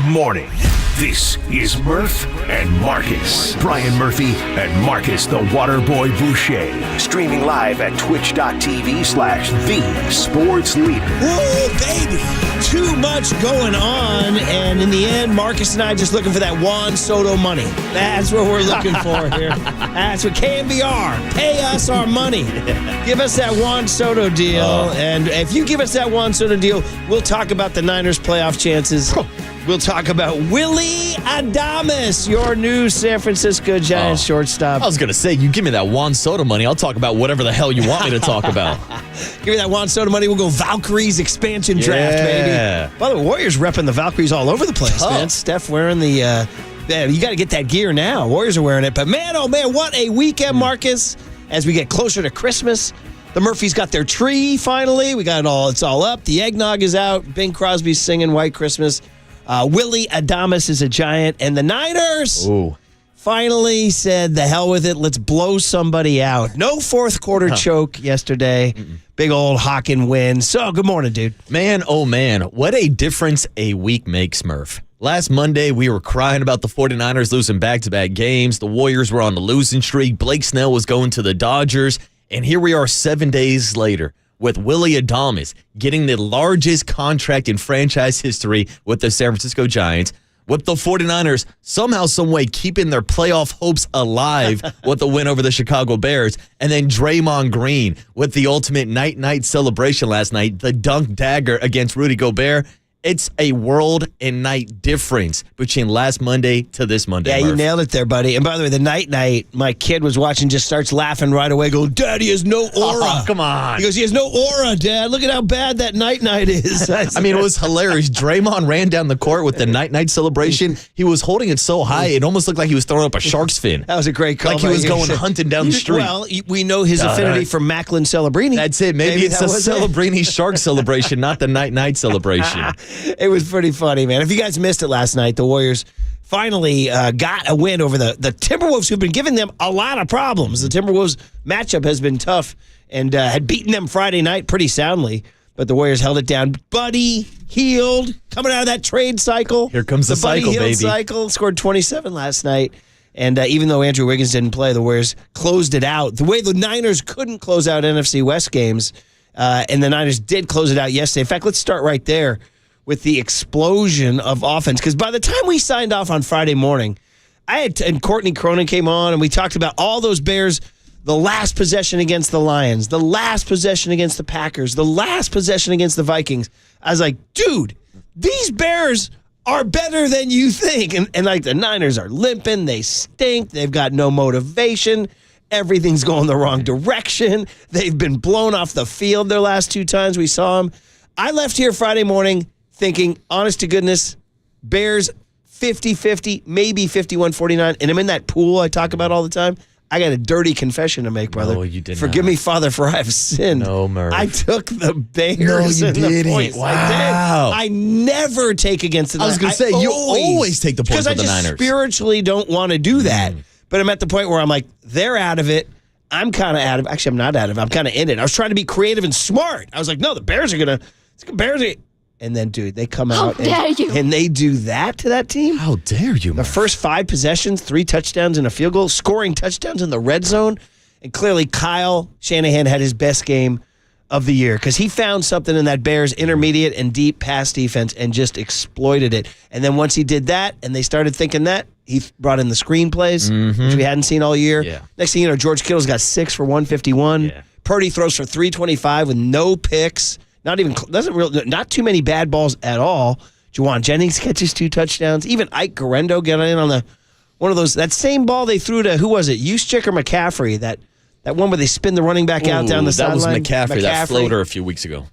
morning. This is Murph and Marcus. Brian Murphy and Marcus the Waterboy Boucher. Streaming live at twitch.tv/thesportsleader. Whoa, baby. Too much going on. And in the end, Marcus and I just looking for that Juan Soto money. That's what we're looking for here. That's what KNBR. Pay us our money. Give us that Juan Soto deal. And if you give us that Juan Soto deal, we'll talk about the Niners' playoff chances. We'll talk about Willie Adamus, your new San Francisco Giants shortstop. I was going to say, you give me that Juan Soto money, I'll talk about whatever the hell you want me to talk about. Give me that Juan Soto money, we'll go Valkyries expansion draft, baby. By the way, Warriors repping the Valkyries all over the place, man. Steph wearing the, you got to get that gear now. Warriors are wearing it. But man, oh man, what a weekend, Marcus, as we get closer to Christmas. The Murphys got their tree finally. We got it's all up. The eggnog is out. Bing Crosby's singing White Christmas. Willie Adamus is a Giant, and the Niners finally said, the hell with it, let's blow somebody out. No fourth quarter choke yesterday. Big old Hawkin win. So, good morning, dude. Man, oh man, what a difference a week makes, Murph. Last Monday, we were crying about the 49ers losing back-to-back games. The Warriors were on the losing streak. Blake Snell was going to the Dodgers. And here we are 7 days later, with Willie Adamus getting the largest contract in franchise history with the San Francisco Giants, with the 49ers somehow, someway keeping their playoff hopes alive with the win over the Chicago Bears, and then Draymond Green with the ultimate night-night celebration last night, the dunk dagger against Rudy Gobert. It's a world and night difference between last Monday to this Monday. Yeah, Murph. You nailed it there, buddy. And by the way, the night, my kid was watching, just starts laughing right away, going, Daddy has no aura. Oh, come on. He goes, he has no aura, Dad. Look at how bad that night is. I mean, it was hilarious. Draymond ran down the court with the night celebration. He was holding it so high, it almost looked like he was throwing up a shark's fin. That was a great call. Like he was going hunting down the street. Well, we know his affinity for Macklin Celebrini. That's it. Maybe it's a Celebrini shark celebration, not the night celebration. It was pretty funny, man. If you guys missed it last night, the Warriors finally got a win over the Timberwolves, who've been giving them a lot of problems. The Timberwolves matchup has been tough and had beaten them Friday night pretty soundly, but the Warriors held it down. Buddy Hield, coming out of that trade cycle. Here comes the cycle, Buddy Hield baby. Cycle, scored 27 last night. And even though Andrew Wiggins didn't play, the Warriors closed it out. The way the Niners couldn't close out NFC West games, and the Niners did close it out yesterday. In fact, let's start right there with the explosion of offense. Because by the time we signed off on Friday morning, and Courtney Cronin came on, and we talked about all those Bears, the last possession against the Lions, the last possession against the Packers, the last possession against the Vikings. I was like, dude, these Bears are better than you think. And like the Niners are limping, they stink, they've got no motivation, everything's going the wrong direction, they've been blown off the field their last two times we saw them. I left here Friday morning thinking, honest to goodness, Bears 50-50, maybe 51-49, and I'm in that pool I talk about all the time. I got a dirty confession to make, brother. No, you did Forgive not. me, Father, for I have sinned. No, Murph. I took the Bears. No, you and didn't. The points. Wow. I never take against the Niners. I was going to say, you always take the points with the Niners. Because I just spiritually don't want to do that. But I'm at the point where I'm like, they're out of it. I'm kind of out of it. Actually, I'm not out of it. I'm kind of in it. I was trying to be creative and smart. I was like, no, the Bears are going to. And then, dude, they come out and they do that to that team. How dare you, The first 5 possessions, 3 touchdowns and a field goal, scoring touchdowns in the red zone. And clearly Kyle Shanahan had his best game of the year because he found something in that Bears intermediate and deep pass defense and just exploited it. And then once he did that and they started thinking that, he brought in the screenplays, which we hadn't seen all year. Yeah. Next thing you know, George Kittle's got 6 for 151. Yeah. Purdy throws for 325 with no picks. Not too many bad balls at all. Juwan Jennings catches 2 touchdowns. Even Ike Gendo got in on one of those. That same ball they threw to, who was it? Juszczyk or McCaffrey? That one where they spin the running back out down the sideline. That was McCaffrey, that floater a few weeks ago.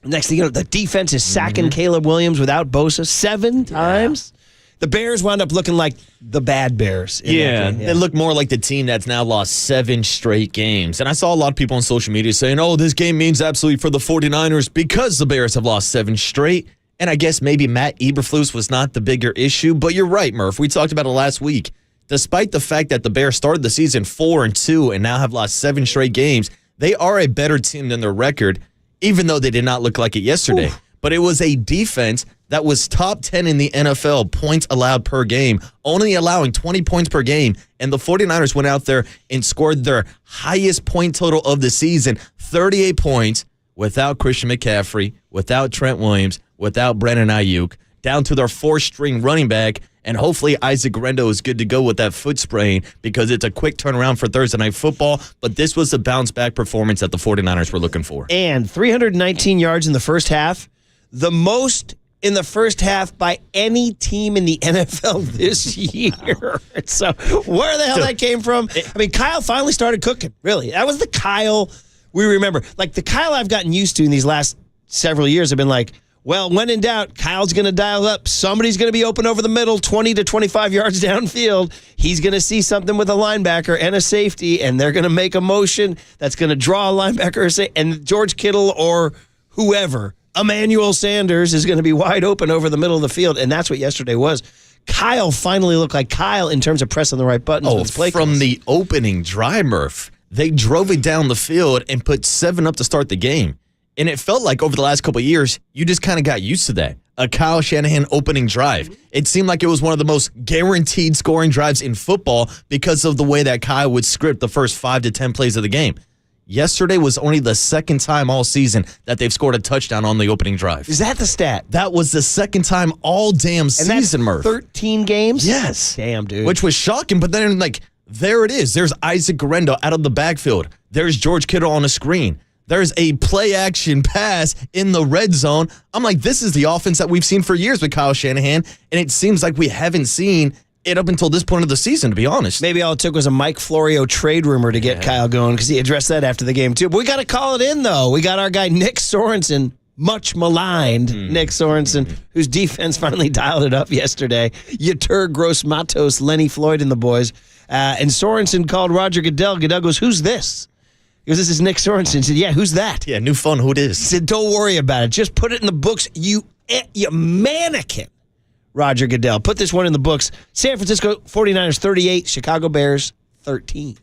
Next thing you know, the defense is sacking Caleb Williams without Bosa 7 times. The Bears wound up looking like the bad Bears. They look more like the team that's now lost 7 straight games. And I saw a lot of people on social media saying, this game means absolutely for the 49ers because the Bears have lost 7 straight. And I guess maybe Matt Eberflus was not the bigger issue. But you're right, Murph. We talked about it last week. Despite the fact that the Bears started the season 4-2 and now have lost 7 straight games, they are a better team than their record, even though they did not look like it yesterday. But it was a defense that was top 10 in the NFL points allowed per game, only allowing 20 points per game. And the 49ers went out there and scored their highest point total of the season, 38 points, without Christian McCaffrey, without Trent Williams, without Brandon Ayuk, down to their fourth-string running back. And hopefully Isaac Gendo is good to go with that foot sprain because it's a quick turnaround for Thursday Night Football. But this was the bounce-back performance that the 49ers were looking for. And 319 yards in the first half, the most in the first half by any team in the NFL this year. So where the hell that came from? I mean, Kyle finally started cooking, really. That was the Kyle we remember. Like, the Kyle I've gotten used to in these last several years have been like, well, when in doubt, Kyle's going to dial up. Somebody's going to be open over the middle, 20 to 25 yards downfield. He's going to see something with a linebacker and a safety, and they're going to make a motion that's going to draw a linebacker, and George Kittle or whoever, Emmanuel Sanders, is going to be wide open over the middle of the field, and that's what yesterday was. Kyle finally looked like Kyle in terms of pressing the right buttons. Oh, with play from calls. the opening drive, Murph, they drove it down the field and put 7 up to start the game. And it felt like over the last couple of years, you just kind of got used to that. A Kyle Shanahan opening drive. It seemed like it was one of the most guaranteed scoring drives in football because of the way that Kyle would script the first 5 to 10 plays of the game. Yesterday was only the second time all season that they've scored a touchdown on the opening drive. Is that the stat? That was the second time all damn season, Murph. 13 games? Yes. Damn, dude. Which was shocking, but then, like, there it is. There's Isaac Gendo out of the backfield. There's George Kittle on the screen. There's a play-action pass in the red zone. I'm like, this is the offense that we've seen for years with Kyle Shanahan, and it seems like we haven't seen it up until this point of the season, to be honest. Maybe all it took was a Mike Florio trade rumor to get Kyle going because he addressed that after the game, too. But we got to call it in, though. We got our guy Nick Sorensen, much maligned Nick Sorensen, whose defense finally dialed it up yesterday. Yetur Gross-Matos, Lenny Floyd, and the boys. And Sorensen called Roger Goodell. Goodell goes, "Who's this?" He goes, "This is Nick Sorensen." He said, "Yeah, who's that?" Yeah, new fun. Who it is? He said, "Don't worry about it. Just put it in the books, you mannequin." Roger Goodell. Put this one in the books. San Francisco 49ers 38, Chicago Bears 13.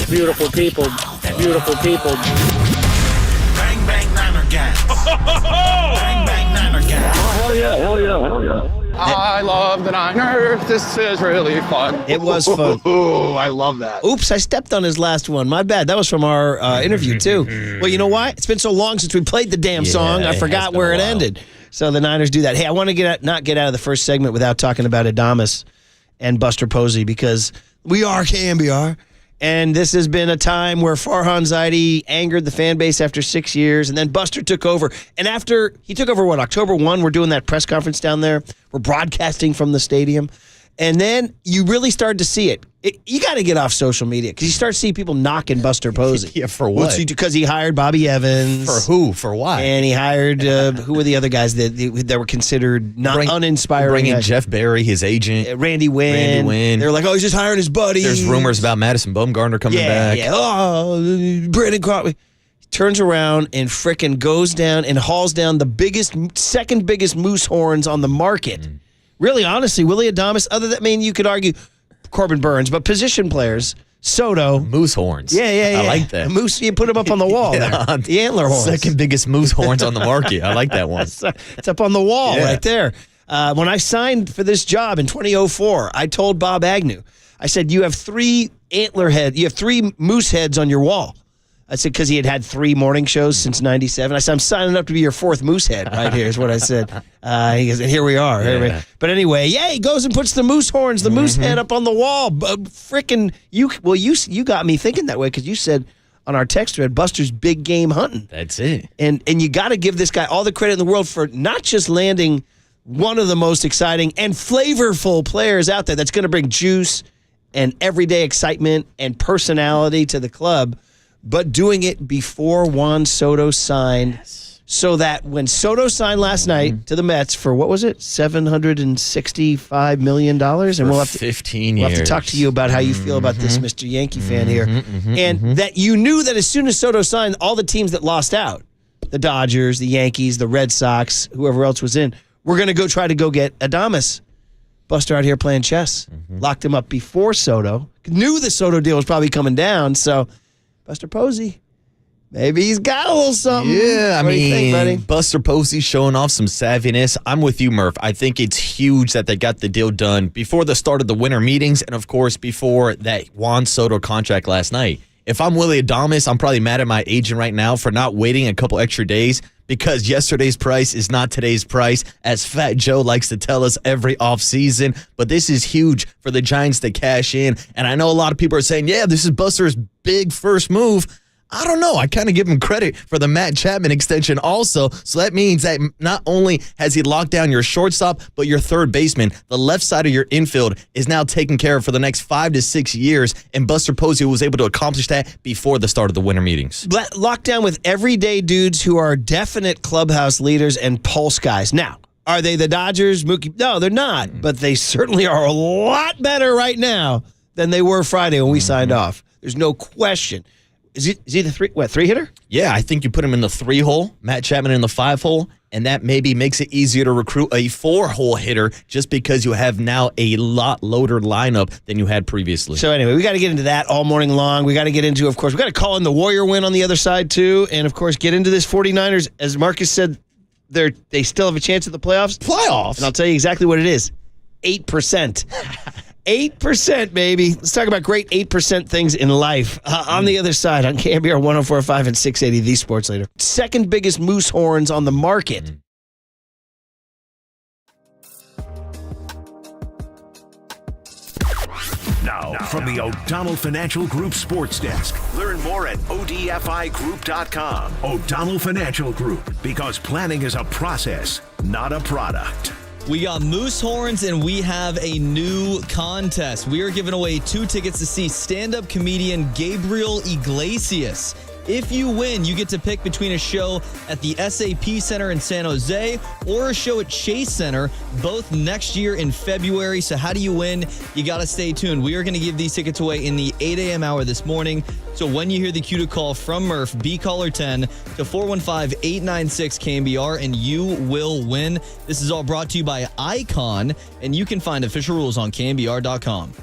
Beautiful people. Beautiful people. Bang, bang, Niner gang. Bang, bang, Niner gang. Hell yeah, hell yeah, hell yeah. I love the Niners. This is really fun. It was fun. Oh, I love that. Oops, I stepped on his last one. My bad. That was from our interview, too. Well, you know why? It's been so long since we played the damn song, I forgot where it ended. So the Niners do that. Hey, I want to not get out of the first segment without talking about Adamus and Buster Posey because we are KNBR. And this has been a time where Farhan Zaidi angered the fan base after 6 years, and then Buster took over. And after he took over, October 1, we're doing that press conference down there. We're broadcasting from the stadium. And then you really started to see it. You got to get off social media because you start seeing people knocking Buster Posey. Yeah, for what? Because he hired Bobby Evans. For who? For why? And he hired, who were the other guys that were considered uninspiring? Bringing Jeff Barry, his agent. Randy Wynn. They were like, oh, he's just hiring his buddies. There's rumors about Madison Bumgarner coming back. Yeah, oh, Brandon Crosby. Turns around and frickin' goes down and hauls down the second biggest moose horns on the market. Really, honestly, Willie Adamus, other than, I mean, you could argue Corbin Burns, but position players, Soto. Moose horns. Yeah. I like that. Moose, you put them up on the wall there. The antler horns. Second biggest moose horns on the market. I like that one. It's up on the wall right there. When I signed for this job in 2004, I told Bob Agnew, I said, you have 3 moose heads on your wall. I said, because he had 3 morning shows since 97. I said, I'm signing up to be your 4th moose head right here is what I said. He goes, and here we are. Yeah. But anyway, he goes and puts the moose horns, the moose head up on the wall. Frickin' you got me thinking that way because you said on our text thread, Buster's big game hunting. That's it. And you got to give this guy all the credit in the world for not just landing one of the most exciting and flavorful players out there that's going to bring juice and everyday excitement and personality to the club, but doing it before Juan Soto signed so that when Soto signed last night to the Mets for, what was it, $765 million? And we'll have to 15 years. We'll have to talk to you about how you feel about this, Mr. Yankee fan here. And that you knew that as soon as Soto signed, all the teams that lost out, the Dodgers, the Yankees, the Red Sox, whoever else was in, were going to try to go get Adames. Buster out here playing chess. Locked him up before Soto. Knew the Soto deal was probably coming down. So, Buster Posey, maybe he's got a little something. Yeah, I What do you think, buddy? Buster Posey showing off some savviness. I'm with you, Murph. I think it's huge that they got the deal done before the start of the winter meetings and, of course, before that Juan Soto contract last night. If I'm Willie Adamus, I'm probably mad at my agent right now for not waiting a couple extra days because yesterday's price is not today's price, as Fat Joe likes to tell us every offseason. But this is huge for the Giants to cash in. And I know a lot of people are saying, yeah, this is Buster's big first move. I don't know. I kind of give him credit for the Matt Chapman extension also. So that means that not only has he locked down your shortstop, but your third baseman, the left side of your infield, is now taken care of for the next 5 to 6 years. And Buster Posey was able to accomplish that before the start of the winter meetings. Locked down with everyday dudes who are definite clubhouse leaders and pulse guys. Now, are they the Dodgers? Mookie? No, they're not. But they certainly are a lot better right now than they were Friday when we signed off. There's no question. Is he the three hitter? Yeah, I think you put him in the 3-hole, Matt Chapman in the 5-hole, and that maybe makes it easier to recruit a 4-hole hitter just because you have now a lot loader lineup than you had previously. So anyway, we got to get into that all morning long. We got to get into, of course, we got to call in the Warrior win on the other side too, and of course get into this 49ers. As Marcus said, they still have a chance at the playoffs. And I'll tell you exactly what it is. 8%. 8%, baby. Let's talk about great 8% things in life. On the other side, on KNBR 104.5 and 680, the Sports Leader. Second biggest moose horns on the market. Now, from the O'Donnell Financial Group Sports Desk. Learn more at odfigroup.com. O'Donnell Financial Group, because planning is a process, not a product. We got moose horns, and we have a new contest. We are giving away 2 tickets to see stand-up comedian Gabriel Iglesias. If you win, you get to pick between a show at the SAP Center in San Jose or a show at Chase Center, both next year in February. So how do you win? You got to stay tuned. We are going to give these tickets away in the 8 a.m. hour this morning. So when you hear the cue to call from Murph, be caller 10 to 415-896-KNBR, and you will win. This is all brought to you by Icon, and you can find official rules on KNBR.com.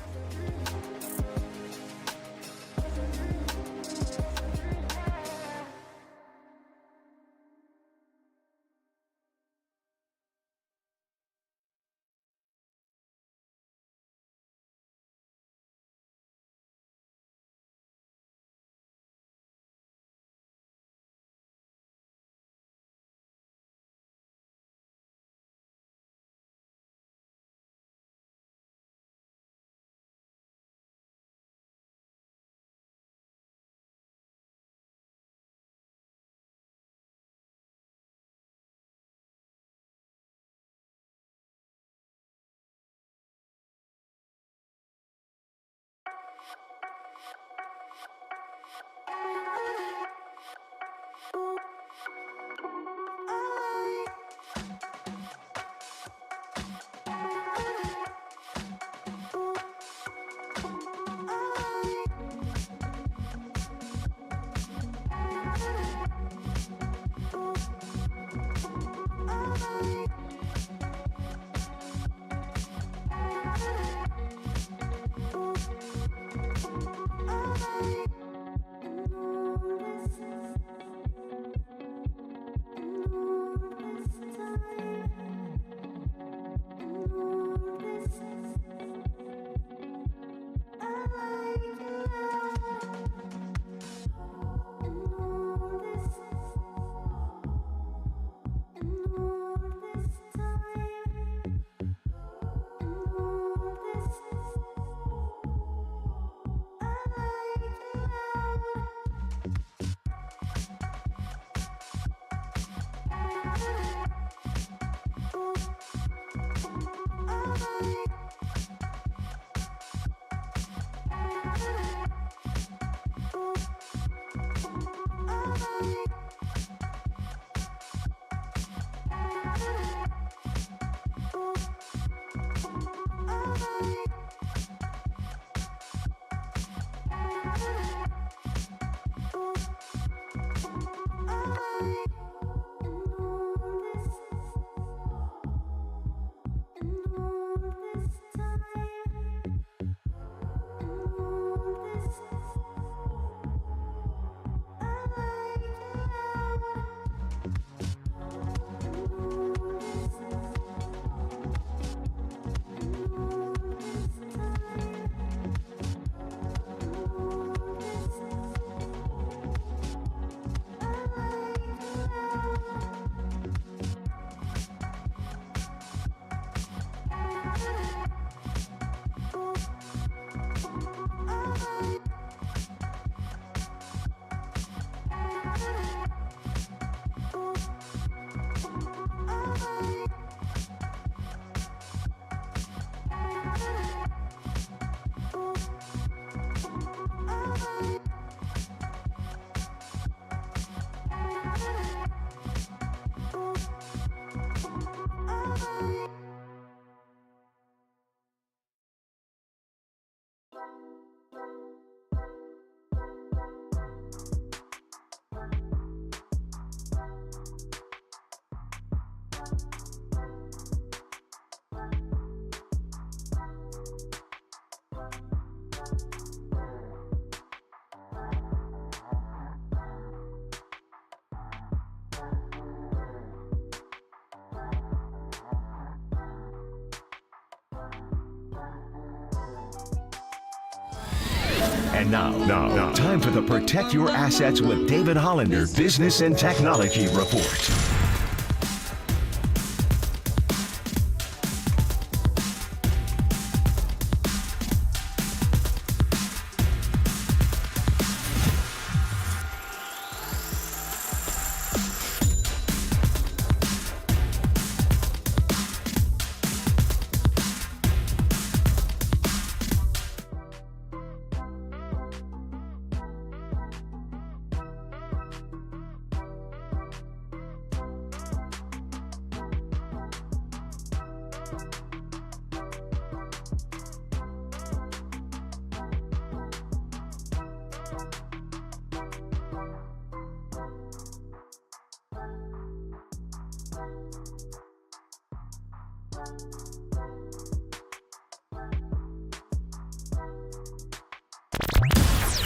And now, time for the Protect Your Assets with David Hollander Business and Technology Report.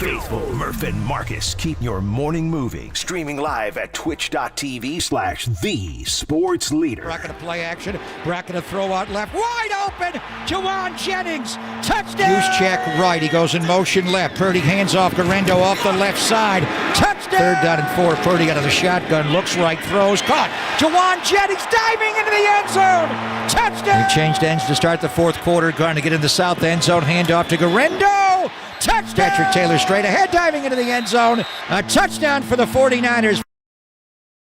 Faithful Murph and Marcus keep your morning moving. Streaming live at twitch.tv/thesportsleader. Bracket of play action. Bracket of throw out left. Wide open. Juwan Jennings. Touchdown. Use check right. He goes in motion left. Purdy hands off Gendo off the left side. Touchdown. Third down and 4. Purdy out of the shotgun. Looks right. Throws. Caught. Juwan Jennings diving into the end zone. Touchdown. He changed ends to start the fourth quarter. Going to get in the south end zone. Hand off to Gendo. Touchdown! Patrick Taylor straight ahead, diving into the end zone. A touchdown for the 49ers.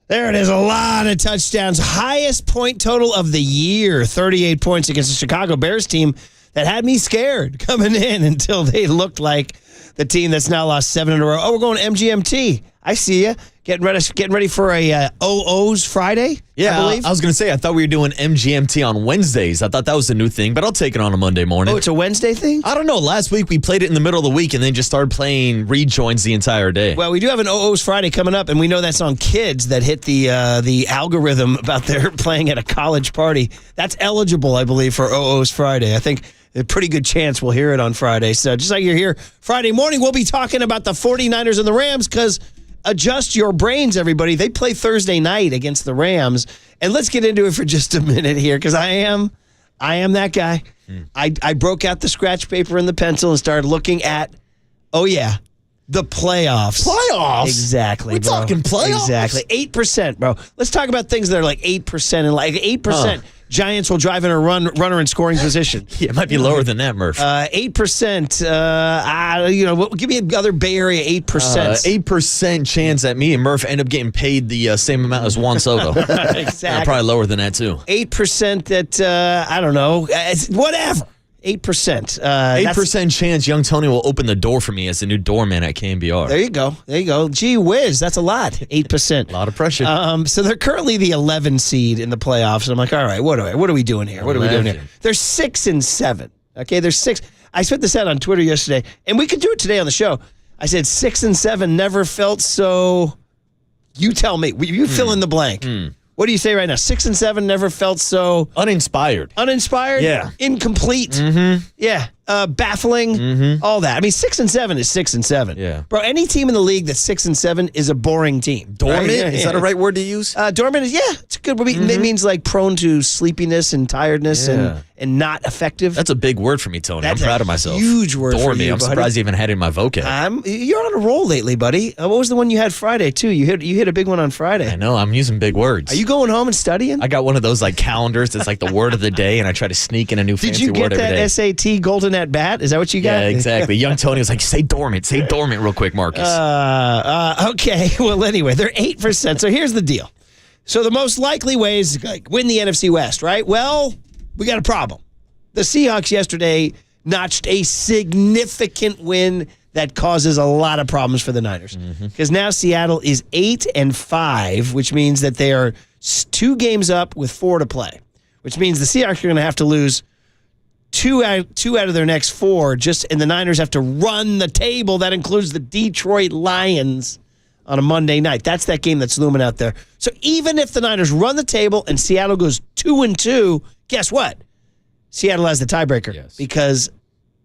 There it is, a lot of touchdowns. Highest point total of the year, 38 points against the Chicago Bears team that had me scared coming in until they looked like the team that's now lost 7 in a row. Oh, we're going MGMT. I see you. Getting ready for a OO's Friday, Yeah, I believe. I was going to say, I thought we were doing MGMT on Wednesdays. I thought that was a new thing, but I'll take it on a Monday morning. Oh, it's a Wednesday thing? I don't know. Last week we played it in the middle of the week and then just started playing rejoins the entire day. Well, we do have an OO's Friday coming up, and we know that's on kids that hit the algorithm about their playing at a college party. That's eligible, I believe, for OO's Friday. I think a pretty good chance we'll hear it on Friday. So just like you're here Friday morning, we'll be talking about the 49ers and the Rams because adjust your brains, everybody. They play Thursday night against the Rams. And let's get into it for just a minute here because I am that guy. I broke out the scratch paper and the pencil and started looking at, the playoffs. Playoffs? Exactly, We're bro. talking playoffs? Exactly. 8%, bro. Let's talk about things that are like 8% and like 8%. Giants will drive in a runner in scoring position. Yeah, it might be lower than that, Murph. 8%. Give me another Bay Area 8%. 8% chance that me and Murph end up getting paid the same amount as Juan Soto. Exactly. Probably lower than that, too. 8% that, I don't know, whatever. 8%. 8% chance young Tony will open the door for me as the new doorman at KNBR. There you go. Gee whiz, that's a lot. 8%. A lot of pressure. So they're currently the 11 seed in the playoffs. I'm like, all right, what are we doing here? What are we doing here? They're 6-7. Okay, they're 6. I spit this out on Twitter yesterday, and we could do it today on the show. I said 6-7 never felt so. You tell me. You fill in the blank. What do you say right now? 6-7 never felt so uninspired. Uninspired? Yeah. Incomplete? Mm-hmm. Yeah. Baffling? Mm-hmm. All that. I mean, 6-7 is 6-7. Yeah. Bro, any team in the league that's 6-7 is a boring team. Dormant? Right? Is that a right word to use? Dormant is, it's a good word. It means like prone to sleepiness and tiredness and not effective. That's a big word for me, Tony. That's I'm proud of myself. Huge word Dormant. for you, I'm buddy. surprised you even had it in my vocab. You're on a roll lately, buddy. What was the one you had Friday, too? You hit a big one on Friday. I know. I'm using big words. Are you going home and studying? I got one of those like calendars that's like the word of the day, and I try to sneak in a new fancy word every day. Did you get that SAT golden at bat? Is that what you got? Yeah, exactly. Young Tony was like, say dormant real quick, Marcus. Okay. Well, anyway, they're 8%. So here's the deal. So the most likely way is like win the NFC West, right? Well, we got a problem. The Seahawks yesterday notched a significant win that causes a lot of problems for the Niners. Because now Seattle is 8-5, which means that they are 2 games up with 4 to play, which means the Seahawks are going to have to lose two out of their next 4, and the Niners have to run the table. That includes the Detroit Lions on a Monday night. That's that game that's looming out there. So even if the Niners run the table and Seattle goes 2-2, guess what? Seattle has the tiebreaker because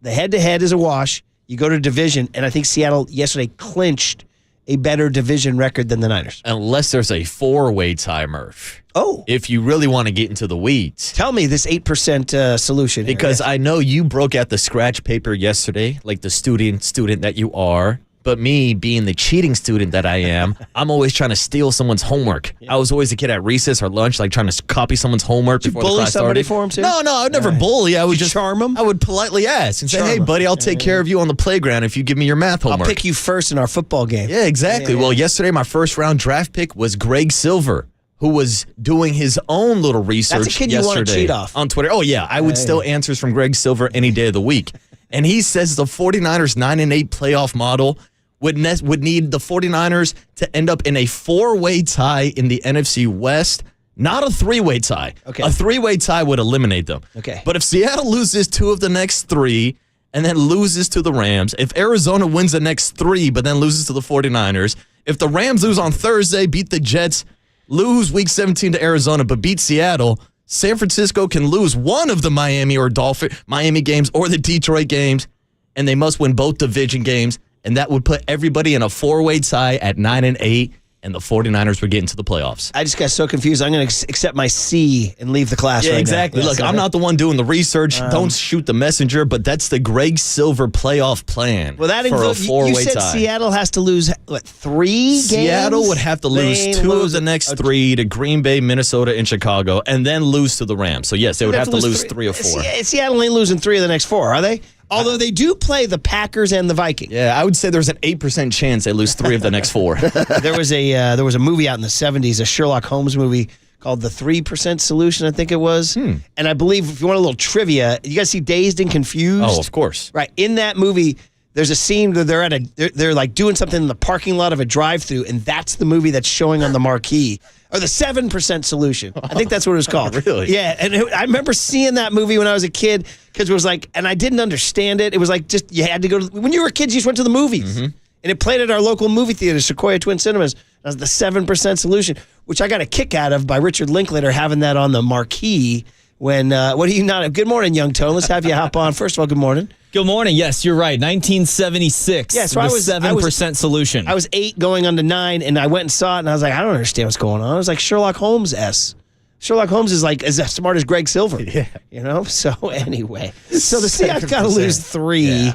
the head-to-head is a wash. You go to division, and I think Seattle yesterday clinched a better division record than the Niners. Unless there's a 4-way tie, Murph. Oh. If you really want to get into the weeds. Tell me this 8% solution. Because I know you broke out the scratch paper yesterday, like the student that you are. But me, being the cheating student that I am, I'm always trying to steal someone's homework. I was always a kid at recess or lunch, like trying to copy someone's homework before the class started. Did you bully somebody for him, too? No, I would never bully. I would just charm him? I would politely ask and say, hey, buddy, I'll take care of you on the playground if you give me your math homework. I'll pick you first in our football game. Yeah, exactly. Well, yesterday, my first-round draft pick was Greg Silver, who was doing his own little research That's a kid yesterday you want to cheat off. on Twitter. Oh, yeah. I would steal answers from Greg Silver any day of the week. And he says the 49ers 9-8 playoff model would need the 49ers to end up in a 4-way tie in the NFC West, not a 3-way tie. Okay. A 3-way tie would eliminate them. Okay. But if Seattle loses 2 of the next 3 and then loses to the Rams, if Arizona wins the next 3 but then loses to the 49ers, if the Rams lose on Thursday, beat the Jets, lose Week 17 to Arizona, but beat Seattle, San Francisco can lose one of the Miami games or the Detroit games, and they must win both division games. And that would put everybody in a 4-way tie at 9-8, and the 49ers would get into the playoffs. I just got so confused. I'm going to accept my C and leave the class right exactly. now. Look, I'm not the one doing the research. Don't shoot the messenger, but that's the Greg Silver playoff plan for a 4-way you said tie. Seattle has to lose, 3 games? Seattle would have to lose 2 of the next 3 to Green Bay, Minnesota, and Chicago, and then lose to the Rams. So, yes, they would have to lose 3 or 4. Seattle ain't losing 3 of the next 4, are they? Although they do play the Packers and the Vikings. Yeah, I would say there's an 8% chance they lose 3 of the next 4. There was a movie out in the 70s, a Sherlock Holmes movie called The 3% Solution, I think it was. And I believe, if you want a little trivia, you guys see Dazed and Confused? Oh, of course. Right. In that movie, there's a scene where they're like doing something in the parking lot of a drive-thru, and that's the movie that's showing on the marquee. Or the 7% Solution. I think that's what it was called. Really? Yeah. And I remember seeing that movie when I was a kid because it was like, and I didn't understand it. It was like just, you had to go to, when you were a kid, you just went to the movies. And it played at our local movie theater, Sequoia Twin Cinemas. That was the 7% Solution, which I got a kick out of by Richard Linklater having that on the marquee. When, what do you not? Good morning, young Tone. Let's have you hop on. First of all, good morning. Good morning. Yes, you're right. 1976. Yeah, so the I was 7% solution. I was 8 going on to 9, and I went and saw it, and I was like, I don't understand what's going on. It was like Sherlock Holmes-esque. Sherlock Holmes is like as smart as Greg Silver. Yeah. You know? So anyway. So the Seahawks got to lose 3. Yeah.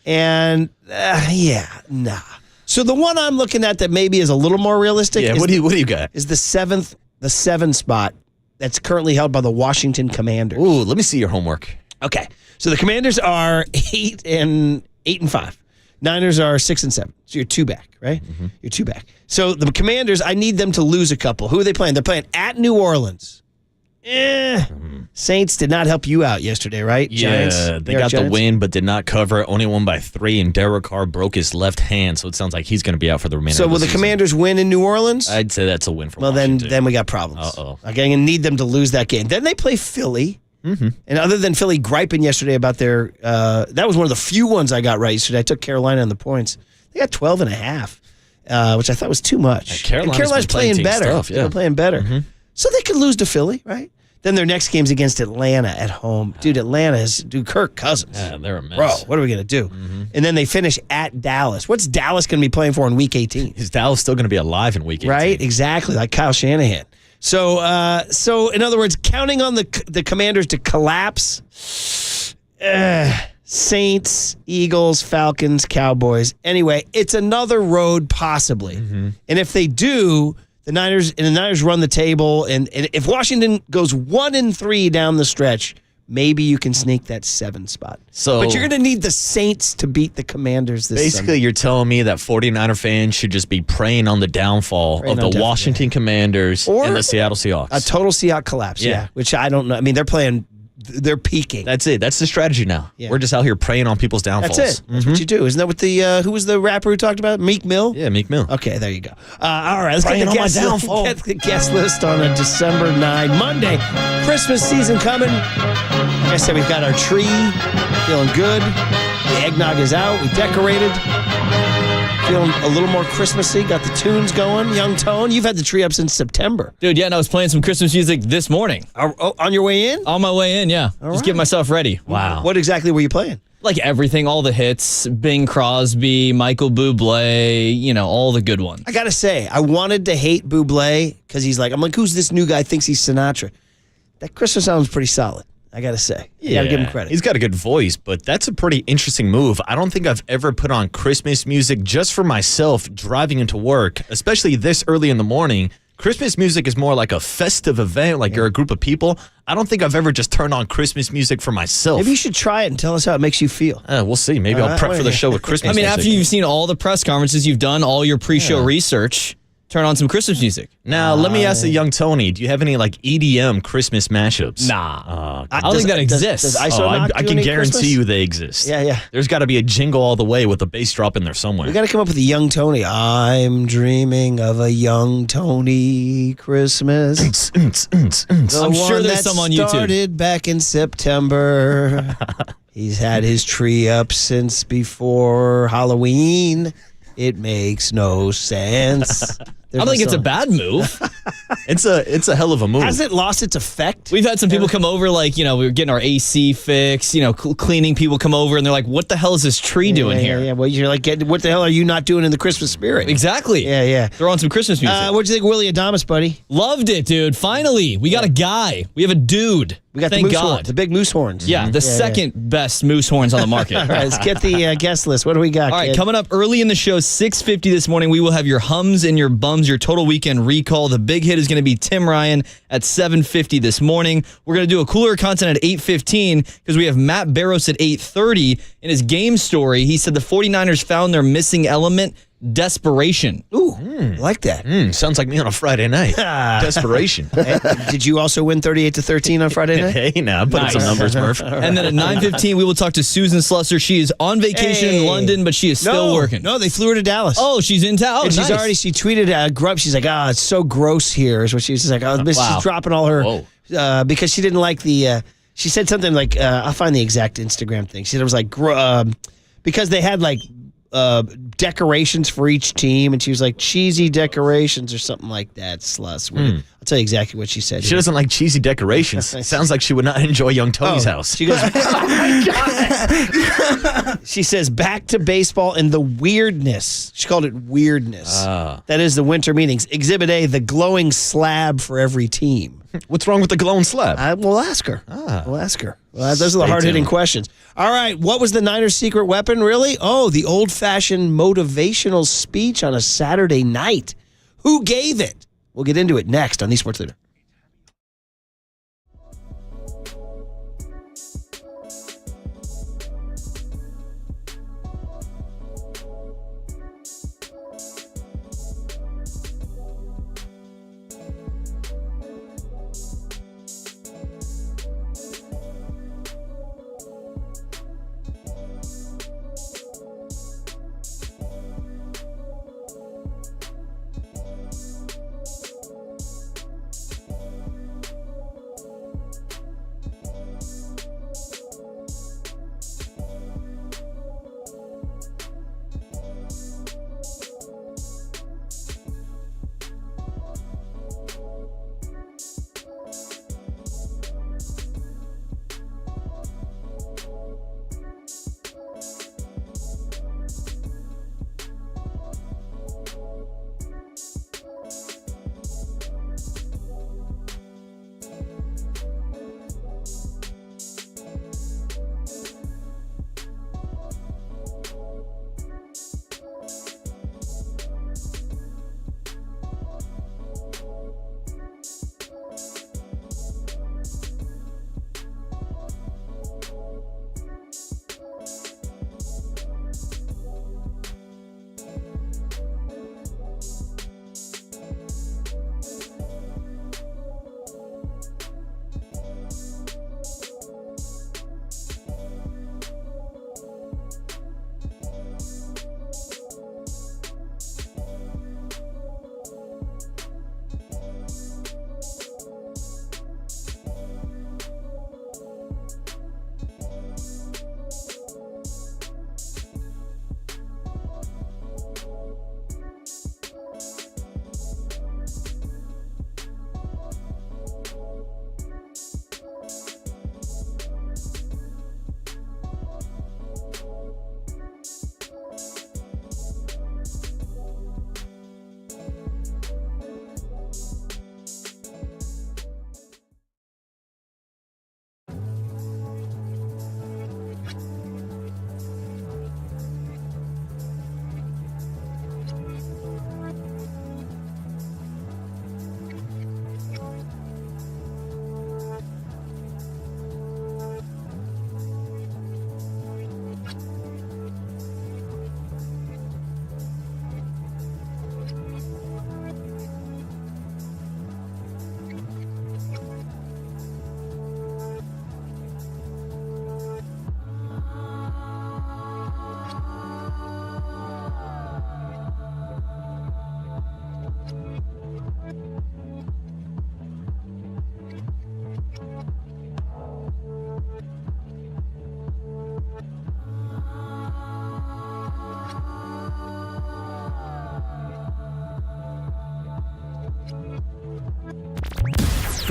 And, nah. So the one I'm looking at that maybe is a little more realistic Yeah, what do you got? is the 7 spot that's currently held by the Washington Commanders. Ooh, let me see your homework. Okay. So the Commanders are 8-5. Niners are 6-7. So you're 2 back, right? You're 2 back. So the Commanders, I need them to lose a couple. Who are they playing? They're playing at New Orleans. Saints did not help you out yesterday, right? Giants? Yeah, they got the win, but did not cover. Only won by 3, and Derek Carr broke his left hand, so it sounds like he's going to be out for the remainder So of the will the season. Commanders win in New Orleans? I'd say that's a win for well, Washington. then we got problems. Uh-oh. I'm going to need them to lose that game. Then they play Philly. And other than Philly griping yesterday about their, that was one of the few ones I got right yesterday. I took Carolina on the points. They got 12.5, which I thought was too much. Carolina's playing better. Stuff, yeah. They're playing better. So they could lose to Philly, right? Then their next game's against Atlanta at home. Dude, Atlanta is Kirk Cousins. Yeah, they're a mess. Bro, what are we going to do? And then they finish at Dallas. What's Dallas going to be playing for in Week 18? Is Dallas still going to be alive in Week 18? Right, exactly, like Kyle Shanahan. So in other words, counting on the Commanders to collapse, Saints, Eagles, Falcons, Cowboys. Anyway, it's another road possibly. And if they do, the Niners run the table, and if Washington goes 1-3 down the stretch, maybe you can sneak that 7 spot. But you're going to need the Saints to beat the Commanders this Basically, Sunday. you're telling me that 49er fans should just be praying on the downfall of the Washington Commanders and the Seattle Seahawks. A total Seahawks collapse, yeah. Which I don't know. I mean, they're playing they're peaking. That's it. That's the strategy now. Yeah. We're just out here preying on people's downfalls. That's it. That's what you do. Isn't that what the who was the rapper who talked about it? Meek Mill? Yeah, Meek Mill. Okay, there you go. All right, let's Preying get on the my guest downfall. get the guest list on a December 9, Monday. Christmas season coming. Like I said, we've got our tree, feeling good. The eggnog is out. We decorated. Feeling a little more Christmassy. Got the tunes going. Young Tone, you've had the tree up since September. Dude, yeah, and I was playing some Christmas music this morning. On your way in? On my way in, yeah. Just getting myself ready. Wow. What exactly were you playing? Like everything, all the hits, Bing Crosby, Michael Bublé, all the good ones. I got to say, I wanted to hate Bublé because I'm like, who's this new guy thinks he's Sinatra? That Christmas album's pretty solid. I got to say. You got to give him credit. He's got a good voice, but that's a pretty interesting move. I don't think I've ever put on Christmas music just for myself driving into work, especially this early in the morning. Christmas music is more like a festive event, like you're a group of people. I don't think I've ever just turned on Christmas music for myself. Maybe you should try it and tell us how it makes you feel. We'll see. Maybe I'll prep for the show with Christmas music. After you've seen all the press conferences, you've done all your pre-show research, turn on some Christmas music. Now, let me ask the young Tony, do you have any EDM Christmas mashups? Nah. I don't think that exists. Does ISO I can guarantee you they exist. Yeah. There's got to be a jingle all the way with a bass drop in there somewhere. We got to come up with a young Tony. I'm dreaming of a young Tony Christmas. I'm sure there's some on YouTube. Started back in September. He's had his tree up since before Halloween. It makes no sense. I don't think it's a bad move. It's a hell of a move. Has it lost its effect? We've had some people come over, we were getting our AC fixed, cleaning people come over, and they're like, what the hell is this tree doing here? Yeah, well, you're like, what the hell are you not doing in the Christmas spirit? Exactly. Yeah. Throw on some Christmas music. What'd you think of Willie Adamus, buddy? Loved it, dude. Finally, we got a guy. We have a dude. We got Thank the moose God. horns, the big moose horns. Yeah, the second best moose horns on the market. All right, let's get the guest list. What do we got, All right, kid? coming up early in the show, 6:50 this morning, we will have your hums and your bums, your total weekend recall. The big hit is going to be Tim Ryan at 7:50 this morning. We're going to do a cooler content at 8:15 because we have Matt Barrows at 8:30. In his game story, he said the 49ers found their missing element, desperation. Ooh, I like that. Sounds like me on a Friday night. Desperation. Did you also win 38-13 on Friday night? Hey, now put Nice. some numbers, Murph. And then at 9:15, we will talk to Susan Slusser. She is on vacation in London, but she is still working. No, they flew her to Dallas. Oh, she's in town. And Nice. she tweeted grub. She's like, it's so gross here. Is what she's like. She's dropping all her because she didn't like the. She said something like, I'll find the exact Instagram thing. She said it was like because they had decorations for each team, and she was like cheesy decorations or something like that. Sluss. I'll tell you exactly what she said. She doesn't like cheesy decorations. Sounds like she would not enjoy young Tony's house. She goes, oh my God. She says, back to baseball and the weirdness. She called it weirdness. That is the winter meetings. Exhibit A, the glowing slab for every team. What's wrong with the glowing slab? We'll ask her. We'll ask her. Well, those are the hard-hitting questions. All right, what was the Niners' secret weapon, really? Oh, the old-fashioned motivational speech on a Saturday night. Who gave it? We'll get into it next on the Sports Leader.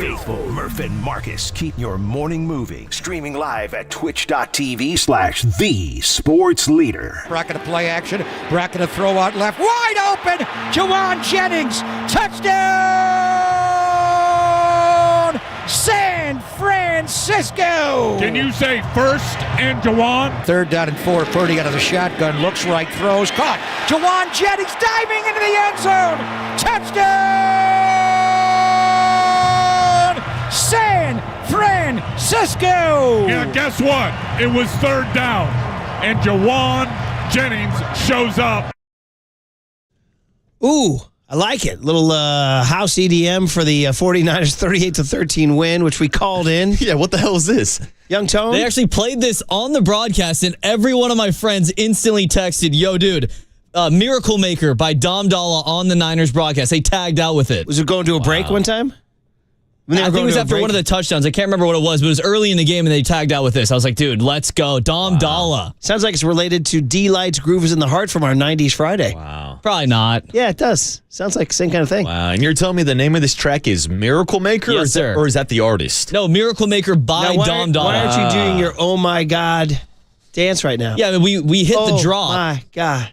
faithful Murph and Marcus keep your morning moving. Streaming live at twitch.tv/thesportsleader. Bracket of play action. Bracket of throw out left. Wide open. Juwan Jennings. Touchdown. San Francisco. Can you say first and Juwan? 3rd down and 4. Purdy out of the shotgun. Looks right. Throws. Caught. Juwan Jennings diving into the end zone. Touchdown. San Francisco. Yeah, guess what? It was 3rd down, and Juwan Jennings shows up. Ooh, I like it. Little house EDM for the 49ers 38-13 win, which we called in. Yeah, what the hell is this? Young Tone? They actually played this on the broadcast, and every one of my friends instantly texted, yo, dude, Miracle Maker by Dom Dalla on the Niners broadcast. They tagged out with it. Was it going to a break one time? I think it was after one of the touchdowns. I can't remember what it was, but it was early in the game, and they tagged out with this. I was like, dude, let's go. Dom Dalla. Sounds like it's related to D-Light's Groove is in the Heart from our 90s Friday. Wow. Probably not. Yeah, it does. Sounds like the same kind of thing. Wow. And you're telling me the name of this track is Miracle Maker? Yes, sir. Or is that the artist? No, Miracle Maker by Dom Dalla. Why aren't you doing your oh my God dance right now? Yeah, I mean, we hit the drop. Oh my God.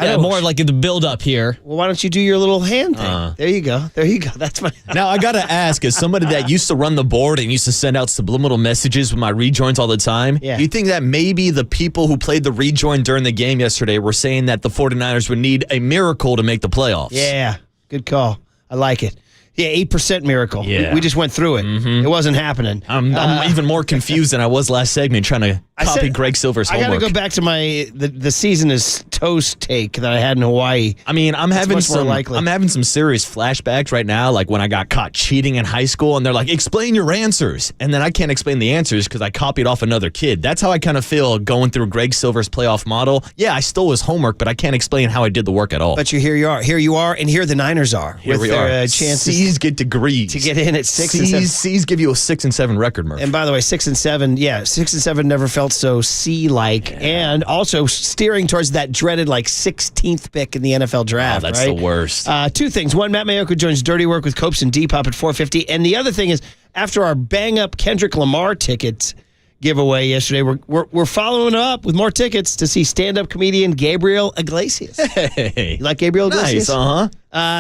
Yeah, more like the build-up here. Well, why don't you do your little hand thing? There you go. There you go. That's my... Now, I got to ask, as somebody that used to run the board and used to send out subliminal messages with my rejoins all the time, do you think that maybe the people who played the rejoin during the game yesterday were saying that the 49ers would need a miracle to make the playoffs? Yeah, good call. I like it. Yeah, 8% miracle. Yeah. We just went through it. It wasn't happening. I'm even more confused than I was last segment trying to copy Greg Silver's homework. I got to go back to my the season is toast take that I had in Hawaii. I mean, I'm having some serious flashbacks right now, like when I got caught cheating in high school, and they're like, explain your answers. And then I can't explain the answers because I copied off another kid. That's how I kind of feel going through Greg Silver's playoff model. Yeah, I stole his homework, but I can't explain how I did the work at all. But here you are. Here you are, and here the Niners are. Here we are. Chances C's get degrees. to get in at 6 and 7. C's give you a 6-7 record, Murph. And by the way, 6 and 7, 6 and 7 never felt so C-like, and also steering towards that dreaded 16th pick in the NFL draft. That's right? the worst. Two things: one, Matt Mayoka joins Dirty Work with Copes and Depop at 4:50, and the other thing is after our bang up Kendrick Lamar tickets giveaway yesterday, we're following up with more tickets to see stand-up comedian Gabriel Iglesias. Hey, you like Gabriel Iglesias? Nice,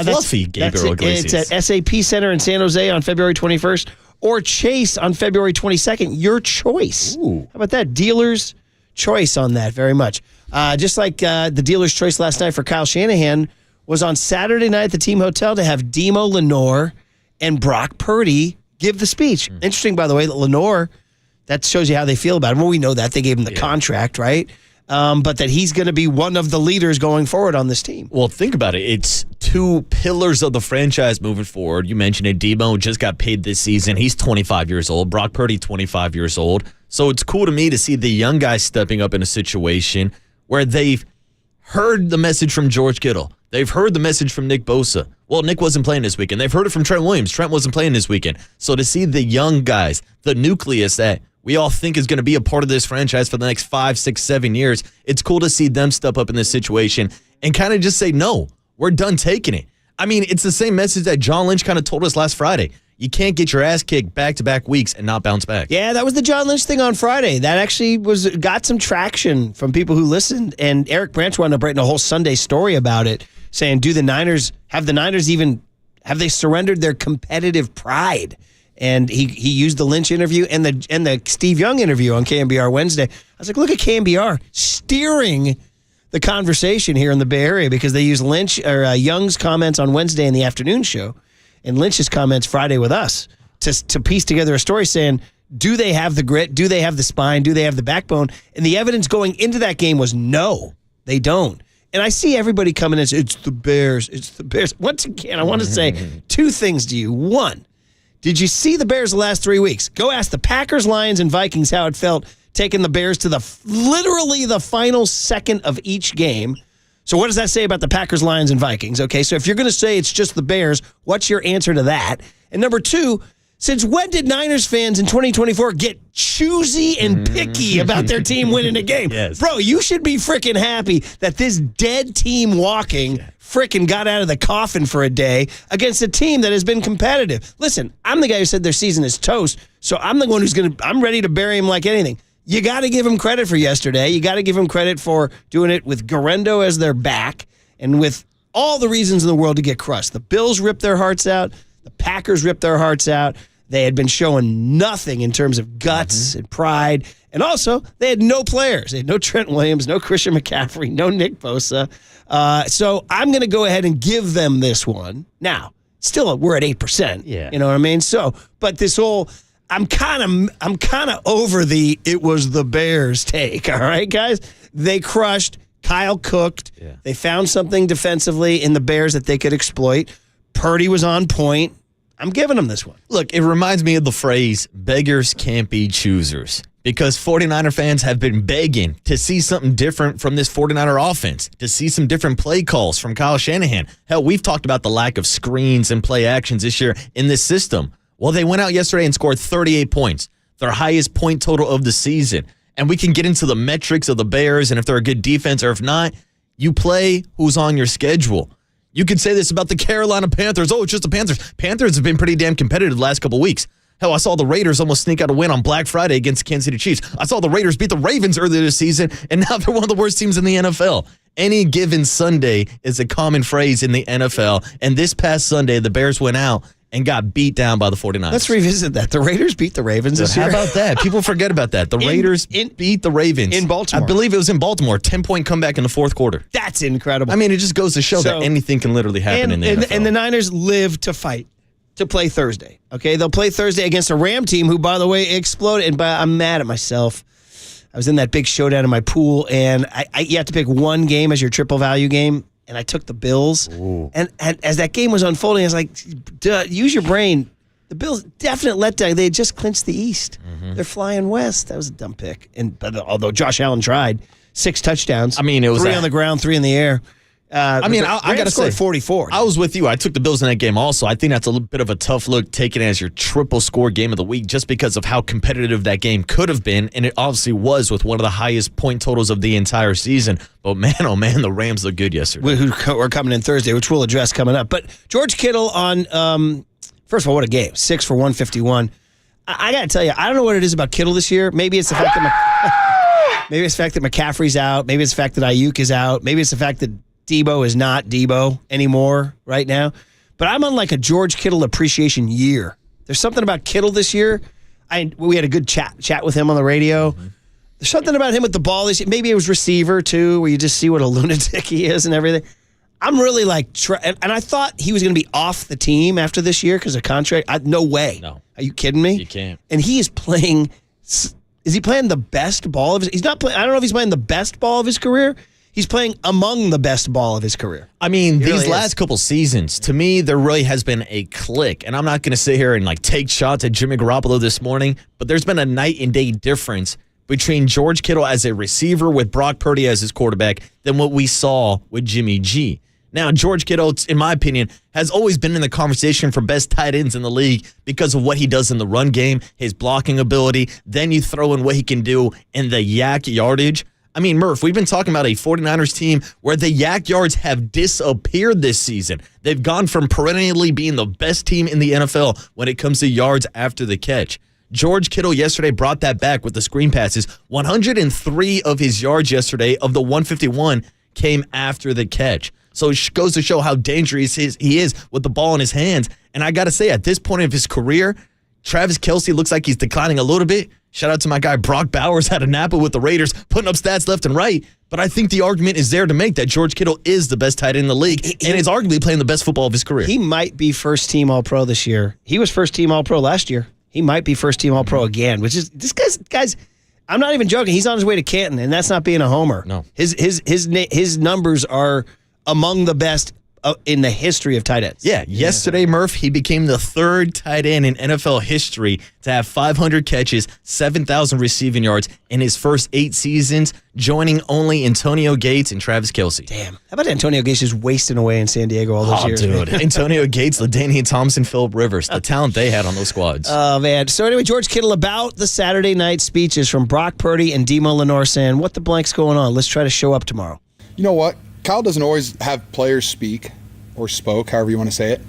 fluffy Gabriel Iglesias. It's at SAP Center in San Jose on February 21st, or Chase on February 22nd. Your choice. Ooh. How about that? Dealer's choice on that, very much. Just like the dealer's choice last night for Kyle Shanahan was on Saturday night at the team hotel to have Demo Lenore and Brock Purdy give the speech. Interesting, by the way, that Lenore, that shows you how they feel about him. Well, we know that. They gave him the contract, right? But that he's going to be one of the leaders going forward on this team. Well, think about it. It's two pillars of the franchise moving forward. You mentioned it. Debo just got paid this season. He's 25 years old. Brock Purdy, 25 years old. So it's cool to me to see the young guys stepping up in a situation where they've heard the message from George Kittle. They've heard the message from Nick Bosa. Well, Nick wasn't playing this weekend. They've heard it from Trent Williams. Trent wasn't playing this weekend. So to see the young guys, the nucleus that we all think is going to be a part of this franchise for the next 5, 6, 7 years, it's cool to see them step up in this situation and kind of just say, no, we're done taking it. I mean, it's the same message that John Lynch kind of told us last Friday. You can't get your ass kicked back-to-back weeks and not bounce back. Yeah, that was the John Lynch thing on Friday. That actually got some traction from people who listened, and Eric Branch wound up writing a whole Sunday story about it, saying, have the Niners surrendered their competitive pride? And he used the Lynch interview and the Steve Young interview on KNBR Wednesday. I was like, look at KNBR steering the conversation here in the Bay Area, because they use Young's comments on Wednesday in the afternoon show and Lynch's comments Friday with us to piece together a story saying, do they have the grit? Do they have the spine? Do they have the backbone? And the evidence going into that game was no, they don't. And I see everybody coming in and saying, it's the Bears. It's the Bears. Once again, I want to say two things to you. One, did you see the Bears the last 3 weeks? Go ask the Packers, Lions, and Vikings how it felt taking the Bears to literally the final second of each game. So what does that say about the Packers, Lions, and Vikings? Okay, so if you're going to say it's just the Bears, what's your answer to that? And number two, Since when did Niners fans in 2024 get choosy and picky about their team winning a game? Yes. Bro, you should be freaking happy that this dead team walking freaking got out of the coffin for a day against a team that has been competitive. Listen, I'm the guy who said their season is toast, so I'm the one I'm ready to bury him like anything. You got to give him credit for yesterday. You got to give him credit for doing it with Gendo as their back and with all the reasons in the world to get crushed. The Bills ripped their hearts out. The Packers ripped their hearts out. They had been showing nothing in terms of guts and pride. And also, they had no players. They had no Trent Williams, no Christian McCaffrey, no Nick Bosa. So I'm going to go ahead and give them this one. Now, still, we're at 8%. Yeah. You know what I mean? So, but this whole, I'm kind of over the it was the Bears take. All right, guys? They crushed. Kyle cooked. Yeah. They found something defensively in the Bears that they could exploit. Purdy was on point. I'm giving them this one. Look, it reminds me of the phrase, beggars can't be choosers. Because 49er fans have been begging to see something different from this 49er offense, to see some different play calls from Kyle Shanahan. Hell, we've talked about the lack of screens and play actions this year in this system. Well, they went out yesterday and scored 38 points, their highest point total of the season. And we can get into the metrics of the Bears and if they're a good defense or if not. You play who's on your schedule. You could say this about the Carolina Panthers. Oh, it's just the Panthers. Panthers have been pretty damn competitive the last couple weeks. Hell, I saw the Raiders almost sneak out a win on Black Friday against the Kansas City Chiefs. I saw the Raiders beat the Ravens earlier this season, and now they're one of the worst teams in the NFL. Any given Sunday is a common phrase in the NFL, and this past Sunday, the Bears went out and got beat down by the 49ers. Let's revisit that. The Raiders beat the Ravens this year. How about that? People forget about that. The Raiders beat the Ravens. In Baltimore. I believe it was in Baltimore. 10-point comeback in the fourth quarter. That's incredible. I mean, it just goes to show that anything can literally happen in the NFL. And the Niners live to fight, to play Thursday. Okay, they'll play Thursday against a Ram team who, by the way, exploded. And I'm mad at myself. I was in that big showdown in my pool, and you have to pick one game as your triple value game. And I took the Bills. And as that game was unfolding, I was like, duh, use your brain. The Bills, definite letdown. They had just clinched the East. They're flying west. That was a dumb pick. Although Josh Allen tried, 6 touchdowns. I mean, it was 3 on the ground, 3 in the air. I got to say, 44. I was with you. I took the Bills in that game also. I think that's a little bit of a tough look, taking it as your triple score game of the week just because of how competitive that game could have been, and it obviously was with one of the highest point totals of the entire season. But man, oh man, the Rams looked good yesterday. We're coming in Thursday, which we'll address coming up. But George Kittle on, first of all, what a game. 6 for 151. I got to tell you, I don't know what it is about Kittle this year. Maybe it's the fact that maybe it's the fact that McCaffrey's out. Maybe it's the fact that Ayuk is out. Maybe it's the fact that Debo is not Debo anymore right now. But I'm on like a George Kittle appreciation year. There's something about Kittle this year. We had a good chat with him on the radio. There's something about him with the ball this year. Maybe it was receiver too, where you just see what a lunatic he is and everything. I'm really like, and I thought he was going to be off the team after this year because of contract. No way. No. Are you kidding me? You can't. And he is playing. Is he playing the best ball of his? He's not playing. I don't know if he's playing the best ball of his career. He's playing among the best ball of his career. I mean, these really last couple seasons, to me, there really has been a click. And I'm not going to sit here and like take shots at Jimmy Garoppolo this morning, but there's been a night and day difference between George Kittle as a receiver with Brock Purdy as his quarterback than what we saw with Jimmy G. Now, George Kittle, in my opinion, has always been in the conversation for best tight ends in the league because of what he does in the run game, his blocking ability. Then you throw in what he can do in the yak yardage. I mean, Murph, we've been talking about a 49ers team where the yak yards have disappeared this season. They've gone from perennially being the best team in the NFL when it comes to yards after the catch. George Kittle yesterday brought that back with the screen passes. 103 of his yards yesterday of the 151 came after the catch. So it goes to show how dangerous he is with the ball in his hands. And I got to say, at this point of his career, Travis Kelce looks like he's declining a little bit. Shout out to my guy Brock Bowers out of Napa with the Raiders, putting up stats left and right. But I think the argument is there to make that George Kittle is the best tight end in the league and is arguably playing the best football of his career. He might be first team All-Pro this year. He was first team All-Pro last year. He might be first team All-Pro again, which is this guy's. I'm not even joking. He's on his way to Canton, and that's not being a homer. No, his numbers are among the best in the history of tight ends. Yeah, yesterday, Murph, he became the third tight end in NFL history to have 500 catches, 7,000 receiving yards in his first 8 seasons, joining only Antonio Gates and Travis Kelce. Damn. How about Antonio Gates just wasting away in San Diego all those years? Dude. Antonio Gates, LaDainian Thompson, Phillip Rivers, the talent they had on those squads. Oh, man. So anyway, George Kittle, about the Saturday night speeches from Brock Purdy and Demo Lenore saying, what the blank's going on? Let's try to show up tomorrow. You know what? Kyle doesn't always have players speak or spoke, however you want to say it.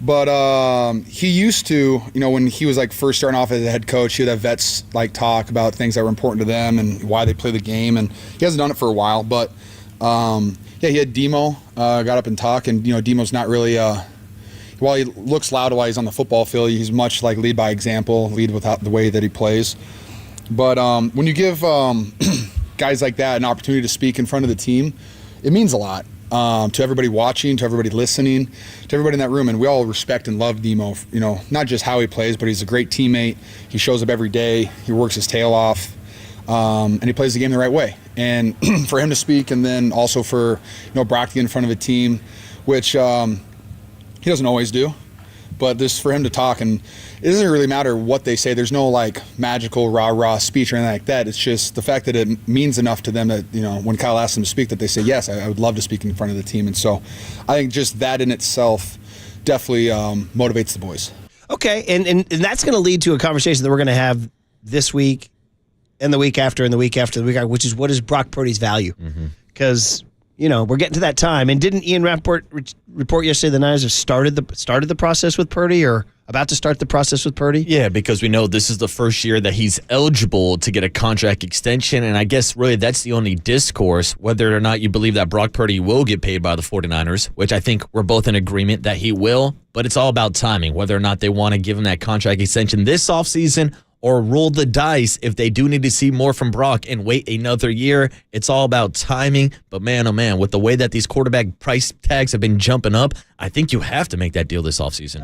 But he used to, when he was like first starting off as a head coach, he would have vets like talk about things that were important to them and why they play the game. And he hasn't done it for a while, but he had Demo got up and talk, and Demo's not really. While he looks loud while he's on the football field, he's much like lead by example, lead without the way that he plays. But when you give guys like that an opportunity to speak in front of the team, it means a lot to everybody watching, to everybody listening, to everybody in that room. And we all respect and love Demo, not just how he plays, but he's a great teammate. He shows up every day. He works his tail off, and he plays the game the right way. And for him to speak, and then also for Brock to get in front of a team, which he doesn't always do, but just for him to talk, and it doesn't really matter what they say. There's no like magical rah-rah speech or anything like that. It's just the fact that it means enough to them that, when Kyle asks them to speak, that they say, yes, I would love to speak in front of the team. And so I think just that in itself definitely motivates the boys. Okay, and that's going to lead to a conversation that we're going to have this week and the week after and the week after the week after, which is, what is Brock Purdy's value? Because we're getting to that time. And didn't Ian Rappaport report yesterday the Niners have started the process with Purdy, or about to start the process with Purdy? Yeah, because we know this is the first year that he's eligible to get a contract extension, and I guess really that's the only discourse, whether or not you believe that Brock Purdy will get paid by the 49ers, which I think we're both in agreement that he will, but it's all about timing, whether or not they want to give him that contract extension this offseason or roll the dice if they do need to see more from Brock and wait another year. It's all about timing. But man, oh man, with the way that these quarterback price tags have been jumping up, I think you have to make that deal this offseason.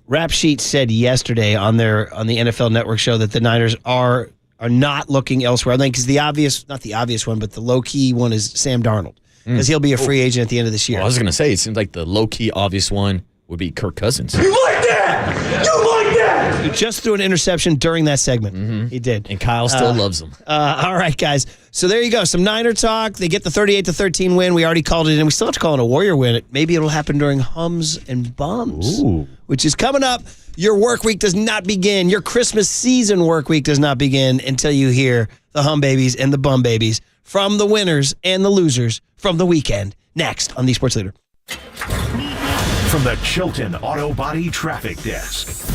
Rap Sheet said yesterday on the NFL Network show that the Niners are not looking elsewhere. I think because not the obvious one, but the low-key one is Sam Darnold, because he'll be a free agent at the end of this year. Well, I was going to say, it seems like the low-key obvious one would be Kirk Cousins. You like that? You like that? He just threw an interception during that segment. He did. And Kyle still loves him. All right, guys. So there you go. Some Niner talk. They get the 38-13 win. We already called it in. We still have to call it a Warrior win. Maybe it'll happen during Hums and Bums, which is coming up. Your work week does not begin. Your Christmas season work week does not begin until you hear the Hum Babies and the Bum Babies from the winners and the losers from the weekend. Next on the Sports Leader. From the Chilton Auto Body Traffic Desk.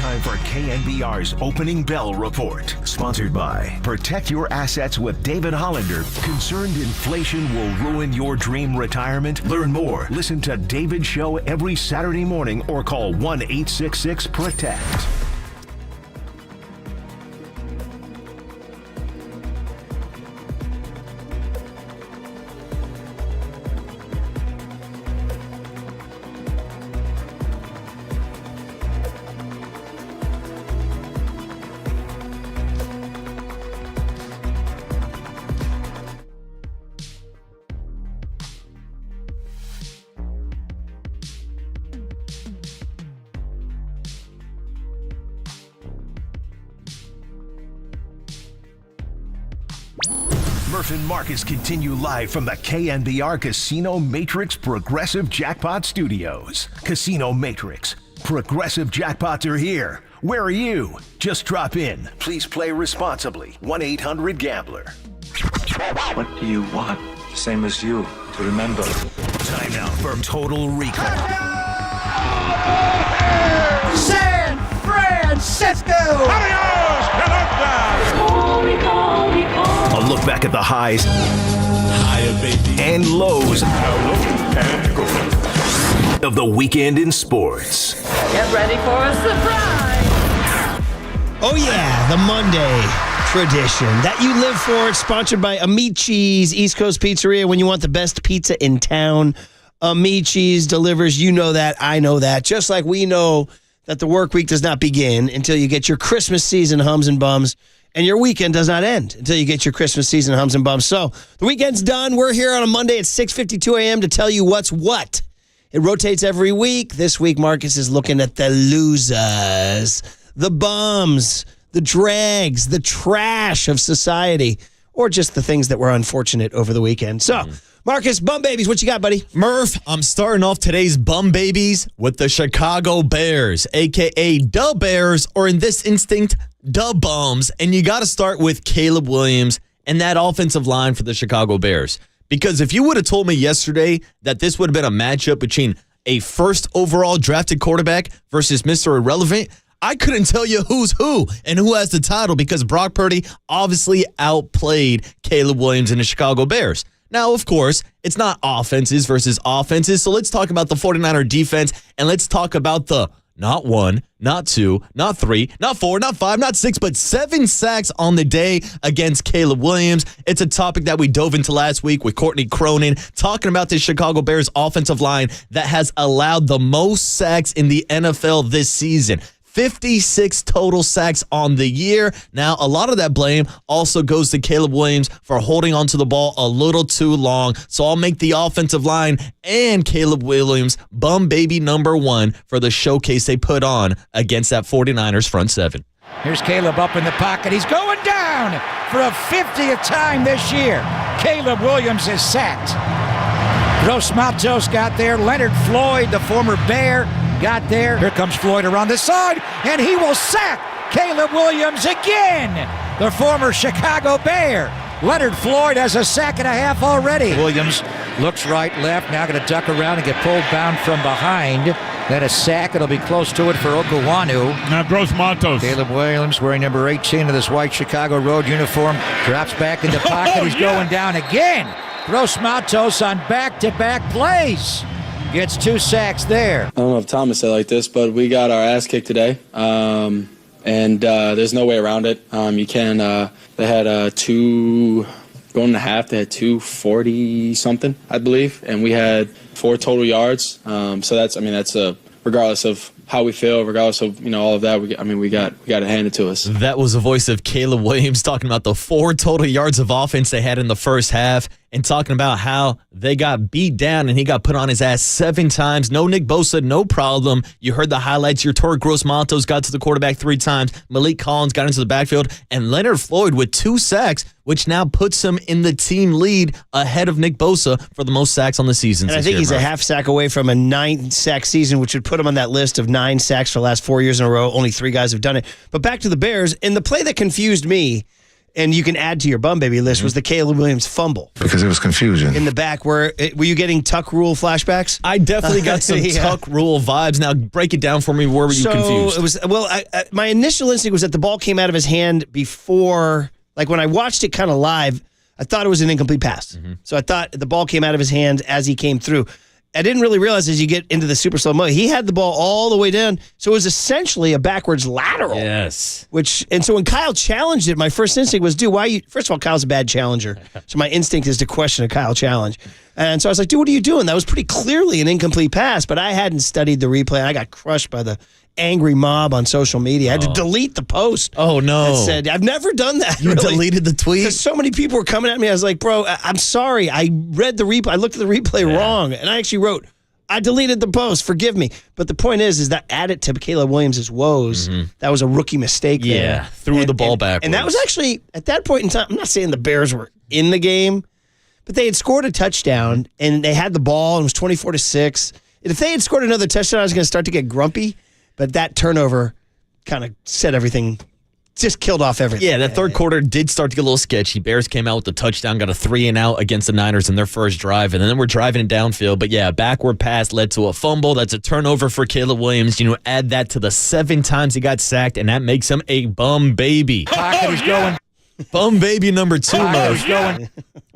time for KNBR's Opening Bell Report. Sponsored by Protect Your Assets with David Hollander. Concerned inflation will ruin your dream retirement? Learn more. Listen to David's show every Saturday morning or call 1-866-PROTECT. Murph and Marcus continue live from the KNBR Casino Matrix Progressive Jackpot Studios. Casino Matrix. Progressive jackpots are here. Where are you? Just drop in. Please play responsibly. 1-800-GAMBLER. What do you want? Same as you, to remember. Time now for Total Recall. San Francisco! Adios, A look back at the highs and lows of the weekend in sports. Get ready for a surprise! Oh yeah, the Monday tradition that you live for. It's sponsored by Amici's East Coast Pizzeria. When you want the best pizza in town, Amici's delivers. You know that, I know that. Just like we know that the work week does not begin until you get your Christmas season hums and bums. And your weekend does not end until you get your Christmas season hums and bumps. So the weekend's done. We're here on a Monday at 6:52 a.m. to tell you what's what. It rotates every week. This week, Marcus is looking at the losers, the bums, the dregs, the trash of society, or just the things that were unfortunate over the weekend. So, Marcus, bum babies, what you got, buddy? Murph, I'm starting off today's bum babies with the Chicago Bears, a.k.a. the Bears, or in this instinct, the Bums. And you got to start with Caleb Williams and that offensive line for the Chicago Bears. Because if you would have told me yesterday that this would have been a matchup between a first overall drafted quarterback versus Mr. Irrelevant, I couldn't tell you who's who and who has the title, because Brock Purdy obviously outplayed Caleb Williams and the Chicago Bears. Now, of course, it's not offenses versus offenses, so let's talk about the 49er defense, and let's talk about the not 1, not 2, not 3, not 4, not 5, not 6, but 7 sacks on the day against Caleb Williams. It's a topic that we dove into last week with Courtney Cronin, talking about the Chicago Bears offensive line that has allowed the most sacks in the NFL this season. 56 total sacks on the year. Now, a lot of that blame also goes to Caleb Williams for holding onto the ball a little too long. So I'll make the offensive line and Caleb Williams bum baby number 1 for the showcase they put on against that 49ers front seven. Here's Caleb up in the pocket. He's going down for a 50th time this year. Caleb Williams is sacked. Gross Matos got there. Leonard Floyd, the former Bear, got there. Here comes Floyd around the side, and he will sack Caleb Williams again. The former Chicago Bear. Leonard Floyd has a sack and a half already. Williams looks right, left, now going to duck around and get pulled down from behind. Then a sack. It'll be close to it for Okuwanu. Now Gross Matos. Caleb Williams, wearing number 18 of this white Chicago Road uniform, drops back in the pocket. He's going down again. Gross Matos on back-to-back plays. Gets 2 sacks there. I don't know if Thomas said it like this, but we got our ass kicked today, and there's no way around it. You can. They had 2 going and a half. They had 240-something, I believe, and we had 4 total yards. So that's regardless of how we feel, regardless of all of that. We got it handed to us. That was the voice of Caleb Williams talking about the 4 total yards of offense they had in the first half, and talking about how they got beat down and he got put on his ass 7 times. No Nick Bosa, no problem. You heard the highlights. Your Torrey Gross Matos got to the quarterback 3 times. Malik Collins got into the backfield, and Leonard Floyd with 2 sacks, which now puts him in the team lead ahead of Nick Bosa for the most sacks on the season. And I think he's a half sack away from a 9-sack season, which would put him on that list of 9 sacks for the last 4 years in a row. Only 3 guys have done it. But back to the Bears, and the play that confused me, and you can add to your bum baby list, was the Caleb Williams fumble. Because there was confusion. In the back, were you getting Tuck Rule flashbacks? I definitely got some Tuck Rule vibes. Now, break it down for me. Where were you confused? It was, my initial instinct was that the ball came out of his hand before, like when I watched it kind of live, I thought it was an incomplete pass. So I thought the ball came out of his hand as he came through. I didn't really realize as you get into the super slow mo, he had the ball all the way down. So it was essentially a backwards lateral. Yes. And so when Kyle challenged it, my first instinct was, dude, first of all, Kyle's a bad challenger. So my instinct is to question a Kyle challenge. And so I was like, dude, what are you doing? That was pretty clearly an incomplete pass, but I hadn't studied the replay. And I got crushed by the angry mob on social media. I had to delete the post. Oh, no. That said, I've never done that. You deleted the tweet? Because so many people were coming at me. I was like, bro, I'm sorry. I read the replay. I looked at the replay wrong. And I actually wrote, I deleted the post. Forgive me. But the point is that add it to Caleb Williams' woes. That was a rookie mistake there. Yeah, threw the ball backwards. And that was actually, at that point in time, I'm not saying the Bears were in the game, but they had scored a touchdown, and they had the ball, and it was 24-6. And if they had scored another touchdown, I was going to start to get grumpy. But that turnover kind of set everything, just killed off everything. Yeah, that third quarter did start to get a little sketchy. Bears came out with the touchdown, got a 3-and-out against the Niners in their first drive, and then we're driving it downfield. But yeah, a backward pass led to a fumble. That's a turnover for Caleb Williams. Add that to the 7 times he got sacked, and that makes him a bum baby. Pocket is going. Bum baby number 2, Murph.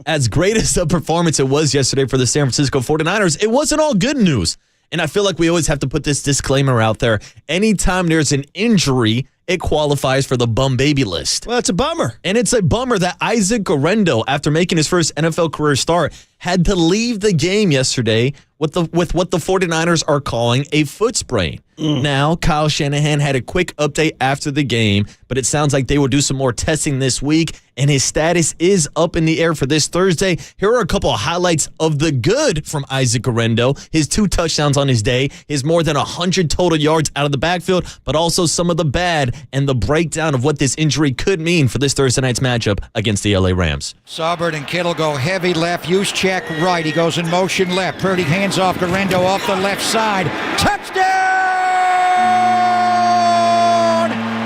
As great as the performance it was yesterday for the San Francisco 49ers, it wasn't all good news. And I feel like we always have to put this disclaimer out there. Anytime there's an injury, it qualifies for the bum baby list. Well, it's a bummer. And it's a bummer that Isaac Gendo, after making his first NFL career start, had to leave the game yesterday with what the 49ers are calling a foot sprain. Now, Kyle Shanahan had a quick update after the game, but it sounds like they will do some more testing this week, and his status is up in the air for this Thursday. Here are a couple of highlights of the good from Isaac Gendo. His 2 touchdowns on his day, his more than 100 total yards out of the backfield, but also some of the bad and the breakdown of what this injury could mean for this Thursday night's matchup against the LA Rams. Saubert and Kittle go heavy left, use check right. He goes in motion left. Purdy hands off Gendo off the left side. Touchdown!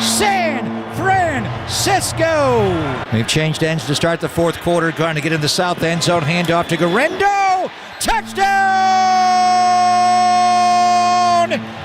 San Francisco! They've changed ends to start the fourth quarter, trying to get in the south end zone. Handoff to Gendo. Touchdown!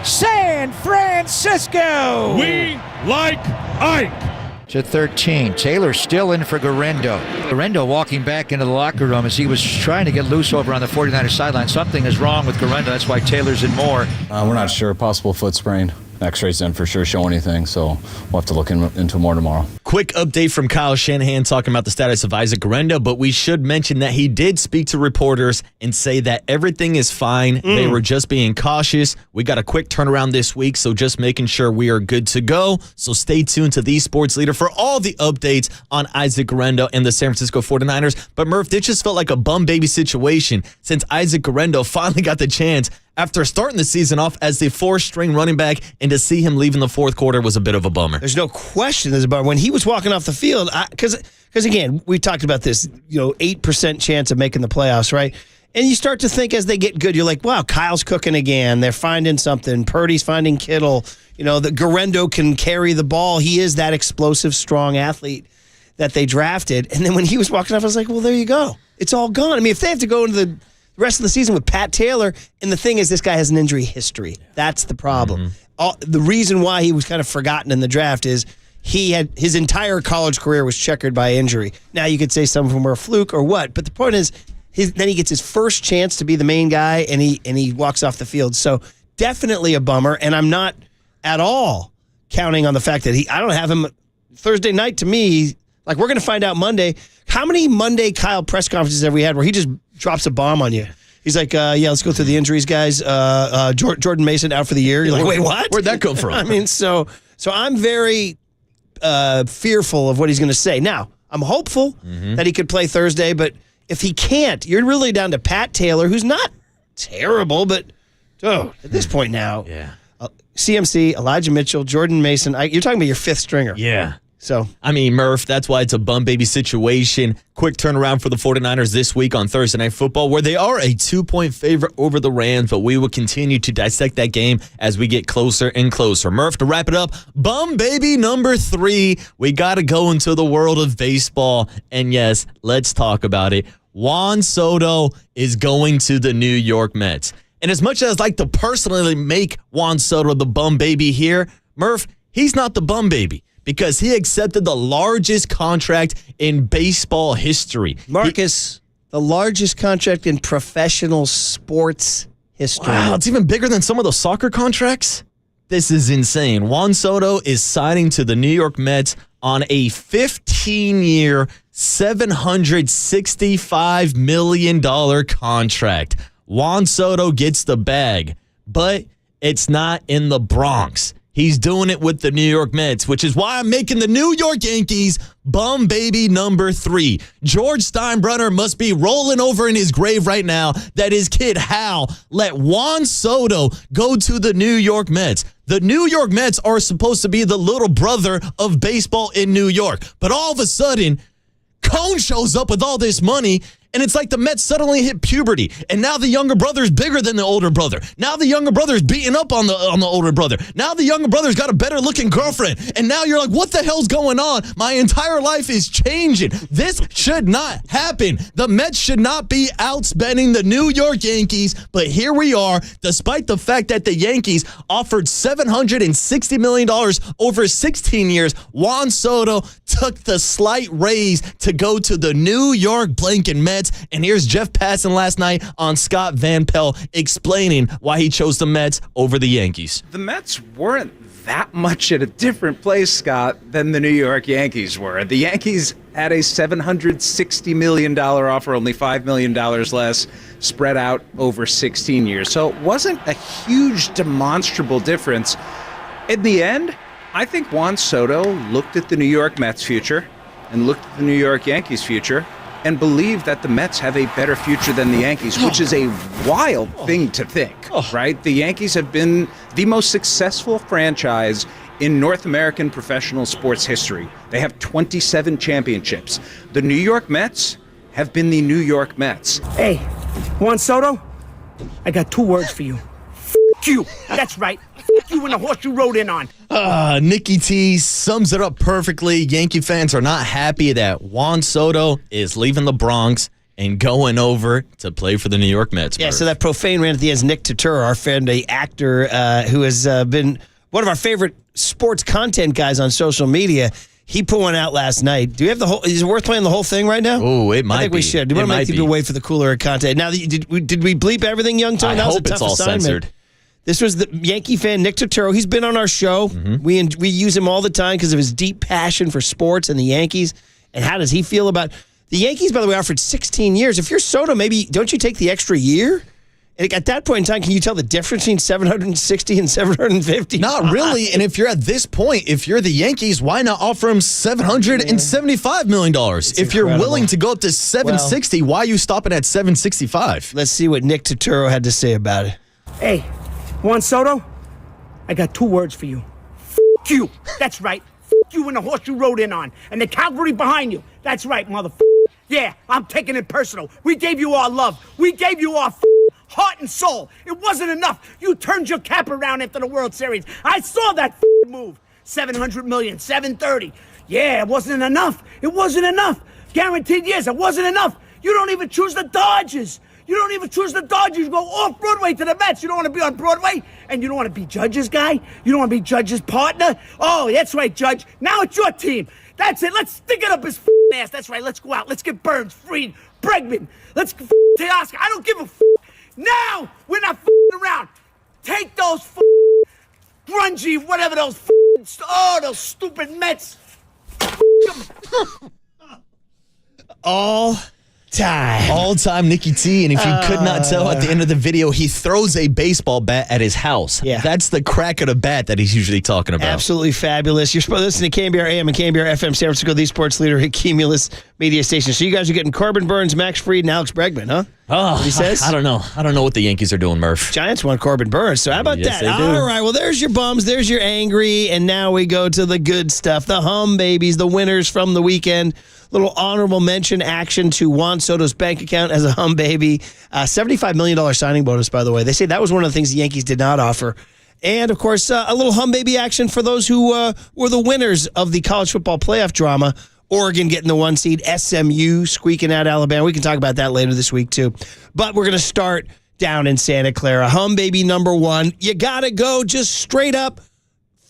San Francisco! We like Ike. To 13. Taylor still in for Gendo walking back into the locker room as he was trying to get loose over on the 49ers sideline. Something is wrong with Gendo. That's why Taylor's in more. We're not sure. Possible foot sprain. X-rays didn't for sure show anything, so we'll have to look into more tomorrow. Quick update from Kyle Shanahan talking about the status of Isaac Gendo, but we should mention that he did speak to reporters and say that everything is fine. They were just being cautious. We got a quick turnaround this week, so just making sure we are good to go. So stay tuned to the Sports Leader for all the updates on Isaac Gendo and the San Francisco 49ers. But Murph, this just felt like a bum baby situation since Isaac Gendo finally got the chance after starting the season off as the 4th-string running back, and to see him leave in the fourth quarter was a bit of a bummer. There's no question there's a bummer. When he was walking off the field, because again, we talked about this, 8% chance of making the playoffs, right? And you start to think as they get good, you're like, wow, Kyle's cooking again. They're finding something. Purdy's finding Kittle. The Gendo can carry the ball. He is that explosive, strong athlete that they drafted. And then when he was walking off, I was like, well, there you go. It's all gone. I mean, if they have to go into the rest of the season with Pat Taylor, and the thing is, this guy has an injury history. That's the problem. The reason why he was kind of forgotten in the draft is he had his entire college career was checkered by injury. Now you could say some of them were a fluke or what, but the point is, then he gets his first chance to be the main guy, and he walks off the field. So definitely a bummer, and I'm not at all counting on the fact that I don't have him Thursday night. To me, like, we're going to find out Monday. How many Monday Kyle press conferences have we had where he just drops a bomb on you? He's like, let's go through the injuries, guys. Jordan Mason out for the year. You're like, wait, what? Where'd that come from? I mean, so I'm very fearful of what he's going to say. Now, I'm hopeful that he could play Thursday, but if he can't, you're really down to Pat Taylor, who's not terrible, but at this point now, CMC, Elijah Mitchell, Jordan Mason, you're talking about your 5th stringer. Yeah. So, I mean, Murph, that's why it's a bum baby situation. Quick turnaround for the 49ers this week on Thursday Night Football, where they are a 2-point favorite over the Rams, but we will continue to dissect that game as we get closer and closer. Murph, to wrap it up, bum baby number 3. We got to go into the world of baseball. And yes, let's talk about it. Juan Soto is going to the New York Mets. And as much as I'd like to personally make Juan Soto the bum baby here, Murph, he's not the bum baby, because he accepted the largest contract in baseball history. Marcus, the largest contract in professional sports history. Wow, it's even bigger than some of those soccer contracts? This is insane. Juan Soto is signing to the New York Mets on a 15-year, $765 million contract. Juan Soto gets the bag, but it's not in the Bronx. He's doing it with the New York Mets, which is why I'm making the New York Yankees bum baby number 3. George Steinbrenner must be rolling over in his grave right now that his kid Hal let Juan Soto go to the New York Mets. The New York Mets are supposed to be the little brother of baseball in New York. But all of a sudden, Cone shows up with all this money, and it's like the Mets suddenly hit puberty, and now the younger brother's bigger than the older brother. Now the younger brother's beating up on the older brother. Now the younger brother's got a better looking girlfriend, and now you're like, what the hell's going on? My entire life is changing. This should not happen. The Mets should not be outspending the New York Yankees, but here we are, despite the fact that the Yankees offered $760 million over 16 years. Juan Soto took the slight raise to go to the New York blanking Mets. And here's Jeff Passan last night on Scott Van Pelt explaining why he chose the Mets over the Yankees. The Mets weren't that much at a different place, Scott, than the New York Yankees were. The Yankees had a $760 million offer, only $5 million less, spread out over 16 years. So it wasn't a huge demonstrable difference. In the end, I think Juan Soto looked at the New York Mets future and looked at the New York Yankees future and believe that the Mets have a better future than the Yankees, which is a wild thing to think, right? The Yankees have been the most successful franchise in North American professional sports history. They have 27 championships. The New York Mets have been the New York Mets. Hey, Juan Soto, I got 2 words for you. F*** you. That's right. F*** you and the horse you rode in on. Nikki T sums it up perfectly. Yankee fans are not happy that Juan Soto is leaving the Bronx and going over to play for the New York Mets. Yeah, so that profane rant at the end is Nick Turturro, our friend, a actor who has been one of our favorite sports content guys on social media. He put one out last night. Do we have the whole? Is it worth playing the whole thing right now? Oh, it might be. I think we should. Do we want to make people wait for the cooler content? Now, did we bleep everything, Young Tone? I hope it's all censored. This was the Yankee fan, Nick Turturro. He's been on our show. Mm-hmm. We use him all the time because of his deep passion for sports and the Yankees. And how does he feel about the Yankees, by the way, offered 16 years. If you're Soto, maybe don't you take the extra year? And at that point in time, can you tell the difference between 760 and 750? Not really. And if you're at this point, if you're the Yankees, why not offer him $775 million? If you're willing to go up to 760, why are you stopping at 765? Let's see what Nick Turturro had to say about it. Hey, Juan Soto, I got 2 words for you. F*** you. That's right. F*** you and the horse you rode in on. And the cavalry behind you. That's right, motherfucker. Yeah, I'm taking it personal. We gave you our love. We gave you our heart and soul. It wasn't enough. You turned your cap around after the World Series. I saw that move. 700 million, 730. Yeah, it wasn't enough. It wasn't enough. Guaranteed years, it wasn't enough. You don't even choose the Dodgers. You don't even choose the Dodgers. You go off Broadway to the Mets. You don't want to be on Broadway, and you don't want to be Judge's guy. You don't want to be Judge's partner. Oh, that's right, Judge. Now it's your team. That's it. Let's stick it up his ass. That's right. Let's go out. Let's get Burns, Fried, Bregman. Let's Teoscar. I don't give a Now we're not around. Take those grungy, whatever those those stupid Mets. All-time Nikki T. And if you could not tell at the end of the video, he throws a baseball bat at his house. Yeah. That's the crack of the bat that he's usually talking about. Absolutely fabulous. You're listening to KNBR AM and KNBR FM San Francisco, the sports leader, Cumulus media stations. So you guys are getting Corbin Burns, Max Fried, and Alex Bregman, huh? Oh, What he says? I don't know. I don't know what the Yankees are doing, Murph. Giants want Corbin Burns. So how about Yes, that? they do. All right. Well, there's your bums. There's your angry. And now we go to the good stuff. The hum babies, the winners from the weekend. Little honorable mention action to Juan Soto's bank account as a hum baby. $75 million signing bonus, by the way. They say that was one of the things the Yankees did not offer. And, of course, a little hum baby action for those who were the winners of the college football playoff drama. Oregon getting the 1 seed, SMU squeaking out Alabama. We can talk about that later this week, too. But we're going to start down in Santa Clara. Hum baby number 1. You got to go just straight up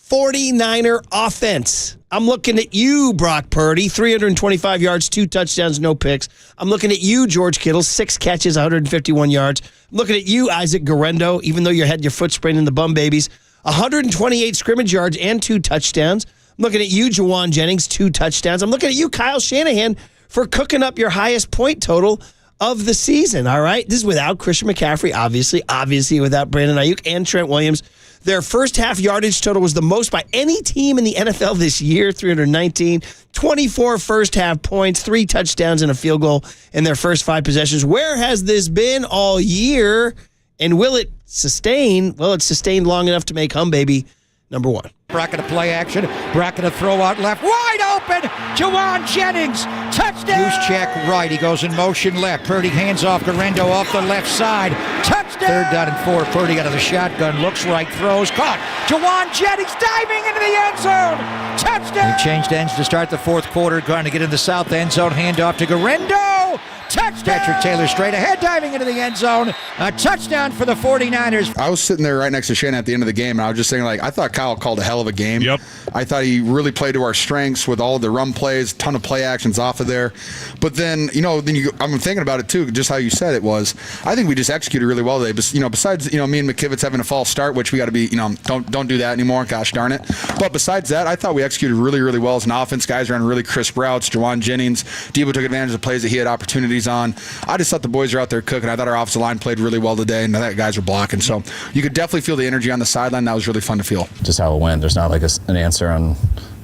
49er offense. I'm looking at you, Brock Purdy, 325 yards, 2 touchdowns, no picks. I'm looking at you, George Kittle, 6 catches, 151 yards. I'm looking at you, Isaac Gendo, even though you had your foot sprained in the bum babies, 128 scrimmage yards and 2 touchdowns. I'm looking at you, Juwan Jennings, 2 touchdowns. I'm looking at you, Kyle Shanahan, for cooking up your highest point total of the season, all right? This is without Christian McCaffrey, obviously without Brandon Ayuk and Trent Williams. Their first half yardage total was the most by any team in the NFL this year, 319. 24 first half points, 3 touchdowns and a field goal in their first 5 possessions. Where has this been all year? And will it sustain? Well, it's sustained long enough to make hum baby number 1. Bracket of play action. Bracket of throw out left. Wide open. Juwan Jennings. Touchdown. Goose check right. He goes in motion left. Purdy hands off Gendo off the left side. Touchdown. 3rd down and 4. Purdy out of the shotgun. Looks right. Throws. Caught. Juwan Jennings diving into the end zone. Touchdown. He changed ends to start the 4th quarter. Going to get in the south end zone. Handoff to Gendo. Touchdown. Patrick Taylor straight ahead, diving into the end zone. A touchdown for the 49ers. I was sitting there right next to Shannon at the end of the game, and I was just saying, I thought Kyle called a hell of a game. Yep. I thought he really played to our strengths with all of the run plays, ton of play actions off of there. But then, I'm thinking about it too, just how you said it was. I think we just executed really well today. Besides, me and McKivitz having a false start, which we got to be, don't do that anymore. Gosh darn it. But besides that, I thought we executed really, really well as an offense. Guys ran really crisp routes. Juwan Jennings, Debo took advantage of plays that he had opportunities on. I just thought the boys are out there cooking. I thought our offensive line played really well today, and I thought guys were blocking. So you could definitely feel the energy on the sideline. That was really fun to feel. Just how it went. There's not like an answer on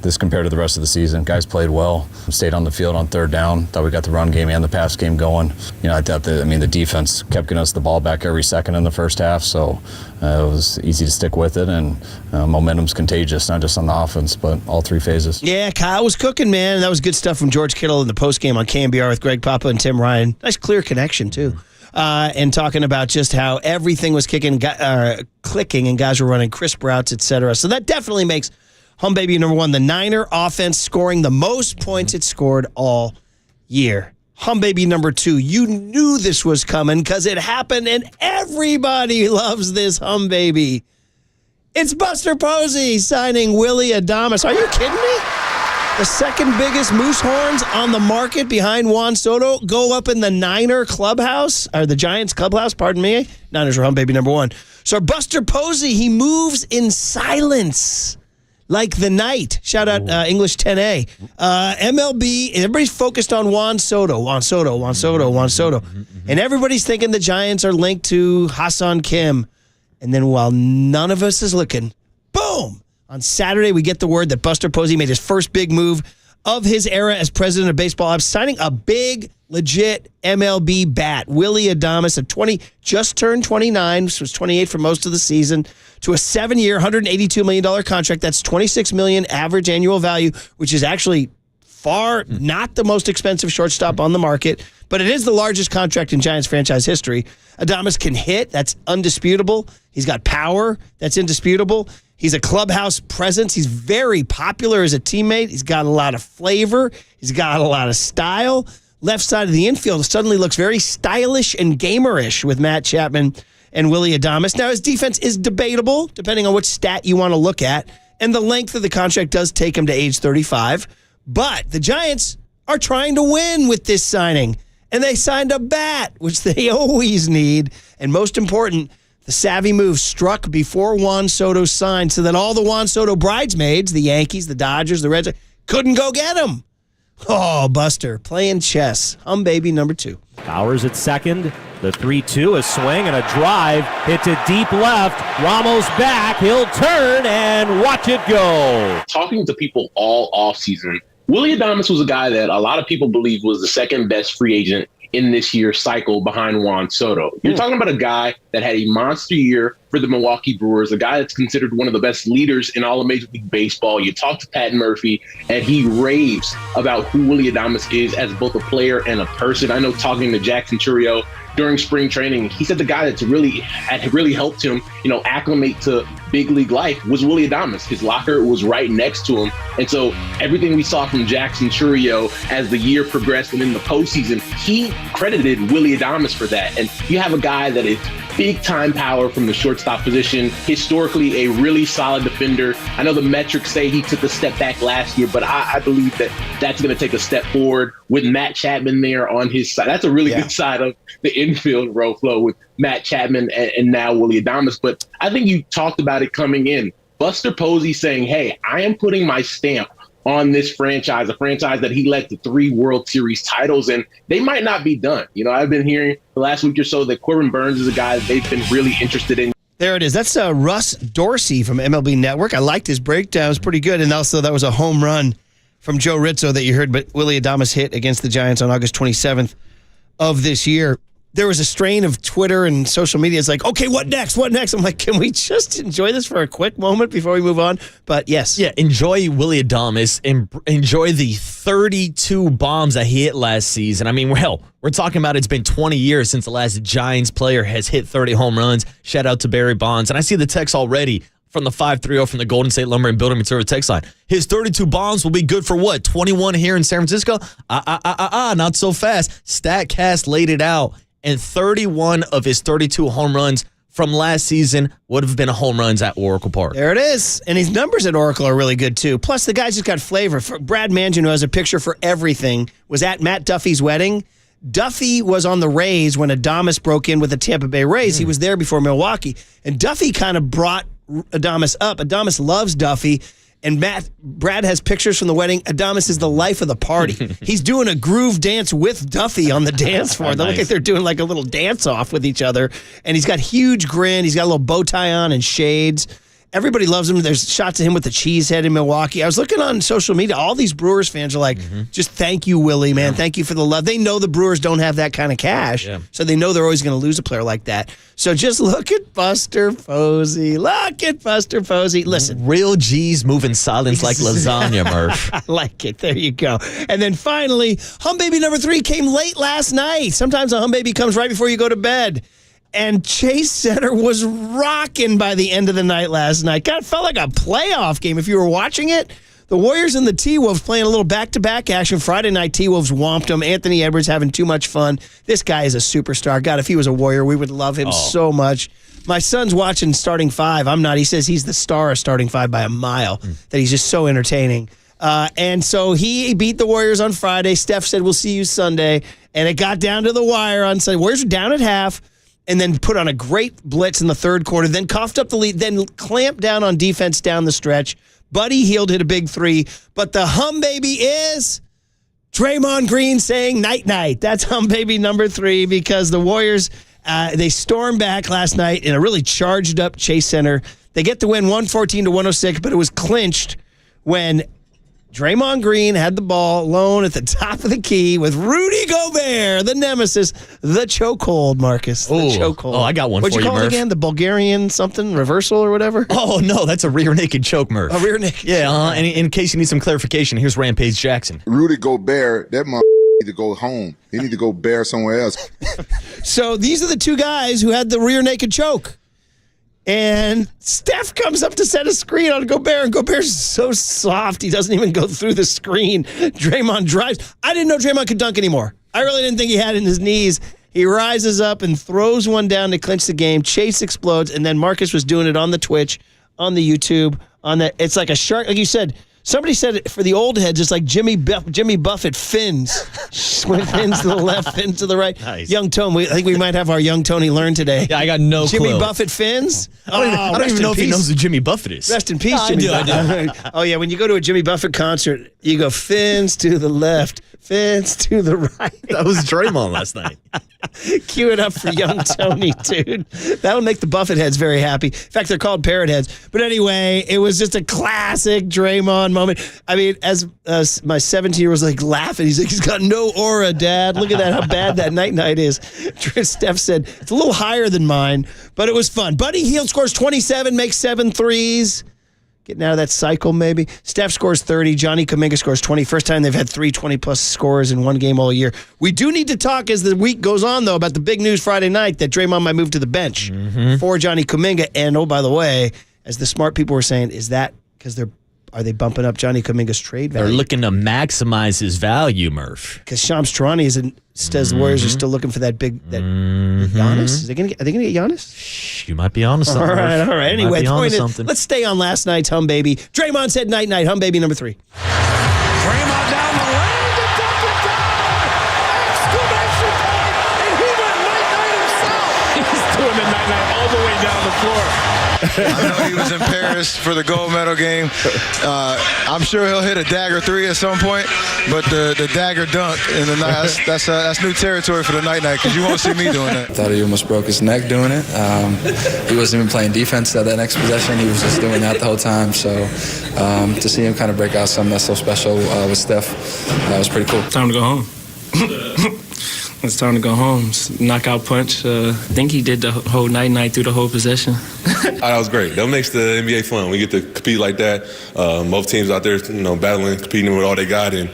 this compared to the rest of the season. Guys played well, stayed on the field on 3rd down. Thought we got the run game and the pass game going. I thought the defense kept getting us the ball back every second in the first half, so it was easy to stick with it, and momentum's contagious, not just on the offense, but all 3 phases. Yeah, Kyle was cooking, man. That was good stuff from George Kittle in the postgame on KNBR with Greg Papa and Tim Ryan. Nice clear connection, too. And talking about just how everything was clicking, and guys were running crisp routes, etc. So that definitely makes hum baby number 1, the Niner offense scoring the most points it scored all year. Hum baby number 2, you knew this was coming because it happened, and everybody loves this hum baby. It's Buster Posey signing Willie Adamus. Are you kidding me? The second biggest moose horns on the market behind Juan Soto go up in the Niner clubhouse, or the Giants clubhouse, pardon me. Niners are hum baby number 1. So Buster Posey, he moves in silence like the night. Shout out English 10A. MLB, everybody's focused on Juan Soto. And everybody's thinking the Giants are linked to Hassan Kim. And then while none of us is looking, boom! On Saturday, we get the word that Buster Posey made his first big move of his era as president of baseball ops, signing a big, legit MLB bat. Willie Adamus, just turned 29, so was 28 for most of the season, to a 7-year, $182 million contract. That's $26 million average annual value, which is actually far not the most expensive shortstop on the market, but it is the largest contract in Giants franchise history. Adamus can hit. That's undisputable. He's got power. That's indisputable. He's a clubhouse presence. He's very popular as a teammate. He's got a lot of flavor. He's got a lot of style. Left side of the infield suddenly looks very stylish and gamerish with Matt Chapman and Willie Adamus. Now, his defense is debatable, depending on which stat you want to look at, and the length of the contract does take him to age 35. But the Giants are trying to win with this signing, and they signed a bat, which they always need. And most important, the savvy move struck before Juan Soto signed so that all the Juan Soto bridesmaids, the Yankees, the Dodgers, the Reds, couldn't go get him. Oh, Buster, playing chess. Hum baby number 2. Bowers at second. The 3-2, a swing and a drive. Hit to deep left. Ramos back. He'll turn and watch it go. Talking to people all offseason, Willie Adamus was a guy that a lot of people believe was the second best free agent in this year's cycle behind Juan Soto. You're talking about a guy that had a monster year for the Milwaukee Brewers, a guy that's considered one of the best leaders in all of Major League Baseball. You talk to Pat Murphy, and he raves about who Willie Adamus is as both a player and a person. I know talking to Jackson Churio during spring training, he said the guy that's really helped him, acclimate to big league life was Willie Adamus. His locker was right next to him. And so everything we saw from Jackson Churio as the year progressed and in the postseason, he credited Willie Adamus for that. And you have a guy that is big time power from the shortstop position, historically a really solid defender. I know the metrics say he took a step back last year, but I believe that that's going to take a step forward with Matt Chapman there on his side. That's a really good side of the infield row flow with Matt Chapman and now Willie Adamus. But I think you talked about it coming in. Buster Posey saying, hey, I am putting my stamp on this franchise, a franchise that he led to 3 World Series titles, and they might not be done. I've been hearing the last week or so that Corbin Burns is a guy that they've been really interested in. There it is. That's Russ Dorsey from MLB Network. I liked his breakdown. It was pretty good. And also that was a home run from Joe Rizzo that you heard, but Willie Adames hit against the Giants on August 27th of this year. There was a strain of Twitter and social media. It's like, okay, what next? What next? I'm like, can we just enjoy this for a quick moment before we move on? But yes. Yeah, enjoy Willie Adames and enjoy the 32 bombs that he hit last season. I mean, we're talking about it's been 20 years since the last Giants player has hit 30 home runs. Shout out to Barry Bonds. And I see the text already from the 530 from the Golden State Lumber and Building Material text line. His 32 bombs will be good for what? 21 here in San Francisco? Not so fast. StatCast laid it out. And 31 of his 32 home runs from last season would have been home runs at Oracle Park. There it is. And his numbers at Oracle are really good, too. Plus, the guy's just got flavor. Brad Mangin, who has a picture for everything, was at Matt Duffy's wedding. Duffy was on the Rays when Adames broke in with the Tampa Bay Rays. He was there before Milwaukee. And Duffy kind of brought Adames up. Adames loves Duffy. And Brad has pictures from the wedding. Adames is the life of the party. He's doing a groove dance with Duffy on the dance floor. They look like they're doing like a little dance off with each other. And he's got huge grin. He's got a little bow tie on and shades. Everybody loves him. There's shots of him with the cheese head in Milwaukee. I was looking on social media. All these Brewers fans are like, just thank you, Willie, man. Thank you for the love. They know the Brewers don't have that kind of cash. So they know they're always going to lose a player like that. So just look at Buster Posey. Look at Buster Posey. Listen. Real G's moving silence like lasagna, Murph. I like it. There you go. And then finally, Hum Baby number 3 came late last night. Sometimes a Hum Baby comes right before you go to bed. And Chase Center was rocking by the end of the night last night. God, it felt like a playoff game if you were watching it. The Warriors and the T-Wolves playing a little back-to-back action. Friday night, T-Wolves whomped them. Anthony Edwards having too much fun. This guy is a superstar. God, if he was a Warrior, we would love him so much. My son's watching Starting Five. I'm not. He says he's the star of Starting Five by a mile, that he's just so entertaining. And so he beat the Warriors on Friday. Steph said, we'll see you Sunday. And it got down to the wire on Sunday. Warriors were down at half. And then put on a great blitz in the third quarter, then coughed up the lead, then clamped down on defense down the stretch. Buddy Hield hit a big 3. But the Hum Baby is Draymond Green saying night-night. That's Hum Baby number 3 because the Warriors, they stormed back last night in a really charged-up Chase Center. They get the win 114-106, but it was clinched when Draymond Green had the ball alone at the top of the key with Rudy Gobert, the nemesis, the chokehold, Marcus. The chokehold. Oh, I got one What'd for you, you call Murph. it again? The Bulgarian something, reversal or whatever? Oh, no, that's a rear naked choke, Murph. A rear naked. Yeah, and in case you need some clarification, here's Rampage Jackson. Rudy Gobert, that need to go home. He need to go bear somewhere else. So these are the 2 guys who had the rear naked choke. And Steph comes up to set a screen on Gobert, and Gobert's so soft, he doesn't even go through the screen. Draymond drives. I didn't know Draymond could dunk anymore. I really didn't think he had it in his knees. He rises up and throws one down to clinch the game. Chase explodes, and then Marcus was doing it on the Twitch, on the YouTube, it's like a shark, like you said. Somebody said it for the old heads, it's like Jimmy Buffett fins. Swing fins to the left, fins to the right. Nice. Young Tony, I think we might have our young Tony learn today. Yeah, I got no clue. Jimmy Buffett fins? I don't even know if he knows who Jimmy Buffett is. Rest in peace, Jimmy Buffett. I do. Oh, yeah, when you go to a Jimmy Buffett concert, you go fins to the left, fins to the right. That was Draymond last night. Cue it up for young Tony, dude. That'll make the Buffett heads very happy. In fact, they're called parrot heads. But anyway, it was just a classic Draymond fun moment. I mean, as my 17-year-old was like laughing, he's like, he's got no aura, Dad. Look at that, how bad that night is. Steph said, it's a little higher than mine, but it was fun. Buddy Hield scores 27, makes 7 threes. Getting out of that cycle, maybe. Steph scores 30. Johnny Kuminga scores 20. First time they've had 3 20-plus scores in one game all year. We do need to talk as the week goes on, though, about the big news Friday night that Draymond might move to the bench for Johnny Kuminga. And, oh, by the way, as the smart people were saying, is that because are they bumping up Johnny Kuminga's trade value? They're looking to maximize his value, Murph. Because Shams Charania says the Warriors are still looking for that big Giannis. Are they going to get Giannis? You might be on to something. All right. Anyway, the point is, something. let's stay on last night's Hum Baby. Draymond said night, Hum Baby number 3. Draymond down the lane to dunk it down! Exclamation point! And he went night himself! He's doing the night all the way down the floor. I know he was in Paris for the gold medal game. I'm sure he'll hit a dagger 3 at some point, but the dagger dunk in the night, that's new territory for the night because you won't see me doing that. I thought he almost broke his neck doing it. He wasn't even playing defense at that next possession. He was just doing that the whole time. So to see him kind of break out something that's so special with Steph, was pretty cool. Time to go home. It's time to go home. Knockout punch. I think he did the whole night through the whole possession. That was great. That makes the NBA fun. We get to compete like that. Both teams out there, battling, competing with all they got, and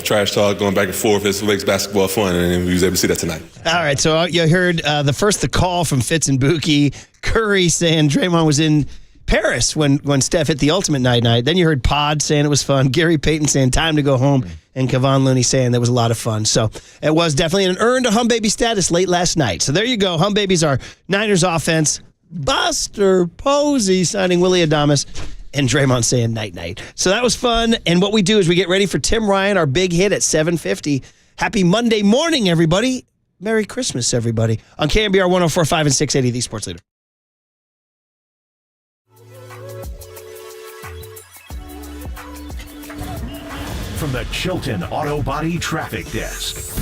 trash talk, going back and forth. It makes basketball fun, and we was able to see that tonight. All right, so you heard the call from Fitz and Buki, Curry saying Draymond was in Paris when Steph hit the ultimate night. Then you heard Pod saying it was fun. Gary Payton saying time to go home. And Kevon Looney saying that was a lot of fun. So it was definitely an earned Hum Baby status late last night. So there you go. Hum Babies are Niners offense. Buster Posey signing Willie Adamus. And Draymond saying night. So that was fun. And what we do is we get ready for Tim Ryan, our big hit at 7:50. Happy Monday morning, everybody. Merry Christmas, everybody. On KNBR 104.5 and 680, the Sports Leader. From the Chilton Auto Body Traffic Desk.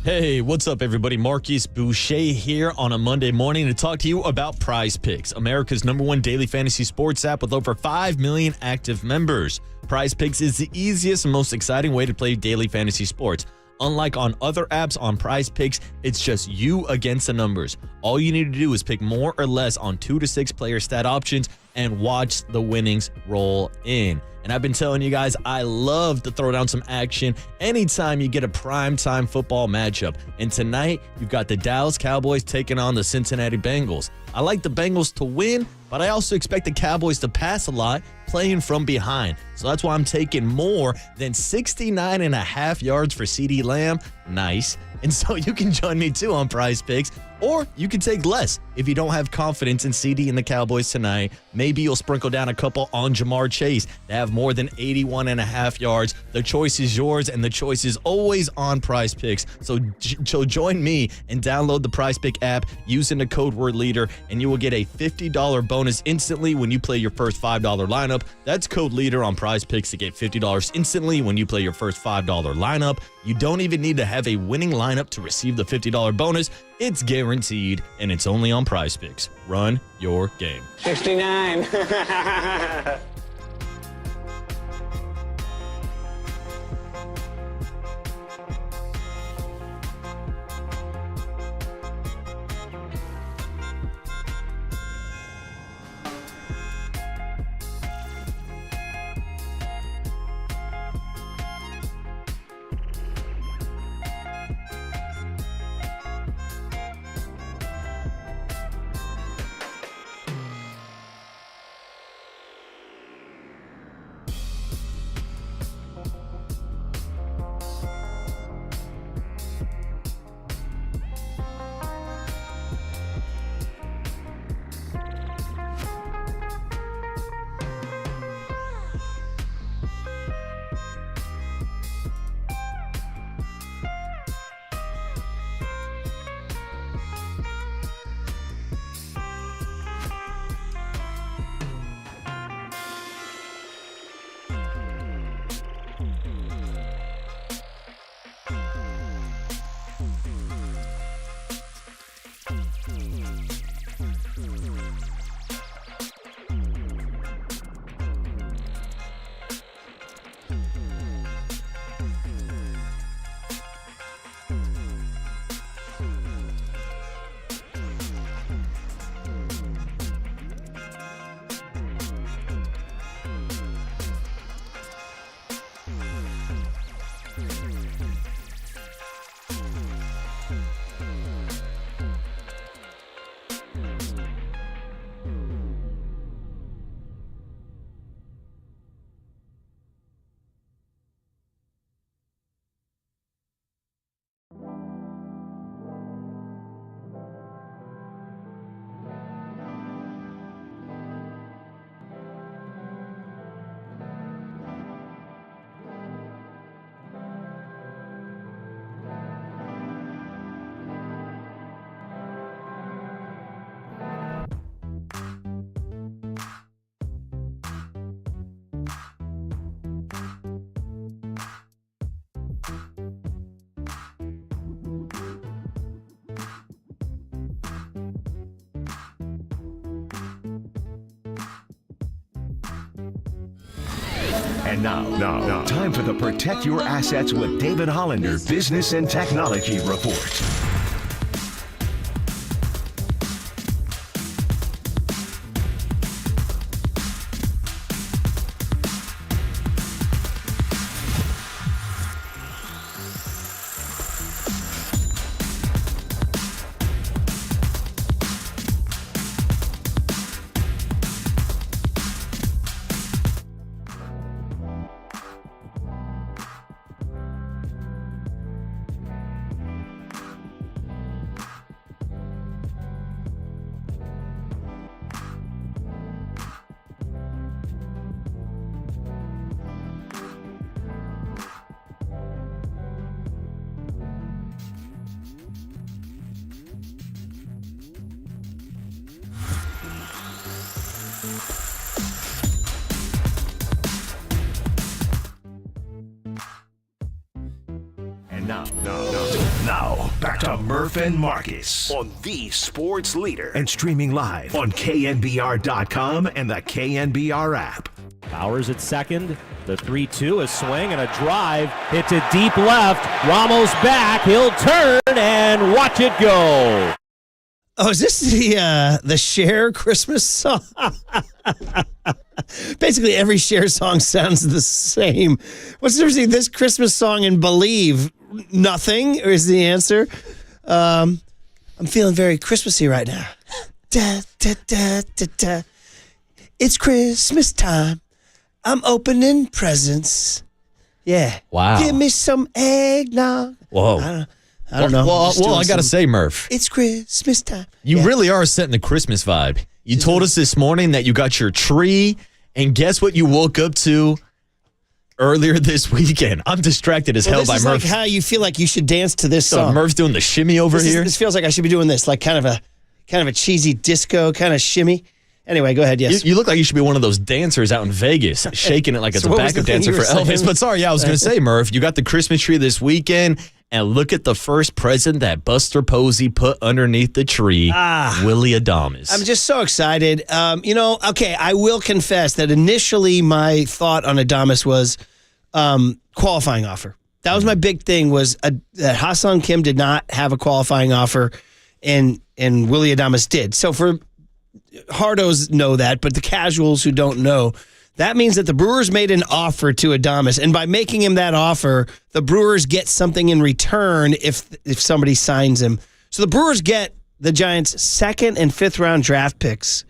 Hey, what's up, everybody? Marcus Boucher here on a Monday morning to talk to you about Prize Picks, America's #1 daily fantasy sports app with over 5 million active members. Prize Picks is the easiest and most exciting way to play daily fantasy sports. Unlike on other apps, on Prize Picks, it's just you against the numbers. All you need to do is pick more or less on 2 to 6 player stat options and watch the winnings roll in. And I've been telling you guys, I love to throw down some action anytime you get a primetime football matchup. And tonight, you've got the Dallas Cowboys taking on the Cincinnati Bengals. I like the Bengals to win, but I also expect the Cowboys to pass a lot, playing from behind. So that's why I'm taking more than 69.5 yards for CeeDee Lamb. Nice. And so you can join me too on Prize Picks, or you can take less if you don't have confidence in CeeDee and the Cowboys tonight. Maybe you'll sprinkle down a couple on Jamar Chase to have more than 81.5 yards. The choice is yours, and the choice is always on Prize Picks. So join me and download the Prize Pick app using the code word leader, and you will get a $50 bonus instantly when you play your first $5 lineup. That's code leader on Prize Picks to get $50 instantly when you play your first $5 lineup. You don't even need to have a winning lineup to receive the $50 bonus. It's guaranteed, and it's only on Prize Picks. Run your game. 69. And now, time for the Protect Your Assets with David Hollander Business and Technology Report. Now, back to Murph and Marcus on the sports leader and streaming live on KNBR.com and the KNBR app. Bowers at second. The 3-2, a swing and a drive. Hit to deep left. Ramos back. He'll turn and watch it go. Oh, is this the Cher Christmas song? Basically, every Cher song sounds the same. What's the difference between this Christmas song and Believe? Nothing is the answer. I'm feeling very Christmassy right now. Da, da, da, da, da. It's Christmas time. I'm opening presents. Yeah. Wow. Give me some eggnog. Whoa. I don't know. Well, I got to say, Murph. It's Christmas time. You really are setting the Christmas vibe. You told us this morning that you got your tree, and guess what you woke up to earlier this weekend? I'm distracted as hell by Murph. This is like how you feel like you should dance to this song. Murph's doing the shimmy over here. This feels like I should be doing this, like kind of a cheesy disco kind of shimmy. Anyway, go ahead. Yes, you look like you should be one of those dancers out in Vegas, shaking it like it's a backup dancer for Elvis. But sorry, I was going to say, Murph, you got the Christmas tree this weekend, and look at the first present that Buster Posey put underneath the tree, Willie Adamus. I'm just so excited. Okay, I will confess that initially my thought on Adamus was qualifying offer. That was my big thing, was that Ha-Seong Kim did not have a qualifying offer, and Willie Adamus did. So for hardos know that, but the casuals who don't know, that means that the Brewers made an offer to Adamus, and by making him that offer, the Brewers get something in return if somebody signs him. So the Brewers get the Giants' second and fifth round draft picks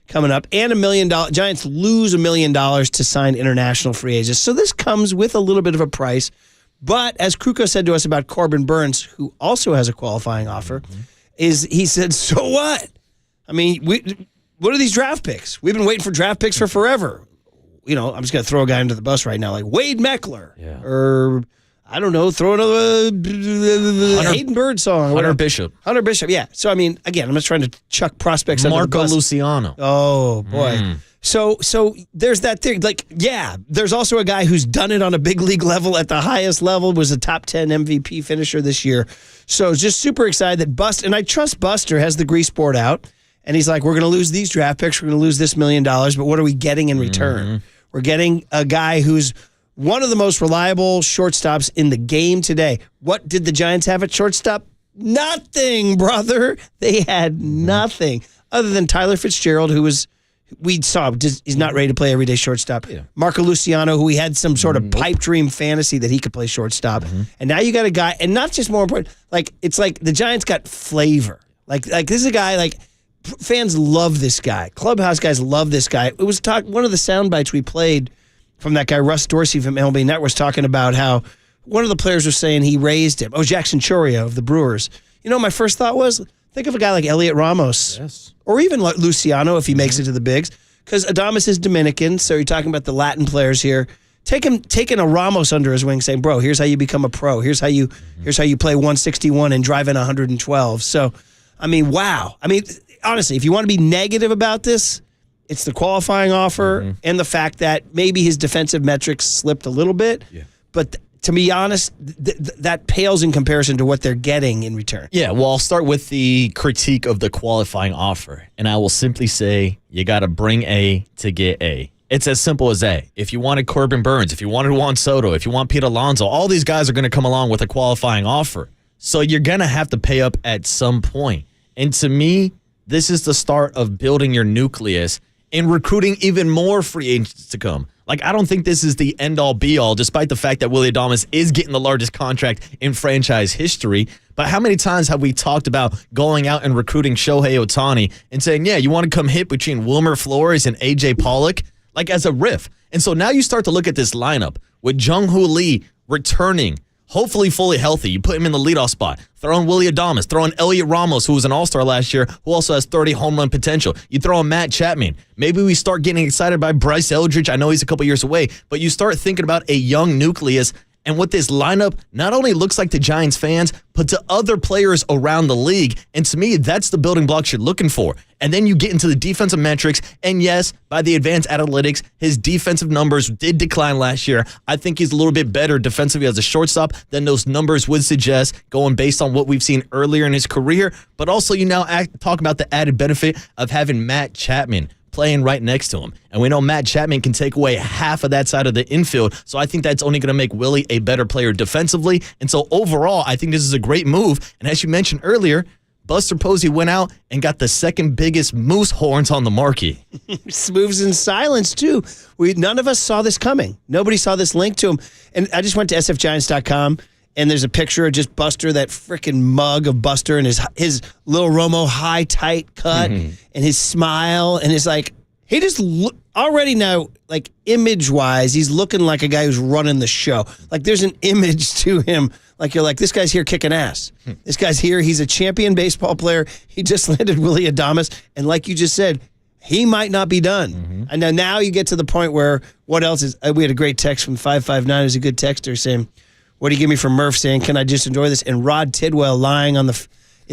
coming up, and $1 million. Giants lose $1 million to sign international free agents. So this comes with a little bit of a price. But as Krueger said to us about Corbin Burns, who also has a qualifying offer, he said, so what? I mean, what are these draft picks? We've been waiting for draft picks for forever. I'm just going to throw a guy under the bus right now, like Wade Meckler. Yeah. Or, I don't know, throw another Hayden Bird song. Hunter Bishop. Hunter Bishop, yeah. So, I mean, again, I'm just trying to chuck prospects under the Marco bus. Luciano. Oh, boy. So there's that thing. Like, yeah, there's also a guy who's done it on a big league level at the highest level, was a top 10 MVP finisher this year. So just super excited that Buster, and I trust Buster, has the grease board out. And he's like, we're going to lose these draft picks. We're going to lose this $1 million. But what are we getting in return? We're getting a guy who's one of the most reliable shortstops in the game today. What did the Giants have at shortstop? Nothing, brother. They had nothing other than Tyler Fitzgerald, who was, we saw, he's not ready to play everyday shortstop. Yeah. Marco Luciano, who we had some sort of pipe dream fantasy that he could play shortstop. And now you got a guy, and not just more important, like, it's like the Giants got flavor. Like this is a guy, like, fans love this guy. Clubhouse guys love this guy. It was one of the sound bites we played from that guy, Russ Dorsey from MLB Network, was talking about how one of the players was saying he raised him. Oh, Jackson Chorio of the Brewers. You know, my first thought was, think of a guy like Elliot Ramos. Or even like Luciano if he makes it to the bigs. Because Adamus is Dominican, so you're talking about the Latin players here. Taking a Ramos under his wing, saying, bro, here's how you become a pro. Here's how you play 161 and drive in 112. So, I mean, wow. I mean, honestly, if you want to be negative about this, it's the qualifying offer and the fact that maybe his defensive metrics slipped a little bit. Yeah. But to be honest, that pales in comparison to what they're getting in return. Yeah, well, I'll start with the critique of the qualifying offer. And I will simply say, you got to bring A to get A. It's as simple as A. If you wanted Corbin Burns, if you wanted Juan Soto, if you want Pete Alonso, all these guys are going to come along with a qualifying offer. So you're going to have to pay up at some point. And to me, this is the start of building your nucleus and recruiting even more free agents to come. Like, I don't think this is the end-all, be-all, despite the fact that Willie Adames is getting the largest contract in franchise history. But how many times have we talked about going out and recruiting Shohei Ohtani and saying, yeah, you want to come hit between Wilmer Flores and A.J. Pollock? Like, as a riff. And so now you start to look at this lineup with Jung-Hoo Lee returning, hopefully fully healthy. You put him in the leadoff spot. Throw in Willie Adames. Throw in Elliot Ramos, who was an all-star last year, who also has 30 home run potential. You throw in Matt Chapman. Maybe we start getting excited by Bryce Eldridge. I know he's a couple years away, but you start thinking about a young nucleus and what this lineup not only looks like to Giants fans, but to other players around the league. And to me, that's the building blocks you're looking for. And then you get into the defensive metrics. And yes, by the advanced analytics, his defensive numbers did decline last year. I think he's a little bit better defensively as a shortstop than those numbers would suggest, going based on what we've seen earlier in his career. But also, you now talk about the added benefit of having Matt Chapman playing right next to him. And we know Matt Chapman can take away half of that side of the infield. So I think that's only going to make Willie a better player defensively. And so overall, I think this is a great move. And as you mentioned earlier, Buster Posey went out and got the second biggest moose horns on the marquee. Moves in silence, too. None of us saw this coming. Nobody saw this link to him. And I just went to sfgiants.com, and there's a picture of just Buster, that freaking mug of Buster, and his Lil Romo high, tight cut, and his smile, and his, like, he just already now, like, image-wise, he's looking like a guy who's running the show. Like, there's an image to him. Like, you're like, this guy's here kicking ass. This guy's here. He's a champion baseball player. He just landed Willie Adames. And like you just said, he might not be done. And now you get to the point where, what else is, we had a great text from 559, who's a good texter, saying, what do you give me from Murph, saying, can I just enjoy this? And Rod Tidwell lying in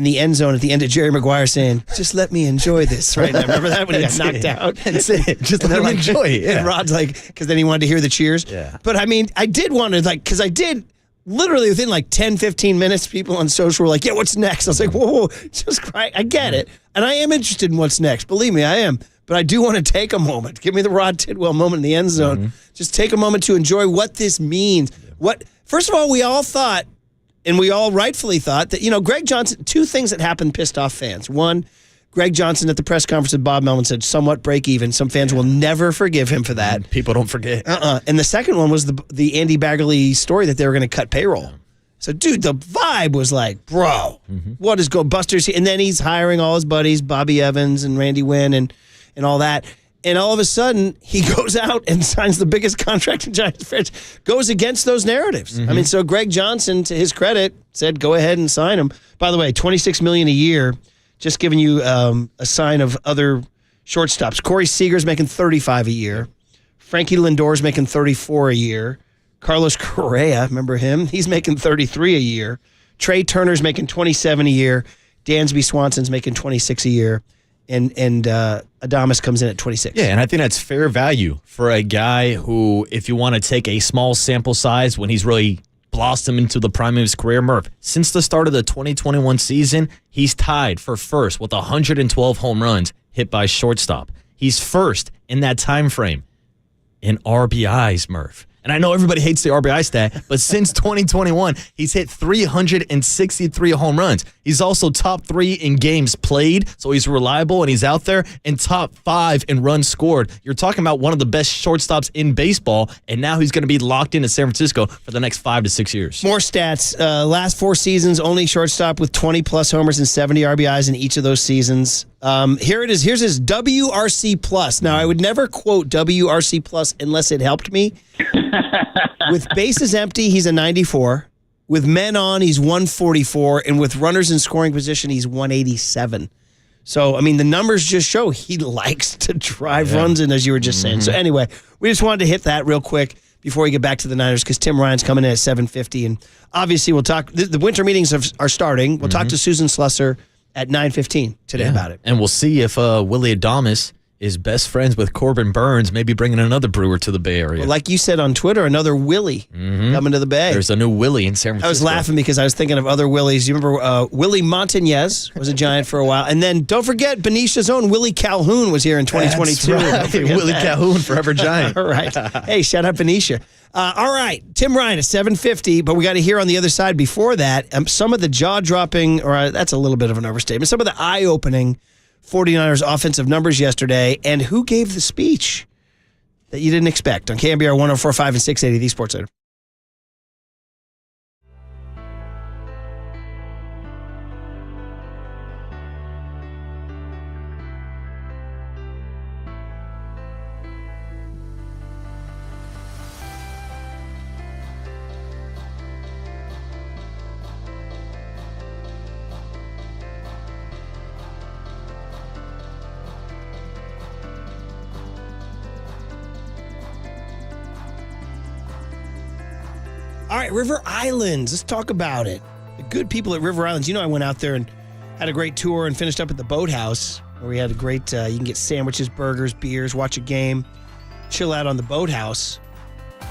the end zone at the end of Jerry Maguire saying, just let me enjoy this right now. Remember that when he got knocked out? That's it. Just let me enjoy it. Yeah. And Rod's like, because then he wanted to hear the cheers. Yeah. But I mean, I did want to, like, because I did, literally within like 10, 15 minutes, people on social were like, yeah, what's next? I was like, whoa, just cry. I get it. And I am interested in what's next. Believe me, I am. But I do want to take a moment. Give me the Rod Tidwell moment in the end zone. Just take a moment to enjoy what this means. First of all, we all thought, and we all rightfully thought, that, Greg Johnson, two things that happened pissed off fans. One, Greg Johnson at the press conference with Bob Melvin said somewhat break even. Some fans will never forgive him for that. People don't forget. And the second one was the Andy Baggerly story that they were going to cut payroll. So, dude, the vibe was like, bro, what is going Buster's here? And then he's hiring all his buddies, Bobby Evans and Randy Wynn and all that. And all of a sudden, he goes out and signs the biggest contract in Giants franchise, goes against those narratives. I mean, so Greg Johnson, to his credit, said, go ahead and sign him. By the way, $26 million a year, just giving you a sign of other shortstops. Corey Seager's making $35 a year. Frankie Lindor's making $34 a year. Carlos Correa, remember him? He's making $33 a year. Trey Turner's making $27 a year. Dansby Swanson's making $26 a year. and Adamus comes in at 26. Yeah, and I think that's fair value for a guy who, if you want to take a small sample size when he's really blossomed into the prime of his career, Murph, since the start of the 2021 season, he's tied for first with 112 home runs hit by shortstop. He's first in that time frame in RBIs, Murph. And I know everybody hates the RBI stat, but since 2021, he's hit 363 home runs. He's also top 3 in games played, so he's reliable and he's out there, and top 5 in runs scored. You're talking about one of the best shortstops in baseball, and now he's going to be locked into San Francisco for the next 5 to 6 years. More stats. Last 4 seasons, only shortstop with 20-plus homers and 70 RBIs in each of those seasons. Here it is. Here's his WRC plus. Now, I would never quote WRC plus unless it helped me. With bases empty, he's a 94. With men on, he's 144. And with runners in scoring position, he's 187. So, I mean, the numbers just show he likes to drive runs in, as you were just saying. So, anyway, we just wanted to hit that real quick before we get back to the Niners, because Tim Ryan's coming in at 7:50. And obviously, we'll talk. The winter meetings are starting. We'll talk to Susan Slusser at 9:15 today about it. And we'll see if Willie Adamus is best friends with Corbin Burns, maybe bringing another Brewer to the Bay Area. Well, like you said on Twitter, another Willie coming to the Bay. There's a new Willie in San Francisco. I was laughing because I was thinking of other Willies. You remember Willie Montañez was a Giant for a while. And then don't forget, Benicia's own Willie Calhoun was here in 2022. That's right. Willie Calhoun, forever Giant. All right. Hey, shout out Benicia. All right, Tim Ryan at 7:50, but we got to hear on the other side before that some of the jaw-dropping, or that's a little bit of an overstatement, some of the eye-opening 49ers offensive numbers yesterday, and who gave the speech that you didn't expect on KNBR 104.5 and 680, the Sports Center. All right, River Islands. Let's talk about it. The good people at River Islands. You know, I went out there and had a great tour and finished up at the boathouse where we had a great, you can get sandwiches, burgers, beers, watch a game, chill out on the boathouse.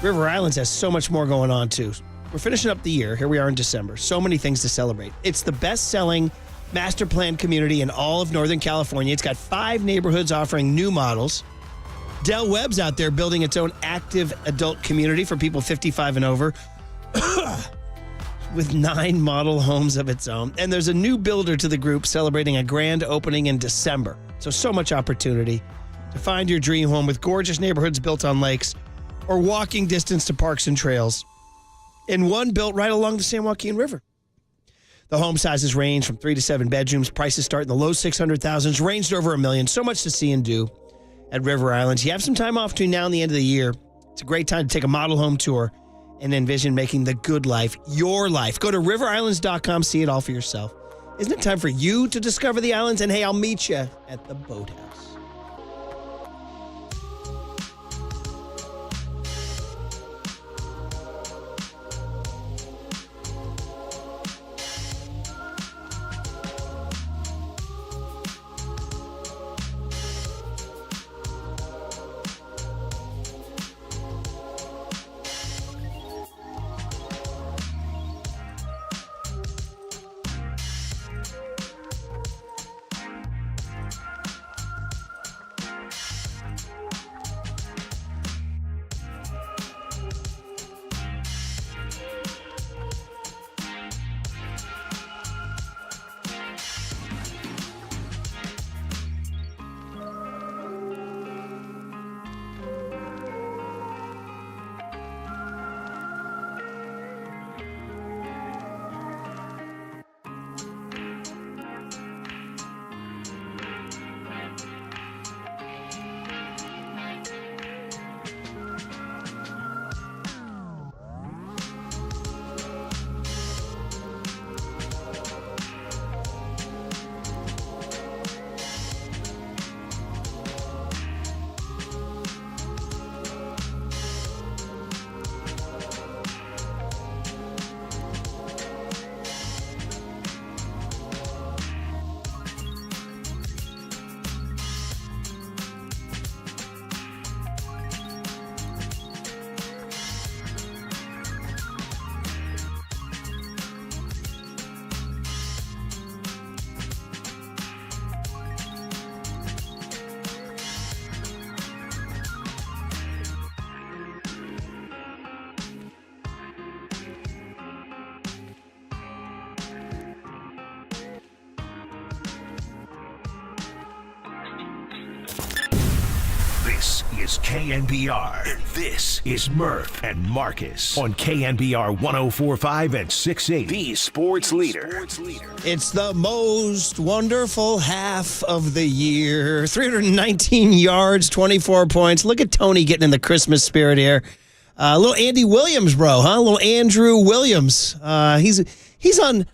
River Islands has so much more going on, too. We're finishing up the year. Here we are in December. So many things to celebrate. It's the best-selling master plan community in all of Northern California. It's got 5 neighborhoods offering new models. Del Webb's out there building its own active adult community for people 55 and over. With 9 model homes of its own. And there's a new builder to the group celebrating a grand opening in December. So much opportunity to find your dream home with gorgeous neighborhoods built on lakes or walking distance to parks and trails. And one built right along the San Joaquin River. The home sizes range from 3 to 7 bedrooms. Prices start in the low 600,000s, ranged to over $1 million. So much to see and do at River Islands. You have some time off between now and the end of the year. It's a great time to take a model home tour and envision making the good life your life. Go to riverislands.com, see it all for yourself. Isn't it time for you to discover the islands? And hey, I'll meet you at the boathouse. is KNBR, and this is Murph and Marcus on KNBR 104.5 and 680, the sports leader. It's the most wonderful half of the year. 319 yards, 24 points. Look at Tony getting in the Christmas spirit here. Little Andy Williams, bro, huh? Little Andrew Williams. He's on, I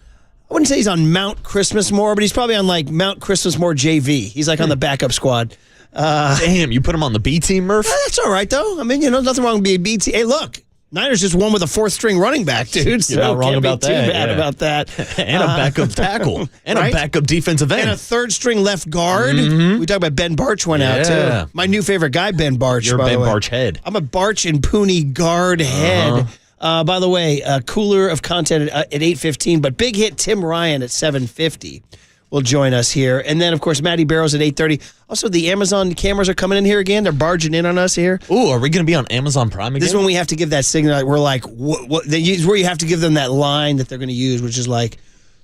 wouldn't say he's on Mount Christmasmore, but he's probably on like Mount Christmasmore JV. He's like on the backup squad. Damn, you put him on the B team, Murph? That's all right, though. I mean, nothing wrong with being B team. Hey, look, Niners just won with a fourth-string running back, dude. You're not wrong about that. Too bad about that. And a backup tackle. And right? a backup defensive end. And a third-string left guard. We talked about Ben Barch went out, too. My new favorite guy, Ben Barch. You're a Ben Barch head. I'm a Barch and Pooney guard head. By the way, cooler of content at 8:15, but big hit Tim Ryan at 7:50 will join us here. And then, of course, Matty Barrows at 8:30. Also, the Amazon cameras are coming in here again. They're barging in on us here. Ooh, are we going to be on Amazon Prime again? This is when we have to give that signal. We're like, what where you have to give them that line that they're going to use, which is like,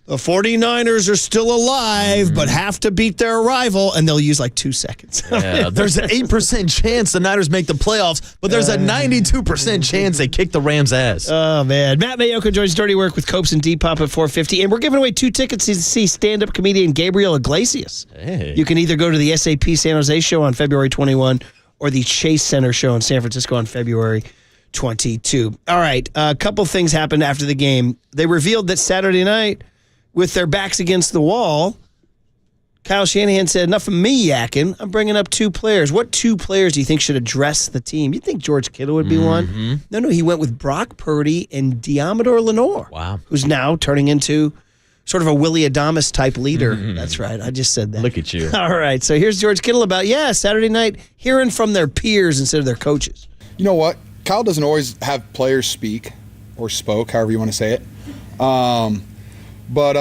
the 49ers are still alive, but have to beat their rival, and they'll use like 2 seconds. Yeah, there's an 8% chance the Niners make the playoffs, but there's a 92% chance they kick the Rams' ass. Oh, man. Matt Mayoka joins Dirty Work with Copes and Depop at 4:50, and we're giving away 2 tickets to see stand-up comedian Gabriel Iglesias. Hey. You can either go to the SAP San Jose show on February 21 or the Chase Center show in San Francisco on February 22. All right, a couple things happened after the game. They revealed that Saturday night, with their backs against the wall, Kyle Shanahan said, enough of me yakking. I'm bringing up 2 players. What 2 players do you think should address the team? You think George Kittle would be one? No, he went with Brock Purdy and Diamador Lenore. Wow. Who's now turning into sort of a Willie Adamus type leader. That's right. I just said that. Look at you. All right. So here's George Kittle about, Saturday night, hearing from their peers instead of their coaches. You know what? Kyle doesn't always have players speak or spoke, however you want to say it. But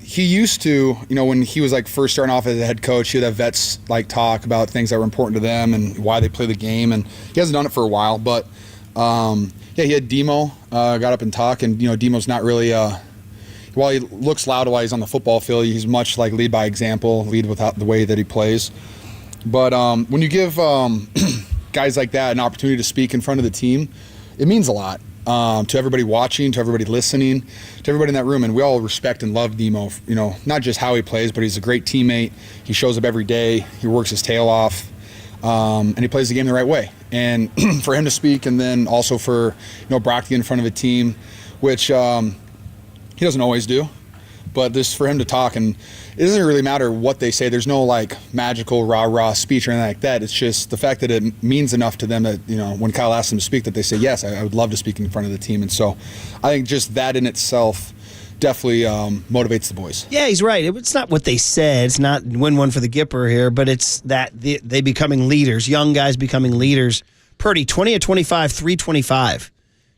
he used to, when he was like first starting off as a head coach, he would have vets like talk about things that were important to them and why they play the game. And he hasn't done it for a while, but he had Demo got up and talk, and Demo's not really while he looks loud while he's on the football field, he's much like lead by example, lead without the way that he plays. But when you give guys like that an opportunity to speak in front of the team, it means a lot. To everybody watching, to everybody listening, to everybody in that room. And we all respect and love Demo, not just how he plays, but he's a great teammate. He shows up every day. He works his tail off, and he plays the game the right way. And for him to speak, and then also for, Brock to get in front of a team, which he doesn't always do, but this for him to talk, and it doesn't really matter what they say. There's no like magical rah-rah speech or anything like that. It's just the fact that it means enough to them that, when Kyle asks them to speak, that they say, yes, I would love to speak in front of the team. And so I think just that in itself definitely motivates the boys. Yeah, he's right. It's not what they said. It's not win one for the Gipper here, but it's that they becoming leaders, young guys becoming leaders. Purdy, 20 of 25, 325,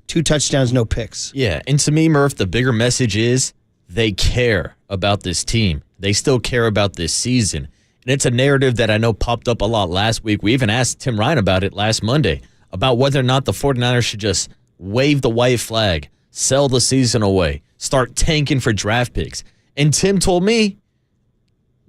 2 touchdowns, no picks. Yeah, and to me, Murph, the bigger message is they care about this team. They still care about this season. And it's a narrative that I know popped up a lot last week. We even asked Tim Ryan about it last Monday, about whether or not the 49ers should just wave the white flag, sell the season away, start tanking for draft picks. And Tim told me,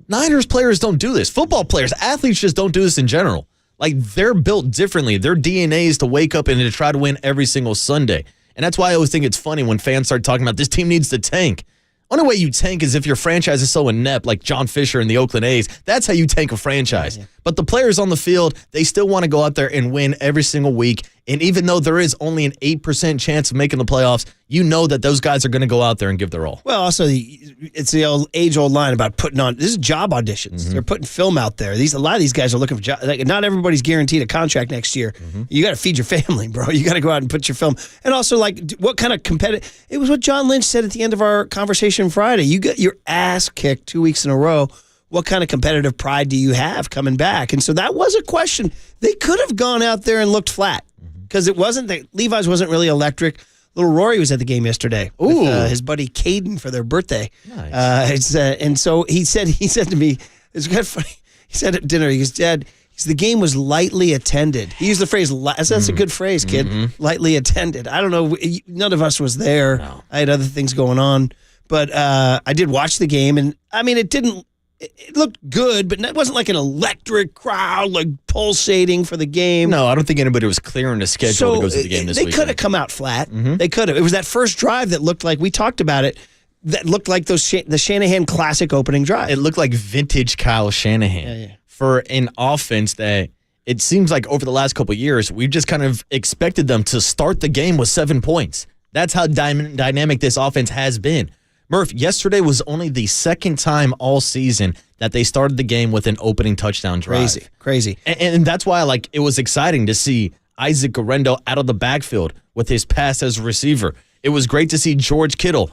Niners players don't do this. Football players, athletes just don't do this in general. Like, they're built differently. Their DNA is to wake up and to try to win every single Sunday. And that's why I always think it's funny when fans start talking about this team needs to tank. Only way you tank is if your franchise is so inept, like John Fisher and the Oakland A's. That's how you tank a franchise. Yeah. But the players on the field, they still want to go out there and win every single week. And even though there is only an 8% chance of making the playoffs, you know that those guys are going to go out there and give their all. Well, also, it's the age-old line about putting on – this is job auditions. They're putting film out there. A lot of these guys are looking for jobs. Like, not everybody's guaranteed a contract next year. You got to feed your family, bro. You got to go out and put your film. And also, like, what kind of competitive – it was what John Lynch said at the end of our conversation Friday. You get your ass kicked 2 weeks in a row. What kind of competitive pride do you have coming back? And so that was a question. They could have gone out there and looked flat because it wasn't that Levi's wasn't really electric. Little Rory was at the game yesterday with his buddy Caden for their birthday. Nice. And so he said to me, it's kind of funny. He said at dinner, he goes, Dad, the game was lightly attended. He used the phrase, that's a good phrase, kid, lightly attended. I don't know. None of us was there. No. I had other things going on. But I did watch the game, and I mean, it didn't it looked good, but it wasn't like an electric crowd, like pulsating for the game. No, I don't think anybody was clearing the schedule to go to the game this week. They could have come out flat. They could have. It was that first drive that looked like, we talked about it, that looked like the Shanahan classic opening drive. It looked like vintage Kyle Shanahan for an offense that it seems like over the last couple of years, we've just kind of expected them to start the game with 7 points. That's how dynamic this offense has been. Murph, yesterday was only the second time all season that they started the game with an opening touchdown drive. Crazy. And that's why it was exciting to see Isaac Gendo out of the backfield with his pass as a receiver. It was great to see George Kittle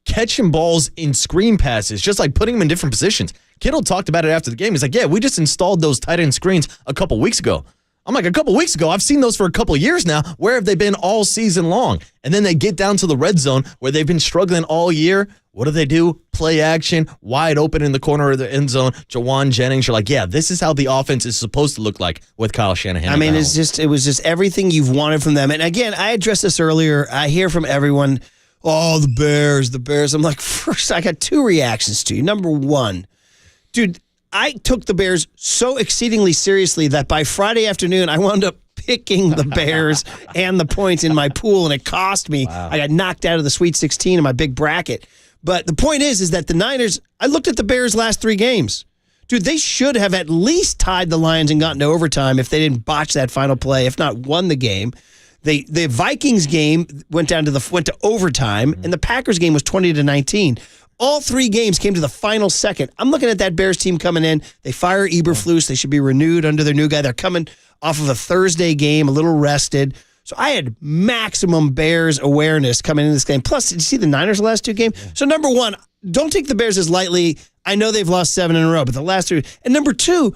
catching balls in screen passes, just like putting them in different positions. Kittle talked about it after the game. He's like, yeah, we just installed those tight end screens a couple weeks ago. I'm like, a couple weeks ago? I've seen those for a couple years now. Where have they been all season long? And then they get down to the red zone where they've been struggling all year. What do? Play action, wide open in the corner of the end zone. Juwan Jennings, you're like, yeah, this is how the offense is supposed to look like with Kyle Shanahan. I mean, it was just everything you've wanted from them. And again, I addressed this earlier. I hear from everyone, oh, the Bears. I'm like, first, I got two reactions to you. Number one, dude, I took the Bears so exceedingly seriously that by Friday afternoon, I wound up picking the Bears and the points in my pool, and it cost me. Wow. I got knocked out of the Sweet 16 in my big bracket. But the point is that the Niners, I looked at the Bears' last 3 games. Dude, they should have at least tied the Lions and gotten to overtime if they didn't botch that final play, if not won the game. The Vikings game went to overtime, and the Packers game was 20-19. All 3 games came to the final second. I'm looking at that Bears team coming in. They fire Eberflus. They should be renewed under their new guy. They're coming off of a Thursday game, a little rested. So I had maximum Bears awareness coming into this game. Plus, did you see the Niners the last 2 games? Yeah. So number one, don't take the Bears as lightly. I know they've lost 7 in a row, but the last 3. And number 2,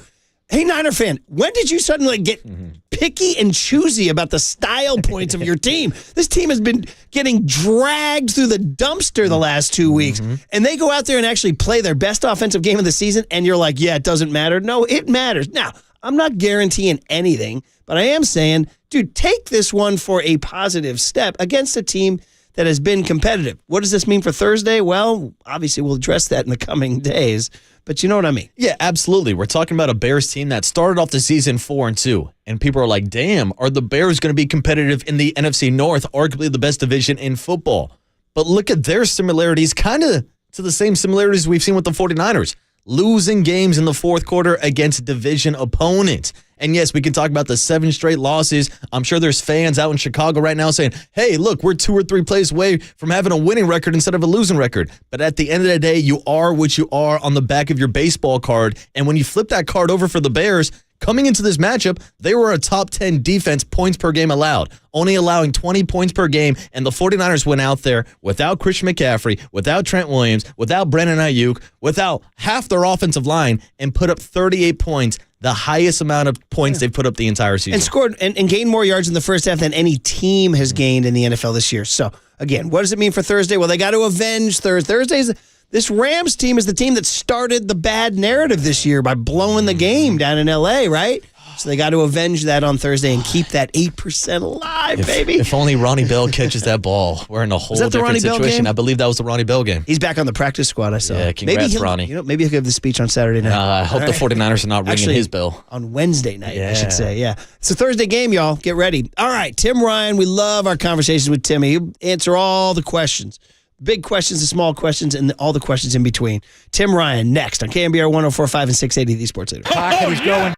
hey, Niner fan, when did you suddenly get picky and choosy about the style points of your team? This team has been getting dragged through the dumpster the last 2 weeks, and they go out there and actually play their best offensive game of the season, and you're like, yeah, it doesn't matter. No, it matters. Now, I'm not guaranteeing anything, but I am saying, dude, take this one for a positive step against a team that has been competitive. What does this mean for Thursday? Well, obviously we'll address that in the coming days, but you know what I mean. Yeah, absolutely. We're talking about a Bears team that started off the season 4-2, and people are like, damn, are the Bears going to be competitive in the NFC North, arguably the best division in football? But look at their similarities, kind of to the same similarities we've seen with the 49ers. Losing games in the fourth quarter against division opponents. And yes, we can talk about the 7 straight losses. I'm sure there's fans out in Chicago right now saying, hey, look, we're 2 or 3 plays away from having a winning record instead of a losing record. But at the end of the day, you are what you are on the back of your baseball card. And when you flip that card over for the Bears, coming into this matchup, they were a top 10 defense, points per game allowed, only allowing 20 points per game, and the 49ers went out there without Christian McCaffrey, without Trent Williams, without Brandon Ayuk, without half their offensive line, and put up 38 points, the highest amount of points they've put up the entire season. And scored and gained more yards in the first half than any team has gained in the NFL this year. So, again, what does it mean for Thursday? Well, they got to avenge Thursday's. This Rams team is the team that started the bad narrative this year by blowing the game down in L.A., right? So they got to avenge that on Thursday and keep that 8% alive, baby. If only Ronnie Bell catches that ball. We're in a whole different situation. I believe that was the Ronnie Bell game. He's back on the practice squad, I saw. Yeah, congrats, Ronnie. Maybe he'll give the speech on Saturday night. I hope the 49ers are not ringing his bell. On Wednesday night, I should say, yeah. It's a Thursday game, y'all. Get ready. All right, Tim Ryan. We love our conversations with Timmy. He'll answer all the questions. Big questions, the small questions, and all the questions in between. Tim Ryan next on KNBR 104.5 and 680, the Sports Leader. Pocket is going.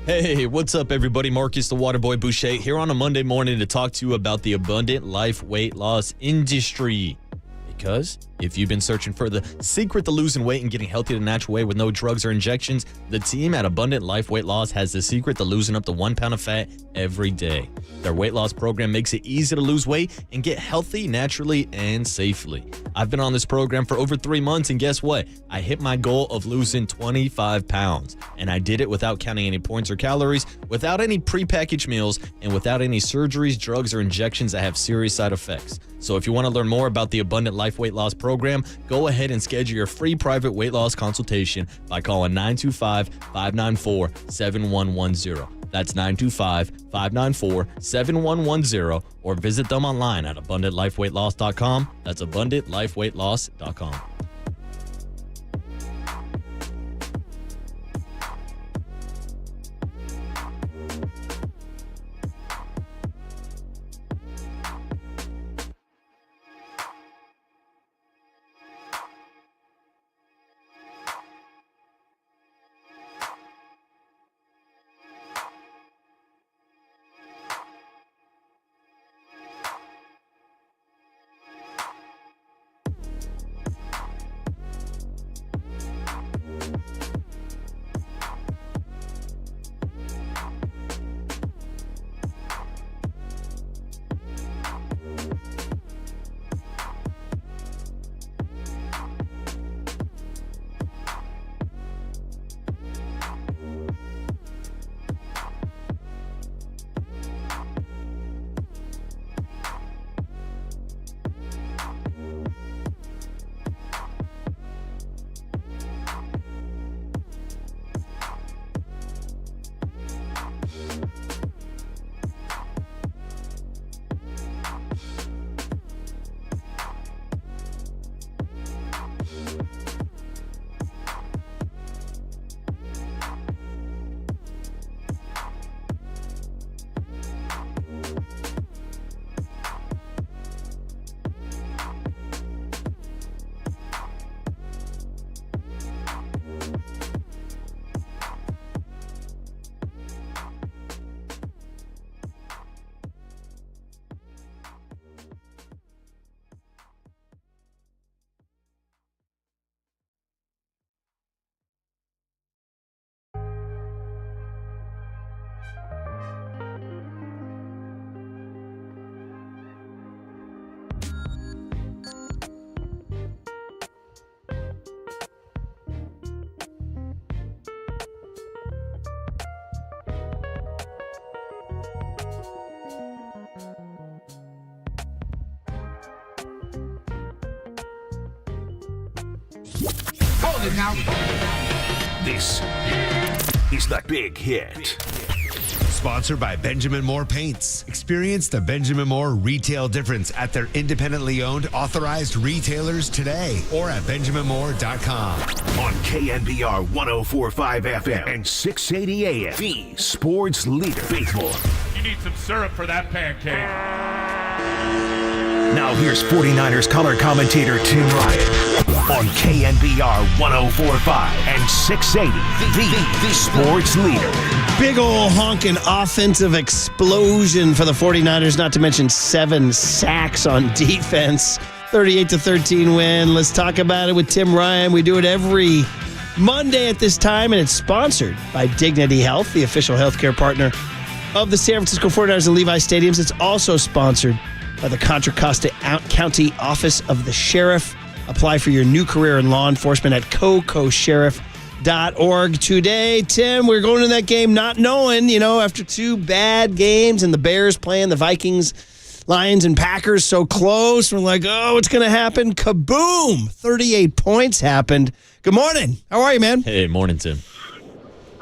Hey, what's up, everybody? Marcus the Waterboy Boucher here on a Monday morning to talk to you about the Abundant Life weight loss industry. Because if you've been searching for the secret to losing weight and getting healthy the natural way with no drugs or injections, the team at Abundant Life Weight Loss has the secret to losing up to 1 pound of fat every day. Their weight loss program makes it easy to lose weight and get healthy naturally and safely. I've been on this program for over 3 months, and guess what? I hit my goal of losing 25 pounds, and I did it without counting any points or calories, without any prepackaged meals, and without any surgeries, drugs, or injections that have serious side effects. So if you want to learn more about the Abundant Life Weight Loss Program, go ahead and schedule your free private weight loss consultation by calling 925-594-7110. That's 925-594-7110, or visit them online at AbundantLifeWeightLoss.com. That's AbundantLifeWeightLoss.com. This is The Big Hit. Sponsored by Benjamin Moore Paints. Experience the Benjamin Moore retail difference at their independently owned, authorized retailers today or at benjaminmoore.com. On KNBR 104.5 FM and 680 AM. The sports leader. Faithful. You need some syrup for that pancake. Now here's 49ers color commentator Tim Ryan on KNBR 104.5 and 680. The sports leader. Big ol' honking offensive explosion for the 49ers, not to mention 7 sacks on defense. 38-13 win. Let's talk about it with Tim Ryan. We do it every Monday at this time, and it's sponsored by Dignity Health, the official healthcare partner of the San Francisco 49ers and Levi Stadiums. It's also sponsored by the Contra Costa County Office of the Sheriff. Apply for your new career in law enforcement at cocosheriff.org today. Tim, we're going to that game not knowing, after 2 bad games and the Bears playing the Vikings, Lions, and Packers so close. We're like, oh, what's going to happen? Kaboom! 38 points happened. Good morning. How are you, man? Hey, morning, Tim.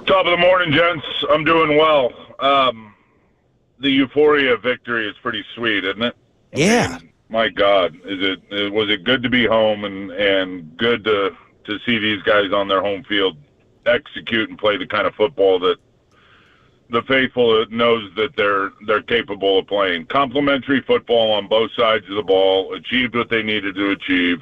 Top of the morning, gents. I'm doing well. The euphoria victory is pretty sweet, isn't it? Yeah. My God, was it good to be home and good to see these guys on their home field execute and play the kind of football that the faithful knows that they're capable of playing. Complimentary football on both sides of the ball, achieved what they needed to achieve.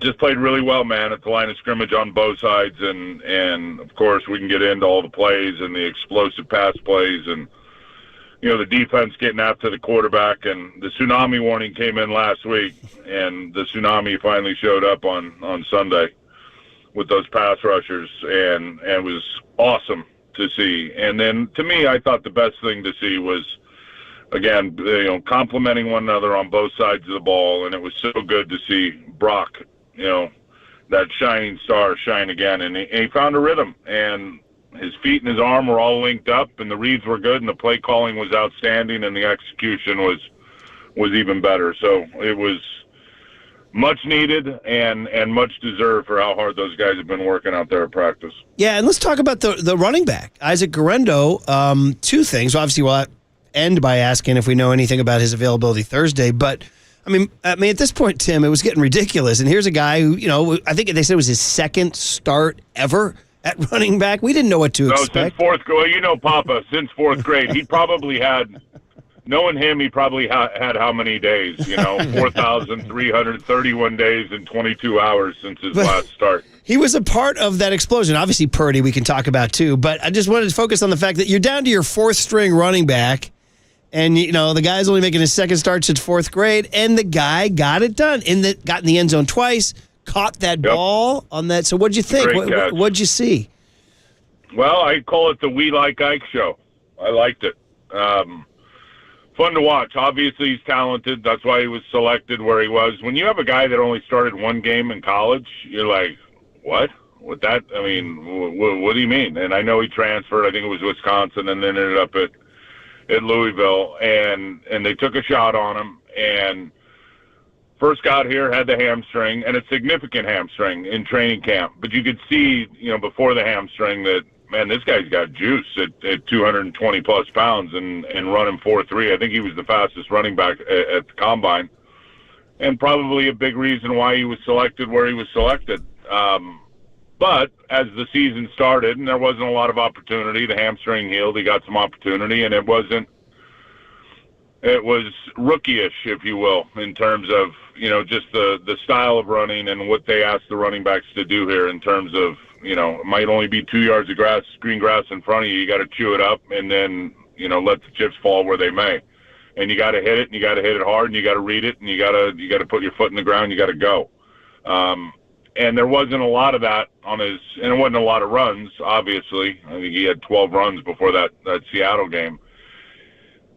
Just played really well, man, at the line of scrimmage on both sides, and of course we can get into all the plays and the explosive pass plays and the defense getting after the quarterback, and the tsunami warning came in last week, and the tsunami finally showed up on Sunday with those pass rushers, and it was awesome to see. And then, to me, I thought the best thing to see was again, complimenting one another on both sides of the ball, and it was so good to see Brock, that shining star shine again, and he found a rhythm, and his feet and his arm were all linked up, and the reads were good, and the play calling was outstanding, and the execution was even better. So it was much needed and much deserved for how hard those guys have been working out there at practice. Yeah, and let's talk about the running back, Isaac Gendo. Two things. Obviously, we'll end by asking if we know anything about his availability Thursday, but I mean, at this point, Tim, it was getting ridiculous. And here's a guy who, I think they said it was his second start ever at running back. We didn't know what to expect. Since fourth grade, Papa, since fourth grade, he probably had, knowing him, he probably had how many days, 4,331 days and 22 hours since his last start. He was a part of that explosion. Obviously, Purdy we can talk about too, but I just wanted to focus on the fact that you're down to your fourth string running back. And, the guy's only making his second start since fourth grade, and the guy got it done. Got in the end zone twice, caught that ball on that. So what'd you think? What'd you see? Well, I call it the We Like Ike show. I liked it. Fun to watch. Obviously, he's talented. That's why he was selected where he was. When you have a guy that only started one game in college, you're like, what? With that? I mean, what do you mean? And I know he transferred. I think it was Wisconsin, and then ended up at Louisville, and they took a shot on him, and first got here, had the hamstring, and a significant hamstring in training camp. But you could see, before the hamstring that, man, this guy's got juice at 220-plus pounds and running 4.3. I think he was the fastest running back at the Combine, and probably a big reason why he was selected where he was selected. But as the season started and there wasn't a lot of opportunity, the hamstring healed, he got some opportunity, and it was rookie-ish, if you will, in terms of, just the style of running and what they asked the running backs to do here in terms of, it might only be 2 yards of green grass in front of you. You got to chew it up and then, let the chips fall where they may. And you got to hit it, and you got to hit it hard, and you got to read it, and you got to put your foot in the ground, you got to go. And there wasn't a lot of that and it wasn't a lot of runs, obviously. I think he had 12 runs before that Seattle game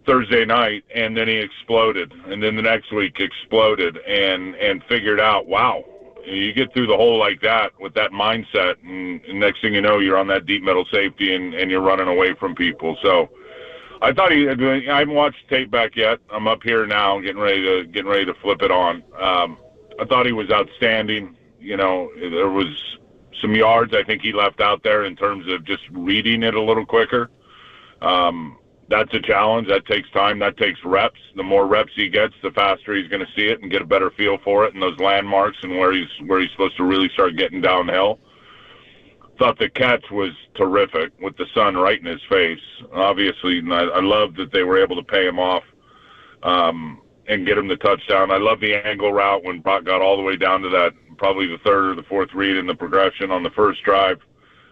Thursday night, and then he exploded. And then the next week exploded and figured out, wow, you get through the hole like that with that mindset, and next thing you know, you're on that deep middle safety and you're running away from people. So I thought I haven't watched tape back yet. I'm up here now getting ready to flip it on. I thought he was outstanding. There was some yards I think he left out there in terms of just reading it a little quicker. That's a challenge. That takes time. That takes reps. The more reps he gets, the faster he's going to see it and get a better feel for it and those landmarks and where he's supposed to really start getting downhill. Thought the catch was terrific with the sun right in his face. Obviously, I love that they were able to pay him off and get him the touchdown. I love the angle route when Brock got all the way down to that, probably the third or the fourth read in the progression on the first drive,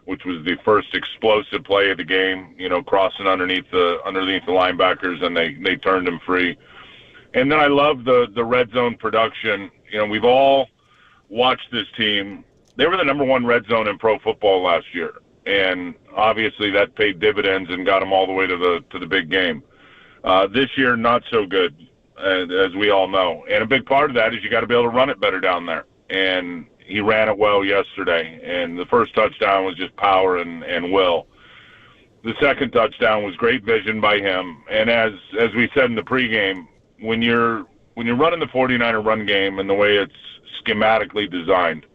which was the first explosive play of the game, crossing underneath the linebackers, and they turned him free. And then I love the red zone production. We've all watched this team. They were the number one red zone in pro football last year, and obviously that paid dividends and got them all the way to the big game. This year, not so good, as we all know. And a big part of that is you got to be able to run it better down there. And he ran it well yesterday. And the first touchdown was just power and will. The second touchdown was great vision by him. And as we said in the pregame, when you're running the 49er run game and the way it's schematically designed,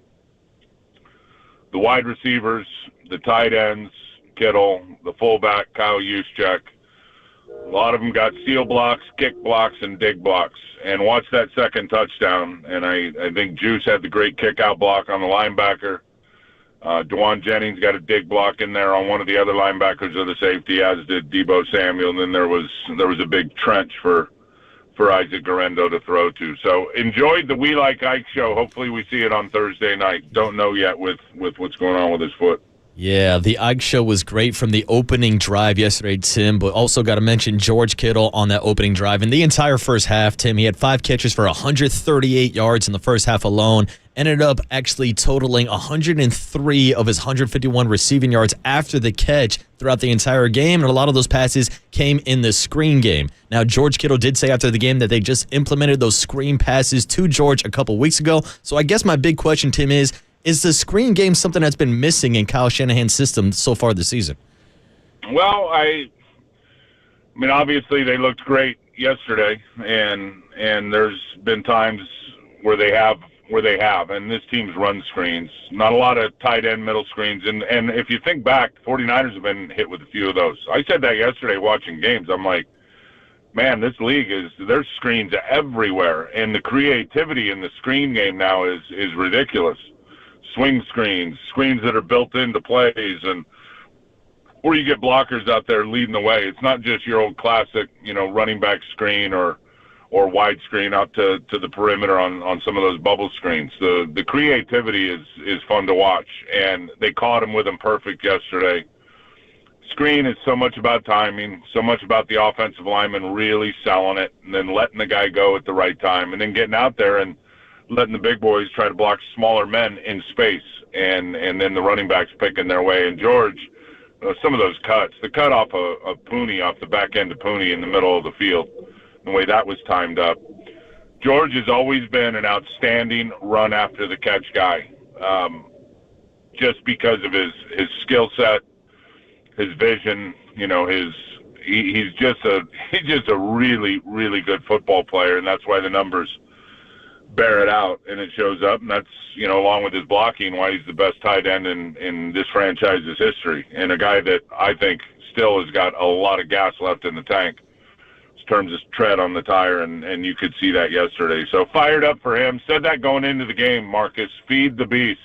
the wide receivers, the tight ends, Kittle, the fullback, Kyle Juszczyk, a lot of them got seal blocks, kick blocks, and dig blocks. And watch that second touchdown. And I think Juice had the great kick-out block on the linebacker. Juwan Jennings got a dig block in there on one of the other linebackers of the safety, as did Deebo Samuel. And then there was a big trench for Isaac Gendo to throw to. So enjoyed the We Like Ike show. Hopefully we see it on Thursday night. Don't know yet with what's going on with his foot. Yeah, the Ike show was great from the opening drive yesterday, Tim, but also got to mention George Kittle on that opening drive. In the entire first half, Tim, he had 5 catches for 138 yards in the first half alone. ended up actually totaling 103 of his 151 receiving yards after the catch throughout the entire game, and a lot of those passes came in the screen game. Now, George Kittle did say after the game that they just implemented those screen passes to George a couple weeks ago. So I guess my big question, Tim, is the screen game something that's been missing in Kyle Shanahan's system so far this season? Well, I mean, obviously they looked great yesterday, and there's been times where they have, and this team's run screens, not a lot of tight end middle screens, and if you think back, 49ers have been hit with a few of those. I said that yesterday watching games. I'm like, man, this league there's screens everywhere, and the creativity in the screen game now is ridiculous. Swing screens that are built into plays, and where you get blockers out there leading the way. It's not just your old classic, running back screen or wide screen out to the perimeter on some of those bubble screens. The creativity is fun to watch, and they caught him with them perfect yesterday. Screen is so much about timing, so much about the offensive lineman really selling it and then letting the guy go at the right time, and then getting out there and letting the big boys try to block smaller men in space, and then the running backs picking their way. And George, some of those cuts, the cut off of Purdy, off the back end of Purdy in the middle of the field, the way that was timed up. George has always been an outstanding run after the catch guy, just because of his skill set, his vision. He's just a really, really good football player, and that's why the numbers bear it out, and it shows up, and that's, along with his blocking, why he's the best tight end in this franchise's history, and a guy that I think still has got a lot of gas left in the tank in terms of tread on the tire, and you could see that yesterday. So fired up for him. Said that going into the game, Marcus, feed the beast.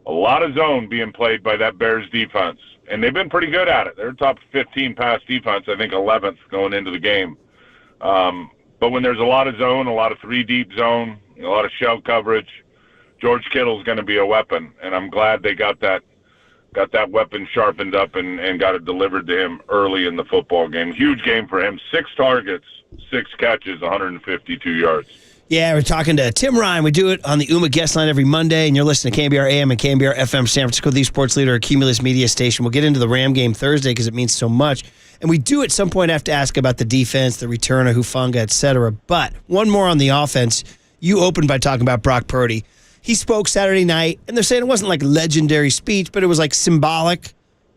A lot of zone being played by that Bears defense, and they've been pretty good at it. They're top 15 pass defense, I think 11th going into the game. But when there's a lot of zone, a lot of three-deep zone, a lot of shell coverage, George Kittle's going to be a weapon, and I'm glad they got that weapon sharpened up and got it delivered to him early in the football game. Huge game for him. 6 targets, 6 catches, 152 yards. Yeah, we're talking to Tim Ryan. We do it on the UMA guest line every Monday, and you're listening to KNBR AM and KNBR FM, San Francisco, the sports leader, Cumulus Media Station. We'll get into the Ram game Thursday because it means so much. And we do at some point have to ask about the defense, the return of Hufanga, et cetera. But one more on the offense. You opened by talking about Brock Purdy. He spoke Saturday night, and they're saying it wasn't like a legendary speech, but it was like symbolic.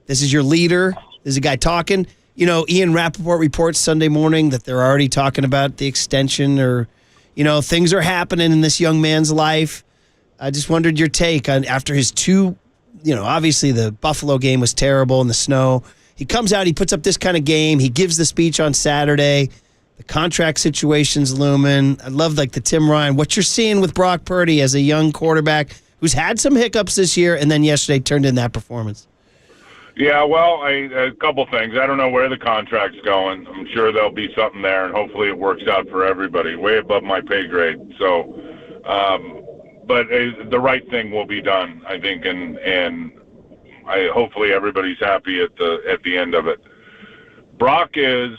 This is your leader. There's a guy talking. Ian Rappaport reports Sunday morning that they're already talking about the extension, or, things are happening in this young man's life. I just wondered your take on after his 2, obviously the Buffalo game was terrible in the snow. He comes out, he puts up this kind of game. He gives the speech on Saturday. The contract situation's looming. I love the Tim Ryan. What you're seeing with Brock Purdy as a young quarterback who's had some hiccups this year and then yesterday turned in that performance. Yeah, well, a couple things. I don't know where the contract's going. I'm sure there'll be something there, and hopefully it works out for everybody. Way above my pay grade. So, but the right thing will be done, I think, and hopefully everybody's happy at the end of it. Brock is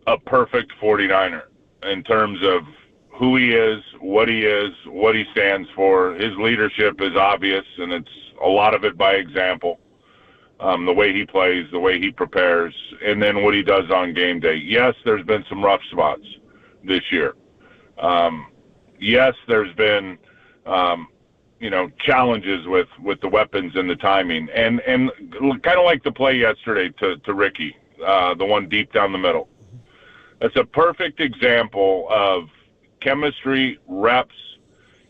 a perfect 49er in terms of who he is, what he stands for. His leadership is obvious, and it's a lot of it by example. The way he plays, the way he prepares, and then what he does on game day. Yes, there's been some rough spots this year. Yes, there's been challenges with the weapons and the timing, and kind of like the play yesterday to Ricky, the one deep down the middle. That's a perfect example of chemistry, reps,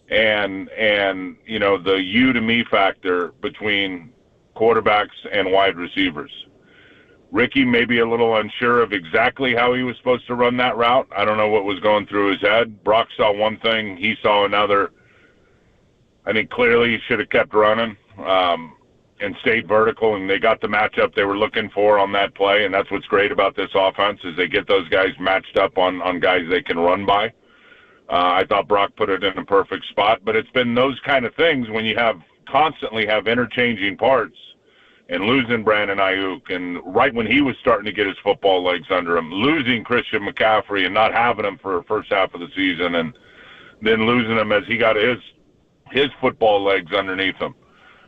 and the you to me factor between quarterbacks and wide receivers. Ricky may be a little unsure of exactly how he was supposed to run that route. I don't know what was going through his head. Brock saw one thing, he saw another. I think clearly he should have kept running and stayed vertical, and they got the matchup they were looking for on that play, and that's what's great about this offense is they get those guys matched up on guys they can run by. I thought Brock put it in a perfect spot, but it's been those kind of things when you constantly have interchanging parts, and losing Brandon Ayuk, and right when he was starting to get his football legs under him, losing Christian McCaffrey and not having him for the first half of the season, and then losing him as he got his his football legs underneath him.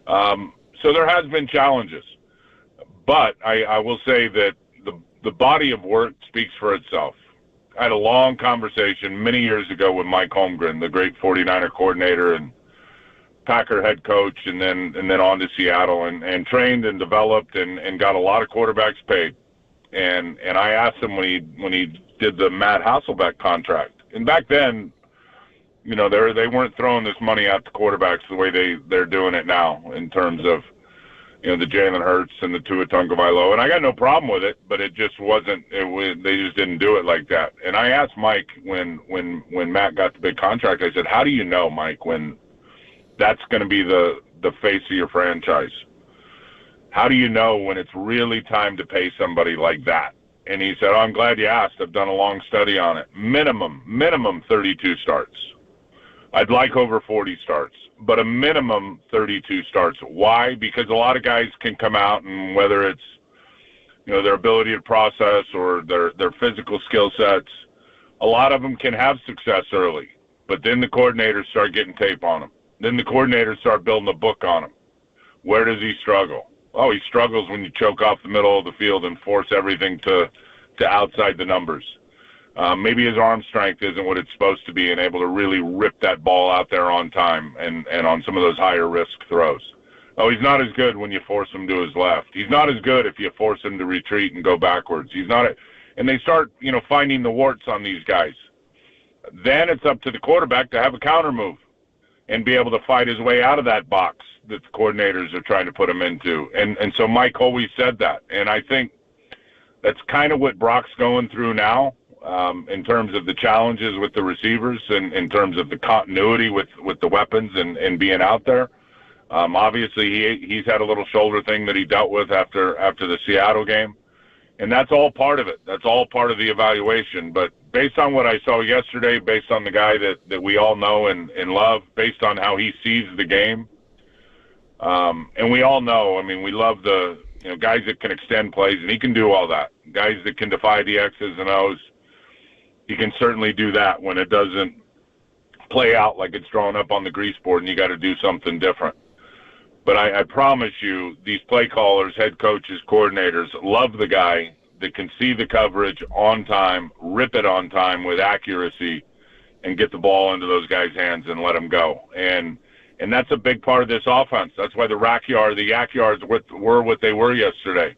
So there has been challenges. But I will say that the body of work speaks for itself. I had a long conversation many years ago with Mike Holmgren, the great 49er coordinator and Packer head coach, and then on to Seattle, and trained and developed and got a lot of quarterbacks paid. And I asked him when he did the Matt Hasselbeck contract. And back then, you know, they weren't throwing this money out to quarterbacks the way they're doing it now in terms of, you know, the Jalen Hurts and the Tua Tagovailoa. And I got no problem with it, but it just wasn't. They just didn't do it like that. And I asked Mike when Matt got the big contract, I said, how do you know, Mike, when that's going to be the face of your franchise? How do you know when it's really time to pay somebody like that? And he said, I'm glad you asked. I've done a long study on it. Minimum 32 starts. I'd like over 40 starts, but a minimum 32 starts. Why? Because a lot of guys can come out, and whether it's, you know, their ability to process or their physical skill sets, a lot of them can have success early, but then the coordinators start getting tape on them. Then the coordinators start building a book on them. Where does he struggle? Oh, he struggles when you choke off the middle of the field and force everything to outside the numbers. Maybe his arm strength isn't what it's supposed to be and able to really rip that ball out there on time and on some of those higher risk throws. Oh, he's not as good when you force him to his left. He's not as good if you force him to retreat and go backwards. And they start, you know, finding the warts on these guys. Then it's up to the quarterback to have a counter move and be able to fight his way out of that box that the coordinators are trying to put him into. And so Mike always said that. And I think that's kind of what Brock's going through now. In terms of the challenges with the receivers and in terms of the continuity with the weapons and being out there. Obviously, he's had a little shoulder thing that he dealt with after the Seattle game, and that's all part of it. That's all part of the evaluation. But based on what I saw yesterday, based on the guy that we all know and love, based on how he sees the game, and we all know, I mean, we love the guys that can extend plays, and he can do all that. Guys that can defy the X's and O's. He can certainly do that when it doesn't play out like it's drawn up on the grease board and you got to do something different. But I promise you, these play callers, head coaches, coordinators love the guy that can see the coverage on time, rip it on time with accuracy, and get the ball into those guys' hands and let them go. And that's a big part of this offense. That's why the yak yards were what they were yesterday.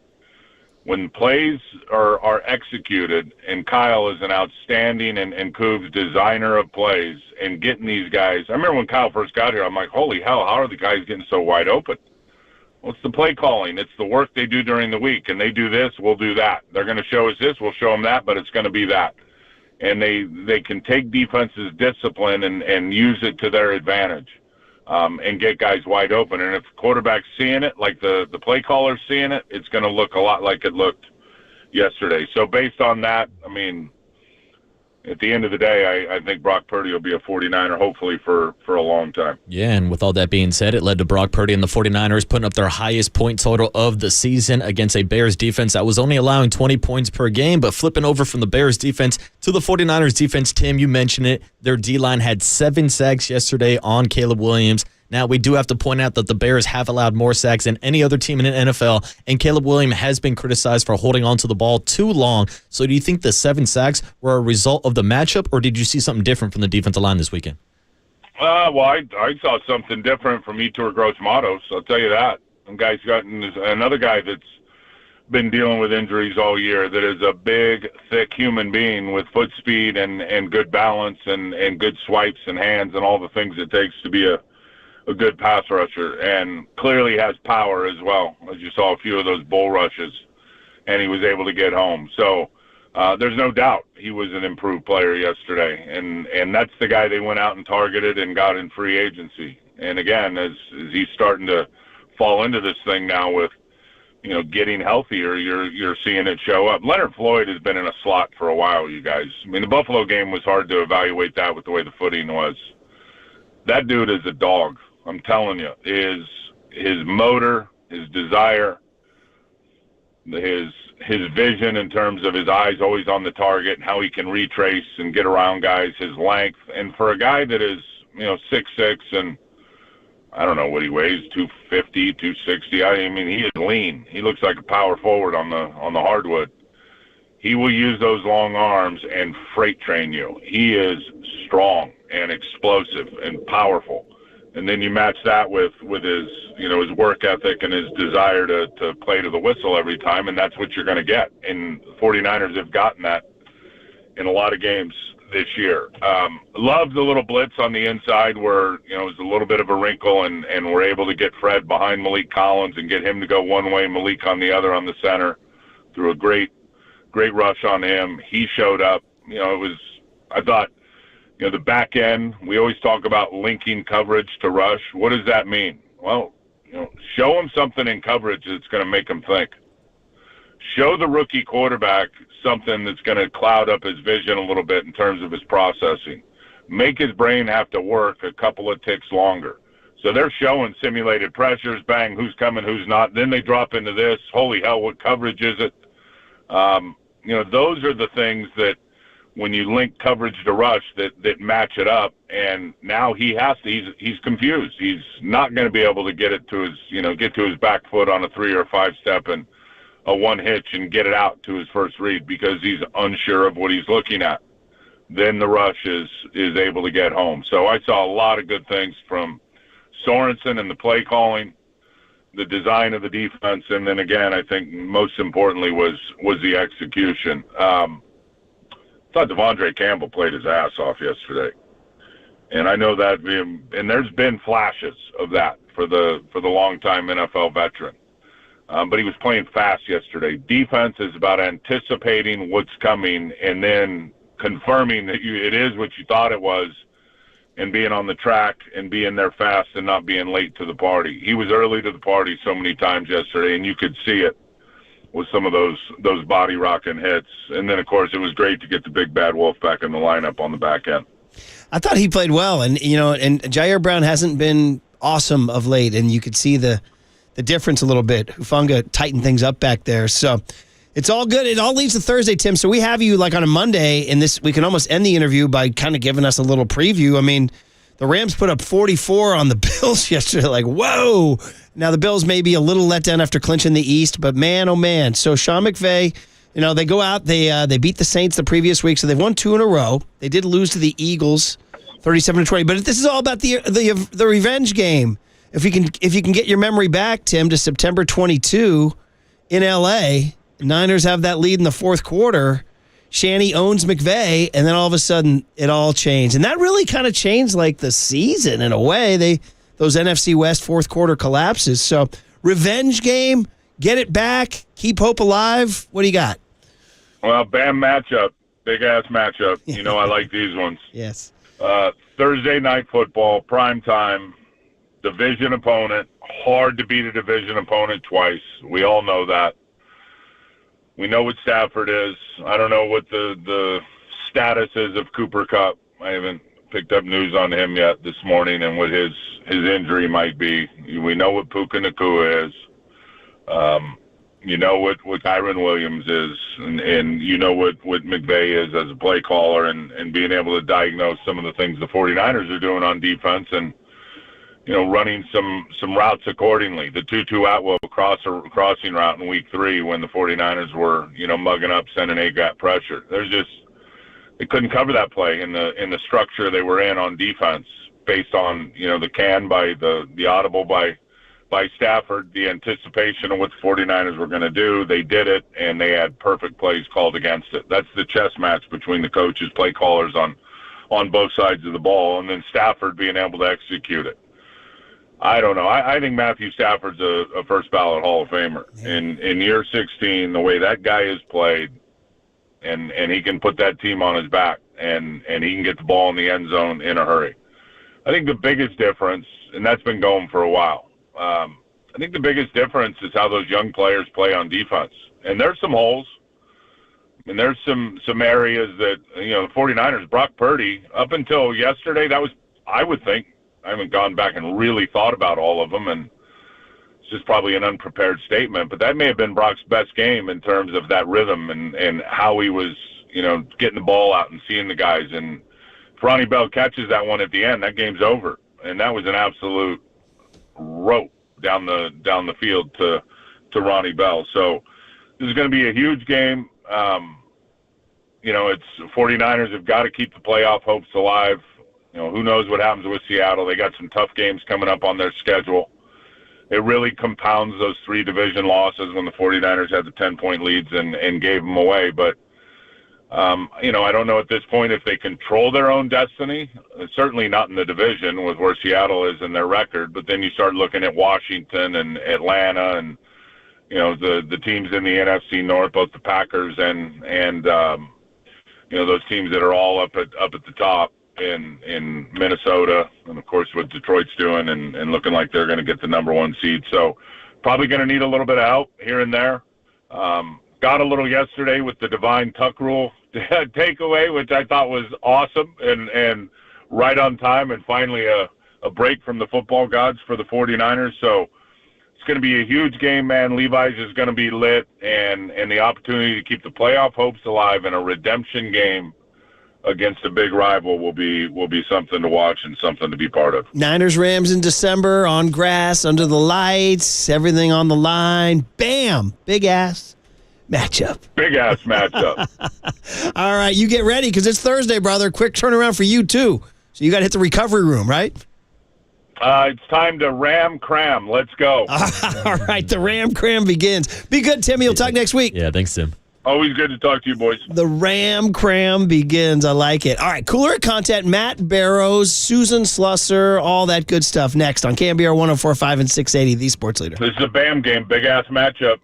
When plays are executed, and Kyle is an outstanding and Coob's designer of plays and getting these guys. I remember when Kyle first got here, I'm like, holy hell, how are the guys getting so wide open? Well, it's the play calling. It's the work they do during the week, and they do this, we'll do that. They're going to show us this, we'll show them that, but it's going to be that. And they can take defense's discipline and use it to their advantage. And get guys wide open. And if the quarterback's seeing it, like the play caller's seeing it, it's going to look a lot like it looked yesterday. So based on that, I mean, at the end of the day, I think Brock Purdy will be a 49er, hopefully, for a long time. Yeah, and with all that being said, it led to Brock Purdy and the 49ers putting up their highest point total of the season against a Bears defense that was only allowing 20 points per game, but flipping over from the Bears defense to the 49ers defense, Tim, you mentioned it, their D-line had 7 sacks yesterday on Caleb Williams. Now, we do have to point out that the Bears have allowed more sacks than any other team in the NFL, and Caleb Williams has been criticized for holding onto the ball too long. So do you think the 7 sacks were a result of the matchup, or did you see something different from the defensive line this weekend? Well, I saw something different from Yetur Gross-Matos, I'll tell you that. Guy's gotten another guy that's been dealing with injuries all year that is a big, thick human being with foot speed and good balance and good swipes and hands and all the things it takes to be a good pass rusher, and clearly has power as well, as you saw a few of those bull rushes, and he was able to get home. So there's no doubt he was an improved player yesterday, and that's the guy they went out and targeted and got in free agency. And again, as he's starting to fall into this thing now with, getting healthier, you're seeing it show up. Leonard Floyd has been in a slot for a while, you guys. I mean, the Buffalo game was hard to evaluate that with the way the footing was. That dude is a dog. I'm telling you, his motor, his desire, his vision in terms of his eyes always on the target and how he can retrace and get around guys, his length. And for a guy that is, 6'6" and I don't know what he weighs, 250, 260. I mean, he is lean. He looks like a power forward on the hardwood. He will use those long arms and freight train you. He is strong and explosive and powerful. And then you match that with his, his work ethic and his desire to play to the whistle every time, and that's what you're going to get. And the 49ers have gotten that in a lot of games this year. Loved the little blitz on the inside where, it was a little bit of a wrinkle, and we're able to get Fred behind Malik Collins and get him to go one way, Malik on the other on the center, through a great rush on him. He showed up. I thought, the back end, we always talk about linking coverage to rush. What does that mean? Well, show him something in coverage that's going to make him think. Show the rookie quarterback something that's going to cloud up his vision a little bit in terms of his processing. Make his brain have to work a couple of ticks longer. So they're showing simulated pressures, bang, who's coming, who's not. Then they drop into this, holy hell, what coverage is it? Those are the things that when you link coverage to rush that match it up, and now he's confused. He's not going to be able to get to his back foot on a 3 or 5 step and a one hitch and get it out to his first read because he's unsure of what he's looking at. Then the rush is able to get home. So I saw a lot of good things from Sorensen and the play calling, the design of the defense, and then again, I think most importantly was the execution. I thought Devondre Campbell played his ass off yesterday, and I know that, and there's been flashes of that for the longtime NFL veteran, but he was playing fast yesterday. Defense is about anticipating what's coming and then confirming that it is what you thought it was, and being on the track and being there fast and not being late to the party. He was early to the party so many times yesterday, and you could see it with some of those body rocking hits. And then, of course, it was great to get the big bad wolf back in the lineup on the back end. I thought he played well, and and Jair Brown hasn't been awesome of late, and you could see the difference a little bit. Hufanga tightened things up back there, so it's all good. It all leads to Thursday, Tim. So we have you like on a Monday, and we can almost end the interview by kind of giving us a little preview. I mean, the Rams put up 44 on the Bills yesterday. Like, whoa. Now, the Bills may be a little let down after clinching the East, but man, oh man. So Sean McVay, they go out, they beat the Saints the previous week, so they've won 2 in a row. They did lose to the Eagles 37-20, but this is all about the revenge game. If you can get your memory back, Tim, to September 22 in L.A., Niners have that lead in the fourth quarter. Shanny owns McVay, and then all of a sudden it all changed. And that really kind of changed like the season in a way. Those NFC West fourth quarter collapses. So revenge game, get it back, keep hope alive. What do you got? Well, bam matchup, big ass matchup. I like these ones. Yes. Thursday night football, prime time, division opponent. Hard to beat a division opponent twice. We all know that. We know what Stafford is. I don't know what the status is of Cooper Kupp. I haven't picked up news on him yet this morning and what his injury might be. We know what Puka Nacua is. You know what Kyron Williams is, and you know what McVay is as a play caller and being able to diagnose some of the things the 49ers are doing on defense and, running some routes accordingly. The 2-2 Atwell crossing route in week 3 when the 49ers were, mugging up, sending A-gap pressure. They couldn't cover that play in the structure they were in on defense based on, the can by the audible by Stafford, the anticipation of what the 49ers were going to do. They did it, and they had perfect plays called against it. That's the chess match between the coaches, play callers on both sides of the ball, and then Stafford being able to execute it. I don't know. I think Matthew Stafford's a first ballot Hall of Famer. In year 16, the way that guy has played, and he can put that team on his back, and he can get the ball in the end zone in a hurry. I think the biggest difference, and that's been going for a while, I think the biggest difference is how those young players play on defense. And there's some holes. I mean, there's some areas that, the 49ers, Brock Purdy, up until yesterday, that was, I would think, I haven't gone back and really thought about all of them, and it's just probably an unprepared statement, but that may have been Brock's best game in terms of that rhythm and how he was, getting the ball out and seeing the guys. And if Ronnie Bell catches that one at the end, that game's over. And that was an absolute rope down the field to Ronnie Bell. So this is going to be a huge game. It's 49ers have got to keep the playoff hopes alive. Who knows what happens with Seattle. They got some tough games coming up on their schedule. It really compounds those 3 division losses when the 49ers had the 10-point leads and gave them away. But, I don't know at this point if they control their own destiny. Certainly not in the division with where Seattle is in their record. But then you start looking at Washington and Atlanta and, the teams in the NFC North, both the Packers and those teams that are all up at the top in Minnesota, and of course what Detroit's doing and looking like they're going to get the number 1 seed. So probably going to need a little bit of help here and there. Got a little yesterday with the Divine Tuck rule takeaway, which I thought was awesome and right on time, and finally a break from the football gods for the 49ers. So it's going to be a huge game, man. Levi's is going to be lit, and the opportunity to keep the playoff hopes alive in a redemption game against a big rival will be something to watch and something to be part of. Niners Rams in December on grass, under the lights, everything on the line. Bam! Big ass matchup. Big ass matchup. All right, you get ready because it's Thursday, brother. Quick turnaround for you too. So you got to hit the recovery room, right? It's time to ram cram. Let's go. All right, the ram cram begins. Be good, Timmy. We'll talk next week. Yeah, thanks, Tim. Always good to talk to you, boys. The ram cram begins. I like it. All right, cooler content. Matt Barrows, Susan Slusser, all that good stuff next on KNBR 104.5 and 680, the sports leader. This is a BAM game. Big ass matchup.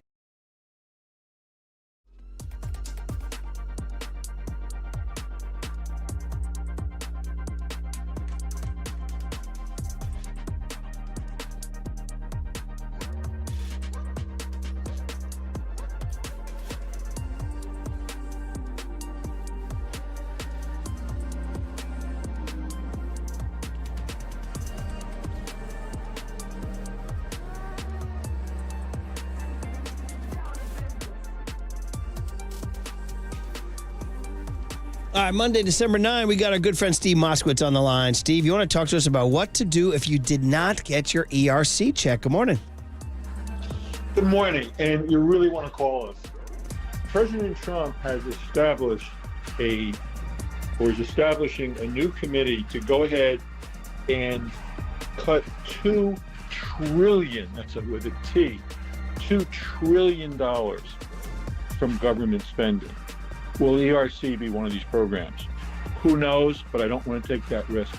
All right, Monday, December 9, we got our good friend Steve Moskowitz on the line. Steve, you want to talk to us about what to do if you did not get your ERC check? Good morning. Good morning, and you really want to call us. President Trump has established is establishing a new committee to go ahead and cut $2 trillion, that's with a T, $2 trillion from government spending. Will ERC be one of these programs? Who knows, but I don't want to take that risk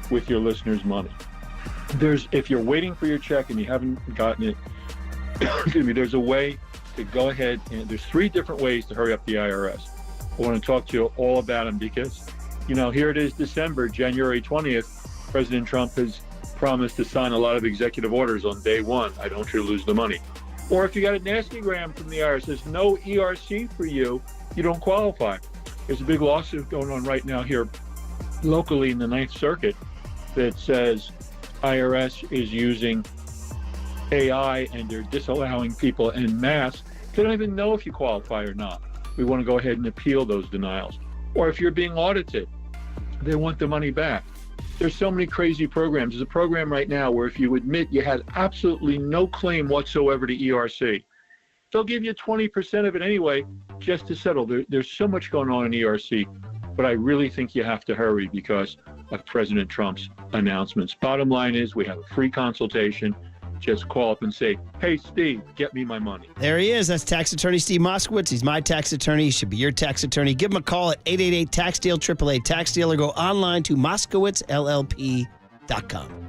with your listeners' money. If you're waiting for your check and you haven't gotten it, excuse me, there's a way to go ahead, and there's 3 different ways to hurry up the IRS. I want to talk to you all about them because, here it is December, January 20th, President Trump has promised to sign a lot of executive orders on day 1. I don't want you to lose the money. Or if you got a nasty gram from the IRS, there's no ERC for you, you don't qualify. There's a big lawsuit going on right now here locally in the 9th Circuit that says IRS is using AI and they're disallowing people en masse. They don't even know if you qualify or not. We want to go ahead and appeal those denials. Or if you're being audited, they want the money back. There's so many crazy programs. There's a program right now where if you admit you had absolutely no claim whatsoever to ERC, they'll give you 20% of it anyway, just to settle. There's so much going on in ERC, but I really think you have to hurry because of President Trump's announcements. Bottom line is we have a free consultation. Just call up and say, hey, Steve, get me my money. There he is. That's tax attorney Steve Moskowitz. He's my tax attorney. He should be your tax attorney. Give him a call at 888-TAX-DEAL, 888-TAX-DEAL, or go online to moskowitzllp.com.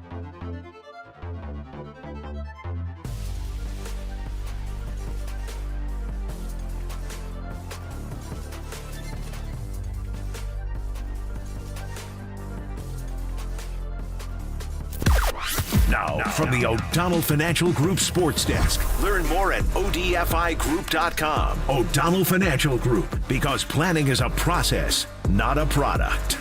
Now, from the O'Donnell Financial Group Sports Desk. Learn more at odfigroup.com. O'Donnell Financial Group, because planning is a process, not a product.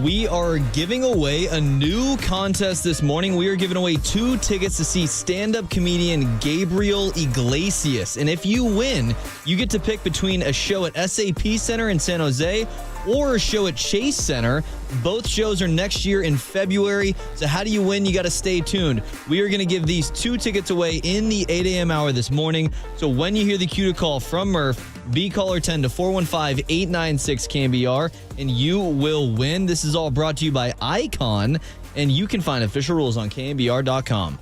We are giving away a new contest this morning. We are giving away 2 tickets to see stand-up comedian Gabriel Iglesias. And if you win, you get to pick between a show at SAP Center in San Jose or a show at Chase Center. Both shows are next year in February. So how do you win? You got to stay tuned. We are going to give these 2 tickets away in the 8 a.m. hour this morning. So when you hear the cue to call from Murph, be caller 10 to 415-896-KNBR, and you will win. This is all brought to you by Icon, and you can find official rules on KNBR.com.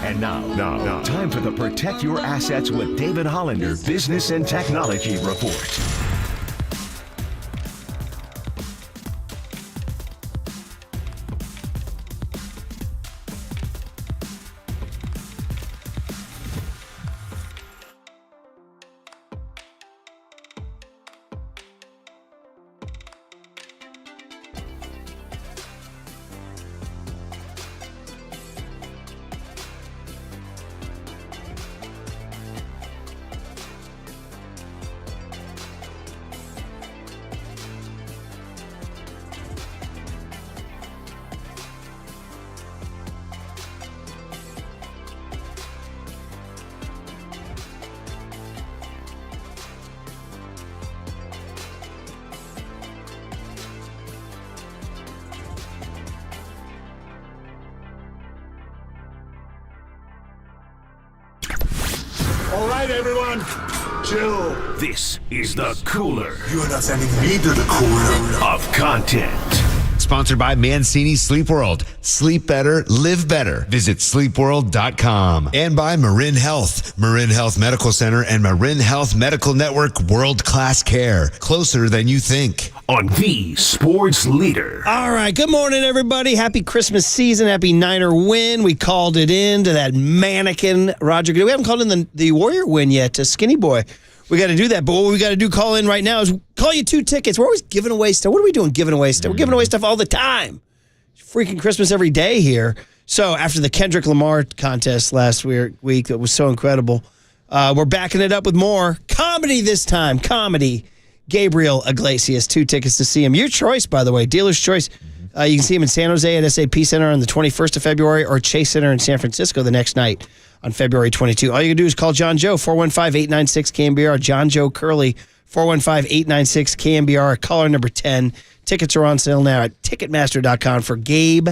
And now, time for the Protect Your Assets with David Hollander Business and Technology Report. All right, everyone, chill. This is the cooler. You're not sending me to the cooler of content. Sponsored by Mancini Sleep World. Sleep better, live better. Visit sleepworld.com. And by Marin Health. Marin Health Medical Center and Marin Health Medical Network world-class care. Closer than you think. On the sports leader. All right. Good morning, everybody. Happy Christmas season. Happy Niner win. We called it in to that mannequin, Roger. We haven't called in the Warrior win yet to Skinny Boy. We got to do that. But what we got to do, call in right now, is call you 2 tickets. We're always giving away stuff. What are we doing giving away stuff? We're giving away stuff all the time. It's freaking Christmas every day here. So after the Kendrick Lamar contest last week, that was so incredible, we're backing it up with more comedy this time. Comedy. Gabriel Iglesias, 2 tickets to see him. Your choice, by the way, dealer's choice. You can see him in San Jose at SAP Center on the 21st of February or Chase Center in San Francisco the next night on February 22. All you can do is call John Joe, 415-896-KNBR. John Joe Curley, 415-896-KNBR. Caller number 10. Tickets are on sale now at Ticketmaster.com for Gabe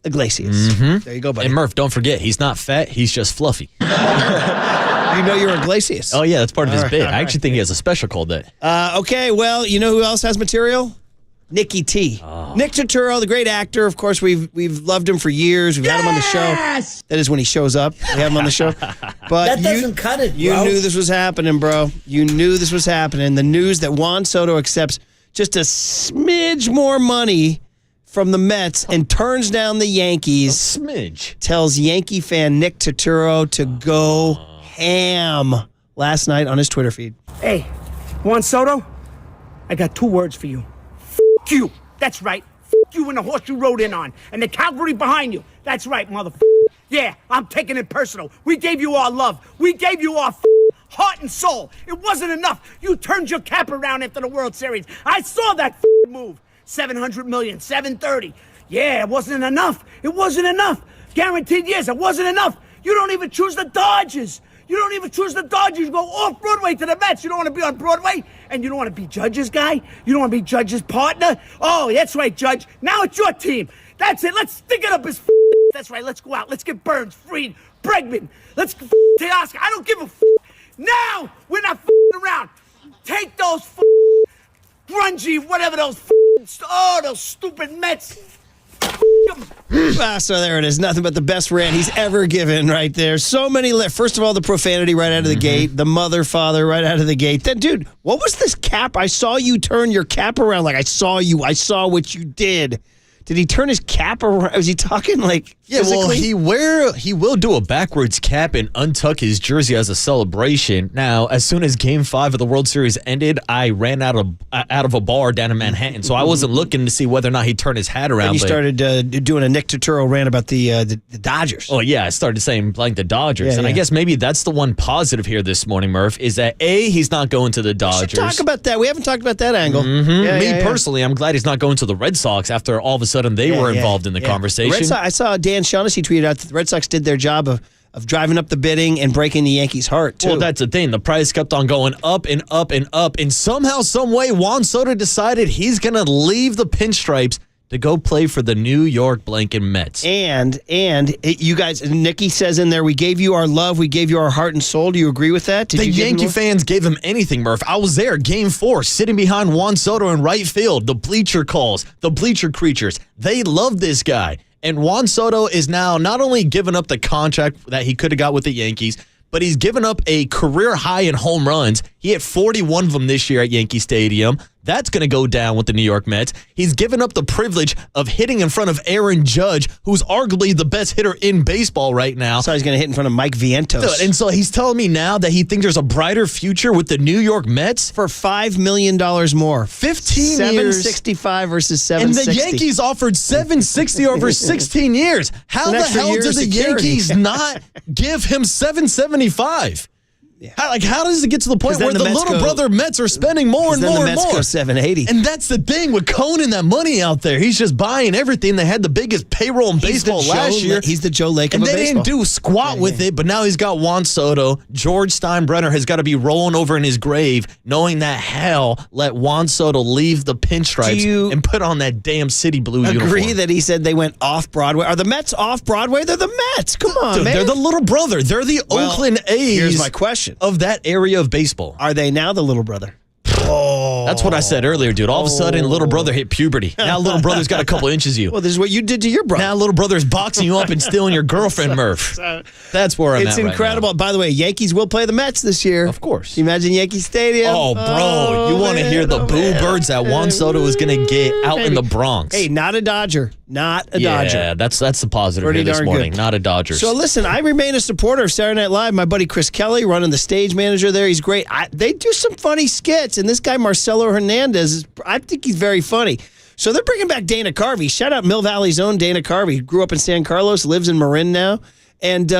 Iglesias. There you go, buddy. And Murph, don't forget, he's not fat. He's just fluffy. You know you're Iglesias. Oh, yeah, that's part of his bit. All I actually think he has a special called that. Okay, well, you know who else has material? Nicky T. Nick Turturro, the great actor. Of course, we've loved him for years. We've had him on the show. That is when he shows up. We have him on the show. But that doesn't cut it, bro. You knew this was happening, bro. You knew this was happening. The news that Juan Soto accepts just a smidge more money from the Mets and turns down the Yankees. A smidge. Tells Yankee fan Nick Turturro to go ham last night on his Twitter feed. Hey, Juan Soto, I got 2 words for you. F*** you. That's right. F*** you and the horse you rode in on. And the cavalry behind you. That's right, motherfucker. Yeah, I'm taking it personal. We gave you our love. We gave you our heart and soul. It wasn't enough. You turned your cap around after the World Series. I saw that move. $700 million, $730. Yeah, it wasn't enough. It wasn't enough. Guaranteed years, it wasn't enough. You don't even choose the Dodgers. You don't even choose the Dodgers. You go off Broadway to the Mets. You don't want to be on Broadway, and you don't want to be Judge's guy. You don't want to be Judge's partner. Oh, that's right, Judge. Now it's your team. That's it. Let's stick it up his. That's right. Let's go out. Let's get Burns, Fried, Bregman. Let's Teoscar. I don't give a. Now we're not around. Take those grungy, whatever those. Those stupid Mets. So there it is. Nothing but the best rant he's ever given right there. So many first of all, the profanity right out of the gate. The mother, father right out of the gate. Then, dude, what was this cap? I saw you turn your cap around. Like, I saw you. I saw what you did. Did he turn his cap around? Was he talking like physically? Well, he will do a backwards cap and untuck his jersey as a celebration. Now, as soon as Game 5 of the World Series ended, I ran out of a bar down in Manhattan, so I wasn't looking to see whether or not he turned his hat around. And you started doing a Nick Turturro rant about the Dodgers. Oh, yeah, I started saying like the Dodgers. I guess maybe that's the one positive here this morning, Murph, is that A, he's not going to the Dodgers. We should talk about that. We haven't talked about that angle. Me personally, I'm glad he's not going to the Red Sox after all of a sudden they were involved in the conversation. I saw Dan Shaughnessy tweeted out that the Red Sox did their job of driving up the bidding and breaking the Yankees' heart, too. Well, that's the thing. The price kept on going up and up and up. And somehow, some way, Juan Soto decided he's going to leave the pinstripes to go play for the New York blanket Mets. And you guys, Nicky says in there, we gave you our love, we gave you our heart and soul. Do you agree with that? The Yankee fans gave him anything, Murph. I was there, Game 4, sitting behind Juan Soto in right field. The bleacher calls, the bleacher creatures, they love this guy. And Juan Soto is now not only giving up the contract that he could have got with the Yankees, but he's given up a career high in home runs. He hit 41 of them this year at Yankee Stadium. That's going to go down with the New York Mets. He's given up the privilege of hitting in front of Aaron Judge, who's arguably the best hitter in baseball right now. So he's going to hit in front of Mike Vientos. Dude, and so he's telling me now that he thinks there's a brighter future with the New York Mets. For $5 million more. 15 years. $765 versus $760. And the Yankees offered $760 over 16 years. How the hell did the Yankees not give him $775? Yeah. How does it get to the point where the little brother Mets are spending more and more and more? Go $780. And that's the thing with Cohen and that money out there. He's just buying everything. They had the biggest payroll in baseball last year. He's the Joe Lake of baseball. baseball. And they didn't do squat with it, but now he's got Juan Soto. George Steinbrenner has got to be rolling over in his grave knowing that hell let Juan Soto leave the pinstripes and put on that damn city blue uniform. Agree that he said they went off Broadway? Are the Mets off Broadway? They're the Mets. Come on, dude, man. They're the little brother. They're the Oakland A's. Here's my question. Of that area of baseball. Are they now the little brother? That's what I said earlier, dude. All of a sudden, little brother hit puberty. Now little brother's got a couple inches of you. Well, this is what you did to your brother. Now little brother's boxing you up and stealing your girlfriend, Murph. That's where I'm at. It's incredible. Right now. By the way, Yankees will play the Mets this year. Of course. Can you imagine Yankee Stadium? Oh, bro. You want to hear the boo birds that Juan Soto is going to get out in the Bronx. Hey, not a Dodger. Not a Dodger. Yeah, that's the positive here this morning. Good. Not a Dodger. So listen, I remain a supporter of Saturday Night Live. My buddy Chris Kelly, running the stage manager there. He's great. They do some funny skits, and this guy Marcelo Hernandez, I think he's very funny. So they're bringing back Dana Carvey. Shout out Mill Valley's own Dana Carvey. He grew up in San Carlos, lives in Marin now. And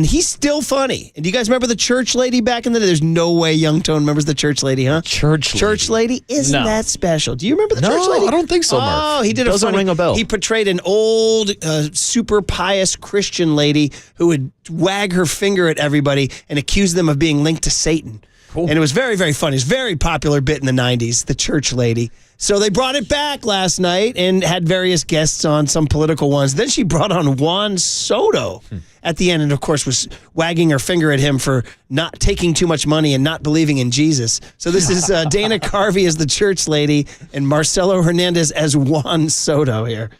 he's still funny. And do you guys remember the church lady back in the day? There's no way Young Tone remembers the church lady, huh? Church lady? Isn't that special? Do you remember the church lady? I don't think so, Murph. Oh, he did Doesn't ring a bell. He portrayed an old, super pious Christian lady who would wag her finger at everybody and accuse them of being linked to Satan. And it was very, very funny. It's a very popular bit in the 90s, the church lady. So they brought it back last night and had various guests on, some political ones. Then she brought on Juan Soto at the end and, of course, was wagging her finger at him for not taking too much money and not believing in Jesus. So this is Dana Carvey as the church lady and Marcelo Hernandez as Juan Soto here.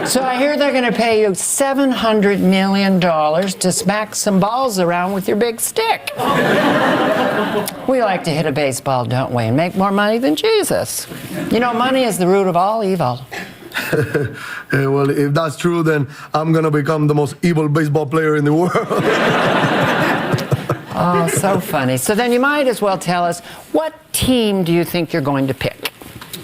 So I hear they're going to pay you $700 million to smack some balls around with your big stick. We like to hit a baseball, don't we, and make more money than Jesus. You know, money is the root of all evil. Well, if that's true, then I'm going to become the most evil baseball player in the world. Oh, so funny. So then you might as well tell us, what team do you think you're going to pick?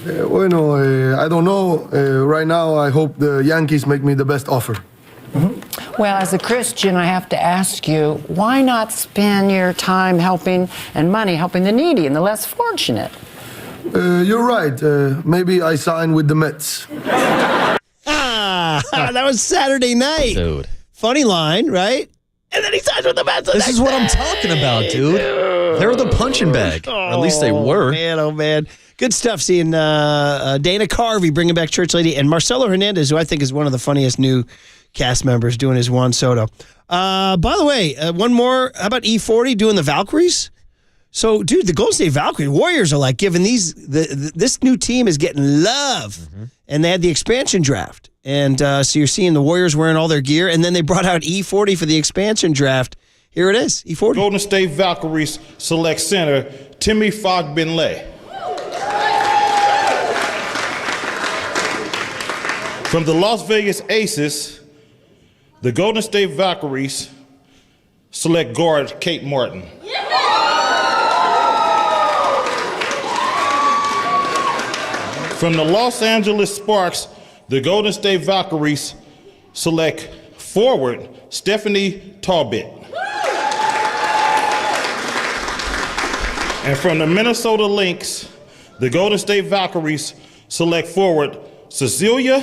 I don't know. Right now, I hope the Yankees make me the best offer. Mm-hmm. Well, as a Christian, I have to ask you, why not spend your time helping and money helping the needy and the less fortunate? You're right. Maybe I sign with the Mets. That was Saturday night. Dude. Funny line, right? And then he signs with the Mets. This is what I'm talking about, dude. They're the punching bag. Or at least they were. Oh, man. Good stuff seeing Dana Carvey bringing back Church Lady and Marcelo Hernandez, who I think is one of the funniest new cast members, doing his Juan Soto. By the way, one more. How about E40 doing the Valkyries? So, dude, the Golden State Valkyries Warriors are like giving this new team is getting love. And they had the expansion draft. And so you're seeing the Warriors wearing all their gear. And then they brought out E40 for the expansion draft. Here it is, E40. Golden State Valkyries select center Timmy Fogbenlay. From the Las Vegas Aces, the Golden State Valkyries select guard Kate Martin. From the Los Angeles Sparks, the Golden State Valkyries select forward Stephanie Talbot. And from the Minnesota Lynx, the Golden State Valkyries select forward Cecilia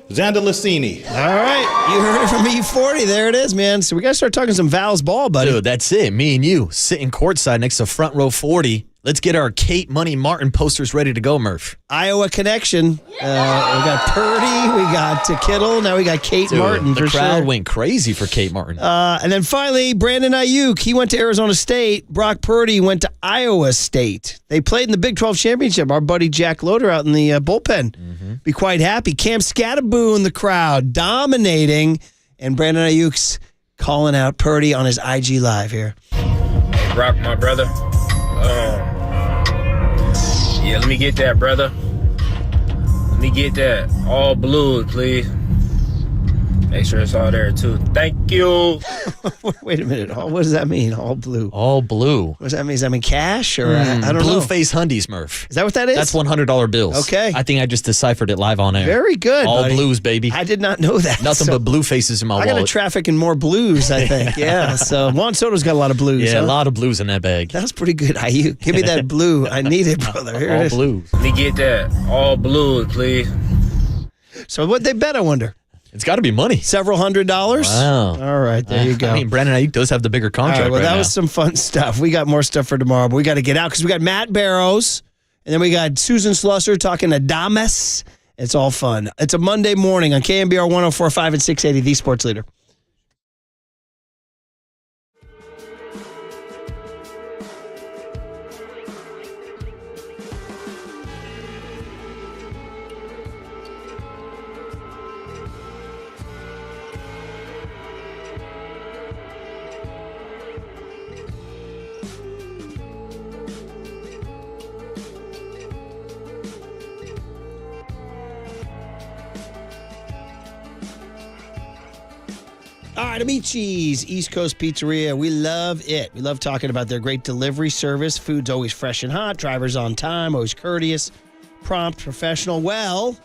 Zandalicini. All right, you heard it from E40. There it is, man. So we got to start talking some Val's ball, buddy. Dude, that's it. Me and you sitting courtside next to front row 40. Let's get our Kate Money Martin posters ready to go, Murph. Iowa connection. We got Purdy, we got Kittle, now we got Kate Martin. The crowd went crazy for Kate Martin. And then finally, Brandon Ayuk, he went to Arizona State. Brock Purdy went to Iowa State. They played in the Big 12 Championship. Our buddy Jack Loader out in the bullpen. Be quite happy. Cam Scattaboo in the crowd, dominating. And Brandon Ayuk's calling out Purdy on his IG Live here. Hey, Brock, my brother. Yeah, let me get that, brother. Let me get that. All blue, please. Make sure it's all there, too. Thank you. Wait a minute. What does that mean, all blue? All blue. What does that mean? Does that mean cash? Or I don't know. Blue face hundies, Murph. Is that what that is? That's $100 bills. Okay. I think I just deciphered it live on air. Very good, All buddy. blues, baby. I did not know that. Nothing but blue faces in my wallet. I got to traffic in more blues, I think. Yeah. So Juan Soto's got a lot of blues. Yeah, a lot of blues in that bag. That's pretty good. Ayuk, give me that blue. I need it, brother. Here all it is. blues. Let me get that. All blue, please. So what they bet, I wonder? It's got to be money. Several $100s? Wow. All right, there you go. I mean, Brandon Ayuk does have the bigger contract. All right, well, right that now. was some fun stuff. We got more stuff for tomorrow, but we got to get out because we got Matt Barrows, and then we got Susan Slusser talking adamus. It's all fun. It's a Monday morning on KNBR 104.5 and 680, the Sports Leader. All right, Amici's East Coast Pizzeria. We love it. We love talking about their great delivery service. Food's always fresh and hot. Drivers on time, always courteous, prompt, professional. Well,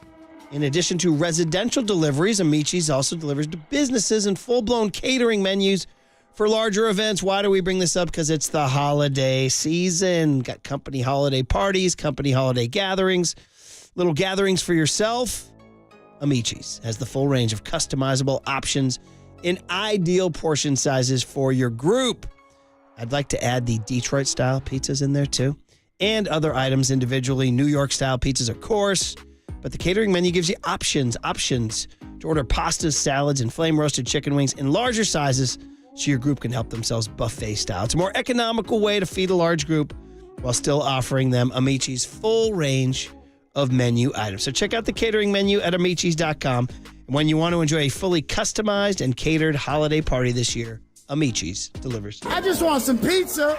in addition to residential deliveries, Amici's also delivers to businesses and full-blown catering menus for larger events. Why do we bring this up? Because it's the holiday season. Got company holiday parties, company holiday gatherings, little gatherings for yourself. Amici's has the full range of customizable options in ideal portion sizes for your group. I'd like to add the Detroit-style pizzas in there, too. And other items individually. New York-style pizzas, of course. But the catering menu gives you options to order pastas, salads, and flame-roasted chicken wings in larger sizes so your group can help themselves buffet-style. It's a more economical way to feed a large group while still offering them Amici's full range of menu items. So check out the catering menu at amicis.com. And when you want to enjoy a fully customized and catered holiday party this year, Amici's delivers. I just want some pizza.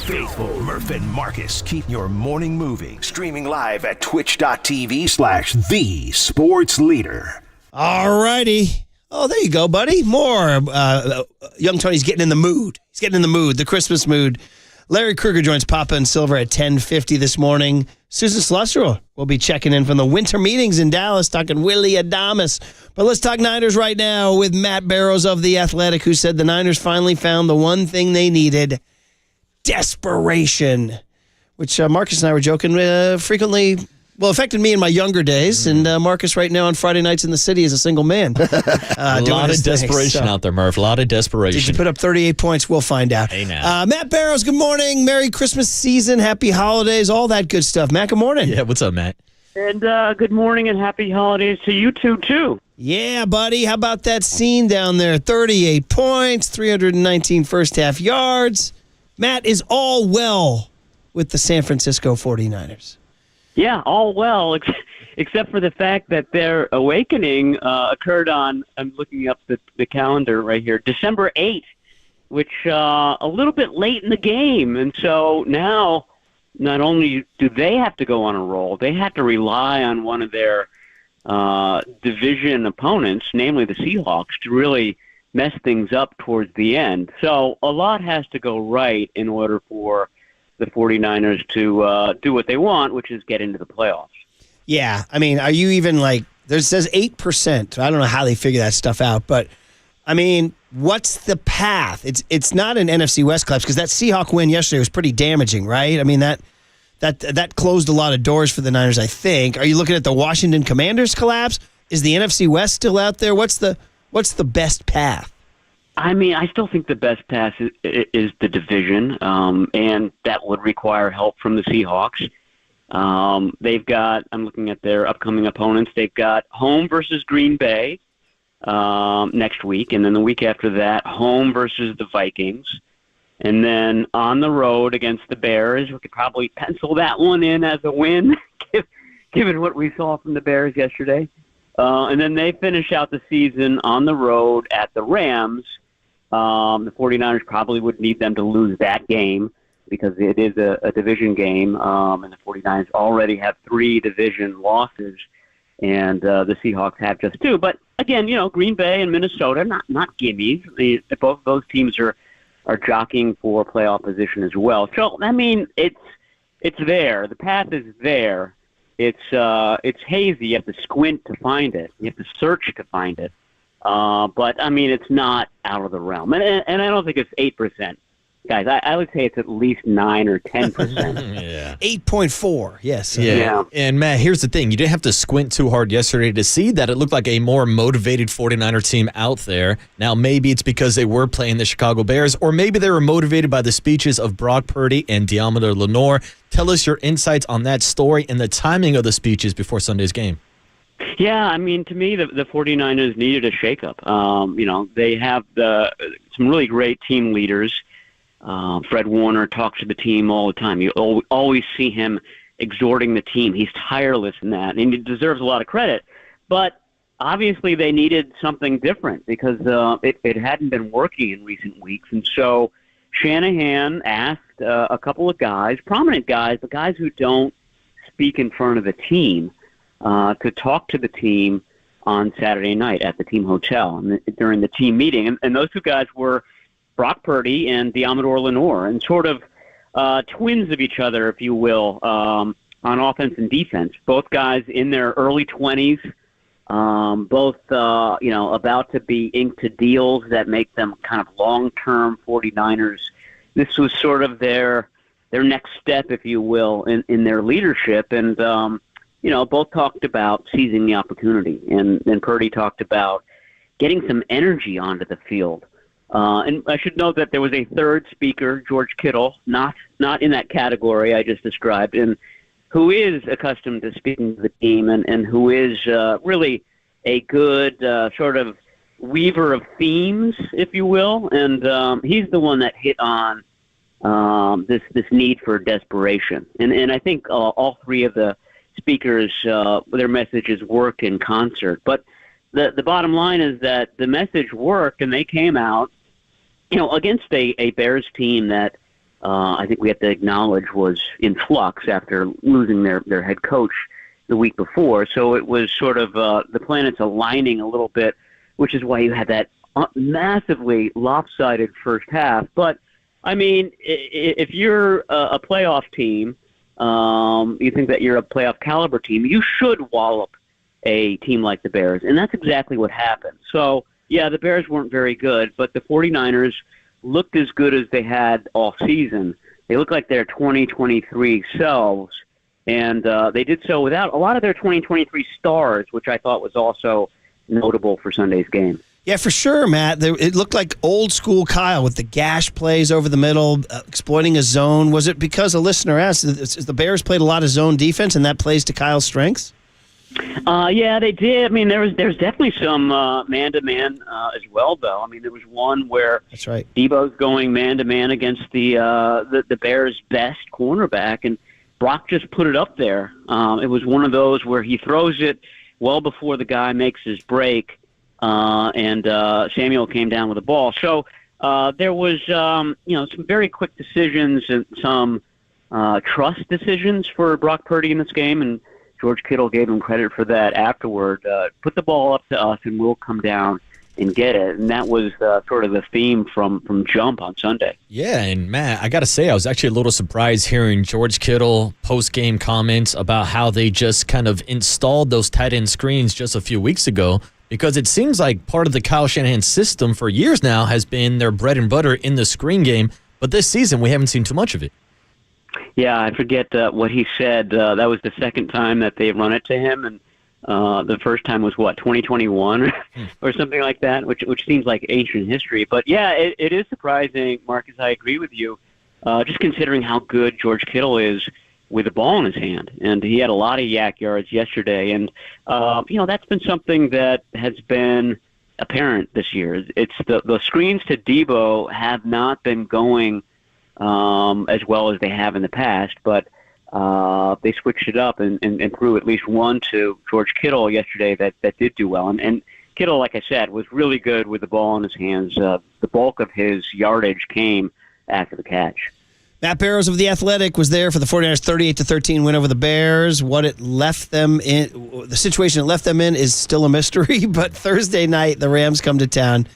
Faithful Murph and Marcus keep your morning moving. Streaming live at twitch.tv/thesportsleader. All righty. Oh, there you go, buddy. More. Young Tony's getting in the mood. He's getting in the mood, the Christmas mood. Larry Krueger joins Papa and Silver at 10:50 this morning. Susan Slusser will be checking in from the winter meetings in Dallas, talking Willie Adamus. But let's talk Niners right now with Matt Barrows of The Athletic, who said the Niners finally found the one thing they needed: desperation, which Marcus and I were joking frequently. Well, affected me in my younger days, and Marcus right now on Friday nights in the city is a single man. A lot of desperation out there, Murph. A lot of desperation. Did you put up 38 points? We'll find out. Hey, now. Matt Barrows, good morning. Merry Christmas season. Happy holidays. All that good stuff. Matt, good morning. Yeah, what's up, Matt? And good morning and happy holidays to you two, too. Yeah, buddy. How about that scene down there? 38 points, 319 first-half yards. Matt, is all well with the San Francisco 49ers? Yeah, all well, except for the fact that their awakening occurred on, I'm looking up the calendar right here, December 8th, which a little bit late in the game. And so now not only do they have to go on a roll, they have to rely on one of their division opponents, namely the Seahawks, to really mess things up towards the end. So a lot has to go right in order for the 49ers to do what they want, which is get into the playoffs. Yeah, I mean, are you even like, there says 8%. I don't know how they figure that stuff out, but I mean, what's the path? It's not an NFC West collapse because that Seahawk win yesterday was pretty damaging, right? I mean, that closed a lot of doors for the Niners, I think. Are you looking at the Washington Commanders collapse? Is the NFC West still out there? What's the best path? I mean, I still think the best path is the division, and that would require help from the Seahawks. They've got, I'm looking at their upcoming opponents, they've got home versus Green Bay next week, and then the week after that, home versus the Vikings. And then on the road against the Bears, we could probably pencil that one in as a win, given what we saw from the Bears yesterday. And then they finish out the season on the road at the Rams. The 49ers probably would need them to lose that game because it is a division game, and the 49ers already have 3 division losses, and the Seahawks have just 2. But again, Green Bay and Minnesota, not gimmies. Both of those teams are jockeying for playoff position as well. So I mean, it's there. The path is there. It's hazy. You have to squint to find it. You have to search to find it. But I mean, it's not out of the realm, and I don't think it's 8%. guys, I would say it's at least 9 or 10%. Yeah. 8.4, yes. Yeah. And Matt, here's the thing. You didn't have to squint too hard yesterday to see that it looked like a more motivated 49er team out there. Now, maybe it's because they were playing the Chicago Bears, or maybe they were motivated by the speeches of Brock Purdy and Deommodore Lenoir. Tell us your insights on that story and the timing of the speeches before Sunday's game. Yeah, I mean, to me, the 49ers needed a shakeup. They have some really great team leaders. Fred Warner talks to the team all the time. You always see him exhorting the team. He's tireless in that, and he deserves a lot of credit. But obviously they needed something different because it hadn't been working in recent weeks. And so Shanahan asked a couple of guys, prominent guys, but guys who don't speak in front of the team, to talk to the team on Saturday night at the team hotel and during the team meeting. And those two guys were Brock Purdy and Deommodore Lenoir, and sort of twins of each other, if you will, on offense and defense. Both guys in their early 20s, both about to be inked to deals that make them kind of long-term 49ers. This was sort of their next step, if you will, in their leadership. And both talked about seizing the opportunity, and Purdy talked about getting some energy onto the field. And I should note that there was a third speaker, George Kittle, not in that category I just described, and who is accustomed to speaking to the team and who is really a good sort of weaver of themes, if you will. And he's the one that hit on this need for desperation. And I think all three of the speakers, their messages worked in concert. But the bottom line is that the message worked, and they came out, against a Bears team that I think we have to acknowledge was in flux after losing their head coach the week before. So it was sort of the planets aligning a little bit, which is why you had that massively lopsided first half. But, I mean, if you're a playoff team, you think that you're a playoff caliber team, you should wallop a team like the Bears. And that's exactly what happened. So, yeah, the Bears weren't very good, but the 49ers looked as good as they had all season. They looked like their 2023 selves, and they did so without a lot of their 2023 stars, which I thought was also notable for Sunday's game. Yeah, for sure, Matt. It looked like old school Kyle with the gash plays over the middle, exploiting a zone. Was it because a listener asked, the Bears played a lot of zone defense and that plays to Kyle's strengths? Yeah, they did. I mean, there's definitely some man-to-man as well, though. I mean, there was one where that's right. Debo's going man-to-man against the Bears' best cornerback, and Brock just put it up there. It was one of those where he throws it well before the guy makes his break, and Samuel came down with the ball. So there was, some very quick decisions and some trust decisions for Brock Purdy in this game, and George Kittle gave him credit for that afterward. Put the ball up to us, and we'll come down and get it. And that was sort of the theme from jump on Sunday. Yeah, and Matt, I got to say, I was actually a little surprised hearing George Kittle post-game comments about how they just kind of installed those tight end screens just a few weeks ago, because it seems like part of the Kyle Shanahan system for years now has been their bread and butter in the screen game, but this season we haven't seen too much of it. Yeah, I forget what he said. That was the second time that they run it to him, and the first time was, 2021 or something like that, which seems like ancient history. But, yeah, it is surprising, Marcus, I agree with you, just considering how good George Kittle is with the ball in his hand. And he had a lot of yak yards yesterday. And, that's been something that has been apparent this year. It's the screens to Debo have not been going as well as they have in the past, but they switched it up and threw at least one to George Kittle yesterday that did do well. And Kittle, like I said, was really good with the ball in his hands. The bulk of his yardage came after the catch. Matt Barrows of The Athletic was there for the 49ers 38-13 win over the Bears. What it left them in, the situation it left them in is still a mystery, but Thursday night the Rams come to town.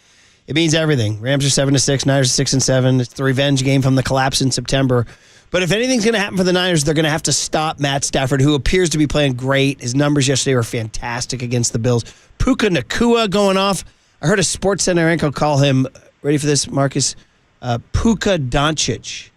It means everything. Rams are 7-6, Niners are 6-7. It's the revenge game from the collapse in September. But if anything's going to happen for the Niners, they're going to have to stop Matt Stafford, who appears to be playing great. His numbers yesterday were fantastic against the Bills. Puka Nacua going off. I heard a SportsCenter anchor call him, ready for this, Marcus, Puka Doncic.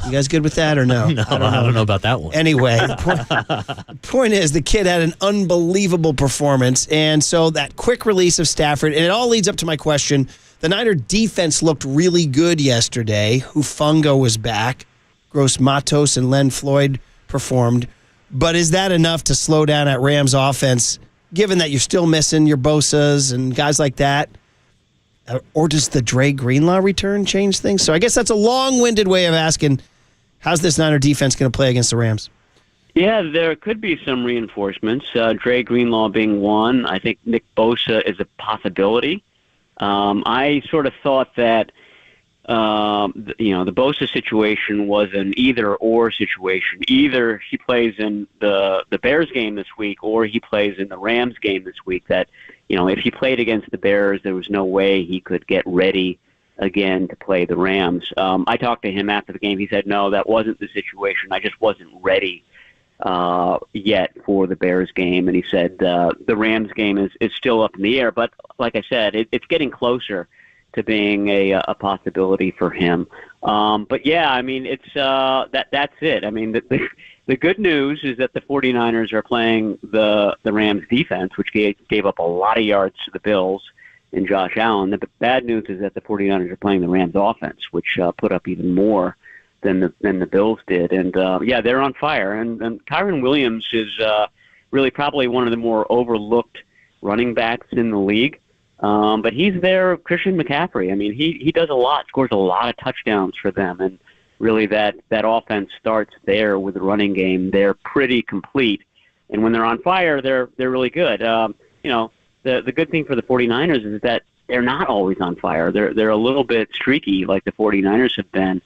You guys good with that or no? No, I don't know about that one. Anyway, the point is the kid had an unbelievable performance. And so that quick release of Stafford, and it all leads up to my question. The Niner defense looked really good yesterday. Hufanga was back. Gross Matos and Len Floyd performed. But is that enough to slow down that Rams offense, given that you're still missing your Bosas and guys like that? Or does the Dre Greenlaw return change things? So I guess that's a long-winded way of asking, how's this Niner defense going to play against the Rams? Yeah, there could be some reinforcements. Dre Greenlaw being one. I think Nick Bosa is a possibility. I sort of thought that, the Bosa situation was an either-or situation. Either he plays in the Bears game this week or he plays in the Rams game this week. That, if he played against the Bears, there was no way he could get ready again to play the Rams. I talked to him after the game. He said, no, that wasn't the situation. I just wasn't ready yet for the Bears game. And he said the Rams game is still up in the air. But like I said, it's getting closer to being a possibility for him. But yeah, I mean, it's that's it. I mean, the good news is that the 49ers are playing the Rams defense, which gave up a lot of yards to the Bills and Josh Allen. The bad news is that the 49ers are playing the Rams offense, which put up even more than the Bills did. And yeah, they're on fire. And Kyren Williams is really probably one of the more overlooked running backs in the league. But he's there, Christian McCaffrey. I mean, he does a lot, scores a lot of touchdowns for them, and really that offense starts there with the running game. They're pretty complete, and when they're on fire, they're really good. The good thing for the 49ers is that they're not always on fire. They're a little bit streaky, like the 49ers have been.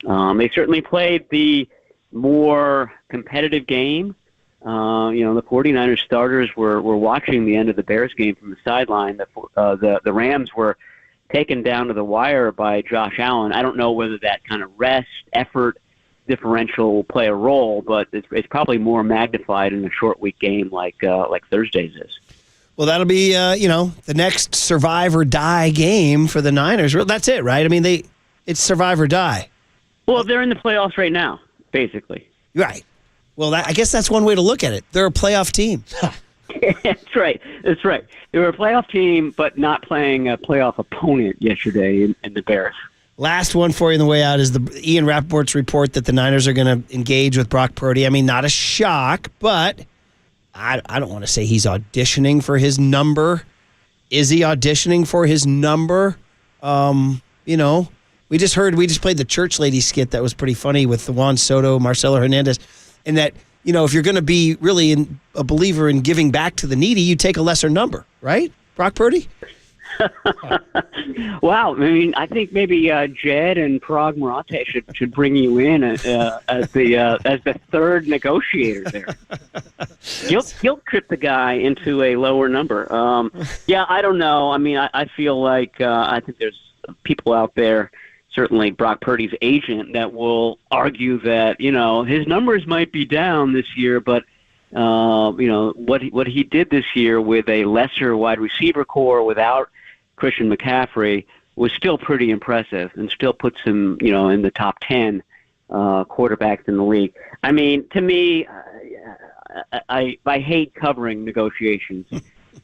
They certainly played the more competitive game. The 49ers starters were watching the end of the Bears game from the sideline. The Rams were taken down to the wire by Josh Allen. I don't know whether that kind of rest, effort, differential will play a role, but it's probably more magnified in a short week game like Thursday's is. Well, that'll be, the next survive or die game for the Niners. That's it, right? I mean, it's survive or die. Well, they're in the playoffs right now, basically. Right. Well, I guess that's one way to look at it. They're a playoff team. That's right. They were a playoff team, but not playing a playoff opponent yesterday in the Bears. Last one for you on the way out is Ian Rappaport's report that the Niners are going to engage with Brock Purdy. I mean, not a shock, but I don't want to say he's auditioning for his number. Is he auditioning for his number? We just played the church lady skit that was pretty funny with the Juan Soto, Marcelo Hernandez, and that, if you're going to be really a believer in giving back to the needy, you take a lesser number, right? Brock Purdy? Wow. I mean, I think maybe Jed and Prague Marate should bring you in as the third negotiator there. He'll trip the guy into a lower number. Yeah, I don't know. I mean, I feel like I think there's people out there, certainly Brock Purdy's agent, that will argue that, his numbers might be down this year, but what he did this year with a lesser wide receiver core without Christian McCaffrey was still pretty impressive and still puts him, in the top 10 quarterbacks in the league. I mean, to me, I hate covering negotiations,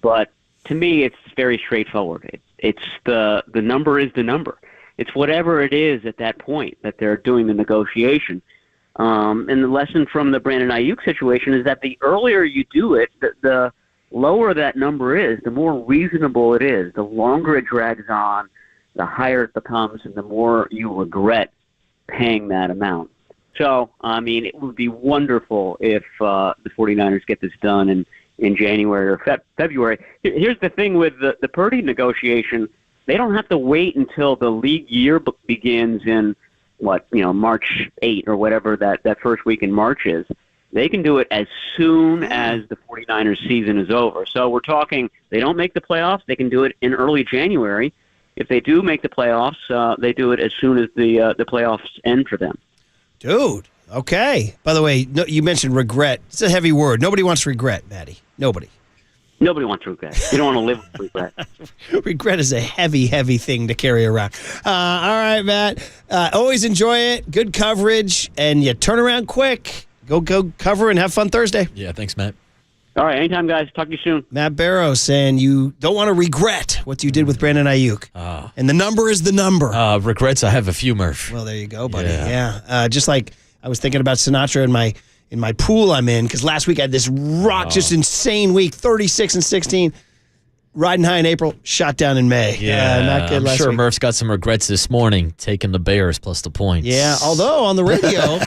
but to me, it's very straightforward. It's the number is the number. It's whatever it is at that point that they're doing the negotiation. And the lesson from the Brandon Ayuk situation is that the earlier you do it, the lower that number is, the more reasonable it is. The longer it drags on, the higher it becomes, and the more you regret paying that amount. So, I mean, it would be wonderful if the 49ers get this done in January or February. Here's the thing with the Purdy negotiation. They don't have to wait until the league year begins in, March 8 or whatever that first week in March is. They can do it as soon as the 49ers season is over. So we're talking, they don't make the playoffs, they can do it in early January. If they do make the playoffs, they do it as soon as the playoffs end for them. Dude, okay. By the way, you mentioned regret. It's a heavy word. Nobody wants regret, Maddie. Nobody. Nobody wants regret. You don't want to live with regret. Regret is a heavy, heavy thing to carry around. All right, Matt. Always enjoy it. Good coverage, and you turn around quick. Go cover and have fun Thursday. Yeah, thanks, Matt. All right, anytime, guys. Talk to you soon. Matt Barrows saying you don't want to regret what you did with Brandon Ayuk. And the number is the number. Regrets, I have a few, Murph. Well, there you go, buddy. Yeah. Just like I was thinking about Sinatra in my pool I'm in, because last week I had this just insane week, 36-16. Riding high in April, shot down in May. Yeah, not good I'm last sure week. Murph's got some regrets this morning, taking the Bears plus the points. Yeah, although on the radio,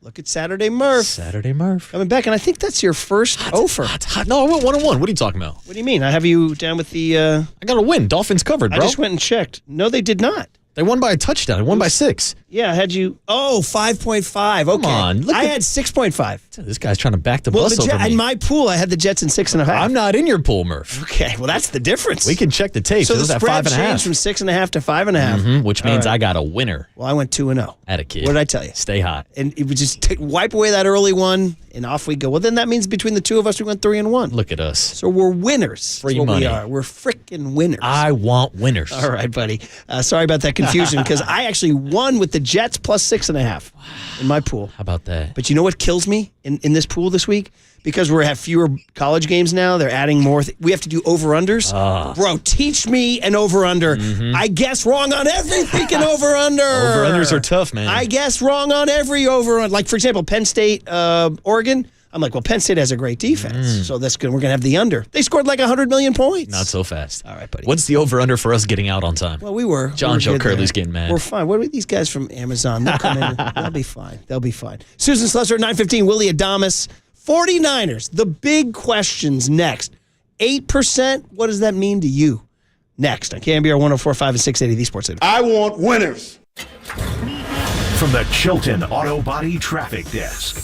look at Saturday Murph. Saturday Murph. Coming back, and I think that's your first offer. No, I went 1-1. What are you talking about? What do you mean? I have you down with the... I got a win. Dolphins covered, bro. I just went and checked. No, they did not. They won by a touchdown. They won by 6. Yeah, I had you... Oh, 5.5. Okay. Come on. I had 6.5. This guy's trying to back the bus over me. In my pool, I had the Jets in 6.5. I'm not in your pool, Murph. Okay, well, that's the difference. We can check the tape. So the spread 5.5. changed from 6.5 to 5.5. Which means I got a winner. Well, I went 2-0. At a kid. What did I tell you? Stay hot. And it would just wipe away that early one, and off we go. Well, then that means between the two of us, we went 3-1. Look at us. So we're winners. Free That's what money. We are. We're freaking winners. I want winners. All right, buddy. Sorry about that confusion, because I actually won with the Jets plus 6.5 in my pool. How about that? But you know what kills me in this pool this week? Because we have fewer college games now, they're adding more. We have to do over-unders. Bro, teach me an over-under. I guess wrong on every freaking over-under. Over-unders are tough, man. I guess wrong on every over-under. Like, for example, Penn State, Oregon. I'm like, well, Penn State has a great defense, so that's good. We're going to have the under. They scored like 100 million points. Not so fast. All right, buddy. What's the over-under for us getting out on time? Well, we were. John Joe Curley's getting mad. We're fine. What are these guys from Amazon? They'll come in. They'll be fine. They'll be fine. Susan Slusser at 9:15. Willie Adamus. 49ers. The big questions next. 8%. What does that mean to you? Next on KNBR 104.5 and 680, the Sports Center. I want winners. From the Chilton Auto Body Traffic Desk.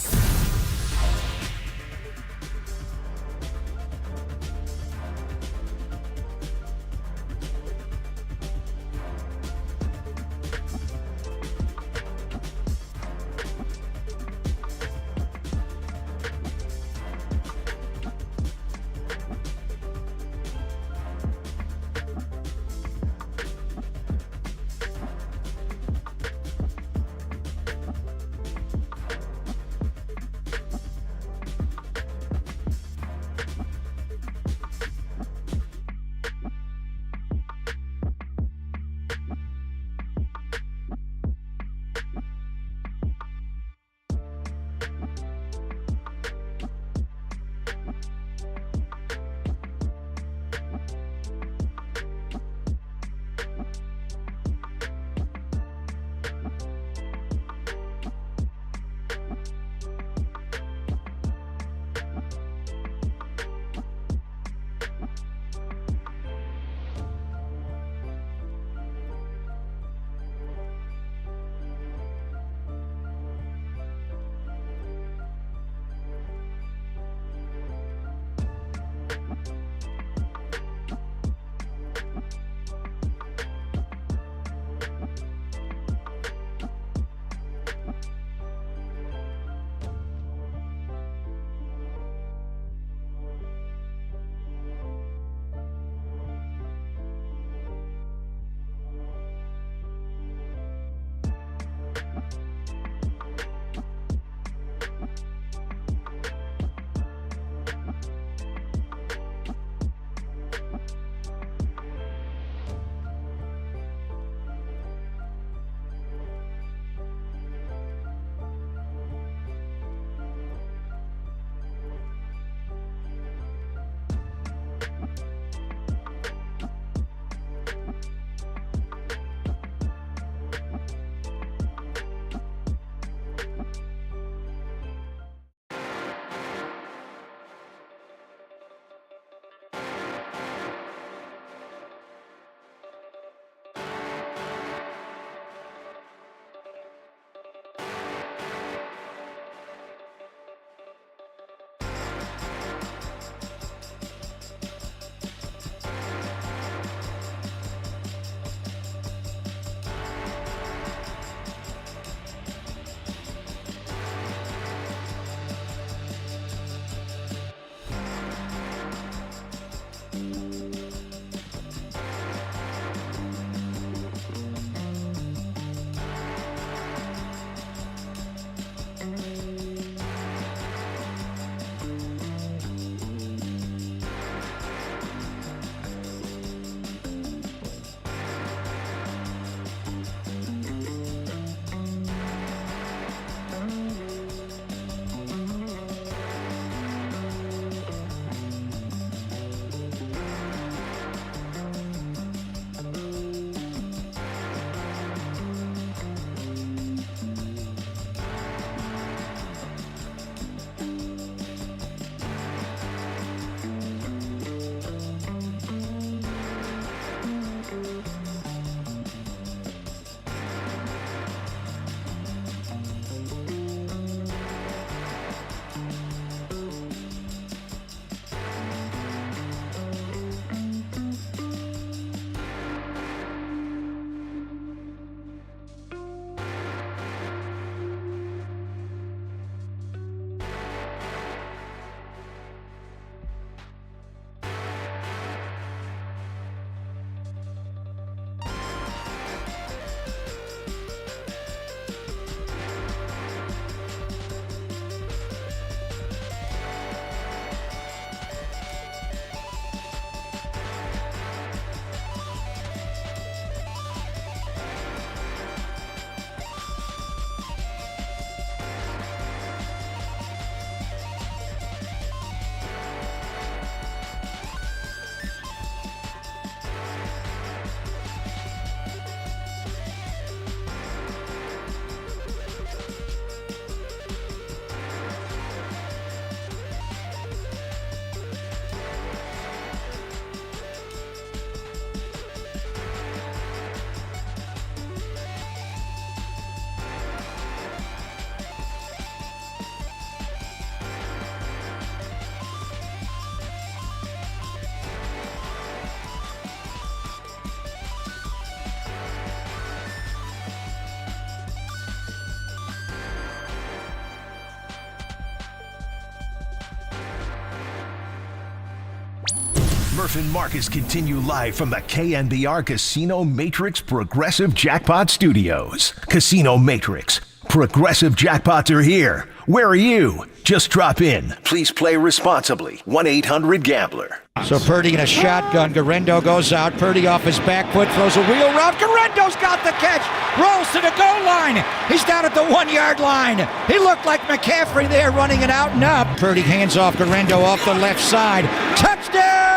Murph and Marcus continue live from the KNBR Casino Matrix Progressive Jackpot Studios. Casino Matrix. Progressive jackpots are here. Where are you? Just drop in. Please play responsibly. 1-800-GAMBLER. So Purdy in a shotgun. Gendo goes out. Purdy off his back foot, throws a wheel route. Garendo's got the catch. Rolls to the goal line. He's down at the 1-yard line. He looked like McCaffrey there running it out and up. Purdy hands off Gendo off the left side. Touchdown!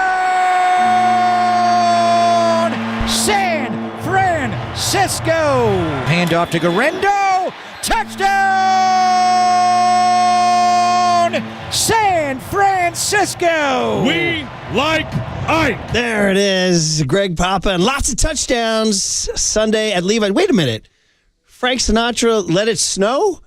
San Francisco. Hand off to Gendo. Touchdown! San Francisco. We like Ike. There it is. Greg Papa and lots of touchdowns Sunday at Levi. Wait a minute. Frank Sinatra, Let It Snow?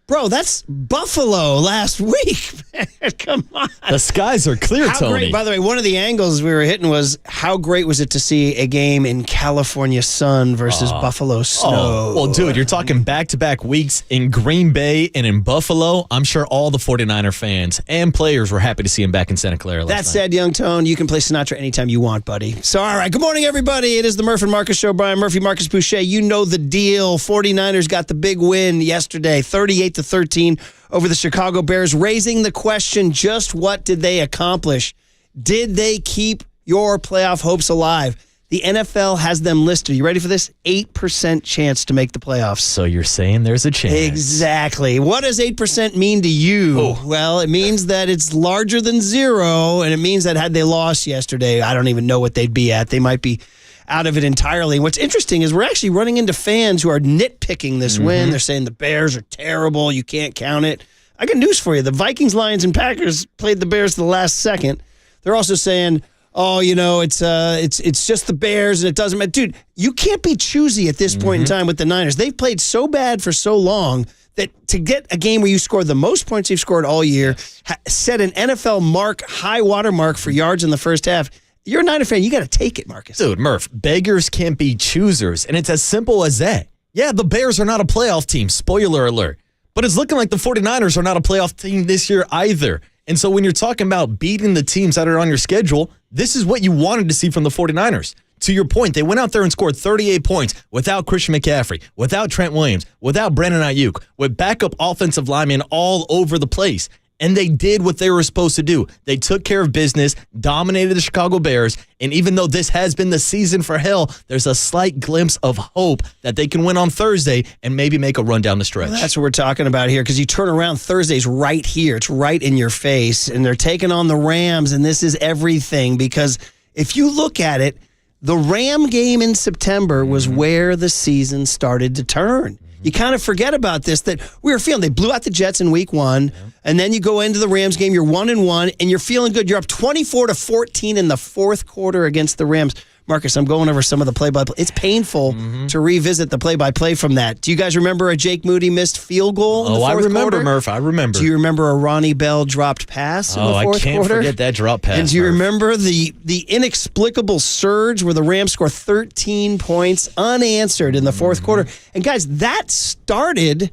Bro, that's Buffalo last week, man. Come on. The skies are clear, How Tony. great, by the way, one of the angles we were hitting was how great was it to see a game in California sun versus Buffalo snow? Oh, well, dude, you're talking back-to-back weeks in Green Bay and in Buffalo. I'm sure all the 49er fans and players were happy to see him back in Santa Clara last night. That said, Young Tone, you can play Sinatra anytime you want, buddy. So, all right, good morning, everybody. It is the Murph and Marcus Show. Brian Murphy, Marcus Boucher, you know the deal. 49ers got the big win yesterday, 38-13 over the Chicago Bears, raising the question, just what did they accomplish? Did they keep your playoff hopes alive? The NFL has them listed. You ready for this? 8% chance to make the playoffs. So you're saying there's a chance. Exactly. What does 8% mean to you? Oh. Well, it means that it's larger than zero, and it means that had they lost yesterday, I don't even know what they'd be at. They might be out of it entirely. And what's interesting is we're actually running into fans who are nitpicking this win. They're saying the Bears are terrible. You can't count it. I got news for you. The Vikings, Lions, and Packers played the Bears to the last second. They're also saying, oh, you know, it's just the Bears and it doesn't matter. Dude, you can't be choosy at this point in time with the Niners. They've played so bad for so long that to get a game where you scored the most points you've scored all year, set an NFL high water mark for yards in the first half. You're a Niner fan. You got to take it, Marcus. Dude, Murph, beggars can't be choosers, and it's as simple as that. Yeah, the Bears are not a playoff team, spoiler alert, but it's looking like the 49ers are not a playoff team this year either. And so when you're talking about beating the teams that are on your schedule, this is what you wanted to see from the 49ers. To your point, they went out there and scored 38 points without Christian McCaffrey, without Trent Williams, without Brandon Ayuk, with backup offensive linemen all over the place. And they did what they were supposed to do. They took care of business, dominated the Chicago Bears, and even though this has been the season for hell, there's a slight glimpse of hope that they can win on Thursday and maybe make a run down the stretch. Well, that's what we're talking about here, because you turn around, Thursday's right here. It's right in your face, and they're taking on the Rams, and this is everything, because if you look at it, the Ram game in September was where the season started to turn. You kind of forget about this, that we were feeling they blew out the Jets in week one, and then you go into the Rams game, you're 1-1, and you're feeling good. You're up 24-14 in the fourth quarter against the Rams. Marcus, I'm going over some of the play-by-play. It's painful to revisit the play-by-play from that. Do you guys remember a Jake Moody missed field goal in the fourth quarter? I remember, Murph. I remember. Do you remember a Ronnie Bell dropped pass in the fourth quarter? I can't forget that drop pass, And do you Murph. remember the inexplicable surge where the Rams score 13 points unanswered in the fourth quarter? And guys, that started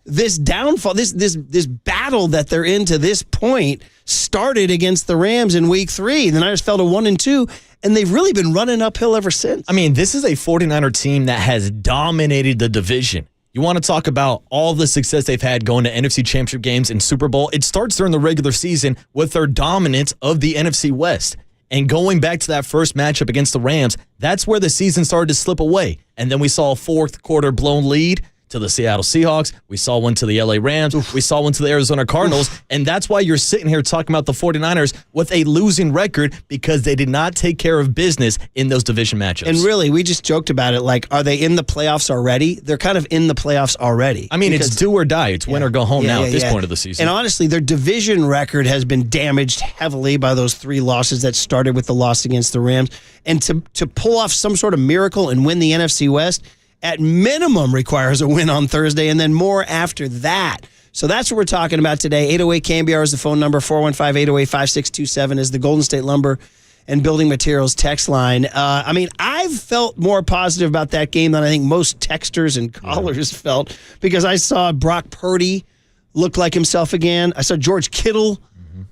this downfall, this battle that they're in to this point started against the Rams in week 3. The Niners fell to 1-2, and they've really been running uphill ever since. I mean, this is a 49er team that has dominated the division. You want to talk about all the success they've had going to NFC Championship games and Super Bowl. It starts during the regular season with their dominance of the NFC West. And going back to that first matchup against the Rams, that's where the season started to slip away. And then we saw a fourth quarter blown lead to the Seattle Seahawks. We saw one to the LA Rams. We saw one to the Arizona Cardinals. And that's why you're sitting here talking about the 49ers with a losing record, because they did not take care of business in those division matchups. And really, we just joked about it. Like, are they in the playoffs already? They're kind of in the playoffs already. I mean, it's do or die. It's win or go home now at this point of the season. And honestly, their division record has been damaged heavily by those 3 losses that started with the loss against the Rams. And to pull off some sort of miracle and win the NFC West, at minimum requires a win on Thursday, and then more after that. So that's what we're talking about today. 808 KNBR is the phone number. 415-808-5627 is the Golden State Lumber and Building Materials text line. I mean, I've felt more positive about that game than I think most texters and callers felt, because I saw Brock Purdy look like himself again. I saw George Kittle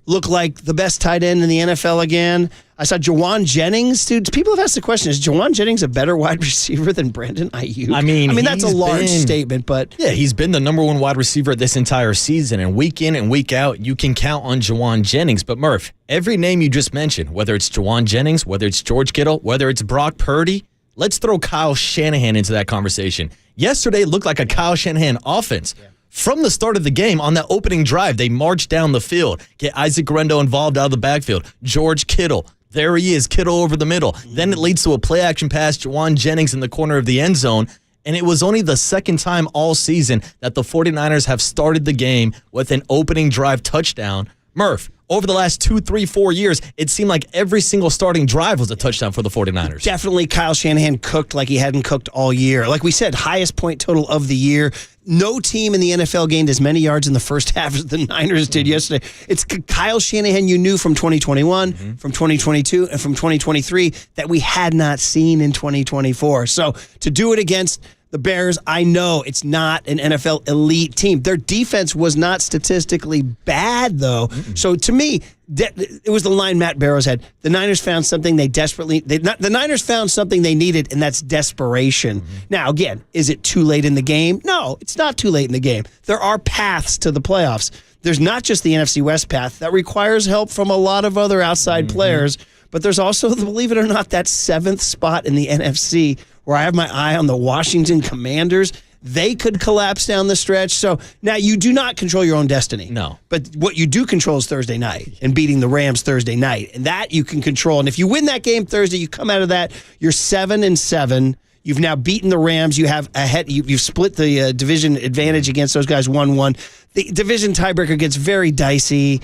look like the best tight end in the NFL again. I saw Juwan Jennings, dude. People have asked the question, is Juwan Jennings a better wide receiver than Brandon Ayuk? I mean, that's a large statement, but... Yeah, he's been the number one wide receiver this entire season, and week in and week out, you can count on Juwan Jennings. But Murph, every name you just mentioned, whether it's Juwan Jennings, whether it's George Kittle, whether it's Brock Purdy, let's throw Kyle Shanahan into that conversation. Yesterday looked like a Kyle Shanahan offense. Yeah. From the start of the game, on that opening drive, they marched down the field, get Isaac Gendo involved out of the backfield, George Kittle. There he is, Kittle over the middle. Then it leads to a play-action pass, Juwan Jennings in the corner of the end zone. And it was only the second time all season that the 49ers have started the game with an opening drive touchdown. Murph, over the last 2, 3, 4 years, it seemed like every single starting drive was a touchdown for the 49ers. Definitely Kyle Shanahan cooked like he hadn't cooked all year. Like we said, highest point total of the year. No team in the NFL gained as many yards in the first half as the Niners did yesterday. It's Kyle Shanahan you knew from 2021, from 2022, and from 2023 that we had not seen in 2024. So to do it against the Bears, I know it's not an NFL elite team. Their defense was not statistically bad, though. So to me, it was the line Matt Barrows had. The Niners found something the Niners found something they needed, and that's desperation. Now, again, is it too late in the game? No, it's not too late in the game. There are paths to the playoffs. There's not just the NFC West path that requires help from a lot of other outside players, but there's also, believe it or not, that 7th spot in the NFC where I have my eye on the Washington Commanders. They could collapse down the stretch. So now you do not control your own destiny. No. But what you do control is Thursday night and beating the Rams Thursday night. And that you can control. And if you win that game Thursday, you come out of that, you're 7-7. You've now beaten the Rams. You have you've split the division advantage against those guys 1-1. The division tiebreaker gets very dicey.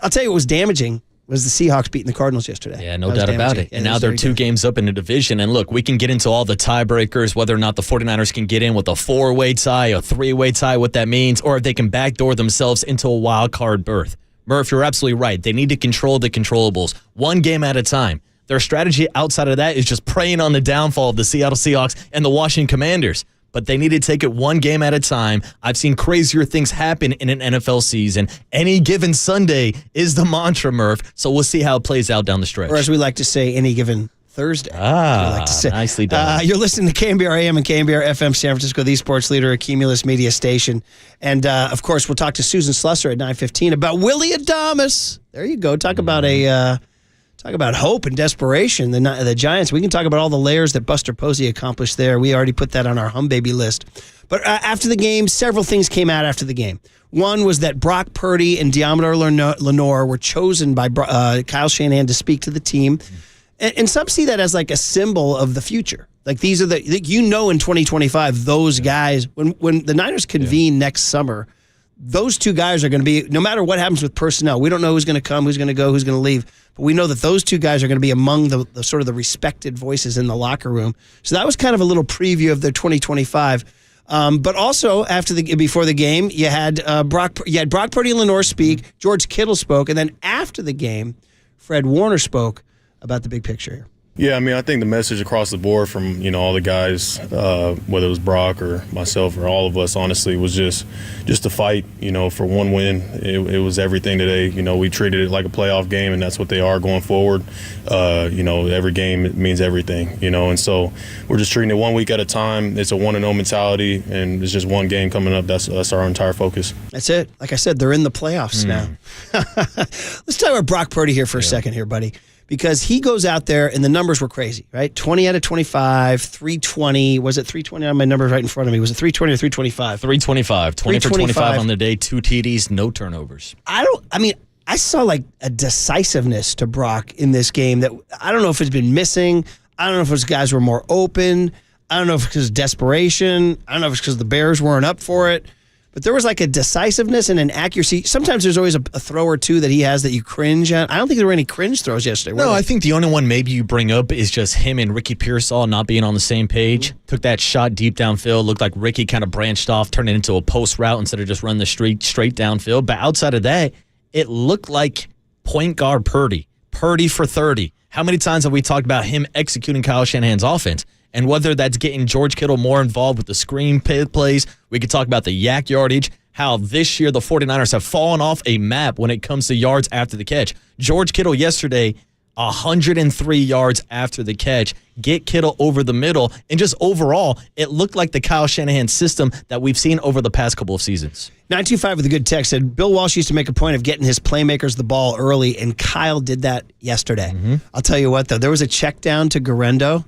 I'll tell you what was damaging was the Seahawks beating the Cardinals yesterday. Yeah, no doubt about it. And now they're 2 games up in the division. And look, we can get into all the tiebreakers, whether or not the 49ers can get in with a 4-way tie, a 3-way tie, what that means, or if they can backdoor themselves into a wild card berth. Murph, you're absolutely right. They need to control the controllables, one game at a time. Their strategy outside of that is just preying on the downfall of the Seattle Seahawks and the Washington Commanders. But they need to take it one game at a time. I've seen crazier things happen in an NFL season. Any given Sunday is the mantra, Murph. So we'll see how it plays out down the stretch. Or as we like to say, any given Thursday. Like to say. Nicely done. You're listening to KNBR AM and KNBR FM San Francisco, the sports leader, a Cumulus media station. And, of course, we'll talk to Susan Slusser at 9:15 about Willie Adamus. There you go. Talk about Talk about hope and desperation. The Giants, we can talk about all the layers that Buster Posey accomplished there. We already put that on our hum baby list. But after the game, several things came out after the game. One was that Brock Purdy and Deommodore Lenoir were chosen by Kyle Shanahan to speak to the team. And some see that as like a symbol of the future. Like these are in 2025, those guys, when the Niners convene next summer, those 2 guys are going to be, no matter what happens with personnel, we don't know who's going to come, who's going to go, who's going to leave. But we know that those 2 guys are going to be among the sort of the respected voices in the locker room. So that was kind of a little preview of their 2025. But also before the game, you had Brock Purdy and Lenoir speak. George Kittle spoke, and then after the game, Fred Warner spoke about the big picture here. Yeah, I mean, I think the message across the board from, all the guys, whether it was Brock or myself or all of us, honestly, was just to fight, for one win. It was everything today. We treated it like a playoff game, and that's what they are going forward. Every game means everything, and so we're just treating it 1 week at a time. It's a 1-0 mentality, and it's just one game coming up. That's our entire focus. That's it. Like I said, they're in the playoffs now. Let's talk about Brock Purdy here for a second here, buddy. Because he goes out there, and the numbers were crazy, right? 20 out of 25, 320. Was it 320 on my numbers right in front of me? Was it 320 or 325? 325. 20 for 25 on the day, 2 TDs, no turnovers. I saw like a decisiveness to Brock in this game that I don't know if it's been missing. I don't know if his guys were more open. I don't know if it's because of desperation. I don't know if it's because the Bears weren't up for it. But there was like a decisiveness and an accuracy. Sometimes there's always a throw or two that he has that you cringe at. I don't think there were any cringe throws yesterday. No, I think the only one maybe you bring up is just him and Ricky Pearsall not being on the same page. Took that shot deep downfield. Looked like Ricky kind of branched off, turned it into a post route instead of just running the straight downfield. But outside of that, it looked like point guard Purdy. Purdy for 30. How many times have we talked about him executing Kyle Shanahan's offense? And whether that's getting George Kittle more involved with the screen plays, we could talk about the yak yardage. how this year the 49ers have fallen off a map when it comes to yards after the catch. George Kittle yesterday, 103 yards after the catch. Get Kittle over the middle. And just overall, it looked like the Kyle Shanahan system that we've seen over the past couple of seasons. 925 with a good text said, Bill Walsh used to make a point of getting his playmakers the ball early, and Kyle did that yesterday. I'll tell you what, though. There was a check down to Gendo,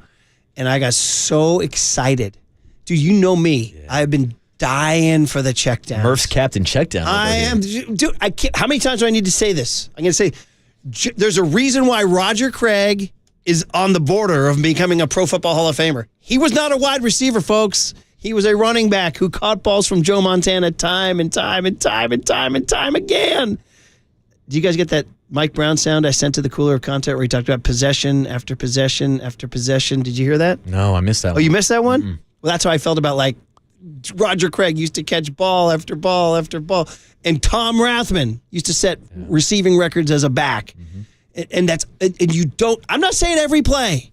and I got so excited. Dude, you know me. Yeah. I've been dying for the check down. Murph's captain check down. I am. Dude, I can't, how many times do I need to say this? I'm going to say, there's a reason why Roger Craig is on the border of becoming a Pro Football Hall of Famer. He was not a wide receiver, folks. He was a running back who caught balls from Joe Montana time and time again. Do you guys get that Mike Brown sound I sent to the cooler of content where he talked about possession after possession after possession? Did you hear that? No, I missed that one. Oh, you missed that one? Mm-hmm. Well, that's how I felt about, like, Roger Craig used to catch ball after ball after ball. And Tom Rathman used to set receiving records as a back. And you don't, I'm not saying every play.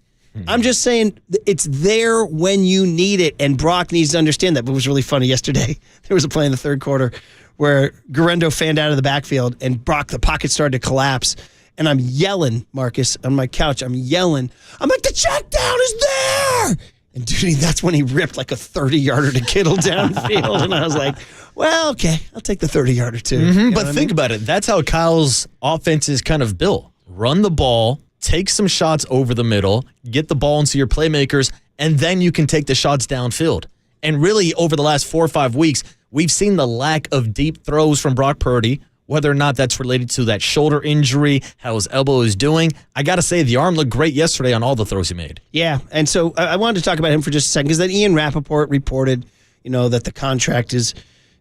I'm just saying it's there when you need it. And Brock needs to understand that. But it was really funny yesterday. There was a play in the third quarter where Gendo fanned out of the backfield and Brock, the pocket started to collapse. And I'm yelling, Marcus, on my couch. I'm yelling. I'm like, the check down is there. And dude, that's when he ripped like a 30-yarder to Kittle downfield. And I was like, well, okay, I'll take the 30-yarder too. But think about it. That's how Kyle's offense is kind of built. Run the ball, take some shots over the middle, get the ball into your playmakers, and then you can take the shots downfield. And really, over the last 4 or 5 weeks, we've seen the lack of deep throws from Brock Purdy, whether or not that's related to that shoulder injury, how his elbow is doing. I got to say, the arm looked great yesterday on all the throws he made. Yeah, and so I wanted to talk about him for just a second because then Ian Rappaport reported, that the contract is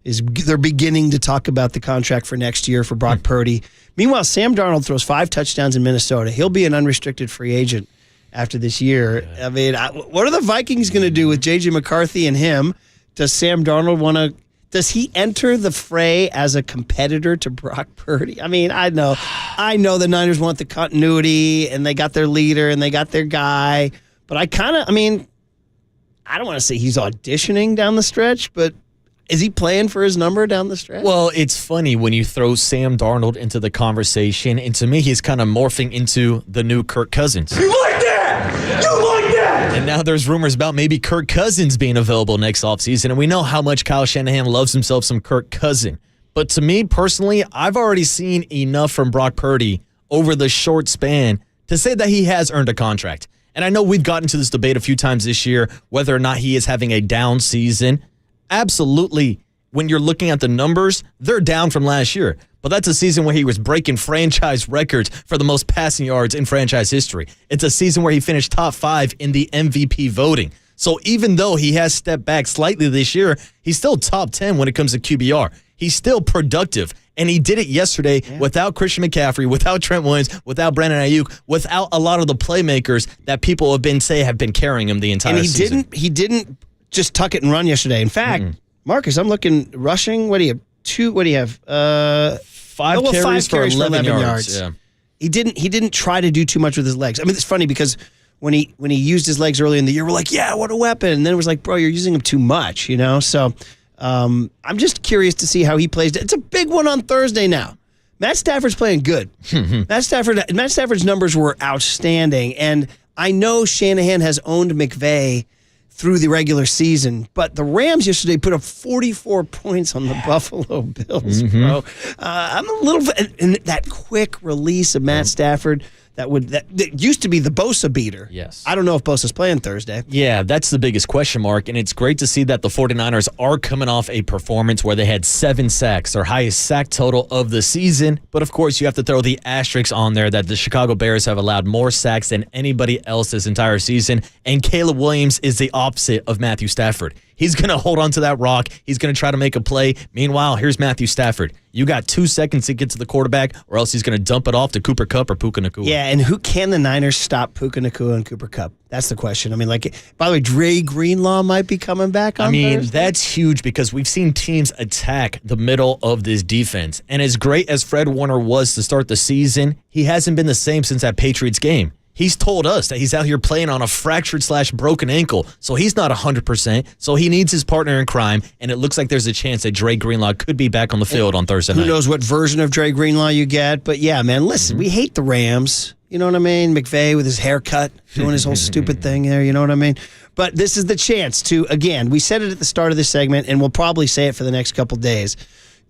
they're beginning to talk about the contract for next year for Brock Purdy. Meanwhile, Sam Darnold throws 5 touchdowns in Minnesota. He'll be an unrestricted free agent after this year. I mean, what are the Vikings going to do with J.J. McCarthy and him? Does Sam Darnold want to... Does he enter the fray as a competitor to Brock Purdy? I mean, I know the Niners want the continuity, and they got their leader, and they got their guy. But I don't want to say he's auditioning down the stretch, but is he playing for his number down the stretch? Well, it's funny when you throw Sam Darnold into the conversation, and to me, he's kind of morphing into the new Kirk Cousins. You like that? You like that? And now there's rumors about maybe Kirk Cousins being available next offseason, and we know how much Kyle Shanahan loves himself some Kirk Cousin. But to me, personally, I've already seen enough from Brock Purdy over the short span to say that he has earned a contract. And I know we've gotten to this debate a few times this year, whether or not he is having a down season. Absolutely, when you're looking at the numbers, they're down from last year. But that's a season where he was breaking franchise records for the most passing yards in franchise history. It's a season where he finished top 5 in the MVP voting. So even though he has stepped back slightly this year, he's still top 10 when it comes to QBR. He's still productive. And he did it yesterday without Christian McCaffrey, without Trent Williams, without Brandon Ayuk, without a lot of the playmakers that people have been carrying him the entire season. And he didn't just tuck it and run yesterday. In fact, Marcus, I'm looking rushing. What do you have? 5 carries for 11 yards. Yeah. He didn't try to do too much with his legs. I mean, it's funny because when he used his legs early in the year, we're like, yeah, what a weapon. And then it was like, bro, you're using them too much, So I'm just curious to see how he plays. It's a big one on Thursday now. Matt Stafford's playing good. Matt Stafford's numbers were outstanding, and I know Shanahan has owned McVay through the regular season, but the Rams yesterday put up 44 points on the Buffalo Bills, bro. I'm a little, and that quick release of Matt Stafford that used to be the Bosa beater. Yes. I don't know if Bosa's playing Thursday. Yeah, that's the biggest question mark, and it's great to see that the 49ers are coming off a performance where they had 7 sacks, their highest sack total of the season. But of course, you have to throw the asterisk on there that the Chicago Bears have allowed more sacks than anybody else this entire season, and Caleb Williams is the opposite of Matthew Stafford. He's going to hold on to that rock. He's going to try to make a play. Meanwhile, here's Matthew Stafford. You got 2 seconds to get to the quarterback, or else he's going to dump it off to Cooper Kupp or Puka Nacua. Yeah, and who can the Niners stop Puka Nacua and Cooper Kupp? That's the question. I mean, by the way, Dre Greenlaw might be coming back on Thursday. That's huge because we've seen teams attack the middle of this defense. And as great as Fred Warner was to start the season, he hasn't been the same since that Patriots game. He's told us that he's out here playing on a fractured/broken ankle, so he's not 100%. So he needs his partner in crime, and it looks like there's a chance that Dre Greenlaw could be back on the field on Thursday night. Who knows what version of Dre Greenlaw you get? But yeah, man, listen, we hate the Rams. You know what I mean? McVay with his haircut, doing his whole stupid thing there. You know what I mean? But this is the chance to, again, we said it at the start of this segment, and we'll probably say it for the next couple days.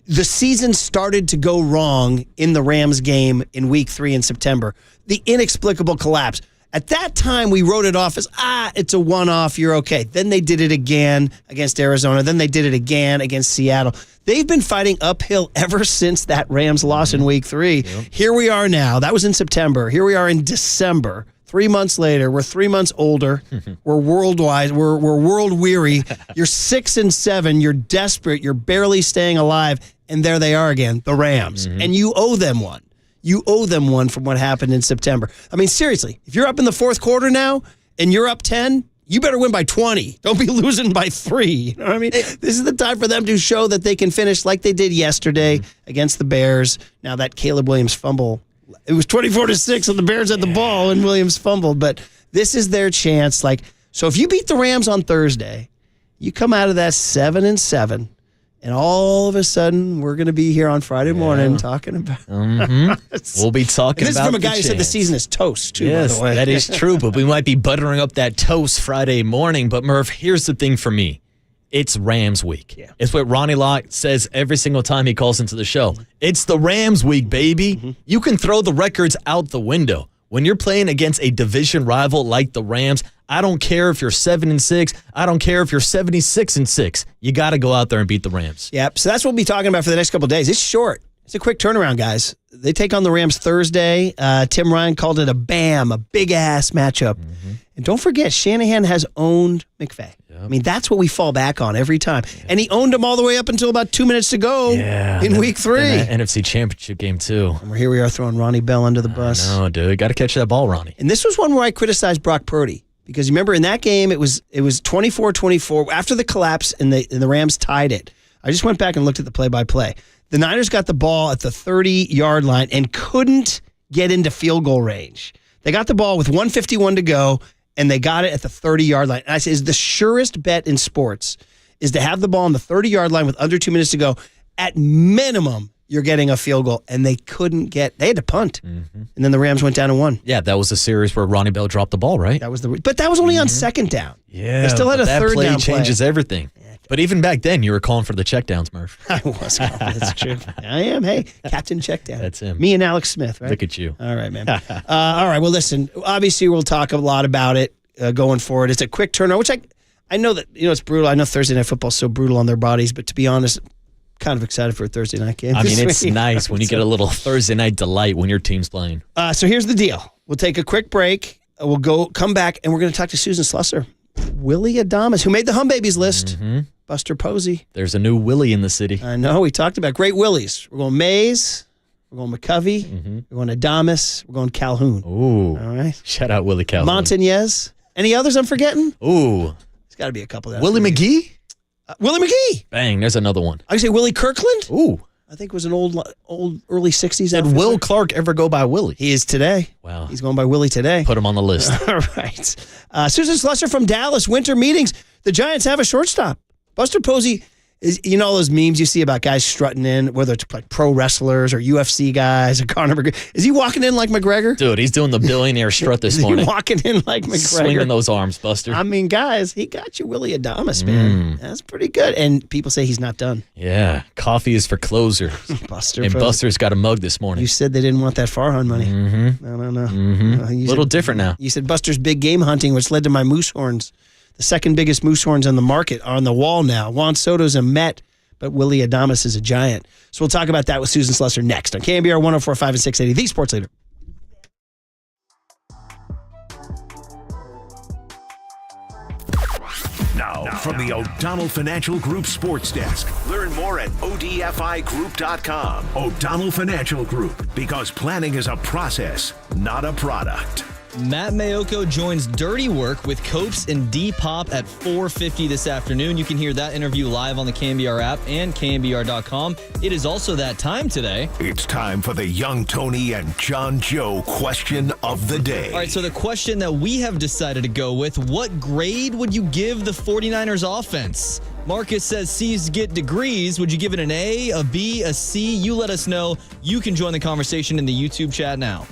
The season started to go wrong in the Rams game in week 3 in September. The inexplicable collapse. At that time, we wrote it off as, it's a one-off, you're okay. Then they did it again against Arizona. Then they did it again against Seattle. They've been fighting uphill ever since that Rams loss in week 3. Yep. Here we are now. That was in September. Here we are in December. 3 months later, we're 3 months older. We're worldwide. We're world weary. You're 6-7. You're desperate. You're barely staying alive. And there they are again, the Rams. And you owe them one. You owe them one from what happened in September. I mean, seriously, if you're up in the fourth quarter now and you're up 10, you better win by 20. Don't be losing by 3. You know what I mean? This is the time for them to show that they can finish like they did yesterday against the Bears. Now that Caleb Williams fumble, it was 24-6 and the Bears had the ball and Williams fumbled. But this is their chance. So if you beat the Rams on Thursday, you come out of that 7-7. And all of a sudden, we're going to be here on Friday morning talking about We'll be talking about this is from a guy who said the season is toast, too, yes, by the way. That is true, but we might be buttering up that toast Friday morning. But, Murph, here's the thing for me. It's Rams week. Yeah. It's what Ronnie Lott says every single time he calls into the show. It's the Rams week, baby. You can throw the records out the window. When you're playing against a division rival like the Rams, I don't care if you're 7-6. I don't care if you're 76-6. You got to go out there and beat the Rams. Yep. So that's what we'll be talking about for the next couple of days. It's short. It's a quick turnaround, guys. They take on the Rams Thursday. Tim Ryan called it a big-ass matchup. And don't forget, Shanahan has owned McVay. I mean, that's what we fall back on every time. And he owned him all the way up until about 2 minutes to go in week 3. NFC Championship game, too. And here we are throwing Ronnie Bell under the bus. No, dude. Got to catch that ball, Ronnie. And this was one where I criticized Brock Purdy. Because you remember in that game, it was 24-24. After the collapse and the Rams tied it, I just went back and looked at the play-by-play. The Niners got the ball at the 30-yard line and couldn't get into field goal range. They got the ball with 1:51 to go, and they got it at the 30-yard line. And I said, the surest bet in sports is to have the ball on the 30-yard line with under 2 minutes to go. At minimum, you're getting a field goal. And they they had to punt. And then the Rams went down and won. Yeah, that was a series where Ronnie Bell dropped the ball, right? But that was only on second down. Yeah. They still had a third play down changes everything. But even back then, you were calling for the checkdowns, Murph. I was calling. That's true. I am. Hey, Captain Checkdown. That's him. Me and Alex Smith, right? Look at you. All right, man. All right. Well, listen, obviously we'll talk a lot about it going forward. It's a quick turnaround, which I know that, it's brutal. I know Thursday Night Football is so brutal on their bodies, but to be honest, kind of excited for a Thursday night game. I mean, it's nice when you get a little Thursday night delight when your team's playing. So here's the deal. We'll take a quick break. We'll come back, and we're going to talk to Susan Slusser. Willie Adamus, who made the Hum Babies list. Buster Posey. There's a new Willie in the city. I know. We talked about great Willies. We're going Mays. We're going McCovey. We're going Adamus. We're going Calhoun. Ooh. All right. Shout out Willie Calhoun. Montañez. Any others I'm forgetting? Ooh. There's got to be a couple there. Willie McGee? Willie McGee. Bang, there's another one. I say Willie Kirkland. Ooh. I think it was an old early 60s. Did Will Clark ever go by Willie? He is today. Wow. He's going by Willie today. Put him on the list. All right. Susan Slusser from Dallas. Winter meetings. The Giants have a shortstop. Buster Posey is, all those memes you see about guys strutting in, whether it's like pro wrestlers or UFC guys or Conor McGregor. Is he walking in like McGregor? Dude, he's doing the billionaire strut this morning. Is he walking in like McGregor? Swinging those arms, Buster. I mean, guys, he got you Willie Adamus, man. That's pretty good. And people say he's not done. Yeah. Coffee is for closers. Buster. And Buster's got a mug this morning. You said they didn't want that Farhan money. No. A little different now. You said Buster's big game hunting, which led to my moose horns. The second biggest moose horns on the market are on the wall now. Juan Soto's a Met, but Willie Adamus is a Giant. So we'll talk about that with Susan Slusser next on KNBR 104.5 and 680, the Sports Leader. Now, from the O'Donnell Financial Group Sports Desk, learn more at odfigroup.com. O'Donnell Financial Group, because planning is a process, not a product. Matt Mayoko joins Dirty Work with Copes and D-Pop at 4:50 this afternoon. You can hear that interview live on the KNBR app and KNBR.com. It is also that time today. It's time for the Young Tony and John Joe question of the day. All right, so the question that we have decided to go with, what grade would you give the 49ers offense? Marcus says C's get degrees. Would you give it an A, a B, a C? You let us know. You can join the conversation in the YouTube chat now.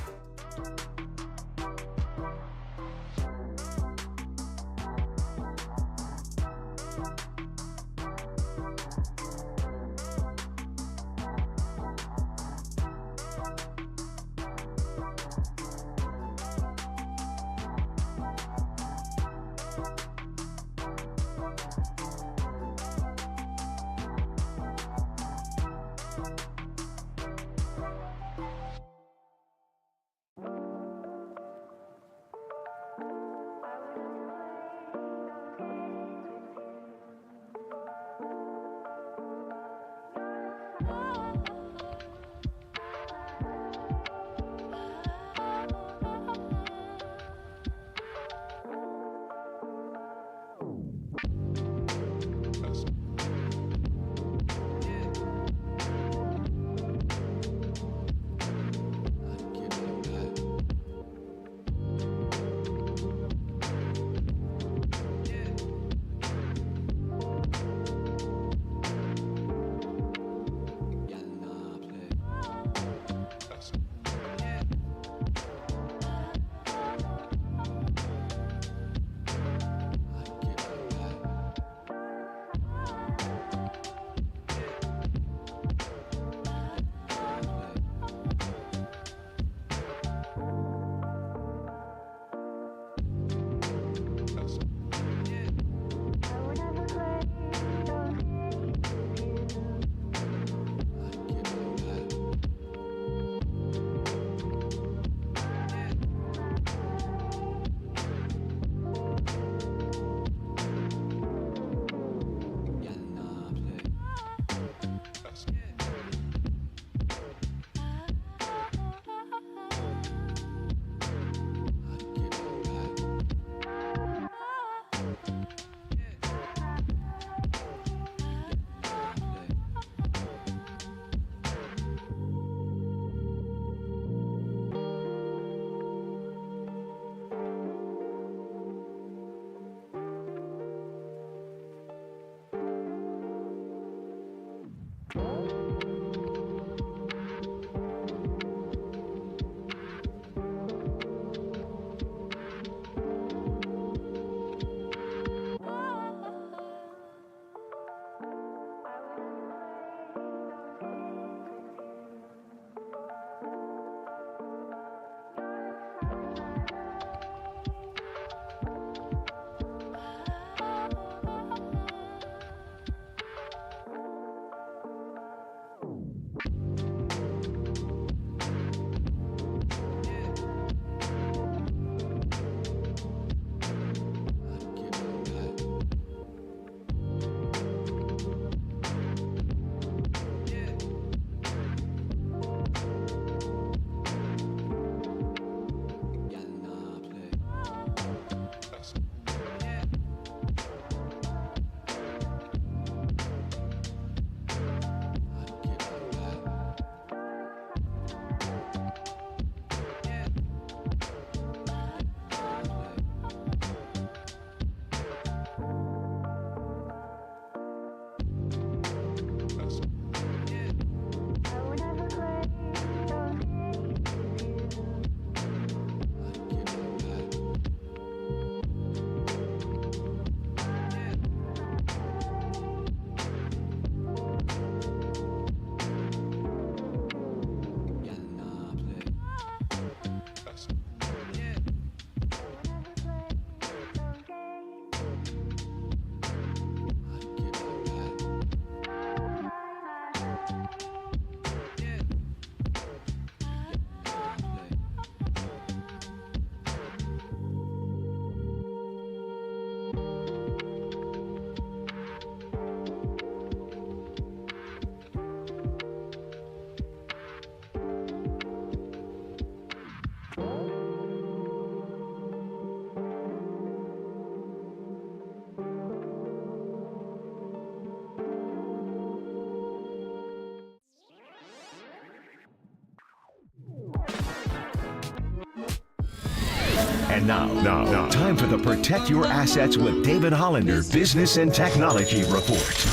And now, time for the Protect Your Assets with David Hollander Business and Technology Report.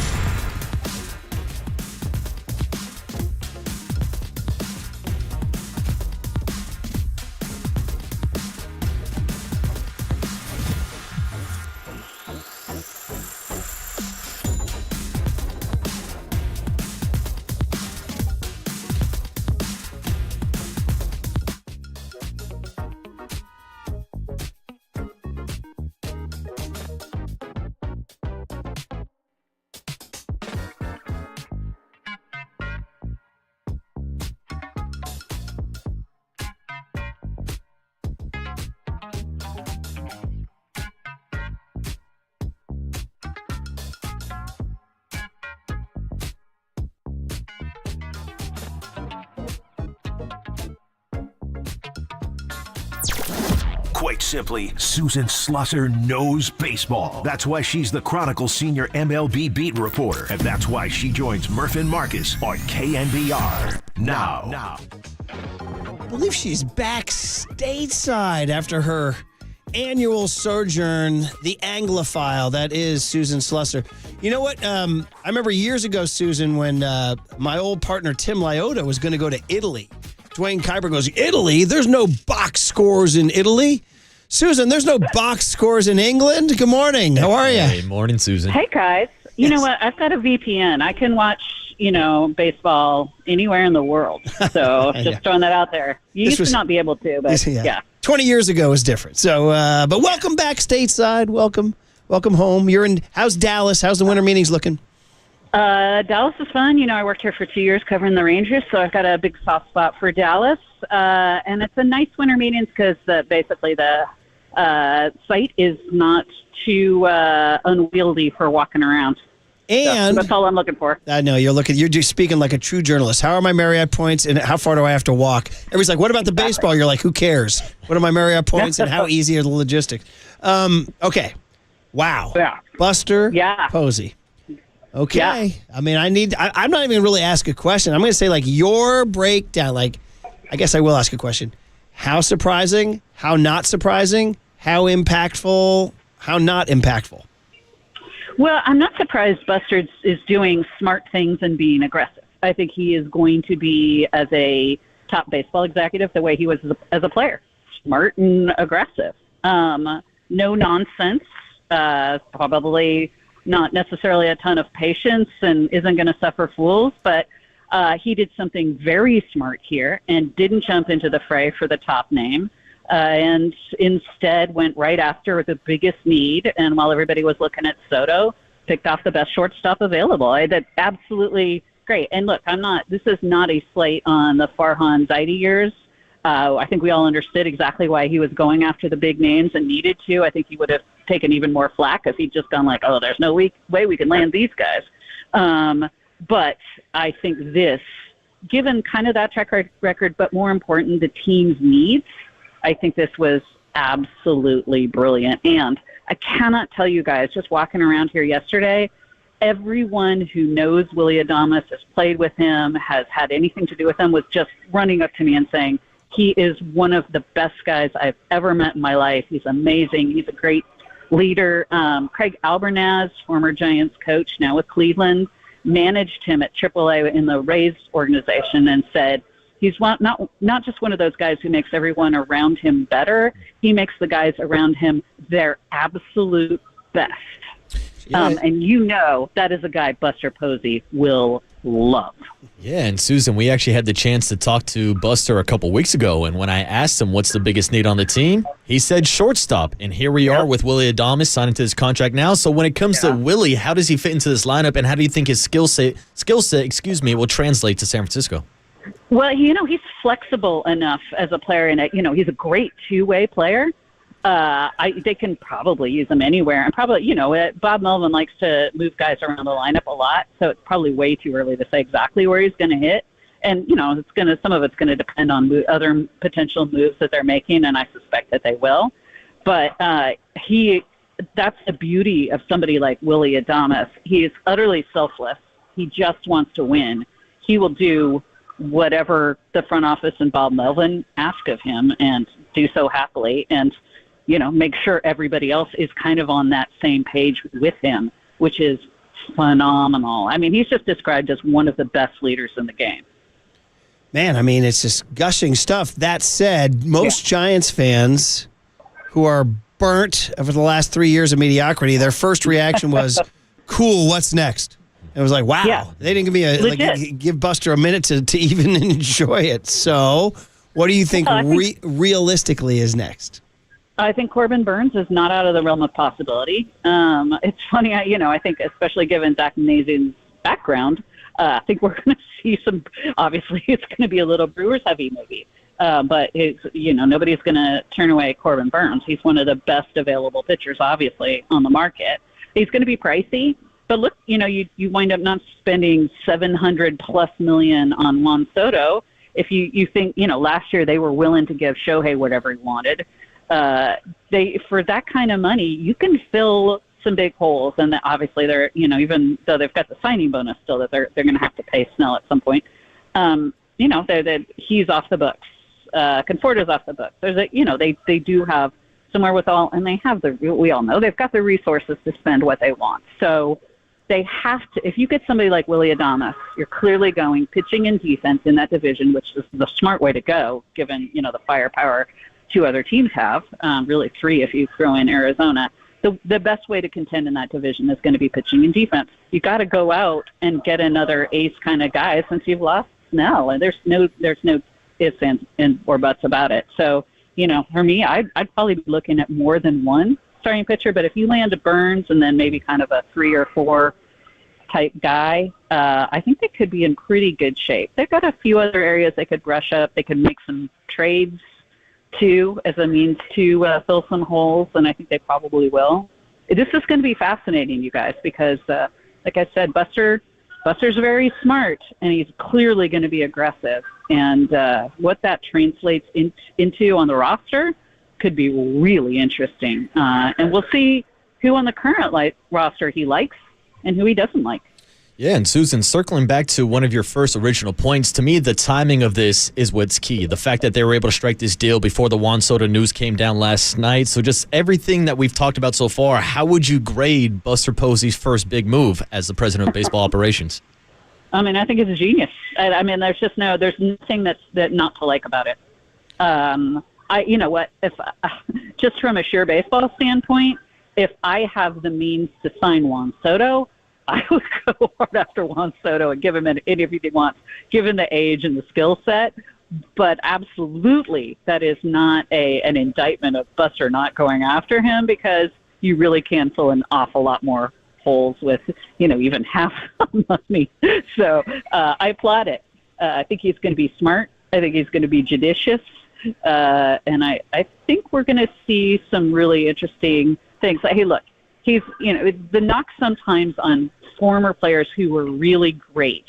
Quite simply, Susan Slusser knows baseball. That's why she's the Chronicle's senior MLB beat reporter. And that's why she joins Murph and Marcus on KNBR. Now. I believe she's back stateside after her annual sojourn, the Anglophile. That is Susan Slusser. You know what? I remember years ago, Susan, when my old partner Tim Liotta was going to go to Italy. Dwayne Kuiper goes, Italy? There's no box scores in Italy. Susan, there's no box scores in England. Good morning. How are you? Hey, morning, Susan. Hey, guys. You know what? I've got a VPN. I can watch, baseball anywhere in the world. So just throwing that out there. You used to not be able to, but yeah. 20 years ago was different. So, but welcome back stateside. Welcome home. How's Dallas? How's the winter meetings looking? Dallas is fun. I worked here for 2 years covering the Rangers, so I've got a big soft spot for Dallas. And it's a nice winter meetings because basically the site is not too unwieldy for walking around. And so that's all I'm looking for. I know you're just speaking like a true journalist. How are my Marriott points and how far do I have to walk? Everybody's like, what about the baseball? You're like, who cares? What are my Marriott points and how easy are the logistics? Okay. Wow. Yeah. Buster Posey. Okay. Yeah. I mean, I'm not even really ask a question. I'm going to say your breakdown. I guess I will ask a question. How surprising? How not surprising? How impactful? How not impactful? Well, I'm not surprised Buster is doing smart things and being aggressive. I think he is going to be, as a top baseball executive, the way he was as a player. Smart and aggressive. No nonsense. Probably not necessarily a ton of patience and isn't going to suffer fools, but he did something very smart here and didn't jump into the fray for the top name. And instead went right after the biggest need. And while everybody was looking at Soto, picked off the best shortstop available. That's absolutely great. And look, this is not a slate on the Farhan Zaidi years. I think we all understood exactly why he was going after the big names and needed to. I think he would have taken even more flack if he'd just gone there's no way we can land these guys. But I think this, given kind of that track record, but more important, the team's needs, I think this was absolutely brilliant. And I cannot tell you guys, just walking around here yesterday, everyone who knows Willie Adamus, has played with him, has had anything to do with him, was just running up to me and saying, he is one of the best guys I've ever met in my life. He's amazing. He's a great leader. Craig Albernaz, former Giants coach, now with Cleveland, managed him at AAA in the Rays organization and said, he's not just one of those guys who makes everyone around him better. He makes the guys around him their absolute best. Yeah. And that is a guy Buster Posey will love. Yeah, and Susan, we actually had the chance to talk to Buster a couple weeks ago, and when I asked him what's the biggest need on the team, he said shortstop. And here we are with Willie Adamus signing to his contract now. So when it comes to Willie, how does he fit into this lineup, and how do you think his skill set, will translate to San Francisco? Well, he's flexible enough as a player, and he's a great two-way player. They can probably use him anywhere, and probably, Bob Melvin likes to move guys around the lineup a lot, so it's probably way too early to say exactly where he's going to hit. And some of it's going to depend on other potential moves that they're making, and I suspect that they will. But that's the beauty of somebody like Willie Adamus. He is utterly selfless. He just wants to win. He will do whatever the front office and Bob Melvin ask of him and do so happily and, make sure everybody else is kind of on that same page with him, which is phenomenal. I mean, he's just described as one of the best leaders in the game. Man, I mean, it's just gushing stuff. That said, most Giants fans who are burnt over the last 3 years of mediocrity, their first reaction was, cool, what's next? It was like, wow, they didn't give me give Buster a minute to even enjoy it. So what do you think realistically is next? I think Corbin Burns is not out of the realm of possibility. It's funny, I think especially given Zach Nazian's background, I think we're going to see obviously it's going to be a little Brewers heavy maybe. But nobody's going to turn away Corbin Burns. He's one of the best available pitchers, obviously, on the market. He's going to be pricey. But look, you wind up not spending $700+ million on Juan Soto. If you think, last year they were willing to give Shohei whatever he wanted. For that kind of money, you can fill some big holes. And obviously they're, even though they've got the signing bonus still that they're going to have to pay Snell at some point. He's off the books. Conforto's off the books. They do have some wherewithal, and they have we all know they've got the resources to spend what they want. So they have to. If you get somebody like Willie Adamus, you're clearly going pitching and defense in that division, which is the smart way to go, given the firepower two other teams have. Really three if you throw in Arizona. The best way to contend in that division is going to be pitching and defense. You got to go out and get another ace kind of guy since you've lost Snell, and there's no ifs and or buts about it. So for me, I'd probably be looking at more than one starting pitcher, but if you land a Burns and then maybe kind of a 3 or 4 type guy, I think they could be in pretty good shape. They've got a few other areas they could brush up. They could make some trades too as a means to fill some holes, and I think they probably will. This is going to be fascinating, you guys, because like I said, Buster's very smart, and he's clearly going to be aggressive. And what that translates into on the roster could be really interesting. And we'll see who on the current roster he likes and who he doesn't like. Yeah, and Susan, circling back to one of your first original points, to me, the timing of this is what's key. The fact that they were able to strike this deal before the Juan Soto news came down last night. So just everything that we've talked about so far, how would you grade Buster Posey's first big move as the president of baseball operations? I mean, I think it's genius. I mean, there's nothing that not to like about it. You know what? If just from a sheer baseball standpoint, if I have the means to sign Juan Soto, I would go hard after Juan Soto and give him anything he wants, given the age and the skill set. But absolutely, that is not an indictment of Buster not going after him, because you really can fill an awful lot more holes with, even half the money. So I applaud it. I think he's going to be smart. I think he's going to be judicious. And I think we're going to see some really interesting things. Hey, look, he's, the knock sometimes on former players who were really great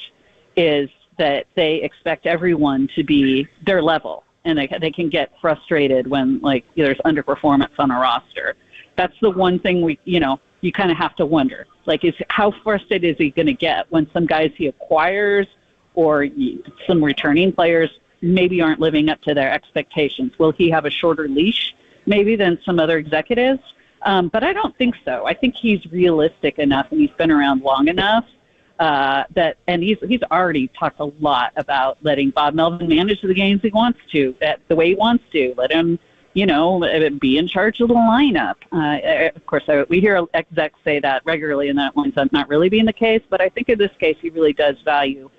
is that they expect everyone to be their level, and they can get frustrated when there's underperformance on a roster. That's the one thing you kind of have to wonder, how frustrated is he going to get when some guys he acquires or some returning players maybe aren't living up to their expectations? Will he have a shorter leash maybe than some other executives? But I don't think so. I think he's realistic enough, and he's been around long enough and he's already talked a lot about letting Bob Melvin manage the games he wants to, the way he wants to. Let him, be in charge of the lineup. Of course, we hear execs say that regularly, and that winds up not really being the case. But I think in this case, he really does value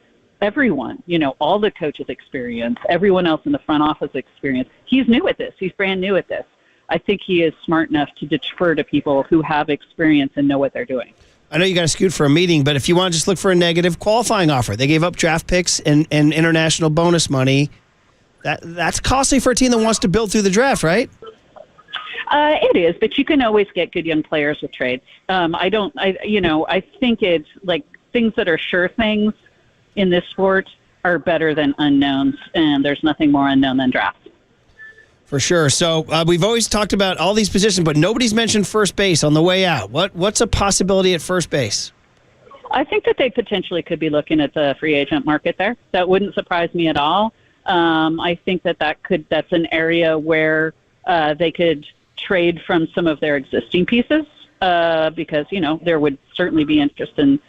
everyone, all the coaches' experience, everyone else in the front office experience. He's new at this. He's brand new at this. I think he is smart enough to defer to people who have experience and know what they're doing. I know you got to scoot for a meeting, but if you want to just look for a negative qualifying offer, they gave up draft picks and international bonus money. That's costly for a team that wants to build through the draft, right? It is, but you can always get good young players with trades. I think it's things that are sure things in this sport are better than unknowns, and there's nothing more unknown than drafts. For sure. So we've always talked about all these positions, but nobody's mentioned first base on the way out. What's a possibility at first base? I think that they potentially could be looking at the free agent market there. That wouldn't surprise me at all. I think that's an area where they could trade from some of their existing pieces because, there would certainly be interest in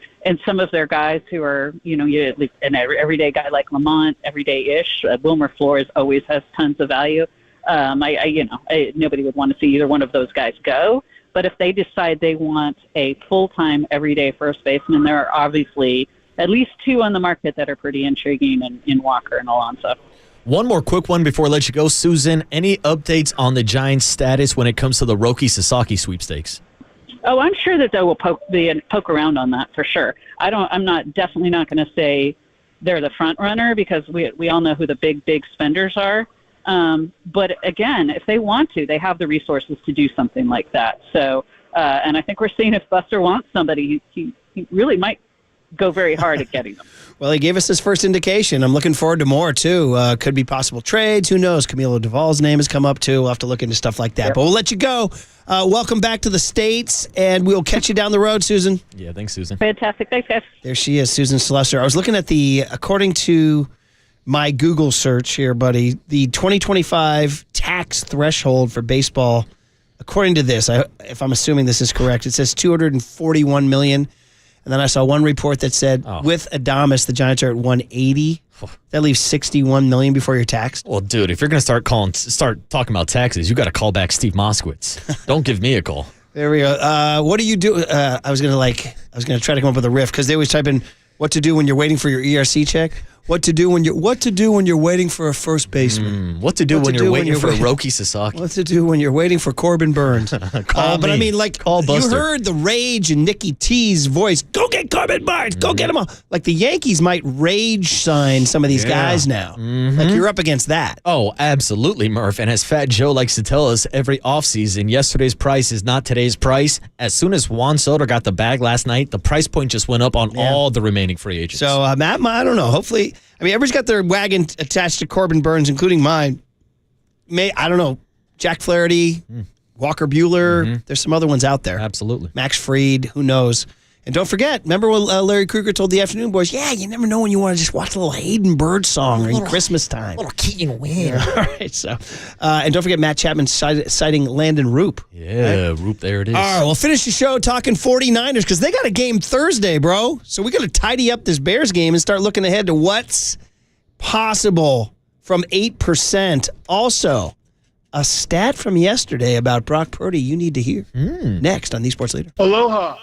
some of their guys who are, an everyday guy like Lamont, everyday-ish. Wilmer Flores always has tons of value. Nobody would want to see either one of those guys go. But if they decide they want a full-time, everyday first baseman, there are obviously at least two on the market that are pretty intriguing in Walker and Alonso. One more quick one before I let you go, Susan. Any updates on the Giants' status when it comes to the Roki Sasaki sweepstakes? Oh, I'm sure that they will poke around on that for sure. I'm definitely not going to say they're the front runner because we all know who the big spenders are. But again, if they want to, they have the resources to do something like that. So, and I think we're seeing if Buster wants somebody, he really might go very hard at getting them. Well, he gave us his first indication. I'm looking forward to more, too. Could be possible trades. Who knows? Camilo Duvall's name has come up, too. We'll have to look into stuff like that. Sure. But we'll let you go. Welcome back to the States, and we'll catch you down the road, Susan. Yeah, thanks, Susan. Fantastic. Thanks, guys. There she is, Susan Slusser. I was looking at according to my Google search here, buddy, the 2025 tax threshold for baseball, according to this, if I'm assuming this is correct, it says $241 million. And then I saw one report that said with Adamus, the Giants are at 180. That leaves $61 million before you're taxed. Well, dude, if you're going to start talking about taxes, you got to call back Steve Moskowitz. Don't give me a call. There we go. What do you do? I was going to try to come up with a riff because they always type in what to do when you're waiting for your ERC check. What to do when you're waiting for a first baseman? What to do when you're waiting for a Roki Sasaki? What to do when you're waiting for Corbin Burns? But I mean, call Buster. You heard the rage in Nicky T's voice. Go get Corbin Burns. Go get him all. Like the Yankees might rage sign some of these guys now. Like you're up against that. Oh, absolutely, Murph. And as Fat Joe likes to tell us every offseason, yesterday's price is not today's price. As soon as Juan Soto got the bag last night, the price point just went up on all the remaining free agents. So Matt, I don't know. Hopefully. I mean, everybody's got their wagon attached to Corbin Burns, including mine. I don't know, Jack Flaherty, Walker Buehler. There's some other ones out there. Absolutely. Max Fried, who knows? And don't forget, remember what Larry Krueger told the afternoon boys? Yeah, you never know when you want to just watch a little Hayden Bird song or Christmas time. A little Keaton Wynn. Yeah, all right, so. And don't forget Matt Chapman citing Landon Roop. Yeah, right? Roop, there it is. All right, we'll finish the show talking 49ers because they got a game Thursday, bro. So we got to tidy up this Bears game and start looking ahead to what's possible from 8%. Also, a stat from yesterday about Brock Purdy you need to hear. Next on The Sports Leader. Aloha.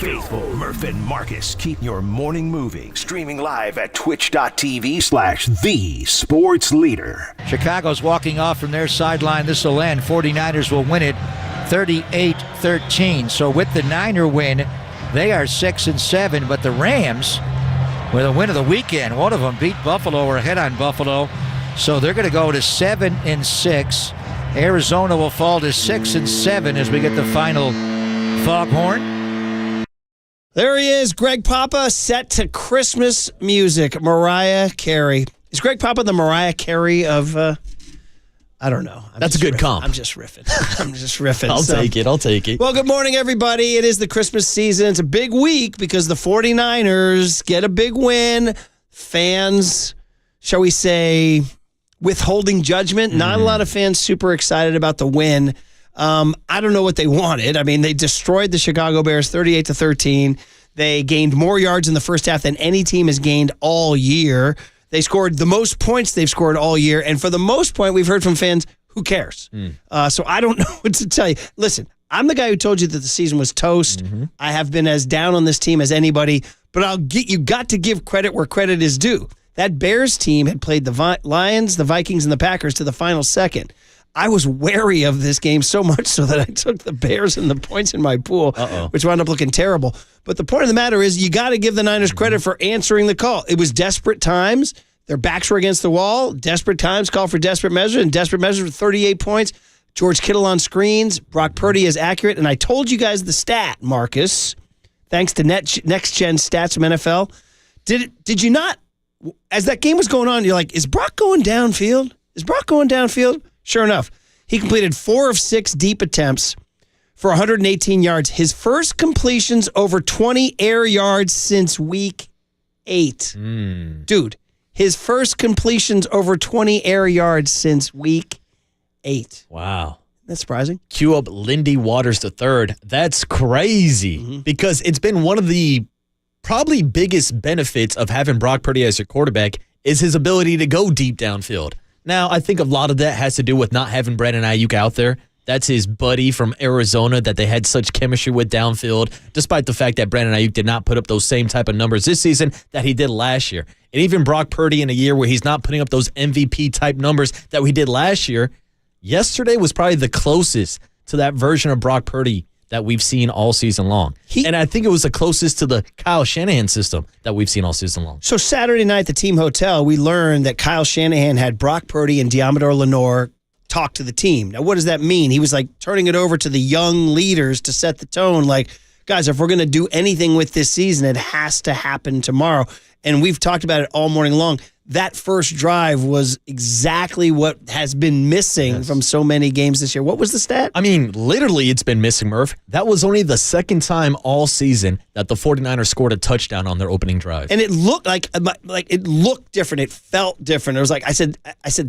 faithful Murph and Marcus keep your morning moving. Streaming live at twitch.tv/thesportsleader. Chicago's walking off from their sideline. This will end. 49ers will win it 38-13. So with the Niner win, they are 6-7. But the Rams, with a win of the weekend, one of them beat Buffalo or ahead on Buffalo. So they're going to go to 7-6. Arizona will fall to 6-7 as we get the final foghorn. There he is, Greg Papa, set to Christmas music. Mariah Carey. Is Greg Papa the Mariah Carey of, I don't know. That's a good comp. I'm just riffing. I'll take it. Well, good morning, everybody. It is the Christmas season. It's a big week because the 49ers get a big win. Fans, shall we say, withholding judgment. Not a lot of fans super excited about the win. I don't know what they wanted. I mean, they destroyed the Chicago Bears 38-13. They gained more yards in the first half than any team has gained all year. They scored the most points they've scored all year. And for the most part, we've heard from fans, who cares? So I don't know what to tell you. Listen, I'm the guy who told you that the season was toast. I have been as down on this team as anybody, but you got to give credit where credit is due. That Bears team had played the Lions, the Vikings, and the Packers to the final second. I was wary of this game so much so that I took the Bears and the points in my pool, which wound up looking terrible. But the point of the matter is you got to give the Niners credit for answering the call. It was desperate times. Their backs were against the wall. Desperate times call for desperate measures, and desperate measures with 38 points. George Kittle on screens. Brock Purdy is accurate. And I told you guys the stat, Marcus, thanks to Next Gen Stats from NFL. Did you not? As that game was going on, you're like, is Brock going downfield? Sure enough, he completed 4 of 6 deep attempts for 118 yards. His first completions over 20 air yards since week 8. Dude, his first completions over 20 air yards since week 8. Wow. That's surprising. Cue up Lindy Waters III. That's crazy because it's been one of the probably biggest benefits of having Brock Purdy as your quarterback is his ability to go deep downfield. Now, I think a lot of that has to do with not having Brandon Ayuk out there. That's his buddy from Arizona that they had such chemistry with downfield, despite the fact that Brandon Ayuk did not put up those same type of numbers this season that he did last year. And even Brock Purdy in a year where he's not putting up those MVP-type numbers that we did last year, yesterday was probably the closest to that version of Brock Purdy that we've seen all season long. And I think it was the closest to the Kyle Shanahan system that we've seen all season long. So Saturday night at the team hotel, we learned that Kyle Shanahan had Brock Purdy and Diamador Lenore talk to the team. Now, what does that mean? He was like turning it over to the young leaders to set the tone. Like, guys, if we're going to do anything with this season, it has to happen tomorrow. And we've talked about it all morning long. That first drive was exactly what has been missing from so many games this year. What was the stat? I mean, literally, it's been missing, Murph. That was only the second time all season that the 49ers scored a touchdown on their opening drive. And it looked like it looked different. It felt different. It was like I said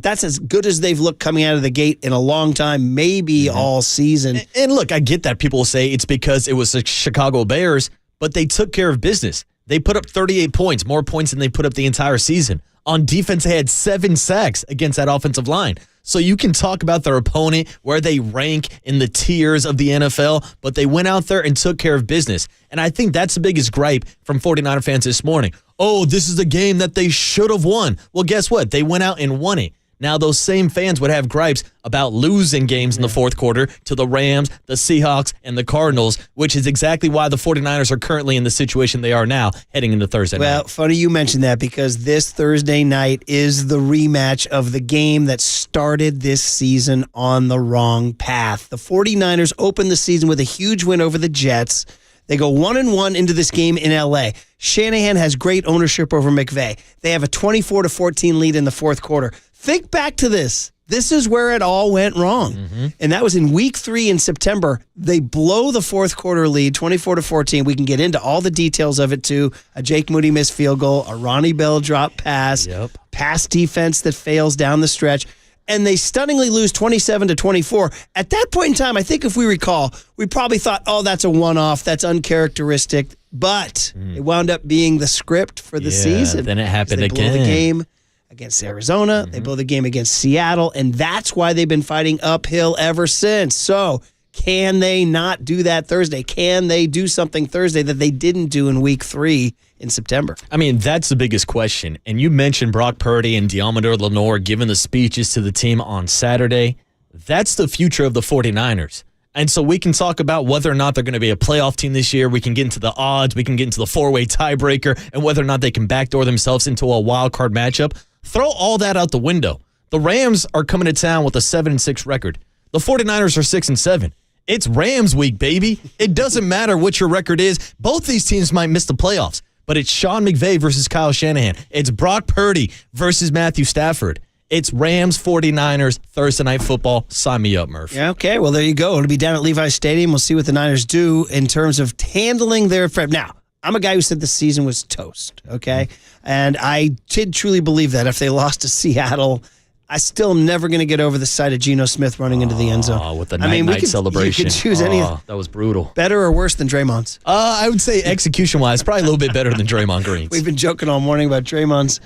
that's as good as they've looked coming out of the gate in a long time, maybe all season. And look, I get that people say it's because it was the Chicago Bears, but they took care of business. They put up 38 points, more points than they put up the entire season. On defense, they had 7 sacks against that offensive line. So you can talk about their opponent, where they rank in the tiers of the NFL, but they went out there and took care of business. And I think that's the biggest gripe from 49er fans this morning. Oh, this is the game that they should have won. Well, guess what? They went out and won it. Now, those same fans would have gripes about losing games in the fourth quarter to the Rams, the Seahawks, and the Cardinals, which is exactly why the 49ers are currently in the situation they are now heading into Thursday night. Well, funny you mentioned that because this Thursday night is the rematch of the game that started this season on the wrong path. The 49ers opened the season with a huge win over the Jets. They go 1-1 into this game in L.A. Shanahan has great ownership over McVay. They have a 24-14 lead in the fourth quarter. Think back to this. This is where it all went wrong. And that was in week 3 in September. They blow the fourth quarter lead, 24-14. We can get into all the details of it, too. A Jake Moody missed field goal, a Ronnie Bell drop pass, pass defense that fails down the stretch. And they stunningly lose 27-24. At that point in time, I think if we recall, we probably thought, oh, that's a one-off. That's uncharacteristic. But it wound up being the script for the season. Then it happened they again. Blew the game against Arizona. They blew the game against Seattle. And that's why they've been fighting uphill ever since. So Can they not do that Thursday? Can they do something Thursday that they didn't do in week 3 in September? I mean, that's the biggest question. And you mentioned Brock Purdy and Deommodore Lenoir giving the speeches to the team on Saturday. That's the future of the 49ers. And so we can talk about whether or not they're going to be a playoff team this year. We can get into the odds. We can get into the 4-way tiebreaker and whether or not they can backdoor themselves into a wild card matchup. Throw all that out the window. The Rams are coming to town with a 7-6 record. The 49ers are 6-7. It's Rams week, baby. It doesn't matter what your record is. Both these teams might miss the playoffs, but it's Sean McVay versus Kyle Shanahan. It's Brock Purdy versus Matthew Stafford. It's Rams 49ers Thursday Night Football. Sign me up, Murph. Yeah, okay, well, there you go. It'll be down at Levi's Stadium. We'll see what the Niners do in terms of handling their – now, I'm a guy who said the season was toast, okay? And I did truly believe that if they lost to Seattle – I still am never going to get over the sight of Geno Smith running into the end zone. Oh, with the night celebration. You could choose any. That was brutal. Better or worse than Draymond's? I would say execution-wise, probably a little bit better than Draymond Green's. We've been joking all morning about Draymond's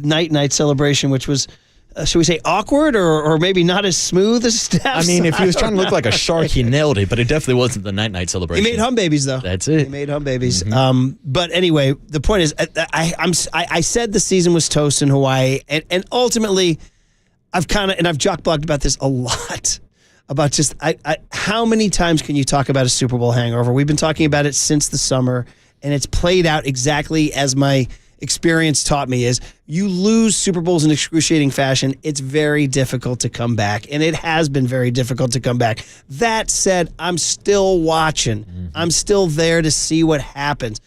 night celebration, which was, should we say, awkward or maybe not as smooth as Steph's? I mean, if he was trying to look like a shark, he nailed it, but it definitely wasn't the night celebration. He made hum babies, though. That's it. He made hum babies. But anyway, the point is, I said the season was toast in Hawaii, and ultimately, I've jock-blogged about this a lot, about just how many times can you talk about a Super Bowl hangover? We've been talking about it since the summer, and it's played out exactly as my experience taught me is you lose Super Bowls in excruciating fashion, it's very difficult to come back, and it has been very difficult to come back. That said, I'm still watching. I'm still there to see what happens.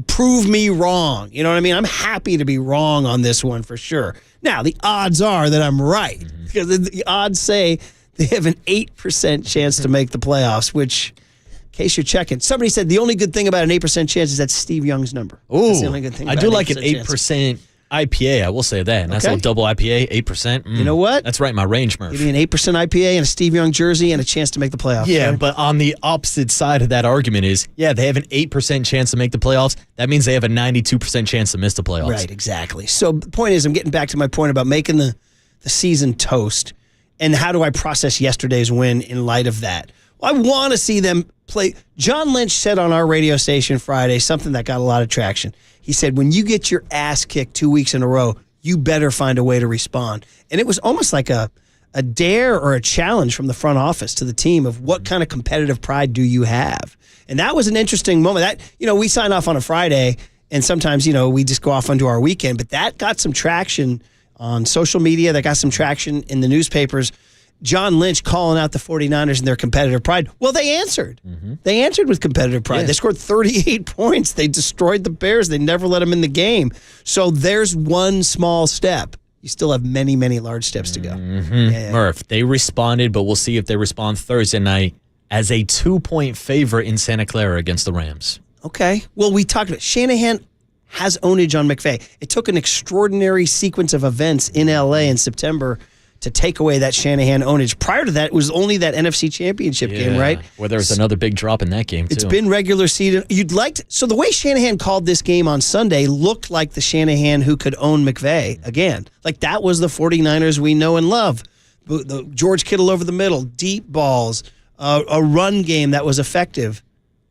Prove me wrong. You know what I mean? I'm happy to be wrong on this one for sure. Now, the odds are that I'm right, because the odds say they have an 8% chance to make the playoffs, which, in case you're checking, somebody said the only good thing about an 8% chance is that's Steve Young's number. Ooh, that's the only good thing I about do like an 8% 8% IPA, I will say that. And that's a double IPA, 8%. You know what? That's right in my range, Murph. Give me an 8% IPA and a Steve Young jersey and a chance to make the playoffs. Yeah, right? but on the opposite side of that argument is, they have an 8% chance to make the playoffs. That means they have a 92% chance to miss the playoffs. Right, exactly. So the point is, I'm getting back to my point about making the season toast, and how do I process yesterday's win in light of that? Well, I want to see them play. John Lynch said on our radio station Friday something that got a lot of traction. He said, when you get your ass kicked 2 weeks in a row, you better find a way to respond. And it was almost like a dare or a challenge from the front office to the team of what kind of competitive pride do you have? And that was an interesting moment. That, we sign off on a Friday, and sometimes, we just go off onto our weekend. But that got some traction on social media. That got some traction in the newspapers. John Lynch calling out the 49ers and their competitive pride. Well, they answered. They answered with competitive pride. Yeah. They scored 38 points. They destroyed the Bears. They never let them in the game. So there's one small step. You still have many, many large steps to go. Yeah. Murph, they responded, but we'll see if they respond Thursday night as a 2-point favorite in Santa Clara against the Rams. Okay. Well, we talked about Shanahan has ownage on McVay. It took an extraordinary sequence of events in L.A. in September to take away that Shanahan ownage. Prior to that, it was only that NFC Championship game, right? Where there was another big drop in that game, too. It's been regular season. So the way Shanahan called this game on Sunday looked like the Shanahan who could own McVay again. Like that was the 49ers we know and love. The George Kittle over the middle, deep balls, a run game that was effective.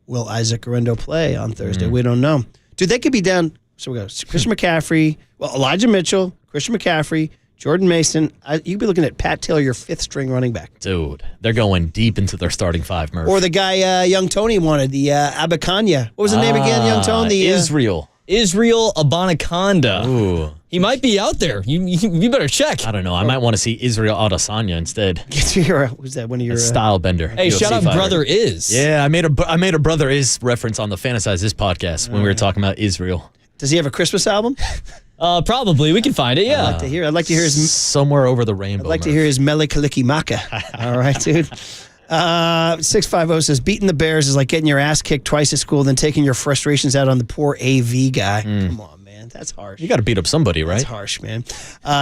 Will Isaac Gendo play on Thursday? We don't know. Dude, they could be down. So we go Christian McCaffrey, Elijah Mitchell, Christian McCaffrey, Jordan Mason. You'd be looking at Pat Taylor, your fifth-string running back. Dude, they're going deep into their starting five, Murph. Or the guy Young Tony wanted, the Abakanya. What was the name again, Young Tony? Israel Abanaconda. Ooh. He might be out there. You better check. I don't know. I might want to see Israel Adesanya instead. Was that one of your style bender? Hey, UFC shout out fighter. Brother Is. Yeah, I made a Brother Is reference on the Fantasize This podcast when we were talking about Israel. Does he have a Christmas album? Probably. We can find it, yeah. I'd like to hear his... Somewhere over the rainbow. I'd like to hear his Mele Kalikimaka. All right, dude. 650 says, beating the Bears is like getting your ass kicked twice at school, then taking your frustrations out on the poor AV guy. Come on, man. That's harsh. You got to beat up somebody, right? That's harsh, man.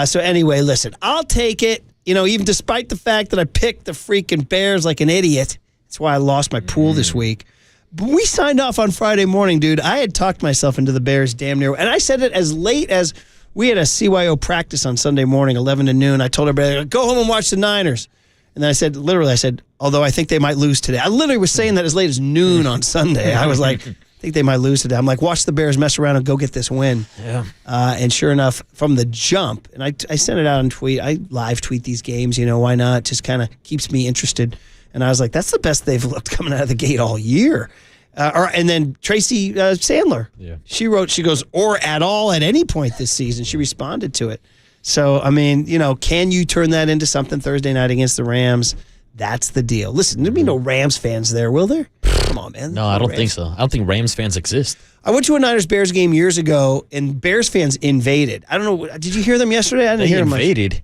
So anyway, listen, I'll take it. Even despite the fact that I picked the freaking Bears like an idiot. That's why I lost my pool this week. But we signed off on Friday morning, dude. I had talked myself into the Bears damn near. And I said it as late as we had a CYO practice on Sunday morning, 11 to noon. I told everybody, go home and watch the Niners. And then I said, although I think they might lose today. I literally was saying that as late as noon on Sunday. I was like, I think they might lose today. I'm like, watch the Bears mess around and go get this win. Yeah. And sure enough, from the jump, and I sent it out on tweet. I live tweet these games, why not? Just kind of keeps me interested. And I was like, that's the best they've looked coming out of the gate all year. And then Tracy Sandler, she goes, or at all at any point this season. She responded to it. So, I mean, can you turn that into something Thursday night against the Rams? That's the deal. Listen, there'll be no Rams fans there, will there? Come on, man. No, I don't think so. I don't think Rams fans exist. I went to a Niners-Bears game years ago, and Bears fans invaded. I don't know. Did you hear them yesterday? I didn't hear them. Invaded?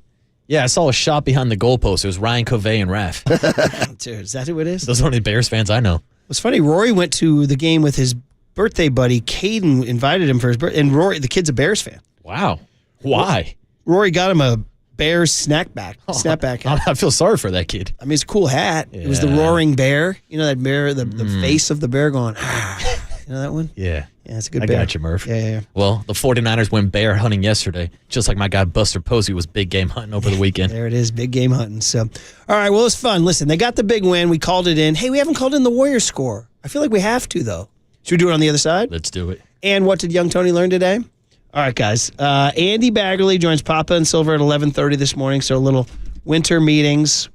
Yeah, I saw a shot behind the goalpost. It was Ryan Covey and Raph. Dude, is that who it is? Those are the only Bears fans I know. It's funny. Rory went to the game with his birthday buddy. Caden invited him for his birthday, and Rory, the kid's a Bears fan. Wow. Why? Rory got him a Bears snapback hat. I feel sorry for that kid. I mean, it's a cool hat. Yeah. It was the roaring bear. You know that bear, the face of the bear going, you know that one? Yeah. Yeah, it's a good bear. I got you, Murph. Yeah. Well, the 49ers went bear hunting yesterday, just like my guy Buster Posey was big game hunting over the weekend. There it is, big game hunting. So, all right, well, it was fun. Listen, they got the big win. We called it in. Hey, we haven't called in the Warriors score. I feel like we have to, though. Should we do it on the other side? Let's do it. And what did young Tony learn today? All right, guys. Andy Baggerly joins Papa and Silver at 11:30 this morning, so a little winter meetings.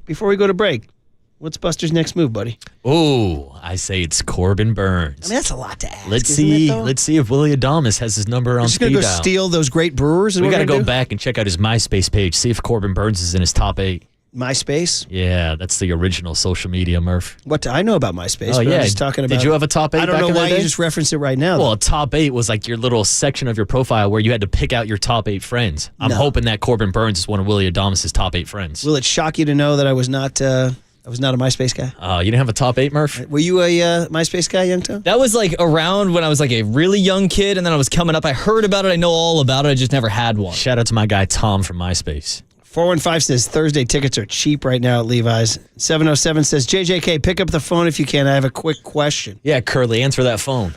Before we go to break, what's Buster's next move, buddy? Oh, I say it's Corbin Burns. I mean, that's a lot to ask. Let's see if Willie Adamus has his number on speed dial. Just gonna go steal those great brewers. We got to go back and check out his MySpace page. See if Corbin Burns is in his top 8. MySpace? Yeah, that's the original social media, Murph. What I know about MySpace? Oh, yeah. I'm just talking about. Did you have a top 8? I don't back know in why the day? you just referenced it right now. Well, a top 8 was like your little section of your profile where you had to pick out your top 8 friends. I'm hoping that Corbin Burns is one of Willie Adamus' top 8 friends. Will it shock you to know that I was not a MySpace guy? You didn't have a top 8, Murph? Were you a MySpace guy, Young Tone? That was like around when I was like a really young kid, and then I was coming up. I heard about it. I know all about it. I just never had one. Shout out to my guy Tom from MySpace. 415 says Thursday tickets are cheap right now at Levi's. 707 says JJK, pick up the phone if you can. I have a quick question. Yeah, Curly, answer that phone.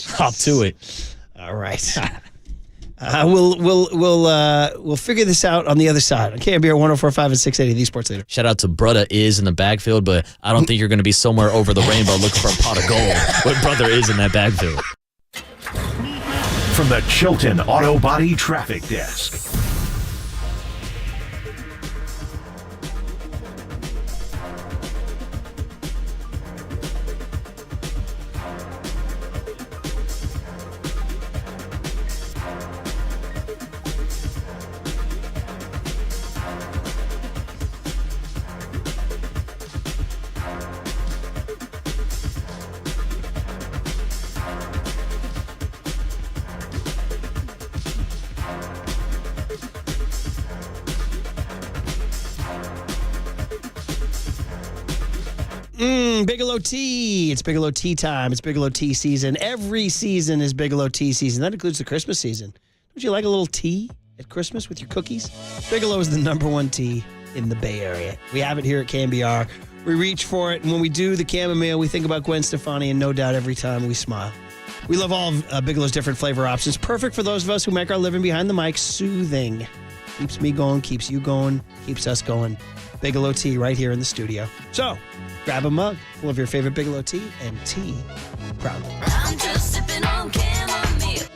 Hop to it. All right. We'll figure this out on the other side. On KNBR 104.5 and 680, the Sports Leader. Shout out to Brother Is in the backfield, but I don't think you're going to be somewhere over the rainbow looking for a pot of gold. But Brother Is in that backfield. From the Chilton Auto Body Traffic Desk. Bigelow Tea. It's Bigelow Tea time. It's Bigelow Tea season. Every season is Bigelow Tea season. That includes the Christmas season. Don't you like a little tea at Christmas with your cookies? Bigelow is the #1 tea in the Bay Area. We have it here at KNBR. We reach for it, and when we do the chamomile, we think about Gwen Stefani, and no doubt every time we smile. We love all of Bigelow's different flavor options. Perfect for those of us who make our living behind the mic. Soothing. Keeps me going, keeps you going, keeps us going. Bigelow Tea right here in the studio. So, grab a mug full of your favorite Bigelow tea and tea proudly. I'm just sipping on chamomile.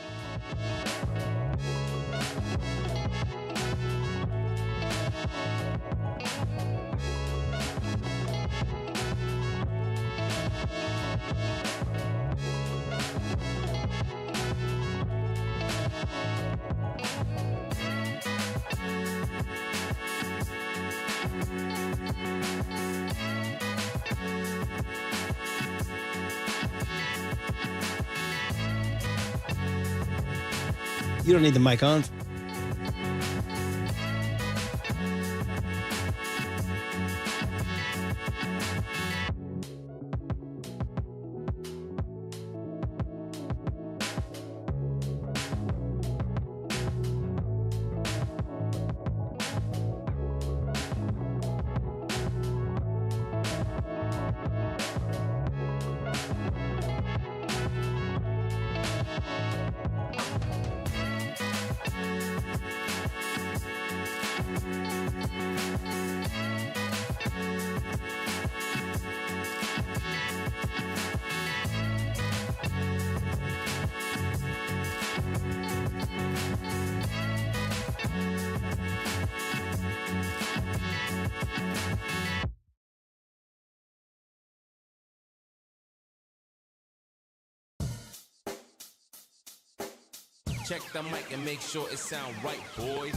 You don't need the mic on. Check the mic and make sure it sound right, boys.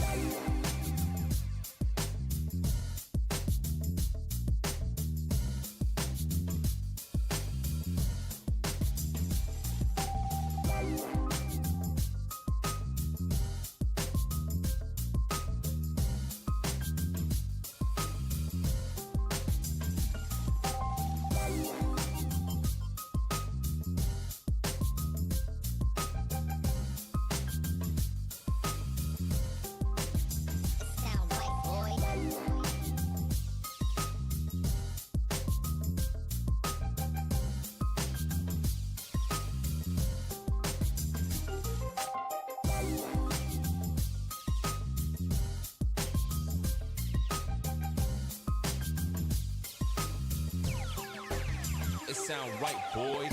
It sound right, boys.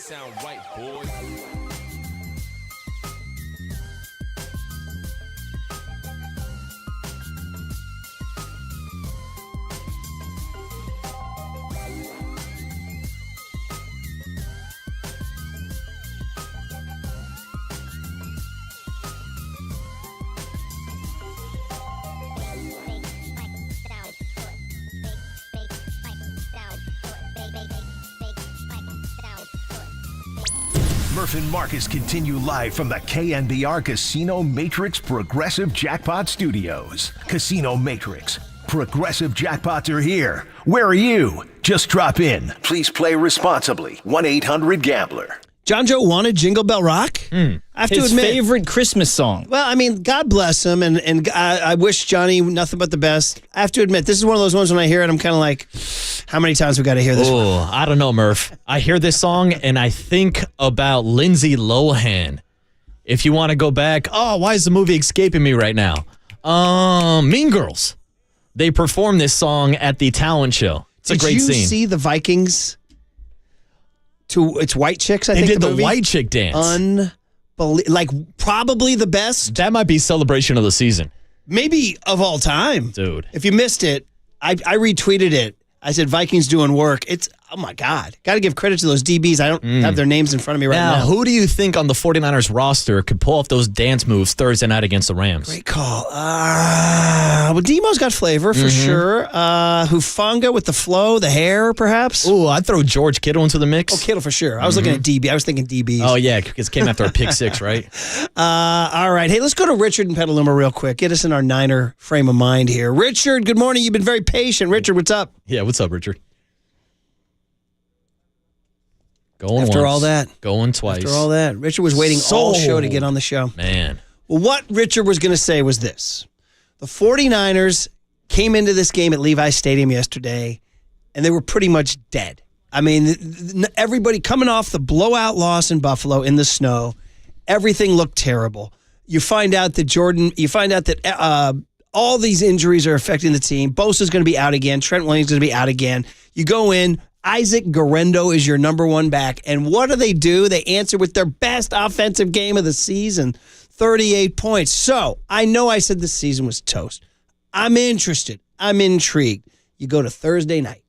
Sound right, boys. Murph and Marcus continue live from the KNBR Casino Matrix Progressive Jackpot Studios. Casino Matrix. Progressive jackpots are here. Where are you? Just drop in. Please play responsibly. 1-800-GAMBLER. John Joe wanted Jingle Bell Rock. I have to His admit, favorite Christmas song. Well, I mean, God bless him, and I wish Johnny nothing but the best. I have to admit, this is one of those ones when I hear it, I'm kind of like, how many times we got to hear this one? Oh, I don't know, Murph. I hear this song and I think about Lindsay Lohan. If you want to go back, why is the movie escaping me right now? Mean Girls. They performed this song at the talent show. It's a great scene. Did you see the Vikings? It's White Chicks, I think. They did the movie? White Chick dance. Like, probably the best. That might be celebration of the season. Maybe of all time. Dude. If you missed it, I retweeted it. I said, Vikings doing work. It's, oh my God. Got to give credit to those DBs. I don't have their names in front of me right now. Who do you think on the 49ers roster could pull off those dance moves Thursday night against the Rams? Great call. Well, Demo's got flavor for sure. Hufanga with the flow, the hair, perhaps. Ooh, I'd throw George Kittle into the mix. Oh, Kittle for sure. I was looking at DB. I was thinking DBs. Oh, yeah, because it came after a pick six, right? All right. Hey, let's go to Richard in Petaluma real quick. Get us in our Niner frame of mind here. Richard, good morning. You've been very patient. Richard, what's up? Yeah, what's up, Richard? Going After once, all that. Going twice. After all that. Richard was waiting all show to get on the show. Man. Well, what Richard was going to say was this. The 49ers came into this game at Levi Stadium yesterday, and they were pretty much dead. I mean, everybody coming off the blowout loss in Buffalo in the snow, everything looked terrible. You find out that all these injuries are affecting the team. Bosa's going to be out again. Trent Williams is going to be out again. You go in, Isaac Gendo is your number one back. And what do? They answer with their best offensive game of the season, 38 points. So I know I said the season was toast. I'm interested. I'm intrigued. You go to Thursday night.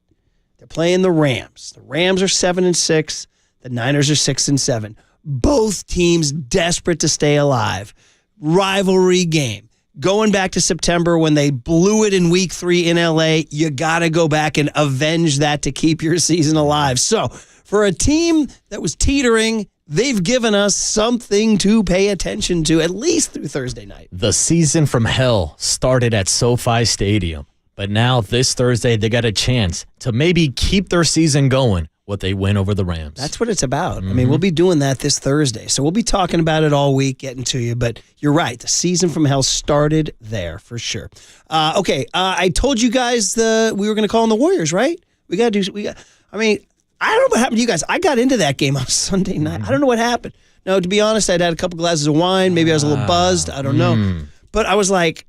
They're playing the Rams. The Rams are 7-6. The Niners are 6-7. Both teams desperate to stay alive. Rivalry game. Going back to September when they blew it in week 3 in LA, you got to go back and avenge that to keep your season alive. So for a team that was teetering, they've given us something to pay attention to, at least through Thursday night. The season from hell started at SoFi Stadium, but now this Thursday they got a chance to maybe keep their season going with a win over the Rams. That's what it's about. I mean, we'll be doing that this Thursday. So we'll be talking about it all week, getting to you. But you're right. The season from hell started there for sure. I told you guys we were going to call on the Warriors, right? I mean, I don't know what happened to you guys. I got into that game on Sunday night. I don't know what happened. No, to be honest, I'd had a couple glasses of wine. Maybe I was a little buzzed. I don't know. But I was like,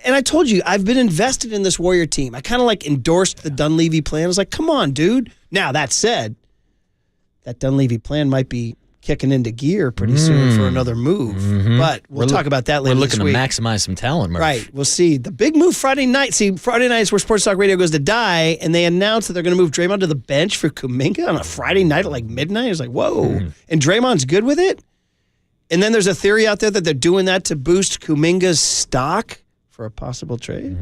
and I told you, I've been invested in this Warrior team. I kind of like endorsed the Dunleavy plan. I was like, come on, dude. Now, that said, that Dunleavy plan might be kicking into gear pretty soon for another move. But we'll talk about that later this week. We're looking to maximize some talent, Murph. Right. We'll see. The big move Friday night. See, Friday night is where Sports Talk Radio goes to die, and they announced that they're going to move Draymond to the bench for Kuminga on a Friday night at like midnight. It's like, whoa. And Draymond's good with it? And then there's a theory out there that they're doing that to boost Kuminga's stock for a possible trade.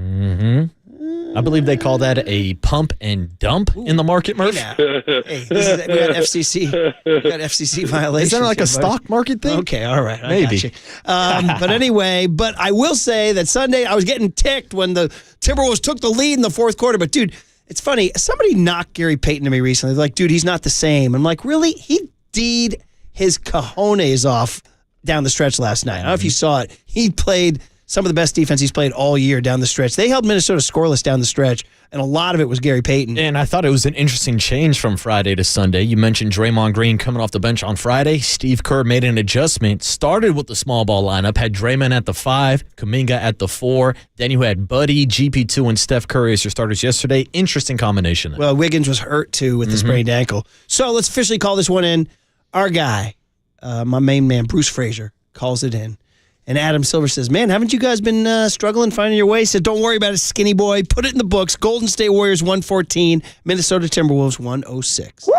I believe they call that a pump and dump in the market, Murph. Hey, we got FCC violations. Is that like a stock market thing? Okay, all right. Maybe. But anyway, I will say that Sunday I was getting ticked when the Timberwolves took the lead in the fourth quarter. But, dude, it's funny. Somebody knocked Gary Payton to me recently. They're like, dude, he's not the same. I'm like, really? He D'd his cojones off down the stretch last night. I don't know if you saw it. He played some of the best defense he's played all year down the stretch. They held Minnesota scoreless down the stretch, and a lot of it was Gary Payton. And I thought it was an interesting change from Friday to Sunday. You mentioned Draymond Green coming off the bench on Friday. Steve Kerr made an adjustment, started with the small ball lineup, had Draymond at the 5, Kuminga at the 4. Then you had Buddy, GP2, and Steph Curry as your starters yesterday. Interesting combination there. Well, Wiggins was hurt, too, with the sprained ankle. So let's officially call this one in. Our guy, my main man, Bruce Frazier, calls it in. And Adam Silver says, man, haven't you guys been struggling finding your way? He said, don't worry about it, skinny boy. Put it in the books. Golden State Warriors 114, Minnesota Timberwolves 106. Woo!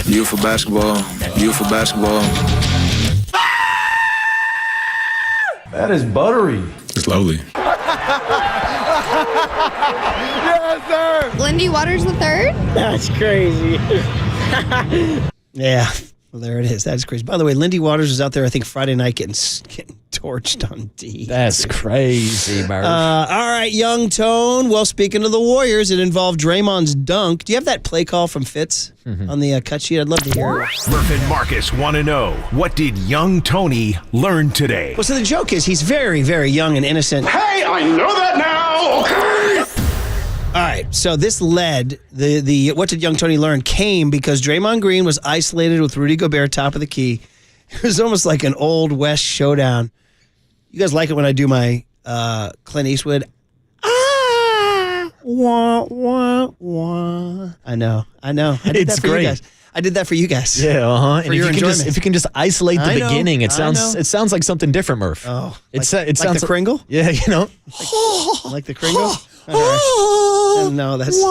Beautiful basketball. Beautiful basketball. That is buttery. It's lovely. Yes, sir. Lindy Waters the third? That's crazy. Yeah, well, there it is. That's crazy. By the way, Lindy Waters was out there, I think, Friday night getting torched on D. That's crazy, Murph. All right, Young Tone. Well, speaking of the Warriors, it involved Draymond's dunk. Do you have that play call from Fitz on the cut sheet? I'd love to hear it. Murph and Marcus want to know, what did young Tony learn today? Well, so the joke is he's very, very young and innocent. Hey, I know that now. Okay. All right, so this led, the what did young Tony learn came because Draymond Green was isolated with Rudy Gobert top of the key. It was almost like an Old West showdown. You guys like it when I do my Clint Eastwood? Wah, wah, wah. I know. I did It's that for great. you guys. I did that for you guys. Yeah, For your enjoyment. If you can just isolate the I know, beginning, it I sounds know. like something different, Murph. Oh, it like sounds the Kringle? Yeah, you know. Like the Kringle? No, that's...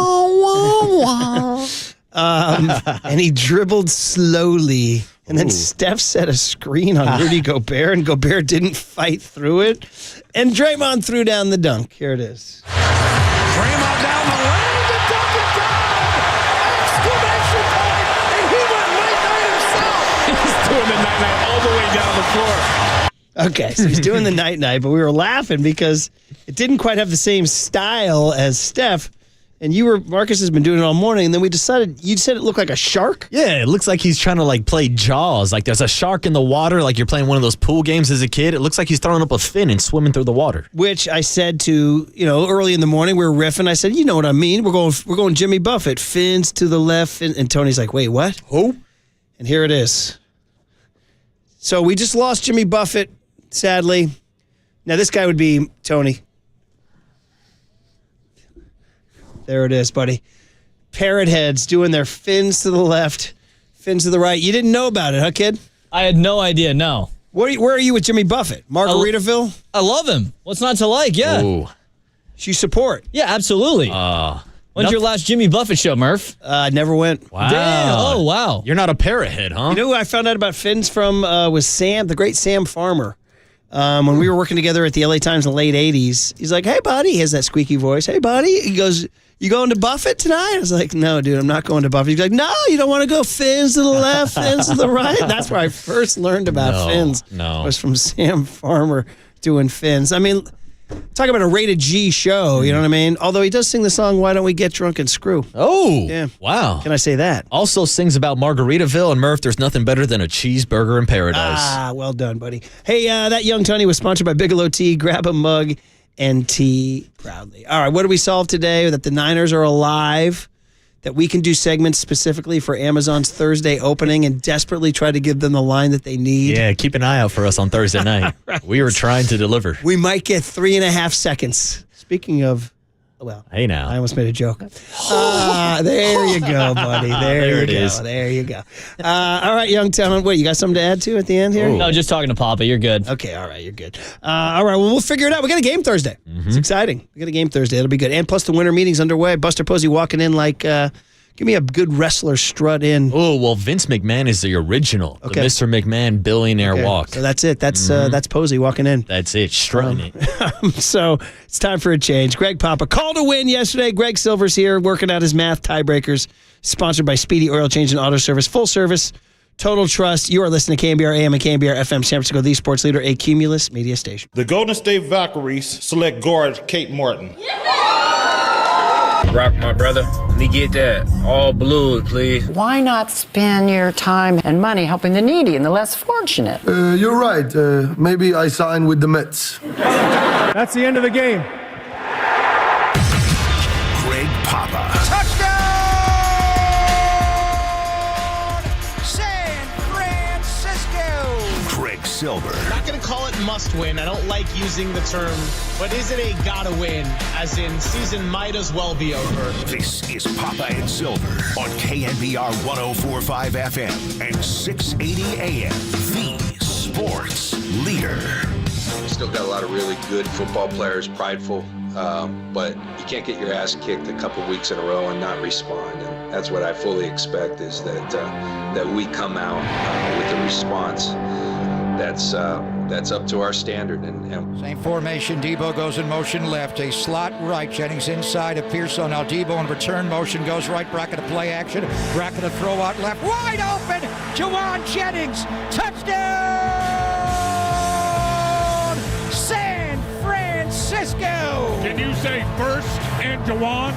and he dribbled slowly. And then Steph set a screen on Rudy Gobert, and Gobert didn't fight through it. And Draymond threw down the dunk. Here it is. Draymond down the lane to dunk it down! Exclamation point! And he went night-night himself! He's doing the night-night all the way down the floor. Okay, so he's doing the night-night, but we were laughing because it didn't quite have the same style as Steph. And Marcus has been doing it all morning, and then we decided, you said it looked like a shark? Yeah, it looks like he's trying to play Jaws. Like there's a shark in the water, like you're playing one of those pool games as a kid. It looks like he's throwing up a fin and swimming through the water. Which I said to, early in the morning, we were riffing. I said, you know what I mean? We're going Jimmy Buffett, fins to the left. And Tony's like, wait, what? Who? And here it is. So we just lost Jimmy Buffett, sadly. Now this guy would be Tony. There it is, buddy. Parrot heads doing their fins to the left, fins to the right. You didn't know about it, huh, kid? I had no idea, no. Where are you with Jimmy Buffett? Margaritaville? I love him. What's not to like? Yeah. Ooh. You support? Yeah, absolutely. When's your last Jimmy Buffett show, Murph? Never went. Wow. Damn. Oh, wow. You're not a parrot head, huh? You know who I found out about fins from was Sam, the great Sam Farmer. When we were working together at the LA Times in the late 80s, he's like, hey, buddy. He has that squeaky voice. Hey, buddy. He goes, you going to Buffett tonight? I was like, no, dude, I'm not going to Buffett. He's like, no, you don't want to go fins to the left, fins to the right. That's where I first learned about fins. No. Was from Sam Farmer doing fins. I mean, talk about a rated G show, you know what I mean? Although he does sing the song, Why Don't We Get Drunk and Screw? Oh, yeah. Wow. Can I say that? Also sings about Margaritaville, and Murph, there's nothing better than a cheeseburger in paradise. Ah, well done, buddy. Hey, that Young Tony was sponsored by Bigelow Tea. Grab a mug and tea proudly. All right, what do we solve today? That the Niners are alive, that we can do segments specifically for Amazon's Thursday opening and desperately try to give them the line that they need. Yeah, keep an eye out for us on Thursday night. Right. We were trying to deliver. We might get 3.5 seconds. Speaking of, well, hey now. I almost made a joke. There you go, buddy. There you go. is. There you go. All right, Young Tony. Wait, you got something to add to at the end here? No, just talking to Papa. You're good. Okay, all right, you're good. All right, well, we'll figure it out. We got a game Thursday. It's exciting. We got a game Thursday. It'll be good. And plus the winter meeting's underway. Buster Posey walking in like, give me a good wrestler strut in. Oh, well, Vince McMahon is the original. Okay. The Mr. McMahon billionaire walk. So that's it. That's Posey walking in. That's it, strutting it. So it's time for a change. Greg Papa called a win yesterday. Greg Silver's here working out his math tiebreakers. Sponsored by Speedy Oil Change and Auto Service. Full service, total trust. You are listening to KNBR AM and KNBR FM San Francisco, the sports leader, a Cumulus media station. The Golden State Valkyries select guard Kate Martin. Rock, my brother. Let me get that. All blue, please. Why not spend your time and money helping the needy and the less fortunate? You're right. Maybe I sign with the Mets. That's the end of the game. Greg Papa. San Francisco. Greg Silver. I'm not going to call it must win. I don't like using the term, but is it a gotta win? As in, season might as well be over. This is Papa and Silver on KNBR 104.5 FM and 680 AM. The sports leader. We still got a lot of really good football players, prideful, but you can't get your ass kicked a couple weeks in a row and not respond. And that's what I fully expect, is that we come out with a response that's up to our standard. And Same formation. Debo goes in motion left. A slot right. Jennings inside of Pearson. Now Debo in return motion goes right. Bracket of play action. Bracket of throw out left. Wide open. Juwan Jennings. Touchdown. San Francisco. Can you say first and Juwan?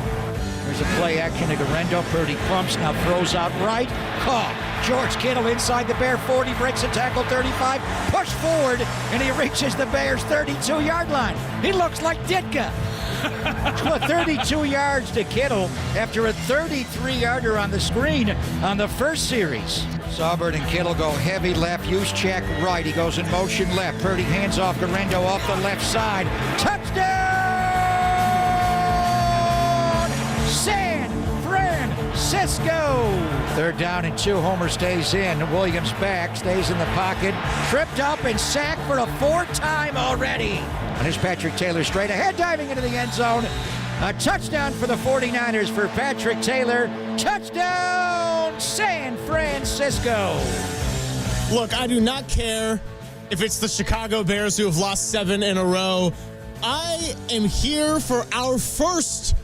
There's a play action to Gendo. Purdy crumps, now throws out right. Caught. George Kittle inside the Bear 40, breaks a tackle 35, push forward, and he reaches the Bears 32-yard line. He looks like Ditka. 32 yards to Kittle after a 33-yarder on the screen on the first series. Saubert and Kittle go heavy left, Juszczyk right. He goes in motion left. Purdy hands off Gendo off the left side. Touchdown! San Francisco! Third down and 2. Homer stays in. Williams back, stays in the pocket. Tripped up and sacked for a 4th time already. And here's Patrick Taylor straight ahead, diving into the end zone. A touchdown for the 49ers for Patrick Taylor. Touchdown, San Francisco. Look, I do not care if it's the Chicago Bears who have lost 7 in a row. I am here for our first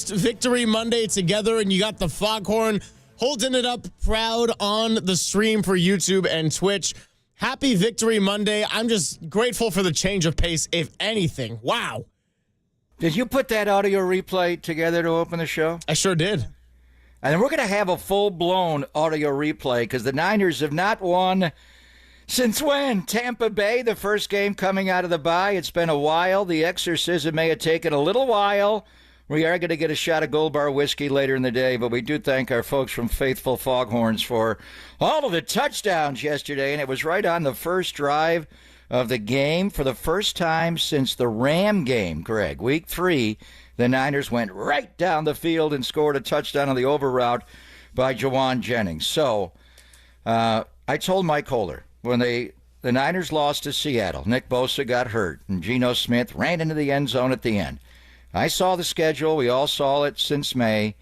victory Monday together, and you got the foghorn holding it up proud on the stream for YouTube and Twitch. Happy Victory Monday. I'm just grateful for the change of pace, if anything. Wow. Did you put that audio replay together to open the show? I sure did. And we're going to have a full-blown audio replay because the Niners have not won since when? Tampa Bay, the first game coming out of the bye. It's been a while. The exorcism may have taken a little while. We are going to get a shot of Gold Bar whiskey later in the day, but we do thank our folks from Faithful Foghorns for all of the touchdowns yesterday, and it was right on the first drive of the game for the first time since the Ram game, Greg. Week 3, the Niners went right down the field and scored a touchdown on the over route by Juwan Jennings. So I told Mike Kohler, when the Niners lost to Seattle, Nick Bosa got hurt, and Geno Smith ran into the end zone at the end. I saw the schedule. We all saw it since May.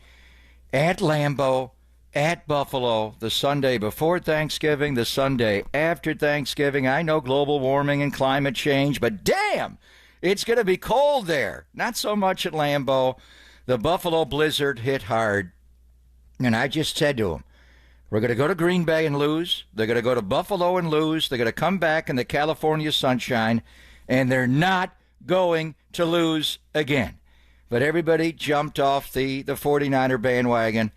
At Lambeau, at Buffalo the Sunday before Thanksgiving, the Sunday after Thanksgiving. I know global warming and climate change, but damn, it's going to be cold there. Not so much at Lambeau. The Buffalo blizzard hit hard, and I just said to him, we're going to go to Green Bay and lose. They're going to go to Buffalo and lose. They're going to come back in the California sunshine, and they're not going to lose again. But everybody jumped off the 49er bandwagon.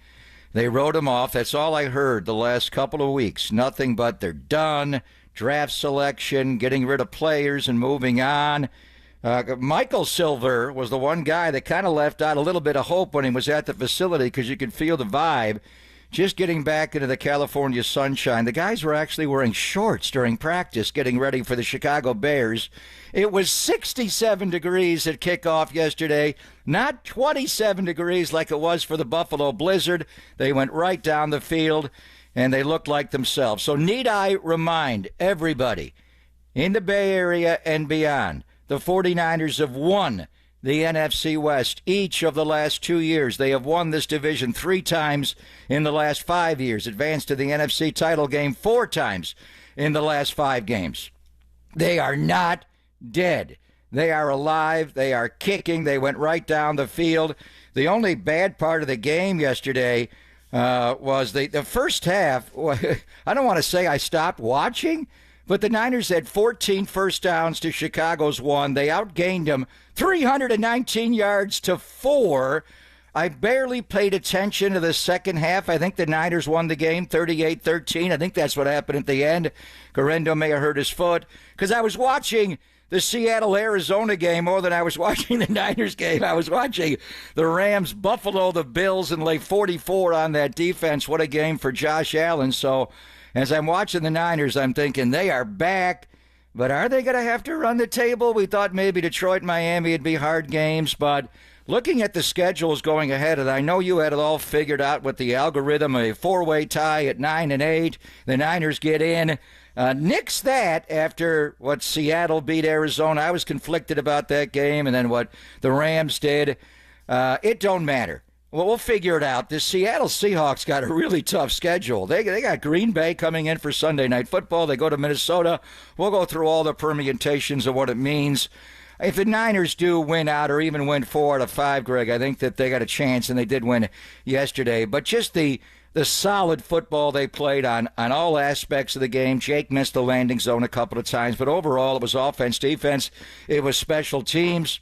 They wrote them off. That's all I heard the last couple of weeks. Nothing but they're done. Draft selection, getting rid of players and moving on. Michael Silver was the one guy that kind of left out a little bit of hope when he was at the facility because you could feel the vibe. Just getting back into the California sunshine. The guys were actually wearing shorts during practice getting ready for the Chicago Bears. It was 67 degrees at kickoff yesterday, not 27 degrees like it was for the Buffalo Blizzard. They went right down the field, and they looked like themselves. So need I remind everybody in the Bay Area and beyond, the 49ers have won the NFC West each of the last 2 years. They have won this division 3 times in the last 5 years, advanced to the NFC title game 4 times in the last 5 games. They are not dead. They are alive. They are kicking. They went right down the field. The only bad part of the game yesterday was the first half. I don't want to say I stopped watching, but the Niners had 14 first downs to Chicago's 1. They outgained them 319 yards to 4. I barely paid attention to the second half. I think the Niners won the game 38-13. I think that's what happened at the end. Gendo may have hurt his foot because I was watching the Seattle-Arizona game more than I was watching the Niners game. I was watching the Rams buffalo the Bills and lay 44 on that defense. What a game for Josh Allen. So as I'm watching the Niners, I'm thinking they are back, but are they going to have to run the table? We thought maybe Detroit, Miami would be hard games, but looking at the schedules going ahead, and I know you had it all figured out with the algorithm, a 4-way tie at 9-8. The Niners get in. Nix that after what Seattle beat Arizona. I was conflicted about that game, and then what the Rams did. It don't matter. Well, we'll figure it out. The Seattle Seahawks got a really tough schedule. They got Green Bay coming in for Sunday Night Football. They go to Minnesota. We'll go through all the permutations of what it means. If the Niners do win out or even win 4 out of 5, Greg, I think that they got a chance, and they did win yesterday. But just the solid football they played on all aspects of the game. Jake missed the landing zone a couple of times, but overall it was offense, defense. It was special teams.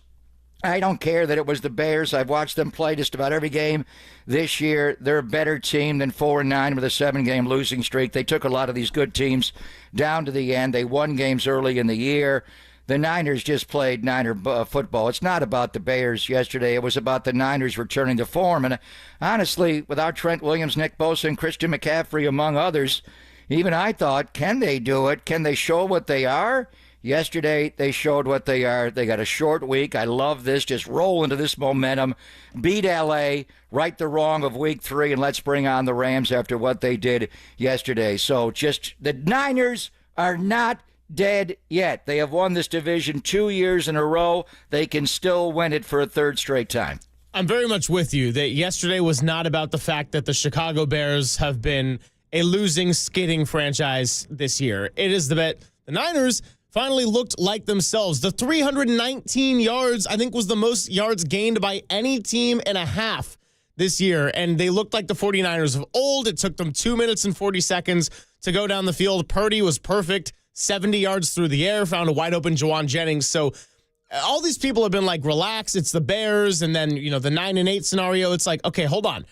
I don't care that it was the Bears. I've watched them play just about every game this year. They're a better team than 4-9 with a 7-game losing streak. They took a lot of these good teams down to the end. They won games early in the year. The Niners just played Niner football. It's not about the Bears yesterday. It was about the Niners returning to form. And honestly, without Trent Williams, Nick Bosa, and Christian McCaffrey, among others, even I thought, can they do it? Can they show what they are? Yesterday, they showed what they are. They got a short week. I love this. Just roll into this momentum. Beat L.A., right the wrong of week 3, and let's bring on the Rams after what they did yesterday. So just the Niners are not dead yet. They have won this division 2 years in a row. They can still win it for a 3rd straight time. I'm very much with you that yesterday was not about the fact that the Chicago Bears have been a losing, skidding franchise this year. It is the Niners finally looked like themselves. The 319 yards, I think, was the most yards gained by any team in a half this year, and they looked like the 49ers of old. It took them 2 minutes and 40 seconds to go down the field. Purdy was perfect, 70 yards through the air, found a wide-open Juwan Jennings. So all these people have been like, relax, it's the Bears, and then, the 9-8 scenario, it's like, okay, hold on.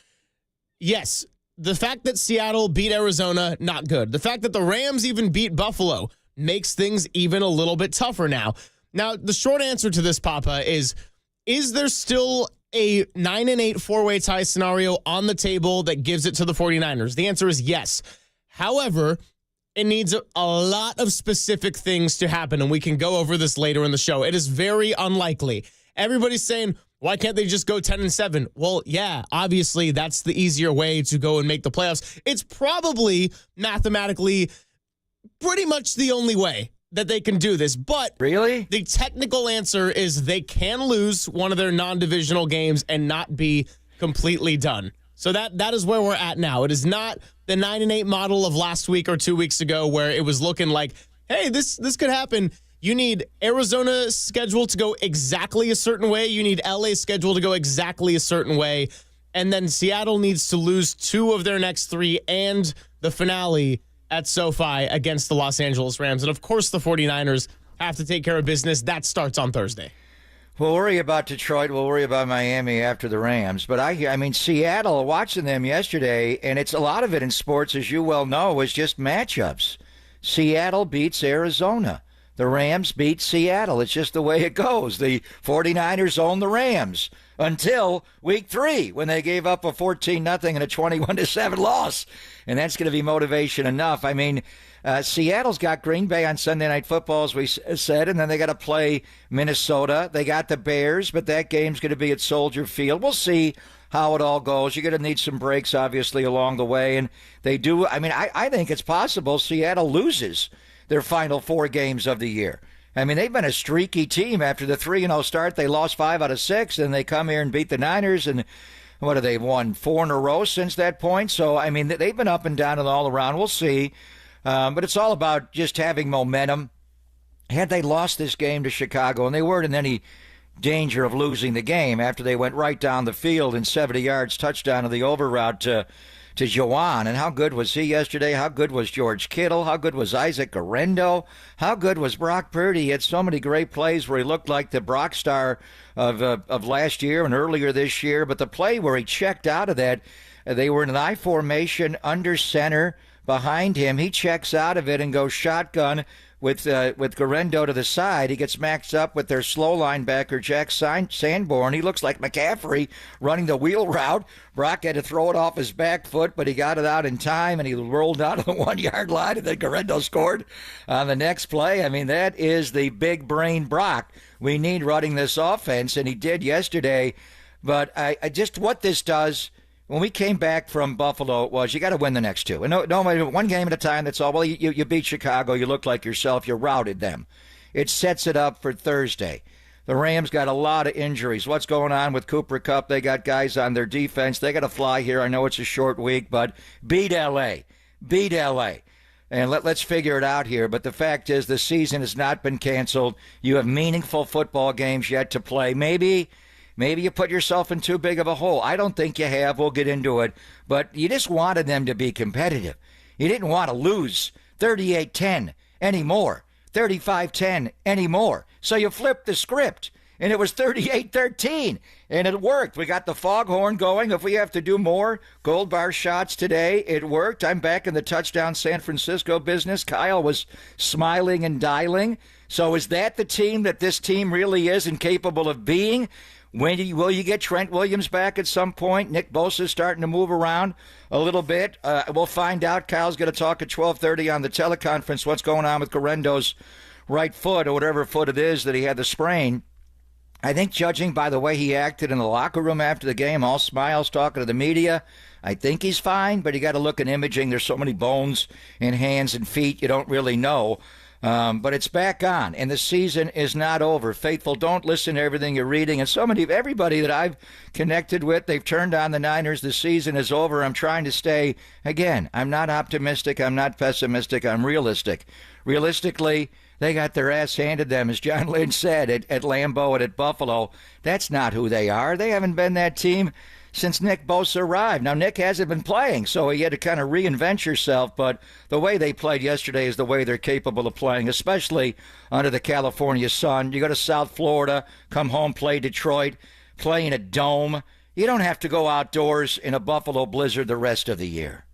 Yes, the fact that Seattle beat Arizona, not good. The fact that the Rams even beat Buffalo makes things even a little bit tougher now. Now, the short answer to this, Papa, is there still a 9-8 4-way tie scenario on the table that gives it to the 49ers? The answer is yes. However, it needs a lot of specific things to happen, and we can go over this later in the show. It is very unlikely. Everybody's saying, why can't they just go 10-7? Well, yeah, obviously that's the easier way to go and make the playoffs. It's probably mathematically pretty much the only way that they can do this. But really, the technical answer is they can lose one of their non-divisional games and not be completely done. So that is where we're at now. It is not the 9-8 model of last week or 2 weeks ago where it was looking like, hey, this could happen. You need Arizona's schedule to go exactly a certain way. You need LA's schedule to go exactly a certain way. And then Seattle needs to lose 2 of their next 3 and the finale at SoFi against the Los Angeles Rams. And, of course, the 49ers have to take care of business. That starts on Thursday. We'll worry about Detroit. We'll worry about Miami after the Rams. But I mean, Seattle, watching them yesterday, and it's a lot of it in sports, as you well know, is just matchups. Seattle beats Arizona. The Rams beat Seattle. It's just the way it goes. The 49ers own the Rams until week 3 when they gave up a 14-0 and a 21-7 loss. And that's going to be motivation enough. I mean, Seattle's got Green Bay on Sunday Night Football, as we said, and then they got to play Minnesota. They got the Bears, but that game's going to be at Soldier Field. We'll see how it all goes. You're going to need some breaks, obviously, along the way. And they do. I mean, I think it's possible Seattle loses their final 4 games of the year. I mean, they've been a streaky team after the 3-0 start. They lost 5 out of 6, and they come here and beat the Niners. And what have they won? 4 in a row since that point. So, I mean, they've been up and down and all around. We'll see. But it's all about just having momentum. Had they lost this game to Chicago, and they weren't in any danger of losing the game after they went right down the field in 70 yards touchdown of the over route to Juwan. And how good was he yesterday? How good was George Kittle? How good was Isaac Gendo? How good was Brock Purdy? He had so many great plays where he looked like the Brock star of last year and earlier this year. But the play where he checked out of that, they were in an I formation under center behind him. He checks out of it and goes shotgun with Gendo to the side. He gets maxed up with their slow linebacker, Jack Sanborn. He looks like McCaffrey running the wheel route. Brock had to throw it off his back foot, but he got it out in time, and he rolled out of the 1-yard line, and then Gendo scored on the next play. I mean, that is the big brain Brock we need running this offense, and he did yesterday. But I just what this does, when we came back from Buffalo, was you got to win the next 2. And no, one game at a time, that's all. Well, you beat Chicago. You look like yourself. You routed them. It sets it up for Thursday. The Rams got a lot of injuries. What's going on with Cooper Kupp? They got guys on their defense. They got to fly here. I know it's a short week, but beat L.A. Beat L.A. And let's figure it out here. But the fact is the season has not been canceled. You have meaningful football games yet to play. Maybe you put yourself in too big of a hole. I don't think you have. We'll get into it. But you just wanted them to be competitive. You didn't want to lose 38-10 anymore, 35-10 anymore. So you flipped the script, and it was 38-13, and it worked. We got the foghorn going. If we have to do more gold bar shots today, it worked. I'm back in the touchdown San Francisco business. Kyle was smiling and dialing. So is that the team that this team really is and capable of being? Will you get Trent Williams back at some point? Nick Bosa's starting to move around a little bit. We'll find out. Kyle's going to talk at 12:30 on the teleconference what's going on with Garendo's right foot, or whatever foot it is that he had the sprain. I think, judging by the way he acted in the locker room after the game, all smiles, talking to the media, I think he's fine, but you got to look at imaging. There's so many bones in hands and feet, you don't really know. But it's back on, and the season is not over. Faithful, don't listen to everything you're reading. And everybody that I've connected with, they've turned on the Niners. The season is over. I'm trying to stay, again, I'm not optimistic. I'm not pessimistic. I'm realistic. Realistically, they got their ass handed them, as John Lynch said, at Lambeau and at Buffalo. That's not who they are. They haven't been that team since Nick Bosa arrived. Now, Nick hasn't been playing, so he had to kind of reinvent yourself, but the way they played yesterday is the way they're capable of playing, especially under the California sun. You go to South Florida, come home, play Detroit, play in a dome. You don't have to go outdoors in a Buffalo blizzard the rest of the year.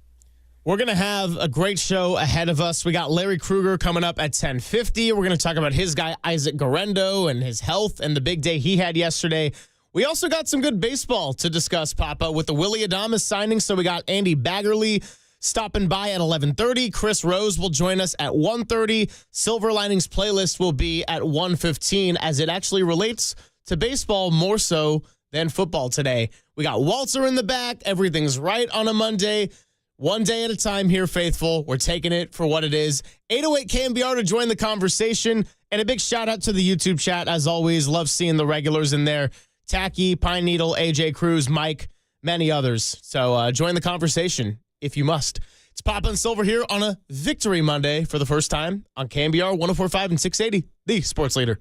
We're going to have a great show ahead of us. We got Larry Krueger coming up at 10:50. We're going to talk about his guy, Isaac Gendo, and his health and the big day he had yesterday. We also got some good baseball to discuss, Papa, with the Willie Adamus signing. So we got Andy Baggerly stopping by at 11:30. Chris Rose will join us at 1:30. Silver Linings Playlist will be at 1:15 as it actually relates to baseball more so than football today. We got Walter in the back. Everything's right on a Monday. One day at a time here, faithful. We're taking it for what it is. 808 KNBR to join the conversation. And a big shout out to the YouTube chat. As always, love seeing the regulars in there. Tacky, Pine Needle, AJ Cruz, Mike, many others. So join the conversation if you must. It's Papa and Silver here on a Victory Monday for the first time on KNBR 104.5 and 680, the sports leader.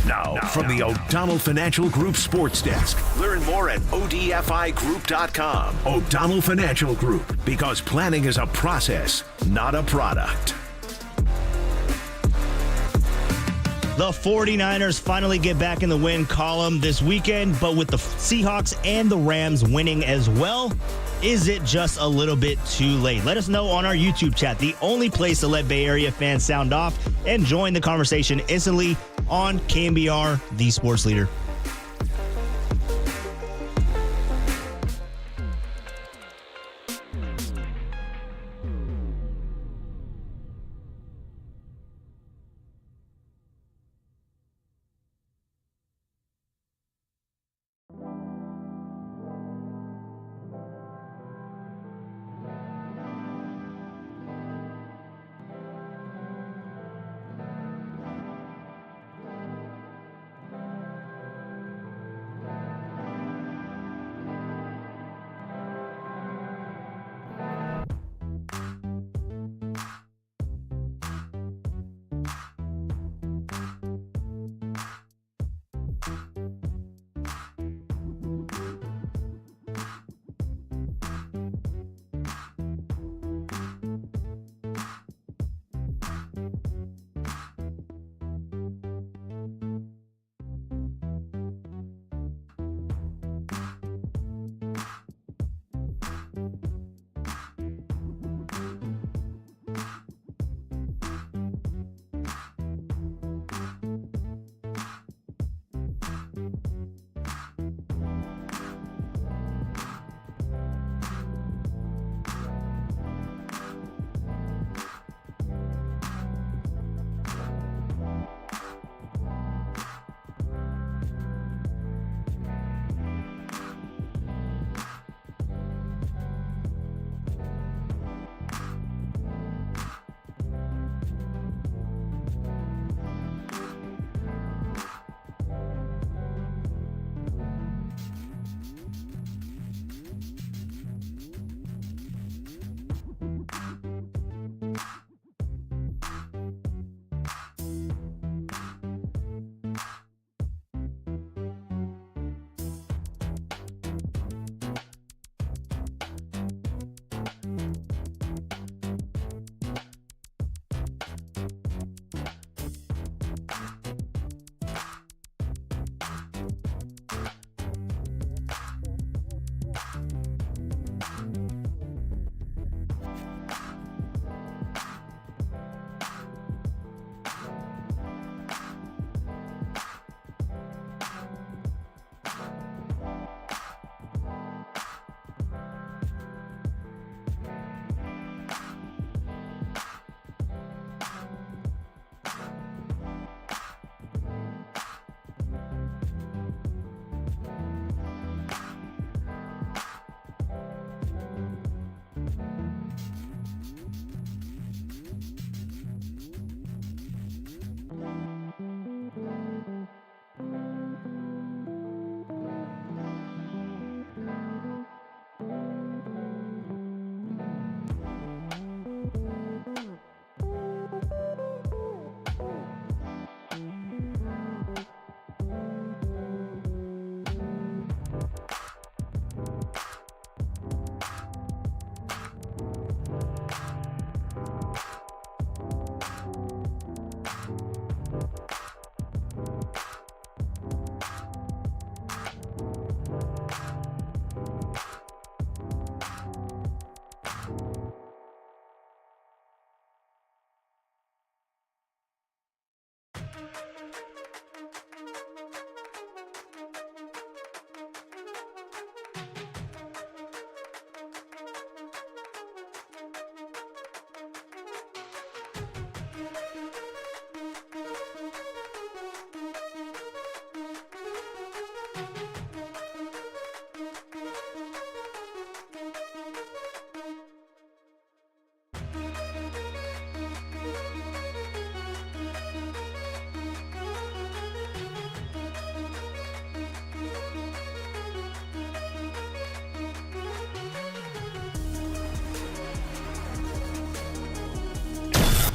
Now, from the O'Donnell Financial Group Sports Desk. Learn more at odfigroup.com. O'Donnell Financial Group, because planning is a process, not a product. The 49ers finally get back in the win column this weekend, but with the Seahawks and the Rams winning as well, is it just a little bit too late? Let us know on our YouTube chat, the only place to let Bay Area fans sound off, and join the conversation instantly on KNBR, the sports leader.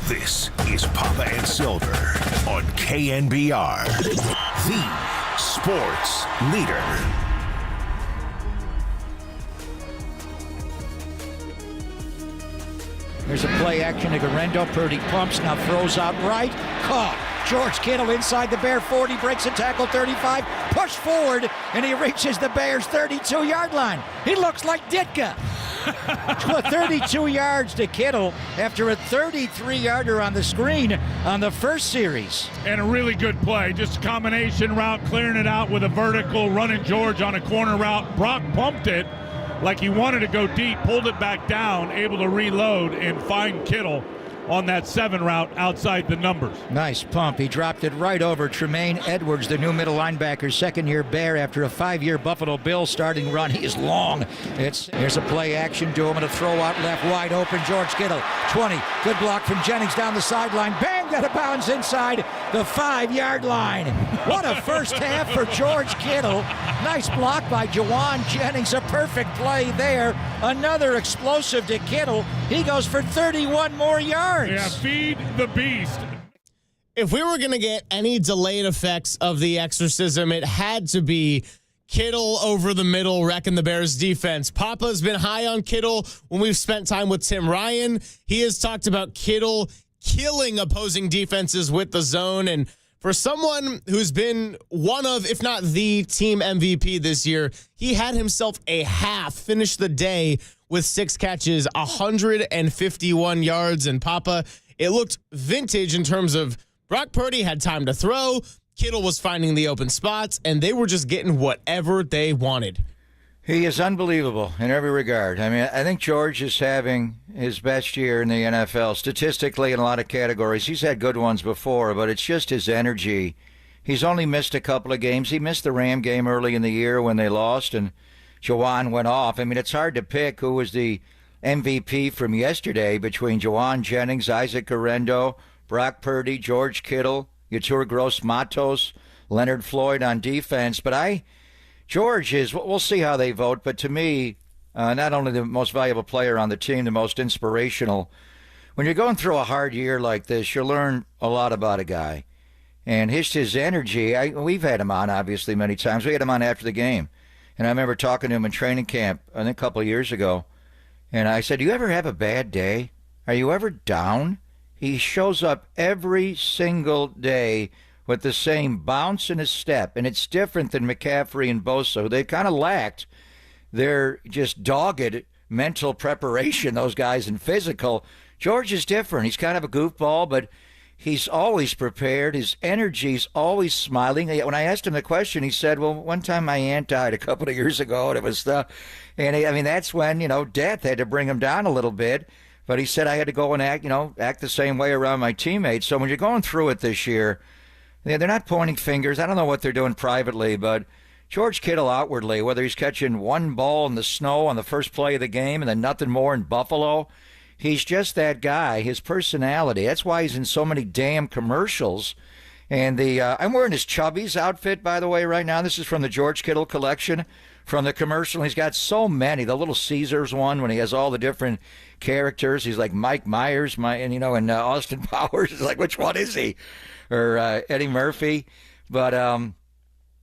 This is Papa and Silver on KNBR, the sports leader. There's a play action to Gendo. Purdy pumps, now throws out right. Caught. George Kittle inside the Bear 40, breaks a tackle 35, push forward, and he reaches the Bears 32-yard line. He looks like Ditka. 32 yards to Kittle after a 33-yarder on the screen on the first series. And a really good play. Just a combination route, clearing it out with a vertical, running George on a corner route. Brock pumped it like he wanted to go deep, pulled it back down, able to reload and find Kittle on that 7 route outside the numbers. Nice pump. He dropped it right over Tremaine Edwards, the new middle linebacker, second-year Bear after a 5-year Buffalo Bills starting run. He is long. Here's a play action to him and a throw out left, wide open. George Kittle, 20. Good block from Jennings down the sideline. Bang! Out of bounds inside the 5-yard line. What a first half for George Kittle. Nice block by Juwan Jennings. A perfect play there. Another explosive to Kittle. He goes for 31 more yards. Yeah, feed the beast. If we were going to get any delayed effects of the exorcism, it had to be Kittle over the middle wrecking the Bears defense. Papa's been high on Kittle when we've spent time with Tim Ryan. He has talked about Kittle killing opposing defenses with the zone. And for someone who's been one of, if not the team MVP this year, he had himself a half, finished the day with 6 catches, 151 yards. And Papa, it looked vintage in terms of Brock Purdy had time to throw, Kittle was finding the open spots, and they were just getting whatever they wanted. He is unbelievable in every regard. I mean, I think George is having his best year in the NFL, statistically in a lot of categories. He's had good ones before, but it's just his energy. He's only missed a couple of games. He missed the Ram game early in the year when they lost, and Juwan went off. I mean, it's hard to pick who was the MVP from yesterday between Juwan Jennings, Isaac Gendo, Brock Purdy, George Kittle, Yetur Gross-Matos, Leonard Floyd on defense. But George is, we'll see how they vote, but to me, not only the most valuable player on the team, the most inspirational. When you're going through a hard year like this, you learn a lot about a guy. And his energy, we've had him on, obviously, many times. We had him on after the game. And I remember talking to him in training camp, I think a couple of years ago. And I said, do you ever have a bad day? Are you ever down? He shows up every single day with the same bounce in his step, and it's different than McCaffrey and Bosa. They kind of lacked their just dogged mental preparation, those guys, and physical. George is different. He's kind of a goofball, but he's always prepared. His energy's always smiling. When I asked him the question, he said, well, one time my aunt died a couple of years ago, and it was that's when, death had to bring him down a little bit. But he said I had to go and act the same way around my teammates. So when you're going through it this year, they're not pointing fingers. I don't know what they're doing privately, but George Kittle outwardly, whether he's catching one ball in the snow on the first play of the game and then nothing more in Buffalo, he's just that guy. His personality, that's why he's in so many damn commercials. And I'm wearing his Chubby's outfit, by the way, right now. This is from the George Kittle collection, from the commercial. He's got so many. The Little Caesars one, when he has all the different characters. He's like Mike Myers, and Austin Powers. It's like, which one is he? Or Eddie Murphy. But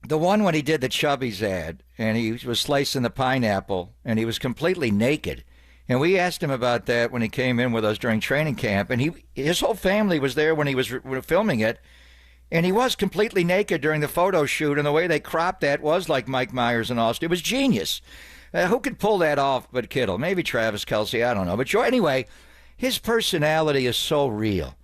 the one when he did the Chubby's ad, and he was slicing the pineapple, and he was completely naked. And we asked him about that when he came in with us during training camp, and his whole family was there when he was filming it. And he was completely naked during the photo shoot, and the way they cropped that was like Mike Myers and Austin. It was genius. Who could pull that off but Kittle? Maybe Travis Kelce, I don't know. But anyway, his personality is so real.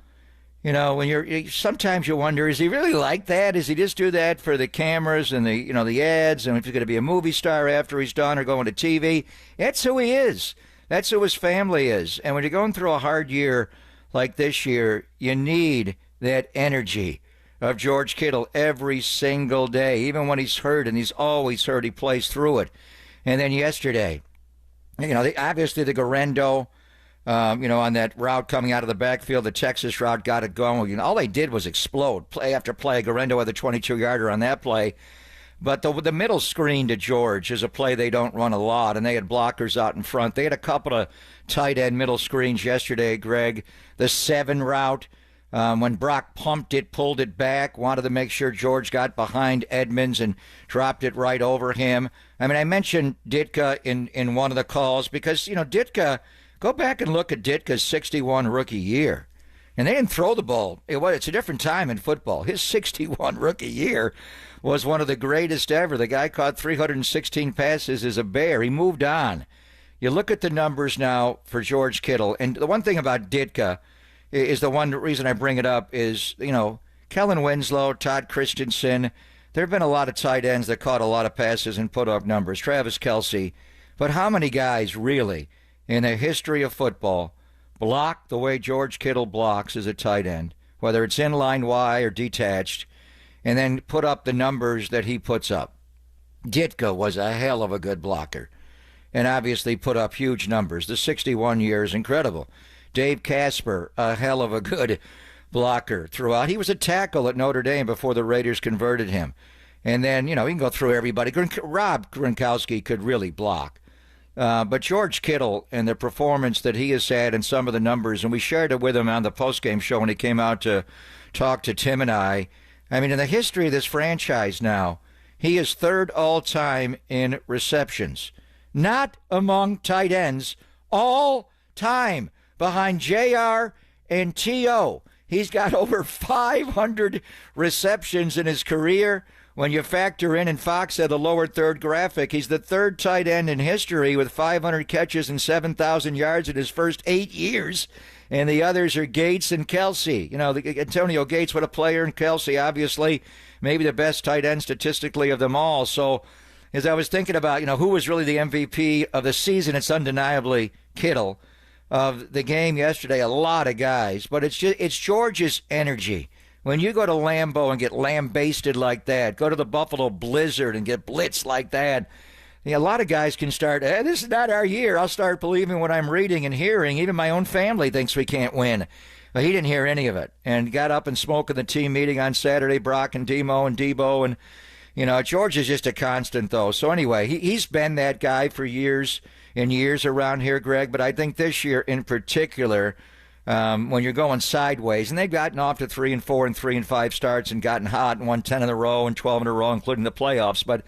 When sometimes you wonder, is he really like that? Does he just do that for the cameras and the ads, and if he's going to be a movie star after he's done or going to TV? That's who he is. That's who his family is. And when you're going through a hard year like this year, you need that energy of George Kittle every single day, even when he's hurt, and he's always hurt, he plays through it. And then yesterday, obviously the Gendo, on that route coming out of the backfield, the Texas route got it going. All they did was explode play after play. Gendo had the 22-yarder on that play. But the middle screen to George is a play they don't run a lot, and they had blockers out in front. They had a couple of tight end middle screens yesterday, Greg. The 7 route, when Brock pumped it, pulled it back, wanted to make sure George got behind Edmonds and dropped it right over him. I mean, I mentioned Ditka in one of the calls because, Ditka, go back and look at Ditka's 61 rookie year. And they didn't throw the ball. It's a different time in football. His 61 rookie year was one of the greatest ever. The guy caught 316 passes as a Bear. He moved on. You look at the numbers now for George Kittle, and the one thing about Ditka is the one reason I bring it up is, Kellen Winslow, Todd Christensen, there have been a lot of tight ends that caught a lot of passes and put up numbers. Travis Kelce. But how many guys really in the history of football block the way George Kittle blocks as a tight end, whether it's inline Y or detached, and then put up the numbers that he puts up? Ditka was a hell of a good blocker and obviously put up huge numbers. The 61 year is incredible. Dave Casper, a hell of a good blocker throughout. He was a tackle at Notre Dame before the Raiders converted him. And then, you can go through everybody. Rob Gronkowski could really block. But George Kittle and the performance that he has had and some of the numbers, and we shared it with him on the postgame show when he came out to talk to Tim and I. I mean, in the history of this franchise now, he is third all-time in receptions. Not among tight ends, all time, behind JR and T.O. He's got over 500 receptions in his career. When you factor in, and Fox had the lower third graphic, he's the third tight end in history with 500 catches and 7,000 yards in his first 8 years. And the others are Gates and Kelce. Antonio Gates, what a player, and Kelce, obviously, maybe the best tight end statistically of them all. So as I was thinking about, who was really the MVP of the season, it's undeniably Kittle. Of the game yesterday, a lot of guys, but it's George's energy. When you go to Lambeau and get lambasted like that, go to the Buffalo Blizzard and get blitzed like that, a lot of guys can start, this is not our year. I'll start believing what I'm reading and hearing. Even my own family thinks we can't win. But he didn't hear any of it and got up and spoke in the team meeting on Saturday, Brock and Demo and Debo. And, George is just a constant, though. So anyway, he's been that guy for years and years around here, Greg. But I think this year in particular, when you're going sideways, and they've gotten off to 3-4 and 3-5 starts and gotten hot and won 10 in a row and 12 in a row, including the playoffs. But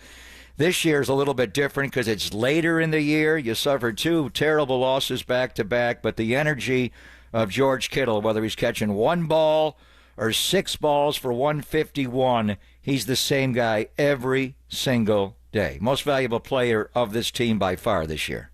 this year is a little bit different because it's later in the year. You suffered 2 terrible losses back to back, but the energy of George Kittle, whether he's catching 1 ball or 6 balls for 151, he's the same guy every single day. Most valuable player of this team by far this year.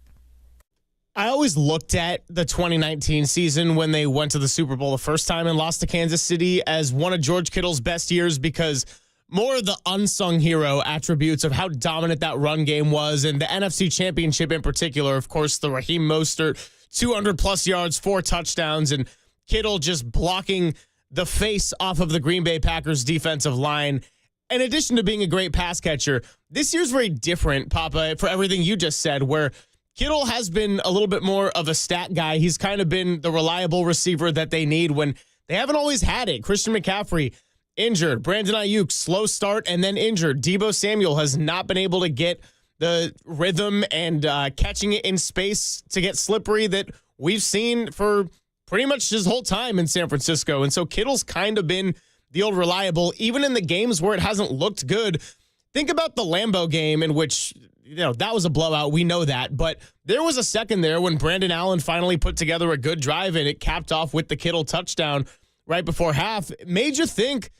I always looked at the 2019 season when they went to the Super Bowl the first time and lost to Kansas City as one of George Kittle's best years because more of the unsung hero attributes of how dominant that run game was, and the NFC Championship in particular, of course, the Raheem Mostert, 200-plus yards, 4 touchdowns, and Kittle just blocking the face off of the Green Bay Packers defensive line. In addition to being a great pass catcher, this year's very different, Papa, for everything you just said, where Kittle has been a little bit more of a stat guy. He's kind of been the reliable receiver that they need when they haven't always had it. Christian McCaffrey, injured. Brandon Ayuk, slow start and then injured. Deebo Samuel has not been able to get the rhythm and catching it in space to get slippery that we've seen for pretty much his whole time in San Francisco. And so Kittle's kind of been the old reliable, even in the games where it hasn't looked good. Think about the Lambeau game in which, that was a blowout. We know that. But there was a second there when Brandon Allen finally put together a good drive and it capped off with the Kittle touchdown right before half. It made you think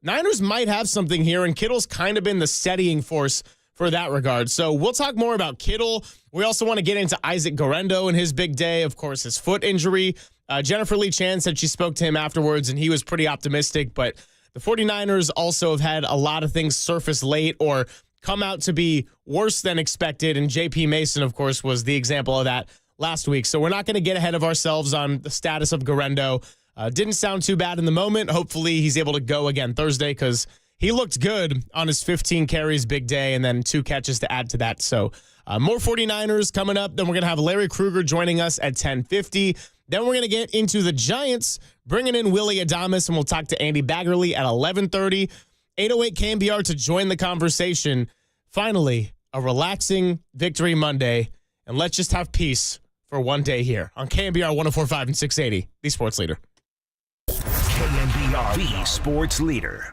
Niners might have something here, and Kittle's kind of been the steadying force for that regard. So we'll talk more about Kittle. We also want to get into Isaac Guerendo and his big day, of course, his foot injury. Jennifer Lee Chan said she spoke to him afterwards, and he was pretty optimistic. But the 49ers also have had a lot of things surface late or come out to be worse than expected. And J.P. Mason, of course, was the example of that last week. So we're not going to get ahead of ourselves on the status of Guerendo. Didn't sound too bad in the moment. Hopefully he's able to go again Thursday because he looked good on his 15 carries big day and then 2 catches to add to that. So more 49ers coming up. Then we're going to have Larry Krueger joining us at 10:50. Then we're going to get into the Giants, bringing in Willie Adamus, and we'll talk to Andy Baggerly at 11:30. 808 KNBR to join the conversation. Finally, a relaxing Victory Monday, and let's just have peace for one day here on KNBR 104.5 and 680, the sports leader. KNBR, the sports leader.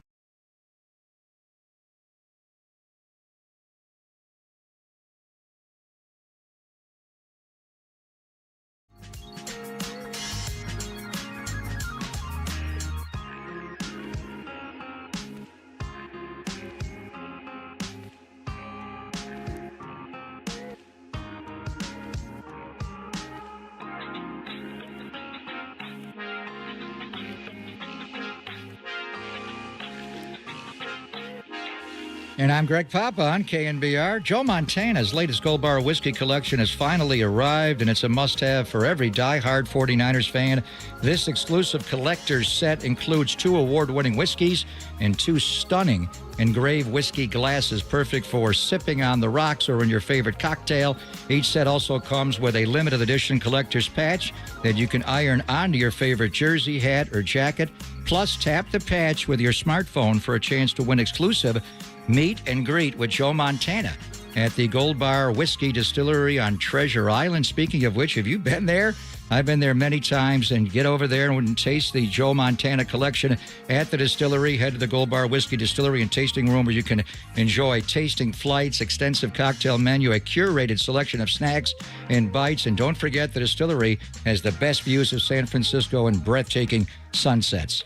And I'm Greg Papa on KNBR. Joe Montana's latest Gold Bar whiskey collection has finally arrived, and it's a must-have for every die-hard 49ers fan. This exclusive collector's set includes 2 award-winning whiskeys and 2 stunning engraved whiskey glasses, perfect for sipping on the rocks or in your favorite cocktail. Each set also comes with a limited edition collector's patch that you can iron onto your favorite jersey, hat, or jacket. Plus, tap the patch with your smartphone for a chance to win exclusive meet and greet with Joe Montana at the Gold Bar Whiskey Distillery on Treasure Island. Speaking of which, have you been there? I've been there many times, and get over there and taste the Joe Montana collection at the distillery. Head to the Gold Bar Whiskey Distillery and tasting room where you can enjoy tasting flights, extensive cocktail menu, a curated selection of snacks and bites. And don't forget, the distillery has the best views of San Francisco and breathtaking sunsets.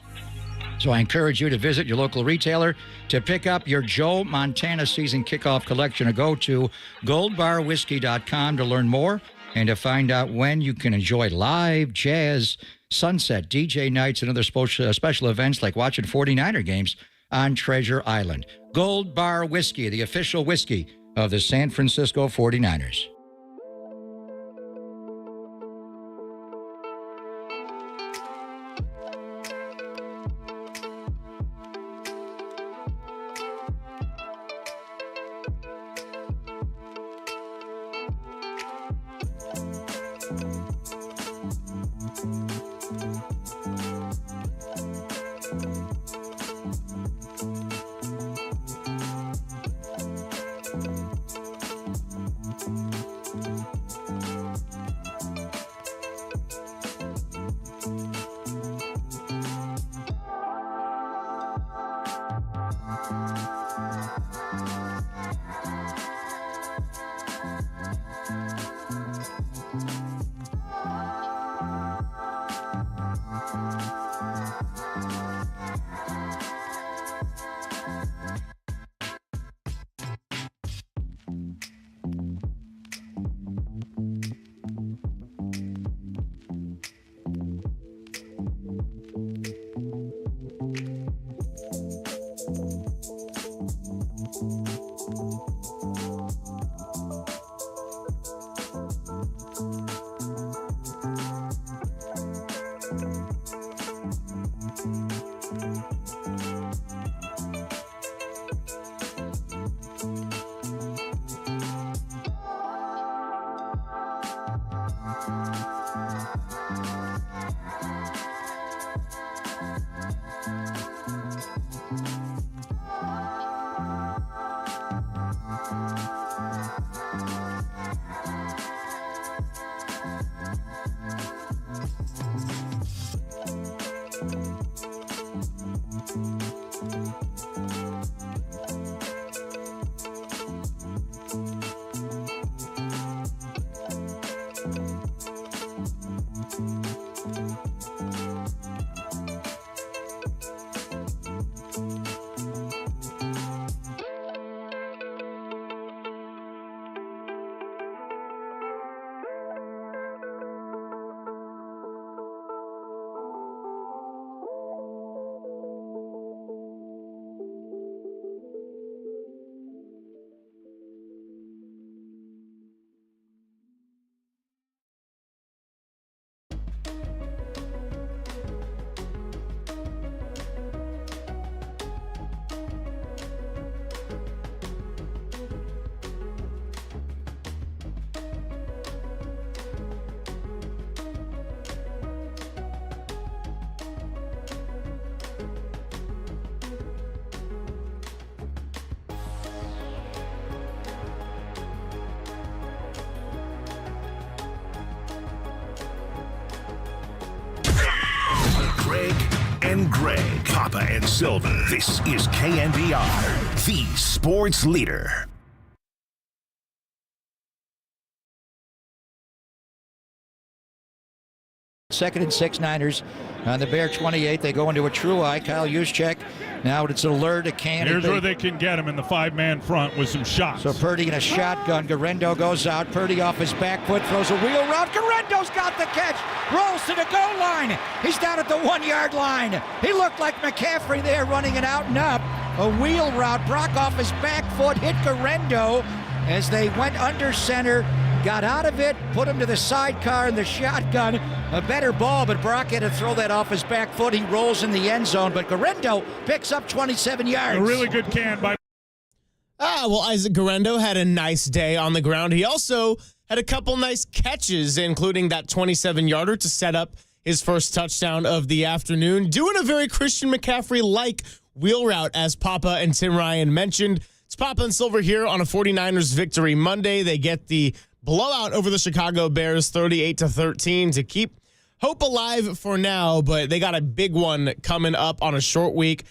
So I encourage you to visit your local retailer to pick up your Joe Montana season kickoff collection, or go to goldbarwhiskey.com to learn more and to find out when you can enjoy live jazz, sunset, DJ nights, and other special events like watching 49er games on Treasure Island. Gold Bar Whiskey, the official whiskey of the San Francisco 49ers. and Greg, Papa and Silver. This is KNBR, the sports leader. Second and 6 Niners on the Bear 28. They go into a true eye. Kyle Juszczyk. Now it's an alert to Canada. Here's where they can get him in the 5-man front with some shots. So Purdy in a shotgun. Garendo goes out. Purdy off his back foot, throws a wheel route. Garendo's got the catch. Rolls to the goal line. He's down at the 1-yard line. He looked like McCaffrey there running it out and up. A wheel route. Brock off his back foot hit Garendo as they went under center. Got out of it, put him to the sidecar in the shotgun. A better ball, but Brock had to throw that off his back foot. He rolls in the end zone, but Garendo picks up 27 yards. A really good can by... Well, Isaac Garendo had a nice day on the ground. He also had a couple nice catches, including that 27-yarder to set up his first touchdown of the afternoon. Doing a very Christian McCaffrey-like wheel route, as Papa and Tim Ryan mentioned. It's Papa and Silver here on a 49ers victory Monday. They get the blowout over the Chicago Bears 38-13 to keep hope alive for now, but they got a big one coming up on a short week.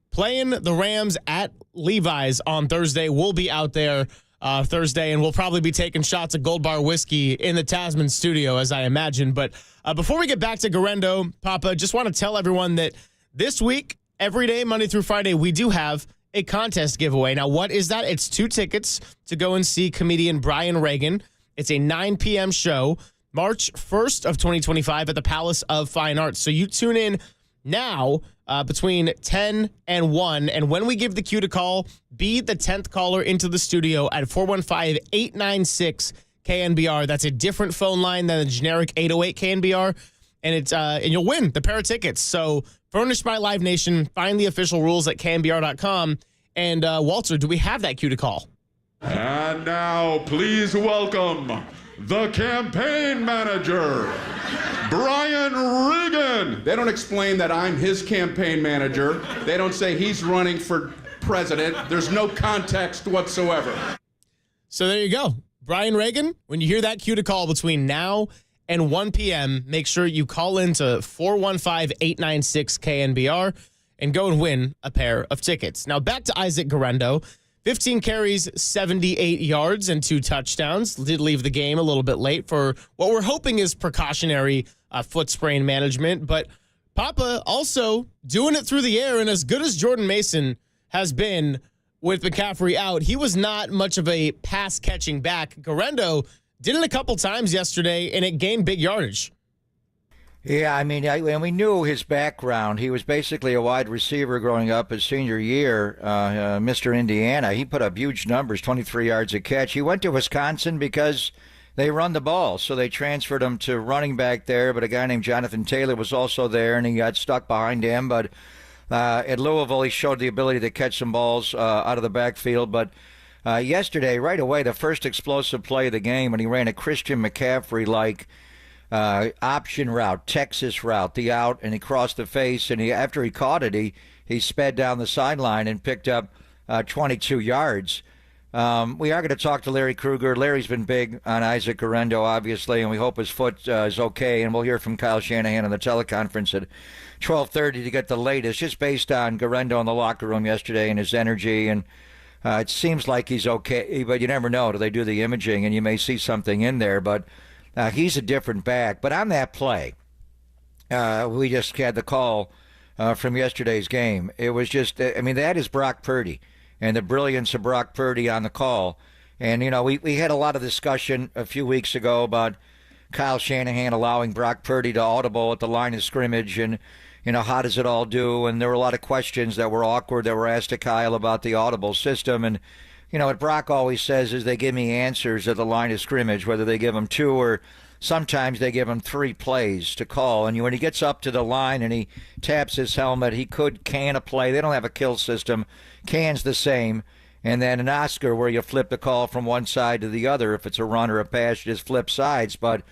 Playing the Rams at Levi's on Thursday. We'll be out there Thursday, and we'll probably be taking shots of Gold Bar whiskey in the Tasman studio, as I imagine. But before we get back to Garendo, Papa, just want to tell everyone that this week, every day, Monday through Friday, we do have a contest giveaway. Now, what is that? It's 2 tickets to go and see comedian Brian Reagan. It's a 9 p.m. show, March 1st of 2025 at the Palace of Fine Arts. So you tune in now between 10 and 1. And when we give the cue to call, be the 10th caller into the studio at 415-896-KNBR. That's a different phone line than the generic 808 KNBR. And it's and you'll win the pair of tickets. So furnished by Live Nation. Find the official rules at KNBR.com. And Walter, do we have that cue to call? And now, please welcome the campaign manager, Brian Regan. They don't explain that I'm his campaign manager. They don't say he's running for president. There's no context whatsoever. So there you go. Brian Reagan, when you hear that cue to call between now and 1 p.m., make sure you call into 415-896-KNBR and go and win a pair of tickets. Now back to Isaac Garendo. 15 carries, 78 yards, and 2 touchdowns. Did leave the game a little bit late for what we're hoping is precautionary foot sprain management. But Papa also doing it through the air, and as good as Jordan Mason has been with McCaffrey out, he was not much of a pass-catching back. Garendo did it a couple times yesterday, and it gained big yardage. Yeah, I mean, and we knew his background. He was basically a wide receiver growing up his senior year, Mr. Indiana. He put up huge numbers, 23 yards a catch. He went to Wisconsin because they run the ball, so they transferred him to running back there, but a guy named Jonathan Taylor was also there, and he got stuck behind him. But at Louisville, he showed the ability to catch some balls out of the backfield. But yesterday, right away, the first explosive play of the game, when he ran a Christian McCaffrey-like option route, Texas route, the out, and he crossed the face, and after he caught it, he sped down the sideline and picked up 22 yards. We are going to talk to Larry Krueger. Larry's been big on Isaac Garendo, obviously, and we hope his foot is okay, and we'll hear from Kyle Shanahan on the teleconference at 12:30 to get the latest, just based on Garendo in the locker room yesterday and his energy, and it seems like he's okay, but you never know. Do they do the imaging, and you may see something in there, but he's a different back. But on that play, we just had the call from yesterday's game. It was just, I mean, that is Brock Purdy and the brilliance of Brock Purdy on the call. And, you know, we had a lot of discussion a few weeks ago about Kyle Shanahan allowing Brock Purdy to audible at the line of scrimmage and, you know, how does it all do? And there were a lot of questions that were awkward that were asked to Kyle about the audible system. And, you know, what Brock always says is they give me answers at the line of scrimmage, whether they give him 2 or sometimes they give him 3 plays to call. And when he gets up to the line and he taps his helmet, he could can a play. They don't have a kill system. Can's the same. And then an Oscar where you flip the call from one side to the other. If it's a run or a pass, you just flip sides. But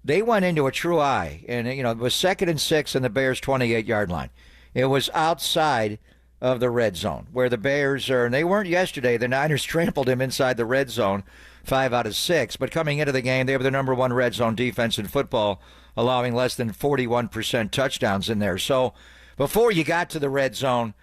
they went into a true eye. And, you know, it was 2nd and 6 in the Bears' 28-yard line. It was outside of the red zone, where the Bears are, and they weren't yesterday. The Niners trampled him inside the red zone, 5 out of 6. But coming into the game, they were the #1 red zone defense in football allowing less than 41% touchdowns in there. So before you got to the red zone,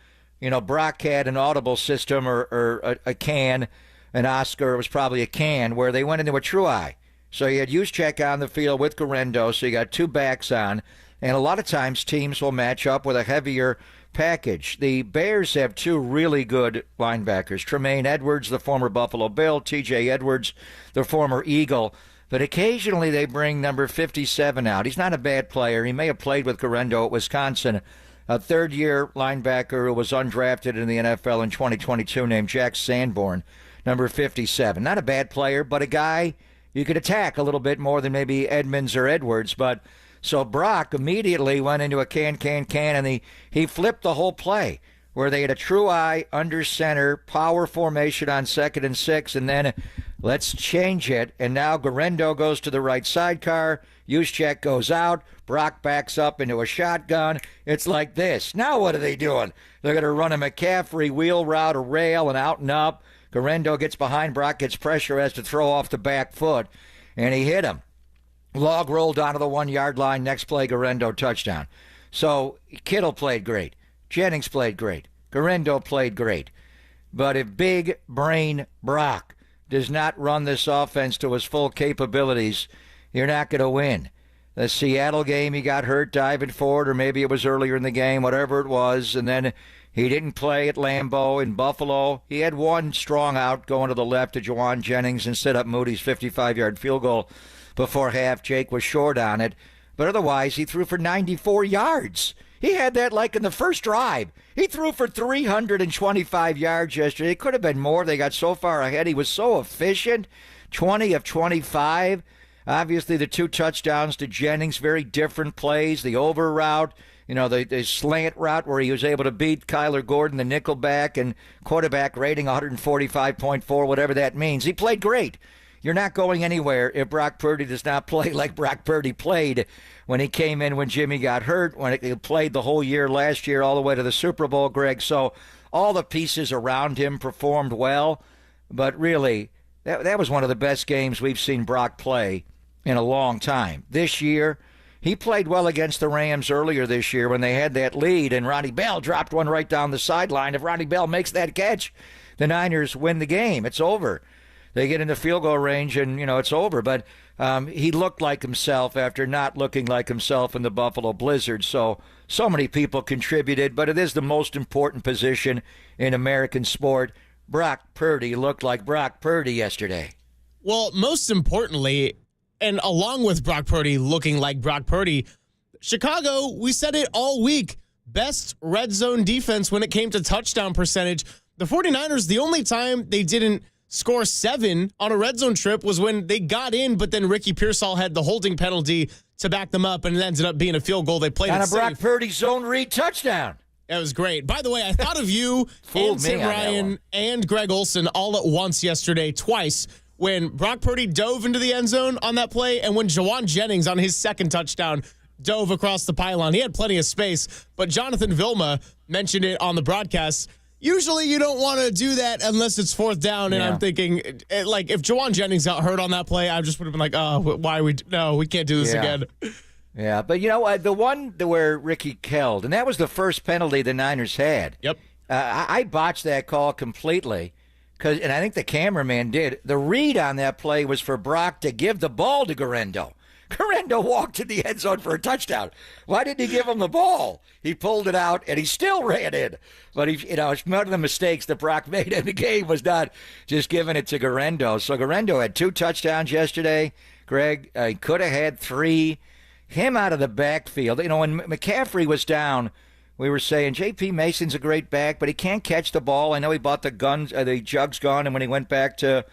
Brock had an audible system or a can, an Oscar, it was probably a can, where they went into a true eye. So you had Juszczyk on the field with Gendo, so you got two backs on. And a lot of times teams will match up with a heavier package. The Bears have two really good linebackers. Tremaine Edwards, the former Buffalo Bill, T.J. Edwards, the former Eagle. But occasionally they bring number 57 out. He's not a bad player. He may have played with Gendo at Wisconsin. A third-year linebacker who was undrafted in the NFL in 2022 named Jack Sanborn, number 57. Not a bad player, but a guy you could attack a little bit more than maybe Edmonds or Edwards. But so Brock immediately went into a can, and he flipped the whole play where they had a true eye under center, power formation on 2nd and 6, and then let's change it. And now Gendo goes to the right sidecar. Juszczyk goes out. Brock backs up into a shotgun. It's like this. Now what are they doing? They're going to run a McCaffrey wheel route, a rail, and out and up. Gendo gets behind. Brock gets pressure, has to throw off the back foot, and he hit him. Log rolled onto the 1-yard line. Next play, Gendo touchdown. So Kittle played great. Jennings played great. Gendo played great. But if big brain Brock does not run this offense to his full capabilities, you're not going to win. The Seattle game, he got hurt diving forward, or maybe it was earlier in the game, whatever it was, and then he didn't play at Lambeau. In Buffalo, he had one strong out going to the left to Juwan Jennings and set up Moody's 55-yard field goal before half. Jake was short on it. But otherwise, he threw for 94 yards. He had that like in the first drive. He threw for 325 yards yesterday. It could have been more. They got so far ahead. He was so efficient, 20 of 25. Obviously, the two touchdowns to Jennings, very different plays. The over route, the slant route where he was able to beat Kyler Gordon, the nickelback, and quarterback rating 145.4, whatever that means. He played great. You're not going anywhere if Brock Purdy does not play like Brock Purdy played when he came in when Jimmy got hurt, when he played the whole year last year all the way to the Super Bowl, Greg. So all the pieces around him performed well. But really, that was one of the best games we've seen Brock play in a long time. This year, he played well against the Rams earlier this year when they had that lead, and Ronnie Bell dropped one right down the sideline. If Ronnie Bell makes that catch, the Niners win the game. It's over. They get into field goal range, and, it's over. But he looked like himself after not looking like himself in the Buffalo Blizzard. So many people contributed, but it is the most important position in American sport. Brock Purdy looked like Brock Purdy yesterday. Well, most importantly, and along with Brock Purdy looking like Brock Purdy, Chicago, we said it all week, best red zone defense when it came to touchdown percentage. The 49ers, the only time they didn't score 7 on a red zone trip was when they got in, but then Ricky Pearsall had the holding penalty to back them up, and it ended up being a field goal. They played on it a Brock safe. Purdy zone read touchdown. That was great. By the way, I thought of you and Tim Ryan and Greg Olson all at once yesterday, twice, when Brock Purdy dove into the end zone on that play, and when Juwan Jennings on his second touchdown dove across the pylon. He had plenty of space, but Jonathan Vilma mentioned it on the broadcast. Usually you don't want to do that unless it's fourth down, and I'm thinking, like, if Juwan Jennings got hurt on that play, I just would have been like, oh, we can't do this again. Yeah, but the one where Ricky killed, and that was the first penalty the Niners had. Yep. I botched that call completely, and I think the cameraman did. The read on that play was for Brock to give the ball to Gendo. Gendo walked to the end zone for a touchdown. Why didn't he give him the ball? He pulled it out, and he still ran in. But one of the mistakes that Brock made in the game was not just giving it to Gendo. So Gendo had 2 touchdowns yesterday. Greg, he could have had 3. Him out of the backfield. When McCaffrey was down, we were saying J.P. Mason's a great back, but he can't catch the ball. I know he bought the jugs gun, and when he went back to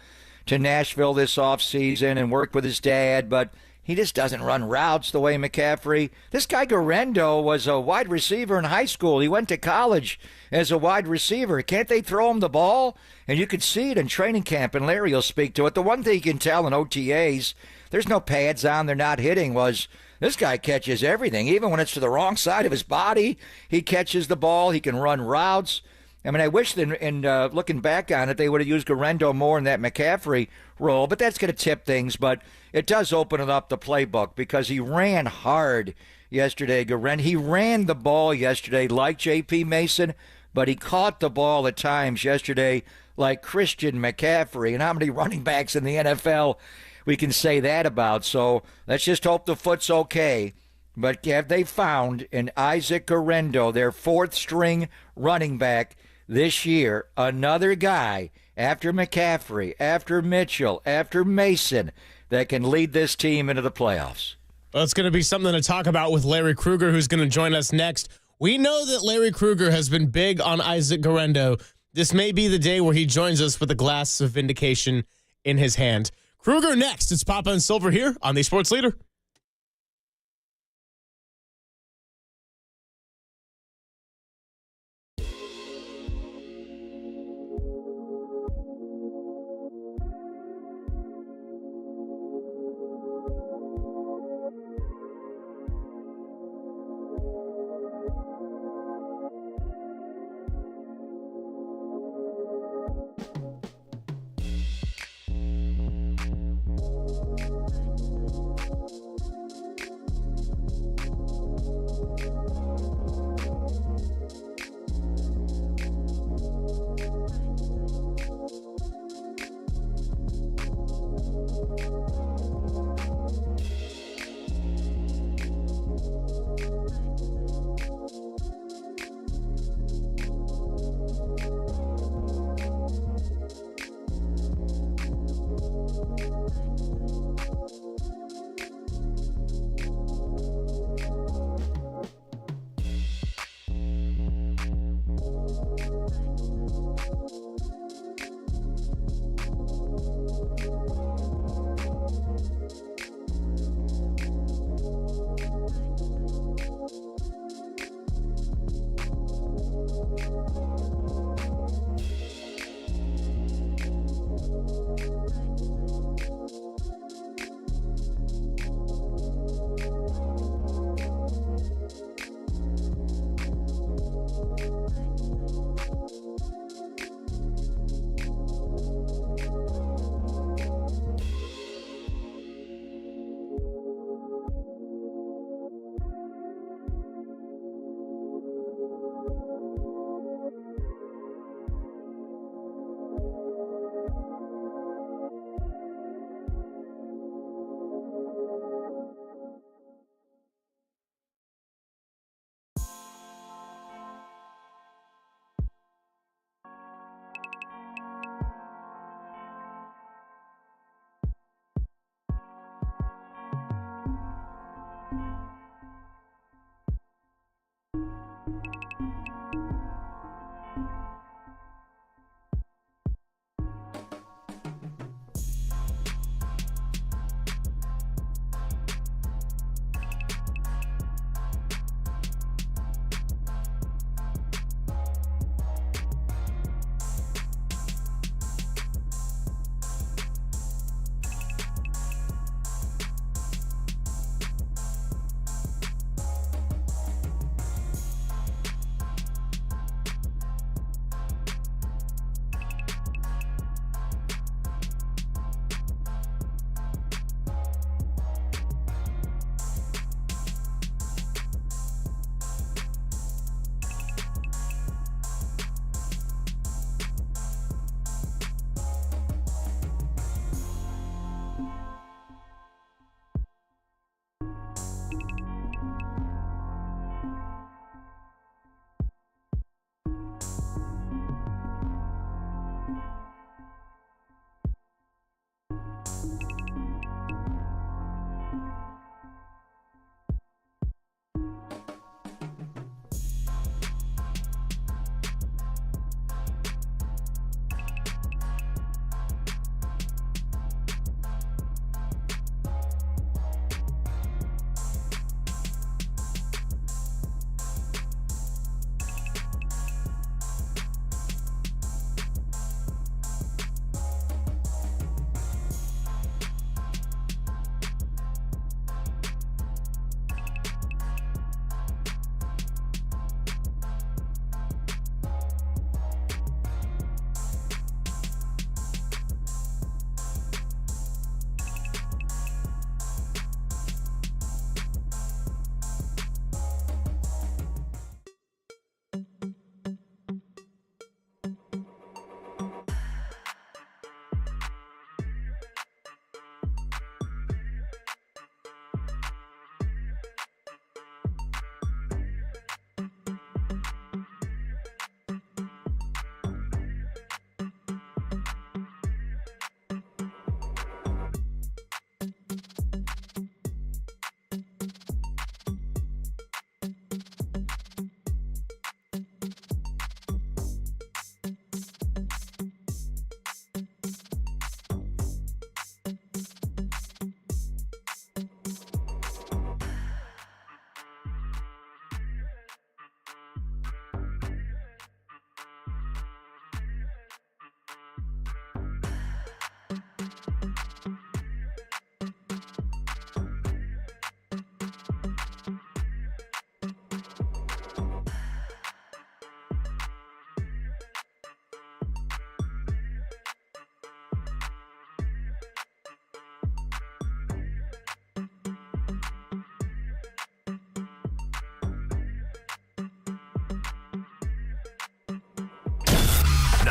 Nashville this offseason and worked with his dad, but he just doesn't run routes the way McCaffrey. This guy Gendo was a wide receiver in high school. He went to college as a wide receiver. Can't they throw him the ball? And you could see it in training camp, and Larry will speak to it. The one thing you can tell in OTAs, there's no pads on, they're not hitting, was this guy catches everything. Even when it's to the wrong side of his body, he catches the ball. He can run routes. I mean, I wish that in looking back on it, they would have used Gendo more in that McCaffrey role, but that's going to tip things. But it does open it up the playbook because he ran hard yesterday. He ran the ball yesterday like J.P. Mason, but he caught the ball at times yesterday like Christian McCaffrey. And how many running backs in the NFL we can say that about? So let's just hope the foot's okay. But have they found in Isaac Gendo, their fourth-string running back this year, another guy after McCaffrey, after Mitchell, after Mason that can lead this team into the playoffs? Well, it's going to be something to talk about with Larry Krueger, who's going to join us next. We know that Larry Krueger has been big on Isaac Gendo. This may be the day where he joins us with a glass of vindication in his hand. Krueger next. It's Papa and Silver here on the Sports Leader.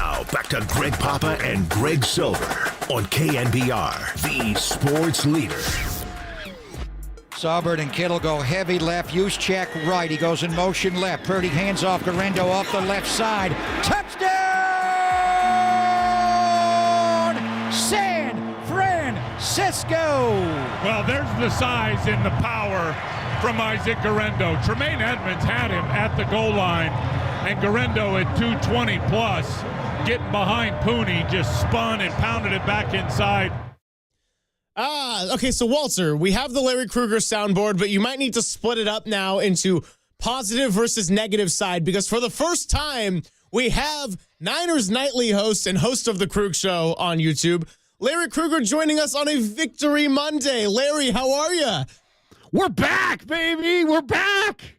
Now, back to Greg Papa and Greg Silver on KNBR, the sports leader. Saubert and Kittle go heavy left, use check right. He goes in motion left. Purdy hands off Gendo off the left side. Touchdown! San Francisco! Well, there's the size and the power from Isaac Gendo. Tremaine Edmonds had him at the goal line, and Gendo at 220 plus, getting behind Pooney, just spun and pounded it back inside. Okay, so Walter, we have the Larry Krueger soundboard, but you might need to split it up now into positive versus negative side, because for the first time, we have Niners Nightly host and host of the Krug Show on YouTube, Larry Krueger, joining us on a Victory Monday. Larry, how are you? We're back, baby. We're back.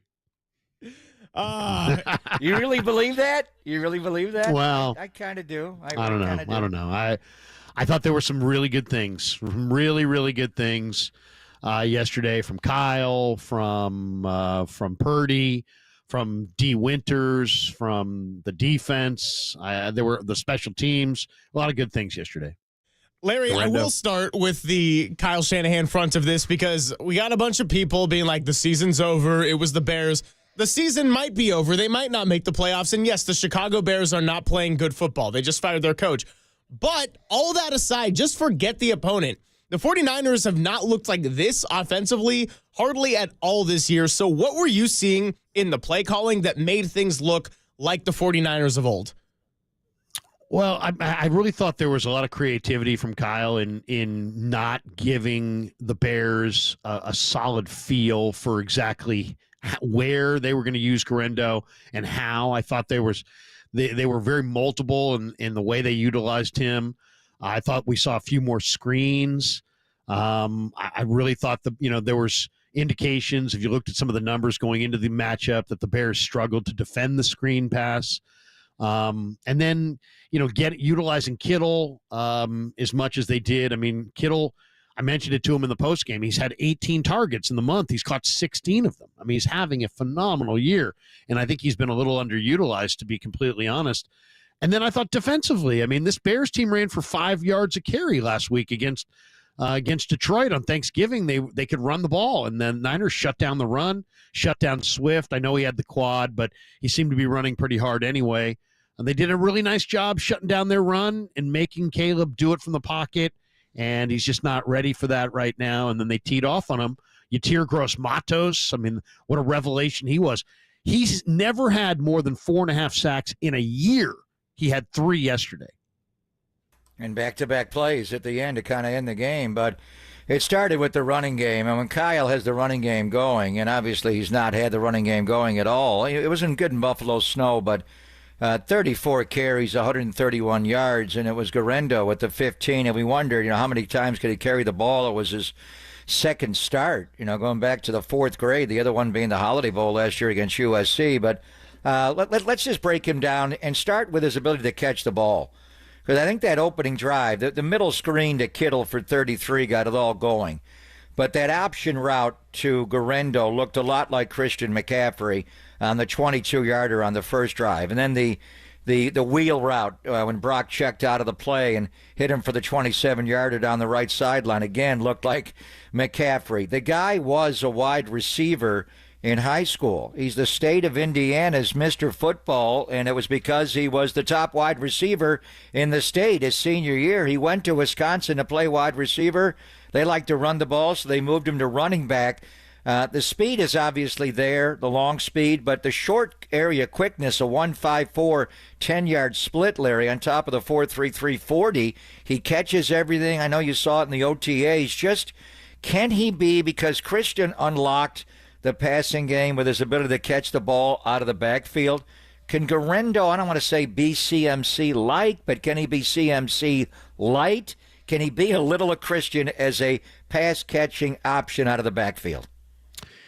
You really believe that? You really believe that? Well, I kind of do. I don't know. I don't know. I thought there were some really good things, really, really good things yesterday from Kyle, from Purdy, from D. Winters, from the defense. There were the special teams. A lot of good things yesterday. Larry, I will start with the Kyle Shanahan front of this, because we got a bunch of people being like, the season's over. It was the Bears. The season might be over. They might not make the playoffs. And yes, the Chicago Bears are not playing good football. They just fired their coach. But all that aside, just forget the opponent. The 49ers have not looked like this offensively hardly at all this year. So what were you seeing in the play calling that made things look like the 49ers of old? Well, I really thought there was a lot of creativity from Kyle in not giving the Bears a solid feel for exactly where they were going to use Gendo and how. I thought they were very multiple in the way they utilized him. I thought we saw a few more screens. I really thought there was indications, if you looked at some of the numbers going into the matchup, that the Bears struggled to defend the screen pass. And then, utilizing Kittle as much as they did. I mean, Kittle, I mentioned it to him in the postgame. He's had 18 targets in the month. He's caught 16 of them. I mean, he's having a phenomenal year. And I think he's been a little underutilized, to be completely honest. And then I thought defensively, I mean, this Bears team ran for 5 yards a carry last week against Detroit on Thanksgiving. They could run the ball, and then Niners shut down the run, shut down Swift. I know he had the quad, but he seemed to be running pretty hard anyway. And they did a really nice job shutting down their run and making Caleb do it from the pocket, and he's just not ready for that right now. And then they teed off on him. Yatir Gross-Matos, I mean, what a revelation he was. He's never had more than 4.5 sacks in a year. He had 3 yesterday. And back-to-back plays at the end to kind of end the game. But it started with the running game. And when Kyle has the running game going, and obviously he's not had the running game going at all. It wasn't good in Buffalo Snow, but 34 carries, 131 yards, and it was Gendo with the 15. And we wondered, how many times could he carry the ball? It was his second start, going back to the 4th grade, the other one being the Holiday Bowl last year against USC. But let's just break him down and start with his ability to catch the ball. Because I think that opening drive, the middle screen to Kittle for 33 got it all going. But that option route to Gendo looked a lot like Christian McCaffrey on the 22-yarder on the first drive. And then the wheel route when Brock checked out of the play and hit him for the 27-yarder down the right sideline, again, looked like McCaffrey. The guy was a wide receiver in high school. He's the state of Indiana's Mr. Football, and it was because he was the top wide receiver in the state his senior year. He went to Wisconsin to play wide receiver. They like to run the ball, so they moved him to running back. The speed is obviously there, the long speed, but the short area quickness, a 1.54 10-yard split, Larry, on top of the 4.33 40. He catches everything. I know you saw it in the OTAs. Just, can he be, because Christian unlocked the passing game with his ability to catch the ball out of the backfield. Can Gendo, I don't want to say be CMC-like, but can he be CMC-light? Can he be a little of Christian as a pass-catching option out of the backfield?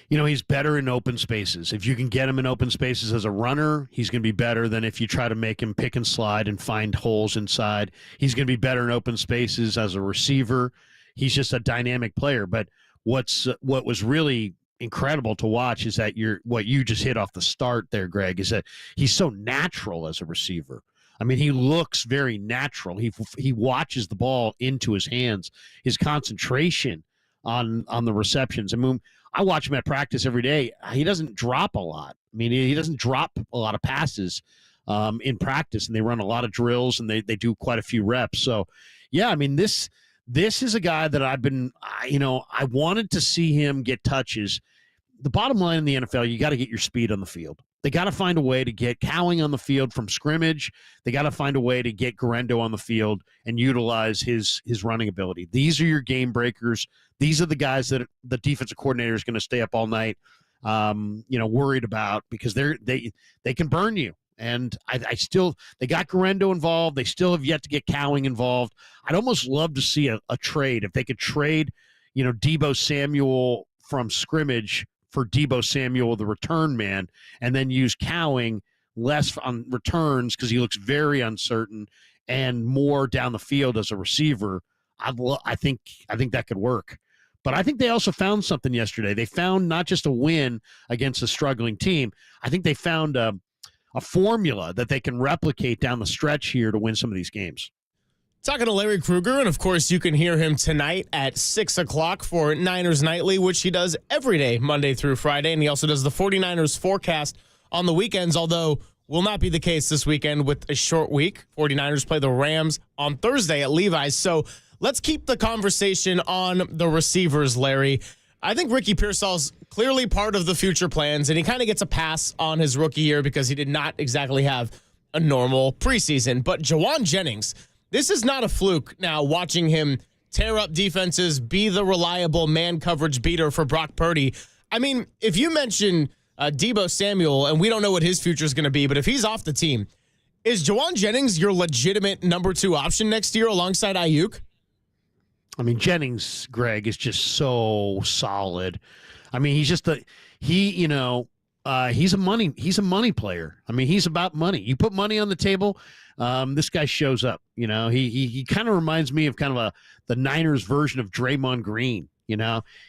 He's better in open spaces. If you can get him in open spaces as a runner, he's going to be better than if you try to make him pick and slide and find holes inside. He's going to be better in open spaces as a receiver. He's just a dynamic player. But what was really incredible to watch is that what you just hit off the start there, Greg, is that he's so natural as a receiver. I mean, he looks very natural. He watches the ball into his hands. His concentration on the receptions. I mean, I watch him at practice every day. He doesn't drop a lot. I mean, he doesn't drop a lot of passes in practice, and they run a lot of drills, and they do quite a few reps. So, yeah, I mean, this is a guy that I wanted to see him get touches. The bottom line in the NFL, you got to get your speed on the field. They got to find a way to get Cowing on the field from scrimmage. They got to find a way to get Gendo on the field and utilize his running ability. These are your game breakers. These are the guys that the defensive coordinator is going to stay up all night, worried about, because they can burn you. And they got Gendo involved. They still have yet to get Cowing involved. I'd almost love to see a trade. If they could trade, Deebo Samuel from scrimmage for Deebo Samuel, the return man, and then use Cowing less on returns because he looks very uncertain, and more down the field as a receiver. I think that could work. But I think they also found something yesterday. They found not just a win against a struggling team. I think they found a formula that they can replicate down the stretch here to win some of these games. Talking to Larry Krueger, and of course you can hear him tonight at 6 o'clock for Niners Nightly, which he does every day, Monday through Friday, and he also does the 49ers forecast on the weekends, although will not be the case this weekend with a short week. 49ers play the Rams on Thursday at Levi's, so let's keep the conversation on the receivers, Larry. I think Ricky Pearsall's clearly part of the future plans, and he kind of gets a pass on his rookie year because he did not exactly have a normal preseason, but Juwan Jennings, this is not a fluke now, watching him tear up defenses, be the reliable man coverage beater for Brock Purdy. I mean, if you mention Deebo Samuel, and we don't know what his future is going to be, but if he's off the team, is Juwan Jennings your legitimate number 2 option next year alongside Ayuk? I mean, Jennings, Greg, is just so solid. I mean, he's just he's a money player. I mean, he's about money. You put money on the table, this guy shows up. He kind of reminds me of the Niners version of Draymond Green.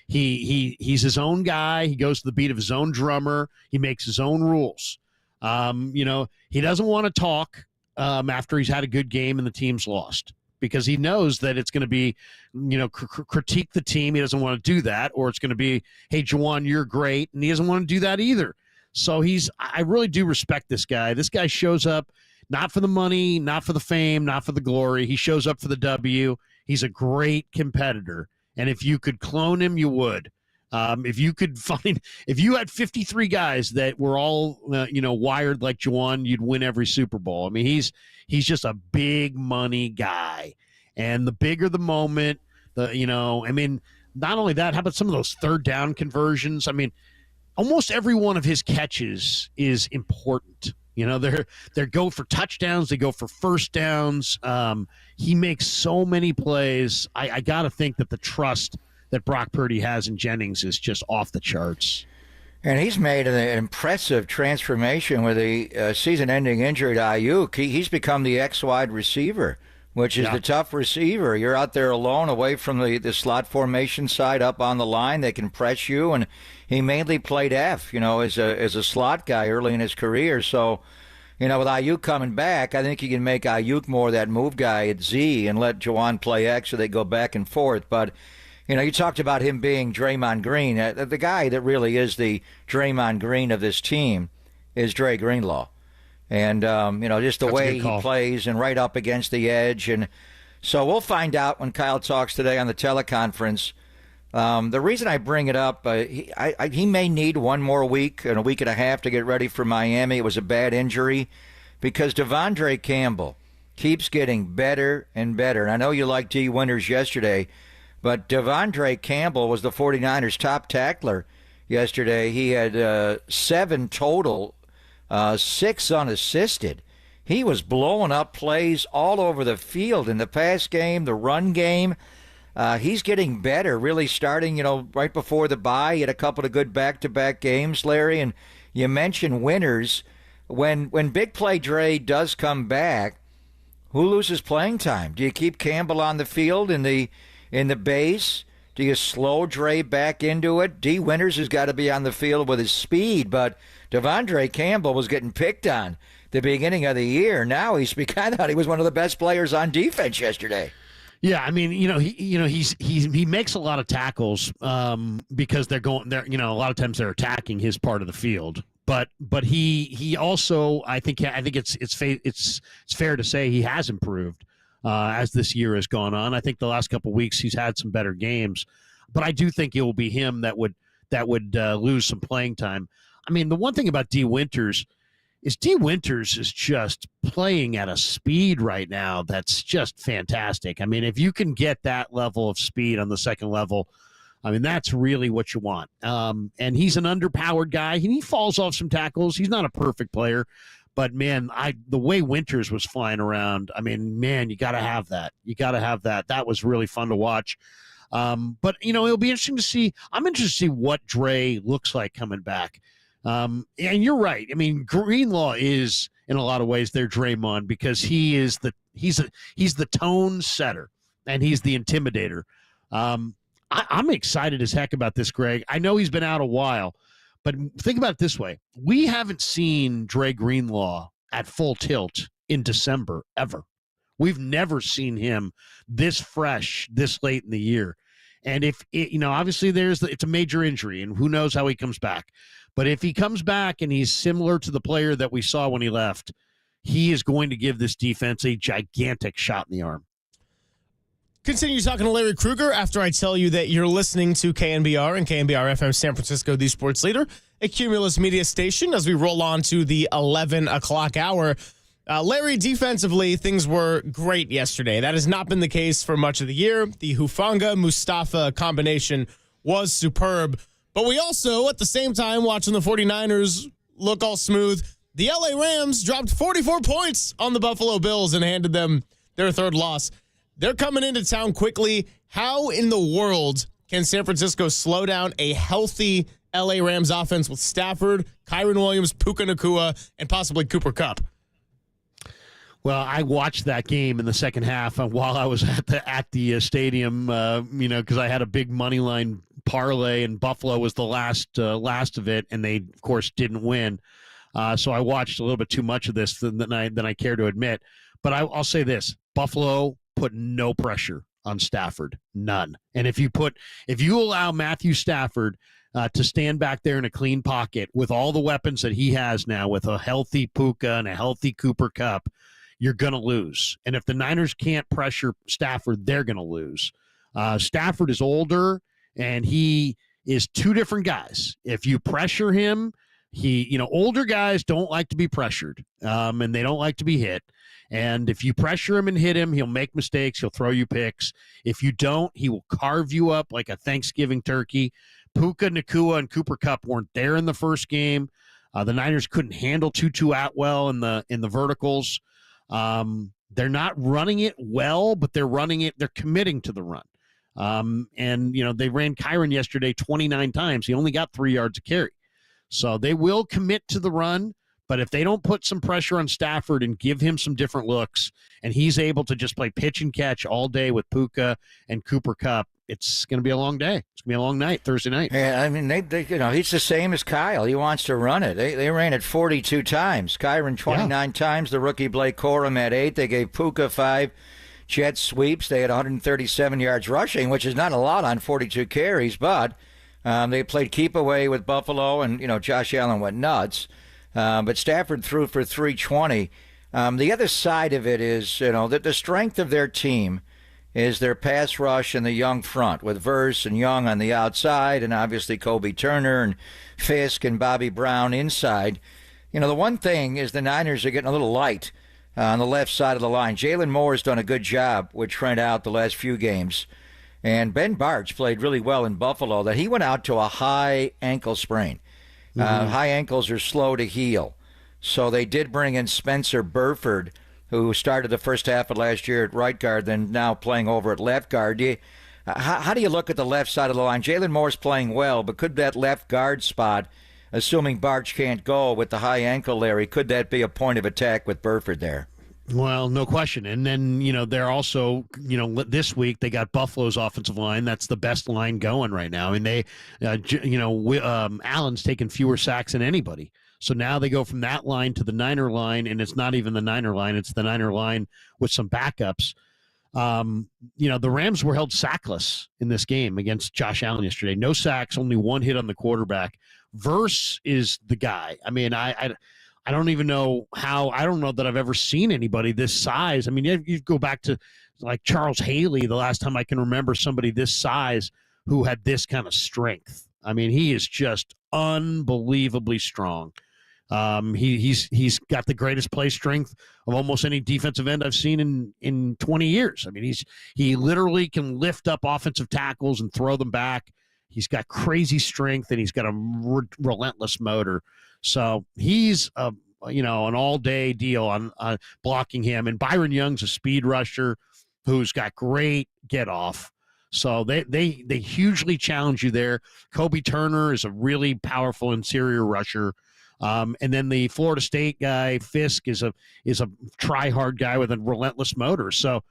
He's his own guy. He goes to the beat of his own drummer. He makes his own rules. He doesn't want to talk after he's had a good game and the team's lost, because he knows that it's going to be, critique the team. He doesn't want to do that. Or it's going to be, hey, Juwan, you're great. And he doesn't want to do that either. So I really do respect this guy. This guy shows up not for the money, not for the fame, not for the glory. He shows up for the W. He's a great competitor. And if you could clone him, you would. If you had 53 guys that were all, wired like Juwan, you'd win every Super Bowl. I mean, he's just a big money guy. And the bigger the moment, not only that, how about some of those third down conversions? I mean, almost every one of his catches is important. They go for touchdowns. They go for first downs. He makes so many plays. I got to think that the trust that Brock Purdy has in Jennings is just off the charts. And he's made an impressive transformation with a season-ending injury to Ayuk. He's become the X-wide receiver, which is the tough receiver. You're out there alone, away from the slot formation side, up on the line. They can press you, and he mainly played F, as a slot guy early in his career. So, with Ayuk coming back, I think you can make Ayuk more that move guy at Z and let Juwan play X so they go back and forth. But you talked about him being Draymond Green. The guy that really is the Draymond Green of this team is Dre Greenlaw. And, just the way he plays and right up against the edge. And so we'll find out when Kyle talks today on the teleconference. The reason I bring it up, he may need one more week and a week and a half to get ready for Miami. It was a bad injury because Devondre Campbell keeps getting better and better. And I know you liked D. Winters yesterday, but Devondre Campbell was the 49ers' top tackler yesterday. He had 7 total, 6 unassisted. He was blowing up plays all over the field in the pass game, the run game. He's getting better, really starting, right before the bye. He had a couple of good back-to-back games, Larry. And you mentioned Winters. When Big Play Dre does come back, who loses playing time? Do you keep Campbell on the field in the base? Do you slow Dre back into it? D. Winters has got to be on the field with his speed, but Devondre Campbell was getting picked on the beginning of the year. Now I thought he was one of the best players on defense yesterday. Yeah, I mean, he makes a lot of tackles because they're a lot of times they're attacking his part of the field. But he also I think it's fair to say he has improved as this year has gone on. I think the last couple of weeks he's had some better games, but I do think it will be him that would lose some playing time. I mean, the one thing about D. Winters is just playing at a speed right now that's just fantastic. I mean, if you can get that level of speed on the second level, I mean, that's really what you want. And he's an underpowered guy. He falls off some tackles. He's not a perfect player. But, man, the way Winters was flying around, I mean, man, you got to have that. You got to have that. That was really fun to watch. But, it'll be interesting to see. I'm interested to see what Dre looks like coming back. And you're right. I mean, Greenlaw is, in a lot of ways, their Draymond because he's the tone setter and he's the intimidator. I'm excited as heck about this, Greg. I know he's been out a while, but think about it this way. We haven't seen Dre Greenlaw at full tilt in December ever. We've never seen him this fresh, this late in the year. And obviously it's a major injury and who knows how he comes back. But if he comes back and he's similar to the player that we saw when he left, he is going to give this defense a gigantic shot in the arm. Continue talking to Larry Krueger after I tell you that you're listening to KNBR and KNBR FM San Francisco, the sports leader, a Cumulus media station, as we roll on to the 11 o'clock hour. Larry, defensively, things were great yesterday. That has not been the case for much of the year. The Hufanga-Mustafa combination was superb. But we also, at the same time, watching the 49ers look all smooth. The LA Rams dropped 44 points on the Buffalo Bills and handed them their third loss. They're coming into town quickly. How in the world can San Francisco slow down a healthy LA Rams offense with Stafford, Kyren Williams, Puka Nacua, and possibly Cooper Kupp? Well, I watched that game in the second half while I was at the stadium, because I had a big money line parlay, and Buffalo was the last of it, and they, of course, didn't win. So I watched a little bit too much of this than I care to admit. But I'll say this: Buffalo put no pressure on Stafford, none. And if you allow Matthew Stafford to stand back there in a clean pocket with all the weapons that he has now, with a healthy Puka and a healthy Cooper Kupp, you're going to lose. And if the Niners can't pressure Stafford, they're going to lose. Stafford is older, and he is two different guys. If you pressure him, older guys don't like to be pressured, and they don't like to be hit. And if you pressure him and hit him, he'll make mistakes. He'll throw you picks. If you don't, he will carve you up like a Thanksgiving turkey. Puka, Nacua, and Cooper Kupp weren't there in the first game. The Niners couldn't handle Tutu Atwell in the verticals. They're not running it well, but they're running it. They're committing to the run. They ran Kyren yesterday 29 times. He only got 3 yards a carry. So they will commit to the run. But if they don't put some pressure on Stafford and give him some different looks, and he's able to just play pitch and catch all day with Puka and Cooper Kupp, it's going to be a long day. It's going to be a long night, Thursday night. Yeah, I mean, he's the same as Kyle. He wants to run it. They ran it 42 times. Kyren 29 times. The rookie Blake Corum had 8. They gave Puka 5 jet sweeps. They had 137 yards rushing, which is not a lot on 42 carries, but they played keep away with Buffalo, and, Josh Allen went nuts. But Stafford threw for 320. The other side of it is, that the strength of their team is their pass rush and the young front, with Verse and Young on the outside, and obviously Kobe Turner and Fisk and Bobby Brown inside. The one thing is the Niners are getting a little light on the left side of the line. Jalen Moore's done a good job with Trent out the last few games. And Ben Bartch played really well in Buffalo, that he went out to a high ankle sprain. High ankles are slow to heal. So they did bring in Spencer Burford, who started the first half of last year at right guard, then now playing over at left guard. How do you look at the left side of the line? Jalen Moore's playing well, but could that left guard spot, assuming Bartch can't go with the high ankle, Larry, could that be a point of attack with Burford there? Well, no question. And then, they're also, this week they got Buffalo's offensive line. That's the best line going right now. I mean, Allen's taken fewer sacks than anybody. So now they go from that line to the Niner line, and it's not even the Niner line. It's the Niner line with some backups. The Rams were held sackless in this game against Josh Allen yesterday. No sacks, only one hit on the quarterback. Verse is the guy. I mean, I don't even know how. I don't know that I've ever seen anybody this size. I mean, you go back to like Charles Haley, the last time I can remember somebody this size who had this kind of strength. I mean, he is just unbelievably strong. He's got the greatest play strength of almost any defensive end I've seen in 20 years. I mean, he literally can lift up offensive tackles and throw them back. He's got crazy strength, and he's got a relentless motor. So he's an all-day deal on blocking him. And Byron Young's a speed rusher who's got great get-off. So they hugely challenge you there. Kobe Turner is a really powerful interior rusher. And then the Florida State guy, Fisk, is a try-hard guy with a relentless motor. So,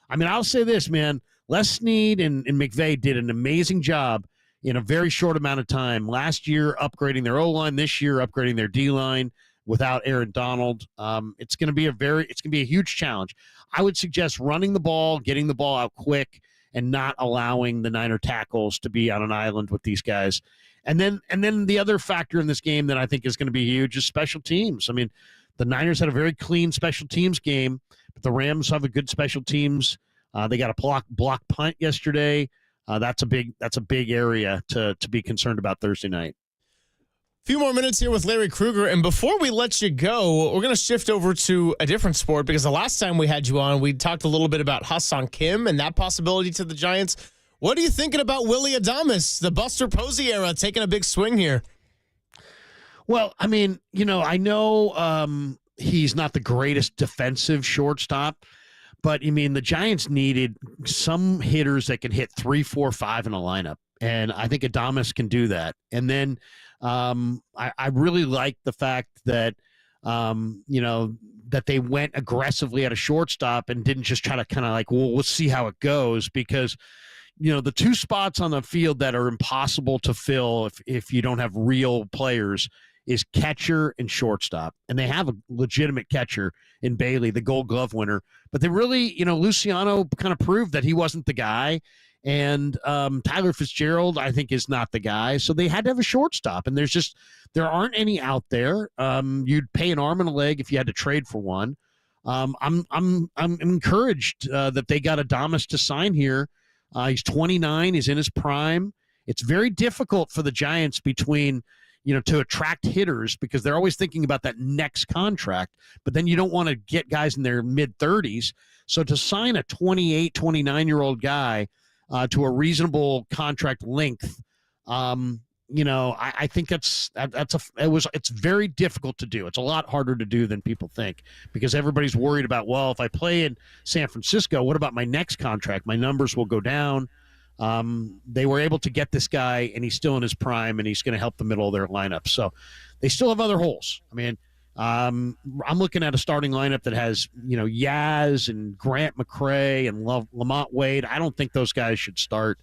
I mean, I'll say this, man. Les Snead and McVay did an amazing job in a very short amount of time. Last year, upgrading their O-line. This year, upgrading their D-line without Aaron Donald. It's going to be a huge challenge. I would suggest running the ball, getting the ball out quick, and not allowing the Niner tackles to be on an island with these guys. And then the other factor in this game that I think is going to be huge is special teams. I mean, the Niners had a very clean special teams game, but the Rams have a good special teams. They got a block punt yesterday. That's a big area to be concerned about Thursday night. A few more minutes here with Larry Krueger, and before we let you go, we're going to shift over to a different sport because the last time we had you on, we talked a little bit about Hassan Kim and that possibility to the Giants. What are you thinking about Willie Adamus, the Buster Posey era, taking a big swing here? Well, I mean, I know he's not the greatest defensive shortstop, but, I mean, the Giants needed some hitters that can hit 3, 4, 5 in a lineup, and I think Adamus can do that. And then I really like the fact that, that they went aggressively at a shortstop and didn't just try to kind of like, well, we'll see how it goes, because the two spots on the field that are impossible to fill if you don't have real players is catcher and shortstop. And they have a legitimate catcher in Bailey, the Gold Glove winner. But they really, Luciano kind of proved that he wasn't the guy. And Tyler Fitzgerald, I think, is not the guy. So they had to have a shortstop. And there aren't any out there. You'd pay an arm and a leg if you had to trade for one. I'm encouraged that they got Adamus to sign here. He's 29. He's in his prime. It's very difficult for the Giants to attract hitters because they're always thinking about that next contract, but then you don't want to get guys in their mid-30s. So to sign a 28, 29-year-old guy to a reasonable contract length, I think it's very difficult to do. It's a lot harder to do than people think because everybody's worried about, well, if I play in San Francisco, what about my next contract? My numbers will go down. They were able to get this guy, and he's still in his prime, and he's going to help the middle of their lineup. So they still have other holes. I mean, I'm looking at a starting lineup that has, Yaz and Grant McCray and Lamont Wade. I don't think those guys should start.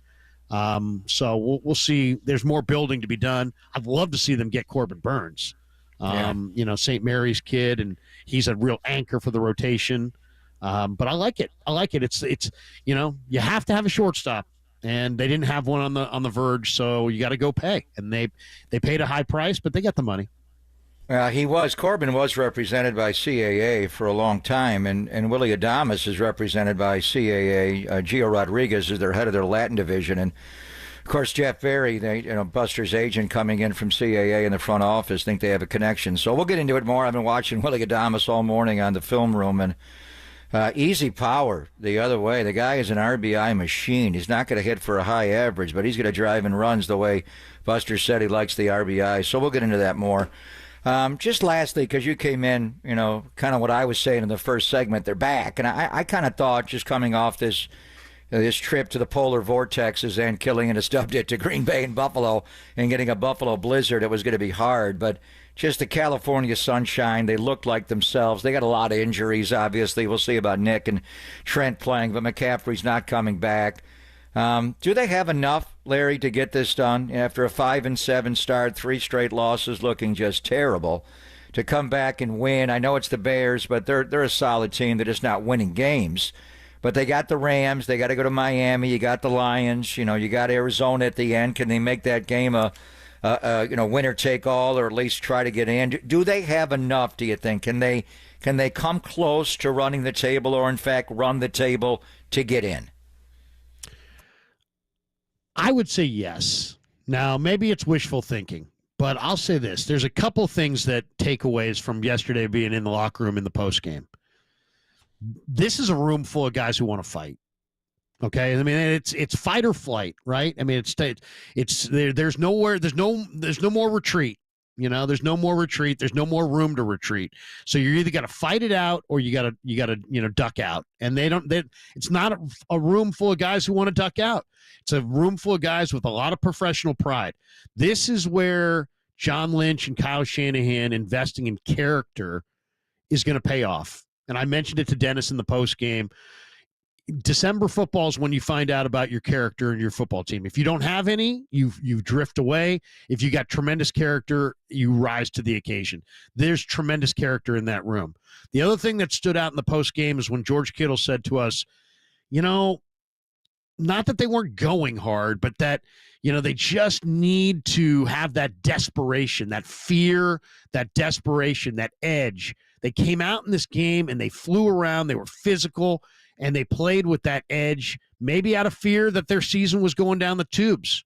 So we'll see. There's more building to be done. I'd love to see them get Corbin Burns, St. Mary's kid, and he's a real anchor for the rotation. But I like it. It's you have to have a shortstop, and they didn't have one on the verge, so you got to go pay. And they paid a high price, but they got the money. Corbin was represented by CAA for a long time, and Willie Adamus is represented by CAA. Gio Rodriguez is their head of their Latin division, and of course Jeff Berry, Buster's agent coming in from CAA in the front office, think they have a connection. So we'll get into it more. I've been watching Willie Adamus all morning on the film room, and easy power the other way. The guy is an RBI machine. He's not going to hit for a high average, but he's going to drive in runs the way Buster said he likes the RBI. So we'll get into that more. Just lastly, because you came in, kind of what I was saying in the first segment, they're back. And I kind of thought, just coming off this this trip to the polar vortexes and Killian has dubbed it to Green Bay and Buffalo and getting a Buffalo blizzard. It was going to be hard, but just the California sunshine, they looked like themselves. They got a lot of injuries, obviously. We'll see about Nick and Trent playing, but McCaffrey's not coming back. Do they have enough, Larry, to get this done after a 5-7 start, 3 straight losses looking just terrible, to come back and win? I know it's the Bears, but they're a solid team. They're just not winning games. But they got the Rams. They got to go to Miami. You got the Lions. You got Arizona at the end. Can they make that game a winner take all, or at least try to get in? Do they have enough? Do you think? Can they come close to running the table, or in fact run the table to get in? I would say yes. Now maybe it's wishful thinking, but I'll say this: there's a couple things that takeaways from yesterday being in the locker room in the post game. This is a room full of guys who want to fight. Okay, I mean it's fight or flight, right? I mean it's there's no more retreat. There's no more retreat. There's no more room to retreat. So you either got to fight it out, or you got to duck out. And it's not a room full of guys who want to duck out. It's a room full of guys with a lot of professional pride. This is where John Lynch and Kyle Shanahan investing in character is going to pay off. And I mentioned it to Dennis in the post game. December football is when you find out about your character and your football team. If you don't have any, you drift away. If you got tremendous character, you rise to the occasion. There's tremendous character in that room. The other thing that stood out in the post game is when George Kittle said to us, not that they weren't going hard, but that, they just need to have that desperation, that fear, that desperation, that edge. They came out in this game and they flew around. They were physical and they played with that edge, maybe out of fear that their season was going down the tubes.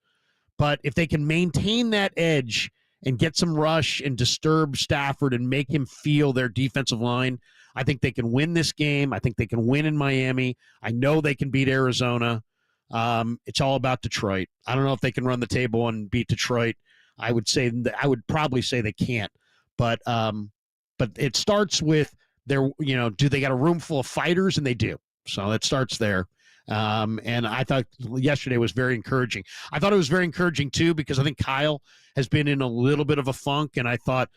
But if they can maintain that edge and get some rush and disturb Stafford and make him feel their defensive line, I think they can win this game. I think they can win in Miami. I know they can beat Arizona. It's all about Detroit. I don't know if they can run the table and beat Detroit. I would probably say they can't. But it starts with do they got a room full of fighters? And they do. So that starts there. And I thought yesterday was very encouraging. I thought it was very encouraging too, because I think Kyle has been in a little bit of a funk, and I thought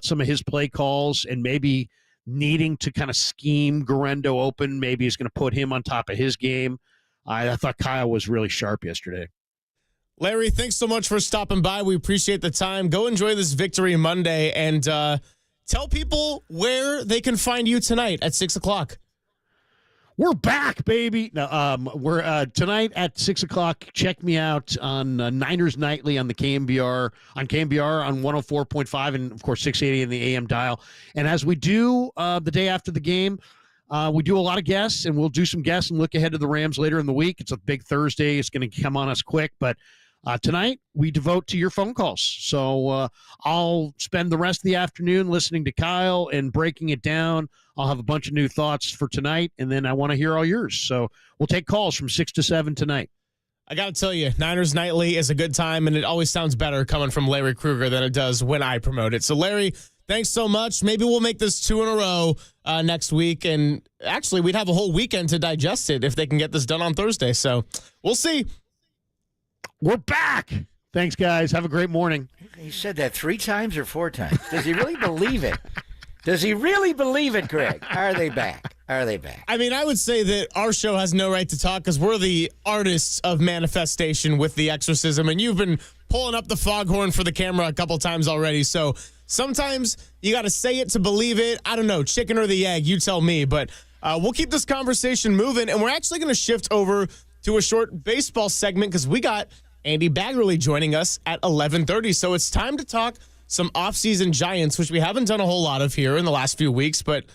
some of his play calls and maybe needing to kind of scheme Gendo open maybe is going to put him on top of his game. I thought Kyle was really sharp yesterday. Larry, thanks so much for stopping by. We appreciate the time. Go enjoy this Victory Monday, and tell people where they can find you tonight at 6 o'clock. We're back, baby. Now, we're tonight at 6 o'clock. Check me out on Niners Nightly on the KNBR on 104.5 and of course 680 in the AM dial. And as we do the day after the game, we do a lot of guests, and we'll do some guests and look ahead to the Rams later in the week. It's a big Thursday. It's going to come on us quick, but tonight we devote to your phone calls. So I'll spend the rest of the afternoon listening to Kyle and breaking it down. I'll have a bunch of new thoughts for tonight, and then I want to hear all yours. So we'll take calls from 6 to 7 tonight. I got to tell you, Niners Nightly is a good time, and it always sounds better coming from Larry Krueger than it does when I promote it. So, Larry, thanks so much. Maybe we'll make this 2 in a row next week, and actually we'd have a whole weekend to digest it if they can get this done on Thursday. So we'll see. We're back. Thanks, guys. Have a great morning. He said that 3 times or 4 times. Does he really believe it? Does he really believe it, Greg? Are they back? I mean, I would say that our show has no right to talk because we're the artists of manifestation with the exorcism, and you've been pulling up the foghorn for the camera a couple times already. So sometimes you got to say it to believe it. I don't know, chicken or the egg, you tell me. But we'll keep this conversation moving, and we're actually going to shift over to a short baseball segment because we got Andy Baggerly joining us at 11:30. So it's time to talk some offseason Giants, which we haven't done a whole lot of here in the last few weeks, but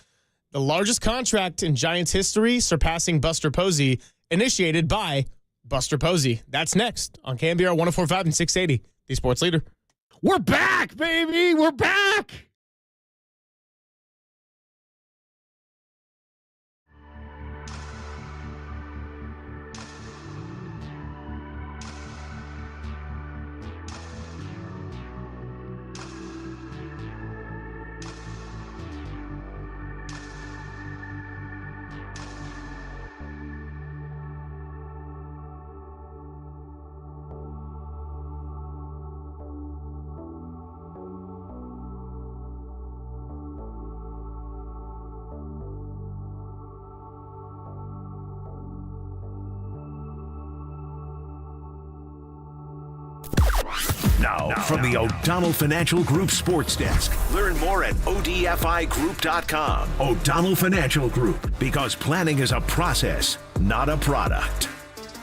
the largest contract in Giants history, surpassing Buster Posey, initiated by Buster Posey. That's next on KNBR 104.5 and 680, the sports leader. We're back, baby. We're back. Now, from the O'Donnell Financial Group Sports Desk. Learn more at odfigroup.com. O'Donnell Financial Group, because planning is a process, not a product.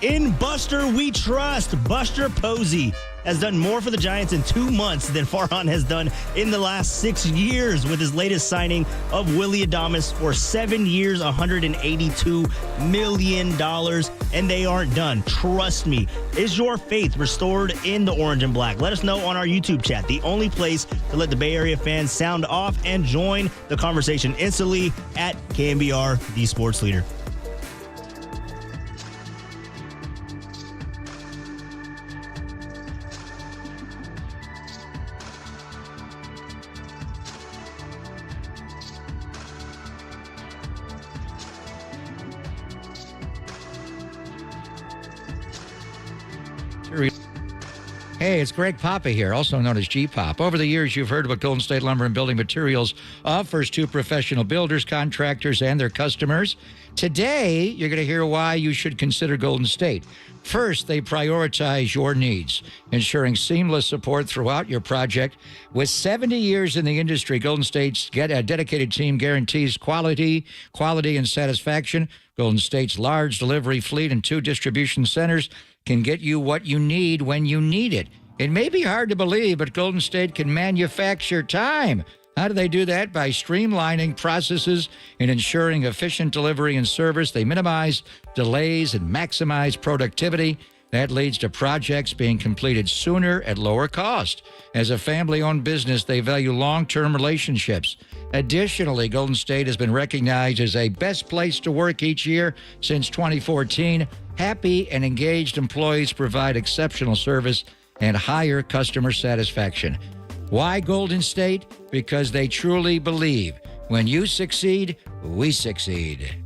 In Buster we trust. Buster Posey has done more for the Giants in 2 months than Farhan has done in the last 6 years with his latest signing of Willie Adamus for 7 years, $182 million. And they aren't done. Trust me. Is your faith restored in the orange and black? Let us know on our YouTube chat, the only place to let the Bay Area fans sound off and join the conversation instantly at KNBR, the sports leader. Hey, it's Greg Papa here, also known as G-Pop. Over the years, you've heard what Golden State Lumber and Building Materials offers to professional builders, contractors, and their customers. Today, you're going to hear why you should consider Golden State. First, they prioritize your needs, ensuring seamless support throughout your project. With 70 years in the industry, Golden State's dedicated team guarantees quality, and satisfaction. Golden State's large delivery fleet and 2 distribution centers can get you what you need when you need it. It may be hard to believe, but Golden State can manufacture time. How do they do that? By streamlining processes and ensuring efficient delivery and service. They minimize delays and maximize productivity. That leads to projects being completed sooner at lower cost. As a family-owned business, they value long-term relationships. Additionally, Golden State has been recognized as a best place to work each year since 2014. Happy and engaged employees provide exceptional service and higher customer satisfaction. Why Golden State? Because they truly believe when you succeed, we succeed.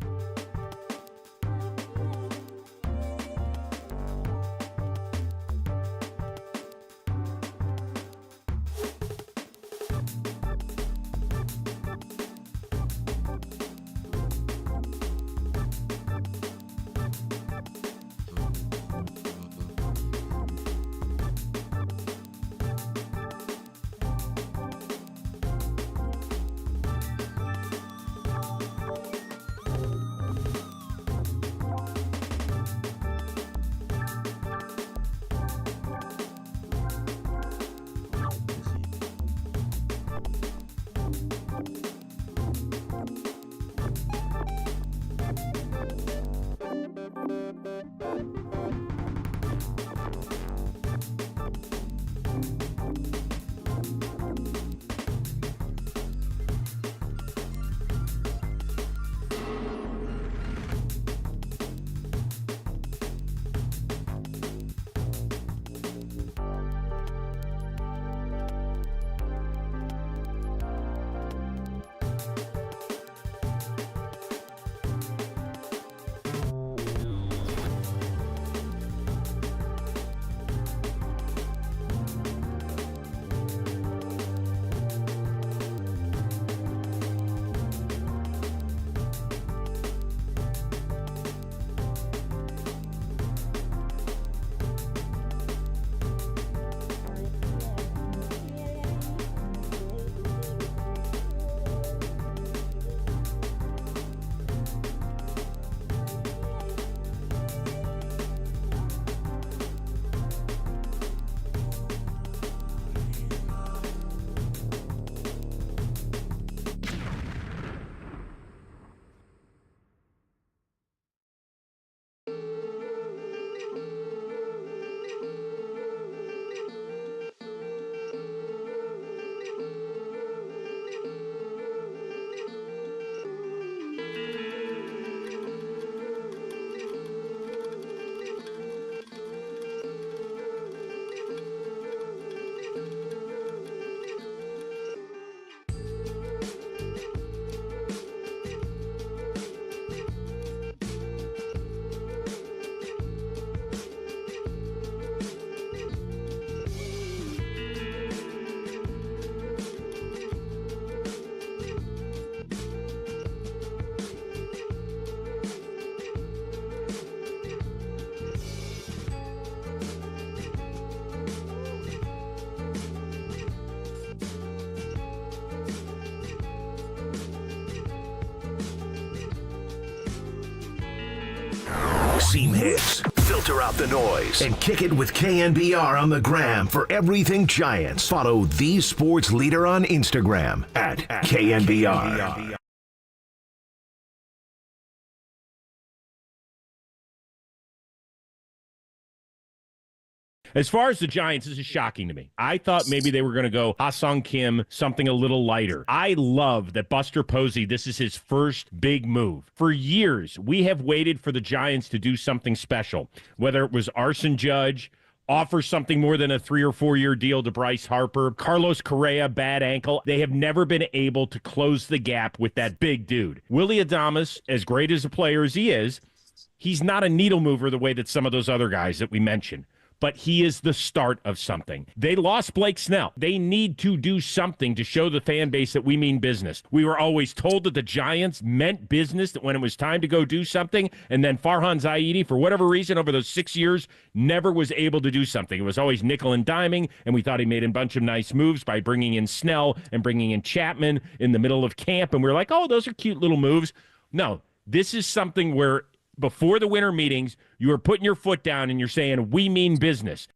seam hits, filter out the noise, and kick it with KNBR on the gram for everything Giants. Follow the sports leader on Instagram at KNBR. As far as the Giants, this is shocking to me. I thought maybe they were going to go Ha-Sung Kim, something a little lighter. I love that Buster Posey, this is his first big move. For years, we have waited for the Giants to do something special, whether it was Arson Judge, offer something more than a 3 or 4 year deal to Bryce Harper, Carlos Correa, bad ankle. They have never been able to close the gap with that big dude. Willie Adamus, as great as a player as he is, he's not a needle mover the way that some of those other guys that we mentioned. But he is the start of something. They lost Blake Snell. They need to do something to show the fan base that we mean business. We were always told that the Giants meant business, that when it was time to go do something, and then Farhan Zaidi, for whatever reason, over those 6 years, never was able to do something. It was always nickel and diming, and we thought he made a bunch of nice moves by bringing in Snell and bringing in Chapman in the middle of camp, and we were like, oh, those are cute little moves. No, this is something where before the winter meetings, you are putting your foot down and you're saying, we mean business.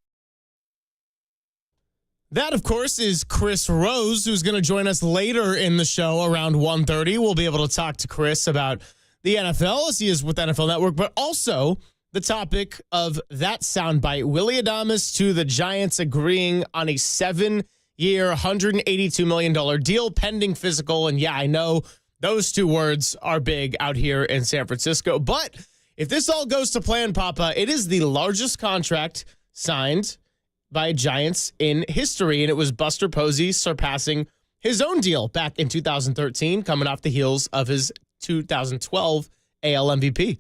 That, of course, is Chris Rose, who's going to join us later in the show around 1:30. We'll be able to talk to Chris about the NFL, as he is with NFL Network, but also the topic of that soundbite, Willie Adames to the Giants agreeing on a 7-year, $182 million deal pending physical. And yeah, I know those two words are big out here in San Francisco. But if this all goes to plan, Papa, it is the largest contract signed by Giants in history. And it was Buster Posey surpassing his own deal back in 2013, coming off the heels of his 2012 AL MVP.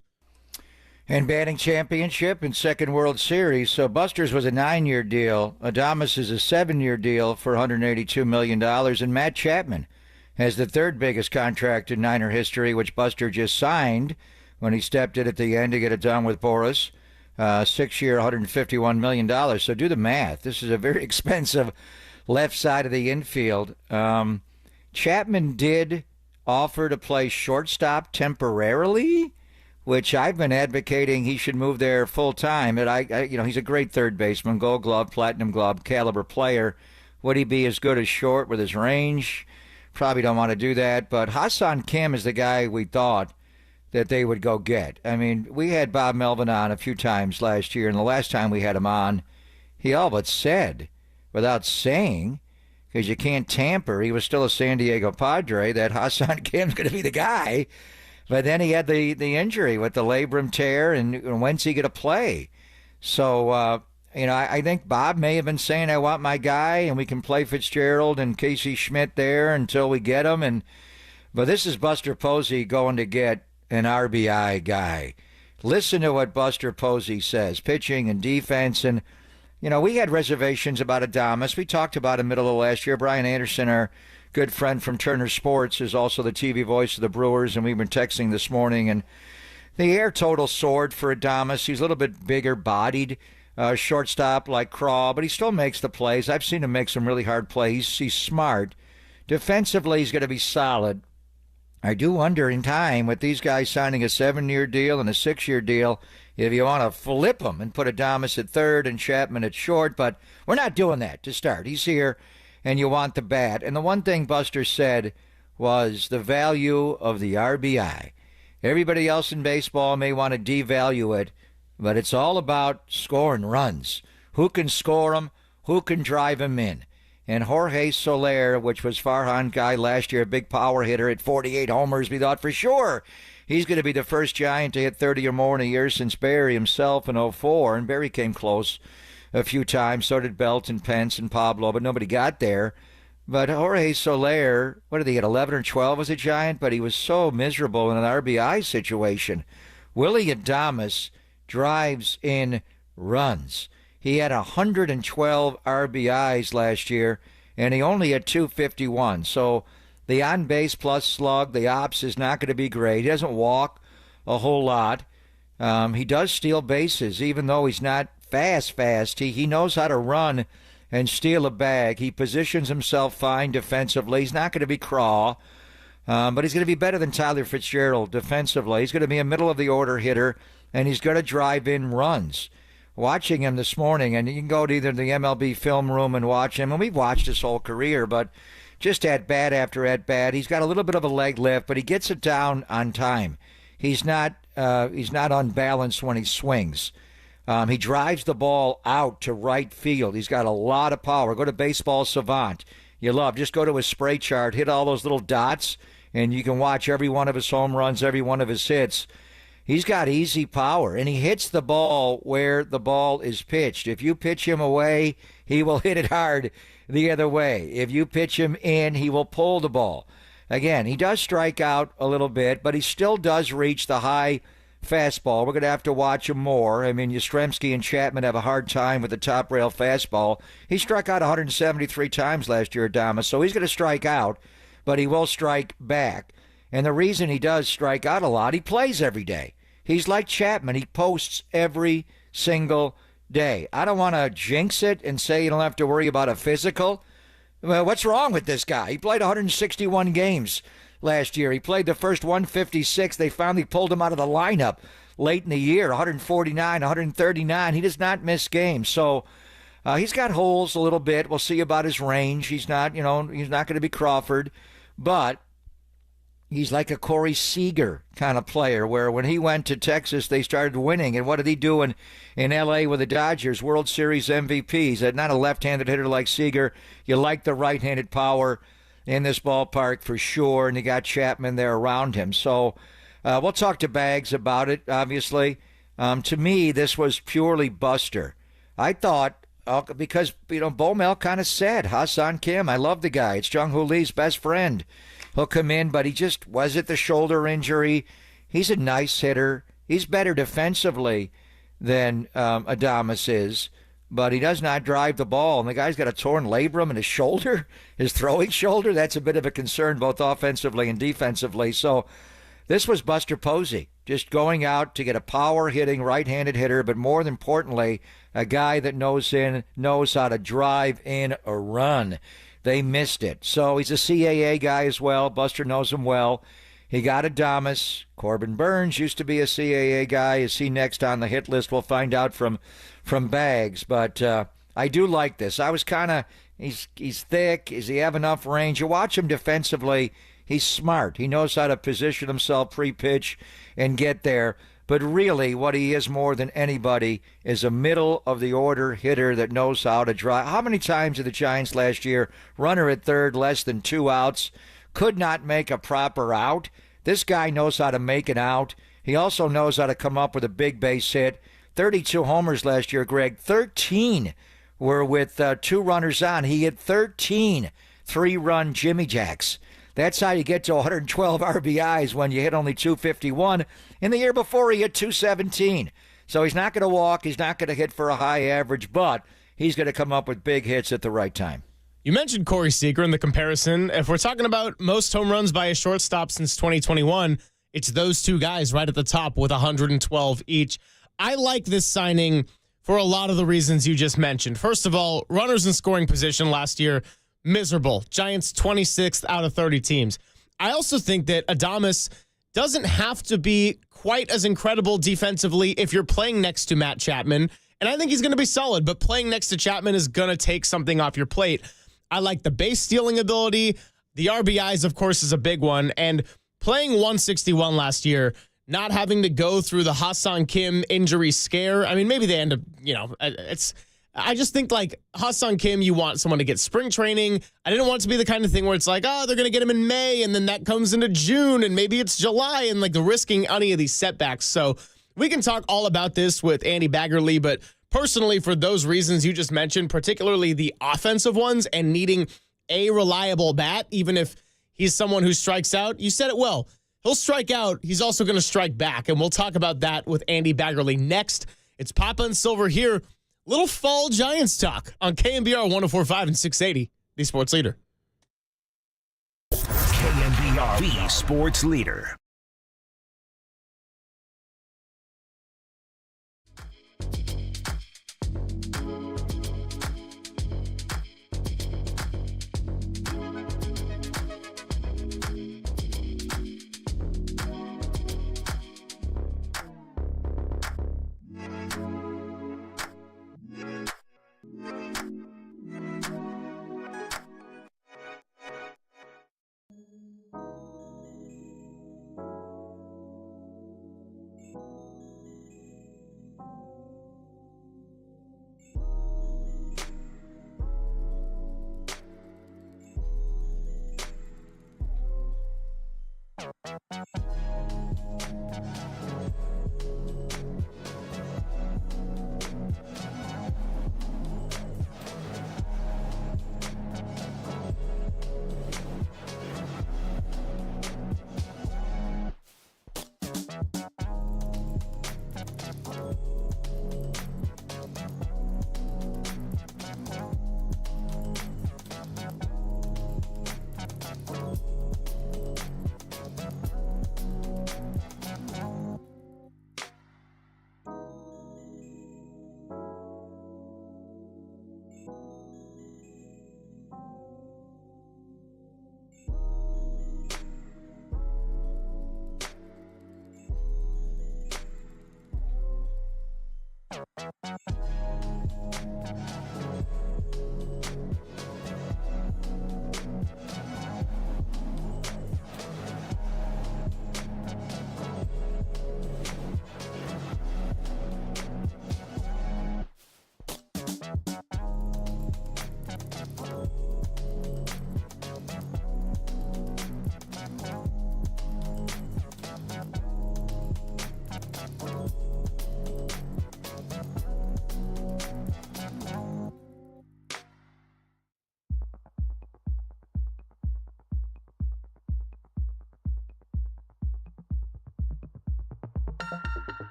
And batting championship and second World Series. So Buster's was a 9-year deal. Adames is a 7-year deal for $182 million. And Matt Chapman has the third biggest contract in Niner history, which Buster just signed when he stepped in at the end to get it done with Barrows. 6-year, $151 million. So do the math. This is a very expensive left side of the infield. Chapman did offer to play shortstop temporarily, which I've been advocating he should move there full time. But he's a great third baseman, Gold Glove, Platinum Glove, caliber player. Would he be as good as short with his range? Probably don't want to do that. But Ha-Sung Kim is the guy we thought that they would go get. I mean, we had Bob Melvin on a few times last year, and the last time we had him on, he all but said, without saying, because you can't tamper, he was still a San Diego Padre, that Ha-Sung Kim's going to be the guy. But then he had the injury with the labrum tear, and when's he going to play? So, I think Bob may have been saying, I want my guy, and we can play Fitzgerald and Casey Schmidt there until we get him. But this is Buster Posey going to get an RBI guy. Listen to what Buster Posey says, pitching and defense. And, we had reservations about Adames. We talked about him middle of last year. Brian Anderson, our good friend from Turner Sports, is also the TV voice of the Brewers, and we've been texting this morning. And the air total soared for Adames. He's a little bit bigger bodied. Shortstop like Craw, but he still makes the plays. I've seen him make some really hard plays. He's smart. Defensively, he's going to be solid. I do wonder in time, with these guys signing a 7-year deal and a 6-year deal, if you want to flip them and put Adames at third and Chapman at short, but we're not doing that to start. He's here, and you want the bat. And the one thing Buster said was the value of the RBI. Everybody else in baseball may want to devalue it, but it's all about scoring runs. Who can score them? Who can drive them in? And Jorge Soler, which was Farhan guy last year, a big power hitter at 48 homers, we thought for sure he's going to be the first Giant to hit 30 or more in a year since Barry himself in 04. And Barry came close a few times. So did Belt and Pence and Pablo, but nobody got there. But Jorge Soler, what did he get, 11 or 12 as a Giant? But he was so miserable in an RBI situation. Willie Adames drives in runs. He had 112 RBIs last year, and he only had 251. So the on-base plus slug, the ops is not going to be great. He doesn't walk a whole lot. He does steal bases, even though he's not fast. He knows how to run and steal a bag. He positions himself fine defensively. He's not going to be Craw, but he's going to be better than Tyler Fitzgerald defensively. He's going to be a middle-of-the-order hitter. and he's going to drive in runs. Watching him this morning, and you can go to either the MLB film room and watch him, and we've watched his whole career, but just at bat after at bat, he's got a little bit of a leg lift, but he gets it down on time. He's not unbalanced when he swings. He drives the ball out to right field. He's got a lot of power. Go to Baseball Savant. Just go to his spray chart, hit all those little dots, and you can watch every one of his home runs, every one of his hits. He's got easy power, and he hits the ball where the ball is pitched. If you pitch him away, he will hit it hard the other way. If you pitch him in, he will pull the ball. Again, he does strike out a little bit, but he still does reach the high fastball. We're going to have to watch him more. I mean, Yastrzemski and Chapman have a hard time with the top rail fastball. He struck out 173 times last year, Adamus, so he's going to strike out, but he will strike back. And the reason he does strike out a lot, he plays every day. He's like Chapman. He posts every single day. I don't want to jinx it and say you don't have to worry about a physical. Well, what's wrong with this guy? He played 161 games last year. He played the first 156. They finally pulled him out of the lineup late in the year, 149, 139. He does not miss games. So he's got holes a little bit. We'll see about his range. He's not going to be Crawford, but he's like a Corey Seager kind of player where when he went to Texas, they started winning. And what did he do in L.A. with the Dodgers? World Series MVP. He's not a left-handed hitter like Seager. You like the right-handed power in this ballpark for sure, and you got Chapman there around him. So we'll talk to Bags about it, obviously. To me, this was purely Buster. I thought, because, Bomel kind of said, Hassan Kim, I love the guy. It's Jung-Hoo Lee's best friend. He'll come in, but he just was it the shoulder injury. He's a nice hitter. He's better defensively than Adamus is, but he does not drive the ball. And the guy's got a torn labrum in his shoulder, his throwing shoulder. That's a bit of a concern both offensively and defensively. So this was Buster Posey, just going out to get a power-hitting right-handed hitter, but more importantly, a guy that knows how to drive in a run. They missed it. So he's a CAA guy as well. Buster knows him well. He got Adamus. Corbin Burns used to be a CAA guy. Is he next on the hit list? We'll find out from Bags. But I do like this. I was kind of, he's thick. Does he have enough range? You watch him defensively. He's smart. He knows how to position himself pre-pitch and get there. But really, what he is more than anybody is a middle-of-the-order hitter that knows how to drive. How many times did the Giants last year, runner at third, less than 2 outs, could not make a proper out? This guy knows how to make an out. He also knows how to come up with a big base hit. 32 homers last year, Greg. 13 were with 2 runners on. He hit 13 3-run Jimmy Jacks. That's how you get to 112 RBIs when you hit only 251. In the year before, he hit 217. So he's not going to walk. He's not going to hit for a high average, but he's going to come up with big hits at the right time. You mentioned Corey Seager in the comparison. If we're talking about most home runs by a shortstop since 2021, it's those two guys right at the top with 112 each. I like this signing for a lot of the reasons you just mentioned. First of all, runners in scoring position last year, miserable. Giants 26th out of 30 teams. I also think that Adamus doesn't have to be quite as incredible defensively if you're playing next to Matt Chapman. And I think he's going to be solid, but playing next to Chapman is going to take something off your plate. I like the base stealing ability. The RBIs, of course, is a big one. And playing 161 last year, not having to go through the Hassan Kim injury scare. I mean, maybe they end up, I just think like Hassan Kim, you want someone to get spring training. I didn't want it to be the kind of thing where it's like, they're going to get him in May and then that comes into June and maybe it's July and like the risking any of these setbacks. So we can talk all about this with Andy Baggerly, but personally for those reasons you just mentioned, particularly the offensive ones and needing a reliable bat, even if he's someone who strikes out, you said it well. He'll strike out. He's also going to strike back. And we'll talk about that with Andy Baggerly next. It's Papa and Silver here. Little fall Giants talk on KNBR 104.5 and 680, the sports leader. KNBR, the sports leader.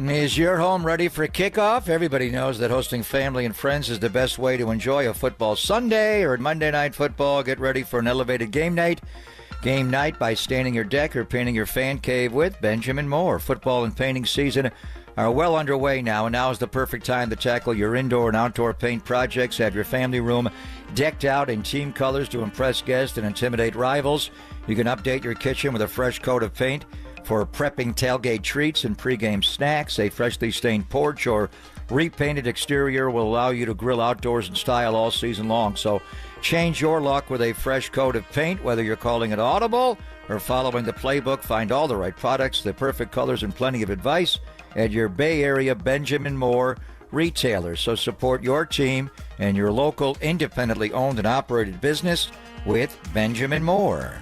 Is your home ready for kickoff? Everybody knows that hosting family and friends is the best way to enjoy a football Sunday or Monday Night Football. Get ready for an elevated game night. Game night by staining your deck or painting your fan cave with Benjamin Moore. Football and painting season are well underway now, and now is the perfect time to tackle your indoor and outdoor paint projects. Have your family room decked out in team colors to impress guests and intimidate rivals. You can update your kitchen with a fresh coat of paint for prepping tailgate treats and pregame snacks. A freshly stained porch or repainted exterior will allow you to grill outdoors in style all season long. So change your luck with a fresh coat of paint, whether you're calling it audible or following the playbook. Find all the right products, the perfect colors, and plenty of advice at your Bay Area Benjamin Moore retailer. So support your team and your local independently owned and operated business with Benjamin Moore.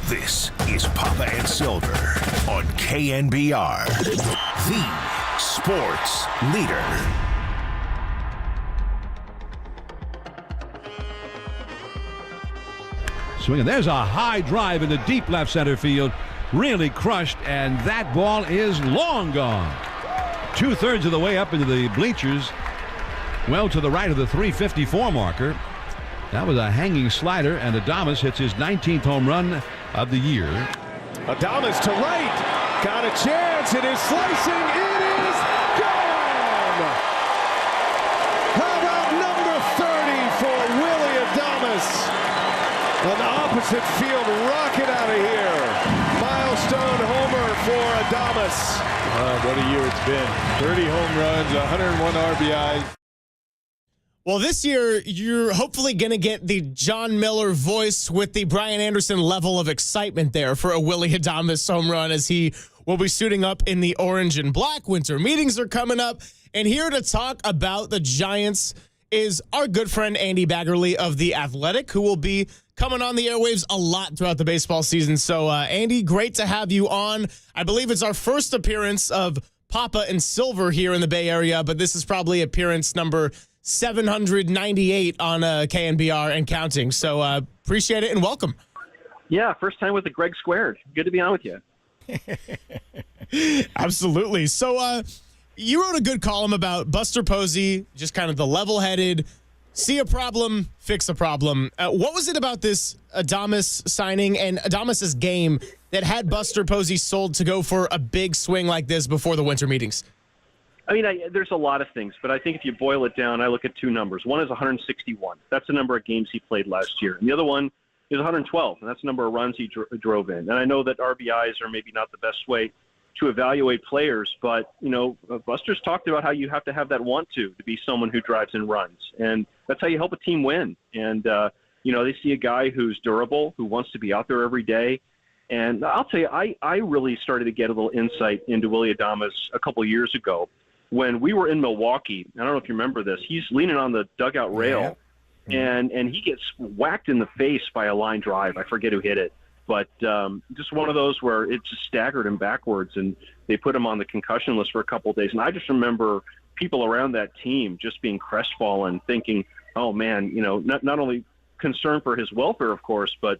This is Papa and Silver on KNBR, the sports leader. Swinging. There's a high drive in the deep left center field. Really crushed, and that ball is long gone. 2/3 of the way up into the bleachers. Well to the right of the 354 marker. That was a hanging slider, and Adamus hits his 19th home run of the year. Adamus to right. Got a chance. It is slicing. It is gone. How about number 30 for Willie Adamus? An opposite field rocket out of here. Milestone homer for Adamus. What a year it's been. 30 home runs, 101 RBIs. Well, this year, you're hopefully going to get the John Miller voice with the Brian Anderson level of excitement there for a Willie Adames home run as he will be suiting up in the orange and black. Winter meetings are coming up. And here to talk about the Giants is our good friend Andy Baggerly of The Athletic, who will be coming on the airwaves a lot throughout the baseball season. So, Andy, great to have you on. I believe it's our first appearance of Papa and Silver here in the Bay Area, but this is probably appearance number 798 on KNBR and counting. So appreciate it and welcome. Yeah, first time with the Greg Squared. Good to be on with you. Absolutely. So you wrote a good column about Buster Posey, just kind of the level-headed, see a problem, fix a problem. What was it about this Adames signing and Adames's game that had Buster Posey sold to go for a big swing like this before the winter meetings? I mean, there's a lot of things, but I think if you boil it down, I look at two numbers. One is 161. That's the number of games he played last year. And the other one is 112, and that's the number of runs he drove in. And I know that RBIs are maybe not the best way to evaluate players. But, Buster's talked about how you have to have that want to be someone who drives and runs. And that's how you help a team win. And, they see a guy who's durable, who wants to be out there every day. And I'll tell you, I really started to get a little insight into Willie Adamus a couple of years ago when we were in Milwaukee. I don't know if you remember this. He's leaning on the dugout rail, and he gets whacked in the face by a line drive. I forget who hit it. But just one of those where it just staggered him backwards, and they put him on the concussion list for a couple of days. And I just remember people around that team just being crestfallen, thinking, oh, man, not only concerned for his welfare, of course, but,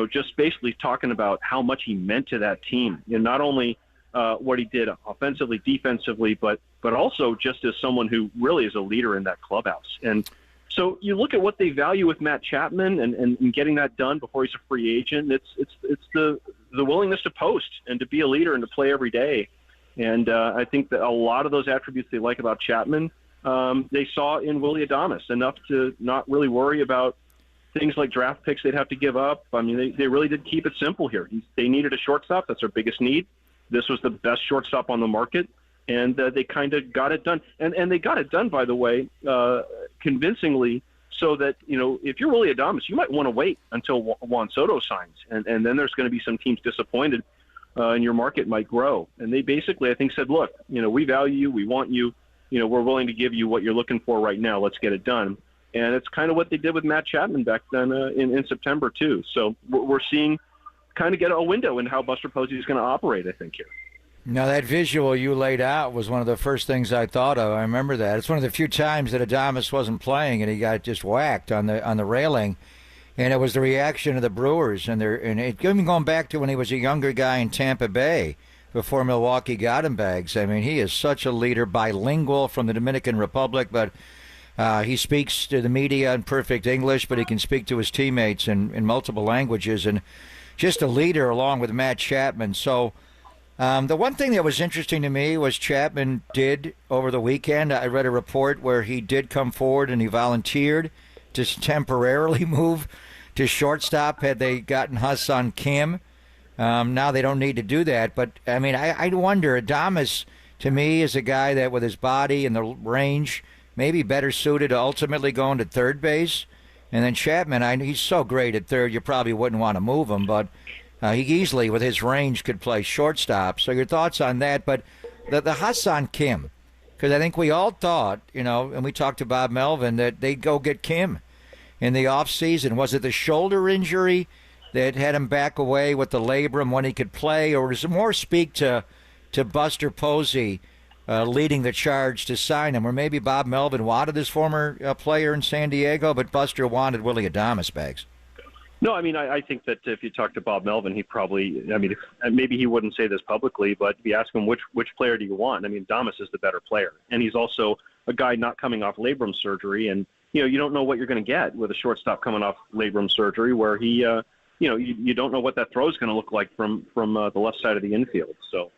just basically talking about how much he meant to that team. Not only what he did offensively, defensively, but also just as someone who really is a leader in that clubhouse. And so you look at what they value with Matt Chapman and getting that done before he's a free agent. It's the willingness to post and to be a leader and to play every day. And I think that a lot of those attributes they like about Chapman, they saw in Willie Adamus, enough to not really worry about things like draft picks they'd have to give up. I mean, they really did keep it simple here. They needed a shortstop. That's their biggest need. This was the best shortstop on the market. And they kind of got it done. And they got it done, by the way, convincingly, so that, if you're Willie Adamus, you might want to wait until Juan Soto signs. And then there's going to be some teams disappointed, and your market might grow. And they basically, I think, said, look, we value you. We want you. We're willing to give you what you're looking for right now. Let's get it done. And it's kind of what they did with Matt Chapman back then in September, too. So we're seeing kind of get a window into how Buster Posey is going to operate, I think, here. Now, that visual you laid out was one of the first things I thought of. I remember that. It's one of the few times that Adamus wasn't playing and he got just whacked on the railing. And it was the reaction of the Brewers. And even going back to when he was a younger guy in Tampa Bay before Milwaukee got him bags. I mean, he is such a leader, bilingual from the Dominican Republic, but he speaks to the media in perfect English, but he can speak to his teammates in multiple languages. And just a leader along with Matt Chapman. So the one thing that was interesting to me was Chapman did over the weekend. I read a report where he did come forward and he volunteered to temporarily move to shortstop had they gotten Hassan Kim. Now they don't need to do that. But, I mean, I wonder, Adamus, to me, is a guy that with his body and the range may be better suited to ultimately going to third base. And then Chapman, he's so great at third, you probably wouldn't want to move him, but he easily, with his range, could play shortstop. So your thoughts on that? But the Hassan Kim, because I think we all thought, and we talked to Bob Melvin, that they'd go get Kim in the offseason. Was it the shoulder injury that had him back away with the labrum when he could play, or does it more speak to Buster Posey leading the charge to sign him? Or maybe Bob Melvin wanted this former player in San Diego, but Buster wanted Willie Adamus bags? No, I mean, I think that if you talk to Bob Melvin, he probably, maybe he wouldn't say this publicly, but if you ask him which player do you want, I mean, Adamus is the better player. And he's also a guy not coming off labrum surgery. And, you don't know what you're going to get with a shortstop coming off labrum surgery where he, you don't know what that throw is going to look like from the left side of the infield. So,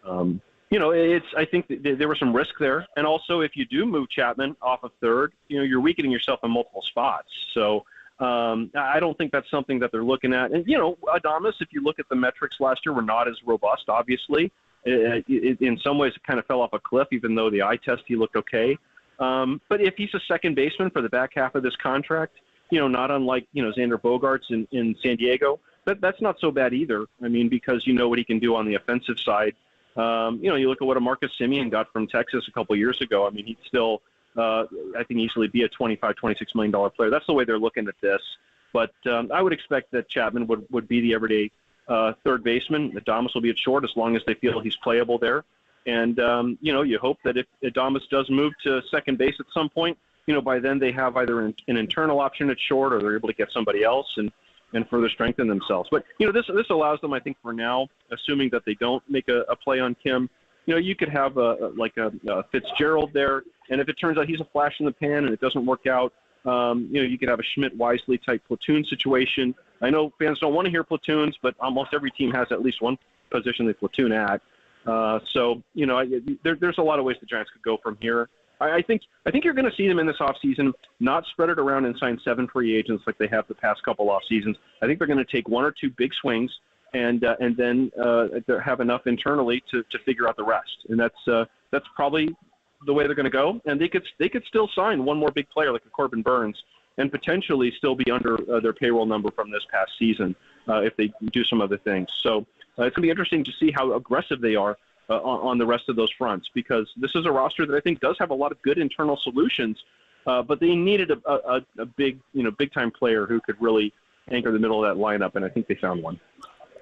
I think there was some risk there. And also, if you do move Chapman off of third, you're weakening yourself in multiple spots. So, I don't think that's something that they're looking at. And, Adamus, if you look at the metrics last year, were not as robust, obviously. In some ways, it kind of fell off a cliff, even though the eye test, he looked okay. But if he's a second baseman for the back half of this contract, not unlike, Xander Bogaerts in San Diego, that's not so bad either. I mean, because you know what he can do on the offensive side. You look at what a Marcus Semien got from Texas a couple years ago. I mean, he'd still I think easily be a $25, $26 million player. That's the way they're looking at this. But I would expect that Chapman would be the everyday third baseman. Adamus will be at short as long as they feel he's playable there. And, you hope that if Adamus does move to second base at some point, by then they have either an internal option at short or they're able to get somebody else and further strengthen themselves. But, this allows them, I think, for now, assuming that they don't make a play on Kim, you could have a Fitzgerald there. And if it turns out he's a flash in the pan and it doesn't work out, you could have a Schmidt-Wisely type platoon situation. I know fans don't want to hear platoons, but almost every team has at least one position they platoon at. So, there's a lot of ways the Giants could go from here. I think you're going to see them in this offseason not spread it around and sign 7 free agents like they have the past couple off seasons. I think they're going to take 1 or 2 big swings and then have enough internally to figure out the rest. And that's probably the way they're going to go. And they could still sign one more big player like a Corbin Burns and potentially still be under their payroll number from this past season if they do some other things. So it's going to be interesting to see how aggressive they are on the rest of those fronts, because this is a roster that I think does have a lot of good internal solutions, but they needed a big time player who could really anchor the middle of that lineup, and I think they found one.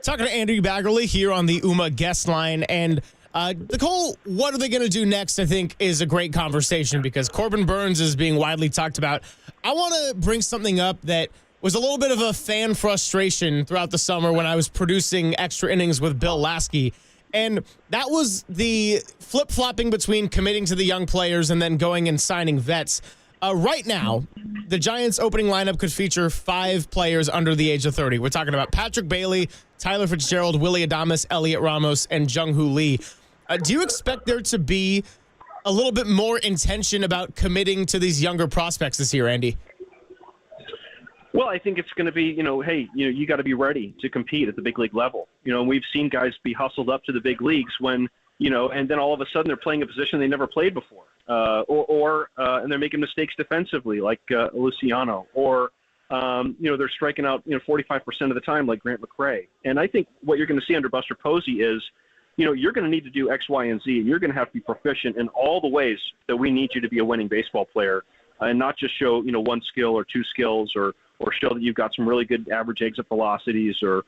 Talking to Andy Baggerly here on the UMA guest line, and the whole what are they going to do next, I think, is a great conversation because Corbin Burns is being widely talked about. I want to bring something up that was a little bit of a fan frustration throughout the summer when I was producing Extra Innings with Bill Lasky, and that was the flip-flopping between committing to the young players and then going and signing vets. Right now, the Giants' opening lineup could feature 5 players under the age of 30. We're talking about Patrick Bailey, Tyler Fitzgerald, Willie Adamus, Elliott Ramos, and Jung-Hoo Lee. Do you expect there to be a little bit more intention about committing to these younger prospects this year, Andy? Well, I think it's going to be, you got to be ready to compete at the big league level. We've seen guys be hustled up to the big leagues when, and then all of a sudden they're playing a position they never played before. And they're making mistakes defensively like Luciano, or they're striking out 45% of the time like Grant McCray. And I think what you're going to see under Buster Posey is, you're going to need to do X, Y, and Z. You're going to have to be proficient in all the ways that we need you to be a winning baseball player, and not just show one skill or 2 skills, or show that you've got some really good average exit velocities or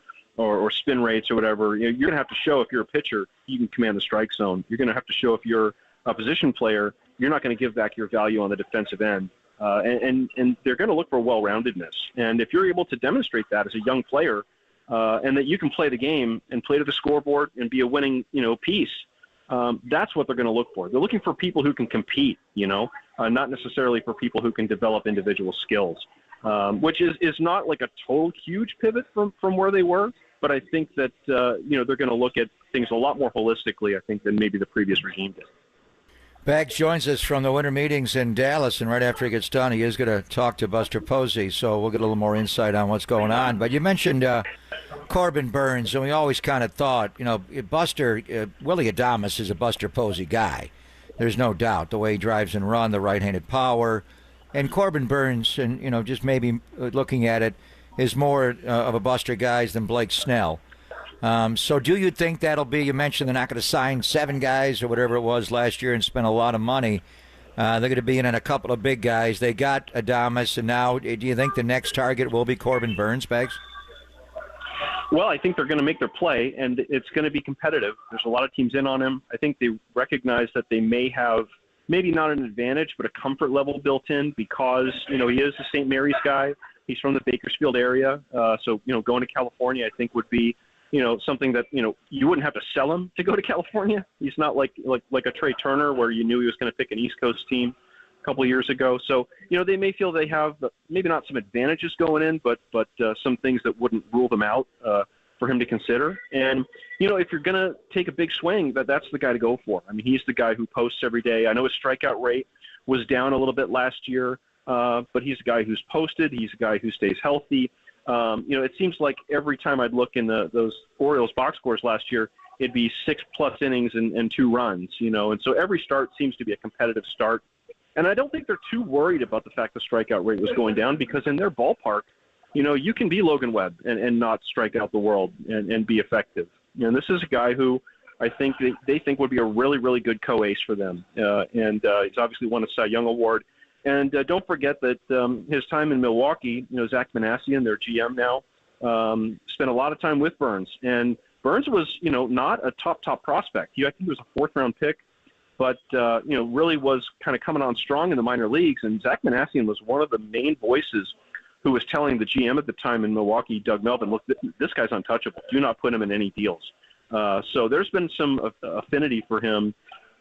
spin rates or whatever. You're going to have to show if you're a pitcher you can command the strike zone. You're going to have to show if you're a position player, you're not going to give back your value on the defensive end. And they're going to look for well-roundedness. And if you're able to demonstrate that as a young player, and that you can play the game and play to the scoreboard and be a winning, piece, that's what they're going to look for. They're looking for people who can compete, not necessarily for people who can develop individual skills, which is not like a total huge pivot from where they were. But I think that, they're going to look at things a lot more holistically, I think, than maybe the previous regime did. Bags joins us from the winter meetings in Dallas, and right after he gets done, he is going to talk to Buster Posey, so we'll get a little more insight on what's going on. But you mentioned Corbin Burns, and we always kind of thought, Buster, Willie Adamus is a Buster Posey guy. There's no doubt. The way he drives and runs, the right-handed power. And Corbin Burns, and, just maybe looking at it, is more of a Buster guy than Blake Snell. So do you think that'll be, you mentioned they're not going to sign 7 guys or whatever it was last year and spend a lot of money. They're going to be in a couple of big guys. They got Adamus, and now do you think the next target will be Corbin Burns, Bags? Well, I think they're going to make their play, and it's going to be competitive. There's a lot of teams in on him. I think they recognize that they may have maybe not an advantage, but a comfort level built in because, he is a St. Mary's guy. He's from the Bakersfield area. So, going to California, I think, would be something that, you wouldn't have to sell him to go to California. He's not like a Trey Turner where you knew he was going to pick an East Coast team a couple of years ago. So, they may feel they have maybe not some advantages going in, but some things that wouldn't rule them out for him to consider. And, if you're going to take a big swing, that's the guy to go for. I mean, he's the guy who posts every day. I know his strikeout rate was down a little bit last year, but he's a guy who's posted. He's a guy who stays healthy. It seems like every time I'd look in those Orioles box scores last year, it'd be 6+ innings and 2 runs, and so every start seems to be a competitive start. And I don't think they're too worried about the fact the strikeout rate was going down because in their ballpark, you can be Logan Webb and not strike out the world and be effective. And this is a guy who I think they think would be a really, really good co-ace for them. And he's obviously won a Cy Young Award. And don't forget that his time in Milwaukee, Zach Manassian, their GM now, spent a lot of time with Burns. And Burns was, not a top prospect. I think he was a 4th-round pick, but, really was kind of coming on strong in the minor leagues. And Zach Manassian was one of the main voices who was telling the GM at the time in Milwaukee, Doug Melvin, look, this guy's untouchable. Do not put him in any deals. So there's been some affinity for him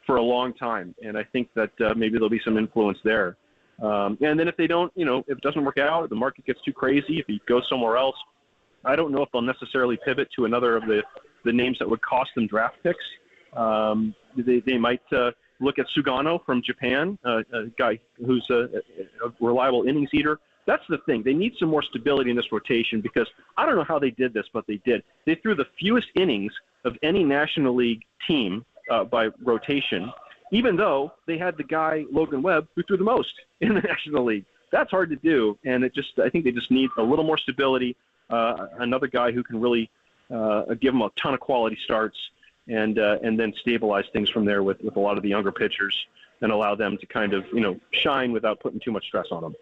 for a long time. And I think that maybe there'll be some influence there. And then if they don't, if it doesn't work out, the market gets too crazy, if he goes somewhere else, I don't know if they'll necessarily pivot to another of the names that would cost them draft picks. They might look at Sugano from Japan, a guy who's a reliable innings eater, That's the thing. They need some more stability in this rotation because I don't know how they did this, but they did. They threw the fewest innings of any National League team by rotation, even though they had the guy, Logan Webb, who threw the most in the National League. That's hard to do, and I think they just need a little more stability, another guy who can really give them a ton of quality starts and then stabilize things from there with a lot of the younger pitchers and allow them to kind of, shine without putting too much stress on them.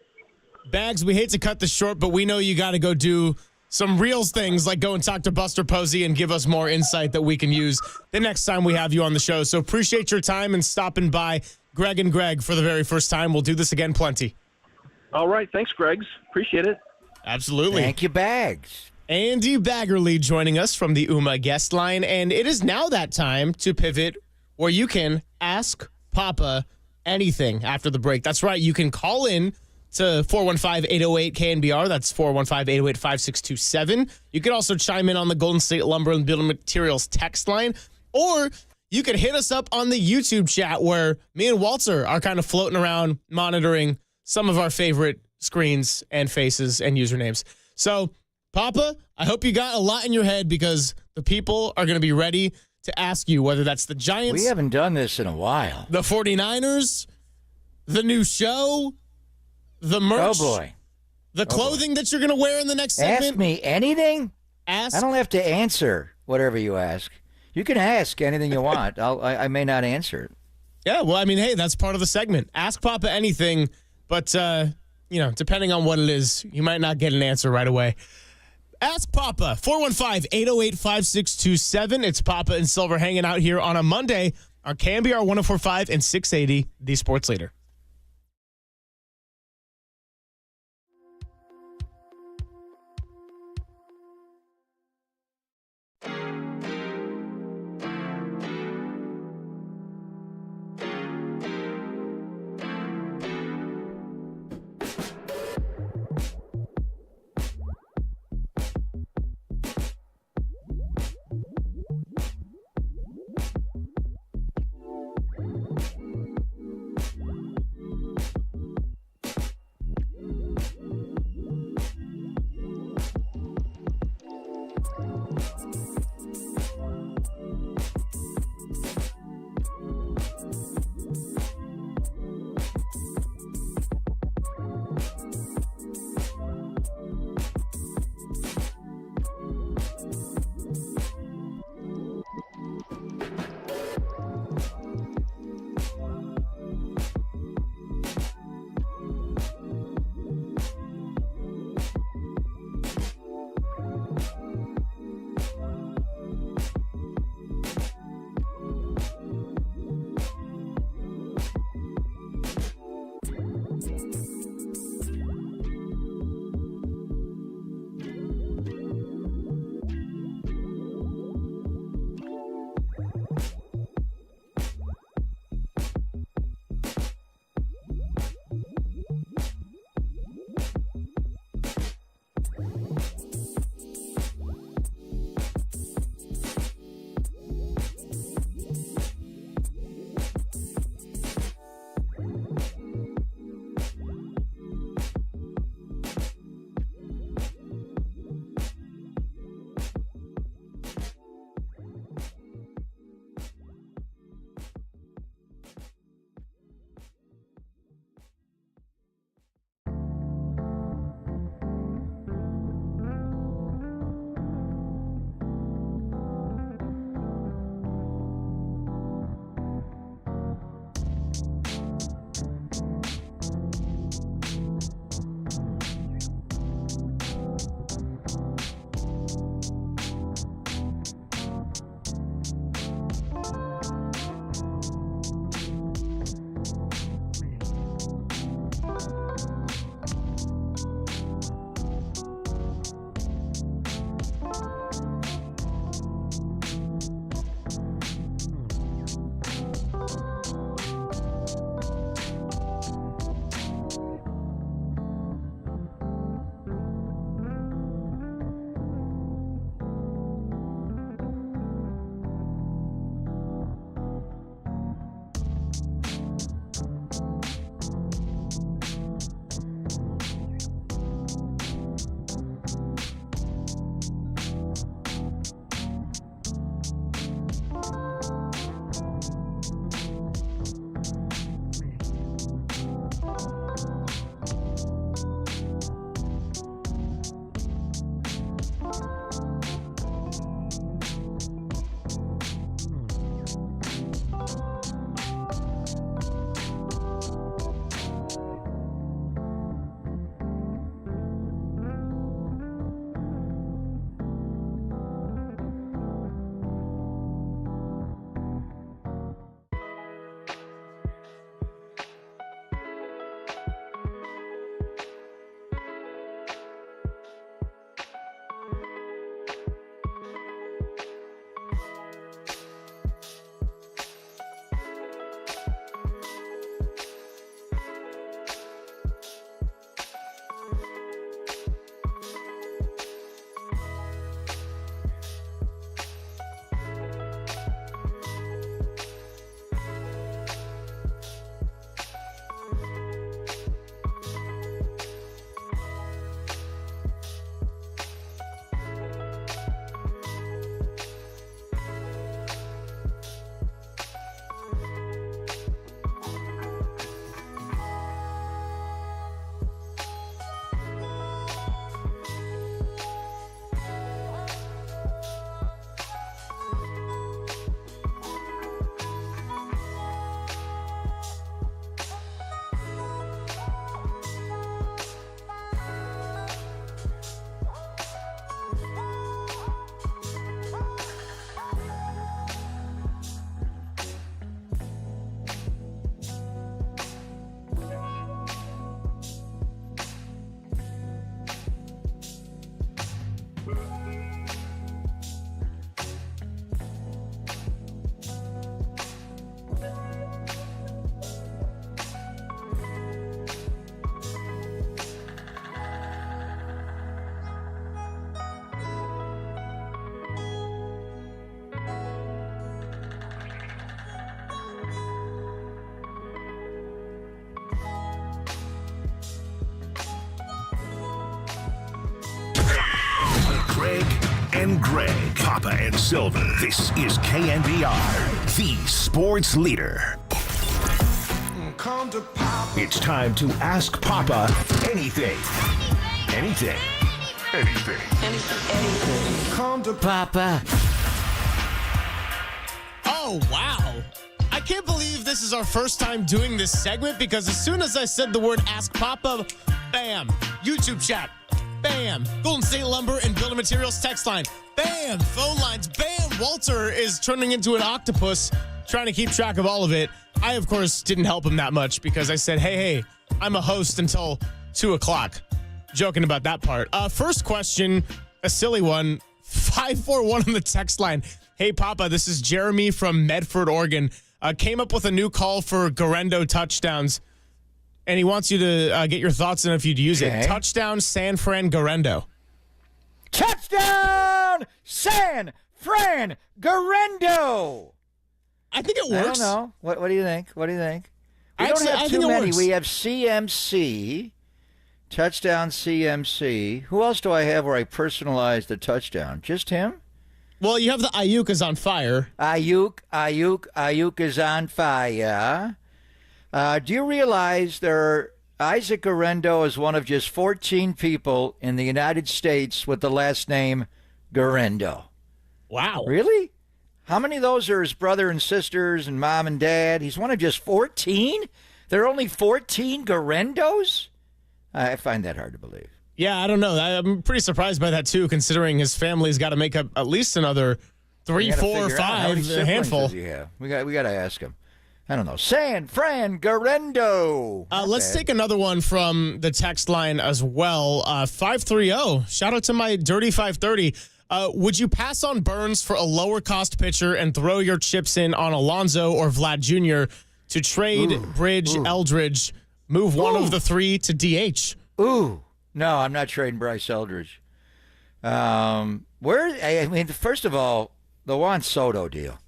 Bags, we hate to cut this short, but we know you got to go do some real things like go and talk to Buster Posey and give us more insight that we can use the next time we have you on the show. So appreciate your time and stopping by, Greg and Greg, for the very first time. We'll do this again plenty. All right. Thanks, Greggs. Appreciate it. Absolutely. Thank you, Bags. Andy Baggerly joining us from the UMA guest line. And it is now that time to pivot where you can ask Papa anything after the break. That's right. You can call in to 415-808-KNBR. That's 415-808-5627. You can also chime in on the Golden State Lumber and Building Materials text line. Or you can hit us up on the YouTube chat where me and Walter are kind of floating around monitoring some of our favorite screens and faces and usernames. So, Papa, I hope you got a lot in your head because the people are going to be ready to ask you whether that's the Giants. We haven't done this in a while. The 49ers, the new show, the merch. Oh, boy. The clothing that you're going to wear in the next segment. Ask me anything? Ask. I don't have to answer whatever you ask. You can ask anything you want. I may not answer it. Yeah, well, I mean, hey, that's part of the segment. Ask Papa anything, but, depending on what it is, you might not get an answer right away. Ask Papa, 415-808-5627. It's Papa and Silver hanging out here on a Monday on KNBR 104.5 and 680, the sports leader. and Greg, Papa and Silver. This is KNBR, the sports leader. It's time to ask Papa anything. Anything. Come to Papa. Oh, wow. I can't believe this is our first time doing this segment because as soon as I said the word Ask Papa, bam, YouTube chat, bam, Golden State Lumber and Building Materials text line, bam, phone lines, bam, Walter is turning into an octopus trying to keep track of all of it. I, of course, didn't help him that much because I said, hey, I'm a host until 2 o'clock. Joking about that part. First question, a silly one, 541 on the text line. Hey, Papa, this is Jeremy from Medford, Oregon. Came up with a new call for Gendo touchdowns, and he wants you to get your thoughts on if you'd use it. Touchdown, San Fran Gendo. Touchdown, San Fran Gendo. I think it works. I don't know. What do you think? We don't have too many. We have CMC, touchdown CMC. Who else do I have where I personalize the touchdown? Just him? Well, you have the Ayuk is on fire. Ayuk is on fire. Do you realize Isaac Gendo is one of just 14 people in the United States with the last name Gendo? Wow. Really? How many of those are his brother and sisters and mom and dad? He's one of just 14? There are only 14 Gendos? I find that hard to believe. Yeah, I don't know. I'm pretty surprised by that, too, considering his family's got to make up at least another 3, 4, 5, a handful. We got to ask him. I don't know. San Fran Gendo. Let's take another one from the text line as well. 530. Shout out to my Dirty 530. Would you pass on Burns for a lower-cost pitcher and throw your chips in on Alonso or Vlad Jr. to trade Eldridge, move one of the three to DH? No, I'm not trading Bryce Eldridge. First of all, the Juan Soto deal.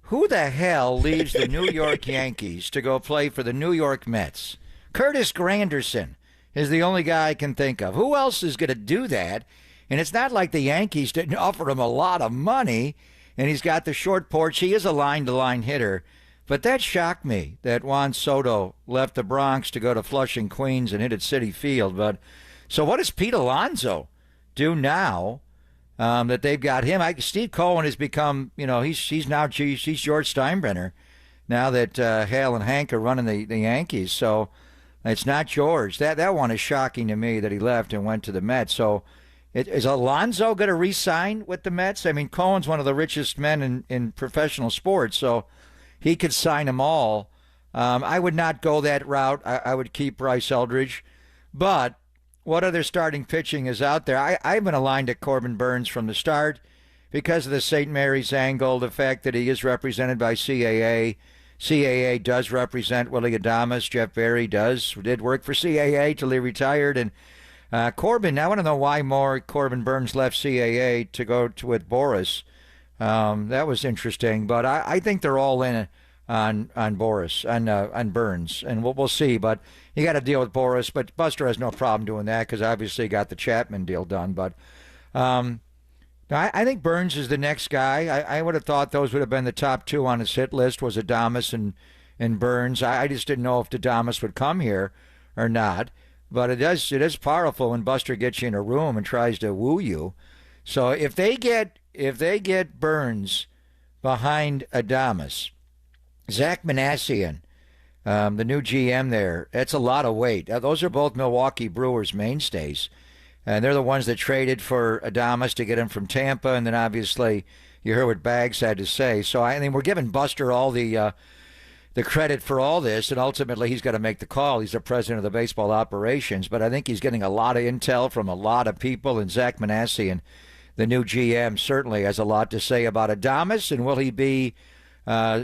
Who the hell leaves the New York Yankees to go play for the New York Mets? Curtis Granderson is the only guy I can think of. Who else is going to do that? And it's not like the Yankees didn't offer him a lot of money, and he's got the short porch. He is a line-to-line hitter. But that shocked me that Juan Soto left the Bronx to go to Flushing, Queens and hit at Citi Field. But so what does Pete Alonso do now that they've got him? Steve Cohen has become, he's George Steinbrenner now that Hale and Hank are running the Yankees. So it's not George. That one is shocking to me that he left and went to the Mets. So is Alonso going to re-sign with the Mets? I mean, Cohen's one of the richest men in professional sports, so he could sign them all. I would not go that route. I would keep Bryce Eldridge. But what other starting pitching is out there? I've been aligned to Corbin Burns from the start because of the St. Mary's angle, the fact that he is represented by CAA. CAA does represent Willie Adamus. Jeff Berry did work for CAA till he retired. And Corbin, I want to know why more Corbin Burns left CAA to go with Boris. That was interesting, but I think they're all in on Boris, on Burns, and we'll see. But you got to deal with Boris. But Buster has no problem doing that because obviously he got the Chapman deal done. But I think Burns is the next guy. I would have thought those would have been the top two on his hit list was Adamus and Burns. I just didn't know if Adamus would come here or not. But it is powerful when Buster gets you in a room and tries to woo you. So if they get Burns behind Adamus, Zach Manassian, the new GM there, that's a lot of weight. Those are both Milwaukee Brewers mainstays. And they're the ones that traded for Adamus to get him from Tampa. And then obviously you heard what Baggs had to say. So I mean, we're giving Buster all the credit for all this, and ultimately he's got to make the call. He's the president of the baseball operations, but I think he's getting a lot of intel from a lot of people, and Zach Manassian, the new GM, certainly has a lot to say about Adamus, and will he be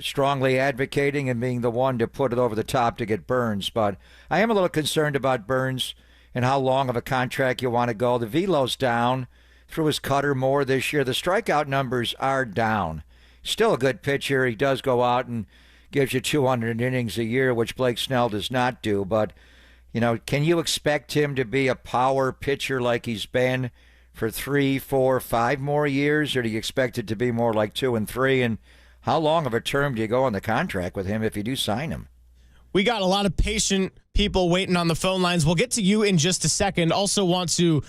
strongly advocating and being the one to put it over the top to get Burns? But I am a little concerned about Burns and how long of a contract you want to go. The velo's down through his cutter more this year. The strikeout numbers are down. Still a good pitcher. He does go out and gives you 200 innings a year, which Blake Snell does not do. But, can you expect him to be a power pitcher like he's been for 3, 4, 5 more years, or do you expect it to be more like 2 and 3? And how long of a term do you go on the contract with him if you do sign him? We got a lot of patient people waiting on the phone lines. We'll get to you in just a second. Also want to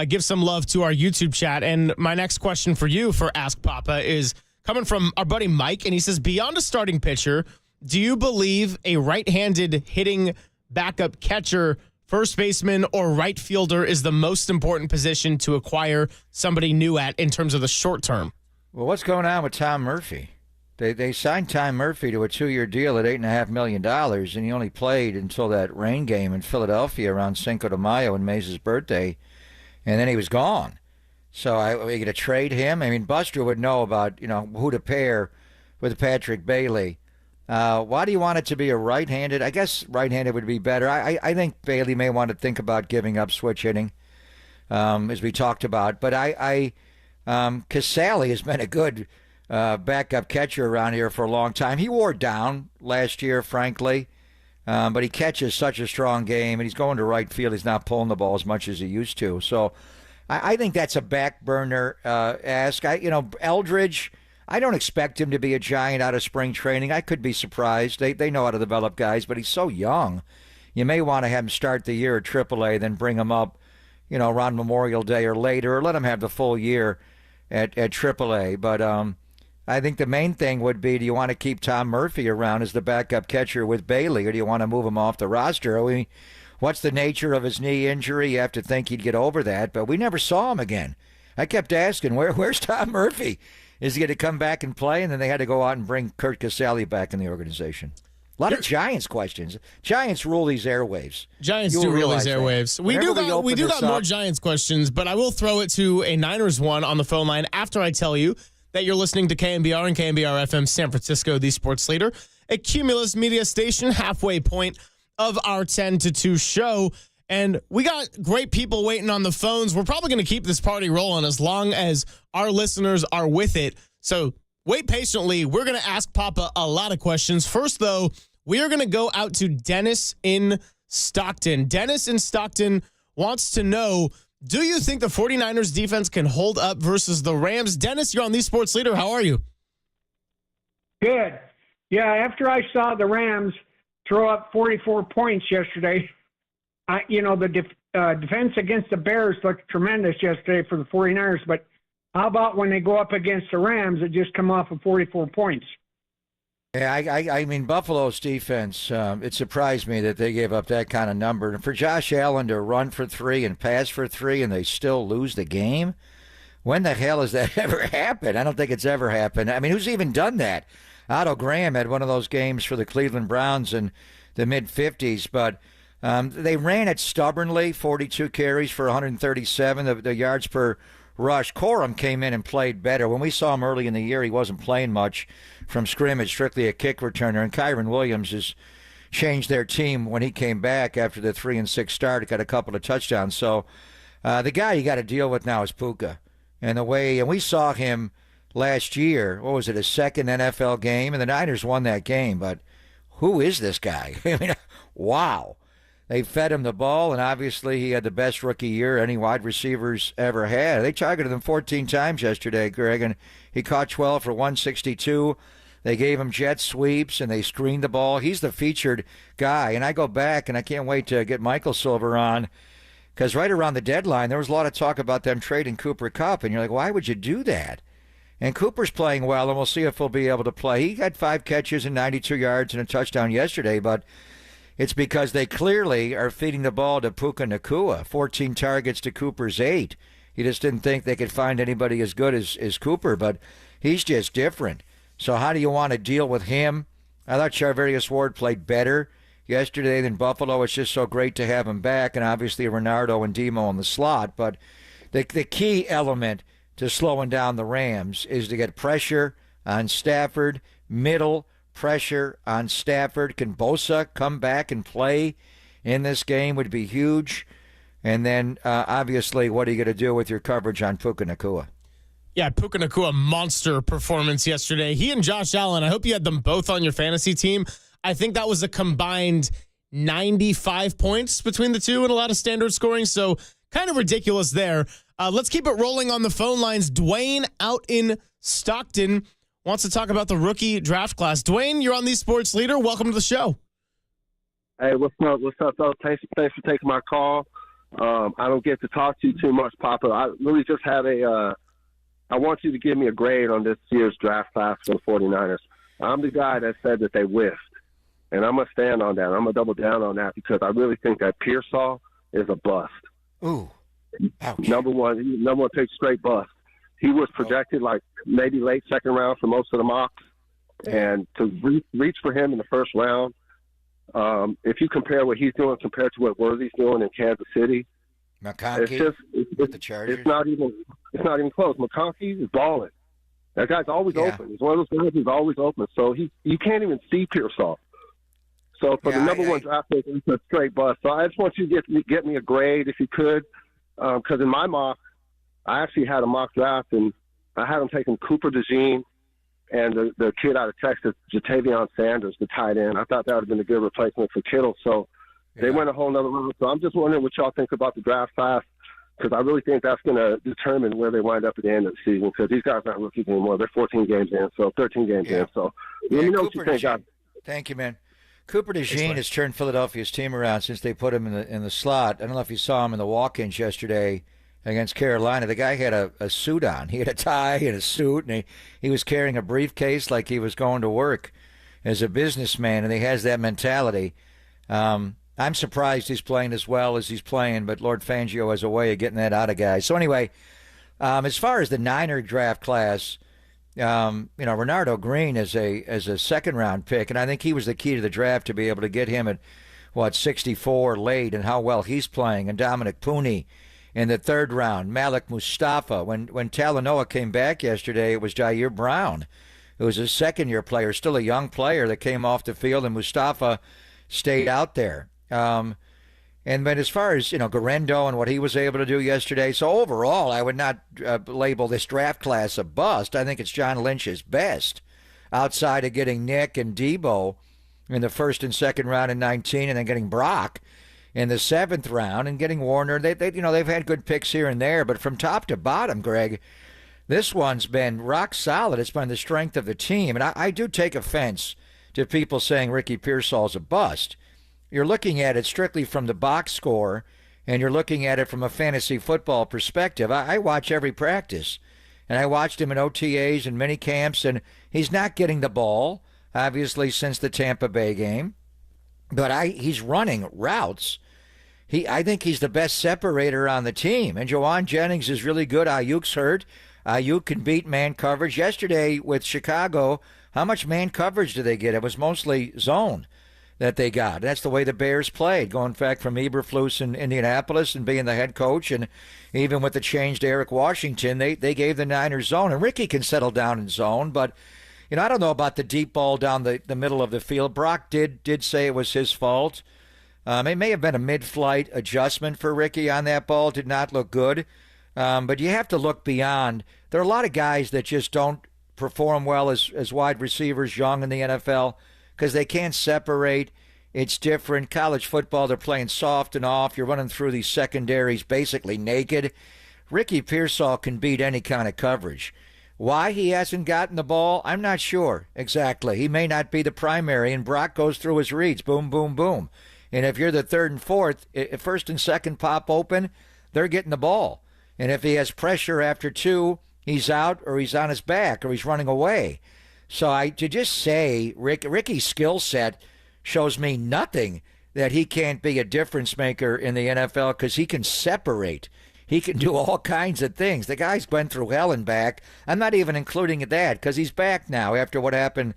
give some love to our YouTube chat. And my next question for you for Ask Papa is coming from our buddy Mike. And he says, beyond a starting pitcher, do you believe a right-handed hitting backup catcher, first baseman, or right fielder is the most important position to acquire somebody new at in terms of the short term? Well, what's going on with Tom Murphy? They signed Tom Murphy to a 2-year deal at $8.5 million, and he only played until that rain game in Philadelphia around Cinco de Mayo and Mays' birthday, and then he was gone. So are we going to trade him? I mean, Buster would know about who to pair with Patrick Bailey. Why do you want it to be a right-handed? I guess right-handed would be better. I think Bailey may want to think about giving up switch hitting, as we talked about. But Casale has been a good backup catcher around here for a long time. He wore down last year, frankly, but he catches such a strong game, and he's going to right field. He's not pulling the ball as much as he used to. So I think that's a back burner ask. Eldridge, I don't expect him to be a giant out of spring training. I could be surprised. They know how to develop guys, but he's so young. You may want to have him start the year at AAA, then bring him up, around Memorial Day or later, or let him have the full year at AAA. But I think the main thing would be, do you want to keep Tom Murphy around as the backup catcher with Bailey, or do you want to move him off the roster? I mean, what's the nature of his knee injury? You have to think he'd get over that, but we never saw him again. I kept asking, where's Tom Murphy? Is he going to come back and play? And then they had to go out and bring Kurt Casale back in the organization. A lot of Giants questions. Giants rule these airwaves. Giants do rule these airwaves. We do got more Giants questions, but I will throw it to a Niners one on the phone line after I tell you that you're listening to KNBR and KNBR FM San Francisco, the sports leader, a Cumulus media station, halfway point of our 10 to 2 show. And we got great people waiting on the phones. We're probably going to keep this party rolling as long as our listeners are with it. So wait patiently. We're going to ask Papa a lot of questions. First, though, we are going to go out to Dennis in Stockton. Dennis in Stockton wants to know, do you think the 49ers defense can hold up versus the Rams? Dennis, you're on the Sports Leader. How are you? Good. Yeah, after I saw the Rams throw up 44 points yesterday, the defense against the Bears looked tremendous yesterday for the 49ers, but how about when they go up against the Rams that just come off of 44 points? Yeah, I mean, Buffalo's defense, it surprised me that they gave up that kind of number. And for Josh Allen to run for 3 and pass for 3 and they still lose the game, when the hell has that ever happened? I don't think it's ever happened. I mean, who's even done that? Otto Graham had one of those games for the Cleveland Browns in the mid-50s, but they ran it stubbornly, 42 carries for 137, the yards per rush. Corum came in and played better. When we saw him early in the year, he wasn't playing much from scrimmage, strictly a kick returner. And Kyron Williams has changed their team when he came back after the 3-6 start. He got a couple of touchdowns. So the guy you got to deal with now is Puka. And we saw him last year. What was it, his second NFL game? And the Niners won that game. But who is this guy? I mean, wow. They fed him the ball, and obviously he had the best rookie year any wide receivers ever had. They targeted him 14 times yesterday, Greg, and he caught 12 for 162. They gave him jet sweeps, and they screened the ball. He's the featured guy. And I go back, and I can't wait to get Michael Silver on, because right around the deadline, there was a lot of talk about them trading Cooper Kupp, and you're like, why would you do that? And Cooper's playing well, and we'll see if he'll be able to play. He got 5 catches and 92 yards and a touchdown yesterday, but it's because they clearly are feeding the ball to Puka Nacua. 14 targets to Cooper's 8. He just didn't think they could find anybody as good as Cooper, but he's just different. So how do you want to deal with him? I thought Charvarius Ward played better yesterday than Buffalo. It's just so great to have him back, and obviously Renardo and Demo in the slot. But the key element to slowing down the Rams is to get pressure on Stafford, middle pressure on Stafford. Can Bosa come back and play in this game would be huge. And then, obviously, what are you going to do with your coverage on Puka Nacua? Yeah, Puka Nacua, monster performance yesterday. He and Josh Allen, I hope you had them both on your fantasy team. I think that was a combined 95 points between the two and a lot of standard scoring, so kind of ridiculous there. Let's keep it rolling on the phone lines. Dwayne out in Stockton wants to talk about the rookie draft class. Dwayne, you're on the Sports Leader. Welcome to the show. Hey, what's up? What's up, though? Thanks for taking my call. I don't get to talk to you too much, Papa. I really just have I want you to give me a grade on this year's draft class for the 49ers. I'm the guy that said that they whiffed, and I'm going to stand on that. I'm going to double down on that because I really think that Pearsall is a bust. Ooh. Ouch. Number one pick, straight bust. He was projected like maybe late second round for most of the mocks, and to reach for him in the first round, if you compare what he's doing compared to what Worthy's doing in Kansas City, McConkey, the Chargers. It's not even close. McConkey is balling. That guy's always open. He's one of those guys who's always open. So you can't even see Pearsall. So for the number one draft pick, it's a straight bust. So I just want you to get me a grade if you could, because in my mock, I actually had a mock draft and I had him taking Cooper DeJean and the kid out of Texas, Jatavion Sanders, the tight end. I thought that would have been a good replacement for Kittle. So they went a whole nother round. So I'm just wondering what y'all think about the draft class, because I really think that's going to determine where they wind up at the end of the season, because these guys aren't rookies anymore. They're 14 games in, so 13 games in. So let me know what you think, guys. Thank you, man. Cooper DeJean has turned Philadelphia's team around since they put him in the slot. I don't know if you saw him in the walk-ins yesterday against Carolina. The guy had a suit on. He had a tie and a suit, and he was carrying a briefcase like he was going to work as a businessman, and he has that mentality. I'm surprised he's playing as well as he's playing, but Lord Fangio has a way of getting that out of guys. So anyway, as far as the Niner draft class, Renardo Green is a second-round pick, and I think he was the key to the draft to be able to get him at, 64 late, and how well he's playing, and Dominic Pooney in the third round, Malik Mustafa. When Talanoa came back yesterday, it was Jair Brown, who was a second-year player, still a young player that came off the field, and Mustafa stayed out there. But as far as, Gendo and what he was able to do yesterday, so overall, I would not label this draft class a bust. I think it's John Lynch's best, outside of getting Nick and Debo in the first and second round in 19, and then getting Brock in the seventh round, and getting Warner. They've had good picks here and there, but from top to bottom, Greg, this one's been rock solid. It's been the strength of the team, and I do take offense to people saying Ricky Pearsall's a bust. You're looking at it strictly from the box score, and you're looking at it from a fantasy football perspective. I watch every practice, and I watched him in OTAs and mini camps, and he's not getting the ball, obviously, since the Tampa Bay game. But he's running routes. I think he's the best separator on the team, and Juwan Jennings is really good. Ayuk's hurt. Ayuk can beat man coverage. Yesterday with Chicago, how much man coverage did they get? It was mostly zone that they got. That's the way the Bears played, going back from Eberflus in Indianapolis and being the head coach, and even with the change to Eric Washington, they gave the Niners zone. And Ricky can settle down in zone, but I don't know about the deep ball down the middle of the field. Brock did say it was his fault. It may have been a mid-flight adjustment for Ricky on that ball. Did not look good. But you have to look beyond. There are a lot of guys that just don't perform well as wide receivers young in the NFL, because they can't separate. It's different. College football, they're playing soft and off. You're running through these secondaries basically naked. Ricky Pearsall can beat any kind of coverage. Why he hasn't gotten the ball, I'm not sure exactly. He may not be the primary, and Brock goes through his reads, boom, boom, boom. And if you're the third and fourth, if first and second pop open, they're getting the ball. And if he has pressure after two, he's out, or he's on his back, or he's running away. So to just say Ricky's skill set shows me nothing that he can't be a difference maker in the NFL, because he can separate. He can do all kinds of things. The guy's went through hell and back. I'm not even including that, because he's back now after what happened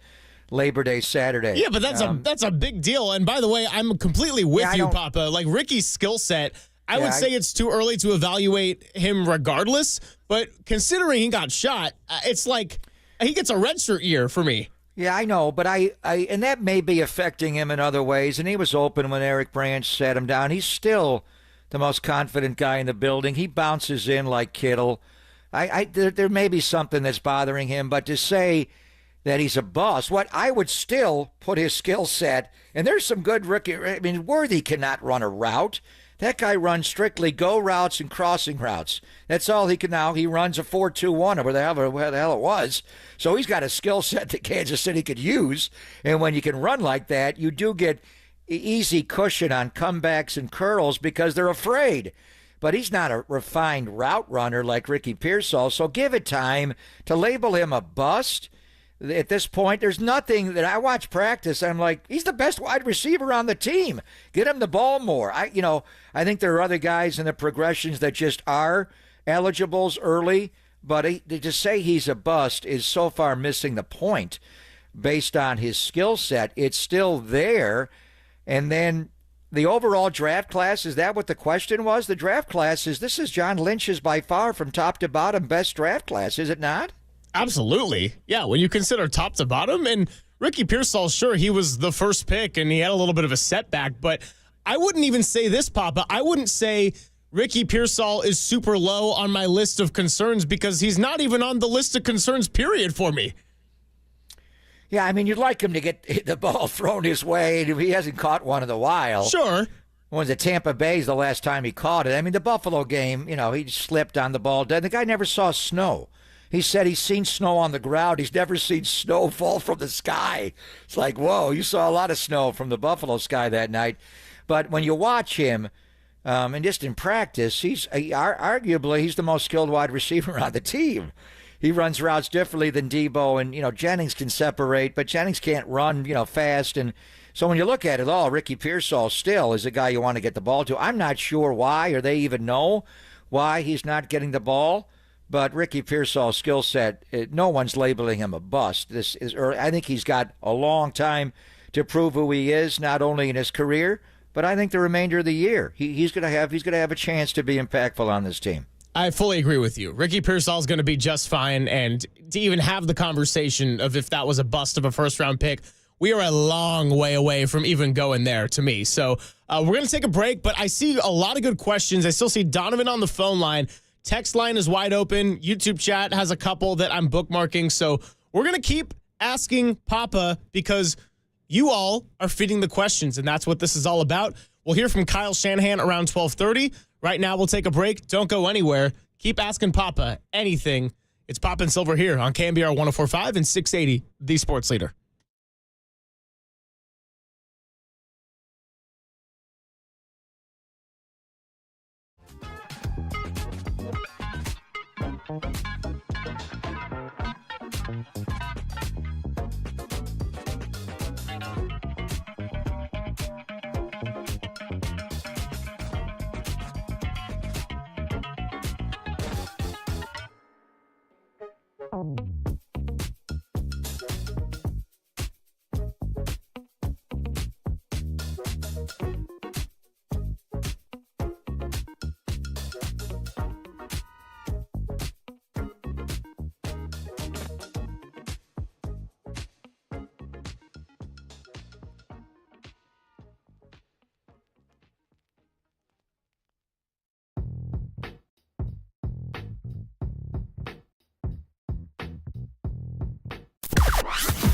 Labor Day Saturday. Yeah, but that's a big deal. And by the way, I'm completely with you, Papa. Like, Ricky's skill set, I would say it's too early to evaluate him regardless. But considering he got shot, it's like he gets a redshirt year for me. Yeah, I know, but and that may be affecting him in other ways. And he was open when Eric Branch sat him down. He's still the most confident guy in the building. He bounces in like Kittle. There may be something that's bothering him, but to say that he's a bust, what I would still put his skill set, and there's some good rookie. I mean, Worthy cannot run a route. That guy runs strictly go routes and crossing routes. That's all he can now. He runs a 4-2-1 or where the hell it was. So he's got a skill set that Kansas City could use. And when you can run like that, you do get easy cushion on comebacks and curls because they're afraid. But he's not a refined route runner like Ricky Pearsall. So give it time. To label him a bust at this point, there's nothing that I watch practice. I'm like, he's the best wide receiver on the team. Get him the ball more. I think there are other guys in the progressions that just are eligibles early, but to say he's a bust is so far missing the point based on his skill set. It's still there. And then the overall draft class, is that what the question was? The draft class this is John Lynch's by far from top to bottom best draft class, is it not? Absolutely. Yeah, when you consider top to bottom, and Ricky Pearsall, sure, he was the first pick and he had a little bit of a setback, but I wouldn't even say this, Papa. I wouldn't say Ricky Pearsall is super low on my list of concerns because he's not even on the list of concerns, period, for me. Yeah, I mean, you'd like him to get the ball thrown his way. He hasn't caught one in a while. Sure. Was it Tampa Bay's the last time he caught it? I mean, the Buffalo game, he slipped on the ball. The guy never saw snow. He said he's seen snow on the ground. He's never seen snow fall from the sky. It's like, whoa, you saw a lot of snow from the Buffalo sky that night. But when you watch him, and just in practice, arguably he's the most skilled wide receiver on the team. He runs routes differently than Debo, and, Jennings can separate, but Jennings can't run, fast. And so when you look at it all, Ricky Pearsall still is a guy you want to get the ball to. I'm not sure why, or they even know why he's not getting the ball. But Ricky Pearsall's skill set, no one's labeling him a bust. This is early. I think he's got a long time to prove who he is, not only in his career, but I think the remainder of the year. He's going to have a chance to be impactful on this team. I fully agree with you. Ricky Pearsall is going to be just fine, and to even have the conversation of if that was a bust of a first-round pick, we are a long way away from even going there to me. So we're going to take a break, but I see a lot of good questions. I still see Donovan on the phone line. Text line is wide open. YouTube chat has a couple that I'm bookmarking. So we're going to keep asking Papa because you all are feeding the questions, and that's what this is all about. We'll hear from Kyle Shanahan around 12:30. Right now, we'll take a break. Don't go anywhere. Keep asking Papa anything. It's Papa and Silver here on KNBR 104.5 and 680, the sports leader.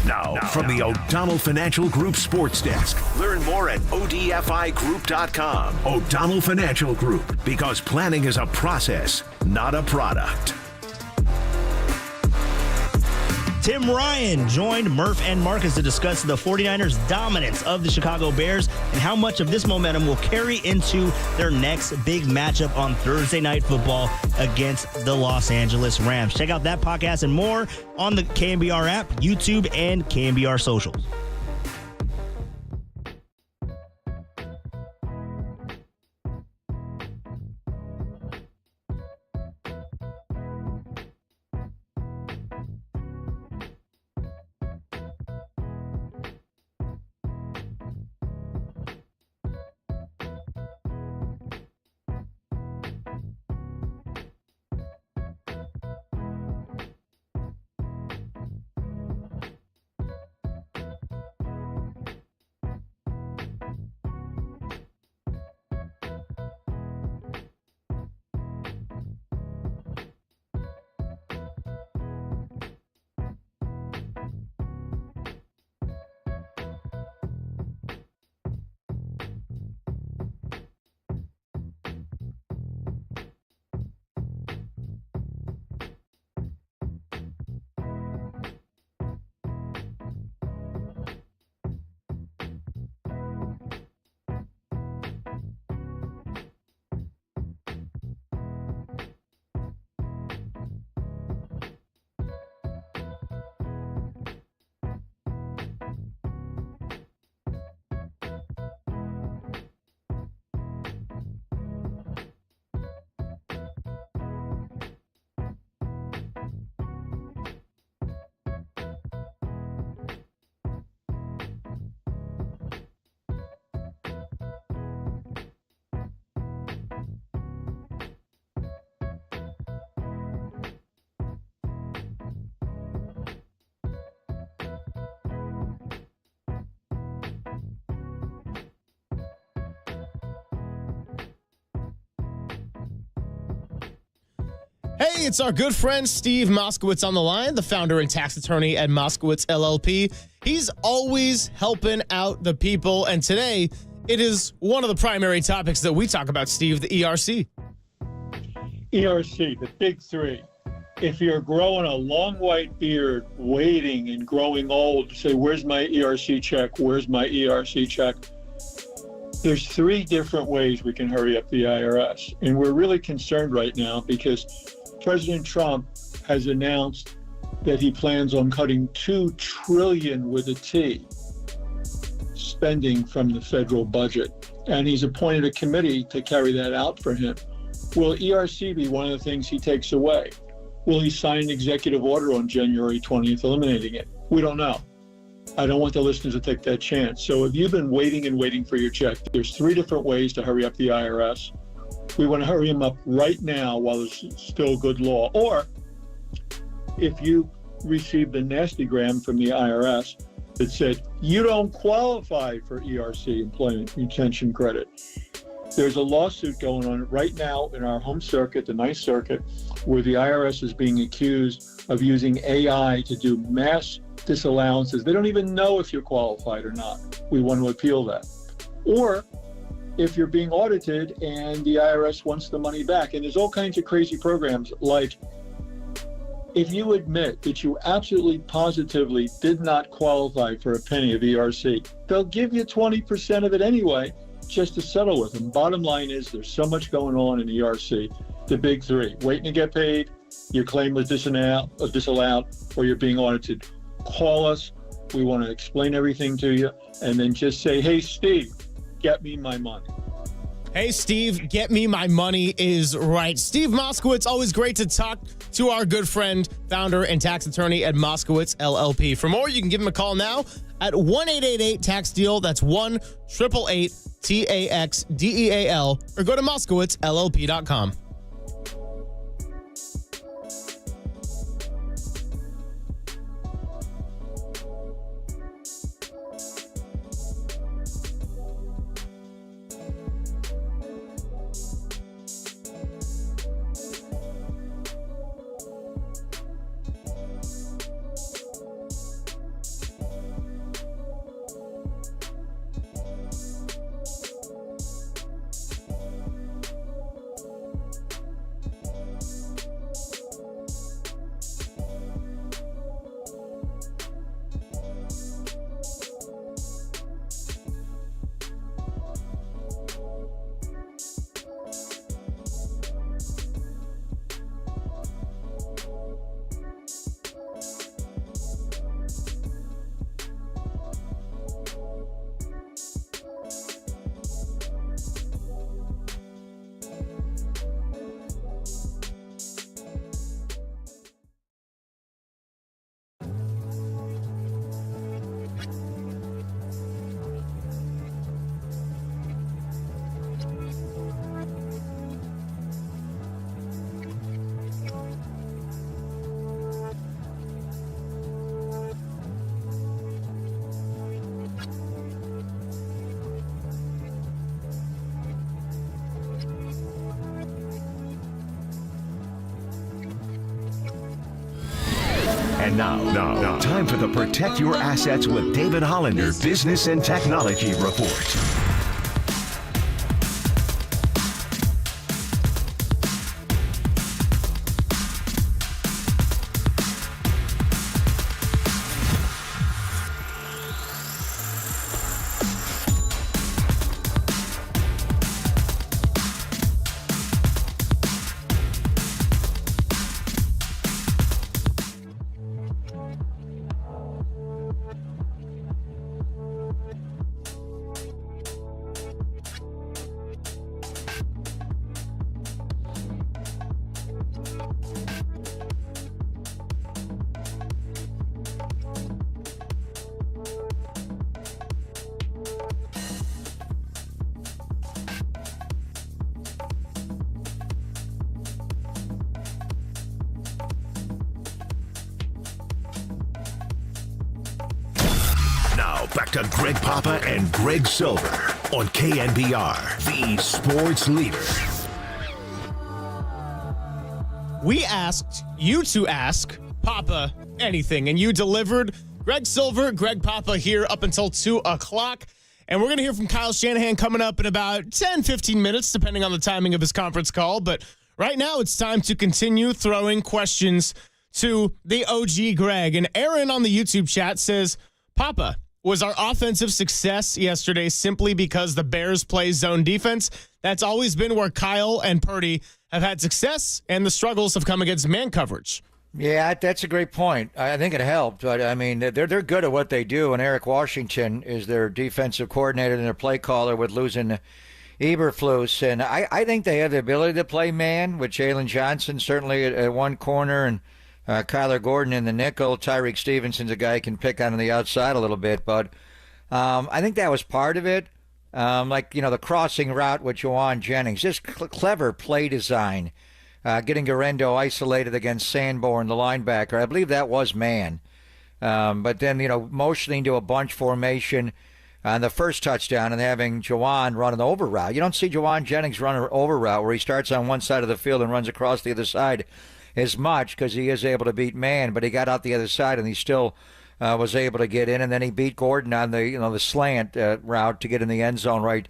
Now, from the O'Donnell Financial Group Sports Desk. Learn more at odfigroup.com. O'Donnell Financial Group, because planning is a process, not a product. Tim Ryan joined Murph and Marcus to discuss the 49ers' dominance of the Chicago Bears and how much of this momentum will carry into their next big matchup on Thursday Night Football against the Los Angeles Rams. Check out that podcast and more on the KNBR app, YouTube, and KNBR socials. Hey, it's our good friend Steve Moskowitz on the line, the founder and tax attorney at Moskowitz LLP. He's always helping out the people, and today it is one of the primary topics that we talk about, Steve, the ERC. ERC, the big three. If you're growing a long white beard, waiting and growing old, to say, where's my ERC check? Where's my ERC check? There's three different ways we can hurry up the IRS. And we're really concerned right now because President Trump has announced that he plans on cutting $2 trillion with a T spending from the federal budget. And he's appointed a committee to carry that out for him. Will ERC be one of the things he takes away? Will he sign an executive order on January 20th eliminating it? We don't know. I don't want the listeners to take that chance. So if you've been waiting and waiting for your check, there's three different ways to hurry up the IRS. We want to hurry them up right now while there's still good law. Or if you received a nastygram from the IRS that said, you don't qualify for ERC, Employment Retention Credit. There's a lawsuit going on right now in our home circuit, the Ninth Circuit, where the IRS is being accused of using AI to do mass disallowances. They don't even know if you're qualified or not. We want to appeal that. Or if you're being audited and the IRS wants the money back. And there's all kinds of crazy programs, like if you admit that you absolutely positively did not qualify for a penny of ERC, they'll give you 20% of it anyway, just to settle with them. Bottom line is there's so much going on in ERC. The big three: waiting to get paid, your claim was disallowed, or you're being audited. Call us. We want to explain everything to you, and then just say, hey, Steve, get me my money. Hey, Steve, get me my money is right. Steve Moskowitz, always great to talk to our good friend, founder and tax attorney at Moskowitz LLP. For more, you can give him a call now at 1-888-TAX-DEAL. That's 1-888-TAX-DEAL, or go to MoskowitzLLP.com. And now, time for the Protect Your Assets with David Hollander Business and Technology Report. Back to Greg Papa and Greg Silver on KNBR, the sports leader. we asked you to ask Papa anything, and you delivered. Greg Silver, Greg Papa here up until 2 o'clock. And we're going to hear from Kyle Shanahan coming up in about 10, 15 minutes, depending on the timing of his conference call. But right now, it's time to continue throwing questions to the OG Greg. And Aaron on the YouTube chat says, Papa, was our offensive success yesterday simply because the Bears play zone defense? That's always been where Kyle and Purdy have had success, and the struggles have come against man coverage. Yeah, that's a great point. I think it helped, but I mean, they're good at what they do, and Eric Washington is their defensive coordinator and their play caller with losing Eberflus, and I think they have the ability to play man with Jalen Johnson certainly at one corner and Kyler Gordon in the nickel. Tyreek Stevenson's a guy who can pick on the outside a little bit, but I think that was part of it. The crossing route with Juwan Jennings, just clever play design. Getting Gendo isolated against Sanborn, the linebacker. I believe that was man. But then, motioning to a bunch formation on the first touchdown and having Juwan run an over route. You don't see Juwan Jennings run an over route where he starts on one side of the field and runs across the other side as much because he is able to beat man, but he got out the other side and he still was able to get in. And then he beat Gordon on the slant route to get in the end zone right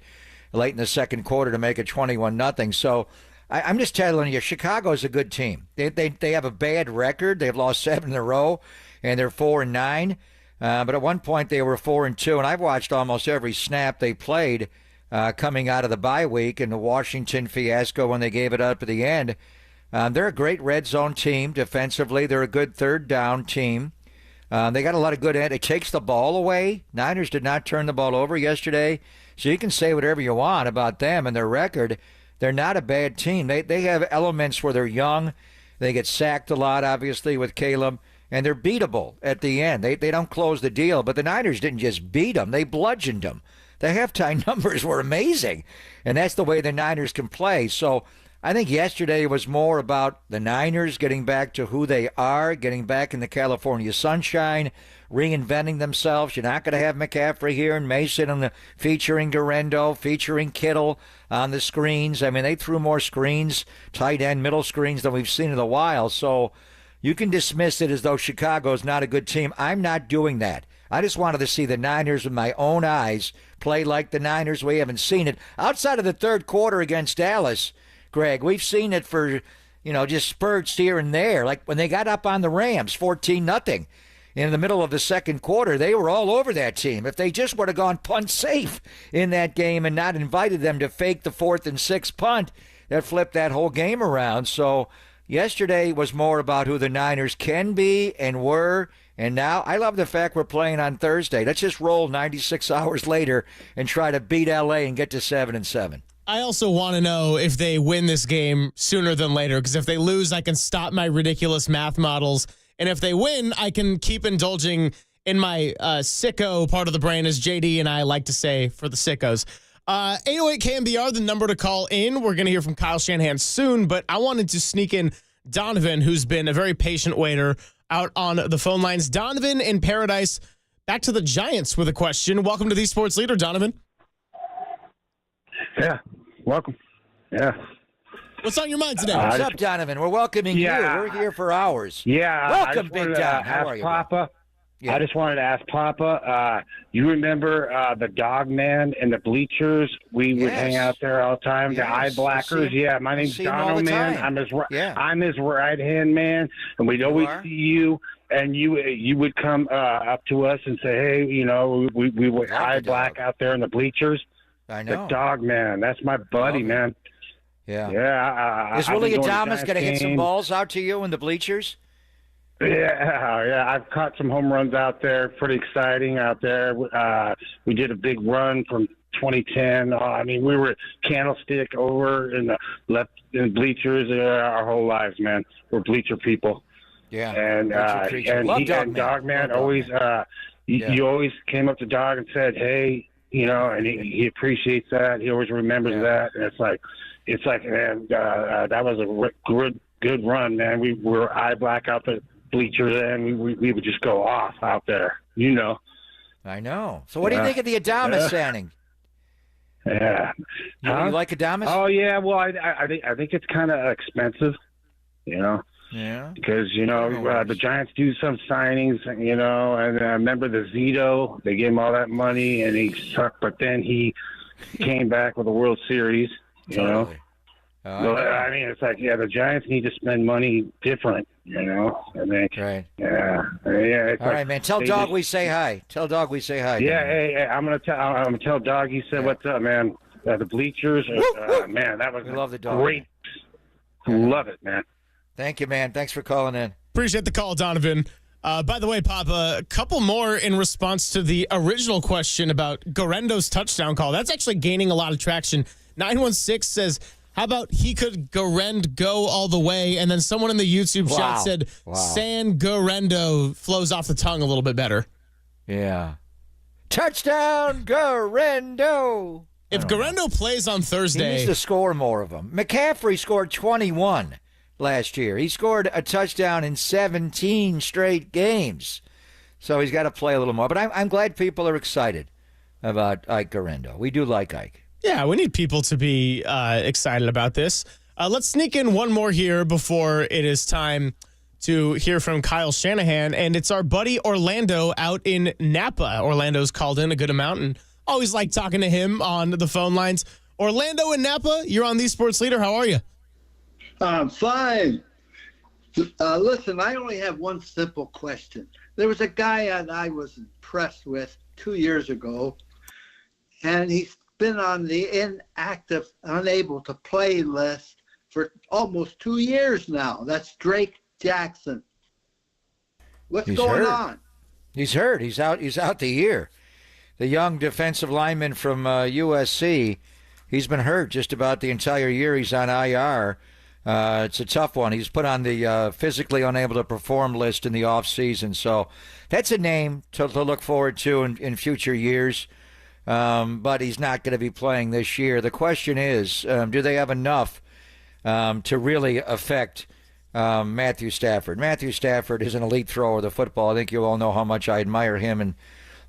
late in the second quarter to make it 21-0. So, I'm just telling you, Chicago's a good team. They have a bad record. They've lost 7 in a row, and they're 4-9. But at one point they were 4-2, and I've watched almost every snap they played coming out of the bye week and the Washington fiasco when they gave it up at the end. They're a great red zone team defensively. They're a good third down team. They got a lot of good it takes the ball away. Niners did not turn the ball over yesterday, so you can say whatever you want about them and their record. They're not a bad team. They have elements where they're young. They get sacked a lot, obviously, with Caleb, and they're beatable at the end. They don't close the deal, but the Niners didn't just beat them. They bludgeoned them. The halftime numbers were amazing, and that's the way the Niners can play. So I think yesterday was more about the Niners getting back to who they are, getting back in the California sunshine, reinventing themselves. You're not going to have McCaffrey here and Mason featuring Gendo, featuring Kittle on the screens. I mean, they threw more screens, tight end, middle screens than we've seen in a while. So you can dismiss it as though Chicago's not a good team. I'm not doing that. I just wanted to see the Niners with my own eyes play like the Niners. We haven't seen it. Outside of the third quarter against Dallas, Greg, we've seen it for, just spurts here and there. Like when they got up on the Rams, 14-0. In the middle of the second quarter, they were all over that team. If they just would have gone punt safe in that game and not invited them to fake the 4th and 6th punt, that flipped that whole game around. So yesterday was more about who the Niners can be and were. And now I love the fact we're playing on Thursday. Let's just roll 96 hours later and try to beat L.A. and get to 7-7. I also want to know if they win this game sooner than later, because if they lose, I can stop my ridiculous math models. And if they win, I can keep indulging in my sicko part of the brain, as JD and I like to say for the sickos. 808 KNBR, the number to call in. We're going to hear from Kyle Shanahan soon, but I wanted to sneak in Donovan, who's been a very patient waiter, out on the phone lines. Donovan in Paradise, back to the Giants with a question. Welcome to the Sports Leader, Donovan. Yeah, welcome. Yeah. What's on your mind today? What's up, Donovan? We're welcoming you. We're here for hours. Yeah. Welcome, Big Don. How are you, Papa? Yeah. I just wanted to ask Papa, you remember the dog man in the bleachers? We would hang out there all the time. The eye blackers. Yeah, my name's Dono, man. I'm his right-hand man, and we'd always see you. And you would come up to us and say, hey, we would eye black out there in the bleachers. I know. The dog man. That's my buddy, man. Yeah. Yeah. Is Willie Adamus going to hit some balls out to you in the bleachers? Yeah. I've caught some home runs out there. Pretty exciting out there. We did a big run from 2010. We were candlestick over in the bleachers our whole lives, man. We're bleacher people. Yeah. And Dogman always. You always came up to Dog and said, "Hey," and he appreciates that. He always remembers that, and it's like, man, that was a good run, man. We were eye black out the bleachers, and we would just go off out there, I know. So what do you think of the Adamus signing? Yeah. You like Adamus? Oh yeah. Well, I think it's kind of expensive. Yeah. Because, the Giants do some signings, and I remember the Zito, they gave him all that money, and he sucked, but then he came back with a World Series, Totally. I mean, it's like, the Giants need to spend money different, I think. Right. Yeah. All right, man. Tell Dog we say hi. Tell Dog we say hi. Yeah, hey, I'm gonna tell Dog he said what's up, man. The bleachers, man, that was We love the Dog. great. Love it, man. Thank you, man. Thanks for calling in. Appreciate the call, Donovan. By the way, Papa, a couple more in response to the original question about Garendo's touchdown call. That's actually gaining a lot of traction. 916 says, how about he could Garend go all the way? And then someone in the YouTube chat said, San Garendo flows off the tongue a little bit better. Yeah. Touchdown, Garendo. If Garendo plays on Thursday. He needs to score more of them. McCaffrey scored 21 last year. He scored a touchdown in 17 straight games. So he's got to play a little more. But I'm glad people are excited about Ike Garendo. We do like Ike. Yeah, we need people to be excited about this. Let's sneak in one more here before it is time to hear from Kyle Shanahan. And it's our buddy Orlando out in Napa. Orlando's called in a good amount and always like talking to him on the phone lines. Orlando in Napa, you're on the Sports Leader. How are you? I'm fine. Listen, I only have one simple question. There was a guy that I was impressed with 2 years ago, and he's been on the inactive, unable to play list for almost 2 years now. That's Drake Jackson. What's going on? He's hurt. He's out the year. The young defensive lineman from USC, he's been hurt just about the entire year. He's on IR. It's a tough one. He's put on the physically unable to perform list in the offseason. So that's a name to look forward to in future years. But he's not going to be playing this year. The question is, do they have enough to really affect Matthew Stafford? Matthew Stafford is an elite thrower of the football. I think you all know how much I admire him and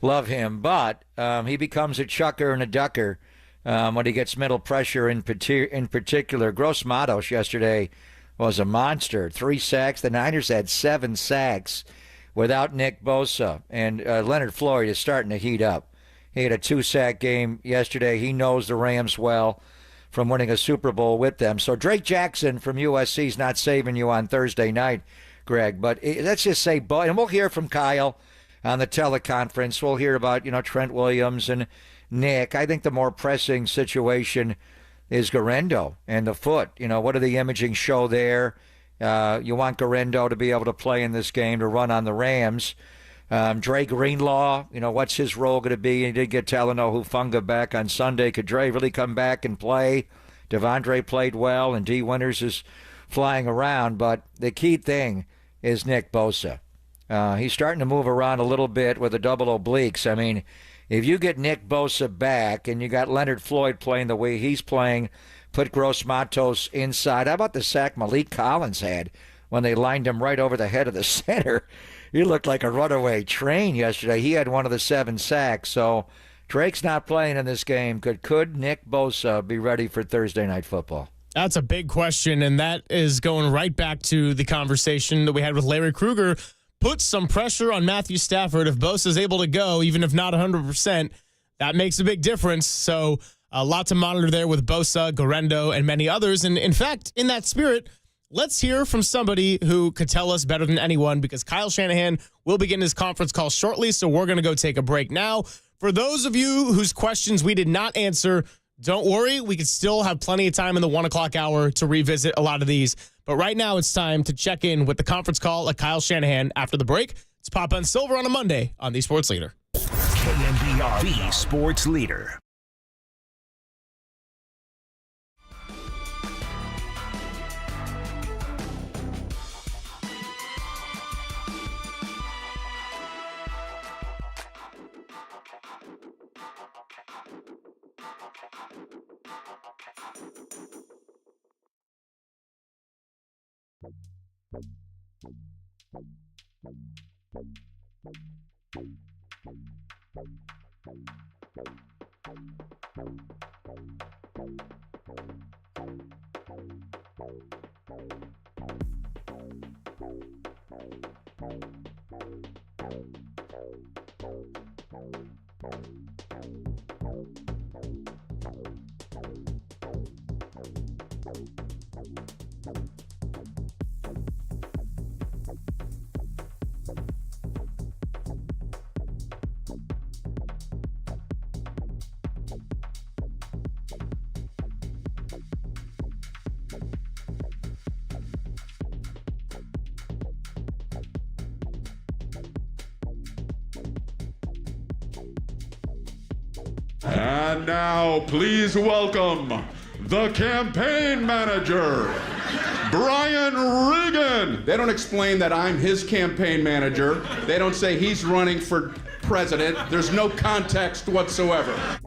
love him. But he becomes a chucker and a ducker when he gets middle pressure in particular. Gross Matos yesterday was a monster. 3 sacks. The Niners had 7 sacks without Nick Bosa. And Leonard Floyd is starting to heat up. He had a 2-sack game yesterday. He knows the Rams well from winning a Super Bowl with them. So Drake Jackson from USC is not saving you on Thursday night, Greg. But let's just say, and we'll hear from Kyle on the teleconference. We'll hear about, Trent Williams and Nick. I think the more pressing situation is Garendo and the foot. What did the imaging show there? You want Garendo to be able to play in this game, to run on the Rams. Dre Greenlaw, what's his role going to be? He did get Talanoa Hufanga back on Sunday. Could Dre really come back and play? Devondre played well, and D. Winters is flying around. But the key thing is Nick Bosa. He's starting to move around a little bit with the double obliques. I mean, if you get Nick Bosa back and you got Leonard Floyd playing the way he's playing, put Gross Matos inside. How about the sack Malik Collins had when they lined him right over the head of the center? He looked like a runaway train yesterday. He had one of the 7 sacks. So Drake's not playing in this game. Could Nick Bosa be ready for Thursday Night Football? That's a big question, and that is going right back to the conversation that we had with Larry Krueger. Put some pressure on Matthew Stafford. If Bosa's able to go, even if not 100%, that makes a big difference. So a lot to monitor there with Bosa, Garendo, and many others. And in fact, in that spirit, let's hear from somebody who could tell us better than anyone, because Kyle Shanahan will begin his conference call shortly, so we're going to go take a break now. For those of you whose questions we did not answer, don't worry. We could still have plenty of time in the 1 o'clock hour to revisit a lot of these. But right now it's time to check in with the conference call at Kyle Shanahan after the break. It's Papa and Silver on a Monday on the Sports Leader. KNBR, the Sports Leader. And now, please welcome the campaign manager, Brian Regan. They don't explain that I'm his campaign manager. They don't say he's running for president. There's no context whatsoever.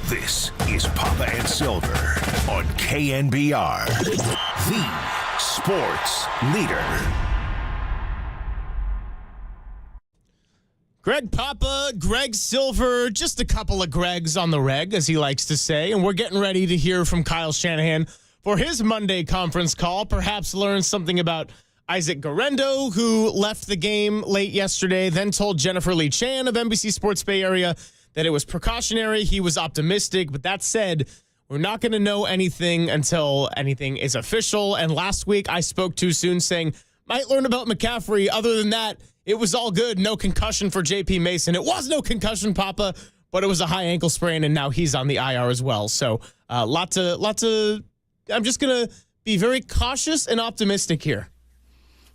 This is Papa and Silver on KNBR, the sports leader. Greg Papa, Greg Silver, just a couple of Gregs on the reg, as he likes to say. And we're getting ready to hear from Kyle Shanahan for his Monday conference call. Perhaps learn something about Isaac Gendo, who left the game late yesterday, then told Jennifer Lee Chan of NBC Sports Bay Area that it was precautionary. He was optimistic. But that said, we're not going to know anything until anything is official. And last week, I spoke too soon saying, might learn about McCaffrey. Other than that, it was all good. No concussion for J.P. Mason. It was no concussion, Papa, but it was a high ankle sprain, and now he's on the IR as well. So lots of. I'm just going to be very cautious and optimistic here.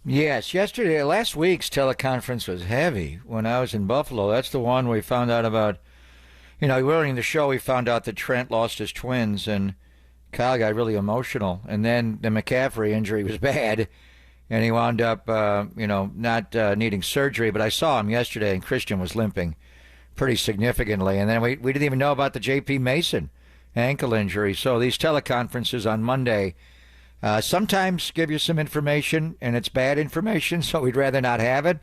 Yes, last week's teleconference was heavy when I was in Buffalo. That's the one we found out about. During the show, we found out that Trent lost his twins, and Kyle got really emotional. And then the McCaffrey injury was bad. and he wound up, not needing surgery. But I saw him yesterday, and Christian was limping pretty significantly. And then we didn't even know about the J.P. Mason ankle injury. So these teleconferences on Monday sometimes give you some information, and it's bad information, so we'd rather not have it.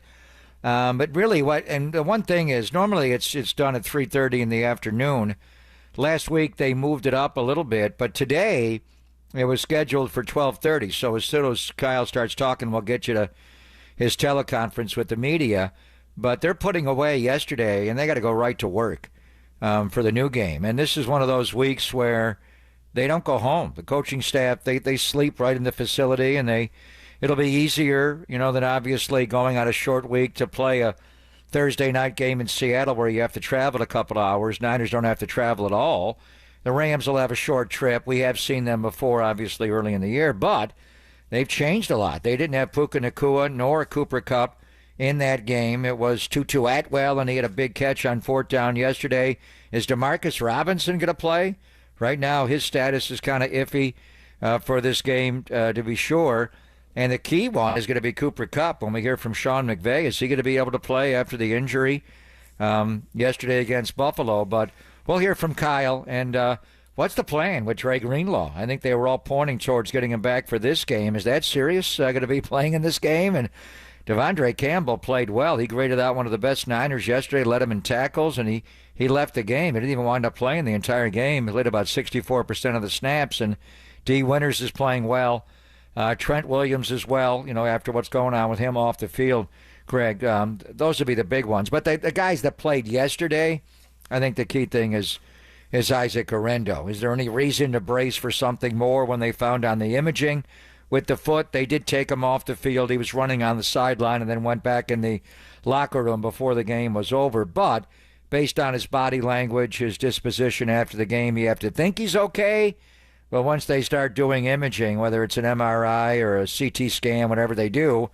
But really, the one thing is, normally it's done at 3:30 in the afternoon. Last week they moved it up a little bit, but today it was scheduled for 12:30. So as soon as Kyle starts talking, we'll get you to his teleconference with the media. But they're putting away yesterday, and they got to go right to work for the new game. And this is one of those weeks where they don't go home. The coaching staff, they sleep right in the facility, and it'll be easier, than obviously going on a short week to play a Thursday night game in Seattle where you have to travel a couple of hours. Niners don't have to travel at all. The Rams will have a short trip. We have seen them before, obviously, early in the year, but they've changed a lot. They didn't have Puka Nacua nor Cooper Kupp in that game. It was Tutu Atwell, and he had a big catch on 4th down yesterday. Is Demarcus Robinson going to play? Right now, his status is kind of iffy for this game, to be sure. And the key one is going to be Cooper Kupp. When we hear from Sean McVay, is he going to be able to play after the injury yesterday against Buffalo? But we'll hear from Kyle. And what's the plan with Dre Greenlaw? I think they were all pointing towards getting him back for this game. Is that serious, going to be playing in this game? And Devondre Campbell played well. He graded out one of the best Niners yesterday, led him in tackles, and he left the game. He didn't even wind up playing the entire game. He played about 64% of the snaps, and D. Winters is playing well. Trent Williams as well, after what's going on with him off the field, Greg. Those would be the big ones. But the guys that played yesterday, I think the key thing is Isaac Orendo. Is there any reason to brace for something more when they found on the imaging with the foot? They did take him off the field. He was running on the sideline and then went back in the locker room before the game was over. But based on his body language, his disposition after the game, you have to think he's okay. But once they start doing imaging, whether it's an MRI or a CT scan, whatever they do,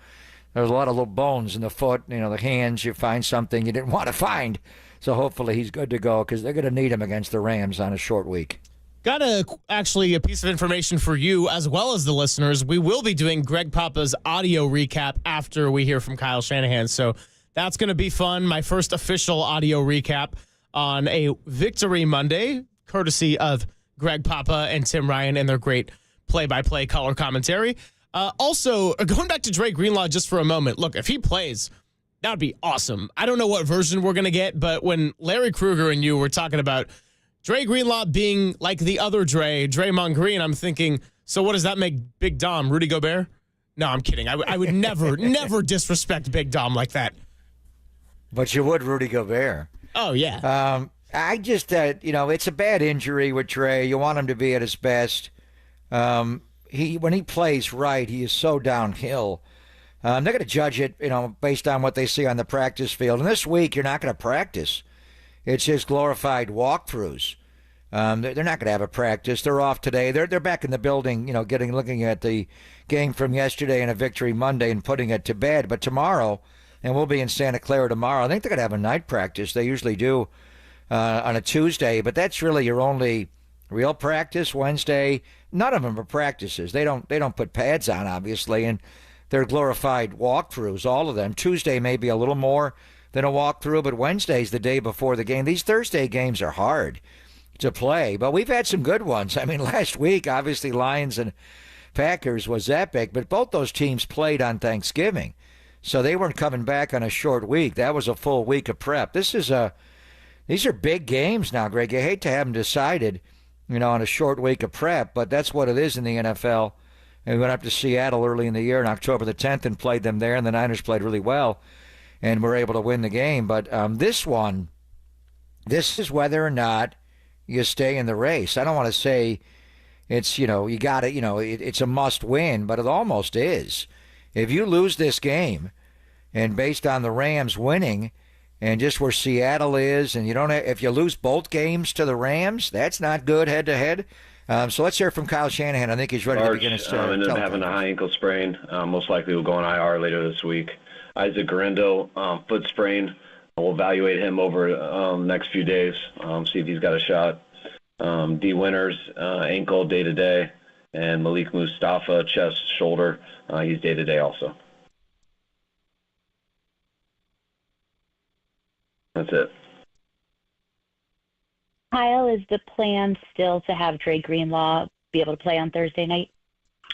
there's a lot of little bones in the foot, the hands. You find something you didn't want to find. So hopefully he's good to go because they're going to need him against the Rams on a short week. Got actually a piece of information for you as well as the listeners. We will be doing Greg Papa's audio recap after we hear from Kyle Shanahan. So that's going to be fun. My first official audio recap on a Victory Monday, courtesy of Greg Papa and Tim Ryan and their great play-by-play color commentary. Also, going back to Dre Greenlaw just for a moment. Look, if he plays, that would be awesome. I don't know what version we're going to get, but when Larry Krueger and you were talking about Dre Greenlaw being like the other Dre, Draymond Green, I'm thinking, so what does that make Big Dom, Rudy Gobert? No, I'm kidding. I would never disrespect Big Dom like that. But you would Rudy Gobert. Oh, yeah. I just, it's a bad injury with Dre. You want him to be at his best. When he plays right, he is so downhill. They're going to judge it, based on what they see on the practice field. And this week, you're not going to practice. It's just glorified walkthroughs. They're not going to have a practice. They're off today. They're back in the building, looking at the game from yesterday and a Victory Monday and putting it to bed. But tomorrow, and we'll be in Santa Clara tomorrow, I think they're going to have a night practice. They usually do on a Tuesday, but that's really your only real practice. Wednesday, none of them are practices. They don't put pads on, obviously, and they're glorified walkthroughs, all of them. Tuesday may be a little more than a walkthrough, but Wednesday's the day before the game. These Thursday games are hard to play, but we've had some good ones. I mean, last week, obviously, Lions and Packers was epic, but both those teams played on Thanksgiving, so they weren't coming back on a short week. That was a full week of prep. These are big games now, Greg. You hate to have them decided, on a short week of prep, but that's what it is in the NFL. And we went up to Seattle early in the year on October the 10th and played them there, and the Niners played really well and were able to win the game. But this is whether or not you stay in the race. I don't want to say it's, you got it, it's a must win, but it almost is. If you lose this game, and based on the Rams winning, and just where Seattle is, and if you lose both games to the Rams, that's not good head-to-head. So let's hear from Kyle Shanahan. I think he's ready to begin his ended up having a high ankle sprain. Most likely will go on IR later this week. Isaac Orendo, foot sprain. We'll evaluate him over the next few days, see if he's got a shot. D. Winters, ankle day-to-day. And Malik Mustafa, chest, shoulder, he's day-to-day also. That's it. Kyle, is the plan still to have Dre Greenlaw be able to play on Thursday night?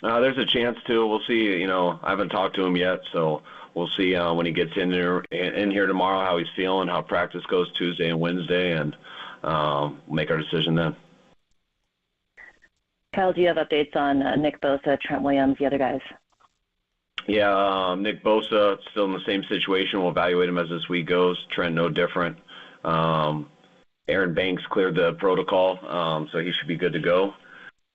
There's a chance to. We'll see. I haven't talked to him yet, so we'll see when he gets in here tomorrow how he's feeling, how practice goes Tuesday and Wednesday, and we'll make our decision then. Kyle, do you have updates on Nick Bosa, Trent Williams, the other guys? Yeah, Nick Bosa still in the same situation. We'll evaluate him as this week goes. Trent, no different. Aaron Banks cleared the protocol, so he should be good to go.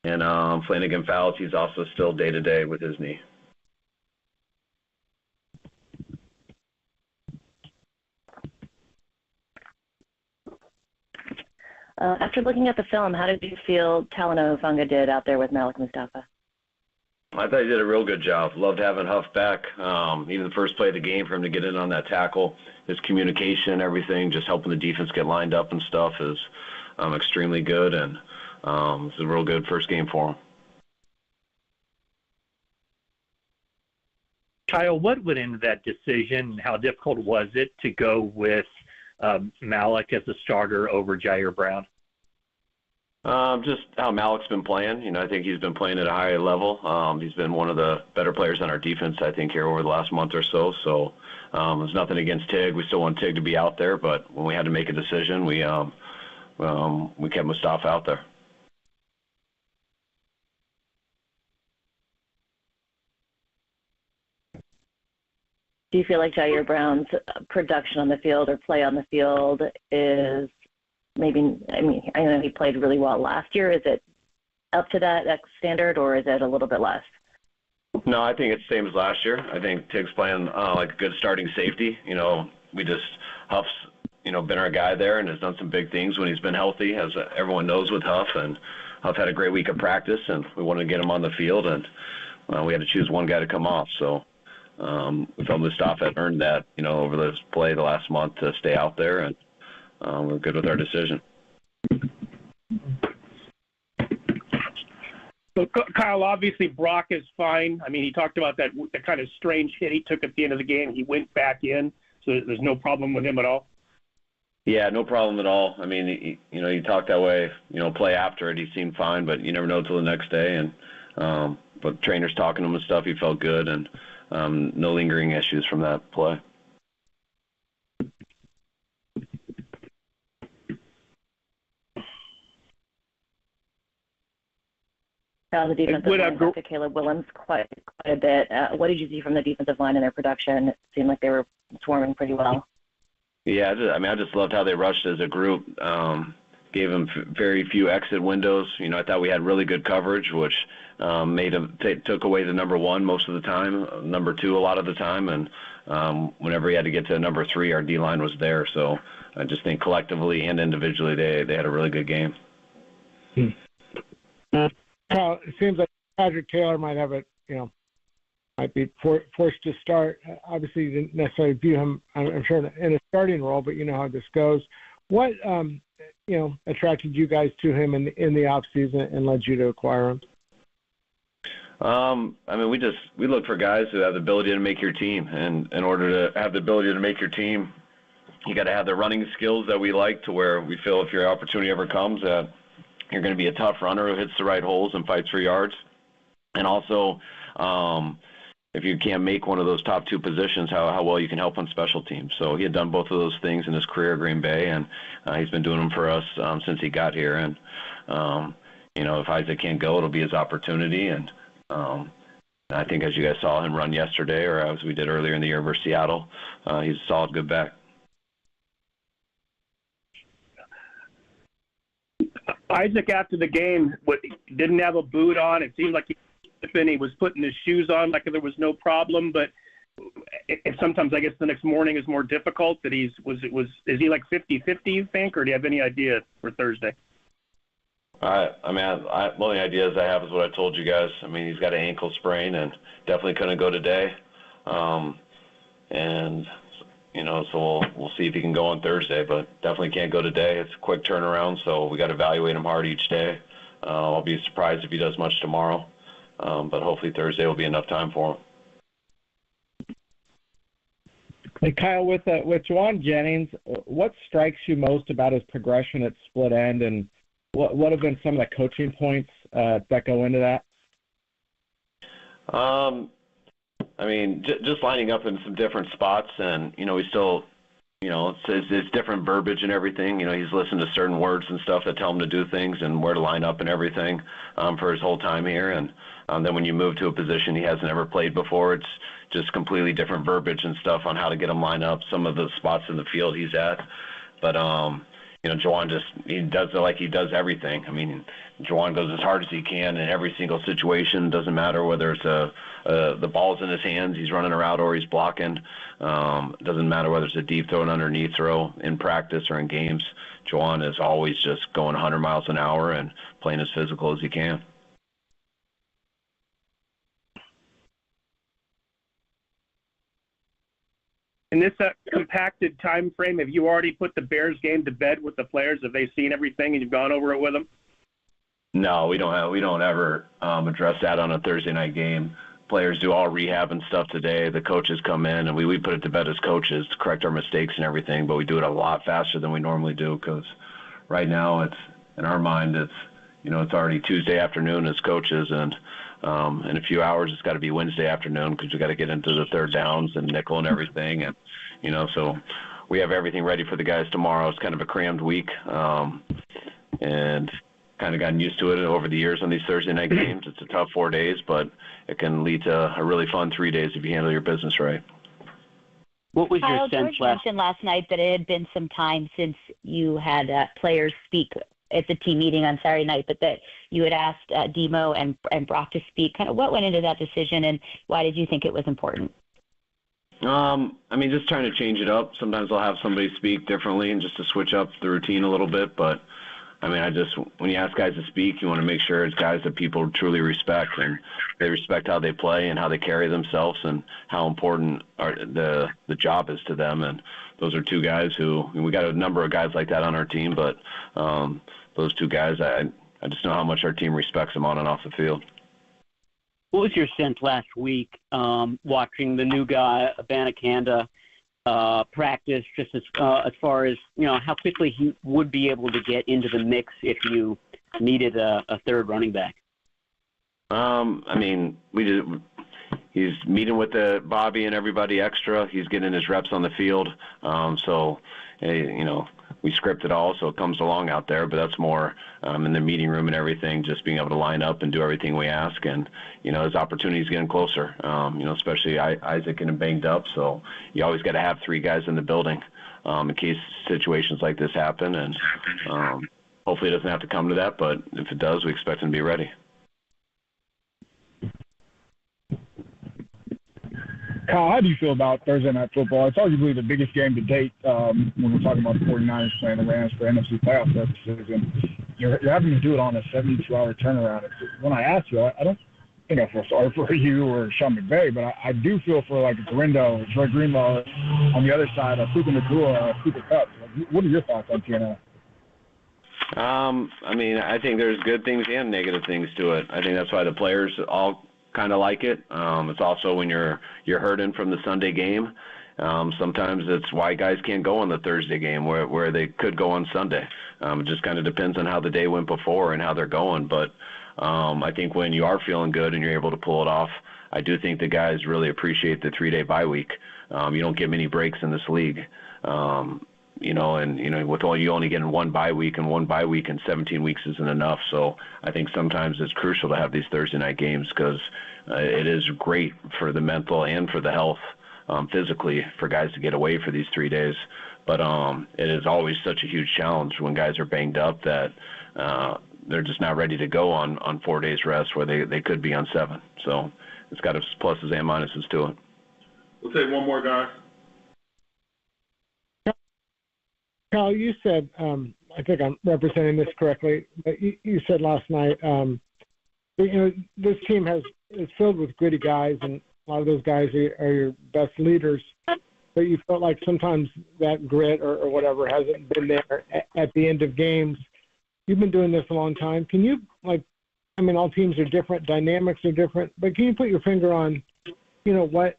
And Flanagan Fouts, he's also still day-to-day with his knee. After looking at the film, how did you feel Talanoa Hufanga did out there with Malik Mustafa? I thought he did a real good job. Loved having Huff back. Even the first play of the game for him to get in on that tackle, his communication, everything, just helping the defense get lined up and stuff is extremely good, and it's a real good first game for him. Kyle, what went into that decision? How difficult was it to go with Malik as a starter over Jair Brown? Just how Malik's been playing. I think he's been playing at a high level. He's been one of the better players on our defense, I think, here over the last month or so. So there's nothing against Tig. We still want Tig to be out there, but when we had to make a decision, we kept Mustafa out there. Do you feel like Jair Brown's production on the field or play on the field is I know he played really well last year. Is it up to that standard, or is it a little bit less? No, I think it's the same as last year. I think Tig's playing like a good starting safety. Huff's, been our guy there and has done some big things when he's been healthy, as everyone knows with Huff. And Huff had a great week of practice, and we wanted to get him on the field, and we had to choose one guy to come off. So we felt Mustafa had earned that, over this play the last month to stay out there, and we're good with our decision. So, Kyle, obviously Brock is fine. He talked about that kind of strange hit he took at the end of the game. He went back in, so there's no problem with him at all? Yeah, no problem at all. He talked that way, play after it. He seemed fine, but you never know till the next day. And but trainers talking to him and stuff, he felt good, and no lingering issues from that play. The defensive line talked to Caleb Williams quite a bit. What did you see from the defensive line in their production? It seemed like they were swarming pretty well. Yeah, I just loved how they rushed as a group. Gave them very few exit windows. I thought we had really good coverage, which made them took away the number one most of the time, number two a lot of the time, and whenever we had to get to number three, our D-line was there. So I just think collectively and individually they had a really good game. Kyle, it seems like Patrick Taylor might have might be forced to start. Obviously, you didn't necessarily view him, I'm sure, in a starting role, but you know how this goes. What, attracted you guys to him in the offseason and led you to acquire him? We look for guys who have the ability to make your team, and in order to have the ability to make your team, you got to have the running skills that we like, to where we feel if your opportunity ever comes that you're going to be a tough runner who hits the right holes and fights for yards. And also, if you can't make one of those top two positions, how well you can help on special teams. So he had done both of those things in his career at Green Bay, and he's been doing them for us since he got here. And, if Isaac can't go, it'll be his opportunity. And I think as you guys saw him run yesterday, or as we did earlier in the year versus Seattle, he's a solid good back. Isaac, after the game, didn't have a boot on. It seemed like he was putting his shoes on like there was no problem. But sometimes I guess the next morning is more difficult. That is he like 50-50, you think, or do you have any idea for Thursday? The only ideas I have is what I told you guys. He's got an ankle sprain and definitely couldn't go today. So we'll see if he can go on Thursday, but definitely can't go today. It's a quick turnaround, so we got to evaluate him hard each day. I'll be surprised if he does much tomorrow. But hopefully Thursday will be enough time for him. Hey, Kyle, with Juwan Jennings, what strikes you most about his progression at split end, and what have been some of the coaching points that go into that? I mean, just lining up in some different spots, and we still, it's different verbiage and everything. He's listened to certain words and stuff that tell him to do things and where to line up and everything for his whole time here. And then when you move to a position he hasn't ever played before, it's just completely different verbiage and stuff on how to get him lined up. Some of the spots in the field he's at, but Juwan he does it like he does everything. I mean, Juwan goes as hard as he can in every single situation. Doesn't matter whether it's the ball's in his hands, he's running around or he's blocking. Doesn't matter whether it's a deep throw, an underneath throw in practice or in games. Juwan is always just going 100 miles an hour and playing as physical as he can. In this compacted time frame, have you already put the Bears game to bed with the players? Have they seen everything and you've gone over it with them? No, we don't ever address that on a Thursday night game. Players do all rehab and stuff today. The coaches come in and we put it to bed as coaches to correct our mistakes and everything, but we do it a lot faster than we normally do because right now it's in our mind it's already Tuesday afternoon as coaches, and in a few hours it's got to be Wednesday afternoon because we got to get into the third downs and nickel and everything, and so we have everything ready for the guys tomorrow. It's kind of a crammed week, and kind of gotten used to it over the years on these Thursday night games. It's a tough 4 days, but it can lead to a really fun 3 days if you handle your business right. What was Kyle, your sense George mentioned last night that it had been some time since you had players speak at the team meeting on Saturday night, but that you had asked Demo and Brock to speak. Kind of what went into that decision, and why did you think it was important? I mean, just trying to change it up. Sometimes I'll have somebody speak differently and just to switch up the routine a little bit, but I mean, when you ask guys to speak, you want to make sure it's guys that people truly respect, and they respect how they play and how they carry themselves and how important the job is to them. And those are two guys we got a number of guys like that on our team, but those two guys, I just know how much our team respects them on and off the field. What was your sense last week watching the new guy, Abanikanda, practice, just as far as how quickly he would be able to get into the mix if you needed a third running back? I mean, he's meeting with Bobby and everybody extra. He's getting his reps on the field. So, we script it all, so it comes along out there. But that's more in the meeting room and everything, just being able to line up and do everything we ask. And, his opportunity's getting closer, especially Isaac getting banged up. So you always got to have three guys in the building in case situations like this happen. And hopefully it doesn't have to come to that. But if it does, we expect him to be ready. Kyle, how do you feel about Thursday Night Football? It's arguably the biggest game to date when we're talking about the 49ers playing the Rams for NFC playoff purposes. And you're having to do it on a 72-hour turnaround. When I ask you, I don't think I feel sorry for you or Sean McVay, but I do feel for like Gendo, Troy Greenlaw on the other side, Puka Nacua, Cooper Kupp. What are your thoughts on TNF? I mean, I think there's good things and negative things to it. I think that's why the players all kind of like it. It's also when you're hurting from the Sunday game. Sometimes it's why guys can't go on the Thursday game where they could go on Sunday. It just kind of depends on how the day went before and how they're going. But I think when you are feeling good and you're able to pull it off, I do think the guys really appreciate the 3-day bye week. You don't get many breaks in this league. With all you only getting one bye week, and one bye week in 17 weeks isn't enough. So I think sometimes it's crucial to have these Thursday night games because it is great for the mental and for the health physically for guys to get away for these 3 days. But it is always such a huge challenge when guys are banged up that they're just not ready to go on 4 days rest where they could be on 7. So it's got its pluses and minuses to it. We'll take one more, guys. Kyle, you said, I think I'm representing this correctly, but you said last night, this team is filled with gritty guys, and a lot of those guys are your best leaders, but you felt like sometimes that grit or whatever hasn't been there at the end of games. You've been doing this a long time. Can you I mean, all teams are different, dynamics are different, but can you put your finger on, what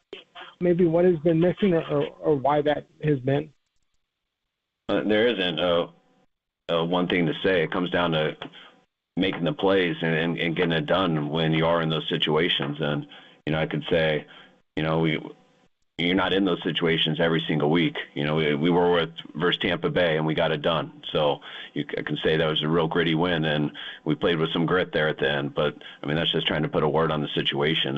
has been missing or why that has been? There isn't one thing to say. It comes down to making the plays and getting it done when you are in those situations. And, I could say, you're not in those situations every single week. We were versus Tampa Bay, and we got it done. So I can say that was a real gritty win, and we played with some grit there at the end. But, that's just trying to put a word on the situation.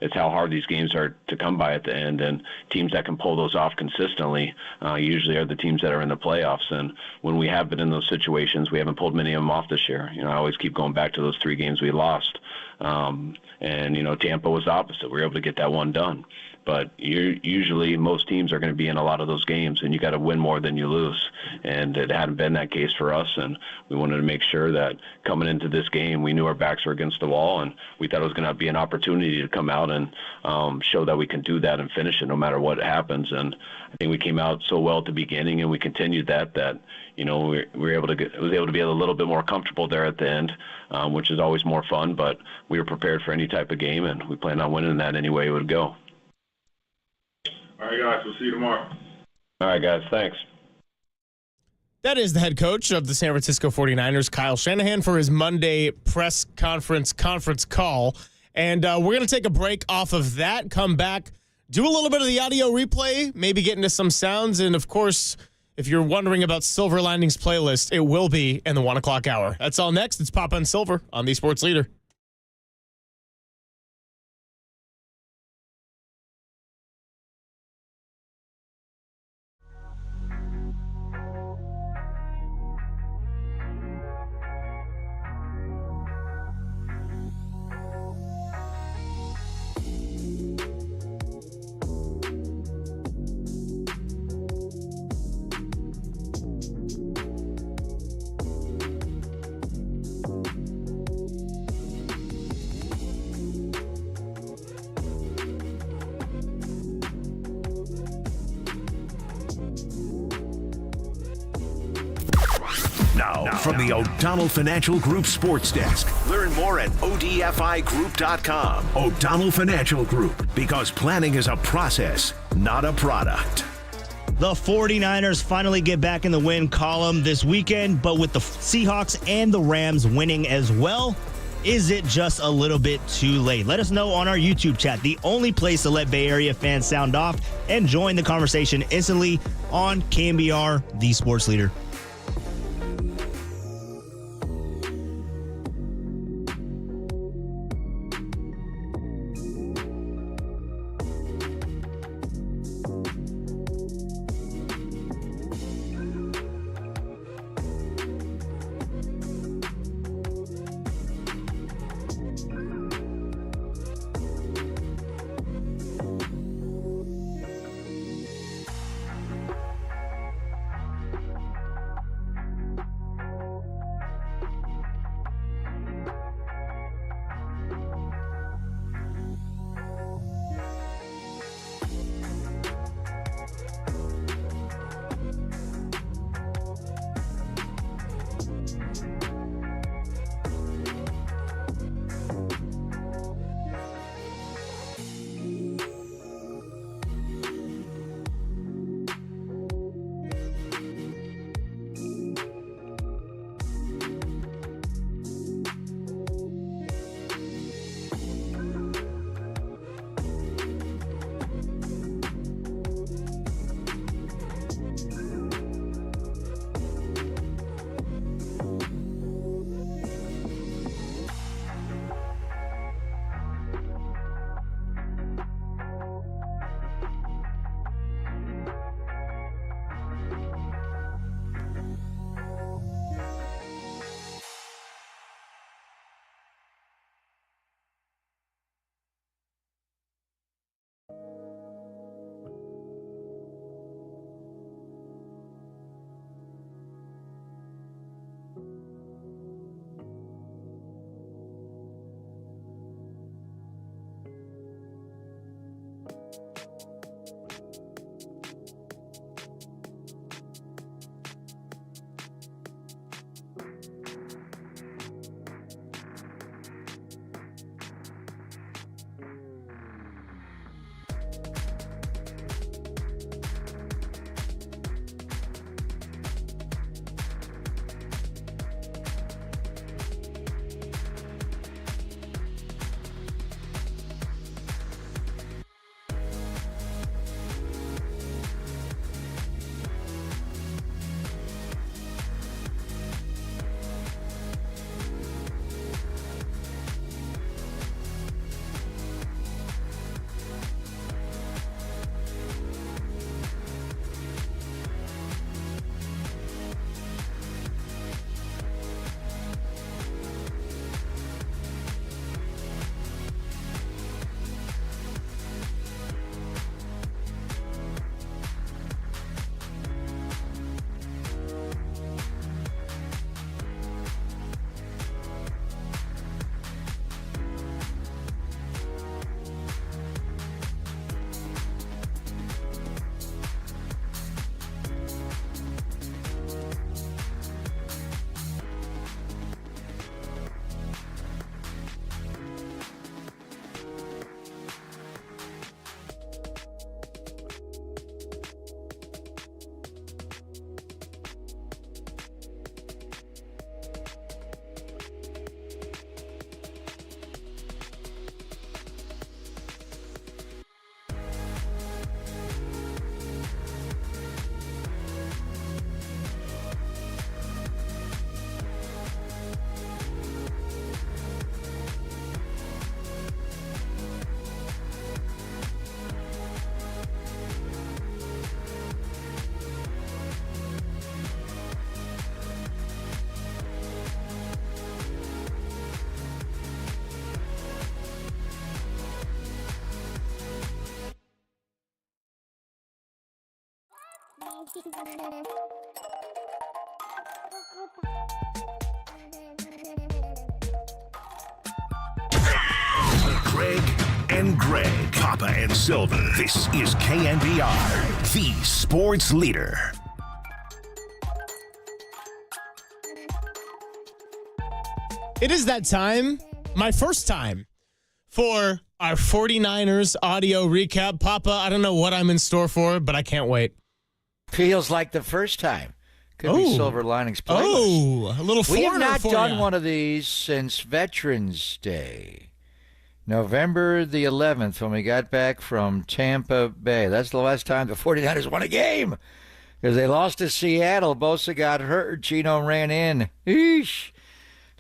It's how hard these games are to come by at the end, and teams that can pull those off consistently usually are the teams that are in the playoffs. And when we have been in those situations, we haven't pulled many of them off this year. I always keep going back to those 3 games we lost. And Tampa was the opposite. We were able to get that one done. But usually most teams are going to be in a lot of those games, and you got to win more than you lose. And it hadn't been that case for us, and we wanted to make sure that coming into this game, we knew our backs were against the wall, and we thought it was going to be an opportunity to come out and show that we can do that and finish it no matter what happens. And I think we came out so well at the beginning, and we continued that we were able to was able to be a little bit more comfortable there at the end, which is always more fun. But we were prepared for any type of game, and we planned on winning that any way it would go. All right, guys. We'll see you tomorrow. All right, guys. Thanks. That is the head coach of the San Francisco 49ers, Kyle Shanahan, for his Monday press conference call. And we're going to take a break off of that, come back, do a little bit of the audio replay, maybe get into some sounds. And, of course, if you're wondering about Silver Linings playlist, it will be in the 1 o'clock hour. That's all next. It's Papa and Silver on the Sports Leader. Now, from the O'Donnell Financial Group Sports Desk. Learn more at odfigroup.com. O'Donnell Financial Group, because planning is a process, not a product. The 49ers finally get back in the win column this weekend, but with the Seahawks and the Rams winning as well, is it just a little bit too late? Let us know on our YouTube chat, the only place to let Bay Area fans sound off, and join the conversation instantly on KNBR, the Sports Leader. Greg and Greg, Papa and Silver. This is KNBR, the sports leader. It is that time, my first time, for our 49ers audio recap. Papa, I don't know what I'm in store for, but I can't wait. Feels like the first time. Could be Silver Linings playlist. Oh, a little foreigner. We have not for done ya. one of these since Veterans Day. November the 11th, when we got back from Tampa Bay. That's the last time the 49ers won a game. Because they lost to Seattle. Bosa got hurt. Geno ran in. Eesh.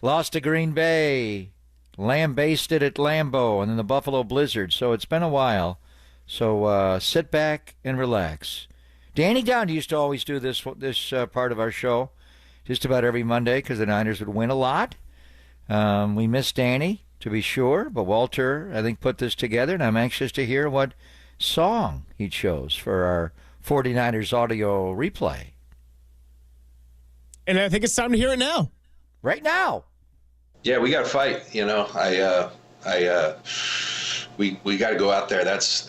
Lost to Green Bay. Lambasted at Lambeau. And then the Buffalo Blizzard. So it's been a while. So sit back and relax. Danny Down used to always do this part of our show just about every Monday because the Niners would win a lot. We miss Danny, to be sure, but Walter, I think, put this together, and I'm anxious to hear what song he chose for our 49ers audio replay. And I think it's time to hear it now. Right now. Yeah, we got to fight. You know, we got to go out there. That's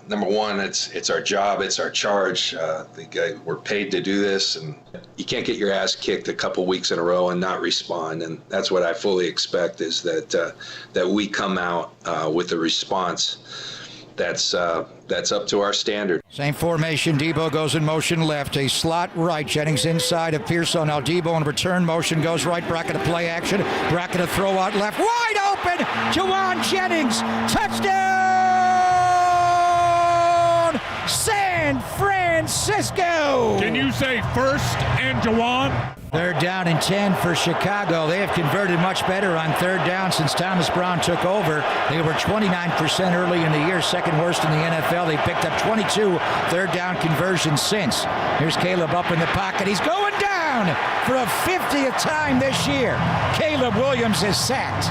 number one. It's our job. It's our charge. We're paid to do this, and you can't get your ass kicked a couple weeks in a row and not respond. And that's what I fully expect is that we come out with a response that's up to our standard. Same formation. Debo goes in motion left. A slot right. Jennings inside of Pearson. Now Debo in return motion goes right. Bracket of play action. Bracket of throw out left. Wide open. Juwan Jennings. Touchdown. San Francisco. Can you say first and Juwan? They're down in 10 for Chicago. They have converted much better on third down since Thomas Brown took over. They were 29% early in the year, second worst in the NFL. They picked up 22 third down conversions since. Here's Caleb up in the pocket. He's going down for a 50th time this year. Caleb Williams is sacked.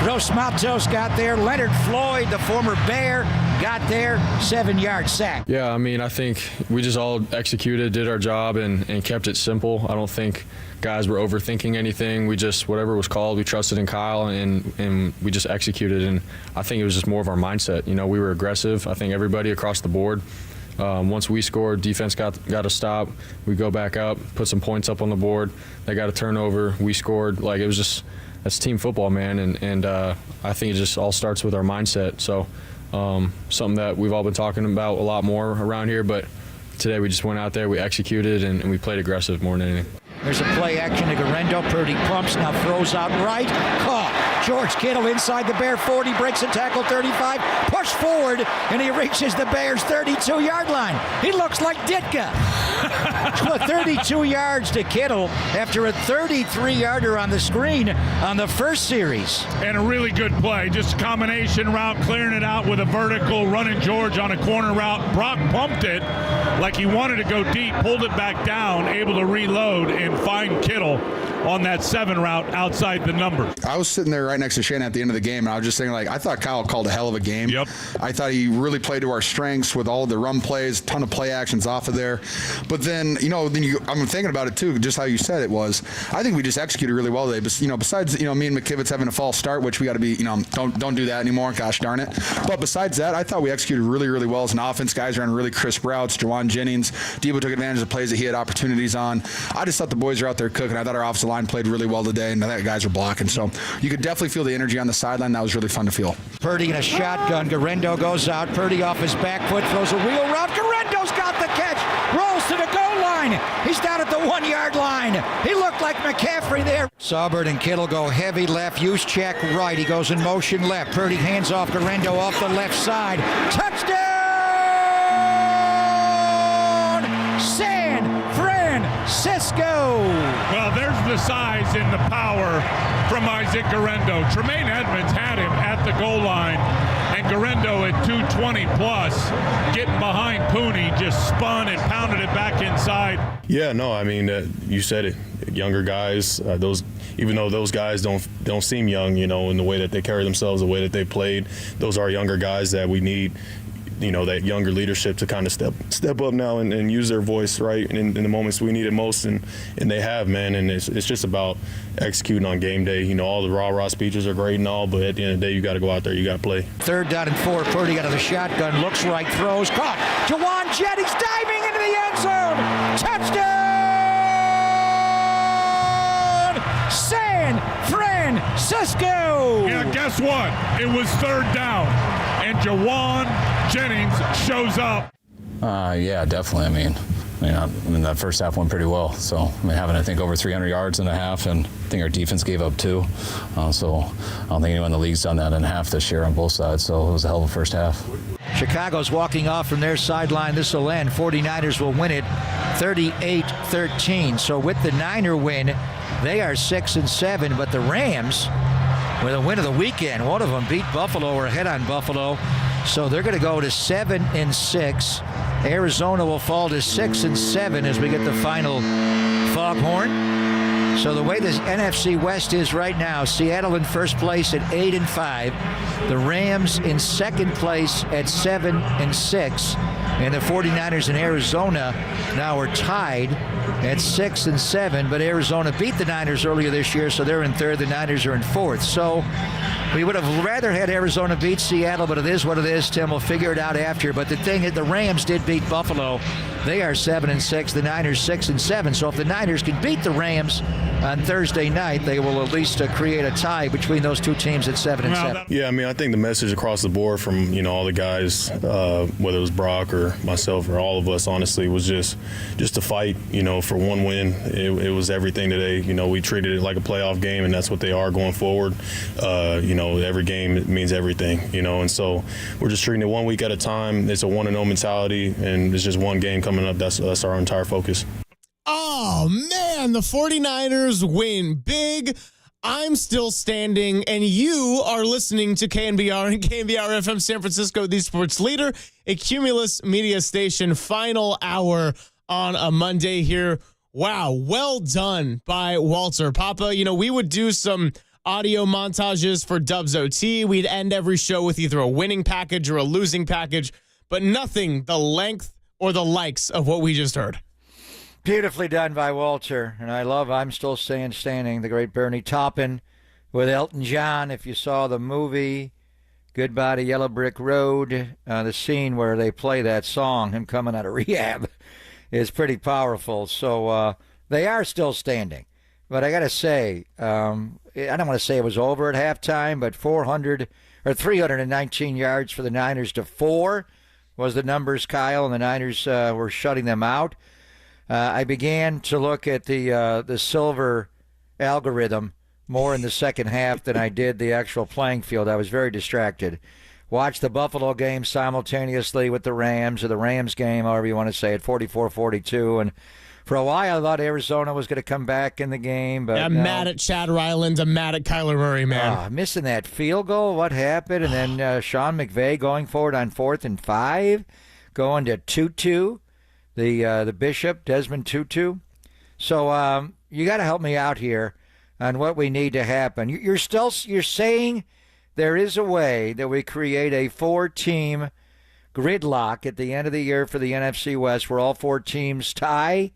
Gross Matos got there. Leonard Floyd, the former Bear, got there. 7-yard sack. Yeah, I mean, I think we just all executed, did our job, and kept it simple. I don't think guys were overthinking anything. We just, whatever was called, we trusted in Kyle, and we just executed. And I think it was just more of our mindset. You know, we were aggressive. I think everybody across the board. Once we scored, defense got a stop. We go back up, put some points up on the board. They got a turnover. We scored. Like, it was just, that's team football, man. And I think it just all starts with our mindset. So something that we've all been talking about a lot more around here, but today we just went out there, we executed, and we played aggressive more than anything. There's a play action to Gendo. Purdy pumps, now throws out right. Caught. George Kittle inside the Bear 40, breaks a tackle 35, push forward, and he reaches the Bears 32-yard line. He looks like Ditka. 32 yards to Kittle after a 33-yarder on the screen on the first series. And a really good play, just a combination route, clearing it out with a vertical, running George on a corner route. Brock pumped it like he wanted to go deep, pulled it back down, able to reload and find Kittle on that 7 route outside the number. I was sitting there right next to Shannon at the end of the game, and I was just thinking, like, I thought Kyle called a hell of a game. Yep. I thought he really played to our strengths with all of the run plays, ton of play actions off of there. But then, I'm thinking about it too, just how you said it was. I think we just executed really well today. But, besides, me and McKivitz having a false start, which we got to be, don't do that anymore. Gosh darn it. But besides that, I thought we executed really, really well as an offense. Guys ran really crisp routes. Juwan Jennings, Debo took advantage of plays that he had opportunities on. I just thought the boys were out there cooking. I thought our offensive line played really well today, and I thought guys were blocking. So you could definitely feel the energy on the sideline. That was really fun to feel. Purdy in a shotgun. Gendo goes out. Purdy off his back foot, throws a wheel route. Garendo's got the catch. Rolls to the goal line. He's down at the 1-yard line. He looked like McCaffrey there. Saubert and Kittle go heavy left. Juszczyk right. He goes in motion left. Purdy hands off Gendo off the left side. Touchdown! San Francisco! Well, there's the size and the power from Isaac Gendo. Tremaine Edmonds had him at the goal line, and Gendo at 220 plus, getting behind Pooney, just spun and pounded it back inside. Yeah, no, I mean, you said it. Younger guys, even though those guys don't seem young, in the way that they carry themselves, the way that they played, those are younger guys that we need that younger leadership to kind of step up now and use their voice, right, in the moments we need it most, and they have, man. And it's just about executing on game day. All the rah-rah speeches are great and all, but at the end of the day, you got to go out there, you got to play. 3rd down and 4. Purdy out of the shotgun, looks right, throws, caught. Juwan Jennings diving into the end zone. Touchdown! San Francisco! Yeah, guess what? It was 3rd down, and Juwan Jennings shows up. Yeah, definitely. In that first half went pretty well. So, having, I think, over 300 yards in a half, and I think our defense gave up 2. So, I don't think anyone in the league's done that in half this year on both sides. So, it was a hell of a first half. Chicago's walking off from their sideline. This will end. 49ers will win it 38-13. So, with the Niner win, they are 6-7. But the Rams, with a win of the weekend, one of them beat Buffalo or ahead on Buffalo. So, they're going to go to 7-6. Arizona will fall to 6-7 as we get the final foghorn. So the way the NFC West is right now, Seattle in first place at 8-5, the Rams in second place at 7-6, and the 49ers in Arizona now are tied at 6-7, but Arizona beat the Niners earlier this year, so they're in third. The Niners are in fourth. So we would have rather had Arizona beat Seattle, but it is what it is, Tim. We'll figure it out after. But the thing is, the Rams did beat Buffalo. They are 7-6. The Niners 6-7. So if the Niners can beat the Rams on Thursday night, they will at least create a tie between those two teams at 7-7. Yeah, I think the message across the board from all the guys, whether it was Brock or myself or all of us, honestly, was just to fight. For one win, it was everything today. We treated it like a playoff game, and that's what they are going forward. Every game means everything. And so we're just treating it 1 week at a time. It's a 1-0 mentality, and it's just one game coming up. That's our entire focus. Oh, man, the 49ers win big. I'm still standing, and you are listening to KNBR and KNBR FM San Francisco, the sports leader, a Cumulus media station. Final hour on a Monday here. Wow, well done by Walter. Papa, we would do some audio montages for Dubs OT. We'd end every show with either a winning package or a losing package, but nothing the length or the likes of what we just heard. Beautifully done by Walter, and I love I'm Still Standing, the great Bernie Taupin with Elton John. If you saw the movie Goodbye to Yellow Brick Road, the scene where they play that song, him coming out of rehab, is pretty powerful. So they are still standing. But I got to say, I don't want to say it was over at halftime, but 319 yards for the Niners to 4 was the numbers, Kyle, and the Niners were shutting them out. I began to look at the silver algorithm more in the second half than I did the actual playing field. I was very distracted. Watched the Buffalo game simultaneously with the Rams, or the Rams game, however you want to say it, 44-42. And for a while, I thought Arizona was going to come back in the game. But I'm mad at Chad Ryland. I'm mad at Kyler Murray, man. Missing that field goal. What happened? And then Sean McVay going forward on 4th and 5, going to Tutu. The Bishop, Desmond Tutu. So you got to help me out here on what we need to happen. You're saying there is a way that we create a 4-team gridlock at the end of the year for the NFC West, where all 4 teams tie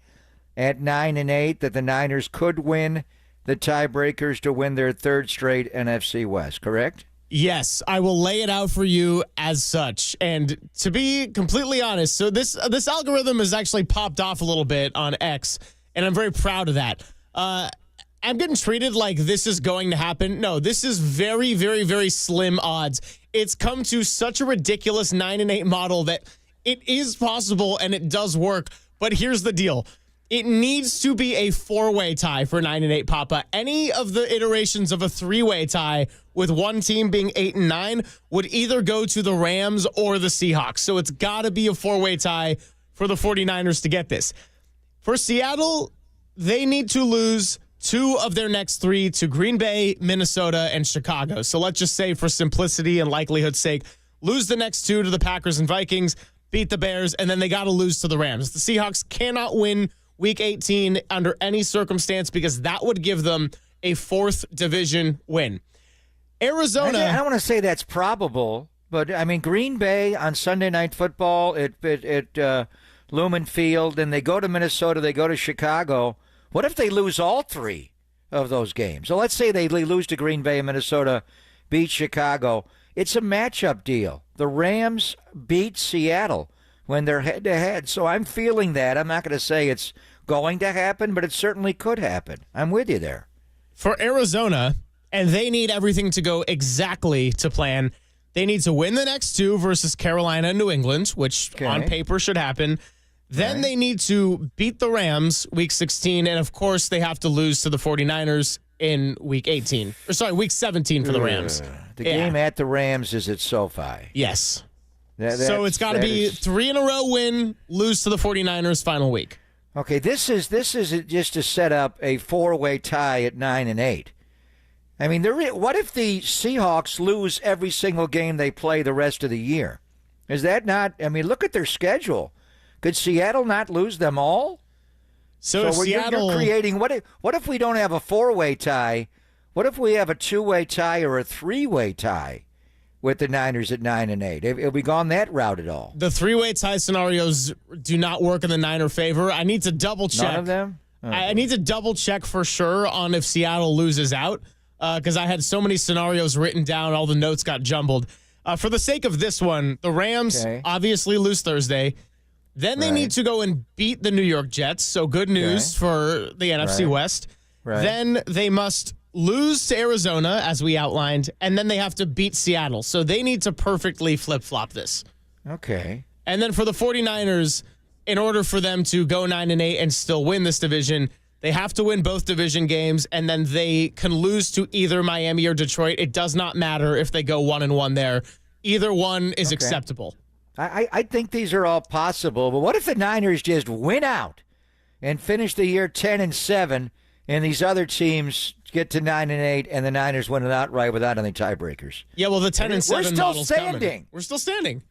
at 9-8, that the Niners could win the tiebreakers to win their 3rd straight NFC West, correct? Yes, I will lay it out for you as such. And to be completely honest, so this algorithm has actually popped off a little bit on X, and I'm very proud of that. I'm getting treated like this is going to happen. No, this is very, very, very slim odds. It's come to such a ridiculous 9-8 model that it is possible and it does work. But here's the deal. It needs to be a 4-way tie for 9-8, Papa. Any of the iterations of a 3-way tie with one team being 8-9 would either go to the Rams or the Seahawks. So it's got to be a 4-way tie for the 49ers to get this. For Seattle, they need to lose 2 of their next 3 to Green Bay, Minnesota, and Chicago. So let's just say, for simplicity and likelihood's sake, lose the next 2 to the Packers and Vikings, beat the Bears, and then they got to lose to the Rams. The Seahawks cannot win Week 18 under any circumstance, because that would give them a 4th division win. Arizona. I don't want to say that's probable, But, I mean, Green Bay on Sunday Night Football at Lumen Field, and they go to Minnesota, they go to Chicago. What if they lose all three of those games? So let's say they lose to Green Bay and Minnesota, beat Chicago. It's a matchup deal. The Rams beat Seattle when they're head-to-head. So I'm feeling that. I'm not going to say it's going to happen, but it certainly could happen. I'm with you there. For Arizona, and they need everything to go exactly to plan. They need to win the next two versus Carolina and New England, which on paper should happen. Then they need to beat the Rams week 16, and of course they have to lose to the 49ers in week 18. Or sorry, week 17 for the Rams. The game at the Rams is at SoFi. Yes. So it's got to be 3 in a row win, lose to the 49ers final week. Okay, this is just to set up a 4-way tie at 9-8. I mean, what if the Seahawks lose every single game they play the rest of the year? Is that not? I mean, look at their schedule. Could Seattle not lose them all? So Seattle, you're creating what if we don't have a 4-way tie? What if we have a 2-way tie or a 3-way tie with the Niners at 9-8? Have we gone that route at all? The 3-way tie scenarios do not work in the Niner favor. I need to double check. None of them? Okay. I need to double check for sure on if Seattle loses out because I had so many scenarios written down, all the notes got jumbled. For the sake of this one, the Rams obviously lose Thursday. Then they need to go and beat the New York Jets, so good news for the NFC West. Then they must lose to Arizona, as we outlined, and then they have to beat Seattle. So they need to perfectly flip-flop this. Okay. And then for the 49ers, in order for them to go 9-8 and still win this division, they have to win both division games, and then they can lose to either Miami or Detroit. It does not matter if they go 1-1 there. Either one is acceptable. I think these are all possible, but what if the Niners just win out and finish the year 10-7, and these other teams get to 9-8, and the Niners win it outright without any tiebreakers? Yeah, well, the 10-7 model's standing. Coming. We're still standing.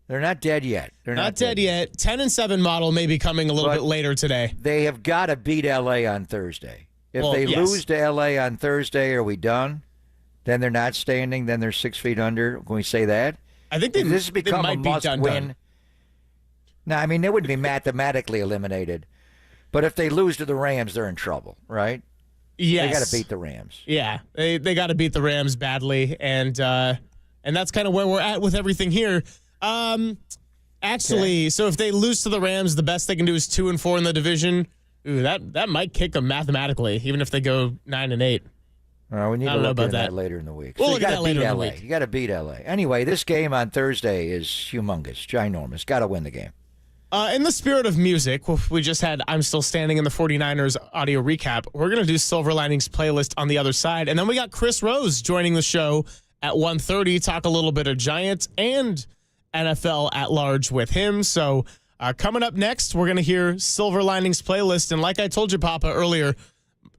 They're not dead yet. They're not dead yet. 10-7 model may be coming a little bit later today. They have got to beat L.A. on Thursday. If they lose to L.A. on Thursday, are we done? Then they're not standing. Then they're 6 feet under. Can we say that? I think this has become a must-win. No, I mean, they wouldn't be mathematically eliminated. But if they lose to the Rams, they're in trouble, right? Yes. They got to beat the Rams. Yeah, they got to beat the Rams badly, and that's kind of where we're at with everything here. Actually, so if they lose to the Rams, the best they can do is 2-4 in the division. Ooh, that might kick them mathematically, even if they go 9-8. We need to look at that later in the week. We'll look at that later in the week. You got to beat LA. Anyway, this game on Thursday is humongous, ginormous. Got to win the game. In the spirit of music, we just had I'm Still Standing in the 49ers audio recap. We're going to do Silver Linings playlist on the other side. And then we got Chris Rose joining the show at 1:30, talk a little bit of Giants and NFL at large with him. So coming up next, we're going to hear Silver Linings playlist. And like I told you, Papa, earlier,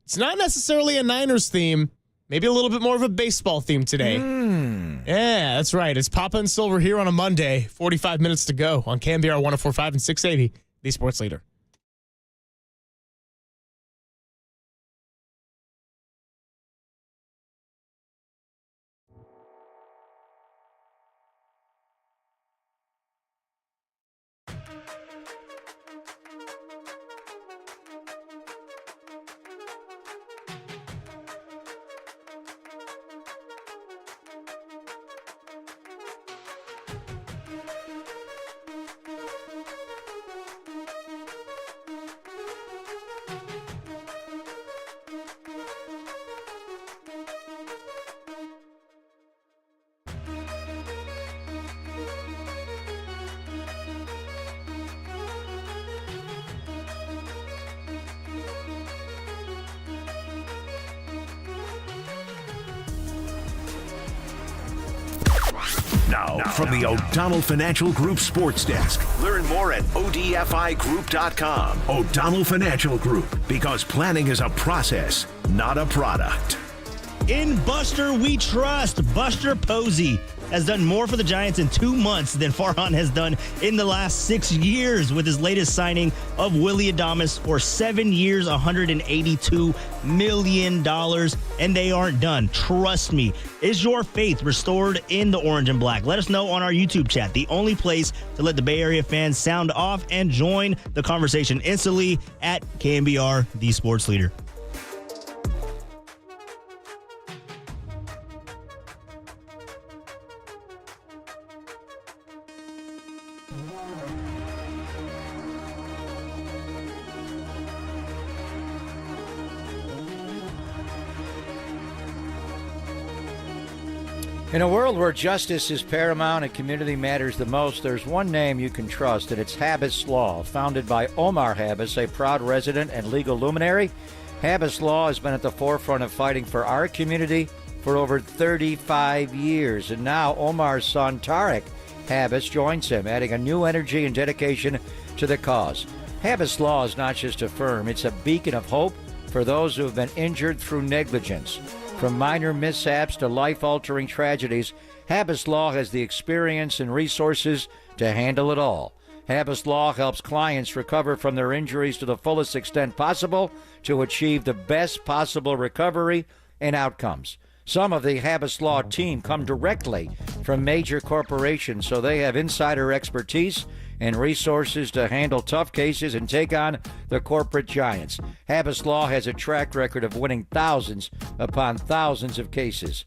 it's not necessarily a Niners theme. Maybe a little bit more of a baseball theme today. Yeah, that's right. It's Papa and Silver here on a Monday. 45 minutes to go on KNBR 104.5 and 680, the sports leader. Now, from the O'Donnell Financial Group Sports Desk. Learn more at odfigroup.com. O'Donnell Financial Group, because planning is a process, not a product. In Buster we trust. Buster Posey, has done more for the Giants in 2 months than Farhan has done in the last 6 years with his latest signing of Willie Adamus for 7 years, $182 million. And they aren't done. Trust me. Is your faith restored in the orange and black? Let us know on our YouTube chat, the only place to let the Bay Area fans sound off and join the conversation instantly at KNBR, the sports leader. In a world where justice is paramount and community matters the most, there's one name you can trust, and it's Habas Law. Founded by Omar Habas, a proud resident and legal luminary, Habas Law has been at the forefront of fighting for our community for over 35 years. And now Omar's son, Tarek Habas, joins him, adding a new energy and dedication to the cause. Habas Law is not just a firm, it's a beacon of hope for those who have been injured through negligence. From minor mishaps to life-altering tragedies, Habas Law has the experience and resources to handle it all. Habas Law helps clients recover from their injuries to the fullest extent possible to achieve the best possible recovery and outcomes. Some of the Habas Law team come directly from major corporations, so they have insider expertise and resources to handle tough cases and take on the corporate giants. Habas Law has a track record of winning thousands upon thousands of cases.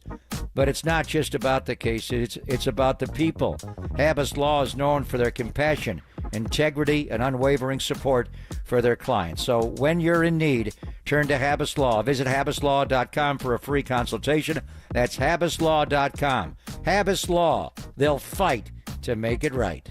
But it's not just about the cases, it's about the people. Habas Law is known for their compassion, integrity, and unwavering support for their clients. So when you're in need, turn to Habas Law. Visit habaslaw.com for a free consultation. That's habaslaw.com. Habas Law. They'll fight to make it right.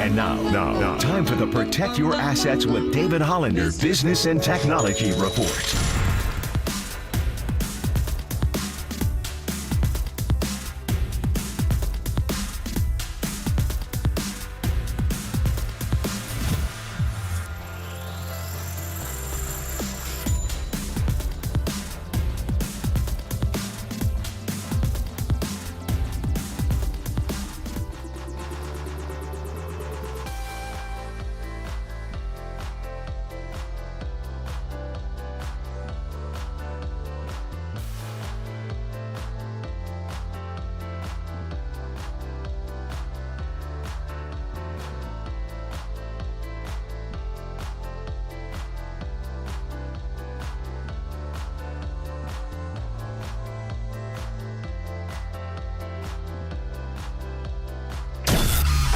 And now, time for the Protect Your Assets with David Hollander Business and Technology Report.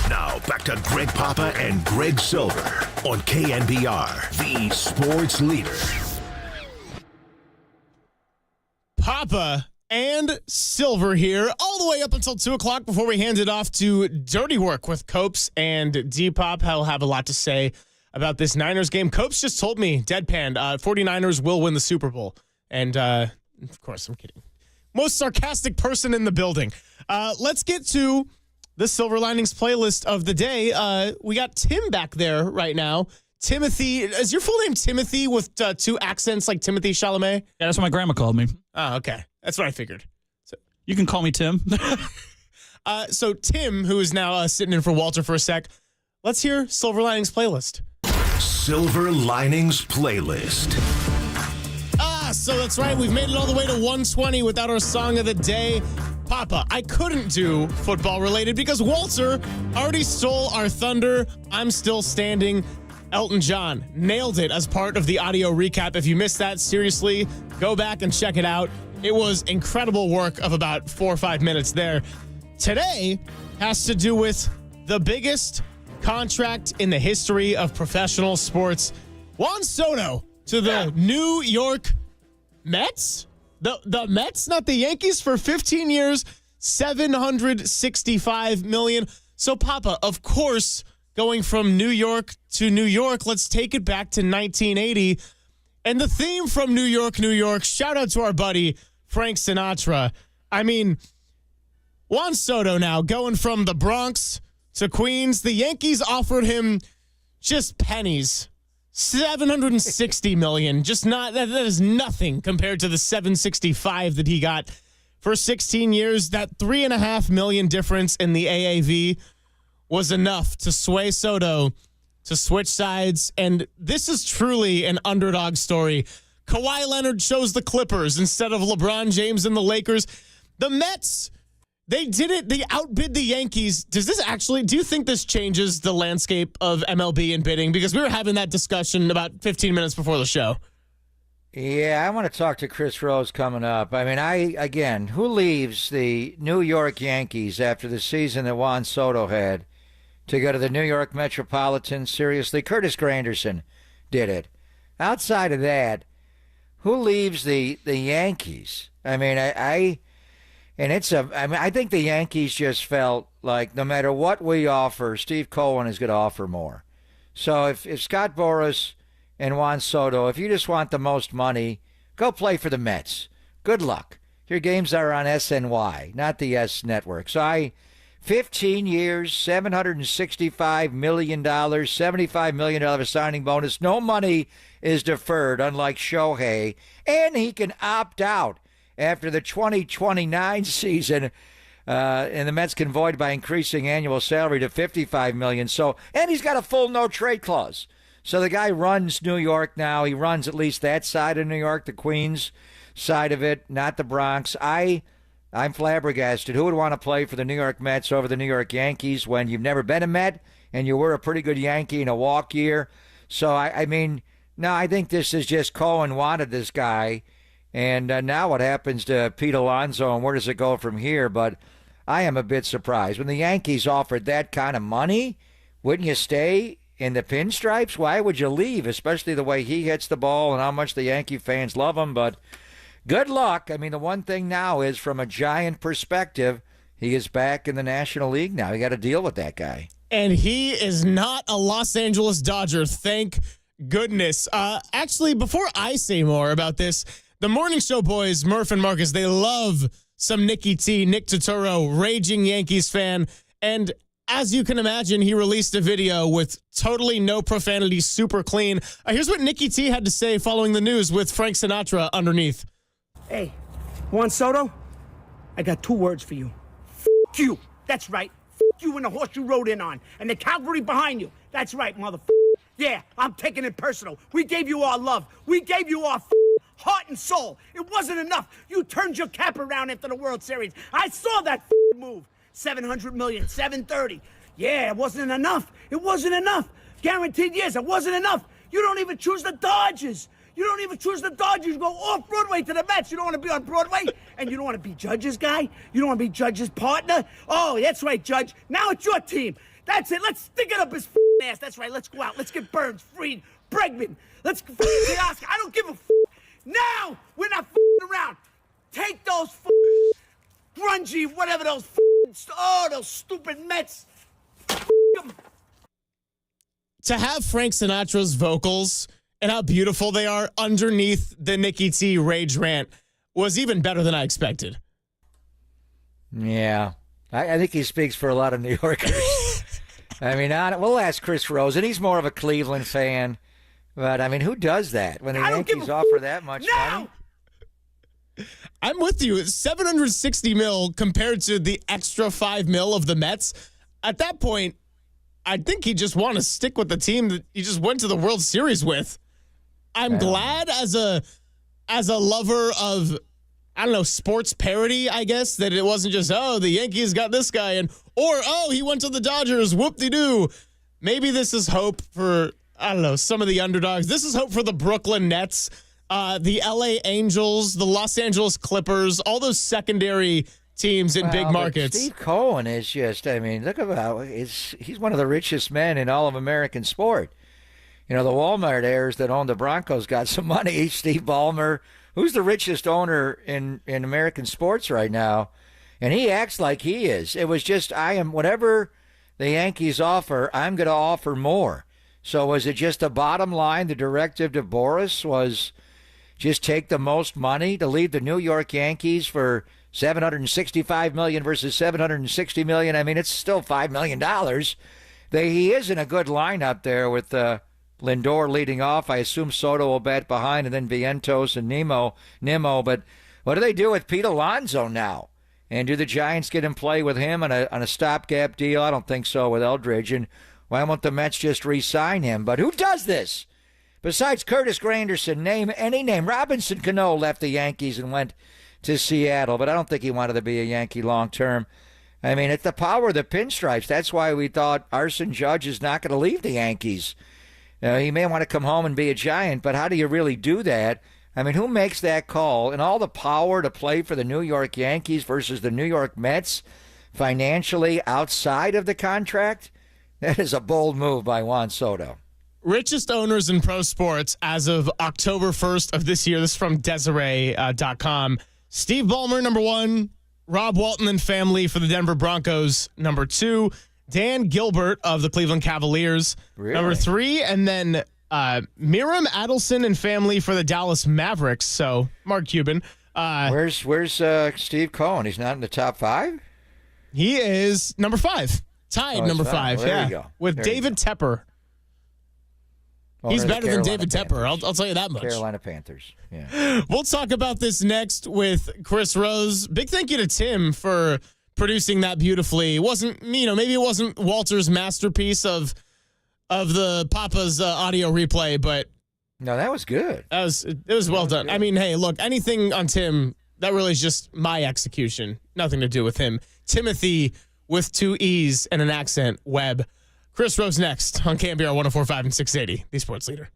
Now, back to Greg Papa and Greg Silver on KNBR, the sports leader. Papa and Silver here, all the way up until 2 o'clock before we hand it off to Dirty Work with Copes and Depop. He'll have a lot to say about this Niners game. Copes just told me, deadpan, 49ers will win the Super Bowl. And, of course, I'm kidding. Most sarcastic person in the building. Let's get to the Silver Linings playlist of the day. We got Tim back there right now. Timothy, is your full name Timothy with 2 accents like Timothy Chalamet? Yeah, that's what my grandma called me. Oh, okay. That's what I figured. So, you can call me Tim. So Tim, who is now sitting in for Walter for a sec, let's hear Silver Linings playlist. Silver Linings playlist. So that's right. We've made it all the way to 120 without our song of the day. Papa, I couldn't do football related because Walter already stole our thunder. I'm still standing. Elton John nailed it as part of the audio recap. If you missed that, seriously, go back and check it out. It was incredible work of about 4 or 5 minutes there. Today has to do with the biggest contract in the history of professional sports. Juan Soto to the New York Mets? The Mets, not the Yankees, for 15 years, $765 million. So, Papa, of course, going from New York to New York, let's take it back to 1980. And the theme from New York, New York, shout out to our buddy Frank Sinatra. I mean, Juan Soto now going from the Bronx to Queens. The Yankees offered him just pennies. $760 million. Just not, that is nothing compared to the $765 that he got for 16 years. That $3.5 million difference in the AAV was enough to sway Soto to switch sides. And this is truly an underdog story. Kawhi Leonard chose the Clippers instead of LeBron James and the Lakers. The Mets, they did it. They outbid the Yankees. Do you think this changes the landscape of MLB and bidding? Because we were having that discussion about 15 minutes before the show. Yeah, I want to talk to Chris Rose coming up. I mean, who leaves the New York Yankees after the season that Juan Soto had to go to the New York Metropolitans? Seriously, Curtis Granderson did it. Outside of that, who leaves the Yankees? I mean, I think the Yankees just felt like no matter what we offer, Steve Cohen is going to offer more. So if Scott Boras and Juan Soto, if you just want the most money, go play for the Mets. Good luck. Your games are on SNY, not the S Network. So 15 years, $765 million, $75 million signing bonus. No money is deferred, unlike Shohei. And he can opt out after the 2029 season, and the Mets can void by increasing annual salary to $55 million. So, and he's got a full no-trade clause. So the guy runs New York now. He runs at least that side of New York, the Queens side of it, not the Bronx. I'm flabbergasted. Who would want to play for the New York Mets over the New York Yankees when you've never been a Met and you were a pretty good Yankee in a walk year? So, I think this is just Cohen wanted this guy. And now what happens to Pete Alonso and where does it go from here? But I am a bit surprised. When the Yankees offered that kind of money, wouldn't you stay in the pinstripes? Why would you leave, especially the way he hits the ball and how much the Yankee fans love him? But good luck. I mean, the one thing now is from a Giant perspective, he is back in the National League now. You got to deal with that guy. And he is not a Los Angeles Dodger. Thank goodness. Actually, before I say more about this, the morning show boys, Murph and Marcus, they love some Nicky T, Nick Totoro, raging Yankees fan. And as you can imagine, he released a video with totally no profanity, super clean. Here's what Nicky T had to say following the news with Frank Sinatra underneath. Hey, Juan Soto, I got 2 words for you. F*** you. That's right. F*** you and the horse you rode in on. And the cavalry behind you. That's right, motherfucker. Yeah, I'm taking it personal. We gave you our love. We gave you our heart and soul. It wasn't enough. You turned your cap around after the World Series. I saw that move. 700 million, 730. Yeah, it wasn't enough. It wasn't enough. Guaranteed years, it wasn't enough. You don't even choose the Dodgers. You don't even choose the Dodgers. You go off Broadway to the Mets. You don't want to be on Broadway, and you don't want to be Judge's guy. You don't want to be Judge's partner. Oh, that's right, Judge. Now it's your team. That's it. Let's stick it up his ass. That's right. Let's go out. Let's get Burns, Fried, Bregman. Let's get the Oscar. I don't give a Now we're not around. Take those grungy, whatever those those stupid Mets. To have Frank Sinatra's vocals and how beautiful they are underneath the Nicky T rage rant was even better than I expected. Yeah. I think he speaks for a lot of New Yorkers. I mean, we'll ask Chris Rosen. He's more of a Cleveland fan. But, I mean, who does that when the Yankees offer that much money? I'm with you. $760 million compared to the extra $5 million of the Mets. At that point, I think he just want to stick with the team that he just went to the World Series with. I'm glad as a lover of, I don't know, sports parody, I guess, that it wasn't just, oh, the Yankees got this guy, or, oh, he went to the Dodgers, whoop-de-doo. Maybe this is hope for, I don't know, some of the underdogs. This is hope for the Brooklyn Nets, the LA Angels, the Los Angeles Clippers, all those secondary teams in big markets. Steve Cohen is just, I mean, look about, he's one of the richest men in all of American sport. You know, the Walmart heirs that own the Broncos got some money. Steve Ballmer, who's the richest owner in American sports right now, and he acts like he is. It was just, whatever the Yankees offer, I'm going to offer more. So was it just the bottom line? The directive to Boris was just take the most money to lead the New York Yankees for $765 million versus $760 million. I mean, it's still $5 million. He is in a good lineup there with Lindor leading off. I assume Soto will bat behind, and then Vientos and Nimmo. But what do they do with Pete Alonso now? And do the Giants get in play with him on a stopgap deal? I don't think so with Eldridge. And why won't the Mets just re-sign him? But who does this? Besides Curtis Granderson, name any name. Robinson Cano left the Yankees and went to Seattle, but I don't think he wanted to be a Yankee long term. I mean, it's the power of the pinstripes. That's why we thought Arson Judge is not going to leave the Yankees. He may want to come home and be a Giant, but how do you really do that? I mean, who makes that call? And all the power to play for the New York Yankees versus the New York Mets financially outside of the contract? That is a bold move by Juan Soto. Richest owners in pro sports as of October 1st of this year. This is from Desiree.com. Steve Ballmer, number 1. Rob Walton and family for the Denver Broncos, number 2. Dan Gilbert of the Cleveland Cavaliers, number 3. And then Miriam Adelson and family for the Dallas Mavericks. So, Mark Cuban. Where's Steve Cohen? He's not in the top 5? He is number 5. Tied number 5. Well, there you go. With there David Tepper. He's better than David Tepper. I'll tell you that much. Carolina Panthers. Yeah. We'll talk about this next with Chris Rose. Big thank you to Tim for producing that beautifully. It wasn't, maybe it wasn't Walter's masterpiece of the Papa's audio replay, but no, that was good. It was well done. Good. I mean, hey, look, anything on Tim, that really is just my execution. Nothing to do with him. Timothy with 2 E's and an accent, Webb. Chris Rose next on KNBR 104.5 and 680, the sports leader.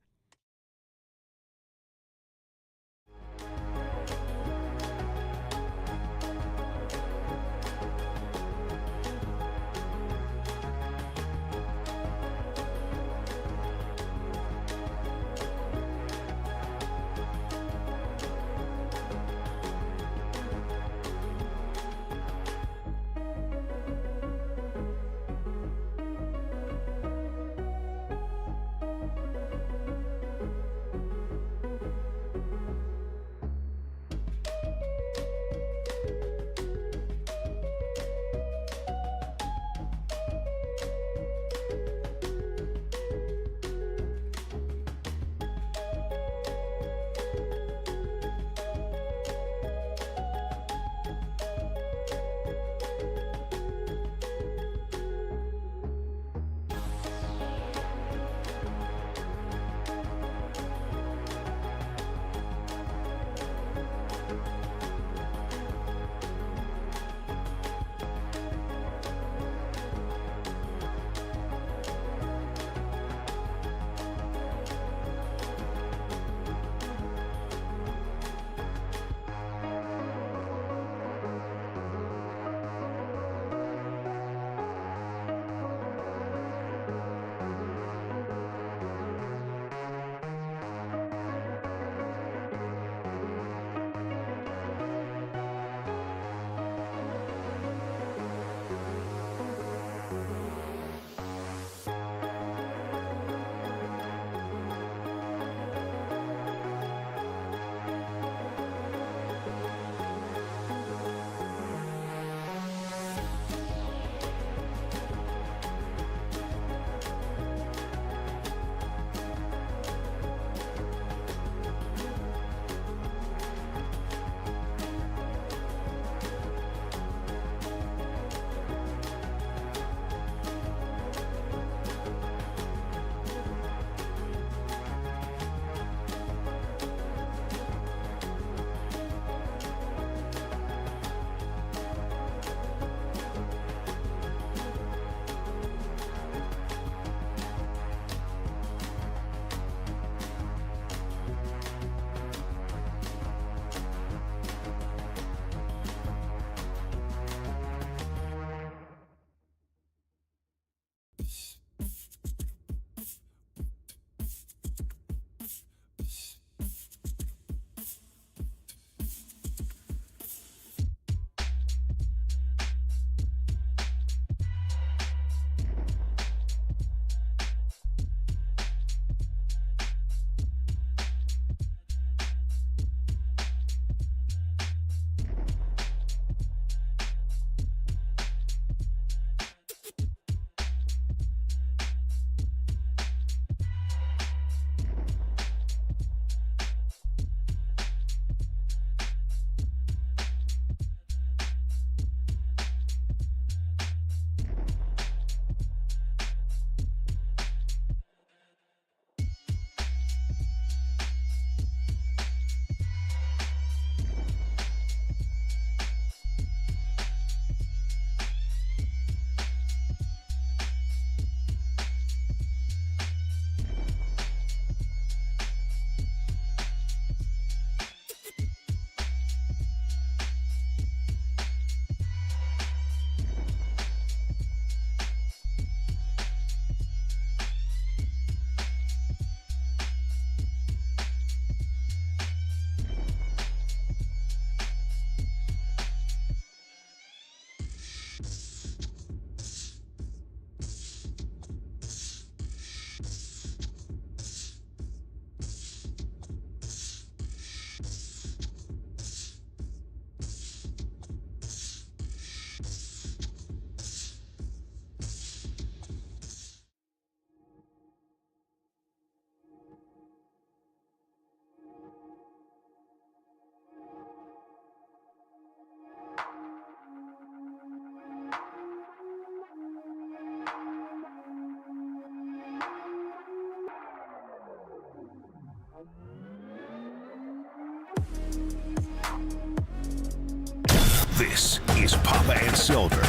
This is Papa and Silver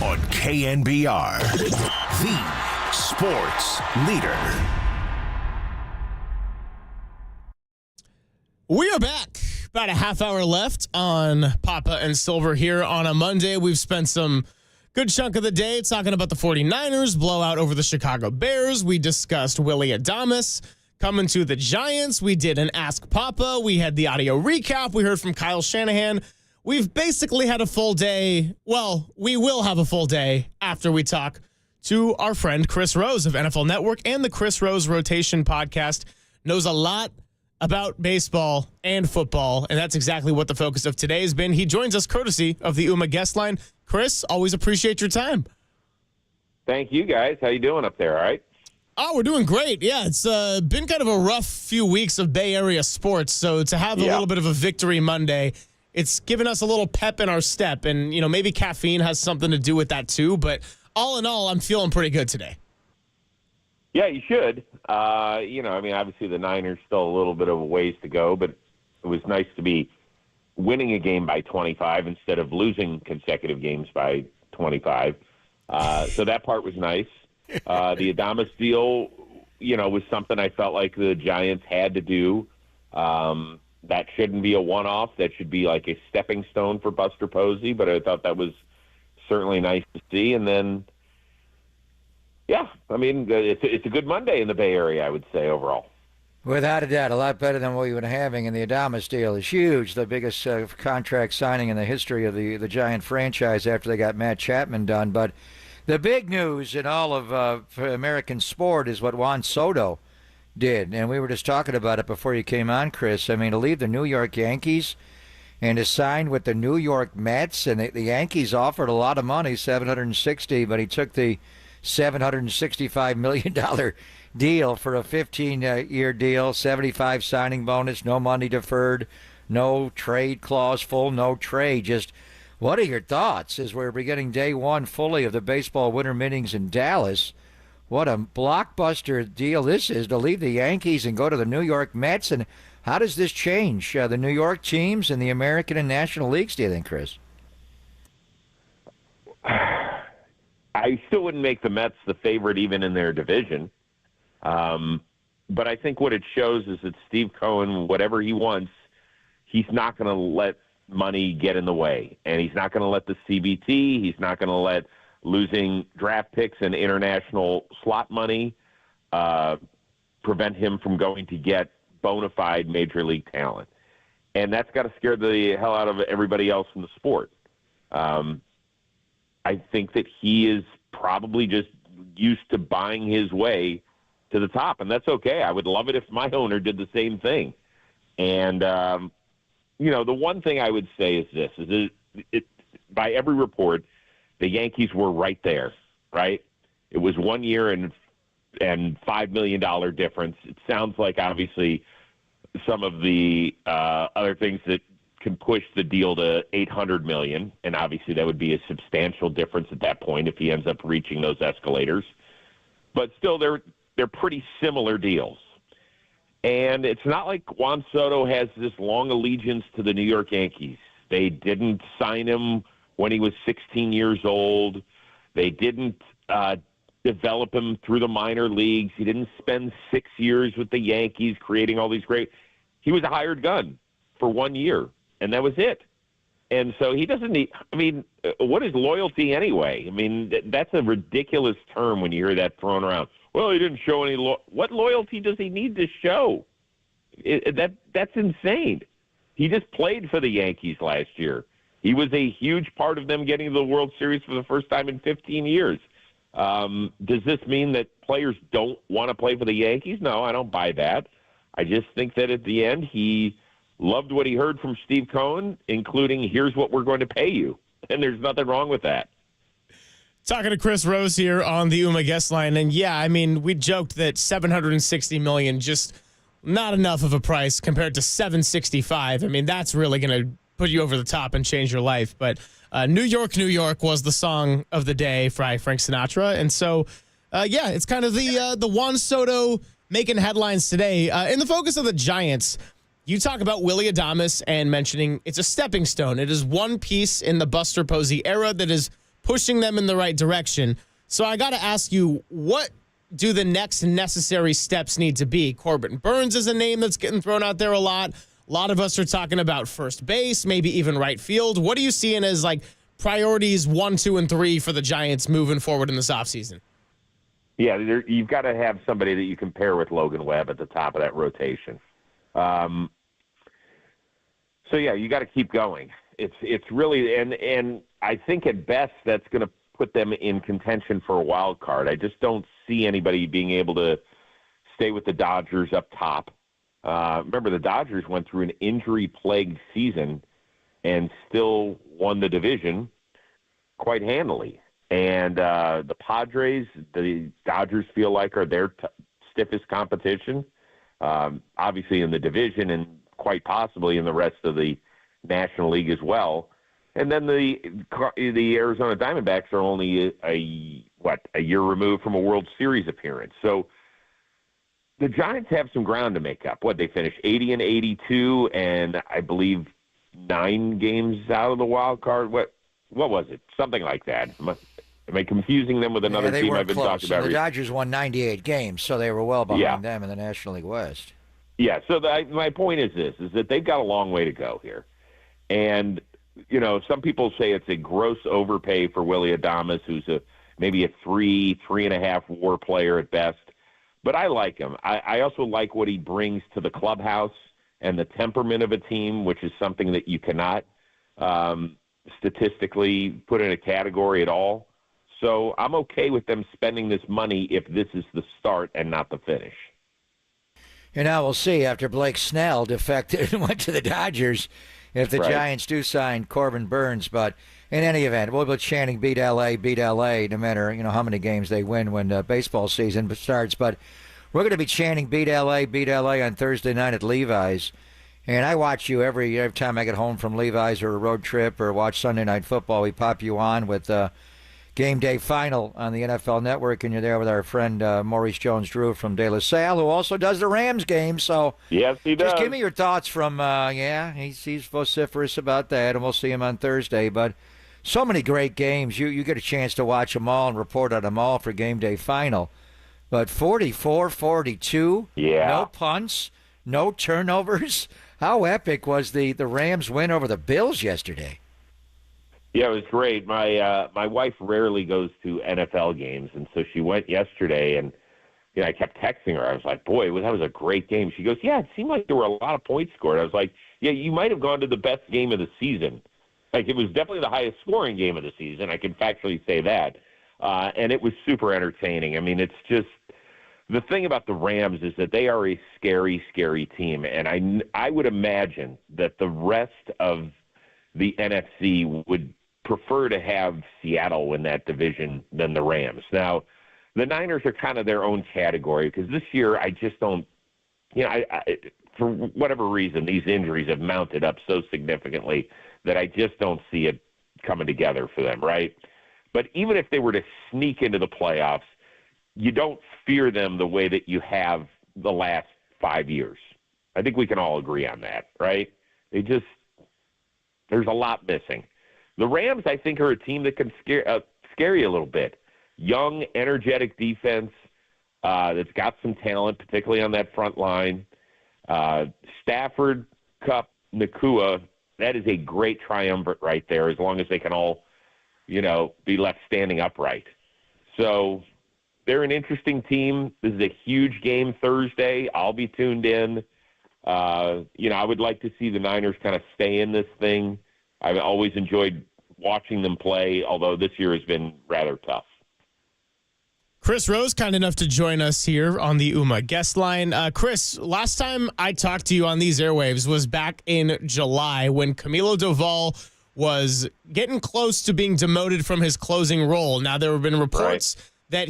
on KNBR, the sports leader. We are back. About a half hour left on Papa and Silver here on a Monday. We've spent some good chunk of the day talking about the 49ers, blowout over the Chicago Bears. We discussed Willie Adamus coming to the Giants. We did an Ask Papa. We had the audio recap. We heard from Kyle Shanahan. We've basically had a full day. Well, we will have a full day after we talk to our friend Chris Rose of NFL Network and the Chris Rose Rotation podcast. Knows a lot about baseball and football, and that's exactly what the focus of today has been. He joins us courtesy of the UMA guest line. Chris, always appreciate your time. Thank you, guys. How you doing up there, all right? Oh, we're doing great. Yeah, it's been kind of a rough few weeks of Bay Area sports, so to have a little bit of a victory Monday, it's given us a little pep in our step, and, you know, maybe caffeine has something to do with that too, but all in all, I'm feeling pretty good today. Yeah, you should. Obviously the Niners still a little bit of a ways to go, but it was nice to be winning a game by 25 instead of losing consecutive games by 25. So that part was nice. The Adamus deal, was something I felt like the Giants had to do. That shouldn't be a one-off. That should be like a stepping stone for Buster Posey, but I thought that was certainly nice to see. And then, it's a good Monday in the Bay Area, I would say, overall. Without a doubt, a lot better than what we were having, and the Adamus deal is huge, the biggest contract signing in the history of the Giant franchise after they got Matt Chapman done. But the big news in all of American sport is what Juan Soto did, and we were just talking about it before you came on, Chris. I mean, to leave the New York Yankees and to sign with the New York Mets, and the Yankees offered a lot of money, $760, but he took the $765 million deal for a 15-year deal, 75 signing bonus, no money deferred, no trade clause, full no trade. Just what are your thoughts as we're beginning day one fully of the baseball winter meetings in Dallas? What a blockbuster deal this is to leave the Yankees and go to the New York Mets. And how does this change the New York teams and the American and National Leagues, do you think, Chris? I still wouldn't make the Mets the favorite even in their division. But I think what it shows is that Steve Cohen, whatever he wants, he's not going to let money get in the way. And he's not going to let the CBT, he's not going to let losing draft picks and international slot money prevent him from going to get bona fide major league talent. And that's got to scare the hell out of everybody else in the sport. I think that he is probably just used to buying his way to the top, and that's okay. I would love it if my owner did the same thing. And, the one thing I would say is this, is by every report, the Yankees were right there, right? It was 1 year and $5 million difference. It sounds like, obviously, some of the other things that can push the deal to $800 million, and obviously that would be a substantial difference at that point if he ends up reaching those escalators. But still, they're pretty similar deals. And it's not like Juan Soto has this long allegiance to the New York Yankees. They didn't sign him when he was 16 years old. They didn't develop him through the minor leagues. He didn't spend 6 years with the Yankees creating all these great – he was a hired gun for 1 year, and that was it. And so he doesn't need – what is loyalty anyway? That's a ridiculous term when you hear that thrown around. Well, he didn't show any what loyalty does he need to show? That's insane. He just played for the Yankees last year. He was a huge part of them getting to the World Series for the first time in 15 years. Does this mean that players don't want to play for the Yankees? No, I don't buy that. I just think that at the end he loved what he heard from Steve Cohen, including here's what we're going to pay you. And there's nothing wrong with that. Talking to Chris Rose here on the UMA guest line. And yeah, we joked that $760 million, just not enough of a price compared to $765. That's really going to put you over the top and change your life. But New York, New York was the song of the day by Frank Sinatra. And so, it's kind of the Juan Soto making headlines today. In the focus of the Giants, you talk about Willie Adamus and mentioning it's a stepping stone. It is one piece in the Buster Posey era that is pushing them in the right direction. So I got to ask you, what do the next necessary steps need to be? Corbin Burns is a name that's getting thrown out there a lot. A lot of us are talking about first base, maybe even right field. What are you seeing as like priorities 1, 2, and 3 for the Giants moving forward in this offseason? Yeah, you've got to have somebody that you can pair with Logan Webb at the top of that rotation. So yeah, you got to keep going. It's really, and I think at best that's going to put them in contention for a wild card. I just don't see anybody being able to stay with the Dodgers up top. Remember, the Dodgers went through an injury-plagued season and still won the division quite handily. And the Padres, the Dodgers feel like are their stiffest competition, obviously in the division and quite possibly in the rest of the National League as well. And then the Arizona Diamondbacks are only a year removed from a World Series appearance. So the Giants have some ground to make up. They finished 80-82, and I believe 9 games out of the wild card. What was it? Something like that. Am I confusing them with another team I've been close. talking about? The Dodgers won 98 games, so they were well behind them in the National League West. Yeah, so my point is this, is that they've got a long way to go here. And, some people say it's a gross overpay for Willie Adames, who's maybe a 3.5 WAR player at best. But I like him. I also like what he brings to the clubhouse and the temperament of a team, which is something that you cannot statistically put in a category at all. So I'm okay with them spending this money if this is the start and not the finish. Now we'll see after Blake Snell defected and went to the Dodgers if the Giants do sign Corbin Burns. But in any event, we'll be chanting beat LA, no matter how many games they win when baseball season starts. But we're going to be chanting beat LA on Thursday night at Levi's. And I watch you every time I get home from Levi's or a road trip or watch Sunday Night Football. We pop you on with Game Day Final on the NFL Network, and you're there with our friend Maurice Jones-Drew from De La Salle, who also does the Rams game. So yes, he does. Just give me your thoughts from, he's vociferous about that, and we'll see him on Thursday. But so many great games. You get a chance to watch them all and report on them all for Game Day Final. But 44-42, no punts, no turnovers. How epic was the Rams win over the Bills yesterday? Yeah, it was great. My wife rarely goes to NFL games, and so she went yesterday, and I kept texting her. I was like, boy, that was a great game. She goes, yeah, it seemed like there were a lot of points scored. I was like, yeah, you might have gone to the best game of the season. Like, it was definitely the highest scoring game of the season. I can factually say that. And it was super entertaining. I mean, it's just the thing about the Rams is that they are a scary, scary team, and I would imagine that the rest of the NFC would prefer to have Seattle win that division than the Rams. Now, the Niners are kind of their own category because this year I just don't, for whatever reason, these injuries have mounted up so significantly that I just don't see it coming together for them, right? But even if they were to sneak into the playoffs, you don't fear them the way that you have the last 5 years. I think we can all agree on that, right? There's a lot missing. The Rams, I think, are a team that can scare you a little bit. Young, energetic defense that's got some talent, particularly on that front line. Stafford, Kupp, Nakua, that is a great triumvirate right there, as long as they can all, be left standing upright. So they're an interesting team. This is a huge game Thursday. I'll be tuned in. I would like to see the Niners kind of stay in this thing. I've always enjoyed watching them play, although this year has been rather tough. Chris Rose, kind enough to join us here on the UMA guest line. Chris, last time I talked to you on these airwaves was back in July when Camilo Doval was getting close to being demoted from his closing role. Now, there have been reports that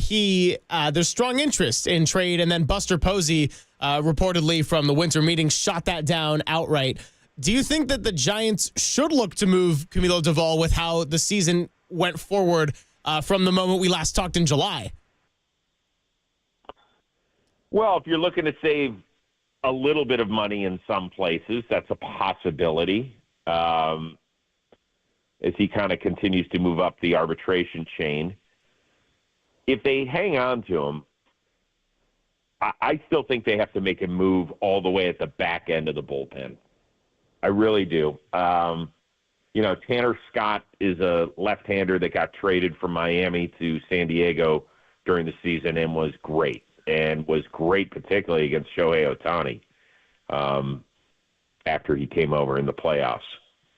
there's strong interest in trade, and then Buster Posey, reportedly from the winter meeting, shot that down outright. Do you think that the Giants should look to move Camilo Doval with how the season went forward from the moment we last talked in July? Well, if you're looking to save a little bit of money in some places, that's a possibility. As he kind of continues to move up the arbitration chain. If they hang on to him, I still think they have to make a move all the way at the back end of the bullpen. I really do. Tanner Scott is a left-hander that got traded from Miami to San Diego during the season and was great particularly against Shohei Ohtani after he came over in the playoffs.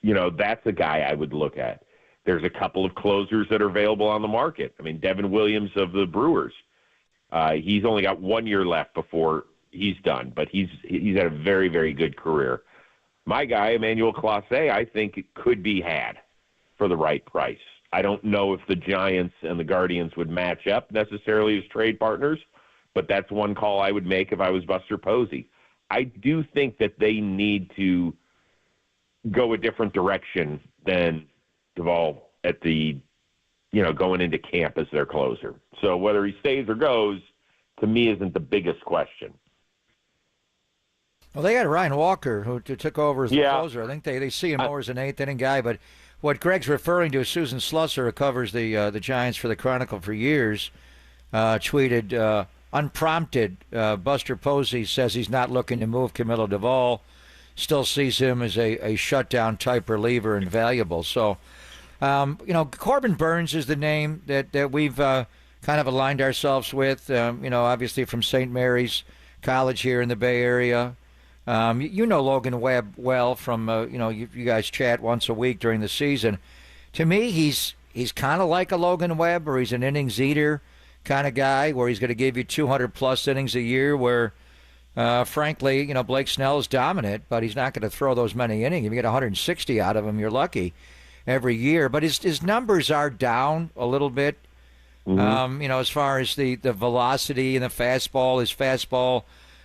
That's a guy I would look at. There's a couple of closers that are available on the market. I mean, Devin Williams of the Brewers. He's only got 1 year left before he's done, but he's had a very, very good career. My guy, Emmanuel Clase, I think it could be had for the right price. I don't know if the Giants and the Guardians would match up necessarily as trade partners, but that's one call I would make if I was Buster Posey. I do think that they need to go a different direction than Duvall at going into camp as their closer. So whether he stays or goes, to me, isn't the biggest question. Well, they got Ryan Walker, who took over as the closer. I think they see him more as an eighth-inning guy. But what Greg's referring to is Susan Slusser, who covers the Giants for the Chronicle for years, tweeted, unprompted, Buster Posey says he's not looking to move Camilo Duvall, still sees him as a shutdown-type reliever and valuable. So, Corbin Burns is the name that we've kind of aligned ourselves with, obviously from St. Mary's College here in the Bay Area. You know Logan Webb well from, you guys chat once a week during the season. To me, he's kind of like a Logan Webb, or he's an innings eater kind of guy where he's going to give you 200-plus innings a year where, frankly, Blake Snell is dominant, but he's not going to throw those many innings. If you get 160 out of him, you're lucky every year. But his numbers are down a little bit, as far as the velocity and the fastball. His fastball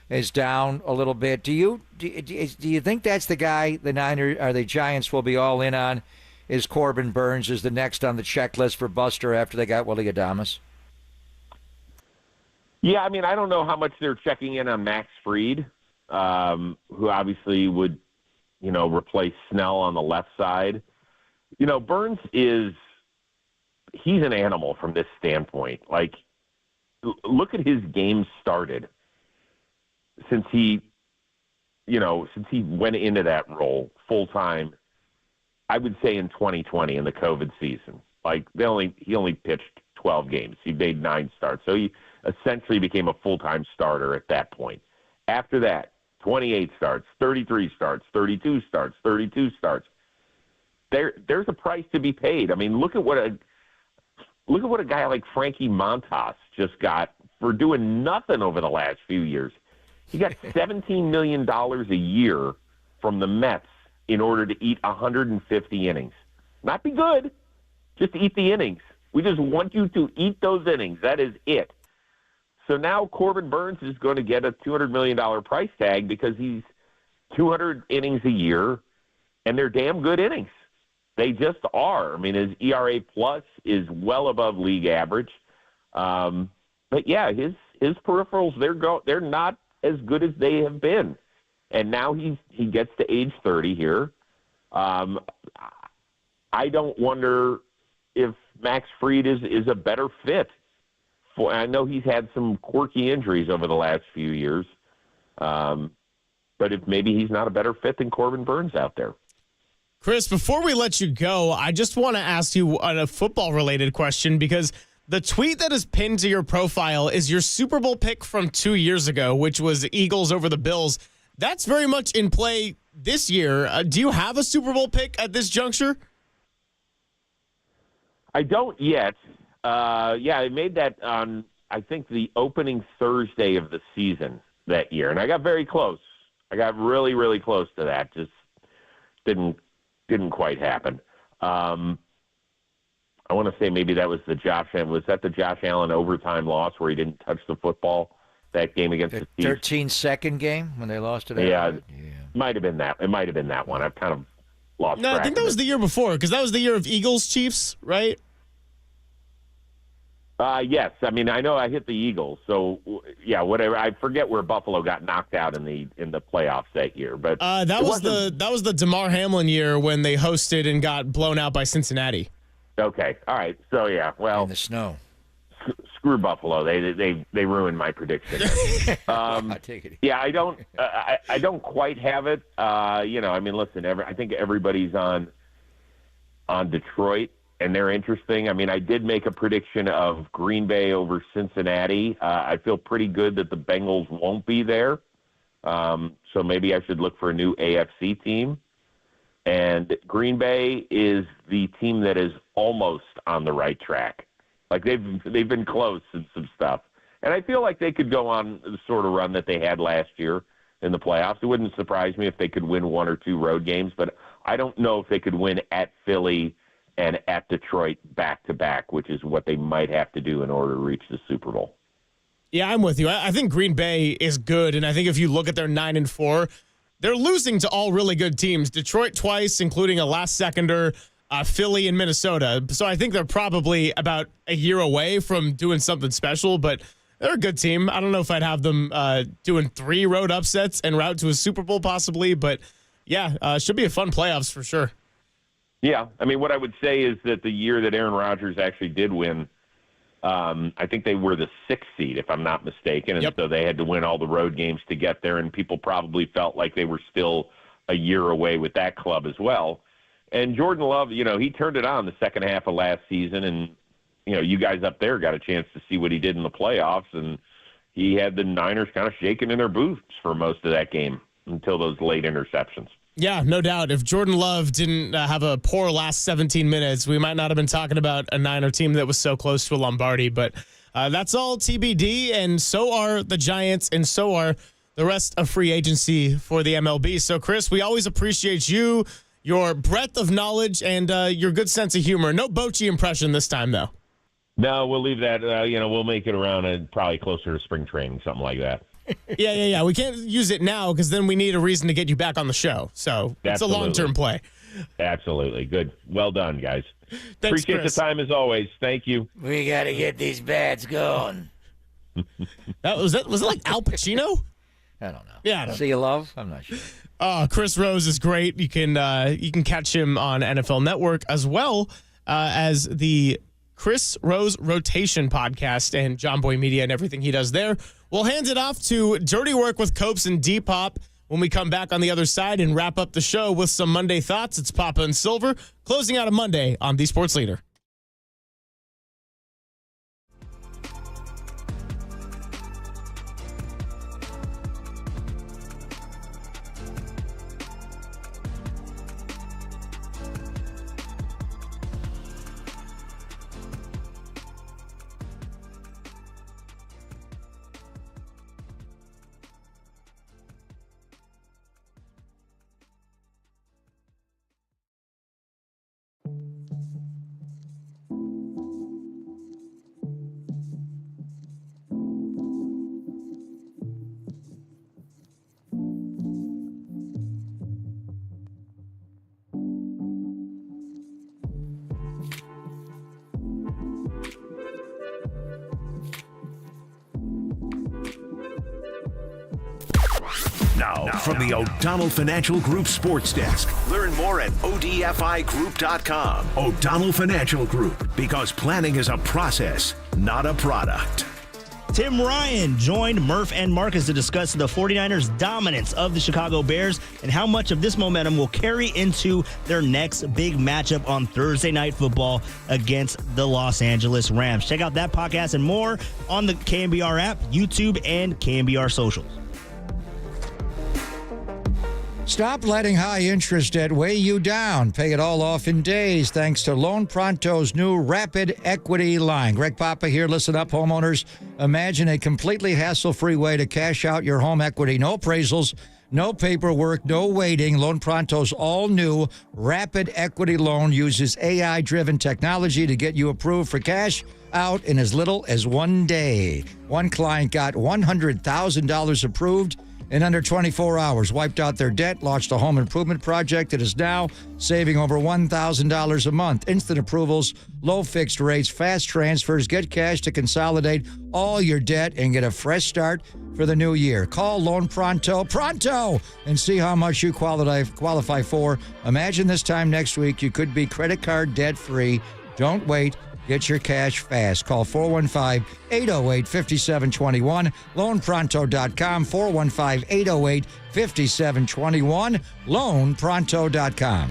is down a little bit. Do you think that's the guy the Niners or the Giants will be all in on? Is Corbin Burns is the next on the checklist for Buster after they got Willie Adamus? Yeah, I mean, I don't know how much they're checking in on Max Fried, who obviously would, replace Snell on the left side. Burns he's an animal from this standpoint. Like, look at his games started since he went into that role full time. I would say in 2020 in the COVID season, like he only pitched 12 games. He made 9 starts. So he essentially became a full-time starter at that point. After that, 28 starts, 33 starts, 32 starts, 32 starts. There's a price to be paid. I mean, look at what a guy like Frankie Montas just got for doing nothing over the last few years. He got $17 million a year from the Mets in order to eat 150 innings. Not be good, just eat the innings. We just want you to eat those innings. That is it. So now Corbin Burns is going to get a $200 million price tag because he's 200 innings a year, and they're damn good innings. They just are. I mean, his ERA plus is well above league average. But yeah, his peripherals, they're not as good as they have been. And now he gets to age 30 here. I don't wonder if Max Fried is a better fit. I know he's had some quirky injuries over the last few years. But if maybe he's not a better fit than Corbin Burns out there. Chris, before we let you go, I just want to ask you a football-related question because the tweet that is pinned to your profile is your Super Bowl pick from 2 years ago, which was Eagles over the Bills. That's very much in play this year. Do you have a Super Bowl pick at this juncture? I don't yet. I made that on, I think, the opening Thursday of the season that year, and I got very close. I got really, really close to that. Just didn't quite happen. I want to say maybe that was the Josh Allen overtime loss where he didn't touch the football that game against the Chiefs? 13-second game when they lost it. Yeah, might have been that. It might have been that one. I've kind of lost track. No, I think that was the year before because that was the year of Eagles Chiefs, right? Yes. I mean, I know I hit the Eagles, so yeah, whatever. I forget where Buffalo got knocked out in the playoffs that year, but that was the DeMar Hamlin year when they hosted and got blown out by Cincinnati. Okay. All right. So yeah, well, in the snow. Screw Buffalo. They ruined my prediction. I take it. Yeah, I don't quite have it. I mean, listen, I think everybody's on Detroit, and they're interesting. I mean, I did make a prediction of Green Bay over Cincinnati. I feel pretty good that the Bengals won't be there. So maybe I should look for a new AFC team. And Green Bay is the team that is almost on the right track. Like they've been close in some stuff. And I feel like they could go on the sort of run that they had last year in the playoffs. It wouldn't surprise me if they could win 1 or 2 road games, but I don't know if they could win at Philly and at Detroit back-to-back, which is what they might have to do in order to reach the Super Bowl. Yeah, I'm with you. I think Green Bay is good, and I think if you look at their 9-4, they're losing to all really good teams. Detroit twice, including a last-seconder, Philly and Minnesota. So I think they're probably about a year away from doing something special, but they're a good team. I don't know if I'd have them doing 3 road upsets en route to a Super Bowl possibly, but yeah, should be a fun playoffs for sure. Yeah, I mean, what I would say is that the year that Aaron Rodgers actually did win, I think they were the 6th seed, if I'm not mistaken, and so they had to win all the road games to get there, and people probably felt like they were still a year away with that club as well. And Jordan Love, he turned it on the second half of last season, and, you guys up there got a chance to see what he did in the playoffs, and he had the Niners kind of shaking in their boots for most of that game until those late interceptions. Yeah, no doubt. If Jordan Love didn't have a poor last 17 minutes, we might not have been talking about a Niner team that was so close to a Lombardi. But that's all TBD, and so are the Giants, and so are the rest of free agency for the MLB. So, Chris, we always appreciate you, your breadth of knowledge, and your good sense of humor. No Bochy impression this time, though. No, we'll leave that. We'll make it around probably closer to spring training, something like that. Yeah. We can't use it now because then we need a reason to get you back on the show. So it's a long-term play. Absolutely. Good. Well done, guys. Thanks, Appreciate Chris. the time as always. Thank you. We got to get these bats going. Was it like Al Pacino? I don't know. Yeah. See you, love? I'm not sure. Chris Rose is great. You can catch him on NFL Network as well as the Chris Rose Rotation podcast and John Boy Media and everything he does there. We'll hand it off to Dirty Work with Copes and Depop when we come back on the other side and wrap up the show with some Monday thoughts. It's Papa and Silver closing out a Monday on The Sports Leader. Now, from the O'Donnell Financial Group Sports Desk. Learn more at odfigroup.com. O'Donnell Financial Group, because planning is a process, not a product. Tim Ryan joined Murph and Marcus to discuss the 49ers' dominance of the Chicago Bears and how much of this momentum will carry into their next big matchup on Thursday Night Football against the Los Angeles Rams. Check out that podcast and more on the KNBR app, YouTube, and KNBR socials. Stop letting high interest debt weigh you down. Pay it all off in days thanks to Loan Pronto's new Rapid Equity line. Greg Papa here. Listen up, homeowners. Imagine a completely hassle-free way to cash out your home equity. No appraisals, no paperwork, no waiting. Loan Pronto's all-new Rapid Equity loan uses AI-driven technology to get you approved for cash out in as little as 1 day. One client got $100,000 approved in under 24 hours. Wiped out their debt, launched a home improvement project that is now saving over $1,000 a month. Instant approvals, low fixed rates, fast transfers. Get cash to consolidate all your debt and get a fresh start for the new year. Call Loan Pronto and see how much you qualify for. Imagine this time next week you could be credit card debt free. Don't wait. Get your cash fast. Call 415-808-5721. LoanPronto.com. 415-808-5721. LoanPronto.com.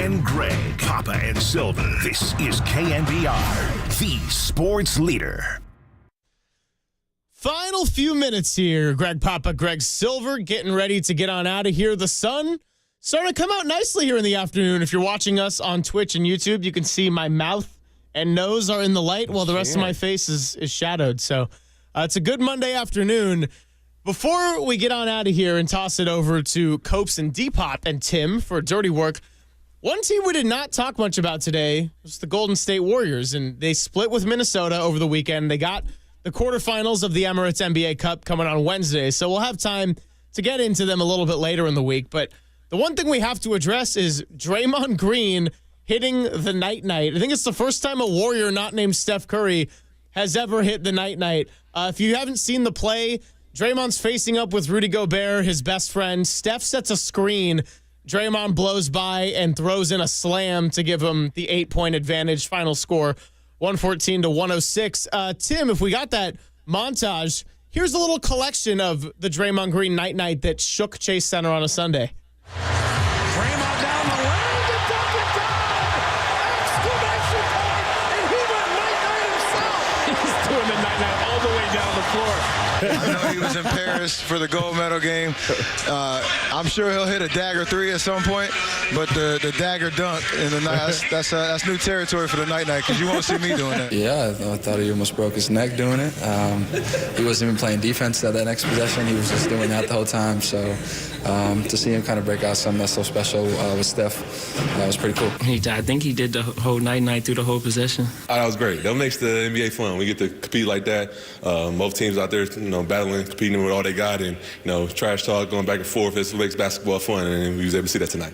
and Greg, Papa and Silver. This is KNBR, the sports leader. Final few minutes here. Greg Papa, Greg Silver getting ready to get on out of here. The sun starting to come out nicely here in the afternoon. If you're watching us on Twitch and YouTube, you can see my mouth and nose are in the light while the rest of my face is shadowed. So it's a good Monday afternoon. Before we get on out of here and toss it over to Copes and Depop and Tim for dirty work, one team we did not talk much about today was the Golden State Warriors, and they split with Minnesota over the weekend. They got the quarterfinals of the Emirates NBA Cup coming on Wednesday, so we'll have time to get into them a little bit later in the week. But the one thing we have to address is Draymond Green hitting the night-night. I think it's the first time a Warrior not named Steph Curry has ever hit the night-night. If you haven't seen the play, Draymond's facing up with Rudy Gobert, his best friend. Steph sets a screen. Draymond blows by and throws in a slam to give him the 8-point advantage. Final score, 114-106. Tim, if we got that montage, Here's a little collection of the Draymond Green night that shook Chase Center on a Sunday. Draymond down the lane to dunk it down! Exclamation point! And he went night-night himself! He's doing the night-night all the way down the floor. I know he was in Paris for the gold medal game. I'm sure he'll hit a dagger 3 at some point, but the dagger dunk in the night, that's new territory for the night-night, because you won't see me doing that. Yeah, I thought he almost broke his neck doing it. He wasn't even playing defense at that next possession. He was just doing that the whole time. So to see him kind of break out something that's so special with Steph, that was pretty cool. I think he did the whole night through the whole possession. That was great. That makes the NBA fun. We get to compete like that. Both teams out there, battling, competing with all they got, and trash talk going back and forth. It makes basketball fun, and we was able to see that tonight.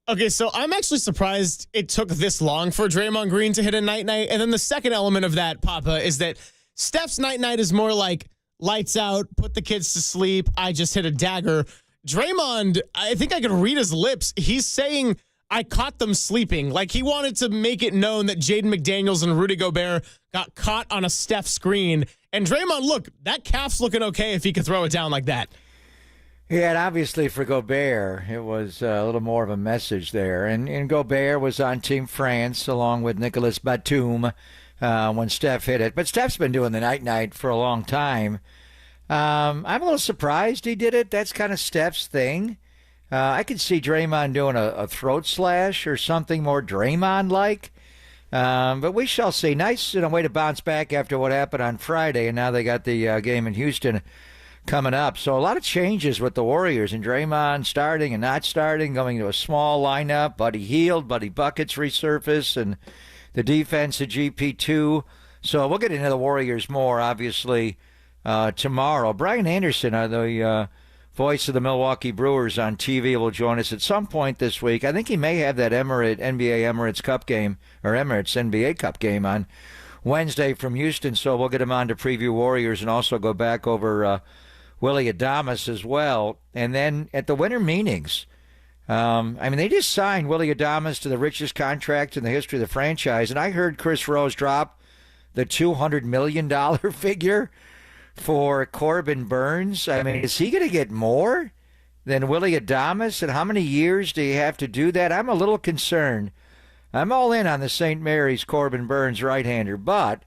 Okay, so I'm actually surprised it took this long for Draymond Green to hit a night-night. And then the second element of that, Papa, is that Steph's night-night is more like lights out, put the kids to sleep, I just hit a dagger. Draymond, I think I could read his lips. He's saying, I caught them sleeping. Like, he wanted to make it known that Jaden McDaniels and Rudy Gobert got caught on a Steph screen. And Draymond, look, that calf's looking okay if he could throw it down like that. Yeah, and obviously for Gobert, it was a little more of a message there. And Gobert was on Team France along with Nicolas Batum when Steph hit it. But Steph's been doing the night-night for a long time. I'm a little surprised he did it. That's kind of Steph's thing. I could see Draymond doing a throat slash or something more Draymond-like. But we shall see. Nice way to bounce back after what happened on Friday, and now they got the game in Houston coming up. So a lot of changes with the Warriors, and Draymond starting and not starting, going to a small lineup. Buddy Hield, Buddy Buckets resurface, and the defense at GP2. So we'll get into the Warriors more, obviously, tomorrow. Brian Anderson, the voice of the Milwaukee Brewers on TV, will join us at some point this week. I think he may have that NBA Emirates Cup game, or Emirates NBA Cup game on Wednesday from Houston, so we'll get him on to preview Warriors and also go back over Willie Adamus as well. And then at the winter meetings, they just signed Willie Adamus to the richest contract in the history of the franchise, and I heard Chris Rose drop the $200 million figure for Corbin Burns. Is he going to get more than Willie Adamus? And how many years do you have to do that? I'm a little concerned. I'm all in on the St. Mary's Corbin Burns right-hander, but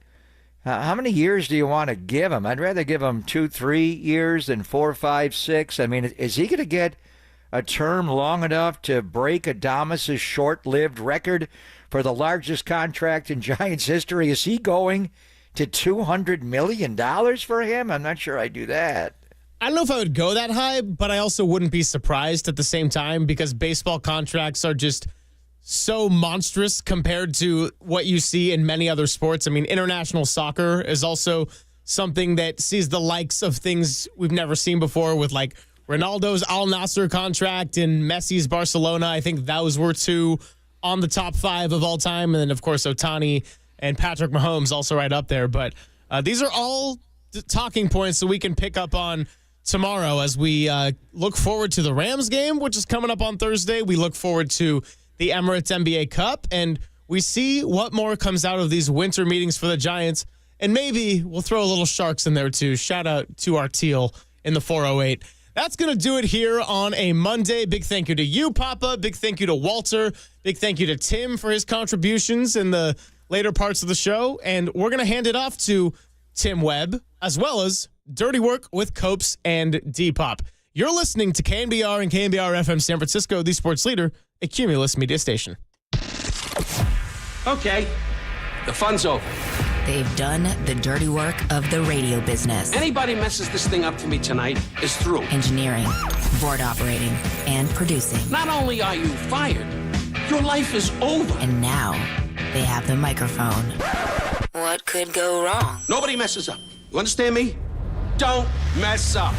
how many years do you want to give him? I'd rather give him 2-3 years than 4, 5, 6. Is he going to get a term long enough to break Adamus' short-lived record for the largest contract in Giants history? Is he going to $200 million for him? I'm not sure I'd do that. I don't know if I would go that high, but I also wouldn't be surprised at the same time because baseball contracts are just so monstrous compared to what you see in many other sports. International soccer is also something that sees the likes of things we've never seen before with like Ronaldo's Al Nassr contract and Messi's Barcelona. I think those were two on the top 5 of all time. And then, of course, Ohtani and Patrick Mahomes also right up there. But these are all talking points that we can pick up on tomorrow as we look forward to the Rams game, which is coming up on Thursday. We look forward to the Emirates NBA Cup, and we see what more comes out of these winter meetings for the Giants. And maybe we'll throw a little Sharks in there, too. Shout out to our teal in the 408. That's going to do it here on a Monday. Big thank you to you, Papa. Big thank you to Walter. Big thank you to Tim for his contributions in the later parts of the show. And we're going to hand it off to Tim Webb, as well as Dirty Work with Copes and Depop. You're listening to KNBR and KNBR FM San Francisco, the sports leader, a Cumulus media station. Okay, the fun's over. They've done the dirty work of the radio business. Anybody messes this thing up for me tonight is through. Engineering, board operating, and producing. Not only are you fired, your life is over. And now they have the microphone. What could go wrong? Nobody messes up. You understand me? Don't mess up.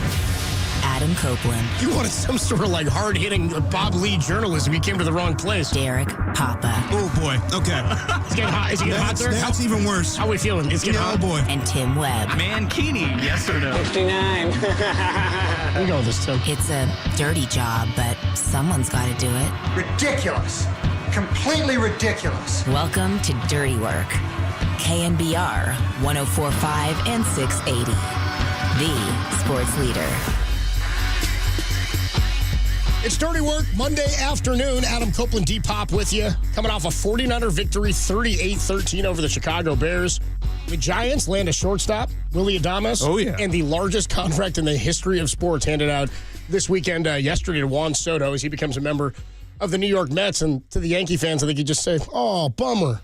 Adam Copeland. You wanted some sort of like hard-hitting Bob Lee journalism. You came to the wrong place. Derek Papa. Oh, boy. Okay. It's getting hot. Is it getting hot there? That's even worse. How are we feeling? It's getting hot. Oh, boy. And Tim Webb. Mankini, yes or no? 59. We go with this, Tim. It's a dirty job, but someone's got to do it. Ridiculous. Completely ridiculous. Welcome to Dirty Work. KNBR 104.5 and 680. the sports leader. It's Dirty Work, Monday afternoon. Adam Copeland, D-Pop with you. Coming off a 49er victory, 38-13 over the Chicago Bears. The Giants land a shortstop, Willie Adamus. Oh, yeah. And the largest contract in the history of sports handed out this weekend, yesterday, to Juan Soto as he becomes a member of the New York Mets. And to the Yankee fans, I think you just say, oh, bummer.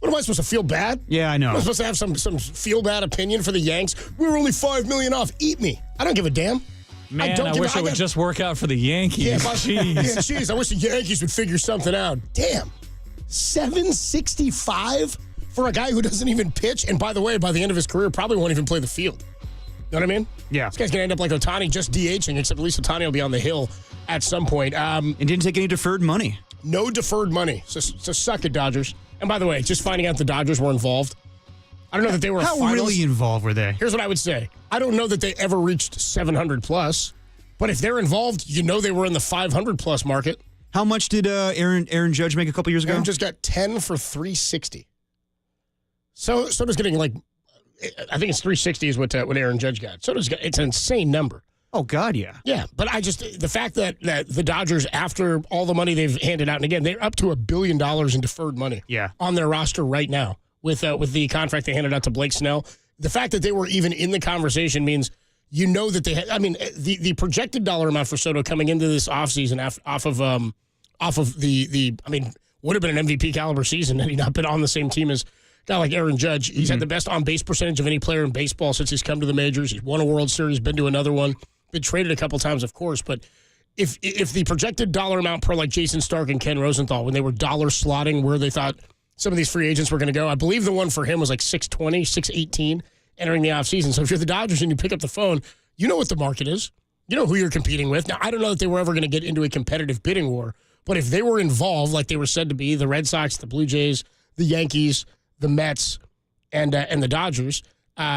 What am I supposed to feel bad? Yeah, I know. Am I supposed to have some feel-bad opinion for the Yanks? We were only $5 million off. Eat me. I don't give a damn. Man, I wish it would just work out for the Yankees. Yeah, Jeez. I wish the Yankees would figure something out. Damn. $765 for a guy who doesn't even pitch. And by the way, by the end of his career, probably won't even play the field. You know what I mean? Yeah. This guy's going to end up like Ohtani, just DHing, except at least Ohtani will be on the hill at some point. And didn't take any deferred money. No deferred money. So suck it, Dodgers. And by the way, just finding out the Dodgers were involved. I don't know that they were. How really involved were they? Here's what I would say. I don't know that they ever reached 700 plus, but if they're involved, you know they were in the 500 plus market. How much did Aaron Judge make a couple years ago? Aaron just got 10 for $360. Soto's getting I think it's 360 is what Aaron Judge got. It's an insane number. Oh God, yeah. Yeah, but the fact that the Dodgers, after all the money they've handed out, and again, they're up to $1 billion in deferred money on their roster right now with the contract they handed out to Blake Snell. The fact that they were even in the conversation means you know that they had. I mean, the projected dollar amount for Soto coming into this offseason off of the would have been an MVP caliber season had he not been on the same team as a guy like Aaron Judge. He's had the best on-base percentage of any player in baseball since he's come to the majors. He's won a World Series, been to another one. Been traded a couple times, of course, but if the projected dollar amount per like Jason Stark and Ken Rosenthal, when they were dollar slotting where they thought some of these free agents were going to go, I believe the one for him was like 620, 618 entering the offseason. So if you're the Dodgers and you pick up the phone, you know what the market is. You know who you're competing with. Now, I don't know that they were ever going to get into a competitive bidding war, but if they were involved like they were said to be, the Red Sox, the Blue Jays, the Yankees, the Mets, and the Dodgers,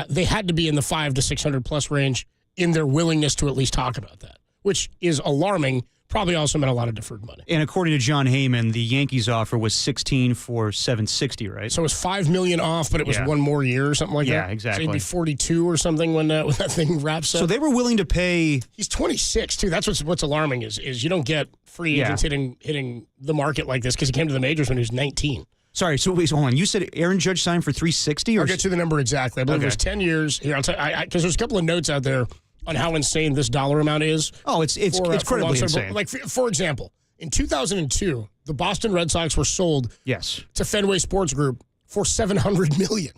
they had to be in the 500 to 600 plus range in their willingness to at least talk about that, which is alarming. Probably also meant a lot of deferred money. And according to John Heyman, the Yankees offer was 16 for $760, right? So it was $5 million off, but it was one more year or something like that. Yeah, exactly. So it'd be 42 or something when that thing wraps up. So they were willing to pay. He's 26 too. That's what's alarming is you don't get free agents hitting the market like this because he came to the majors when he was 19. Sorry, so wait, hold on. You said Aaron Judge signed for $360? I'll get you the number exactly. I believe it was 10 years. Here, I'll tell you, because there's a couple of notes out there on how insane this dollar amount is. Oh, it's incredibly insane. Like, for example, in 2002, the Boston Red Sox were sold to Fenway Sports Group for $700 million.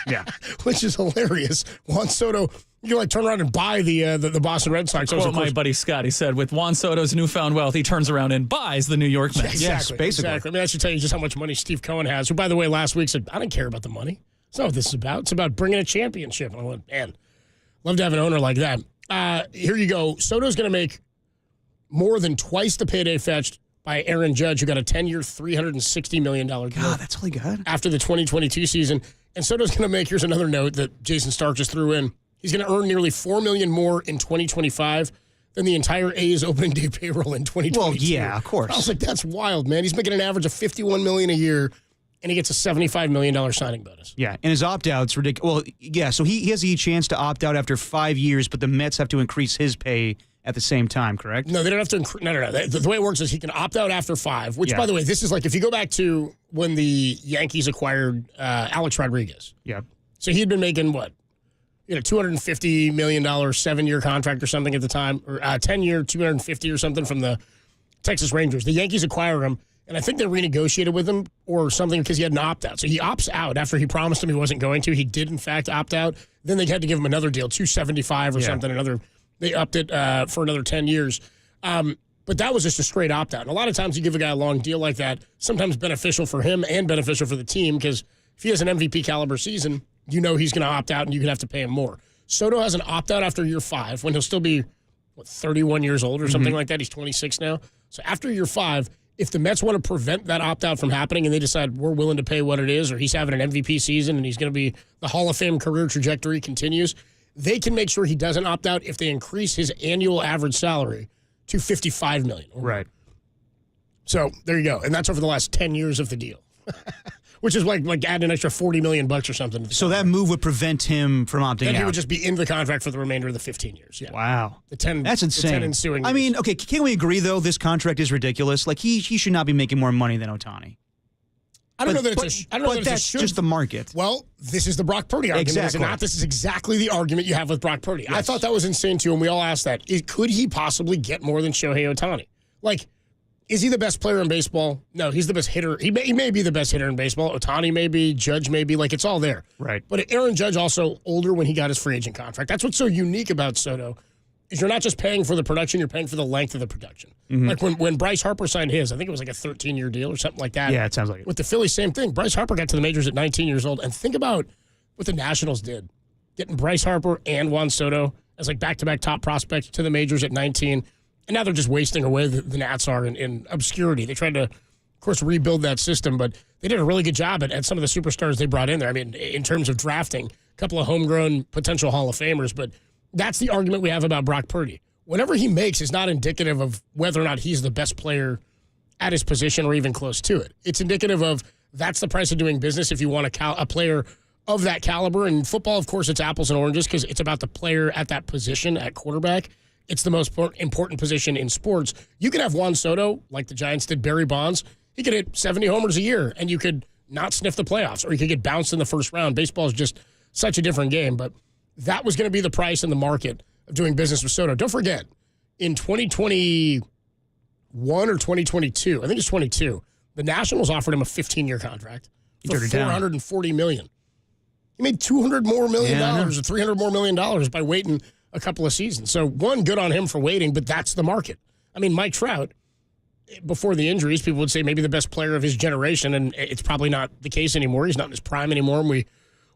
Yeah. Which is hilarious. Juan Soto, you turn around and buy the Boston Red Sox. Quote my buddy Scott, he said, with Juan Soto's newfound wealth, he turns around and buys the New York Mets. Exactly, basically. Exactly. I mean, that should tell you just how much money Steve Cohen has, who, by the way, last week said, I don't care about the money. That's not what this is about. It's about bringing a championship. And I went, man, love to have an owner like that. Here you go. Soto's going to make more than twice the payday fetched by Aaron Judge, who got a 10-year, $360 million deal. God, that's all he got? After the 2022 season. And Soto's going to make, here's another note that Jason Stark just threw in. He's going to earn nearly $4 million more in 2025 than the entire A's opening day payroll in 2022. Well, yeah, of course. I was like, that's wild, man. He's making an average of $51 million a year, and he gets a $75 million signing bonus. Yeah, and his opt-out's ridiculous. Well, yeah, so he has a chance to opt out after 5 years, but the Mets have to increase his pay at the same time, correct? No, they don't have to. No. The way it works is he can opt out after 5, which, by the way, this is like if you go back to when the Yankees acquired Alex Rodriguez. Yeah. So he had been making what? $250 million 7-year contract or something at the time, or 10-year, $250 or something from the Texas Rangers. The Yankees acquired him, and I think they renegotiated with him or something because he had an opt-out. So he opts out after he promised him he wasn't going to. He did, in fact, opt out. Then they had to give him another deal, $275 or something, They upped it for another 10 years. But that was just a straight opt-out. And a lot of times you give a guy a long deal like that, sometimes beneficial for him and beneficial for the team, because if he has an MVP caliber season, you know he's going to opt out and you could have to pay him more. Soto has an opt-out after year 5 when he'll still be, 31 years old or something like that. He's 26 now. So after year 5, if the Mets want to prevent that opt-out from happening and they decide we're willing to pay what it is, or he's having an MVP season and he's going to be the Hall of Fame career trajectory continues, they can make sure he doesn't opt out if they increase his annual average salary to $55 million. Right. So there you go. And that's over the last 10 years of the deal. which is like adding an extra $40 million or something. So that move would prevent him from opting out. Then he would just be in the contract for the remainder of the 15 years. Yeah. Wow. That's insane. The 10 ensuing years. I mean, okay, can we agree, though, this contract is ridiculous? Like, he should not be making more money than Ohtani. I don't know that it's just the market. Well, this is the Brock Purdy argument, is it Exactly. not? This is exactly the argument you have with Brock Purdy. I thought that was insane, too, and we all asked that. Could he possibly get more than Shohei Ohtani? Like, is he the best player in baseball? No, he's the best hitter. He may be the best hitter in baseball. Ohtani may be, Judge may be. Like, it's all there. Right. But Aaron Judge also older when he got his free agent contract. That's what's so unique about Soto, is you're not just paying for the production, you're paying for the length of the production. Mm-hmm. Like when Bryce Harper signed his, I think it was like a 13-year deal or something like that. Yeah, it sounds like it. With the Phillies, same thing. Bryce Harper got to the majors at 19 years old. And think about what the Nationals did. Getting Bryce Harper and Juan Soto as like back-to-back top prospects to the majors at 19. And now they're just wasting away the Nats are in obscurity. They tried to, of course, rebuild that system, but they did a really good job at some of the superstars they brought in there. I mean, in terms of drafting, a couple of homegrown potential Hall of Famers, but that's the argument we have about Brock Purdy. Whatever he makes is not indicative of whether or not he's the best player at his position or even close to it. It's indicative of that's the price of doing business if you want a player of that caliber. And football, of course, it's apples and oranges because it's about the player at that position at quarterback. It's the most important position in sports. You could have Juan Soto, like the Giants did Barry Bonds. He could hit 70 homers a year, and you could not sniff the playoffs, or you could get bounced in the first round. Baseball is just such a different game. But that was going to be the price in the market of doing business with Soto. Don't forget, in 2021 or 2022, I think it's 22, the Nationals offered him a 15-year contract for $440 million. He made $200 more million or $300 more million by waiting a couple of seasons. So, one, good on him for waiting, but that's the market. I mean, Mike Trout, before the injuries, people would say maybe the best player of his generation, and it's probably not the case anymore. He's not in his prime anymore, and we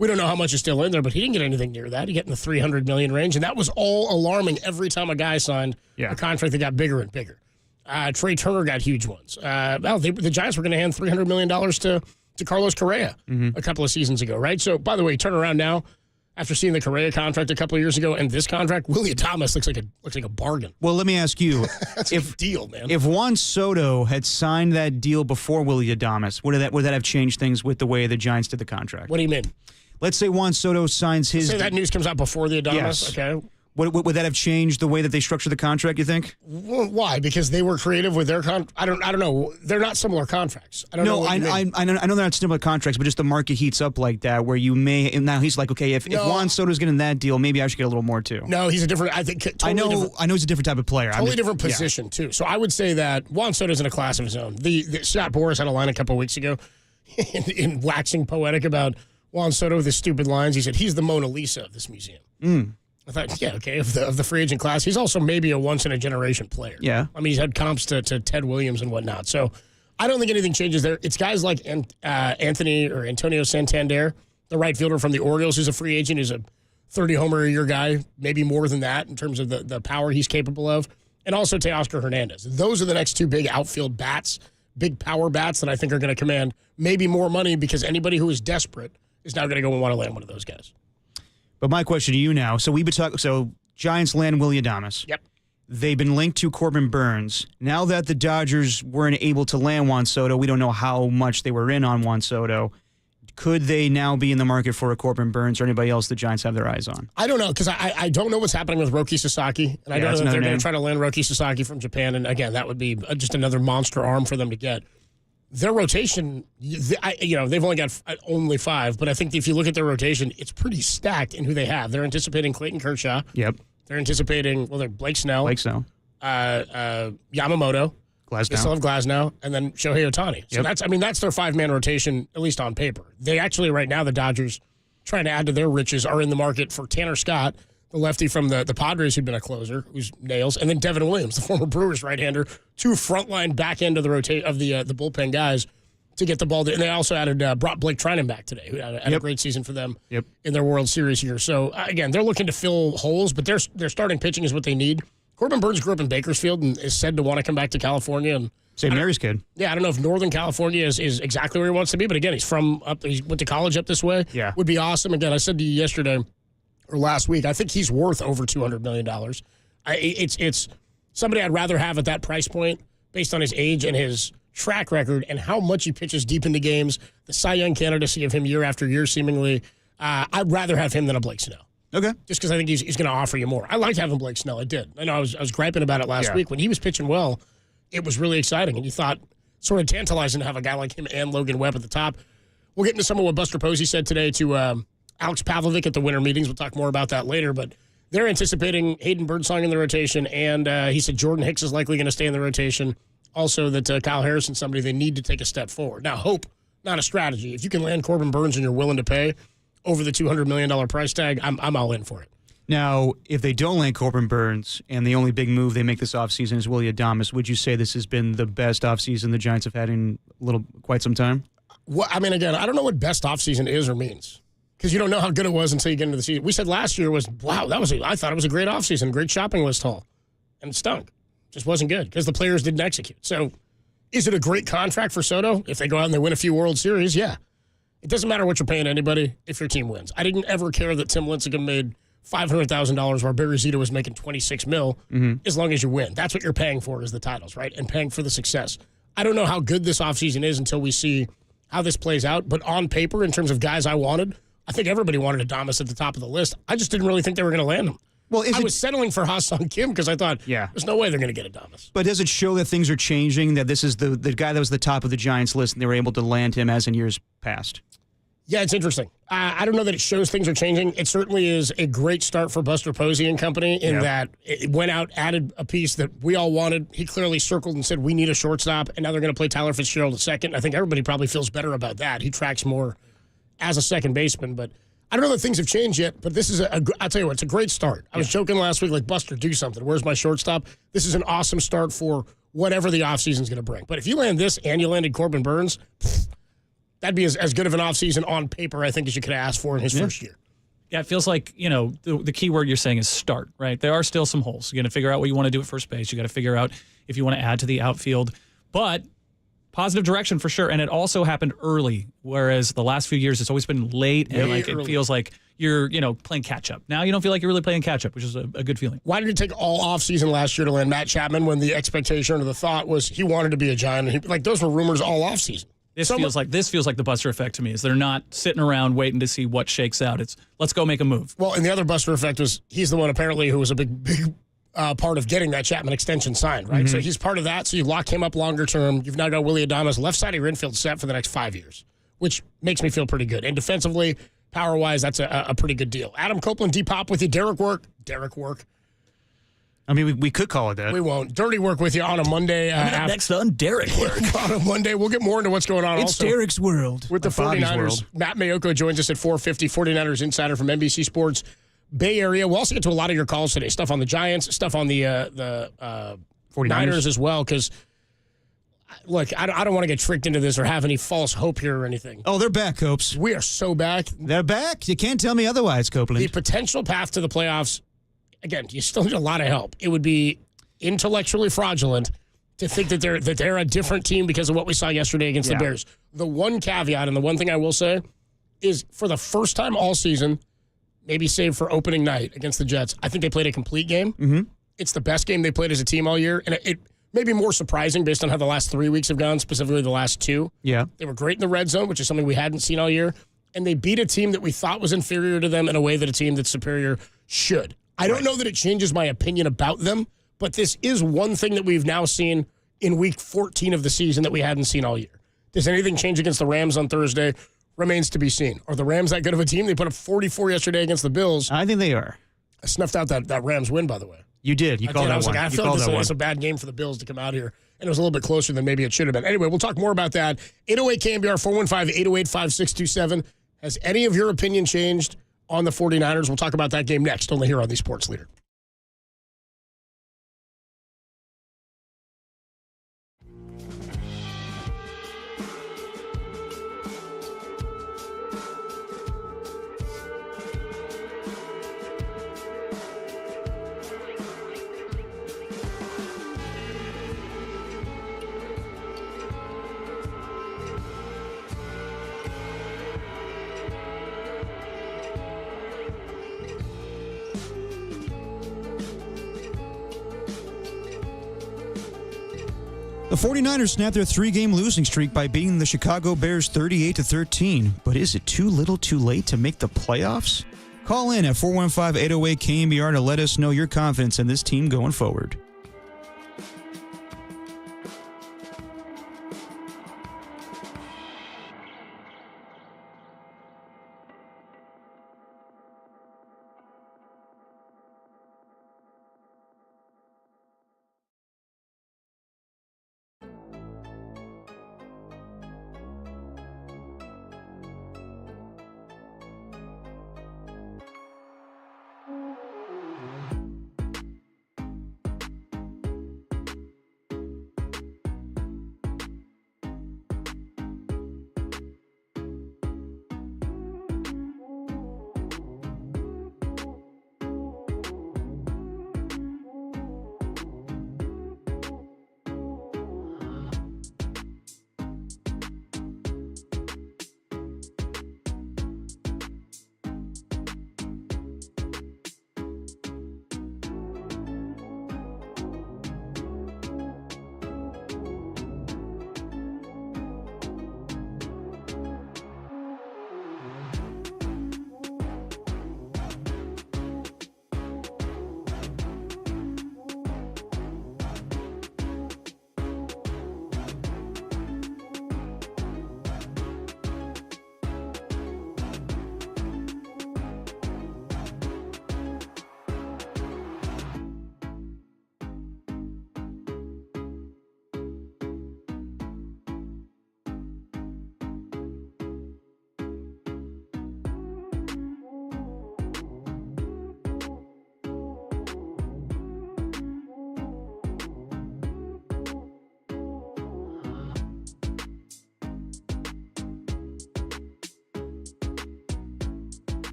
don't know how much is still in there, but he didn't get anything near that. He got in the $300 million range, and that was all alarming every time a guy signed a contract that got bigger and bigger. Trey Turner got huge ones. The Giants were going to hand $300 million to Carlos Correa a couple of seasons ago, right? So, by the way, turn around now. After seeing the Correa contract a couple of years ago and this contract, Willie Adamus looks like a bargain. Well, let me ask you. That's a deal, man. If Juan Soto had signed that deal before Willie Adamus, would that have changed things with the way the Giants did the contract? What do you mean? Let's say Juan Soto signs his... Say that news comes out before the Adamus? Yes. Okay. Would that have changed the way that they structured the contract, you think? Well, why? Because they were creative with their I don't know. They're not similar contracts. I don't know. I know they're not similar contracts, but just the market heats up like that where you may... And now he's like, okay, if Juan Soto's getting that deal, maybe I should get a little more too. No, he's a different... I think totally I know he's a different type of player. Totally different position, too. So I would say that Juan Soto's in a class of his own. The Scott Boras had a line a couple of weeks ago in waxing poetic about Juan Soto with his stupid lines. He said, he's the Mona Lisa of this museum. I thought, yeah, okay, of the free agent class. He's also maybe a once-in-a-generation player. Yeah. I mean, he's had comps to Ted Williams and whatnot. So I don't think anything changes there. It's guys like Antonio Santander, the right fielder from the Orioles, who's a free agent, who's a 30-homer-a-year guy, maybe more than that in terms of the power he's capable of, and also Teoscar Hernandez. Those are the next two big outfield bats, big power bats that I think are going to command maybe more money because anybody who is desperate is now going to go and want to land one of those guys. But my question to you now, so Giants land Willie Adamus. Yep. They've been linked to Corbin Burns. Now that the Dodgers weren't able to land Juan Soto, we don't know how much they were in on Juan Soto. Could they now be in the market for a Corbin Burns or anybody else the Giants have their eyes on? I don't know, because I don't know what's happening with Roki Sasaki. And I don't know if they're going to try to land Roki Sasaki from Japan. And again, that would be just another monster arm for them to get. Their rotation, they've only got only 5, but I think if you look at their rotation, it's pretty stacked in who they have. They're anticipating Clayton Kershaw. Yep. They're anticipating, they're Blake Snell. Yamamoto. Glasnow. They still have Glasnow, and then Shohei Ohtani. So that's their 5-man rotation, at least on paper. They actually, right now, the Dodgers, trying to add to their riches, are in the market for Tanner Scott, the lefty from the Padres who'd been a closer, who's nails, and then Devin Williams, the former Brewers right-hander, 2 frontline back end of the the bullpen guys to get the ball. And they also brought Blake Trinan back today, who had a great season for them in their World Series year. So again, they're looking to fill holes, but their starting pitching is what they need. Corbin Burns grew up in Bakersfield and is said to want to come back to California. And St. Mary's kid. Yeah, I don't know if Northern California is exactly where he wants to be, but again, he went to college up this way. Yeah, would be awesome. Again, I said to you yesterday or last week, I think he's worth over $200 million. It's somebody I'd rather have at that price point based on his age and his track record and how much he pitches deep into games, the Cy Young candidacy of him year after year seemingly, I'd rather have him than a Blake Snell. Okay. Just because I think he's going to offer you more. I liked having Blake Snell. I did. I know I was griping about it last week. When he was pitching well, it was really exciting. And you thought sort of tantalizing to have a guy like him and Logan Webb at the top. We'll get into some of what Buster Posey said today to Alex Pavlovic at the winter meetings. We'll talk more about that later. But they're anticipating Hayden Birdsong in the rotation. And he said Jordan Hicks is likely going to stay in the rotation. Also that Kyle Harrison's somebody they need to take a step forward. Now, hope, not a strategy. If you can land Corbin Burns and you're willing to pay over the $200 million price tag, I'm all in for it. Now, if they don't land Corbin Burns and the only big move they make this offseason is Willie Adamus, would you say this has been the best offseason the Giants have had in quite some time? Well, I mean, again, I don't know what best offseason is or means because you don't know how good it was until you get into the season. We said last year was, wow, I thought it was a great offseason, great shopping list haul, and it stunk. Just wasn't good because the players didn't execute. So is it a great contract for Soto? If they go out and they win a few World Series, yeah. It doesn't matter what you're paying anybody if your team wins. I didn't ever care that Tim Lincecum made $500,000 while Barry Zito was making $26 million as long as you win. That's what you're paying for is the titles, right? And paying for the success. I don't know how good this offseason is until we see how this plays out. But on paper, in terms of guys I wanted, I think everybody wanted Adames at the top of the list. I just didn't really think they were going to land him. Well, I was settling for Ha-Seong Kim because I thought, there's no way they're going to get Adames. But does it show that things are changing, that this is the guy that was the top of the Giants list and they were able to land him as in years past? Yeah, it's interesting. I don't know that it shows things are changing. It certainly is a great start for Buster Posey and company in that it went out, added a piece that we all wanted. He clearly circled and said, we need a shortstop, and now they're going to play Tyler Fitzgerald at second. I think everybody probably feels better about that. He tracks more as a second baseman, but I don't know that things have changed yet, but this is I'll tell you what, it's a great start. I was joking last week, like, Buster, do something. Where's my shortstop? This is an awesome start for whatever the offseason's going to bring. But if you land this and you landed Corbin Burns, that'd be as good of an offseason on paper, I think, as you could ask for in his first year. Yeah, it feels like, the key word you're saying is start, right? There are still some holes. You got to figure out what you want to do at first base. You got to figure out if you want to add to the outfield. But positive direction for sure. And it also happened early, whereas the last few years it's always been late and it feels like you're, playing catch up. Now you don't feel like you're really playing catch up, which is a good feeling. Why did it take all offseason last year to land Matt Chapman when the expectation or the thought was he wanted to be a Giant? And those were rumors all offseason. This feels like the Buster effect to me. Is they're not sitting around waiting to see what shakes out. It's let's go make a move. Well, and the other Buster effect was he's the one apparently who was a big part of getting that Chapman extension signed, right? So he's part of that. So you lock him up longer term. You've now got Willie Adames, left side of your infield set for the next 5 years, which makes me feel pretty good. And defensively, power wise, that's a pretty good deal. Adam Copeland, D-Pop with you. Derek Work. I mean, we could call it that. We won't. Dirty Work with you on a Monday. Next on Derek Work. On a Monday. We'll get more into what's going on It's also. Derek's world. With the 49ers. Matt Mayoko joins us at 4:50, 49ers Insider from NBC Sports Bay Area. We'll also get to a lot of your calls today. Stuff on the Giants, stuff on the 49ers as well, because, look, I don't want to get tricked into this or have any false hope here or anything. Oh, they're back, Copes. We are so back. They're back. You can't tell me otherwise, Copeland. The potential path to the playoffs, again, you still need a lot of help. It would be intellectually fraudulent to think that they're a different team because of what we saw yesterday against the Bears. The one caveat and the one thing I will say is for the first time all season, maybe save for opening night against the Jets, I think they played a complete game. It's the best game they played as a team all year, and it may be more surprising based on how the last 3 weeks have gone, specifically the last 2. Yeah. They were great in the red zone, which is something we hadn't seen all year, and they beat a team that we thought was inferior to them in a way that a team that's superior should. I don't know that it changes my opinion about them, but this is one thing that we've now seen in week 14 of the season that we hadn't seen all year. Does anything change against the Rams on Thursday? Remains to be seen. Are the Rams that good of a team? They put up 44 yesterday against the Bills. I think they are. I snuffed out that Rams win, by the way. You did. You called that one. I was like, I feel like it's a bad game for the Bills to come out here. And it was a little bit closer than maybe it should have been. Anyway, we'll talk more about that. 808 KNBR 415-808-5627. Has any of your opinion changed on the 49ers? We'll talk about that game next, only here on the Sports Leader. The 49ers snapped their 3-game losing streak by beating the Chicago Bears 38-13. But is it too little too late to make the playoffs? Call in at 415-808-KNBR to let us know your confidence in this team going forward.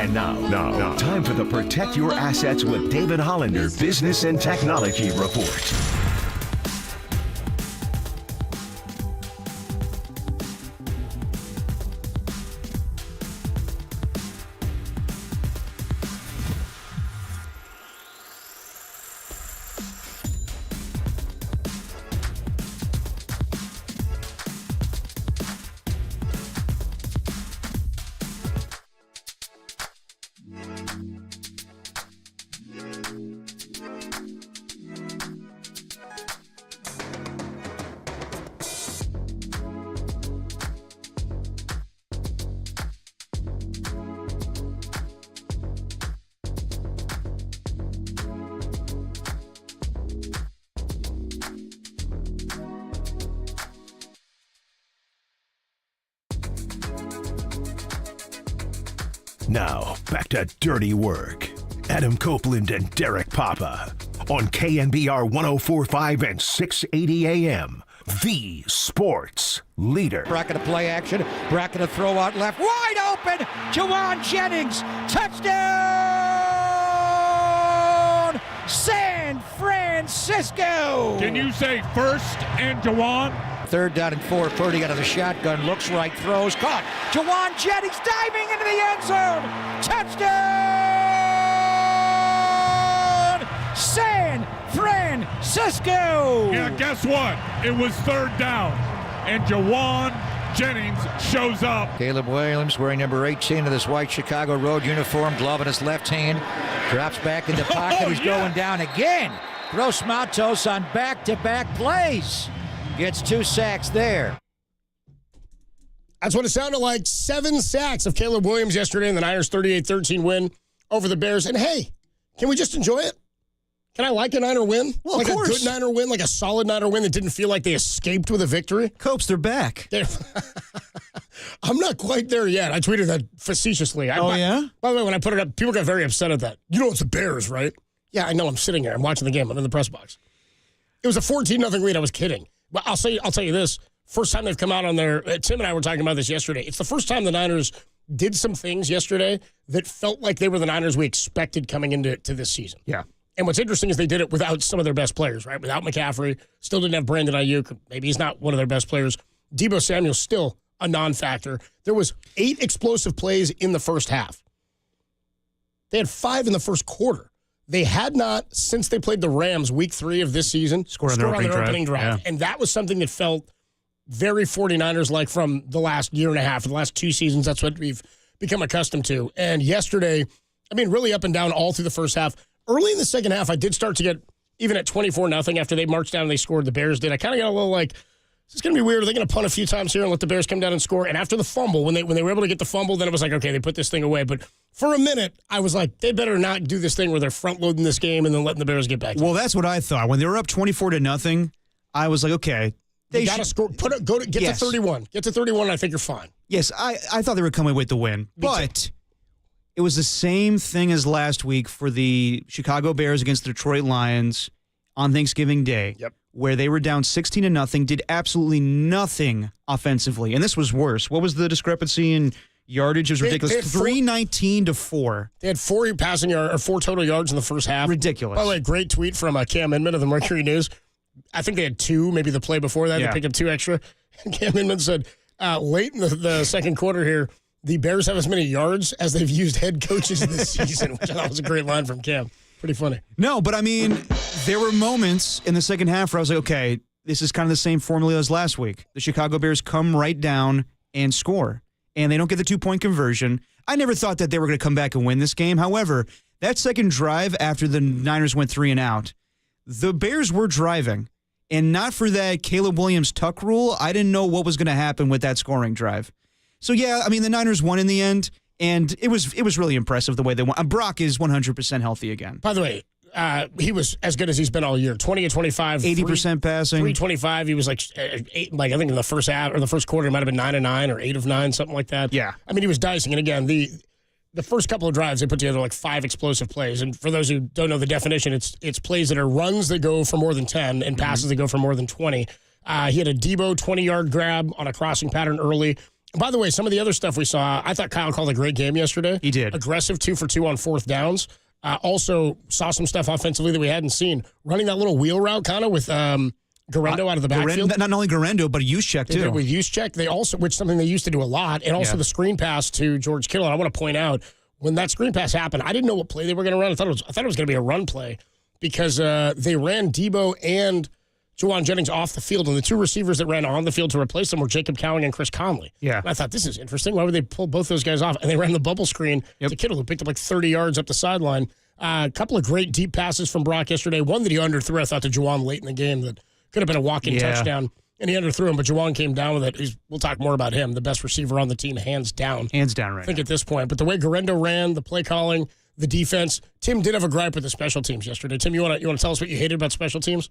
And now, time for the Protect Your Assets with David Hollander Business and Technology Report. Now, back to Dirty Work. Adam Copeland and Derek Papa on KNBR 104.5 and 680 AM. The Sports Leader. Bracket of play action. Bracket of throw out left. Wide open. Juwan Jennings. Touchdown. San Francisco. Can you say first and Juwan? 3rd down and 4. Purdy out of the shotgun. Looks right. Throws. Caught. Juwan Jennings diving into the end zone. Touchdown. San Francisco. Yeah, guess what? It was 3rd down, and Juwan Jennings shows up. Caleb Williams wearing number 18 of this white Chicago Road uniform, glove in his left hand, drops back in the pocket. He's going down again. Gross Matos on back-to-back plays. Gets 2 sacks there. That's what it sounded like. 7 sacks of Caleb Williams yesterday in the Niners' 38-13 win over the Bears. And hey, can we just enjoy it? Can I like a Niner win? Well, like of course. a good Niner win, like a solid Niner win that didn't feel like they escaped with a victory? Copes, they're back. I'm not quite there yet. I tweeted that facetiously. Yeah? By the way, when I put it up, people got very upset at that. You know it's the Bears, right? Yeah, I know. I'm sitting here. I'm watching the game. I'm in the press box. It was a 14-0 lead. I was kidding. But I'll tell you this. First time they've come out on their Tim and I were talking about this yesterday. It's the first time the Niners did some things yesterday that felt like they were the Niners we expected coming into this season. Yeah. And what's interesting is they did it without some of their best players, right? Without McCaffrey, still didn't have Brandon Ayuk. Maybe he's not one of their best players. Deebo Samuel's still a non-factor. There was 8 explosive plays in the first half. They had 5 in the first quarter. They had not, since they played the Rams week 3 of this season, scored on their opening drive. Yeah. And that was something that felt very 49ers-like from the last year and a half, the last 2 seasons. That's what we've become accustomed to. And yesterday, I mean, really up and down all through the first half. Early in the second half, I did start to get, even at 24-0 after they marched down and they scored, the Bears did. I kind of got a little like, this is going to be weird. Are they going to punt a few times here and let the Bears come down and score? And after the fumble, when they were able to get the fumble, then it was like, okay, they put this thing away. But for a minute, I was like, they better not do this thing where they're front-loading this game and then letting the Bears get back. Well, that's what I thought. When they were up 24-0, I was like, okay. They got to score. Get to 31. Get to 31, and I think you're fine. Yes, I thought they were coming with the win. But it was the same thing as last week for the Chicago Bears against the Detroit Lions on Thanksgiving Day. Yep. Where they were down 16-0, did absolutely nothing offensively. And this was worse. What was the discrepancy in yardage? It was ridiculous. 319 to 4. They had 4 passing yards or 4 total yards in the first half. Ridiculous. By the way, great tweet from Cam Inman of the Mercury News. I think they had 2, maybe the play before that. They picked up 2 extra. Cam Inman said, late in the second quarter here, the Bears have as many yards as they've used head coaches this season, which I thought was a great line from Cam. Pretty funny. No, but I mean, there were moments in the second half where I was like, okay, this is kind of the same formula as last week. The Chicago Bears come right down and score, and they don't get the 2-point conversion. I never thought that they were going to come back and win this game. However, that second drive after the Niners went 3 and out, the Bears were driving, and not for that Caleb Williams tuck rule, I didn't know what was going to happen with that scoring drive. So, yeah, I mean, the Niners won in the end. And it was really impressive the way they won. Brock is 100% healthy again. By the way, he was as good as he's been all year. 20-25, 80% passing, 325. He was like 8, like I think in the first half or the first quarter, it might have been 9 of 9 or 8 of 9, something like that. Yeah, I mean he was dicing. And again, the first couple of drives they put together like 5 explosive plays. And for those who don't know the definition, it's plays that are runs that go for more than 10 and passes that go for more than 20. He had a Deebo 20-yard grab on a crossing pattern early. By the way, some of the other stuff we saw, I thought Kyle called a great game yesterday. He did. Aggressive 2 for 2 on 4th downs. Also saw some stuff offensively that we hadn't seen. Running that little wheel route kind of with Garendo out of the backfield. Not only Garendo, but Juszczyk too. They did with Juszczyk. They also, which is something they used to do a lot, and also the screen pass to George Kittle. And I want to point out, when that screen pass happened, I didn't know what play they were going to run. I thought it was going to be a run play because they ran Deebo and Juwan Jennings off the field, and the 2 receivers that ran on the field to replace them were Jacob Cowing and Chris Conley. Yeah. And I thought, this is interesting. Why would they pull both those guys off? And they ran the bubble screen to Kittle, who picked up like 30 yards up the sideline. A couple of great deep passes from Brock yesterday. One that he underthrew, I thought, to Juwan late in the game that could have been a walk-in touchdown. And he underthrew him, but Juwan came down with it. We'll talk more about him, the best receiver on the team, hands down. Hands down right I think at this point. But the way Garendo ran, the play calling, the defense. Tim did have a gripe with the special teams yesterday. Tim, you want to tell us what you hated about special teams?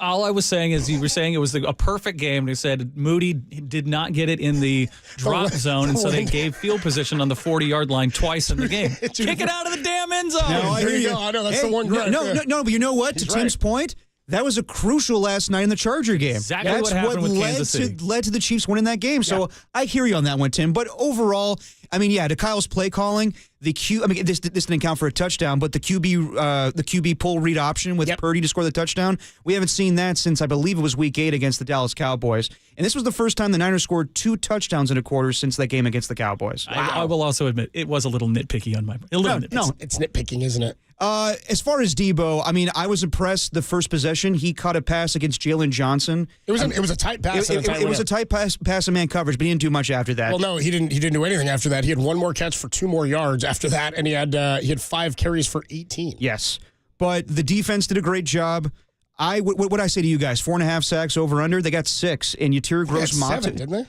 All I was saying is you were saying it was a perfect game. They said Moody did not get it in the drop zone, and so they gave field position on the 40-yard line twice in the game. Kick it out of the damn end zone. No, I hear you. I know that's the one gripe. No, but you know what? To Tim's point, that was a crucial last night in the Charger game. Exactly what happened with Kansas City. Led to the Chiefs winning that game. So I hear you on that one, Tim. But overall, I mean, to Kyle's play calling, this didn't count for a touchdown, but the QB pull read option with Purdy to score the touchdown, we haven't seen that since I believe it was Week 8 against the Dallas Cowboys. And this was the first time the Niners scored 2 touchdowns in a quarter since that game against the Cowboys. Wow. I will also admit it was a little nitpicky on my part. No, it's nitpicking, isn't it? As far as Debo, I mean, I was impressed the first possession. He caught a pass against Jalen Johnson. It was a tight pass. It was a tight pass in man coverage, but he didn't do much after that. Well, no, he didn't do anything after that. He had one more catch for 2 more yards after that, and he had 5 carries for 18. Yes, but the defense did a great job. What I say to you guys, 4.5 sacks over under. They got 6, and Yatir Gross-Matos 7, didn't they?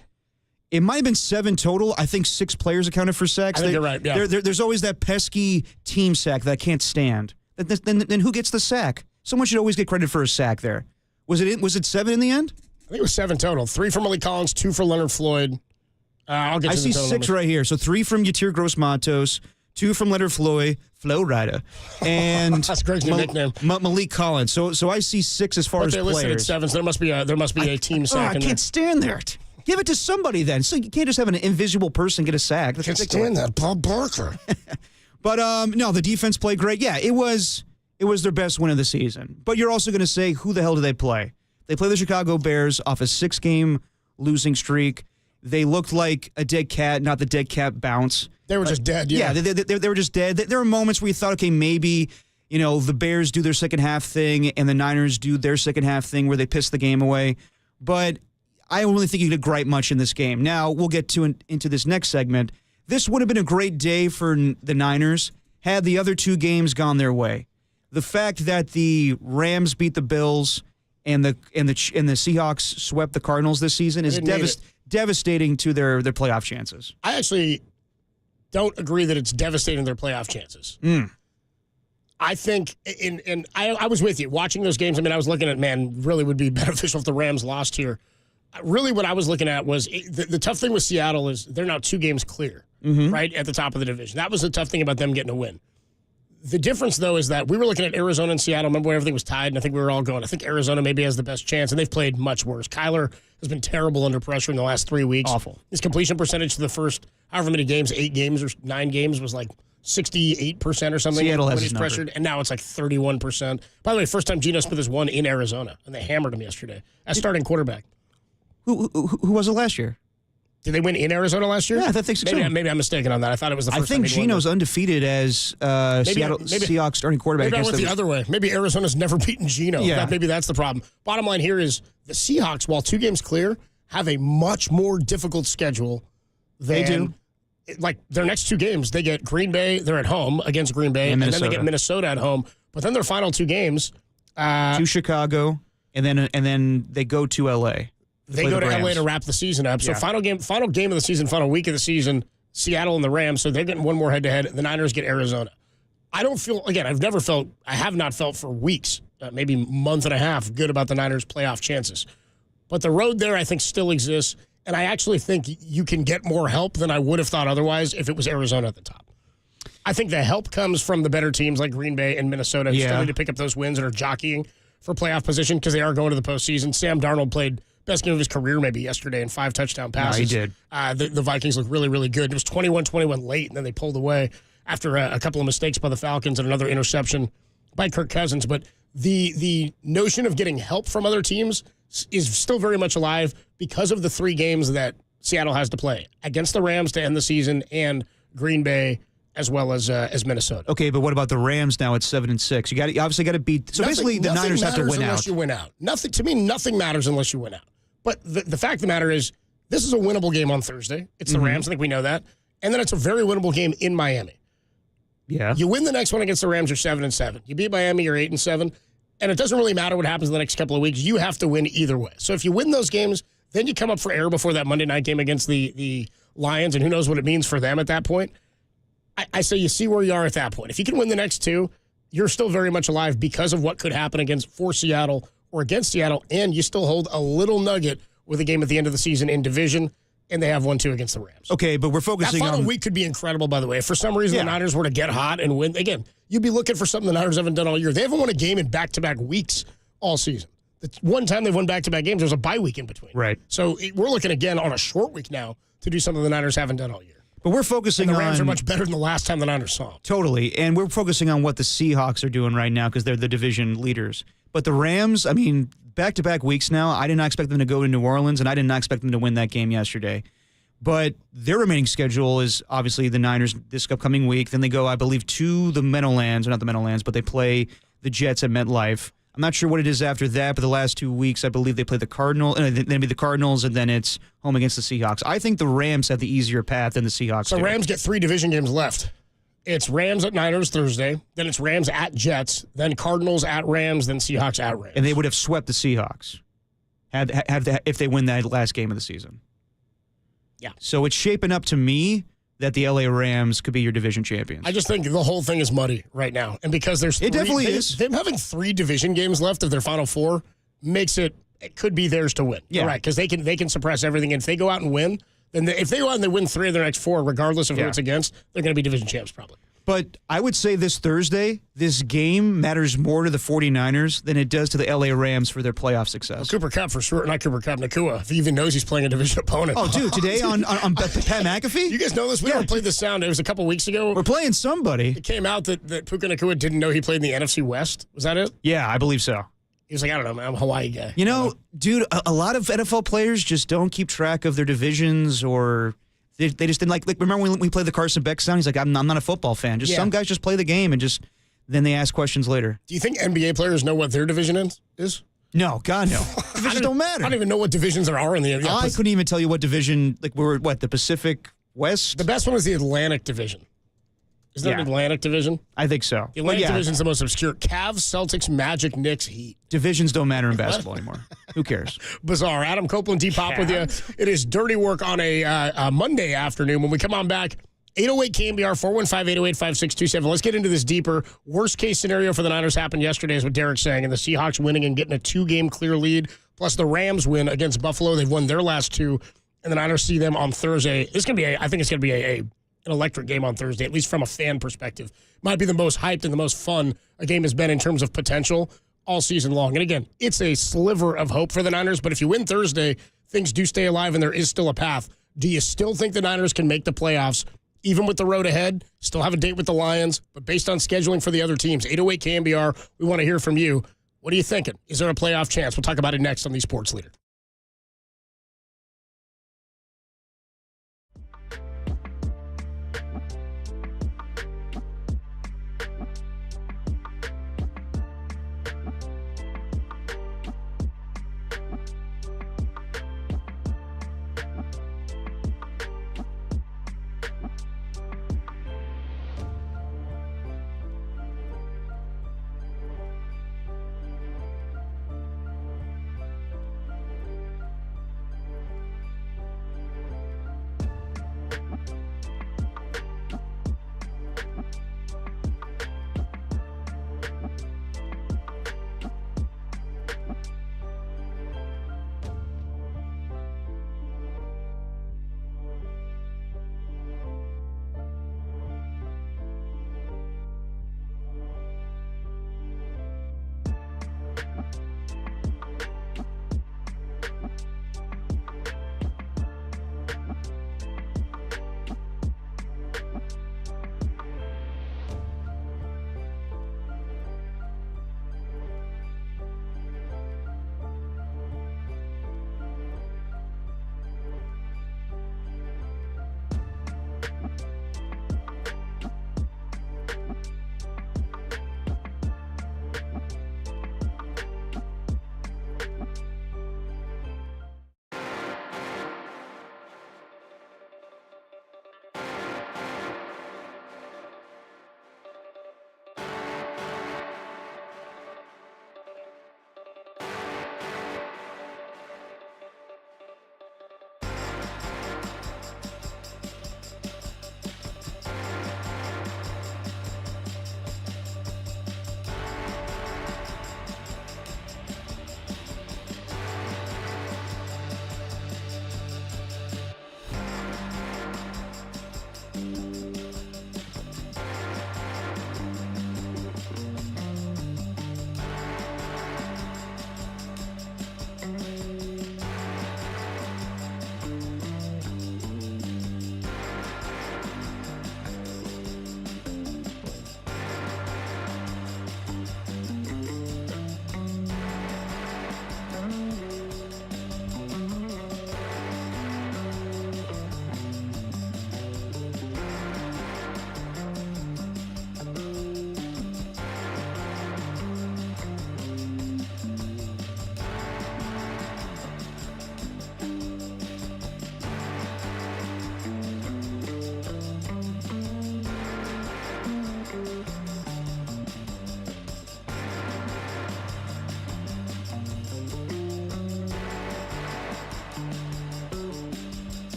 It might have been 7 total. I think 6 players accounted for sacks. I think you're right, yeah. There's always that pesky team sack that I can't stand. Then who gets the sack? Someone should always get credit for a sack there. Was it 7 in the end? I think it was 7 total. 3 for Malik Collins, 2 for Leonard Floyd. I'll get I to see the total 6 numbers. right here. So 3 from Yatir Gross-Matos, 2 from Leonard Floyd, Flow Rider, and That's Greg's new nickname. Malik Collins. So I see 6 as far But as they're listed at players. 7, so there must be a team sack I in can't stand there. Give it to somebody then. So you can't just have an invisible person get a sack. That's Can't ridiculous. stand that. Bob Barker. But no, the defense played great. Yeah, it was their best win of the season. But you're also going to say, who the hell do they play? They play the Chicago Bears off a 6-game losing streak. They looked like a dead cat, not the dead cat bounce. They were just dead, yeah. Yeah, they were just dead. There were moments where you thought, okay, maybe, the Bears do their second half thing and the Niners do their second half thing where they piss the game away. But I don't really think you could gripe much in this game. Now, we'll get into this next segment. This would have been a great day for the Niners had the other 2 games gone their way. The fact that the Rams beat the Bills and the Seahawks swept the Cardinals this season is devastating to their playoff chances. I actually don't agree that it's devastating their playoff chances. I think, and I was with you watching those games. I mean, I was looking at, man, really would be beneficial if the Rams lost here. Really, what I was looking at was the tough thing with Seattle is they're now 2 games clear, right, at the top of the division. That was the tough thing about them getting a win. The difference, though, is that we were looking at Arizona and Seattle. Remember when everything was tied, and I think we were all going, I think Arizona maybe has the best chance, and they've played much worse. Kyler has been terrible under pressure in the last 3 weeks. Awful. His completion percentage to the first however many games, 8 games or 9 games, was like 68% or something. Seattle has when his he's pressured, and now it's like 31%. By the way, first time Geno Smith has won in Arizona, and they hammered him yesterday as starting quarterback. Who was it last year? Did they win in Arizona last year? Yeah, I think so. Maybe I'm mistaken on that. I thought it was the first time. I think Geno's undefeated as Seahawks starting quarterback. Maybe I went the other way. Maybe Arizona's never beaten Geno. Yeah. Maybe that's the problem. Bottom line here is the Seahawks, while 2 games clear, have a much more difficult schedule than. They do. Like their next 2 games, they get Green Bay. They're at home against Green Bay, and then they get Minnesota at home. But then their final 2 games to Chicago, and then they go to L.A. They go to L.A. to wrap the season up. So final game of the season, final week of the season, Seattle and the Rams. So they're getting one more head-to-head. The Niners get Arizona. I don't feel, again, I have not felt for weeks, maybe month and a half, good about the Niners' playoff chances. But the road there, I think, still exists. And I actually think you can get more help than I would have thought otherwise if it was Arizona at the top. I think the help comes from the better teams like Green Bay and Minnesota who still need to pick up those wins and are jockeying for playoff position because they are going to the postseason. Sam Darnold played best game of his career maybe yesterday in 5 touchdown passes. No, he did. The Vikings look really, really good. It was 21-21 late, and then they pulled away after a couple of mistakes by the Falcons and another interception by Kirk Cousins. But the notion of getting help from other teams is still very much alive because of the 3 games that Seattle has to play against the Rams to end the season and Green Bay as well as Minnesota. Okay, but what about the Rams now at 7-6? You obviously got to beat. So basically, the Niners have to win unless out. You win out. Nothing to me. Nothing matters unless you win out. But the fact of the matter is, this is a winnable game on Thursday. It's the Rams. I think we know that. And then it's a very winnable game in Miami. Yeah. You win the next one against the Rams, you're 7-7. You beat Miami, you're 8-7. And it doesn't really matter what happens in the next couple of weeks. You have to win either way. So if you win those games, then you come up for air before that Monday night game against the Lions, and who knows what it means for them at that point. I say you see where you are at that point. If you can win the next two, you're still very much alive because of what could happen for Seattle or against Seattle, and you still hold a little nugget with a game at the end of the season in division, and they have 1-2 against the Rams. Okay, but we're focusing that final on... week could be incredible, by the way. If for some reason the Niners were to get hot and win, again, you'd be looking for something the Niners haven't done all year. They haven't won a game in back-to-back weeks all season. The one time they've won back-to-back games, there's a bye week in between. Right. So we're looking again on a short week now to do something the Niners haven't done all year. But we're focusing and the Rams on... are much better than the last time the Niners saw them. Totally. And we're focusing on what the Seahawks are doing right now because they're the division leaders. But the Rams, I mean, back-to-back weeks now, I did not expect them to go to New Orleans, and I did not expect them to win that game yesterday. But their remaining schedule is obviously the Niners this upcoming week. Then they go, I believe, to the Meadowlands, or not the Meadowlands, but they play the Jets at MetLife. I'm not sure what it is after that, but the last 2 weeks, I believe they play the Cardinals, then be the Cardinals, and then it's home against the Seahawks. I think the Rams have the easier path than the Seahawks. So do. Rams get 3 division games left. It's Rams at Niners Thursday, then it's Rams at Jets, then Cardinals at Rams, then Seahawks at Rams. And they would have swept the Seahawks if they win that last game of the season. Yeah. So it's shaping up to me that the LA Rams could be your division champions. I just think the whole thing is muddy right now. And because there's It definitely is. Them having 3 division games left of their final 4 makes it could be theirs to win. Yeah. You're right, because they can suppress everything. And if they go out and win, then if they go out and they win 3 of their next 4, regardless of who it's against, they're going to be division champs probably. But I would say this Thursday, this game matters more to the 49ers than it does to the LA Rams for their playoff success. Well, Cooper Kupp for sure. Not Cooper Kupp, Nakua. If he even knows he's playing a division opponent. Oh, dude, today on Pat McAfee? You guys know this? We never played this sound. It was a couple weeks ago. We're playing somebody. It came out that Puka Nakua didn't know he played in the NFC West. Was that it? Yeah, I believe so. He was like, I don't know, man. I'm a Hawaii guy. You know, dude, a lot of NFL players just don't keep track of their divisions or... They just didn't like remember when we played the Carson Beck sound? He's like, I'm not a football fan. Just some guys just play the game and just then they ask questions later. Do you think NBA players know what their division is? No, God, no. Divisions don't matter. I don't even know what divisions there are in the NBA. I couldn't even tell you what division, we're the Pacific West? The best one is the Atlantic Division. Is there an Atlantic Division? I think so. The Atlantic Division is the most obscure. Cavs, Celtics, Magic, Knicks, Heat. Divisions don't matter in basketball anymore. Who cares? Bizarre. Adam Copeland, D-Pop with you. It is dirty work on a Monday afternoon. When we come on back, 808 KNBR, 415-808-5627. Let's get into this deeper. Worst case scenario for the Niners happened yesterday is what Derek's saying, and the Seahawks winning and getting a 2-game clear lead, plus the Rams win against Buffalo. They've won their last 2, and the Niners see them on Thursday. I think it's going to be an electric game on Thursday, at least from a fan perspective. Might be the most hyped and the most fun a game has been in terms of potential all season long. And again, it's a sliver of hope for the Niners, but if you win Thursday, things do stay alive and there is still a path. Do you still think the Niners can make the playoffs, even with the road ahead? Still have a date with the Lions, but based on scheduling for the other teams, 808 KNBR, we want to hear from you. What are you thinking? Is there a playoff chance? We'll talk about it next on the Sports Leader.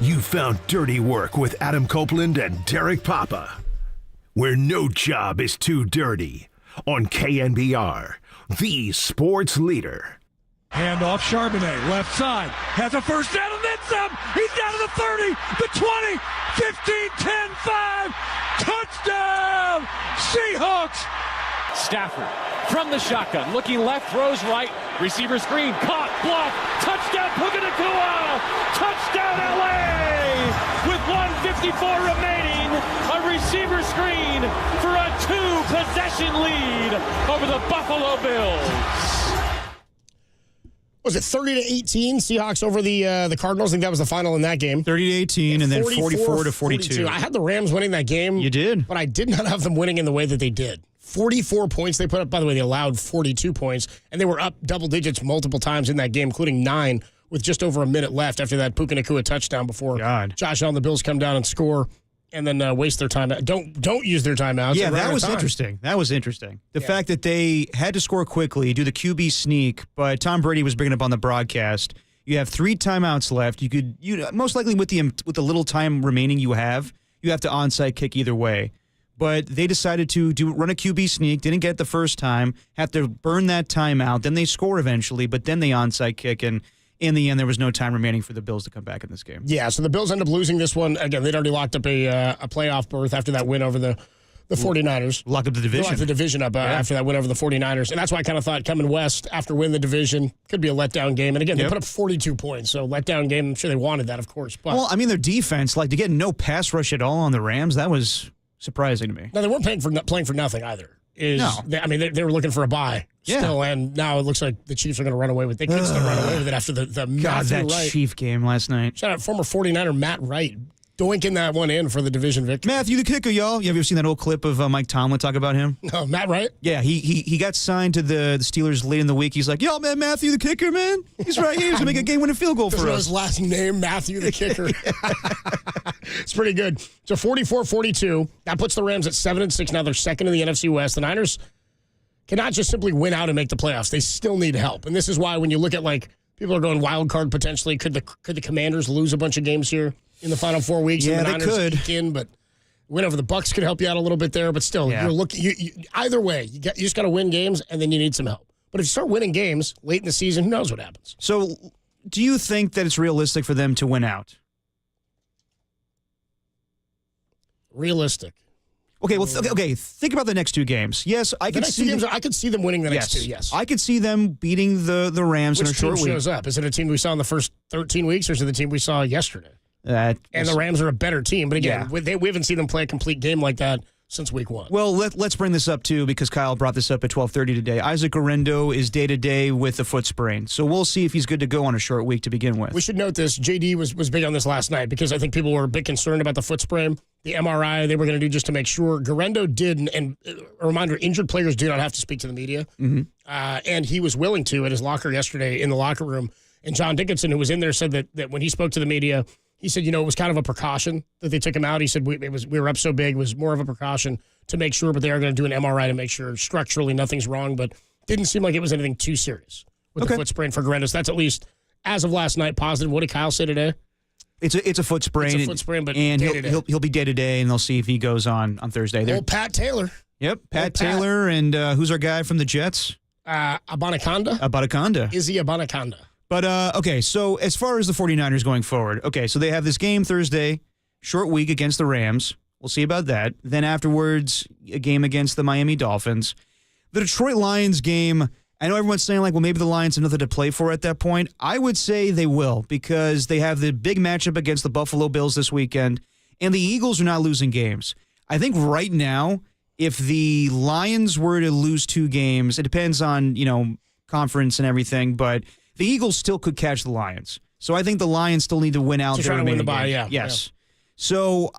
You found dirty work with Adam Copeland and Derek Papa, where no job is too dirty, on KNBR, the sports leader. Hand off Charbonnet, left side, has a first down and then some. He's down to the 30, the 20, 15, 10, 5. Touchdown, Seahawks. Stafford from the shotgun, looking left, throws right, receiver screen, caught, blocked, touchdown, Purdy. Touchdown, LA! With 1:54 remaining, a receiver screen for a 2-possession lead over the Buffalo Bills. Was it 30-18 Seahawks over the Cardinals? I think that was the final in that game. 30-18 and then 44-42. I had the Rams winning that game. You did. But I did not have them winning in the way that they did. 44 points they put up. By the way, they allowed 42 points, and they were up double digits multiple times in that game, including 9 with just over a minute left after that Puka Nacua touchdown before Josh Allen, the Bills come down and score and then waste their time. Don't use their timeouts. Yeah, that was interesting. That was interesting. The fact that they had to score quickly, do the QB sneak, but Tom Brady was bringing up on the broadcast. You have 3 timeouts left. You most likely with the little time remaining you have to onside kick either way. But they decided to run a QB sneak, didn't get it the first time, have to burn that timeout. Then they score eventually, but then they onside kick, and in the end, there was no time remaining for the Bills to come back in this game. Yeah, so the Bills end up losing this one. Again, they'd already locked up a playoff berth after that win over the 49ers. Locked up the division. Locked the division up after that win over the 49ers. And that's why I kind of thought coming west after winning the division could be a letdown game. And again, they put up 42 points, so letdown game. I'm sure they wanted that, of course. But well, I mean, their defense, to get no pass rush at all on the Rams, that was surprising to me. No, they weren't playing for nothing either. They were looking for a bye still, and now it looks like the Chiefs are going to run away with it. They could still run away with it after the Matthew Wright. Chief game last night. Shout out former 49er Matt Wright doinking that one in for the division victory. Matthew the kicker, y'all. Have you ever seen that old clip of Mike Tomlin talk about him? No, Matt Wright? Yeah, he got signed to the Steelers late in the week. He's like, yo, man, Matthew the kicker, man. He's right here. He's going to make a game-winning field goal for us. His last name, Matthew the kicker. It's pretty good. So 44-42. That puts the Rams at 7-6. Now they're second in the NFC West. The Niners cannot just simply win out and make the playoffs. They still need help. And this is why when you look at, people are going wild card potentially. Could the Commanders lose a bunch of games here in the final 4 weeks? Yeah, and the they Niners could. But win over the Bucs could help you out a little bit there. But still, you're looking. Either way, you just got to win games, and then you need some help. But if you start winning games late in the season, who knows what happens? So, do you think that it's realistic for them to win out? Realistic. Okay, well, think about the next 2 games. Yes, I could see them. I could see them winning the next 2. Yes, I could see them beating the Rams in a short week. Which team shows up? Is it a team we saw in the first 13 weeks, or is it the team we saw yesterday? And the Rams are a better team, but again, we haven't seen them play a complete game like that since week 1. Well, let's bring this up, too, because Kyle brought this up at 12:30 today. Isaac Gendo is day-to-day with a foot sprain, so we'll see if he's good to go on a short week to begin with. We should note this. JD was big on this last night because I think people were a bit concerned about the foot sprain, the MRI they were going to do just to make sure. Gendo did, and a reminder, injured players do not have to speak to the media, and he was willing to at his locker yesterday in the locker room. And John Dickinson, who was in there, said that when he spoke to the media, he said, it was kind of a precaution that they took him out. He said we were up so big, it was more of a precaution to make sure, but they are going to do an MRI to make sure structurally nothing's wrong, but didn't seem like it was anything too serious with the foot sprain for Gendo. So that's at least, as of last night, positive. What did Kyle say today? It's a foot sprain. It's a foot sprain, but and he'll be day-to-day, and they'll see if he goes on Thursday. Old Pat Taylor. Yep, Pat Taylor, and who's our guy from the Jets? Abanikanda. Izzy Abanikanda. But, so as far as the 49ers going forward, so they have this game Thursday, short week against the Rams. We'll see about that. Then afterwards, a game against the Miami Dolphins. The Detroit Lions game, I know everyone's saying, maybe the Lions have nothing to play for at that point. I would say they will because they have the big matchup against the Buffalo Bills this weekend, and the Eagles are not losing games. I think right now, if the Lions were to lose 2 games, it depends on, conference and everything, but the Eagles still could catch the Lions. So I think the Lions still need to win out. So trying to win the bye, yeah. Yes. Yeah. So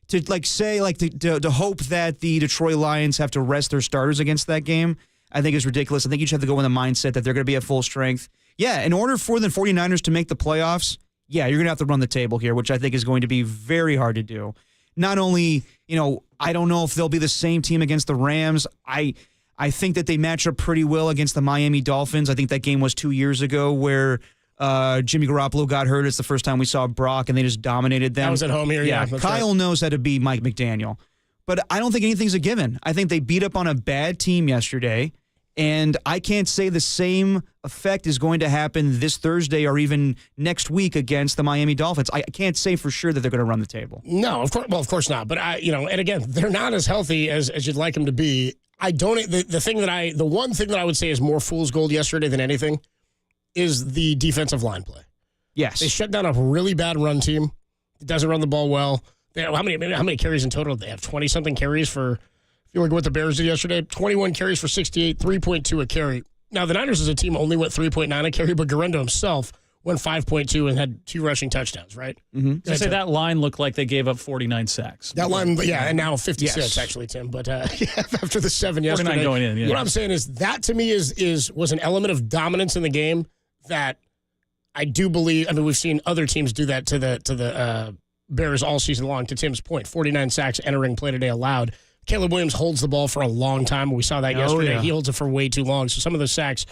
to hope that the Detroit Lions have to rest their starters against that game, I think is ridiculous. I think you should have to go in the mindset that they're going to be at full strength. Yeah, in order for the 49ers to make the playoffs, you're going to have to run the table here, which I think is going to be very hard to do. Not only, I don't know if they'll be the same team against the Rams. I think that they match up pretty well against the Miami Dolphins. I think that game was 2 years ago where Jimmy Garoppolo got hurt. It's the first time we saw Brock, and they just dominated them. That was at home here, yeah. Kyle knows how to be Mike McDaniel. But I don't think anything's a given. I think they beat up on a bad team yesterday, and I can't say the same effect is going to happen this Thursday or even next week against the Miami Dolphins. I can't say for sure that they're going to run the table. No, of course. Well, of course not. But and again, they're not as healthy as you'd like them to be. The one thing that I would say is more fool's gold yesterday than anything is the defensive line play. Yes, they shut down a really bad run team. It doesn't run the ball well. How many carries in total? They have 20-something carries for, if you look at what the Bears did yesterday, 21 carries for 68, 3.2 a carry. Now, the Niners as a team only went 3.9 a carry, but Gendo himself went 5.2 and had 2 rushing touchdowns, right? Mm-hmm. Say that line looked like they gave up 49 sacks. That line, yeah, and now 56 actually, Tim. But after the 7 yesterday. 49 going in, yeah. What I'm saying is that to me was an element of dominance in the game that I do believe. I mean, we've seen other teams do that to the Bears all season long, to Tim's point. 49 sacks entering play today allowed. Caleb Williams holds the ball for a long time. We saw that yesterday. Yeah. He holds it for way too long. So some of the sacks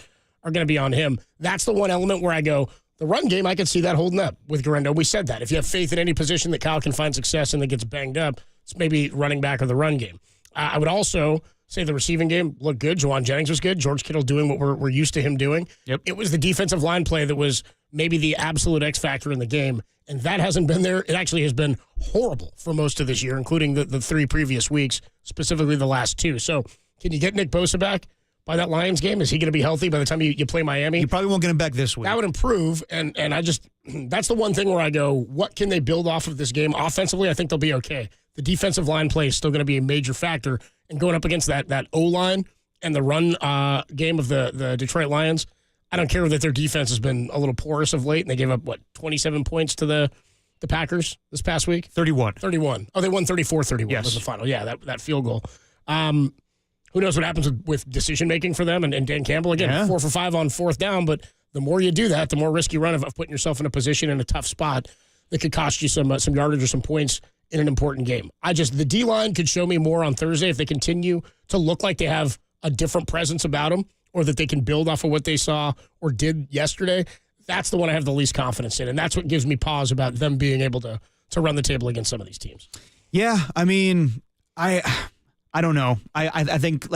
are going to be on him. That's the one element where I go, the run game, I could see that holding up with Gendo. We said that. If you have faith in any position that Kyle can find success and that gets banged up, it's maybe running back or the run game. I would also say the receiving game looked good. Juwan Jennings was good. George Kittle doing what we're used to him doing. Yep. It was the defensive line play that was maybe the absolute X factor in the game. And that hasn't been there. It actually has been horrible for most of this year, including the 3 previous weeks, specifically the last 2. So can you get Nick Bosa back by that Lions game? Is he going to be healthy by the time you play Miami? You probably won't get him back this week. That would improve. And I just, that's the one thing where I go, what can they build off of this game? Offensively, I think they'll be okay. The defensive line play is still going to be a major factor. And going up against that O-line and the run game of the Detroit Lions, I don't care that their defense has been a little porous of late, and they gave up, 27 points to the Packers this past week? 31. Oh, they won 34-31 yes. was the final. Yeah, that field goal. Who knows what happens with decision-making for them? And Dan Campbell, again, 4 for 5 on 4th down, but the more you do that, the more risk you run of putting yourself in a position in a tough spot that could cost you some yardage or some points in an important game. The D-line could show me more on Thursday if they continue to look like they have a different presence about them, or that they can build off of what they saw or did yesterday. That's the one I have the least confidence in, and that's what gives me pause about them being able to run the table against some of these teams. Yeah, I mean, I don't know. I think,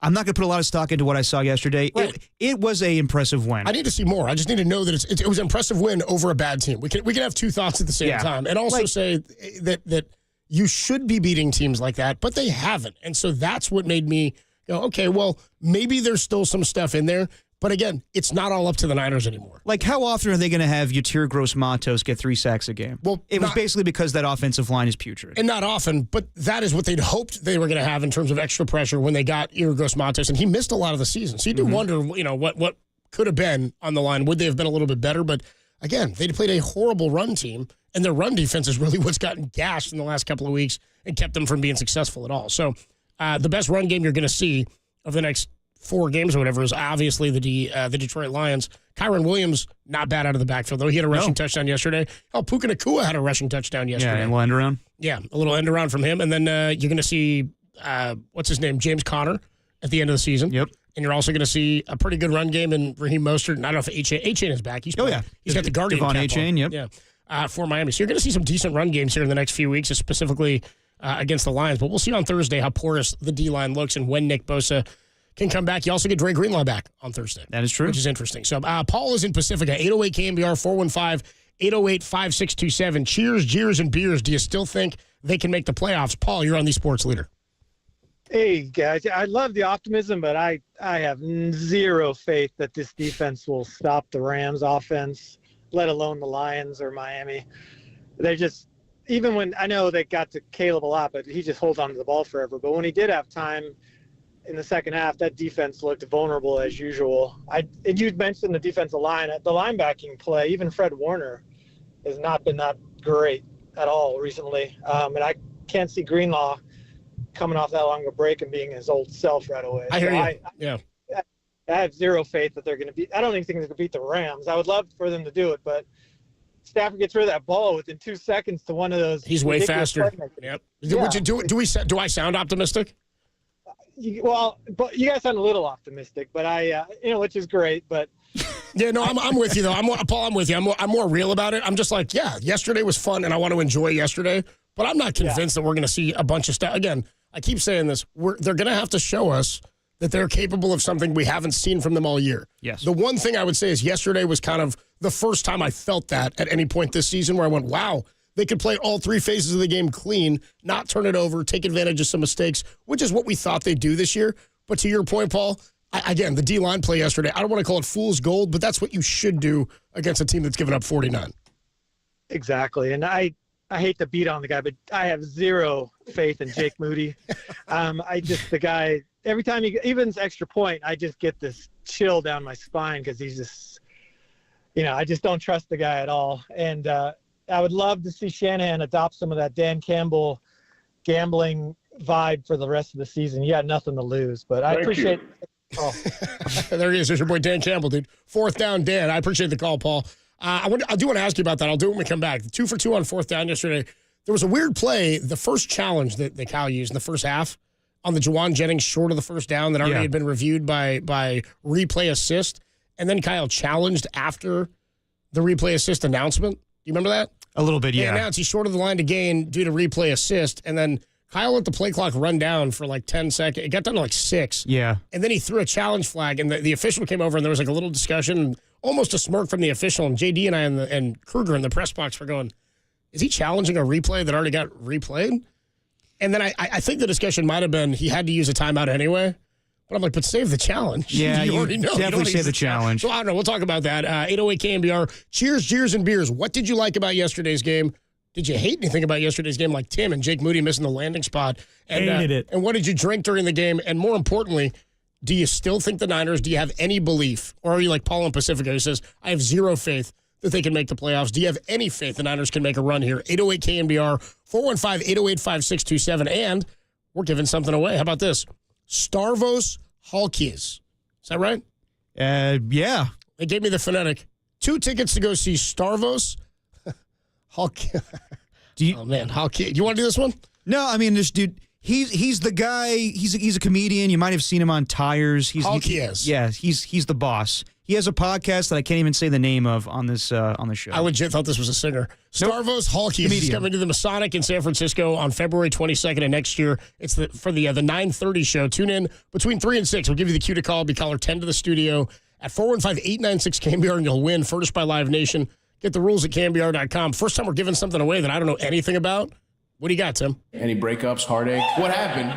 I'm not going to put a lot of stock into what I saw yesterday. Right. It was an impressive win. I need to see more. I just need to know that it was an impressive win over a bad team. We can have 2 thoughts at the same time, and also say that you should be beating teams like that, but they haven't. And so that's what made me go, okay, well, maybe there's still some stuff in there. But again, it's not all up to the Niners anymore. How often are they going to have Yatir Gross-Matos get 3 sacks a game? Well, it was basically because that offensive line is putrid. And not often, but that is what they'd hoped they were going to have in terms of extra pressure when they got Yatir Gross-Matos, and he missed a lot of the season. So you do wonder, what could have been on the line. Would they have been a little bit better? But again, they played a horrible run team, and their run defense is really what's gotten gashed in the last couple of weeks and kept them from being successful at all. So the best run game you're going to see of the next 4 games or whatever is obviously the Detroit Lions. Kyron Williams, not bad out of the backfield, though. He had a rushing touchdown yesterday. Puka Nacua had a rushing touchdown yesterday. Yeah, a little end around. Yeah, a little end around from him. And then you're going to see, what's his name, James Conner at the end of the season. Yep. And you're also going to see a pretty good run game in Raheem Mostert. And I don't know if A-Chain is back. He's got the Guardian Devon cap A-Chain, on. Yeah, for Miami. So you're going to see some decent run games here in the next few weeks, specifically against the Lions. But we'll see on Thursday how porous the D-line looks and when Nick Bosa can come back. You also get Dre Greenlaw back on Thursday. That is true. Which is interesting. So Paul is in Pacifica, 808 KNBR, 415-808-5627. Cheers, jeers, and beers. Do you still think they can make the playoffs? Paul, you're on the Sports Leader. Hey, guys. I love the optimism, but I have zero faith that this defense will stop the Rams offense, let alone the Lions or Miami. They just, even when, I know they got to Caleb a lot, but he just holds on to the ball forever. But when he did have time in the second half, that defense looked vulnerable as usual. And you mentioned the defensive line. The linebacking play, even Fred Warner, has not been that great at all recently. And I can't see Greenlaw coming off that long of a break and being his old self right away. I hear you. I have zero faith that they're going to beat. I don't even think they're going to beat the Rams. I would love for them to do it, but Stafford gets rid of that ball within 2 seconds to one of those. He's way faster. Yep. Yeah. Do I sound optimistic? But you guys sound a little optimistic, but which is great. But Yeah, no, I'm with you, though. Paul, I'm with you. I'm more real about it. I'm just like, yeah, yesterday was fun, and I want to enjoy yesterday. But I'm not convinced that we're going to see a bunch of stuff. Again, I keep saying this. They're going to have to show us that they're capable of something we haven't seen from them all year. Yes. The one thing I would say is yesterday was kind of the first time I felt that at any point this season where I went, wow, they could play all three phases of the game clean, not turn it over, take advantage of some mistakes, which is what we thought they'd do this year. But to your point, Paul, again, the D-line play yesterday, I don't want to call it fool's gold, but that's what you should do against a team that's given up 49. Exactly. And I hate to beat on the guy, but I have zero faith in Jake Moody. The guy, every time he evens extra point, I just get this chill down my spine because he's just, I just don't trust the guy at all. And I would love to see Shanahan adopt some of that Dan Campbell gambling vibe for the rest of the season. You got nothing to lose, but I appreciate Oh. There he is. There's your boy Dan Campbell, dude. 4th down, Dan. I appreciate the call, Paul. I do want to ask you about that. I'll do it when we come back. 2 for 2 on 4th down yesterday. There was a weird play, the first challenge that Kyle used in the first half on the Juwan Jennings short of the first down that already had been reviewed by replay assist. And then Kyle challenged after the replay assist announcement. Do you remember that? A little bit, yeah. They announced he's short of the line to gain due to replay assist. And then Kyle let the play clock run down for like 10 seconds. It got down to like 6. Yeah. And then he threw a challenge flag, and the official came over, and there was like a little discussion, almost a smirk from the official. And JD and I and Krueger in the press box were going, is he challenging a replay that already got replayed? And then I think the discussion might have been he had to use a timeout anyway. But I'm like, but save the challenge. Yeah, you already know. Definitely save the challenge. So I don't know. We'll talk about that. 808 KNBR. Cheers, jeers, and beers. What did you like about yesterday's game? Did you hate anything about yesterday's game like Tim and Jake Moody missing the landing spot? And, Hated it. And what did you drink during the game? And more importantly, do you still think the Niners, do you have any belief? Or are you like Paul in Pacifica who says, I have zero faith that they can make the playoffs? Do you have any faith the Niners can make a run here? 808 KNBR, 415-808-5627. And we're giving something away. How about this? Starvos Halkias. Is that right? Yeah. They gave me the phonetic. 2 tickets to go see Starvos Halkias. Oh, man. Halkias. Do you want to do this one? No, I mean, this dude, he's the guy. He's a comedian. You might have seen him on Tires. Halkias. Yeah, he's the boss. He has a podcast that I can't even say the name of on this on the show. I legit thought this was a singer. Starvos Halkias is coming to the Masonic in San Francisco on February 22nd of next year. It's for the 9:30 show. Tune in between 3 and 6. We'll give you the cue to call. Be caller 10 to the studio at 415-896-KNBR, and you'll win. Furnished by Live Nation. Get the rules at KNBR.com. First time we're giving something away that I don't know anything about. What do you got, Tim? Any breakups, heartache? What happened?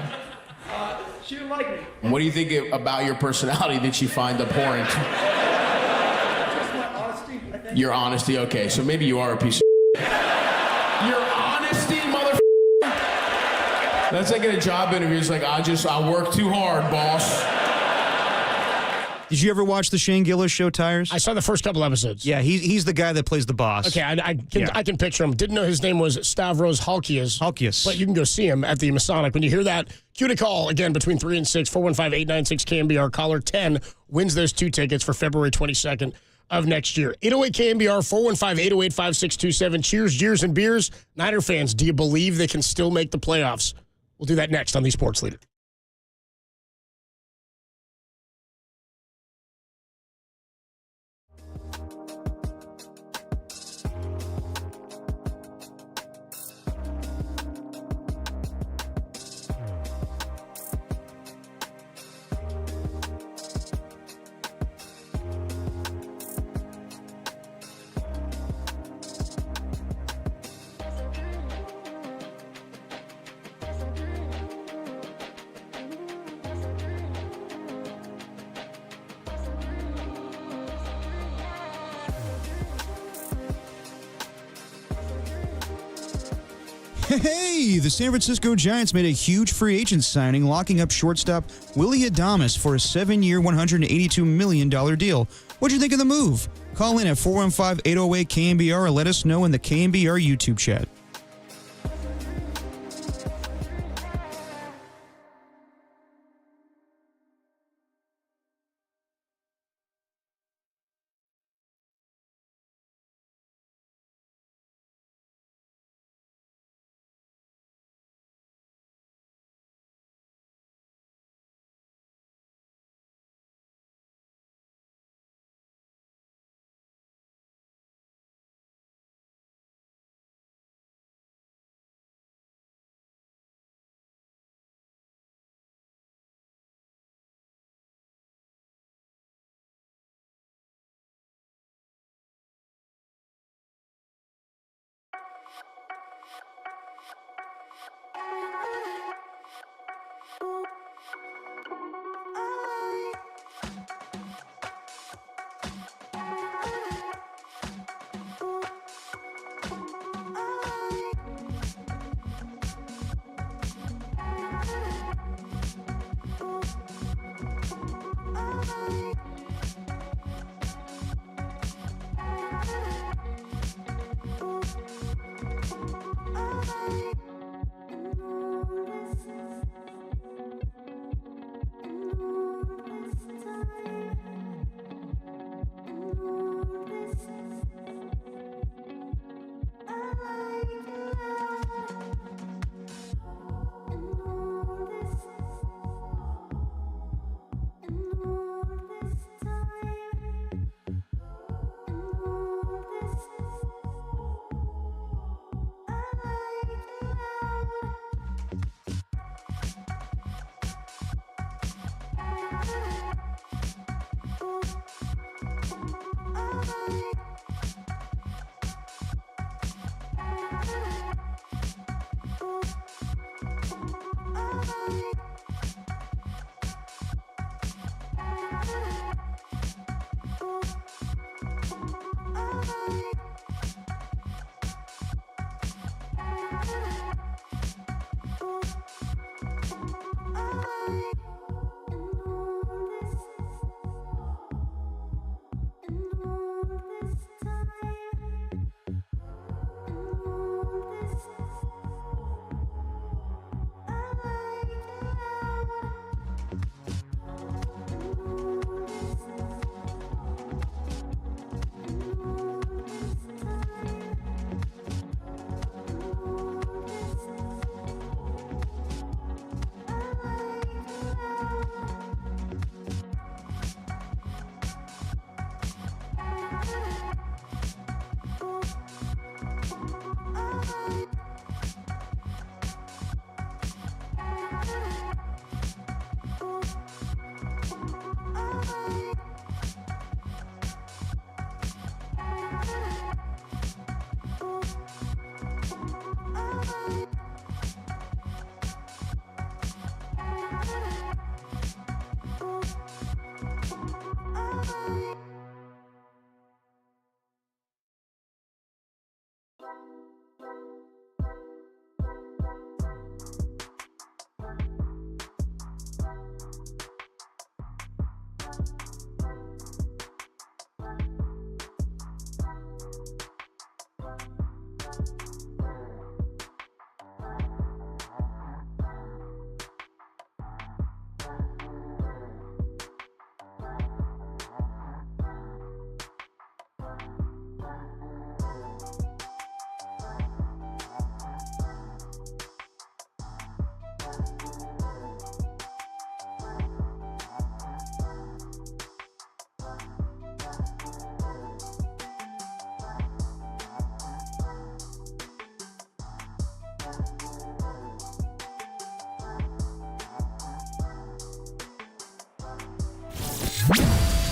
She didn't like me. What do you think about your personality that she find abhorrent? Just my honesty, I think. Your honesty, okay. So maybe you are a piece of Your honesty, mother. That's like in a job interview. It's like, I work too hard, boss. Did you ever watch the Shane Gillis show, Tires? I saw the first couple episodes. Yeah, he's the guy that plays the boss. Okay, I can picture him. Didn't know his name was Stavros Halkias. But you can go see him at the Masonic. When you hear that, cue to call again between 3 and 6, 415-896-KNBR. Caller 10 wins those 2 tickets for February 22nd of next year. 808 KNBR, 415-808-5627. Cheers, jeers, and beers. Niner fans, do you believe they can still make the playoffs? We'll do that next on the Sports Leader. Hey, the San Francisco Giants made a huge free agent signing, locking up shortstop Willie Adamus for a 7-year, $182 million deal. What'd you think of the move? Call in at 415-808-KNBR or let us know in the KNBR YouTube chat.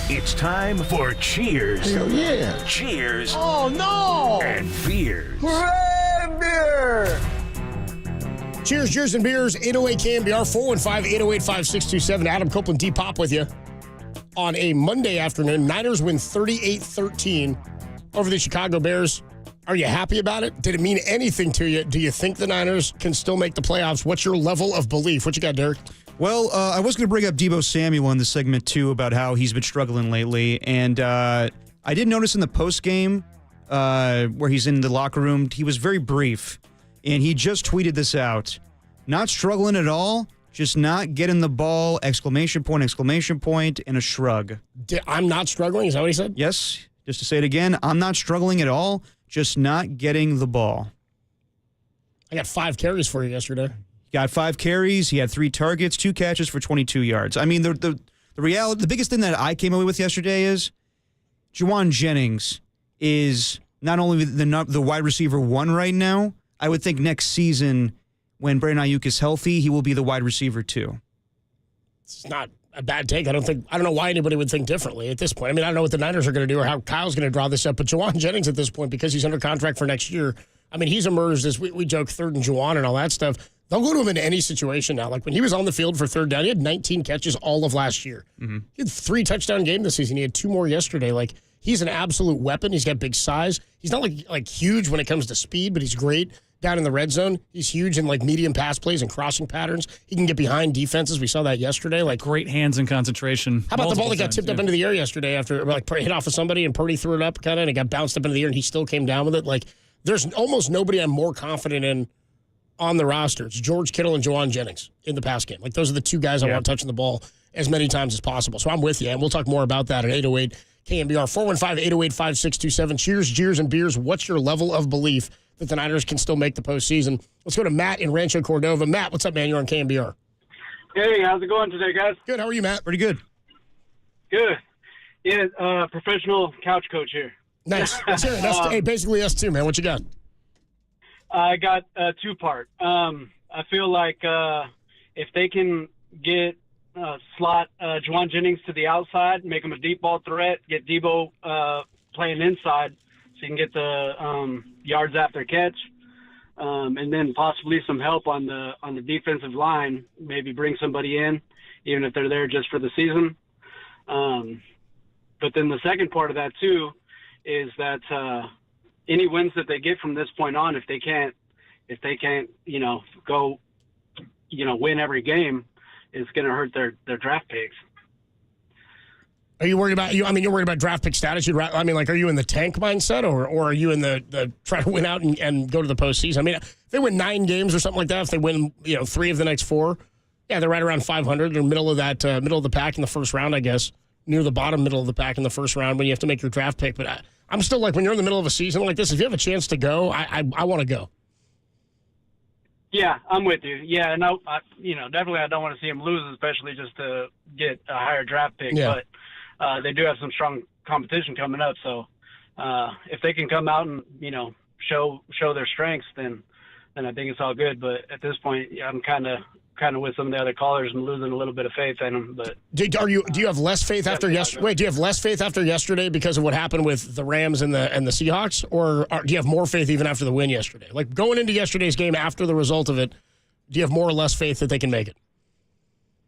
It's time for Cheers. Hell yeah. Cheers. Oh, no. And Fears. Hooray, beer. Cheers, Cheers, and Beers. 808 KNBR, 415-808-5627. Adam Copeland, D-Pop with you on a Monday afternoon. Niners win 38-13 over the Chicago Bears. Are you happy about it? Did it mean anything to you? Do you think the Niners can still make the playoffs? What's your level of belief? What you got, Derek? Well, I was going to bring up Deebo Samuel in the segment, too, about how he's been struggling lately. And I did notice in the postgame where he's in the locker room, he was very brief. And he just tweeted this out. Not struggling at all, just not getting the ball, exclamation point, and a shrug. I'm not struggling? Is that what he said? Yes. Just to say it again, I'm not struggling at all, just not getting the ball. I got 5 carries for you yesterday. Got 5 carries. He had 3 targets, 2 catches for 22 yards. I mean, the reality, the biggest thing that I came away with yesterday is Juwan Jennings is not only the wide receiver 1 right now. I would think next season, when Brandon Ayuk is healthy, he will be the wide receiver 2. It's not a bad take. I don't know why anybody would think differently at this point. I mean, I don't know what the Niners are going to do or how Kyle's going to draw this up, but Juwan Jennings at this point, because he's under contract for next year, I mean, he's emerged as we joke third and Juwan and all that stuff. They'll go to him in any situation now. Like when he was on the field for third down, he had 19 catches all of last year. Mm-hmm. He had 3 touchdown game this season. He had 2 more yesterday. Like he's an absolute weapon. He's got big size. He's not like huge when it comes to speed, but he's great down in the red zone. He's huge in like medium pass plays and crossing patterns. He can get behind defenses. We saw that yesterday. Like great hands and concentration. How about the ball that got tipped up into the air yesterday after like hit off of somebody and Purdy threw it up kind of and it got bounced up into the air and he still came down with it? Like there's almost nobody I'm more confident in on the roster. It's George Kittle and Juwan Jennings in the pass game. Like those are the 2 guys I want touching the ball as many times as possible. So I'm with you, and we'll talk more about that at 808 KNBR 415-808-5627. Cheers, Jeers, and Beers. What's your level of belief that the Niners can still make the postseason? Let's go to Matt in Rancho Cordova. Matt, what's up, man? You're on KNBR. Hey, how's it going today, guys? Good. How are you, Matt? Pretty good. Good. Yeah, professional couch coach here. Nice. Let's hear it. Hey, basically us too, man. What you got? I got a 2-part. I feel like if they can get slot Juwan Jennings to the outside, make him a deep ball threat, get Deebo playing inside so you can get the yards after catch, and then possibly some help on the defensive line. Maybe bring somebody in, even if they're there just for the season. But then the second part of that too is that any wins that they get from this point on, if they can't, go, win every game, it's going to hurt their draft picks. Are you worried about you're worried about draft pick status? Are you in the tank mindset, or are you in the try to win out and go to the postseason? I mean, if they win 9 games or something like that, if they win 3 of the next 4, yeah, they're right around 500. They're middle of the pack in the first round, I guess, near the bottom middle of the pack in the first round when you have to make your draft pick. But I'm still like, when you're in the middle of a season like this, if you have a chance to go, I want to go. Yeah, I'm with you. Yeah, and definitely I don't want to see them lose, especially just to get a higher draft pick. Yeah. But they do have some strong competition coming up. So if they can come out and show their strengths, then I think it's all good. But at this point, I'm kind of with some of the other callers and losing a little bit of faith in them. But do you have less faith after yesterday? Wait, do you have less faith after yesterday because of what happened with the Rams and the Seahawks, or do you have more faith even after the win yesterday? Like going into yesterday's game after the result of it, do you have more or less faith that they can make it?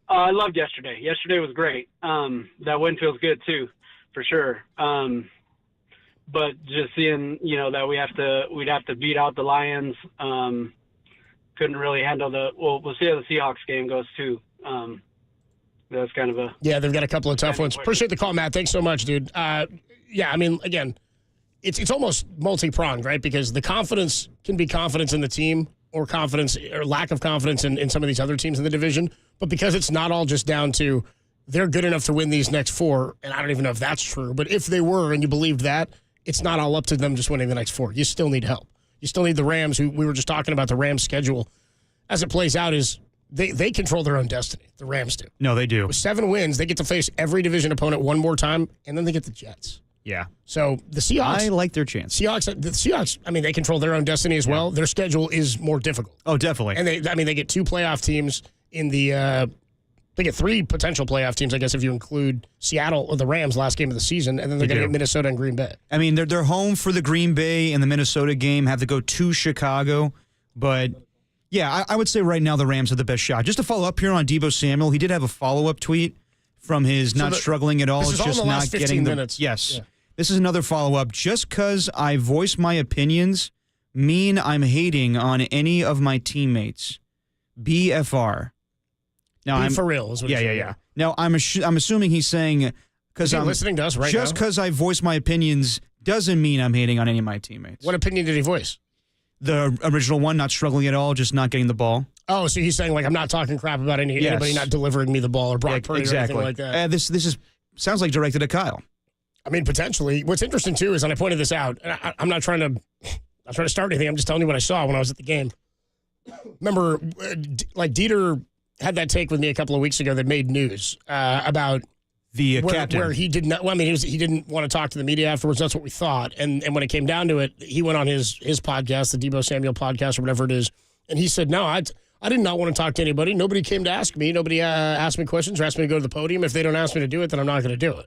I loved yesterday. Yesterday was great. That win feels good too, for sure. But just seeing, that we'd have to beat out the Lions. Couldn't really handle we'll see how the Seahawks game goes too. That's kind of they've got a couple of tough ones. Appreciate the call, Matt. Thanks so much, dude. Again, it's almost multi-pronged, right? Because the confidence can be confidence in the team or confidence or lack of confidence in some of these other teams in the division. But because it's not all just down to they're good enough to win these next 4, and I don't even know if that's true, but if they were and you believed that, it's not all up to them just winning the next 4. You still need help. You still need the Rams, who we were just talking about. The Rams' schedule, as it plays out, is they control their own destiny. The Rams do. No, they do. With 7 wins, they get to face every division opponent one more time, and then they get the Jets. Yeah. So the Seahawks, I like their chance. The Seahawks, they control their own destiny as well. Their schedule is more difficult. Oh, definitely. And they get 2 playoff teams in the. They get 3 potential playoff teams, I guess, if you include Seattle or the Rams last game of the season, and then they're going to get Minnesota and Green Bay. I mean, they're home for the Green Bay and the Minnesota game, have to go to Chicago. But, yeah, I would say right now the Rams have the best shot. Just to follow up here on Deebo Samuel, he did have a follow-up tweet from his struggling at all. This is just all in the not last 15 getting minutes. Yes. Yeah. This is another follow-up. Just because I voice my opinions mean I'm hating on any of my teammates. BFR. Now, I'm for real. Is what yeah. Now, I'm assuming he's saying because I'm listening to us right just now. because I voice my opinions doesn't mean I'm hating on any of my teammates. What opinion did he voice? The original one, not struggling at all, just not getting the ball. Oh, so he's saying I'm not talking crap about anybody not delivering me the ball or Brock Purdy or anything like that. This sounds like directed at Kyle. I mean, potentially. What's interesting too is, and I pointed this out, and I'm not trying to start anything. I'm just telling you what I saw when I was at the game. Remember, Dieter had that take with me a couple of weeks ago that made news about the captain, where he did not. Well, he didn't want to talk to the media afterwards. That's what we thought. And when it came down to it, he went on his podcast, the Deebo Samuel podcast or whatever it is, and he said, "No, I did not want to talk to anybody. Nobody came to ask me. Nobody asked me questions or asked me to go to the podium. If they don't ask me to do it, then I'm not going to do it."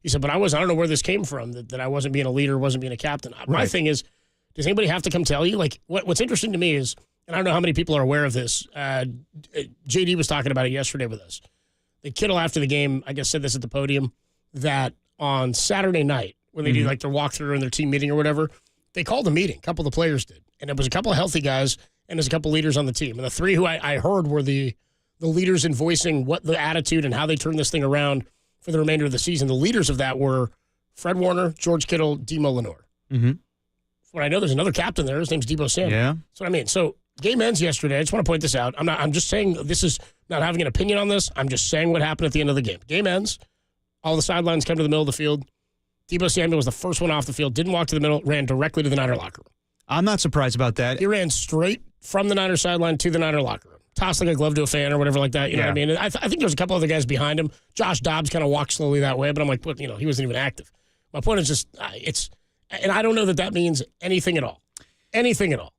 He said, "But I don't know where this came from. That I wasn't being a leader, wasn't being a captain." Right. My thing is, does anybody have to come tell you? Like, what's interesting to me is, and I don't know how many people are aware of this. JD was talking about it yesterday with us. The Kittle after the game, I guess, said this at the podium, that on Saturday night, when they do their walkthrough and their team meeting or whatever, they called a meeting. A couple of the players did. And it was a couple of healthy guys, and there's a couple of leaders on the team. And the 3 who I heard were the leaders in voicing what the attitude and how they turn this thing around for the remainder of the season. The leaders of that were Fred Warner, George Kittle, Demo Lenore. Mm-hmm. When I know there's another captain there. His name's Deebo Samuel. Yeah. That's what I mean. So game ends yesterday. I just want to point this out. I'm just saying, this is not having an opinion on this. I'm just saying what happened at the end of the game. Game ends. All the sidelines come to the middle of the field. Deebo Samuel was the first one off the field. Didn't walk to the middle. Ran directly to the Niner locker room. I'm not surprised about that. He ran straight from the Niner sideline to the Niner locker room. Tossed like a glove to a fan or whatever like that. You know what I mean? And I think there's a couple other guys behind him. Josh Dobbs kind of walked slowly that way, but I'm like, he wasn't even active. My point is just, and I don't know that means anything at all. Anything at all.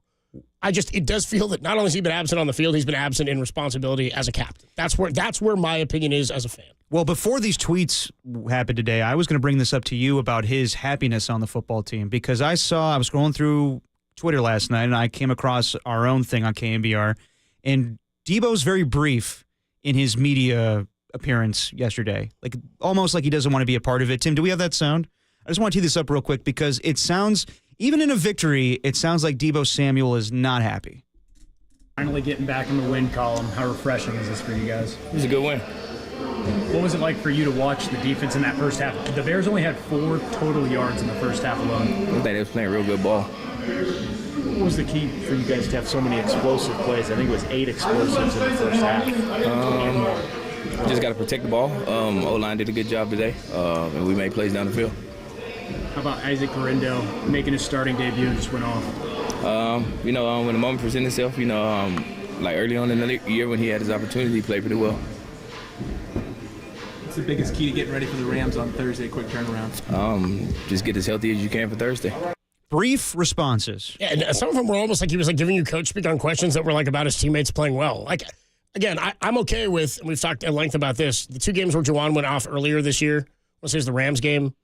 It does feel that not only has he been absent on the field, he's been absent in responsibility as a captain. That's where my opinion is as a fan. Well, before these tweets happened today, I was going to bring this up to you about his happiness on the football team, because I was scrolling through Twitter last night, and I came across our own thing on KNBR, and Debo's very brief in his media appearance yesterday, like almost like he doesn't want to be a part of it. Tim, do we have that sound? I just want to tee this up real quick because it sounds, even in a victory, it sounds like Debo Samuel is not happy. Finally getting back in the win column. How refreshing is this for you guys? It was a good win. What was it like for you to watch the defense in that first half? The Bears only had 4 total yards in the first half alone. I think they was playing real good ball. What was the key for you guys to have so many explosive plays? I think it was 8 explosives in the first half. Just got to protect the ball. O-line did a good job today, and we made plays down the field. How about Isaac Gendo making his starting debut and just went off? When the moment presented itself, like early on in the year when he had his opportunity, he played pretty well. What's the biggest key to getting ready for the Rams on Thursday? Quick turnaround. Just get as healthy as you can for Thursday. Brief responses. Yeah, and some of them were almost like he was like giving you coach speak on questions that were like about his teammates playing well. Like, again, I'm okay with, and we've talked at length about this, the 2 games where Juwan went off earlier this year. Let's say it was the Rams game.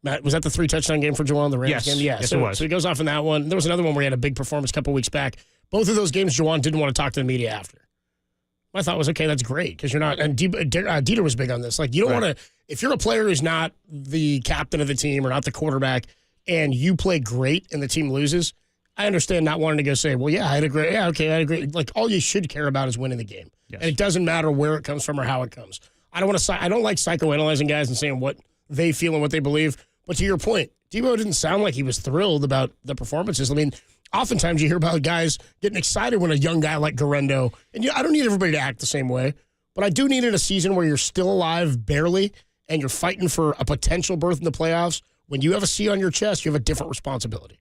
Matt, was that the 3-touchdown game for Juwan, the Rams game? Yeah, yes, so, it was. So he goes off in that one. There was another one where he had a big performance a couple weeks back. Both of those games, Juwan didn't want to talk to the media after. My thought was, okay, that's great, because you're not, and Dieter was big on this. Like, you don't want to, if you're a player who's not the captain of the team or not the quarterback, and you play great and the team loses, I understand not wanting to go say, well, yeah, I had a great, yeah, okay, I had a great, like, all you should care about is winning the game. Yes. And it doesn't matter where it comes from or how it comes. I don't like psychoanalyzing guys and saying what they feel and what they believe. But to your point, Debo didn't sound like he was thrilled about the performances. I mean, oftentimes you hear about guys getting excited when a young guy like Gendo, and I don't need everybody to act the same way, but I do need in a season where you're still alive barely and you're fighting for a potential berth in the playoffs. When you have a C on your chest, you have a different responsibility.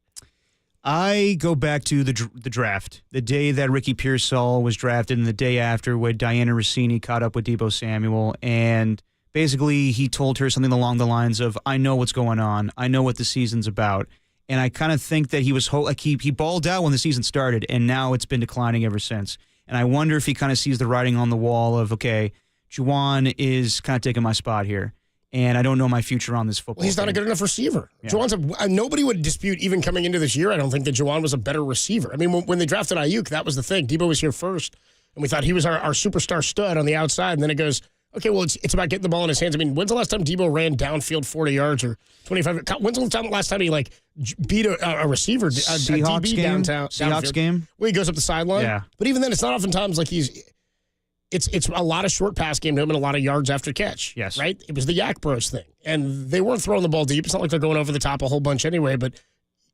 I go back to the draft, the day that Ricky Pearsall was drafted and the day after when Diana Rossini caught up with Debo Samuel, and basically he told her something along the lines of, I know what's going on. I know what the season's about. And I kind of think that he was he balled out when the season started, and now it's been declining ever since. And I wonder if he kind of sees the writing on the wall of, okay, Juwan is kind of taking my spot here, and I don't know my future on this football. Well, he's not a good enough receiver. Yeah. Juwan's nobody would dispute, even coming into this year, I don't think that Juwan was a better receiver. I mean, when they drafted Ayuk, that was the thing. Debo was here first, and we thought he was our superstar stud on the outside, and then it goes, okay, well, it's about getting the ball in his hands. I mean, when's the last time Debo ran downfield 40 yards or 25? When's the last time he, like, beat a receiver, a DB downtown? Seahawks game? Well, he goes up the sideline. Yeah. But even then, it's not oftentimes like it's a lot of short pass game to him and a lot of yards after catch. Yes. Right? It was the Yak Bros thing. And they weren't throwing the ball deep. It's not like they're going over the top a whole bunch anyway, but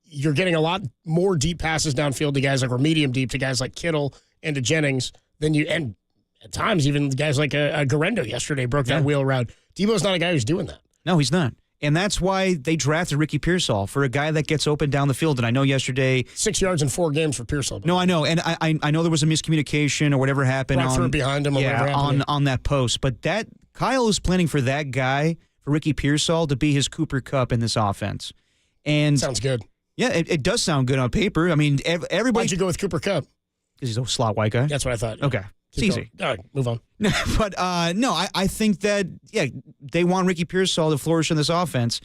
you're getting a lot more deep passes downfield to guys like, or medium deep to guys like Kittle and to Jennings than you, and at times, even guys like Gendo yesterday broke that wheel around. Debo's not a guy who's doing that. No, he's not. And that's why they drafted Ricky Pearsall, for a guy that gets open down the field. And I know yesterday 6 yards in 4 games for Pearsall. No, I know. And I know there was a miscommunication or whatever happened behind him on that post. But that Kyle is planning for that guy, for Ricky Pearsall, to be his Cooper Kupp in this offense. And sounds good. Yeah, it does sound good on paper. I mean, everybody. Why'd you go with Cooper Kupp? Because he's a slot white guy. That's what I thought. Okay. It's easy. All right, move on. But no, I think that, they want Ricky Pearsall to flourish in this offense.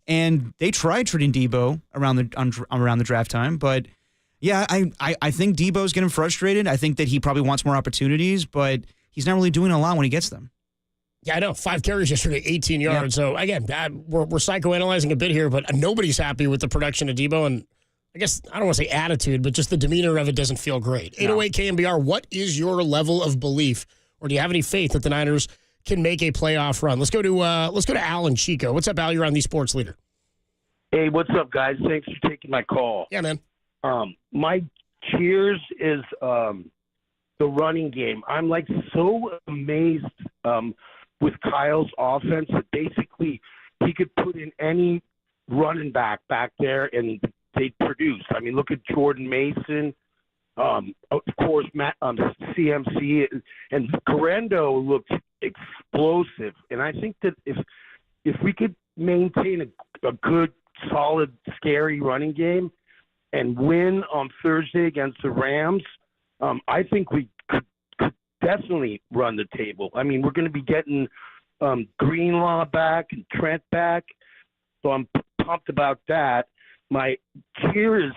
And they tried trading Debo around the draft time. But, I think Debo's getting frustrated. I think that he probably wants more opportunities, but he's not really doing a lot when he gets them. Yeah, I know. 5 carries yesterday, 18 yards. So, again, we're psychoanalyzing a bit here, but nobody's happy with the production of Debo. And I guess, I don't want to say attitude, but just the demeanor of it doesn't feel great. 808 KNBR, what is your level of belief, or do you have any faith that the Niners can make a playoff run? Let's go to Al and Chico. What's up, Al? You're on the Sports Leader. Hey, what's up, guys? Thanks for taking my call. Yeah, man. My cheers is the running game. I'm like so amazed with Kyle's offense that basically he could put in any running back there and they'd produce. I mean, look at Jordan Mason, of course, CMC, and Gendo looked explosive. And I think that if we could maintain a good, solid, scary running game and win on Thursday against the Rams, I think we could definitely run the table. I mean, we're going to be getting Greenlaw back and Trent back, so I'm pumped about that. My cheer is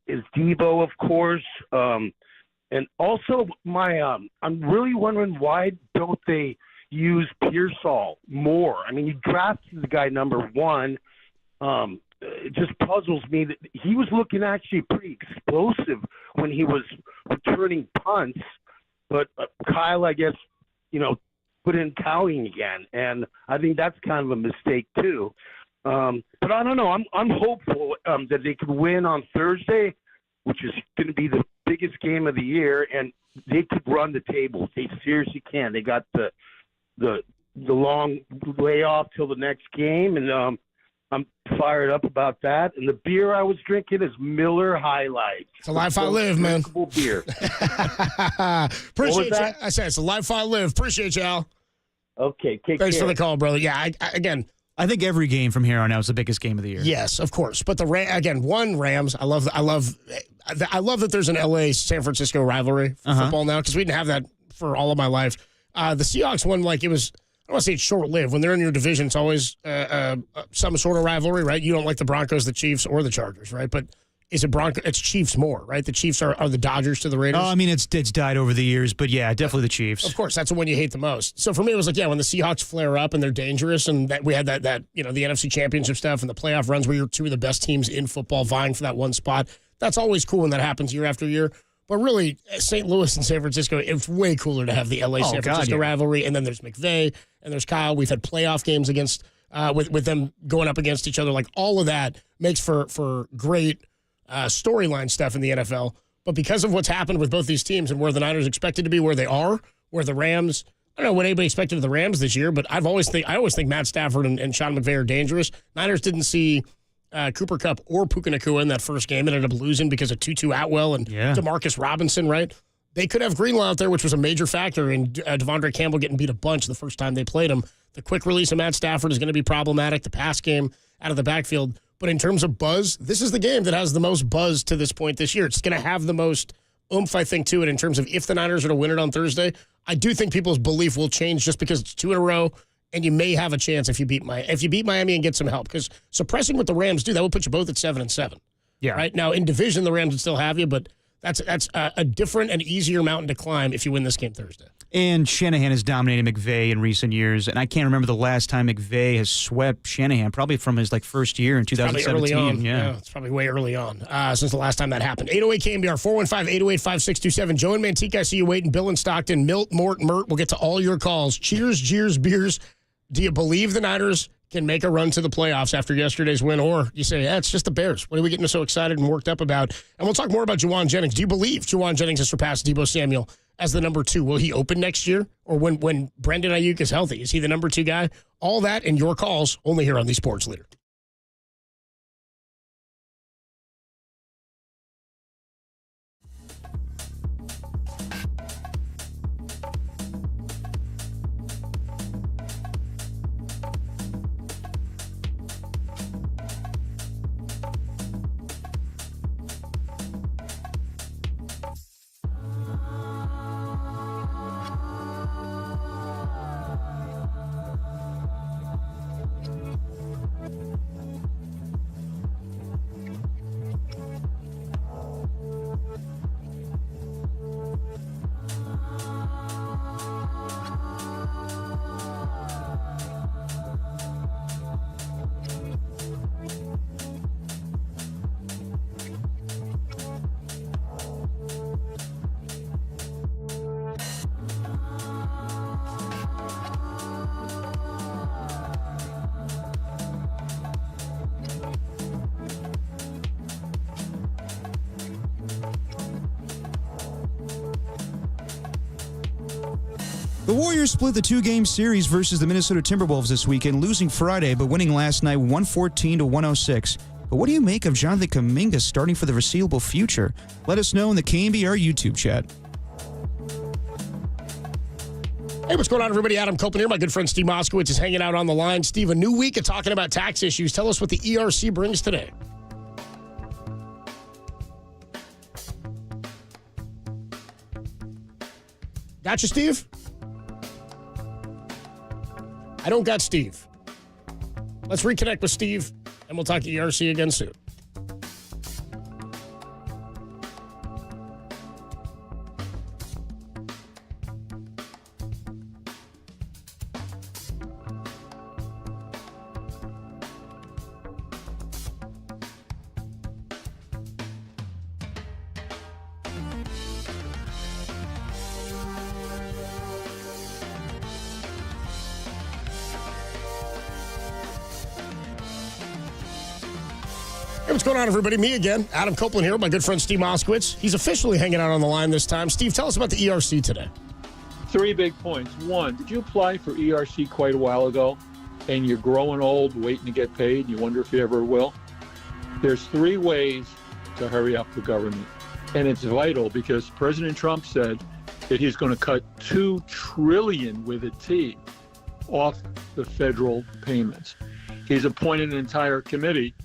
is Debo, of course. And also, I'm really wondering why don't they use Pearsall more? I mean, you drafted the guy number 1. It just puzzles me that he was looking actually pretty explosive when he was returning punts. But Kyle, I guess, put in Cowing again, and I think that's kind of a mistake too. But I don't know. I'm hopeful that they could win on Thursday, which is going to be the biggest game of the year, and they could run the table. They seriously can. They got the long layoff till the next game, and I'm fired up about that. And the beer I was drinking is Miller High Life. It's a life I live, man. Beer. Appreciate you. I said it's a life I live. Appreciate you, Al. Okay, thanks for the call, brother. Yeah, I think every game from here on out is the biggest game of the year. Yes, of course. But Rams. I love that there's an LA San Francisco rivalry for football now, because we didn't have that for all of my life. The Seahawks one, like, it was, I don't want to say it's short-lived. When they're in your division, it's always some sort of rivalry, right? You don't like the Broncos, the Chiefs, or the Chargers, right? But is it It's Chiefs more, right? The Chiefs are the Dodgers to the Raiders. Oh, I mean, it's died over the years, but yeah, definitely the Chiefs. Of course, that's the one you hate the most. So for me, it was like, when the Seahawks flare up and they're dangerous, and that we had that the NFC Championship stuff and the playoff runs where you're two of the best teams in football vying for that one spot. That's always cool when that happens year after year. But really, St. Louis and San Francisco, it's way cooler to have the LA-San Francisco rivalry. And then there's McVay and there's Kyle. We've had playoff games against with them going up against each other. Like, all of that makes for great storyline stuff in the NFL. But because of what's happened with both these teams and where the Niners expected to be, where they are, where the Rams, I don't know what anybody expected of the Rams this year, but I always think Matt Stafford and Sean McVay are dangerous. Niners didn't see Cooper Kupp or Puka Nacua in that first game. It ended up losing because of Tutu Atwell and Demarcus Robinson, right? They could have Greenlaw out there, which was a major factor in Devondre Campbell getting beat a bunch the first time they played him. The quick release of Matt Stafford is going to be problematic. The pass game out of the backfield. But in terms of buzz, this is the game that has the most buzz to this point this year. It's going to have the most oomph, I think, to it in terms of if the Niners are to win it on Thursday. I do think people's belief will change just because it's 2 in a row, and you may have a chance if you beat Miami and get some help. Because suppressing what the Rams do, that would put you both at 7-7. Yeah. Right now in division, the Rams would still have you, but that's a different and easier mountain to climb if you win this game Thursday. And Shanahan has dominated McVay in recent years, and I can't remember the last time McVay has swept Shanahan, probably from his first year in 2017. Probably early on. Yeah, it's probably way early on since the last time that happened. 808 KNBR, 415-808-5627. Joe and Manteca, I see you waiting. Bill in Stockton, Milt, Mort, Mert. We'll get to all your calls. Cheers, jeers, beers. Do you believe the Niners can make a run to the playoffs after yesterday's win? Or you say, it's just the Bears. What are we getting so excited and worked up about? And we'll talk more about Juwan Jennings. Do you believe Juwan Jennings has surpassed Deebo Samuel as the number 2? Will he open next year? Or when Brandon Ayuk is healthy, is he the number 2 guy? All that and your calls only here on the Sports Leader. The Warriors split the 2-game series versus the Minnesota Timberwolves this weekend, losing Friday but winning last night 114-106. But what do you make of Jonathan Kuminga starting for the foreseeable future? Let us know in the KNBR YouTube chat. Hey, what's going on, everybody? Adam Copeland here. My good friend Steve Moskowitz is hanging out on the line. Steve, a new week of talking about tax issues. Tell us what the ERC brings today. Gotcha, Steve? I don't got Steve. Let's reconnect with Steve, and we'll talk to ERC again soon. Hey, what's going on, everybody? Me again. Adam Copeland here with my good friend Steve Moskowitz. He's officially hanging out on the line this time. Steve, tell us about the ERC today. 3 big points. One, did you apply for ERC quite a while ago and you're growing old, waiting to get paid, and you wonder if you ever will? There's 3 ways to hurry up the government. And it's vital because President Trump said that he's going to cut $2 trillion with a T off the federal payments. He's appointed an entire committee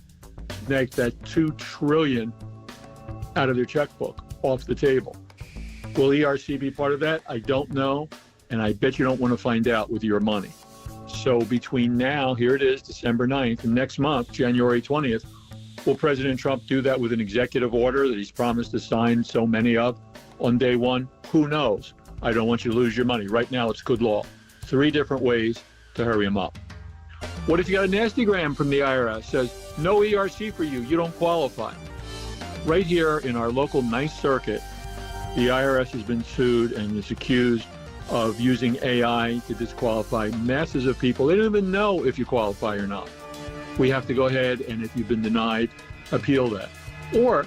to make that $2 trillion out of their checkbook off the table. Will ERC be part of that? I don't know, and I bet you don't want to find out with your money. So between now, here it is, December 9th, and next month, January 20th, will President Trump do that with an executive order that he's promised to sign so many of on day one? Who knows? I don't want you to lose your money. Right now, it's good law. 3 different ways to hurry him up. What if you got a nasty gram from the IRS says, no ERC for you, you don't qualify? Right here in our local Ninth Circuit, the IRS has been sued and is accused of using AI to disqualify masses of people. They don't even know if you qualify or not. We have to go ahead and, if you've been denied, appeal that. Or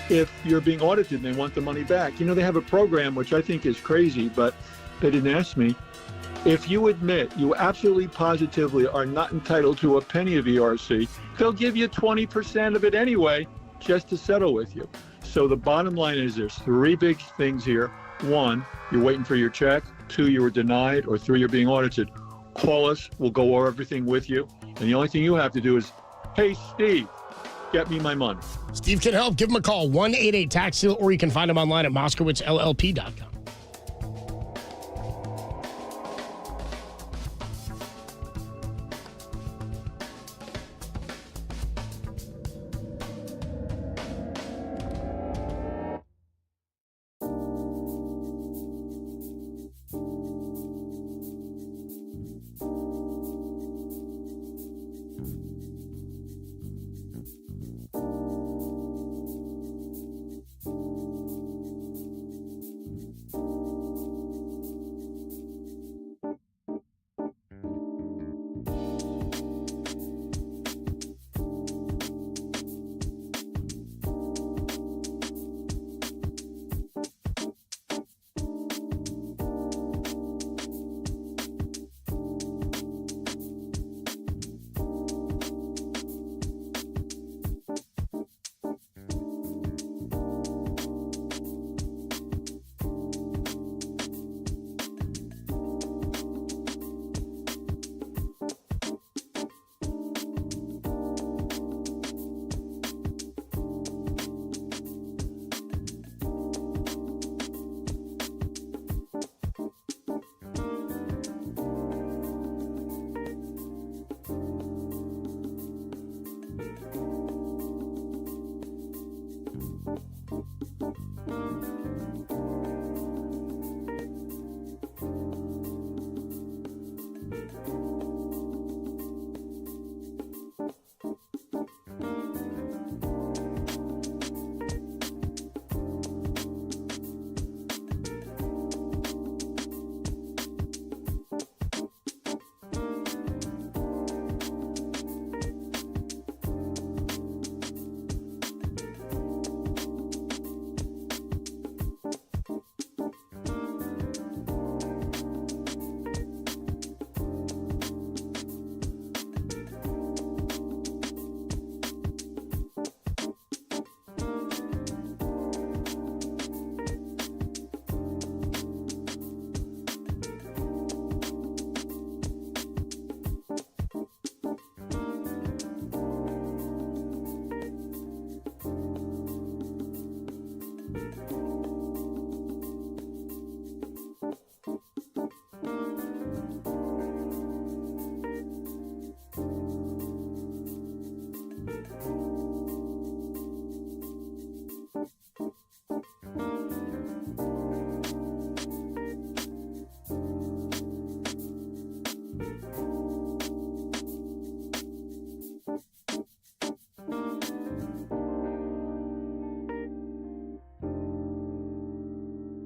if you're being audited and they want the money back, you know, they have a program which I think is crazy, but they didn't ask me. If you admit you absolutely positively are not entitled to a penny of ERC, they'll give you 20% of it anyway, just to settle with you. So the bottom line is there's 3 big things here. 1, you're waiting for your check. 2, you were denied. Or 3, you're being audited. Call us. We'll go over everything with you. And the only thing you have to do is, hey, Steve, get me my money. Steve can help. Give him a call, 1-88-TAX-SEAL, or you can find him online at MoskowitzLLP.com.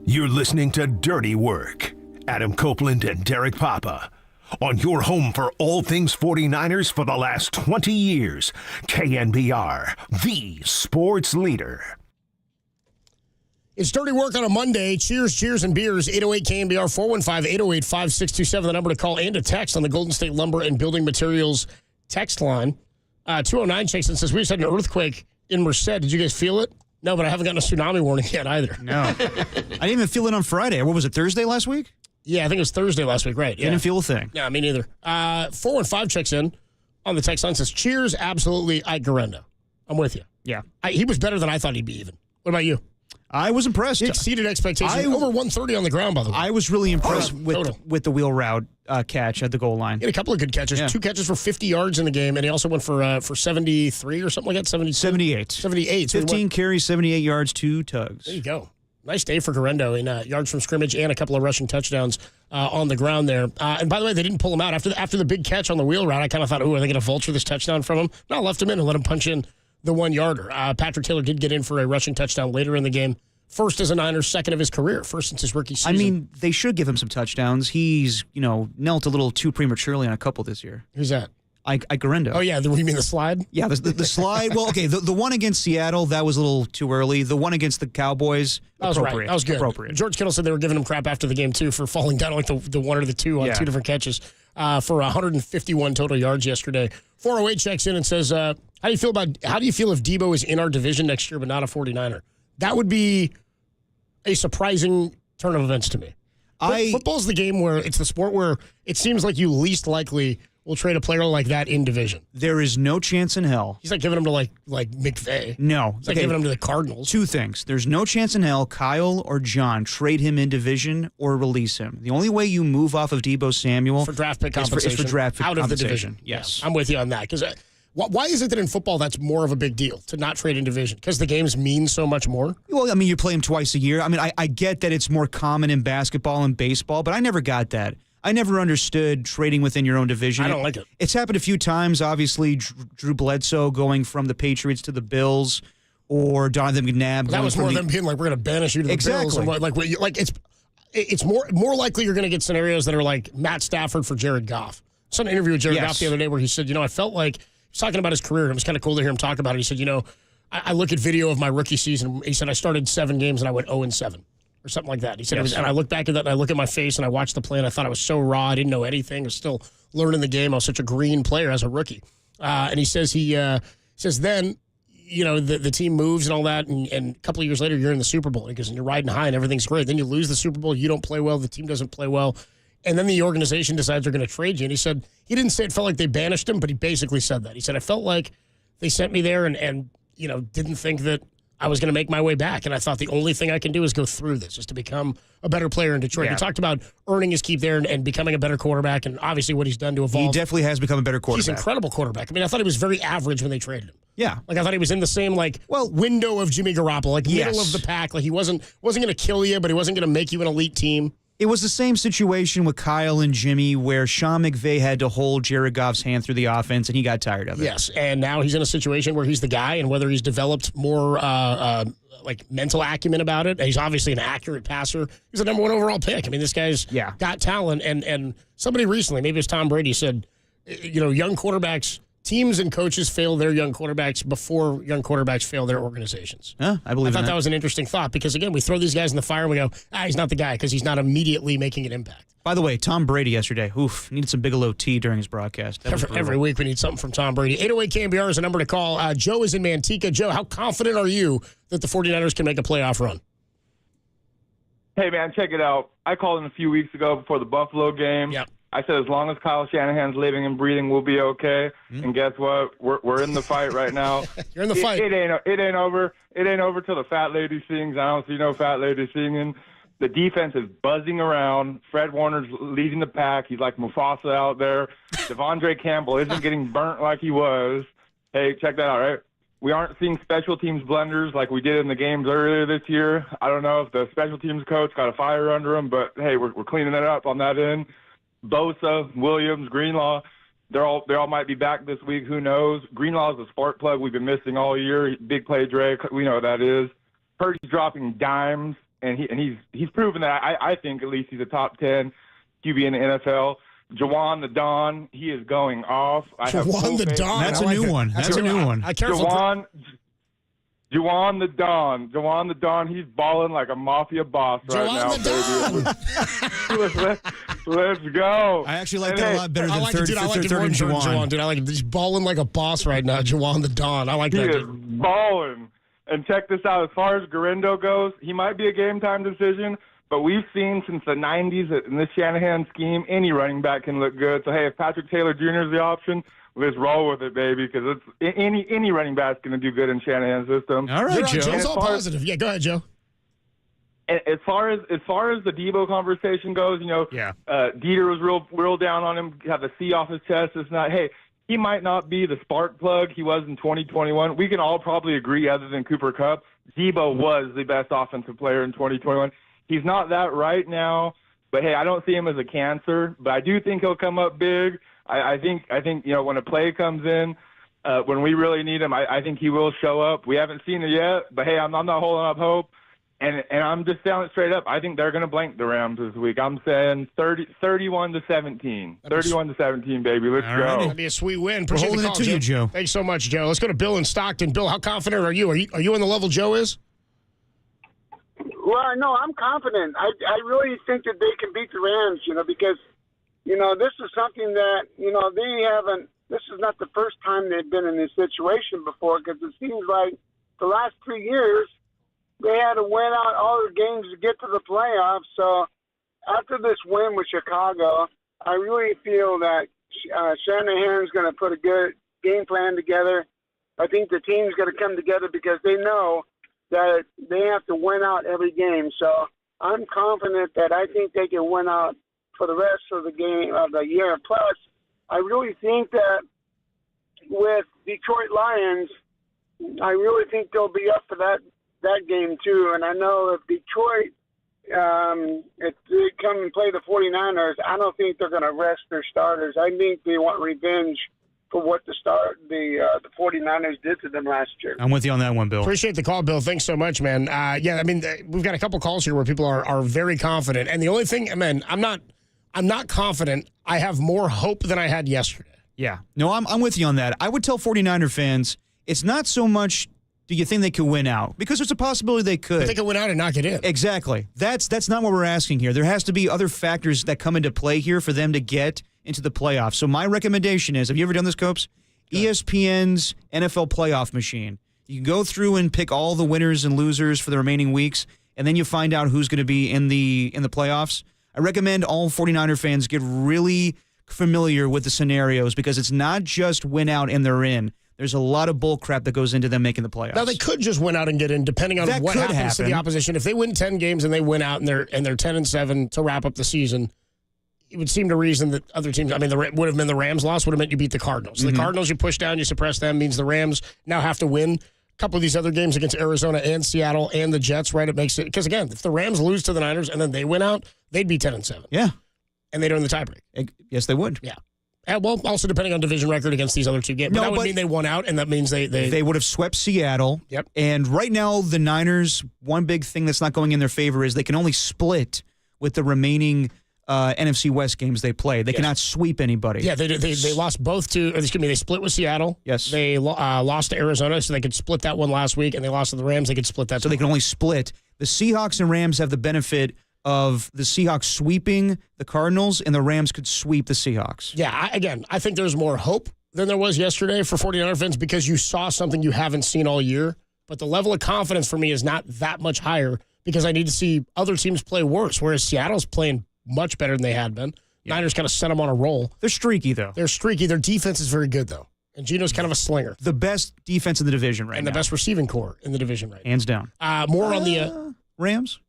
You're listening to Dirty Work. Adam Copeland and Derek Papa on your home for all things 49ers for the last 20 years. KNBR, the sports leader. It's Dirty Work on a Monday. Cheers, and beers. 808 KNBR 415-808-5627. The number to call and to text on the Golden State Lumber and Building Materials text line. 209 checks and says, we just had an earthquake in Merced. Did you guys feel it? No, but I haven't gotten a tsunami warning yet either. No. I didn't even feel it on Friday. What was it, Thursday last week? Yeah, I think it was Thursday last week, right. Yeah. Didn't feel a thing. Yeah, me neither. 415 checks in on the text line, says, cheers, absolutely, Ike Gendo. I'm with you. Yeah. He was better than I thought he'd be even. What about you? I was impressed. He exceeded expectations. Over 130 on the ground, by the way. I was really impressed with the wheel route catch at the goal line. He had a couple of good catches. Yeah. 2 catches for 50 yards in the game, and he also went for 73 or something like that. 78. 15 carries, 78 yards, 2 tugs. There you go. Nice day for Gendo in yards from scrimmage and a couple of rushing touchdowns on the ground there. And by the way, they didn't pull him out. After the big catch on the wheel route, I kind of thought, are they going to vulture this touchdown from him? No, left him in and let him punch in the 1-yarder. Patrick Taylor did get in for a rushing touchdown later in the game. First as a Niners, second of his career, first since his rookie season. I mean, they should give him some touchdowns. He's, knelt a little too prematurely on a couple this year. Who's that? Ike Gendo. Oh, yeah. You mean the slide? Yeah, the slide. Well, okay, the one against Seattle, that was a little too early. The one against the Cowboys, that was appropriate. Right. That was good. Appropriate. George Kittle said they were giving him crap after the game, too, for falling down like the one or the two on 2 different catches for 151 total yards yesterday. 408 checks in and says, how do you feel if Debo is in our division next year but not a 49er? That would be a surprising turn of events to me. Football's the game where it's the sport where it seems like you least likely will trade a player like that in division. There is no chance in hell. He's like giving him to like McVay. No. He's like giving him to the Cardinals. 2 things. There's no chance in hell Kyle or John trade him in division or release him. The only way you move off of Debo Samuel for draft pick compensation is for draft pick out compensation. Of the division. Yes. Yeah, I'm with you on that. Because why is it that in football that's more of a big deal to not trade in division? Because the games mean so much more? Well, I mean, you play them twice a year. I mean, I get that it's more common in basketball and baseball, but I never got that. I never understood trading within your own division. I don't like it. It's happened a few times, obviously, Drew Bledsoe going from the Patriots to the Bills or Donovan McNabb. That was more them being like, we're going to banish you to the Bills. And it's more likely you're going to get scenarios that are like Matt Stafford for Jared Goff. I saw an interview with Jared Goff the other day where he said, I felt like, he's talking about his career, and it was kind of cool to hear him talk about it. He said, I look at video of my rookie season. He said, I started 7 games and I went 0-7 or something like that. He said, and I look back at that and I look at my face and I watched the play and I thought I was so raw. I didn't know anything. I was still learning the game. I was such a green player as a rookie. And he says, then, the team moves and all that. And a couple of years later, you're in the Super Bowl. He goes, and you're riding high and everything's great. Then you lose the Super Bowl. You don't play well. The team doesn't play well. And then the organization decides they're going to trade you. And he said, he didn't say it felt like they banished him, but he basically said that. He said, I felt like they sent me there and didn't think that I was going to make my way back. And I thought the only thing I can do is go through this, is to become a better player in Detroit. Yeah. He talked about earning his keep there and becoming a better quarterback, and obviously what he's done to evolve. He definitely has become a better quarterback. He's an incredible quarterback. I mean, I thought he was very average when they traded him. Yeah. Like, I thought he was in the same, window of Jimmy Garoppolo, middle of the pack. Like, he wasn't going to kill you, but he wasn't going to make you an elite team. It was the same situation with Kyle and Jimmy where Sean McVay had to hold Jared Goff's hand through the offense, and he got tired of it. Yes, and now he's in a situation where he's the guy, and whether he's developed more mental acumen about it. He's obviously an accurate passer. He's a number 1 overall pick. I mean, this guy's got talent, and somebody recently, maybe it was Tom Brady, said, young quarterbacks, teams and coaches fail their young quarterbacks before young quarterbacks fail their organizations. Yeah, I believe I thought that was an interesting thought because, again, we throw these guys in the fire and we go, he's not the guy because he's not immediately making an impact. By the way, Tom Brady yesterday, needed some Bigelow tea during his broadcast. Every week we need something from Tom Brady. 808 KNBR is a number to call. Joe is in Manteca. Joe, how confident are you that the 49ers can make a playoff run? Hey, man, check it out. I called in a few weeks ago before the Buffalo game. Yep. I said, as long as Kyle Shanahan's living and breathing, we'll be okay. And guess what? We're in the fight right now. You're in the fight. It ain't over. It ain't over till the fat lady sings. I don't see no fat lady singing. The defense is buzzing around. Fred Warner's leading the pack. He's like Mufasa out there. Devondre Campbell isn't getting burnt like he was. Hey, check that out, right? We aren't seeing special teams blunders like we did in the games earlier this year. I don't know if the special teams coach got a fire under him, but, hey, we're cleaning it up on that end. Bosa, Williams, Greenlaw, they all might be back this week. Who knows? Greenlaw is a spark plug we've been missing all year. Big play Dre, we know what that is. Purdy's dropping dimes, and he's proven that. I think at least he's a top 10 QB in the NFL. Juwan the Don, he is going off. Juwan the Don. That's a new one. That's a new one. Juwan the Don. Juwan the Don, he's balling like a mafia boss right now, baby. Let's go. I actually like that a lot better than third and Juwan. Dude, I like it. He's balling like a boss right now, Juwan the Don. I like that. He is balling. And check this out. As far as Gendo goes, he might be a game-time decision, but we've seen since the 90s that in this Shanahan scheme, any running back can look good. So, hey, if Patrick Taylor Jr. is the option, let's roll with it, baby, because it's any running back's going to do good in Shanahan's system. All right, Joe. Joe's all positive. Yeah, go ahead, Joe. As far as the Debo conversation goes, Dieter was real down on him, have the C off his chest. It's not, hey, he might not be the spark plug he was in 2021. We can all probably agree, other than Cooper Kupp, Debo was the best offensive player in 2021. He's not that right now, but hey, I don't see him as a cancer. But I do think he'll come up big. I think when a play comes in, when we really need him, I think he will show up. We haven't seen it yet, but hey, I'm not holding up hope. And I'm just telling it straight up. I think they're going to blank the Rams this week. I'm saying 31-17. 31-17, baby. Let's go. That'd be a sweet win. Appreciate We're holding the call, it to you, Joe. Thanks so much, Joe. Let's go to Bill in Stockton. Bill, how confident are you? Are you on the level Joe is? Well, no, I'm confident. I really think that they can beat the Rams, because, this is something that, they haven't – this is not the first time they've been in this situation before, because it seems like the last 3 years – they had to win out all their games to get to the playoffs. So after this win with Chicago, I really feel that Shanahan's going to put a good game plan together. I think the team's going to come together because they know that they have to win out every game. So I'm confident that I think they can win out for the rest of the game of the year. Plus, I really think that with Detroit Lions, I really think they'll be up for that game too. And I know if Detroit, if they come and play the 49ers, I don't think they're going to rest their starters. I think they want revenge for what the 49ers did to them last year. I'm with you on that one, Bill. Appreciate the call, Bill. Thanks so much, man. We've got a couple calls here where people are very confident. And the only thing, man, I'm not confident. I have more hope than I had yesterday. Yeah. No, I'm with you on that. I would tell 49er fans, it's not so much do you think they could win out? Because there's a possibility they could. But they could win out and knock it in. Exactly. That's not what we're asking here. There has to be other factors that come into play here for them to get into the playoffs. So my recommendation is, have you ever done this, Copes? ESPN's NFL playoff machine. You can go through and pick all the winners and losers for the remaining weeks, and then you find out who's going to be in the playoffs. I recommend all 49er fans get really familiar with the scenarios because it's not just win out and they're in. There's a lot of bull crap that goes into them making the playoffs. Now, they could just win out and get in, depending on what happens to the opposition. If they win 10 games and they win out and they're 10-7 to wrap up the season, it would seem to reason that other teams, would have been the Rams' loss, would have meant you beat the Cardinals. Mm-hmm. The Cardinals, you push down, you suppress them, means the Rams now have to win a couple of these other games against Arizona and Seattle and the Jets, right? It makes it, because again, if the Rams lose to the Niners and then they win out, they'd be 10-7. Yeah. And they'd earn the tiebreak. Yes, they would. Yeah. Well, also depending on division record against these other two games. But that would mean they won out, and that means they would have swept Seattle. Yep. And right now, the Niners, one big thing that's not going in their favor is they can only split with the remaining NFC West games they play. They cannot sweep anybody. Yeah, they lost both to, they split with Seattle. Yes. They lost to Arizona, so they could split that one last week, and they lost to the Rams. They could split that. So they can only split. The Seahawks and Rams have the benefit of the Seahawks sweeping the Cardinals, and the Rams could sweep the Seahawks. Yeah, I think there's more hope than there was yesterday for 49er fans because you saw something you haven't seen all year. But the level of confidence for me is not that much higher because I need to see other teams play worse, whereas Seattle's playing much better than they had been. Yeah. Niners kind of sent them on a roll. They're streaky, though. They're streaky. Their defense is very good, though. And Geno's kind of a slinger. The best defense in the division right now. And the best receiving core in the division right now. Hands down. More on the Rams?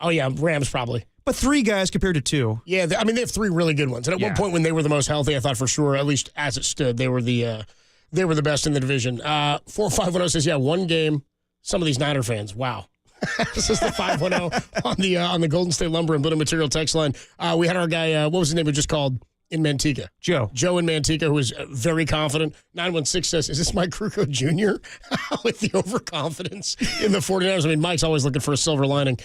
Oh, yeah, Rams probably. But 3 guys compared to 2. Yeah, they have 3 really good ones. And at one point when they were the most healthy, I thought for sure, at least as it stood, they were the best in the division. 4510 says, one game. Some of these Niner fans, wow. This is the 510 on the Golden State Lumber and Building Material text line. We had our guy, what was his name? We just called in Manteca. Joe in Manteca, who was very confident. 916 says, is this Mike Krueger Jr. with the overconfidence in the 49ers? Mike's always looking for a silver lining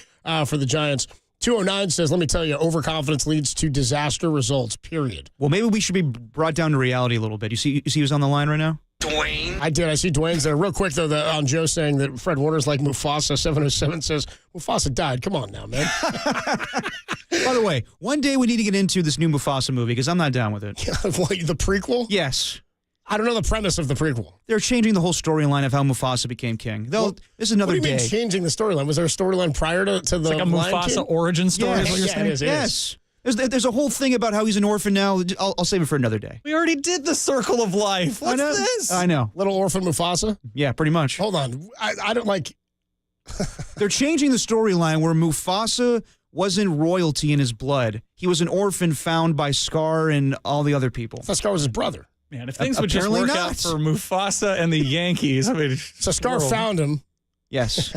for the Giants. 209 says, let me tell you, overconfidence leads to disaster results, period. Well, maybe we should be brought down to reality a little bit. You see who's on the line right now? Dwayne. I did. I see Dwayne's there. Real quick, though, on Joe saying that Fred Warner's like Mufasa. 707 says, Mufasa died. Come on now, man. By the way, one day we need to get into this new Mufasa movie because I'm not down with it. What, the prequel? Yes. I don't know the premise of the prequel. They're changing the whole storyline of how Mufasa became king. This is another day. What do you mean changing the storyline? Was there a storyline prior to the like a Mufasa origin story? Yes. Is what you're saying? It is. Yes. There's a whole thing about how he's an orphan now. I'll save it for another day. We already did the circle of life. What's this? I know. Little orphan Mufasa? Yeah, pretty much. Hold on. I don't like... They're changing the storyline where Mufasa wasn't royalty in his blood. He was an orphan found by Scar and all the other people. I thought Scar was his brother. Man, if things would just work out for Mufasa and the Yankees. I mean, so Scar found him. Yes.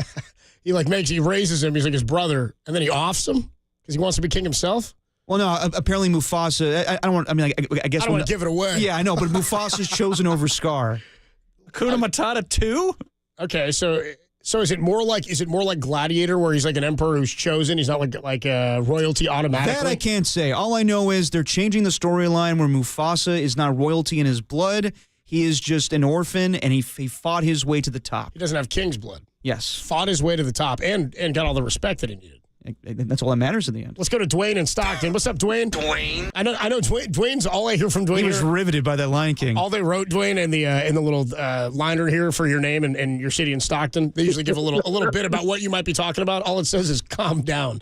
He raises him. He's like his brother. And then he offs him because he wants to be king himself. Well, no, apparently Mufasa, I don't want, I mean, I guess. I don't want to give it away. Yeah, I know, but Mufasa's chosen over Scar. Hakuna Matata 2? Okay, so is it more like Gladiator, where he's like an emperor who's chosen? He's not like royalty automatically? That I can't say. All I know is they're changing the storyline where Mufasa is not royalty in his blood. He is just an orphan, and he fought his way to the top. He doesn't have king's blood. Yes. Fought his way to the top and got all the respect that he needed. That's all that matters in the end. Let's go to Dwayne in Stockton. What's up, Dwayne? Dwayne. I know. Dwayne's all I hear from Dwayne. He was riveted by that Lion King. All they wrote, Dwayne, in the little liner here for your name and your city in Stockton. They usually give a little bit about what you might be talking about. All it says is calm down.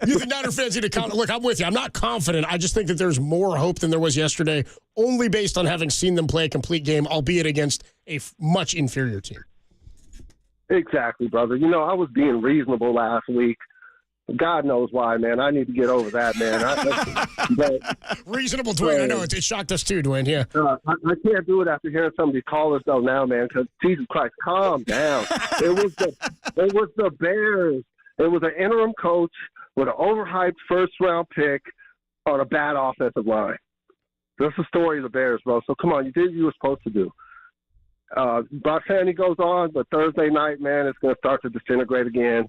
You the Niner fans need to calm. Look, I'm with you. I'm not confident. I just think that there's more hope than there was yesterday, only based on having seen them play a complete game, albeit against a much inferior team. Exactly, brother. You know, I was being reasonable last week. God knows why, man. I need to get over that, man. Reasonable, Dwayne. I know. It shocked us too, Dwayne. Yeah. I can't do it after hearing somebody call us, though, now, man, because Jesus Christ, calm down. It was the Bears. It was an interim coach with an overhyped first-round pick on a bad offensive line. That's the story of the Bears, bro. So, come on. You did what you were supposed to do. Brock Sandy goes on, but Thursday night, man, it's going to start to disintegrate again.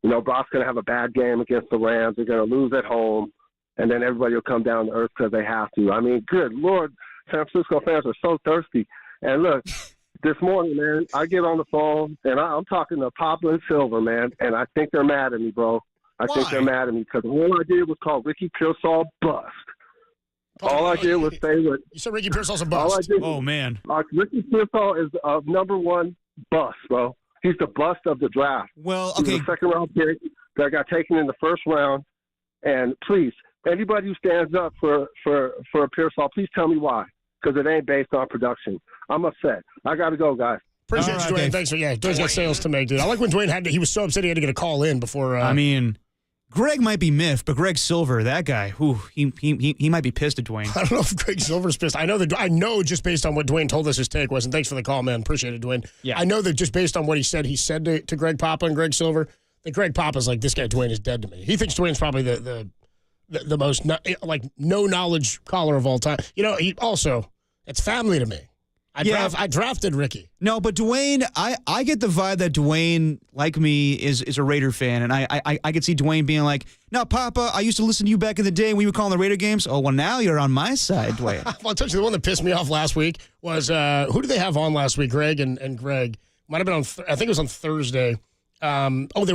You know, Brock's going to have a bad game against the Rams. They're going to lose at home, and then everybody will come down to earth because they have to. I mean, good Lord, San Francisco fans are so thirsty. And look, this morning, man, I get on the phone, and I'm talking to Papa and Silver, man, and I think they're mad at me, bro. I think they're mad at me because all I did was call Ricky Pearsall bust. All I did was say what you said. Ricky Pearsall's a bust. Oh man, Ricky Pearsall is a number one bust, bro. He's the bust of the draft. Well, okay. He's a second-round pick that got taken in the first round. And please, anybody who stands up for Pearsall, please tell me why, because it ain't based on production. I'm upset. I got to go, guys. Appreciate you, Dwayne. Thanks for Dwayne's got sales to make, dude. I like when Dwayne he was so upset he had to get a call in before. I mean, Greg might be miffed, but Greg Silver, that guy, he might be pissed at Dwayne. I don't know if Greg Silver's pissed. I know just based on what Dwayne told us his take was, and thanks for the call, man. Appreciate it, Dwayne. Yeah. I know that just based on what he said to Greg Papa and Greg Silver, that Greg Papa's like, this guy Dwayne is dead to me. He thinks Dwayne's probably the most no knowledge caller of all time. You know, he also, it's family to me. I drafted Ricky. No, but Dwayne, I get the vibe that Dwayne, like me, is a Raider fan, and I could see Dwayne being like, "No, Papa, I used to listen to you back in the day when you were calling the Raider games. Oh, well, now you're on my side, Dwayne." Well, I'll tell you, the one that pissed me off last week was who did they have on last week? Greg and Greg might have been on. I think it was on Thursday. They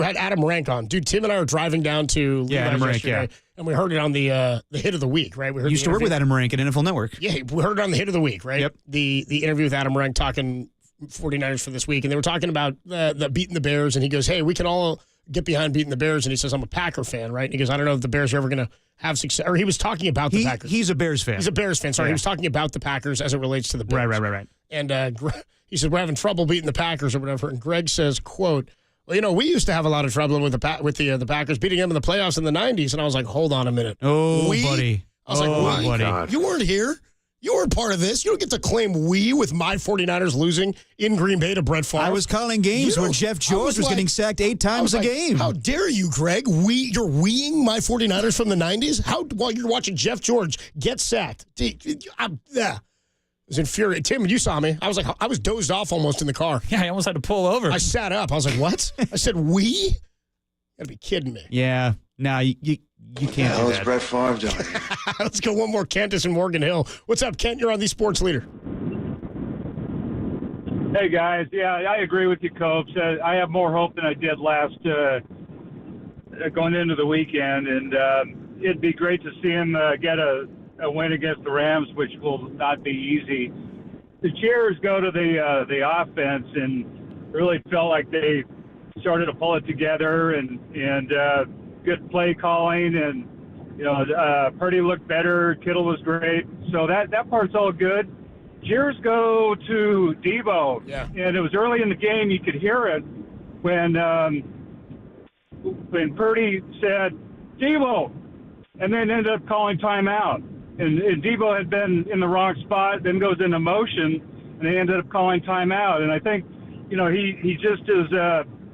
had Adam Rank on. Dude, Tim and I were driving down to Adam Rank, and we heard it on the hit of the week, right? We heard used to work with Adam Rank at NFL Network. Yeah, we heard it on the hit of the week, right? Yep. The interview with Adam Rank talking 49ers for this week, and they were talking about the beating the Bears, and he goes, "Hey, we can all get behind beating the Bears," and he says, "I'm a Packer fan, right?" And he goes, "I don't know if the Bears are ever going to have success." Or he was talking about the Packers. He's a Bears fan. He's a Bears fan. Sorry, Yeah. he was talking about the Packers as it relates to the Bears. Right. And he said, "We're having trouble beating the Packers or whatever." And Greg says, "Quote, well, you know, we used to have a lot of trouble with the Packers beating them in the playoffs in the 90s. And I was like, hold on a minute. Buddy. I was like, buddy. You weren't here. You weren't part of this. You don't get to claim we with my 49ers losing in Green Bay to Brett Favre. I was calling games where Jeff George was getting sacked 8 times a game. How dare you, Greg? You're weeing my 49ers from the 90s? While you're watching Jeff George get sacked. It was infuriating. Tim, you saw me. I was dozed off almost in the car. Yeah, I almost had to pull over. I sat up. I was like, what? I said, we? Gotta be kidding me. Yeah. No, you can't do that. Brett Favre doing? Let's go one more. Kent is in Morgan Hill. What's up, Kent? You're on the Sports Leader. Hey, guys. Yeah, I agree with you, Copes. I have more hope than I did going into the weekend, and it'd be great to see him get a win against the Rams, which will not be easy. The cheers go to the offense, and really felt like they started to pull it together, and good play calling, and Purdy looked better. Kittle was great, so that part's all good. Cheers go to Debo, and it was early in the game. You could hear it when Purdy said Debo, and then ended up calling timeout. And Debo had been in the wrong spot, then goes into motion, and they ended up calling timeout. And I think, he just is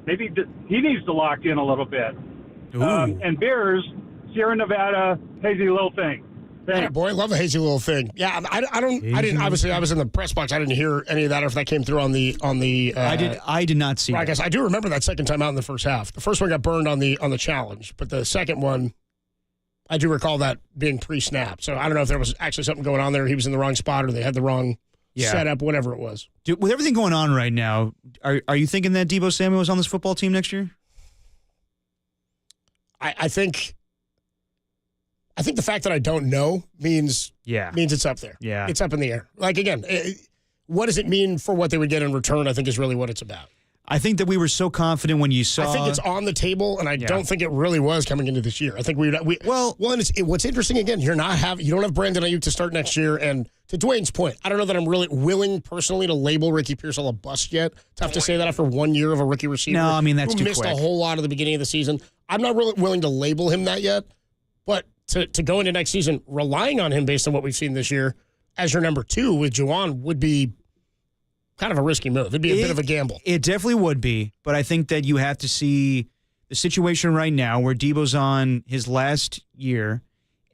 maybe he needs to lock in a little bit. And Bears, Sierra Nevada, hazy little thing. Yeah, boy, I love a hazy little thing. Yeah, I didn't. Obviously, I was in the press box. I didn't hear any of that, or if that came through on the. I did not see. I guess I do remember that second time out in the first half. The first one got burned on the challenge, but the second one, I do recall that being pre-snap. So I don't know if there was actually something going on there. He was in the wrong spot, or they had the wrong setup, whatever it was. Dude, with everything going on right now, are you thinking that Debo Samuel is on this football team next year? I think the fact that I don't know means it's up there. Yeah. It's up in the air. Like, again, what does it mean for what they would get in return, I think is really what it's about. I think that we were so confident when you saw. I think it's on the table, and I don't think it really was coming into this year. I think and what's interesting, again, you don't have Brandon Ayuk to start next year, and to Dwayne's point, I don't know that I'm really willing personally to label Ricky Pearsall a bust yet. Tough to say that after 1 year of a rookie receiver. No, I mean, that's who too missed quick. a whole lot of the beginning of the season. I'm not really willing to label him that yet, but to go into next season relying on him based on what we've seen this year as your number 2 with Juwan would be kind of a risky move. It'd be a bit of a gamble. It definitely would be, but I think that you have to see the situation right now where Debo's on his last year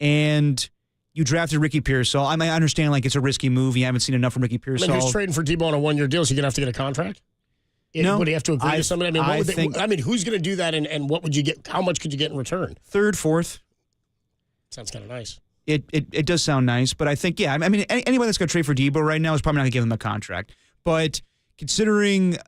and you drafted Ricky Pearsall. I understand like it's a risky move. You haven't seen enough from Ricky Pearsall. I mean, who's trading for Debo on a 1-year deal? Is he going to have to get a contract? No. Would he have to agree to somebody? I mean, who's going to do that, and what would you get? How much could you get in return? 3rd, 4th. Sounds kind of nice. It does sound nice, but I think, I mean, anybody that's going to trade for Debo right now is probably not going to give him a contract. But considering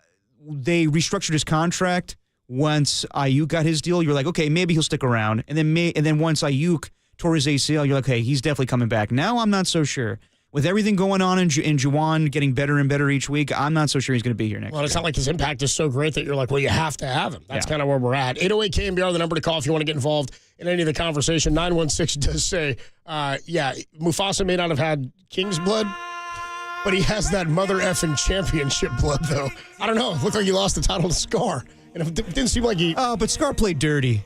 they restructured his contract once Ayuk got his deal, you're like, okay, maybe he'll stick around. And then once Ayuk tore his ACL, you're like, hey, he's definitely coming back. Now I'm not so sure. With everything going on in Juwan getting better and better each week, I'm not so sure he's going to be here next year. Well, it's not like his impact is so great that you're like, well, you have to have him. That's kind of where we're at. 808 KNBR, the number to call if you want to get involved in any of the conversation. 916 does say, Mufasa may not have had king's blood, but he has that mother effing championship blood, though. I don't know. It looked like he lost the title to Scar. And it didn't seem like he... Oh, but Scar played dirty.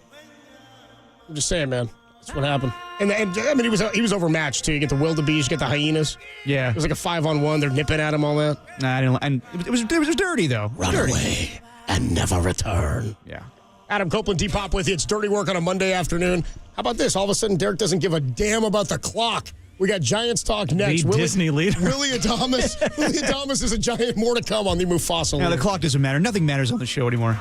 I'm just saying, man. That's what happened. And I mean, he was overmatched, too. You get the wildebeest, you get the hyenas. Yeah. It was like a 5-on-1. They're nipping at him, all that. Nah, I didn't. And it was dirty, though. Run away and never return. Yeah. Adam Copeland, Depop with you. It's Dirty Work on a Monday afternoon. How about this? All of a sudden, Derek doesn't give a damn about the clock. We got Giants talk next. The Disney leader. Willie Adamus. Willie Adamus is a Giant. More to come on the Mufasa. Now, the clock doesn't matter. Nothing matters on the show anymore.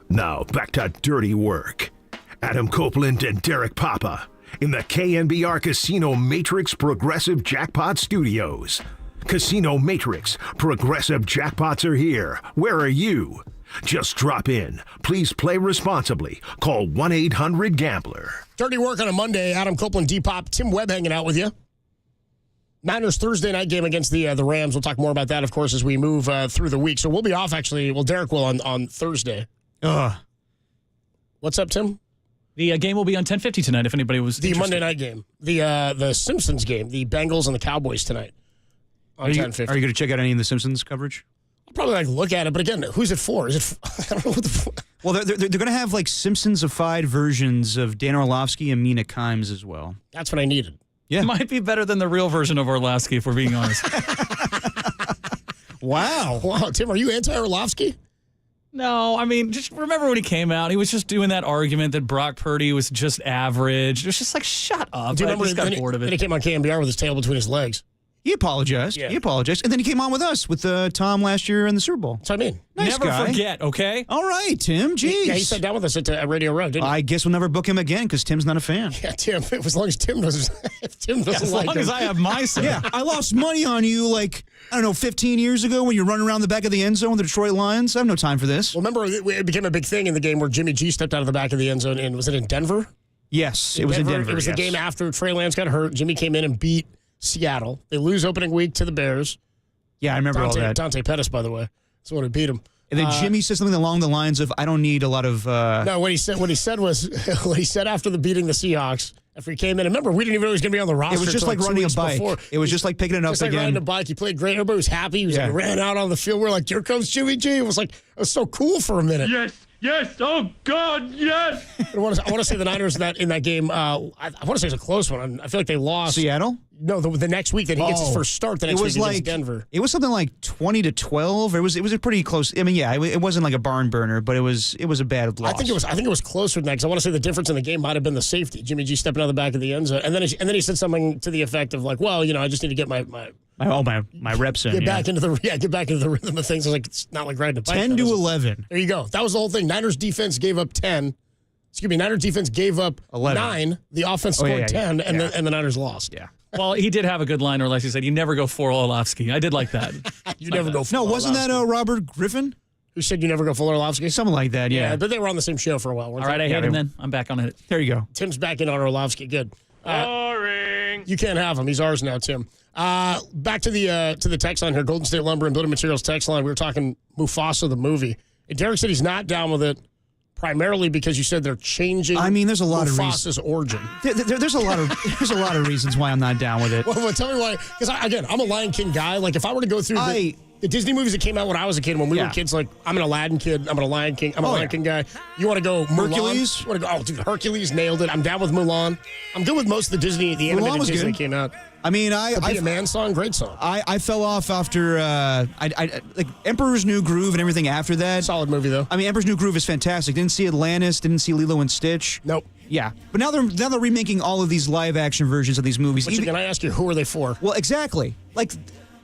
Now back to dirty work. Adam Copeland and Derek Papa in the KNBR Casino Matrix Progressive Jackpot Studios. Casino Matrix Progressive Jackpots are here. Where are you? Just drop in. Please play responsibly. Call 1-800-GAMBLER. Dirty work on a Monday. Adam Copeland, D-Pop, Tim Webb hanging out with you. Niners Thursday night game against the Rams. We'll talk more about that, of course, as we move through the week. So we'll be off, actually. Well, Derek will on Thursday. What's up, Tim? The game will be on 10:50 tonight, if anybody was The interested. Monday night game. The Simpsons game. The Bengals and the Cowboys tonight on 10:50. Are you going to check out any of the Simpsons coverage? I'll probably look at it, but again, who's it for? Is it? I don't know what the. Well, they're going to have Simpsons-ified versions of Dan Orlovsky and Mina Kimes as well. That's what I needed. Yeah, it might be better than the real version of Orlovsky, if we're being honest. Wow, Tim, are you anti-Orlovsky? No, I mean, just remember when he came out, he was just doing that argument that Brock Purdy was just average. It was just like, shut up. Do you remember I just got bored of it. Then he came on KNBR with his tail between his legs. He apologized. Yeah. He apologized. And then he came on with us with Tom last year in the Super Bowl. That's what I mean. Nice Never guy. forget, okay? All right, Tim. Jeez. Yeah, he sat down with us at Radio Row, didn't he? I guess we'll never book him again because Tim's not a fan. Yeah, Tim. As long as Tim doesn't, if Tim doesn't As like long him. as I have my say. Yeah, I lost money on you 15 years ago when you're running around the back of the end zone with the Detroit Lions. I have no time for this. Well, remember, it became a big thing in the game where Jimmy G stepped out of the back of the end zone, and was it in Denver? Yes, it was in Denver. It was the game after Trey Lance got hurt. Jimmy came in and beat Seattle. They lose opening week to the Bears. Yeah, I remember all that. Dante Pettis, by the way. That's the one who beat him. And then Jimmy said something along the lines of, I don't need a lot of... No, what he said was, what he said after beating the Seahawks, after he came in, and remember, we didn't even know he was going to be on the roster. It was just like running a bike. Before. It was just like picking it up just like again. riding a bike. He played great. Everybody was happy. He was ran out on the field. We're like, here comes Jimmy G. It was so cool for a minute. Yes, oh God, yes. I want to say the Niners in that game. I want to say it's a close one. I feel like they lost. Seattle? No, the next week that he gets his first start. The next week against Denver. It was something like 20-12. It was a pretty close. I mean, yeah, it wasn't like a barn burner, but it was a bad loss. I think it was closer than that because I want to say the difference in the game might have been the safety. Jimmy G stepping out of the back of the end zone, and then he said something to the effect of I just need to get my reps in. Get back into the rhythm of things. I was like, it's not like riding a bike. 10-11. There you go. That was the whole thing. Niners defense gave up 10. Niners defense gave up 11. 9. The offense scored 10, and the Niners lost. Yeah. Well, he did have a good line where Alexi said, "You never go for Orlovsky." I did like that. You never go for No, wasn't that Robert Griffin? Who said you never go for Orlovsky? Something like that, yeah. But they were on the same show for a while. All right, I hate him then. I'm back on it. There you go. Tim's back in on Orlovsky. Good. Boring. You can't have him. He's ours now, Tim. Back to the text line here. Golden State Lumber and Building Materials text line. We were talking Mufasa, the movie. And Derek said he's not down with it, primarily because you said they're changing. I mean, there's a lot Mufasa's of origin. There's a lot of reasons why I'm not down with it. Well, tell me why. Because I'm a Lion King guy. Like if I were to go through the Disney movies that came out when I was a kid, when we were kids, like I'm an Aladdin kid, I'm a Lion King, I'm a Lion King guy. You want to go Hercules? Mulan? You want to go? Oh, dude, Hercules nailed it. I'm down with Mulan. I'm good with most of the animated Disney that came out. I mean, the Be a Man song, great song. I fell off after like Emperor's New Groove and everything after that. Solid movie though. I mean, Emperor's New Groove is fantastic. Didn't see Atlantis. Didn't see Lilo and Stitch. Nope. Yeah, but now they're remaking all of these live action versions of these movies. Can I ask you, who are they for? Well, exactly. Like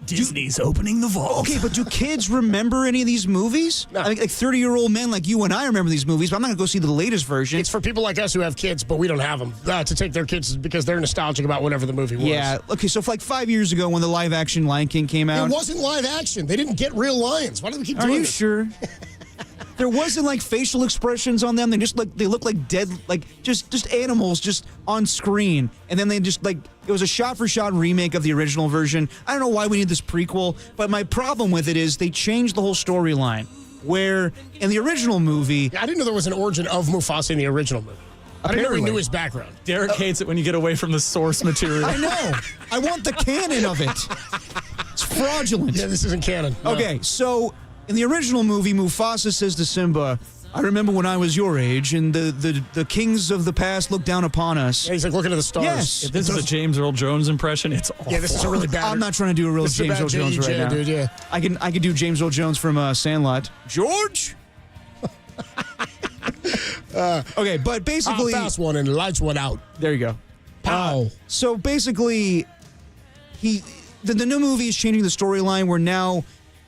Disney's opening the vault. Okay, but do kids remember any of these movies? No. I mean, like 30-year-old men like you and I remember these movies, but I'm not going to go see the latest version. It's for people like us who have kids, but we don't have them, to take their kids because they're nostalgic about whatever the movie was. Yeah, okay, so for like 5 years ago when the live-action Lion King came out. It wasn't live action. They didn't get real lions. Why do we keep doing this? Are you sure? There wasn't like facial expressions on them. They look like dead, like just animals just on screen. And then they just like it was a shot-for-shot remake of the original version. I don't know why we need this prequel, but my problem with it is they changed the whole storyline. Where in the original movie, I didn't know there was an origin of Mufasa in the original movie. I didn't know we knew his background. Derek hates it when you get away from the source material. I know. I want the canon of it. It's fraudulent. Yeah, this isn't canon. No. Okay, so in the original movie, Mufasa says to Simba, I remember when I was your age, and the kings of the past looked down upon us. Yeah, he's like looking at the stars. Yes. If this is a James Earl Jones impression, it's awful. Yeah, this is a really bad. I'm not trying to do a real James Earl Jones right now. Dude, yeah. I can do James Earl Jones from Sandlot. George? Okay, but basically... fast one and the lights went out. There you go. Pow. So basically, the new movie is changing the storyline where now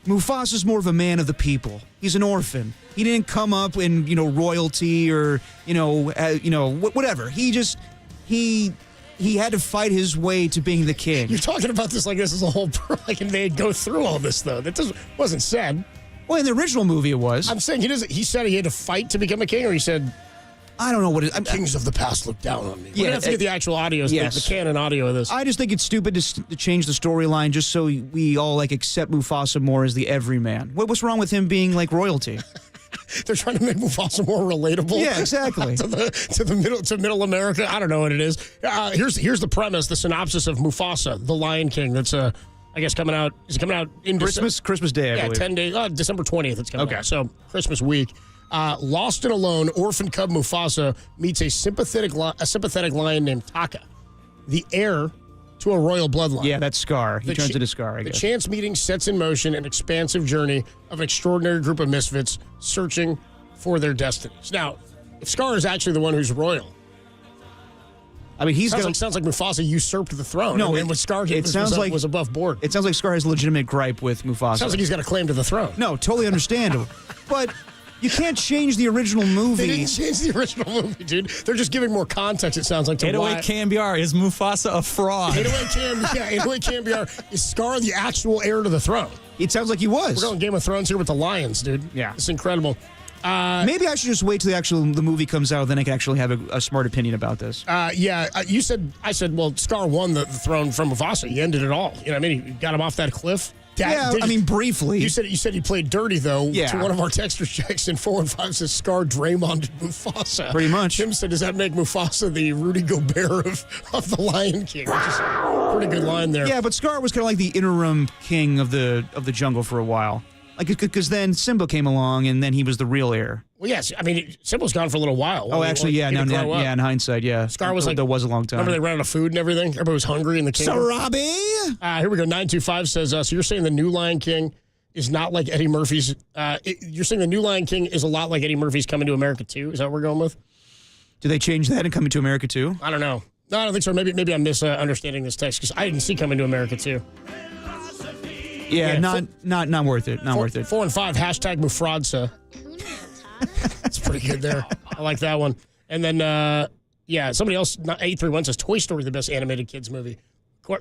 Mufasa's more of a man of the people. He's an orphan. He didn't come up in, royalty or, whatever. He just, he had to fight his way to being the king. You're talking about this like this is a whole, like they go through all this, though. That wasn't said. Well, in the original movie it was. I'm saying he said he had to fight to become a king, or he said... I don't know what it is. Kings of the past look down on me. Yeah, We're going to have to get the actual audio, the canon audio of this. I just think it's stupid to change the storyline just so we all accept Mufasa more as the everyman. What's wrong with him being like royalty? They're trying to make Mufasa more relatable. Yeah, exactly. to middle America. I don't know what it is. Here's the premise, the synopsis of Mufasa, the Lion King. That's I guess coming out. Is it coming out in Christmas Day? I believe. 10 days. December 20th. It's coming out. So Christmas week. Lost and alone, orphan cub Mufasa meets a sympathetic lion named Taka, the heir to a royal bloodline. Yeah, that's Scar. He turns into Scar, I guess. The chance meeting sets in motion an expansive journey of an extraordinary group of misfits searching for their destinies. Now, if Scar is actually the one who's royal, I mean, sounds like Mufasa usurped the throne. No, and what Scar was above board. It sounds like Scar has a legitimate gripe with Mufasa. Sounds like he's got a claim to the throne. No, totally understandable. But you can't change the original movie. They didn't change the original movie, dude. They're just giving more context, it sounds like, to 808 KNBR, is Mufasa a fraud? 808 KNBR, is Scar the actual heir to the throne? It sounds like he was. We're going Game of Thrones here with the lions, dude. Yeah. It's incredible. Maybe I should just wait till the movie comes out, then I can actually have a smart opinion about this. I said, well, Scar won the throne from Mufasa. He ended it all. You know what I mean? He got him off that cliff. Briefly. You said he played dirty, though, to one of our texters checks in 415 says Scar Draymond Mufasa. Pretty much. Tim said, does that make Mufasa the Rudy Gobert of the Lion King? Which is a pretty good line there. Yeah, but Scar was kind of like the interim king of the jungle for a while. Like, because then Simba came along, and then he was the real heir. Well, yes. I mean, Simba's gone for a little while. In hindsight, yeah. Scar was like... There was a long time. Remember they ran out of food and everything? Everybody was hungry in the kingdom. Sarabi! Here we go. 925 says, so you're saying the new Lion King is not like Eddie Murphy's... you're saying the new Lion King is a lot like Eddie Murphy's Coming to America 2? Is that what we're going with? Do they change that in Coming to America 2? I don't know. No, I don't think so. Maybe I'm misunderstanding this text, because I didn't see Coming to America 2. Yeah, not worth it. Not worth it. 4 and 5, hashtag Mufradsa. That's pretty good there. I like that one. And then, somebody else, 831 says Toy Story, the best animated kids movie.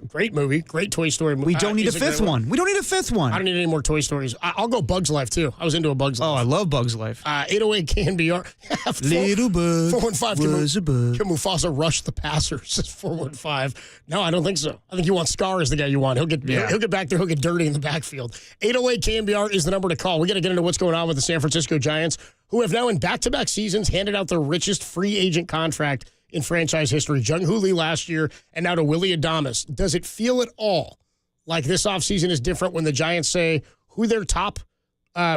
Great movie. Great Toy Story movie. We don't need a fifth one. We don't need a fifth one. I don't need any more Toy Stories. I'll go Bug's Life, too. I was into a Bug's Life. Oh, I love Bug's Life. 808 KNBR. Little bug 415 was a bug. Can Mufasa rush the passers? Says 415. No, I don't think so. I think you want Scar as the guy you want. He'll get back there. He'll get dirty in the backfield. 808 KNBR is the number to call. We got to get into what's going on with the San Francisco Giants, who have now in back-to-back seasons handed out their richest free agent contract in franchise history. Jung-Hoo Lee last year, and now to Willie Adamus. Does it feel at all like this offseason is different when the Giants say who their top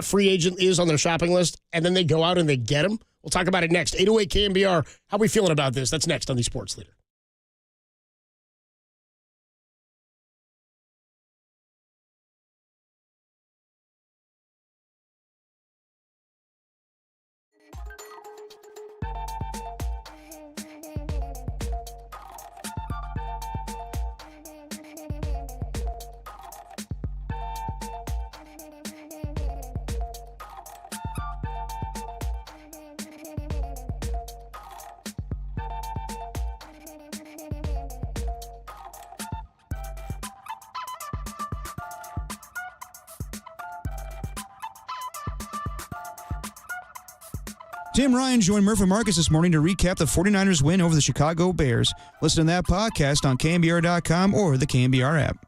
free agent is on their shopping list, and then they go out and they get him? We'll talk about it next. 808 KNBR. How are we feeling about this? That's next on the Sports Leader. Tim Ryan joined Murphy Marcus this morning to recap the 49ers win over the Chicago Bears. Listen to that podcast on KNBR.com or the KNBR app.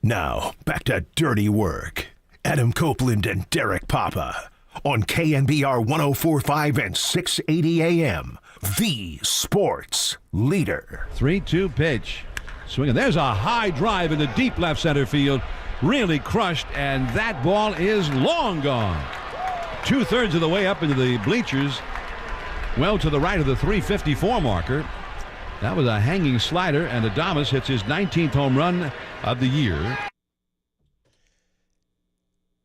Now, back to Dirty Work. Adam Copeland and Derek Papa on KNBR 104.5 and 680 AM. The Sports Leader. 3-2 pitch. Swinging. There's a high drive in the deep left center field. Really crushed, and that ball is long gone. 2/3 of the way up into the bleachers. Well to the right of the 354 marker. That was a hanging slider, and Adamus hits his 19th home run of the year.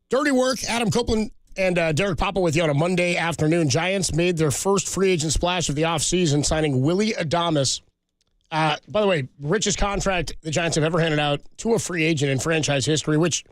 Dirty Work, Adam Copeland and Derek Papa with you on a Monday afternoon. Giants made their first free agent splash of the offseason, signing Willie Adamus. By the way, richest contract the Giants have ever handed out to a free agent in franchise history, which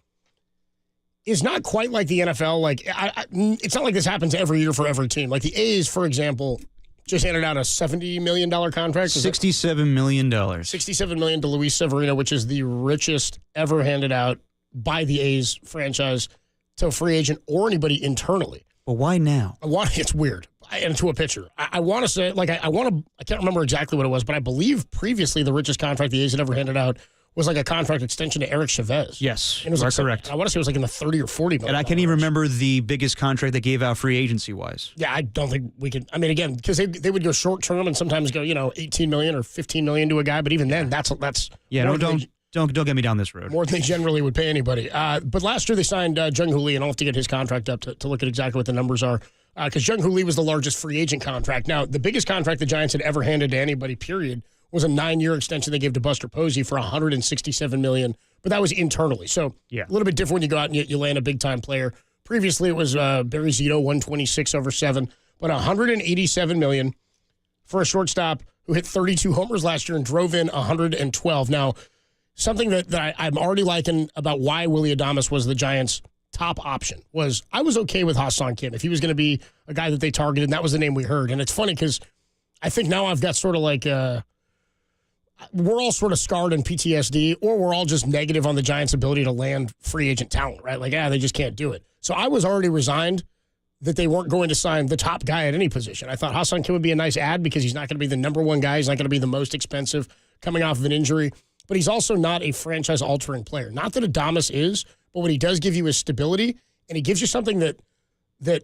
is not quite like the NFL. Like, it's not like this happens every year for every team. Like the A's, for example, just handed out a $70 million contract. $67 million. $67 million to Luis Severino, which is the richest ever handed out by the A's franchise to a free agent or anybody internally. But why now? It's weird. And to a pitcher. I want to say, like, I can't remember exactly what it was, but I believe previously the richest contract the A's had ever handed out was like a contract extension to Eric Chavez. Yes, and it was correct. I want to say it was like in the 30 or 40 million. And I can't even remember the biggest contract they gave out free agency-wise. Yeah, I don't think we could. I mean, again, because they would go short-term and sometimes go, 18 million or 15 million to a guy, but even then, that's yeah. Don't get me down this road. More than they generally would pay anybody. But last year they signed Jung-Hoo Lee, and I'll have to get his contract up to look at exactly what the numbers are. Because Jung-Hoo Lee was the largest free agent contract. Now, the biggest contract the Giants had ever handed to anybody, period, was a 9-year extension they gave to Buster Posey for $167 million. But that was internally. So a little bit different when you go out and you land a big-time player. Previously, it was Barry Zito, 126 over 7. But $187 million for a shortstop who hit 32 homers last year and drove in 112. Now, something that I'm already liking about why Willie Adamus was the Giants' top option was I was okay with Ha-Seong Kim if he was going to be a guy that they targeted, and that was the name we heard. And it's funny because I think now I've got sort of like we're all sort of scarred in PTSD, or we're all just negative on the Giants' ability to land free agent talent, right? Like, they just can't do it. So I was already resigned that they weren't going to sign the top guy at any position. I thought Ha-Seong Kim would be a nice ad because he's not going to be the number one guy. He's not going to be the most expensive coming off of an injury, but he's also not a franchise-altering player. Not that Adamus is, but what he does give you is stability, and he gives you something that,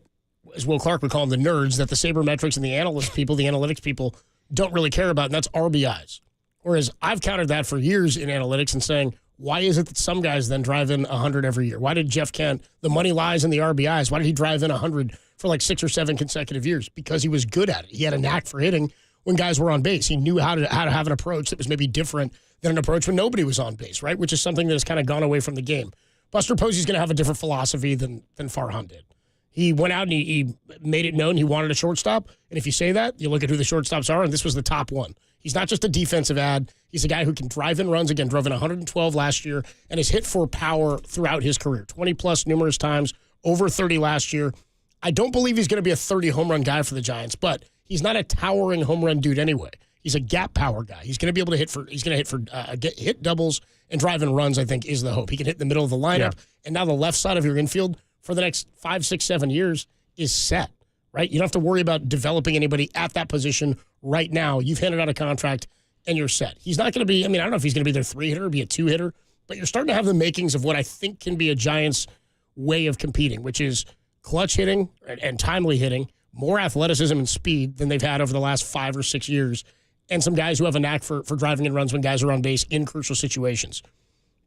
as Will Clark would call them, the nerds, that the sabermetrics and the analytics people don't really care about, and that's RBIs. Whereas I've countered that for years in analytics and saying, why is it that some guys then drive in 100 every year? Why did Jeff Kent, the money lies in the RBIs, why did he drive in 100 for like 6 or 7 consecutive years? Because he was good at it. He had a knack for hitting when guys were on base. He knew how to have an approach that was maybe different than an approach when nobody was on base, right? Which is something that has kind of gone away from the game. Buster Posey's going to have a different philosophy than Farhan did. He went out and he made it known he wanted a shortstop. And if you say that, you look at who the shortstops are, and this was the top one. He's not just a defensive ad. He's a guy who can drive in runs. Again, drove in 112 last year and has hit for power throughout his career. 20-plus numerous times, over 30 last year. I don't believe he's going to be a 30 home run guy for the Giants, but he's not a towering home run dude anyway. He's a gap power guy. He's going to be able to hit doubles and drive in runs, I think, is the hope. He can hit in the middle of the lineup. Yeah. And now the left side of your infield for the next 5, 6, 7 years is set, right? You don't have to worry about developing anybody at that position right now. You've handed out a contract and you're set. He's not going to be, I don't know if he's going to be their 3-hitter or be a 2-hitter, but you're starting to have the makings of what I think can be a Giants way of competing, which is clutch hitting and timely hitting, more athleticism and speed than they've had over the last 5 or 6 years, and some guys who have a knack for driving in runs when guys are on base in crucial situations.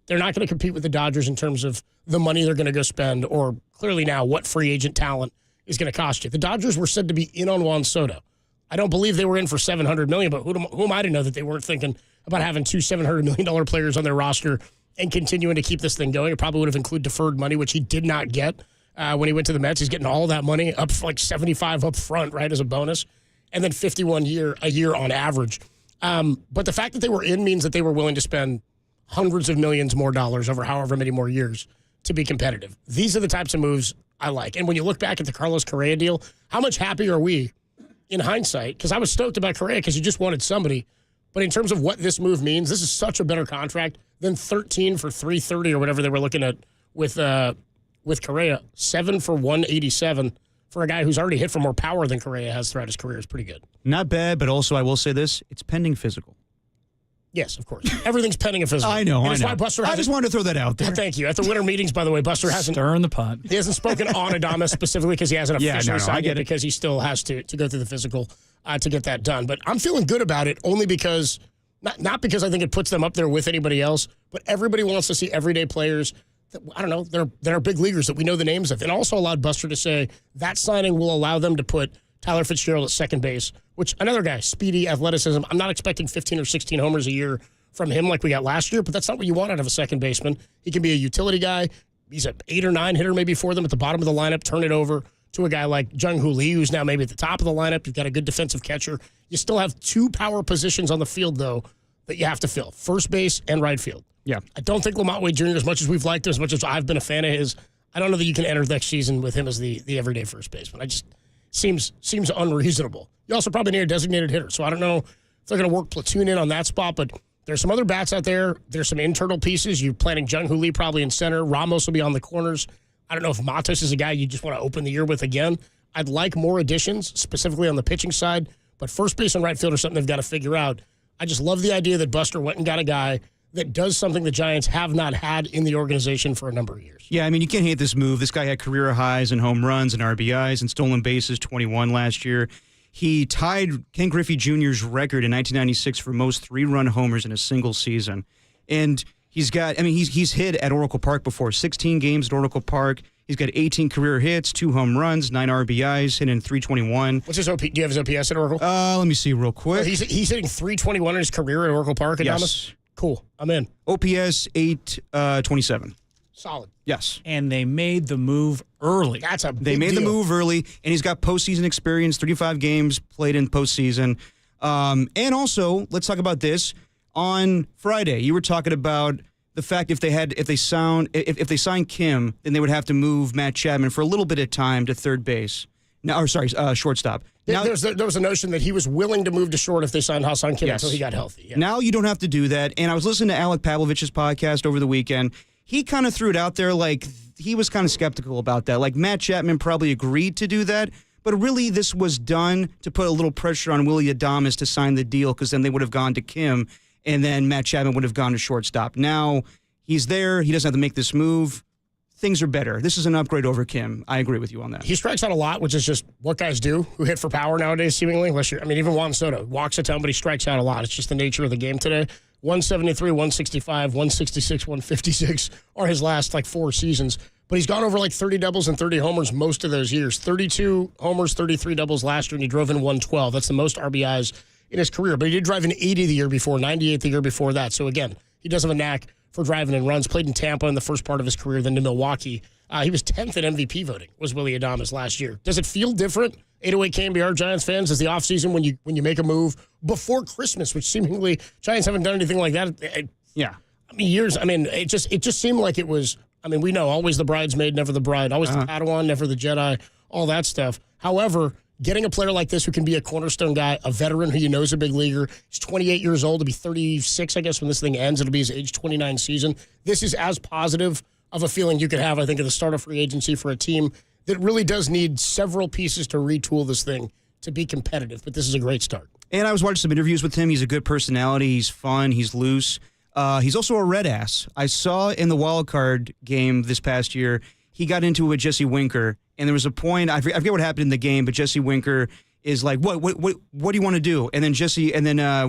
They're not going to compete with the Dodgers in terms of the money they're going to go spend, or clearly now what free agent talent is going to cost you. The Dodgers were said to be in on Juan Soto. I don't believe they were in for $700 million, but who am I to know that they weren't thinking about having 2 $700 million players on their roster and continuing to keep this thing going? It probably would have included deferred money, which he did not get when he went to the Mets. He's getting all that money up like 75 up front, right, as a bonus, and then 51 a year on average. But the fact that they were in means that they were willing to spend hundreds of millions more dollars over however many more years to be competitive. These are the types of moves I like. And when you look back at the Carlos Correa deal, how much happier are we in hindsight? Because I was stoked about Correa because you just wanted somebody. But in terms of what this move means, this is such a better contract than 13 for $330 or whatever they were looking at with Correa. 7 for $187 for a guy who's already hit for more power than Correa has throughout his career is pretty good. Not bad, but also I will say this, it's pending physical. Yes, of course. Everything's pending a physical. I know. Why Buster I just wanted to throw that out there. Thank you. At the winter meetings, by the way, Buster hasn't stirring the pot. He hasn't spoken on adamus specifically because he hasn't officially signed it because he still has to go through the physical to get that done. But I'm feeling good about it only because not because I think it puts them up there with anybody else, but everybody wants to see everyday players that, I don't know, that are big leaguers that we know the names of. And also allowed Buster to say that signing will allow them to put Tyler Fitzgerald at second base, which another guy, speedy athleticism. I'm not expecting 15 or 16 homers a year from him like we got last year, but that's not what you want out of a second baseman. He can be a utility guy. He's an 8 or 9 hitter maybe for them at the bottom of the lineup. Turn it over to a guy like Jung-Hoo Lee, who's now maybe at the top of the lineup. You've got a good defensive catcher. You still have 2 power positions on the field, though, that you have to fill, first base and right field. Yeah. I don't think Lamont Wade Jr., as much as we've liked him, as much as I've been a fan of his, I don't know that you can enter next season with him as the everyday first baseman. I just seems unreasonable. You also probably need a designated hitter, so I don't know if they're going to work platoon in on that spot, but there's some other bats out there. There's some internal pieces. You're planning Jung-Hoo Lee probably in center. Ramos will be on the corners. I don't know if Matos is a guy you just want to open the year with again. I'd like more additions, specifically on the pitching side, but first base and right field are something they've got to figure out. I just love the idea that Buster went and got a guy that does something the Giants have not had in the organization for a number of years. Yeah, I mean, you can't hate this move. This guy had career highs in home runs and RBIs and stolen bases, 21 last year. He tied Ken Griffey Jr.'s record in 1996 for most 3-run homers in a single season. And he's hit at Oracle Park before, 16 games at Oracle Park. He's got 18 career hits, 2 home runs, 9 RBIs, hitting 321. What's his OP? Do you have his OPS at Oracle? Let me see real quick. He's hitting 321 in his career at Oracle Park, Adamus? Yes. Cool. I'm in. OPS 827. Solid. Yes. And they made the move early. That's a big They made deal. the move early, and he's got postseason experience, 35 games played in postseason. And also, let's talk about this. On Friday, you were talking about the fact if they sign Kim, then they would have to move Matt Chapman for a little bit of time to third base. Shortstop. Now, there was a notion that he was willing to move to short if they signed Hassan Kim until he got healthy. Yeah. Now you don't have to do that. And I was listening to Alec Pavlovich's podcast over the weekend. He kind of threw it out there like he was kind of skeptical about that. Like Matt Chapman probably agreed to do that, but really this was done to put a little pressure on Willie Adamus to sign the deal because then they would have gone to Kim and then Matt Chapman would have gone to shortstop. Now he's there. He doesn't have to make this move. Things are better. This is an upgrade over Kim. I agree with you on that. He strikes out a lot, which is just what guys do who hit for power nowadays, seemingly. Even Juan Soto walks a ton, but he strikes out a lot. It's just the nature of the game today. 173, 165, 166, 156 are his last 4 seasons. But he's gone over 30 doubles and 30 homers most of those years. 32 homers, 33 doubles last year, and he drove in 112. That's the most RBIs in his career. But he did drive in 80 the year before, 98 the year before that. So again, he does have a knack for driving in runs. Played in Tampa in the first part of his career, then to Milwaukee. He was 10th in MVP voting, was Willie Adamus last year. Does it feel different, 808 KNBR Giants fans, as the offseason when you make a move before Christmas, which seemingly Giants haven't done anything like that? Yeah. Years. It just seemed like it was, we know, always the bridesmaid, never the bride. Always the Padawan, never the Jedi, all that stuff. However, getting a player like this who can be a cornerstone guy, a veteran who you know is a big leaguer, he's 28 years old, to be 36, I guess, when this thing ends. It'll be his age 29 season. This is as positive of a feeling you could have, I think, at the start of free agency for a team that really does need several pieces to retool this thing to be competitive. But this is a great start. And I was watching some interviews with him. He's a good personality. He's fun. He's loose. He's also a red ass. I saw in the wild card game this past year, he got into it with Jesse Winker, and there was a point, I forget what happened in the game, but Jesse Winker is like, what do you want to do? And then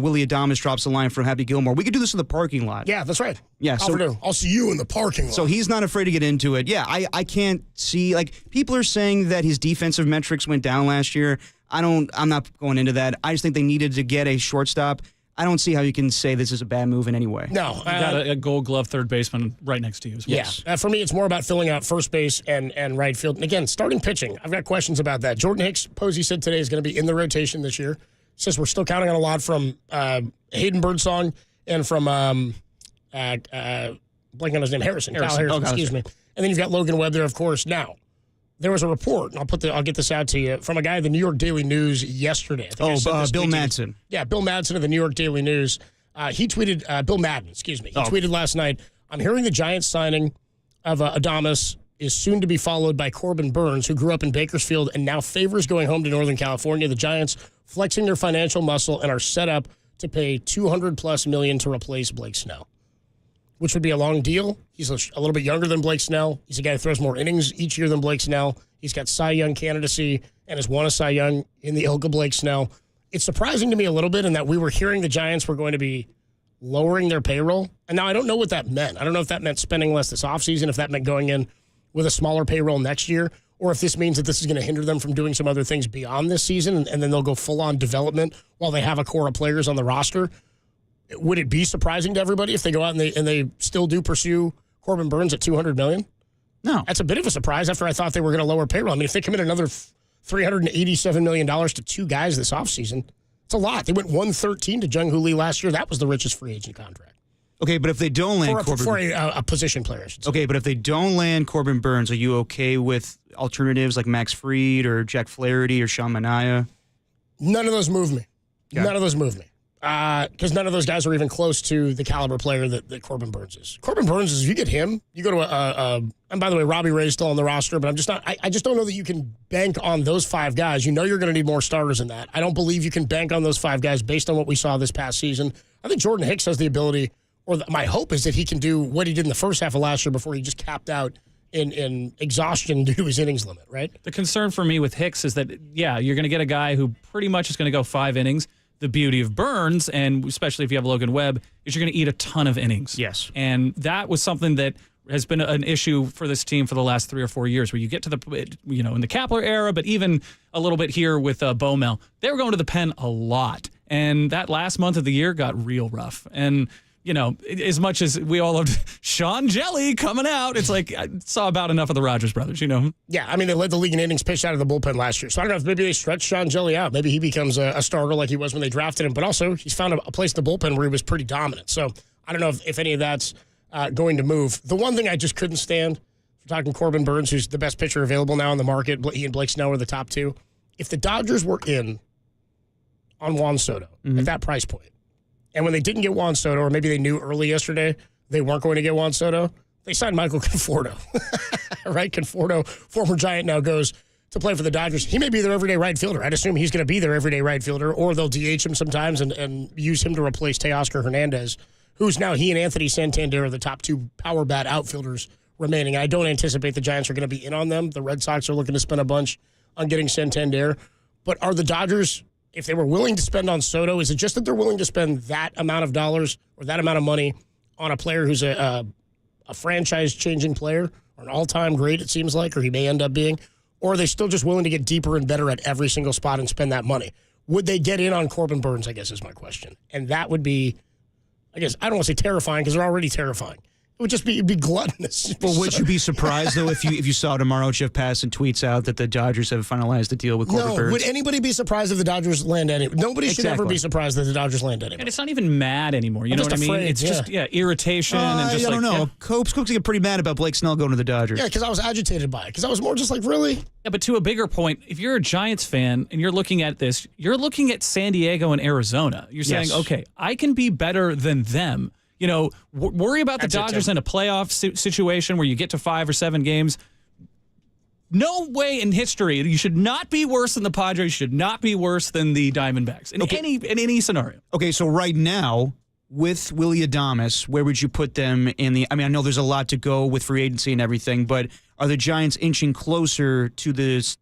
Willie Adamus drops a line from Happy Gilmore. We could do this in the parking lot. Yeah, that's right. Yeah, I'll see you in the parking lot. So he's not afraid to get into it. Yeah, I can't see, people are saying that his defensive metrics went down last year. I'm not going into that. I just think they needed to get a shortstop. I don't see how you can say this is a bad move in any way. No. You got a Gold Glove third baseman right next to you as well. Yeah. For me, it's more about filling out first base and right field. And again, starting pitching, I've got questions about that. Jordan Hicks, Posey said today, is going to be in the rotation this year. Says we're still counting on a lot from Hayden Birdsong and from blanking on his name, Harrison. Kyle Harrison, excuse me. And then you've got Logan Webb there, of course. Now, there was a report, and I'll get this out to you, from a guy at the New York Daily News yesterday. Bill Madsen. Yeah, Bill Madsen of the New York Daily News. He tweeted, Bill Madden, excuse me. He tweeted last night, I'm hearing the Giants signing of Adamus is soon to be followed by Corbin Burns, who grew up in Bakersfield and now favors going home to Northern California. The Giants flexing their financial muscle and are set up to pay $200+ million to replace Blake Snell, which would be a long deal. He's a little bit younger than Blake Snell. He's a guy who throws more innings each year than Blake Snell. He's got Cy Young candidacy and has won a Cy Young in the ilk of Blake Snell. It's surprising to me a little bit in that we were hearing the Giants were going to be lowering their payroll. And now I don't know what that meant. I don't know if that meant spending less this offseason, if that meant going in with a smaller payroll next year, or if this means that this is going to hinder them from doing some other things beyond this season, and then they'll go full-on development while they have a core of players on the roster. Would it be surprising to everybody if they go out and they still do pursue Corbin Burns at $200 million? No. That's a bit of a surprise after I thought they were going to lower payroll. I mean, if they commit another $387 million to two guys this offseason, it's a lot. They went 113 to Jung Hoo Lee last year. That was the richest free agent contract. Okay, but if they don't land for a position player, I should say. Okay, but if they don't land Corbin Burns, are you okay with alternatives like Max Fried or Jack Flaherty or Sean Manaea? None of those move me. Yeah. None of those move me. Because none of those guys are even close to the caliber player that Corbin Burns is. Corbin Burns is, if you get him, you go to and by the way, Robbie Ray's still on the roster, but I just don't know that you can bank on those five guys. You know you're going to need more starters than that. I don't believe you can bank on those five guys based on what we saw this past season. I think Jordan Hicks has the ability, or my hope is that he can do what he did in the first half of last year before he just capped out in exhaustion due to his innings limit, right? The concern for me with Hicks is that, yeah, you're going to get a guy who pretty much is going to go 5 innings. The beauty of Burns, and especially if you have Logan Webb, is you're going to eat a ton of innings. Yes. And that was something that has been an issue for this team for the last 3 or 4 years, where you get to the, in the Kapler era, but even a little bit here with Bomel, they were going to the pen a lot. And that last month of the year got real rough. And, as much as we all loved Sean Jelly coming out, it's like I saw about enough of the Rogers brothers, Yeah, I mean, they led the league in innings pitched out of the bullpen last year. So I don't know if maybe they stretch Sean Jelly out. Maybe he becomes a starter like he was when they drafted him. But also, he's found a place in the bullpen where he was pretty dominant. So I don't know if any of that's going to move. The one thing I just couldn't stand, we're talking Corbin Burns, who's the best pitcher available now in the market. He and Blake Snell are the top two. If the Dodgers were in on Juan Soto at that price point, and when they didn't get Juan Soto, or maybe they knew early yesterday they weren't going to get Juan Soto, they signed Michael Conforto. Right? Conforto, former Giant, now goes to play for the Dodgers. He may be their everyday right fielder. I'd assume he's going to be their everyday right fielder, or they'll DH him sometimes and use him to replace Teoscar Hernandez, who's now he and Anthony Santander are the top two power bat outfielders remaining. I don't anticipate the Giants are going to be in on them. The Red Sox are looking to spend a bunch on getting Santander. But are the Dodgers, if they were willing to spend on Soto, is it just that they're willing to spend that amount of dollars or that amount of money on a player who's a franchise-changing player, or an all-time great, it seems like, or he may end up being, or are they still just willing to get deeper and better at every single spot and spend that money? Would they get in on Corbin Burns, I guess is my question. And that would be, I guess, I don't want to say terrifying because they're already terrifying. It would just be gluttonous. But would you be surprised, though, if you saw tomorrow Jeff Passan tweets out that the Dodgers have finalized a deal with Corbin Burns? Would anybody be surprised if the Dodgers land anyway? Nobody should ever be surprised that the Dodgers land anyway. And it's not even mad anymore. You know what I mean? It's just irritation and just I don't know. Copes get pretty mad about Blake Snell going to the Dodgers. Yeah, because I was agitated by it. Because I was more just like, really? Yeah, but to a bigger point, if you're a Giants fan and you're looking at this, you're looking at San Diego and Arizona. You're saying, okay, I can be better than them. Worry about the Dodgers in a playoff situation where you get to 5 or 7 games. No way in history. You should not be worse than the Padres. You should not be worse than the Diamondbacks in any scenario. Okay, so right now, with Willie Adamus, where would you put them in the... I mean, I know there's a lot to go with free agency and everything, but are the Giants inching closer to this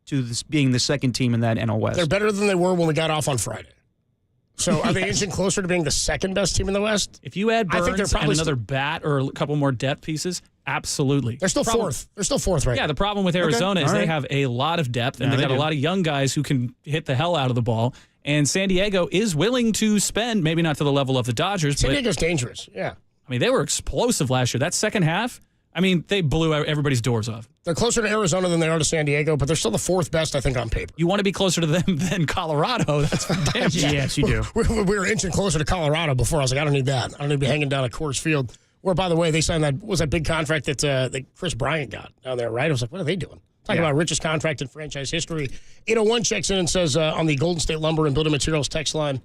being the second team in that NL West? They're better than they were when we got off on Friday. So are they inching closer to being the second best team in the West? If you add Burns and another bat or a couple more depth pieces, absolutely. They're still fourth. They're still fourth right now. Yeah, the problem with Arizona is they have a lot of depth, and they got a lot of young guys who can hit the hell out of the ball. And San Diego is willing to spend, maybe not to the level of the Dodgers. San Diego's dangerous, yeah. I mean, they were explosive last year. That second half, I mean, they blew everybody's doors off. They're closer to Arizona than they are to San Diego, but they're still the fourth best, I think, on paper. You want to be closer to them than Colorado. That's for damn sure. Yes, you do. We were inching closer to Colorado before. I was like, I don't need that. I don't need to be hanging down at Coors Field. Where, by the way, they signed that big contract that Chris Bryant got down there, right? I was like, what are they doing? Talking about richest contract in franchise history. 801 checks in and says on the Golden State Lumber and Building Materials text line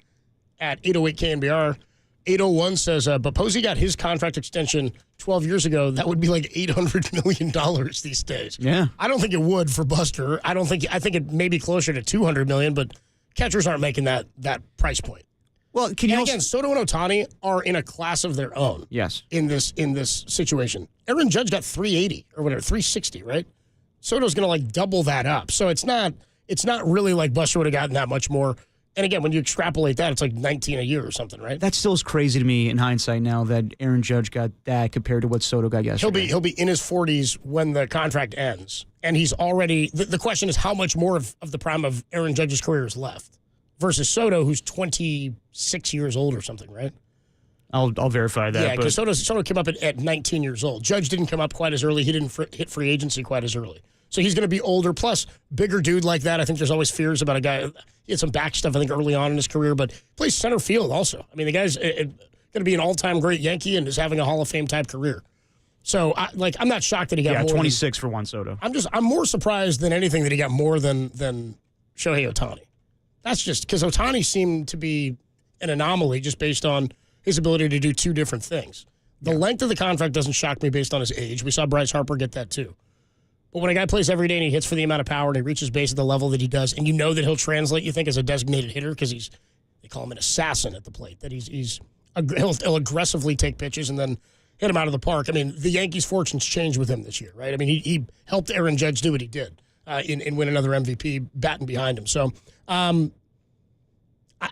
at 808 KNBR, 801 says, but Posey got his contract extension 12 years ago. That would be like $800 million these days. Yeah. I don't think it would for Buster. I think it may be closer to $200 million, but catchers aren't making that price point. Well, again, Soto and Ohtani are in a class of their own. Yes. In this situation, Aaron Judge got 380 or whatever, 360, right? Soto's going to double that up. So it's not really like Buster would have gotten that much more. And again, when you extrapolate that, it's like 19 a year or something, right? That still is crazy to me in hindsight now that Aaron Judge got that compared to what Soto got yesterday. He'll be in his 40s when the contract ends, and he's already. The question is how much more of the prime of Aaron Judge's career is left versus Soto, who's 26 years old or something, right? I'll verify that. Yeah, because Soto came up at 19 years old. Judge didn't come up quite as early. He didn't hit free agency quite as early. So he's going to be older, plus bigger dude like that. I think there's always fears about a guy. He had some back stuff, I think, early on in his career, but plays center field also. I mean, the guy's going to be an all-time great Yankee and is having a Hall of Fame type career. So, I'm not shocked that he got more. 26 for Juan Soto. I'm more surprised than anything that he got more than Shohei Ohtani. That's just because Ohtani seemed to be an anomaly just based on his ability to do two different things. The length of the contract doesn't shock me based on his age. We saw Bryce Harper get that too. But when a guy plays every day and he hits for the amount of power and he reaches base at the level that he does, and you know that he'll translate, you think, as a designated hitter because they call him an assassin at the plate, that he'll aggressively take pitches and then hit him out of the park. I mean, the Yankees' fortunes changed with him this year, right? I mean, he helped Aaron Judge do what he did and win another MVP, batting behind him. So,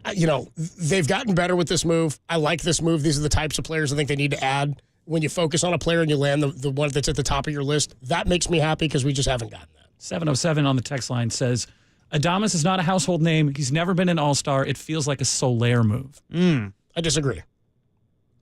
they've gotten better with this move. I like this move. These are the types of players I think they need to add. When you focus on a player and you land the one that's at the top of your list, that makes me happy because we just haven't gotten that. 707 on the text line says, Adamus is not a household name. He's never been an all-star. It feels like a Soler move. I disagree.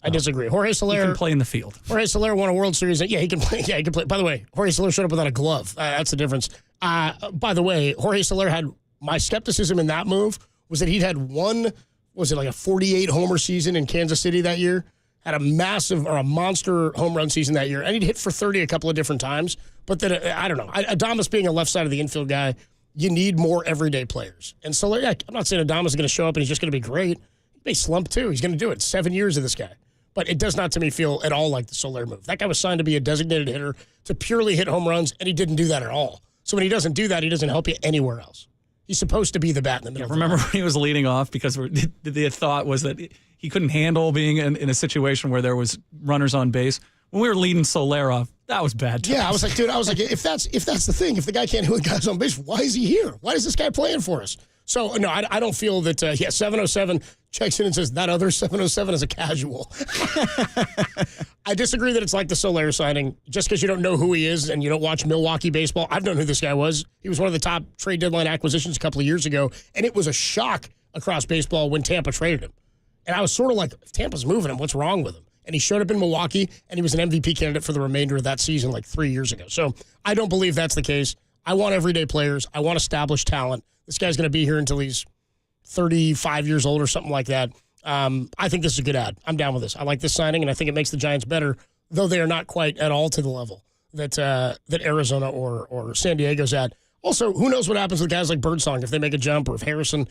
Jorge Soler he can play in the field. Jorge Soler won a World Series. Yeah, he can play. Yeah, he can play. By the way, Jorge Soler showed up without a glove. That's the difference. By the way, Jorge Soler had my skepticism in that move was that he'd had a 48 homer season in Kansas City that year. Had a massive or a monster home run season that year, and he'd hit for 30 a couple of different times. But then, I don't know. Adamus being a left side of the infield guy, you need more everyday players. And so, I'm not saying Adamus is going to show up and he's just going to be great. He may slump too. He's going to do it. 7 years of this guy. But it does not, to me, feel at all like the Soler move. That guy was signed to be a designated hitter to purely hit home runs, and he didn't do that at all. So when he doesn't do that, he doesn't help you anywhere else. He's supposed to be the bat in the middle. Remember when he was leading off because the thought was that he couldn't handle being in a situation where there was runners on base. When we were leading Soler off, that was bad. Yeah, I was like, if that's the thing, if the guy can't hit guys on base, why is he here? Why is this guy playing for us? So, no, I don't feel that, 707 checks in and says that other 707 is a casual. I disagree that it's like the Soler signing. Just because you don't know who he is and you don't watch Milwaukee baseball, I've known who this guy was. He was one of the top trade deadline acquisitions a couple of years ago, and it was a shock across baseball when Tampa traded him. And I was sort of like, if Tampa's moving him, what's wrong with him? And he showed up in Milwaukee, and he was an MVP candidate for the remainder of that season like 3 years ago. So I don't believe that's the case. I want everyday players. I want established talent. This guy's going to be here until he's 35 years old or something like that. I think this is a good ad. I'm down with this. I like this signing, and I think it makes the Giants better, though they are not quite at all to the level that Arizona or San Diego's at. Also, who knows what happens with guys like Birdsong if they make a jump or if Harrison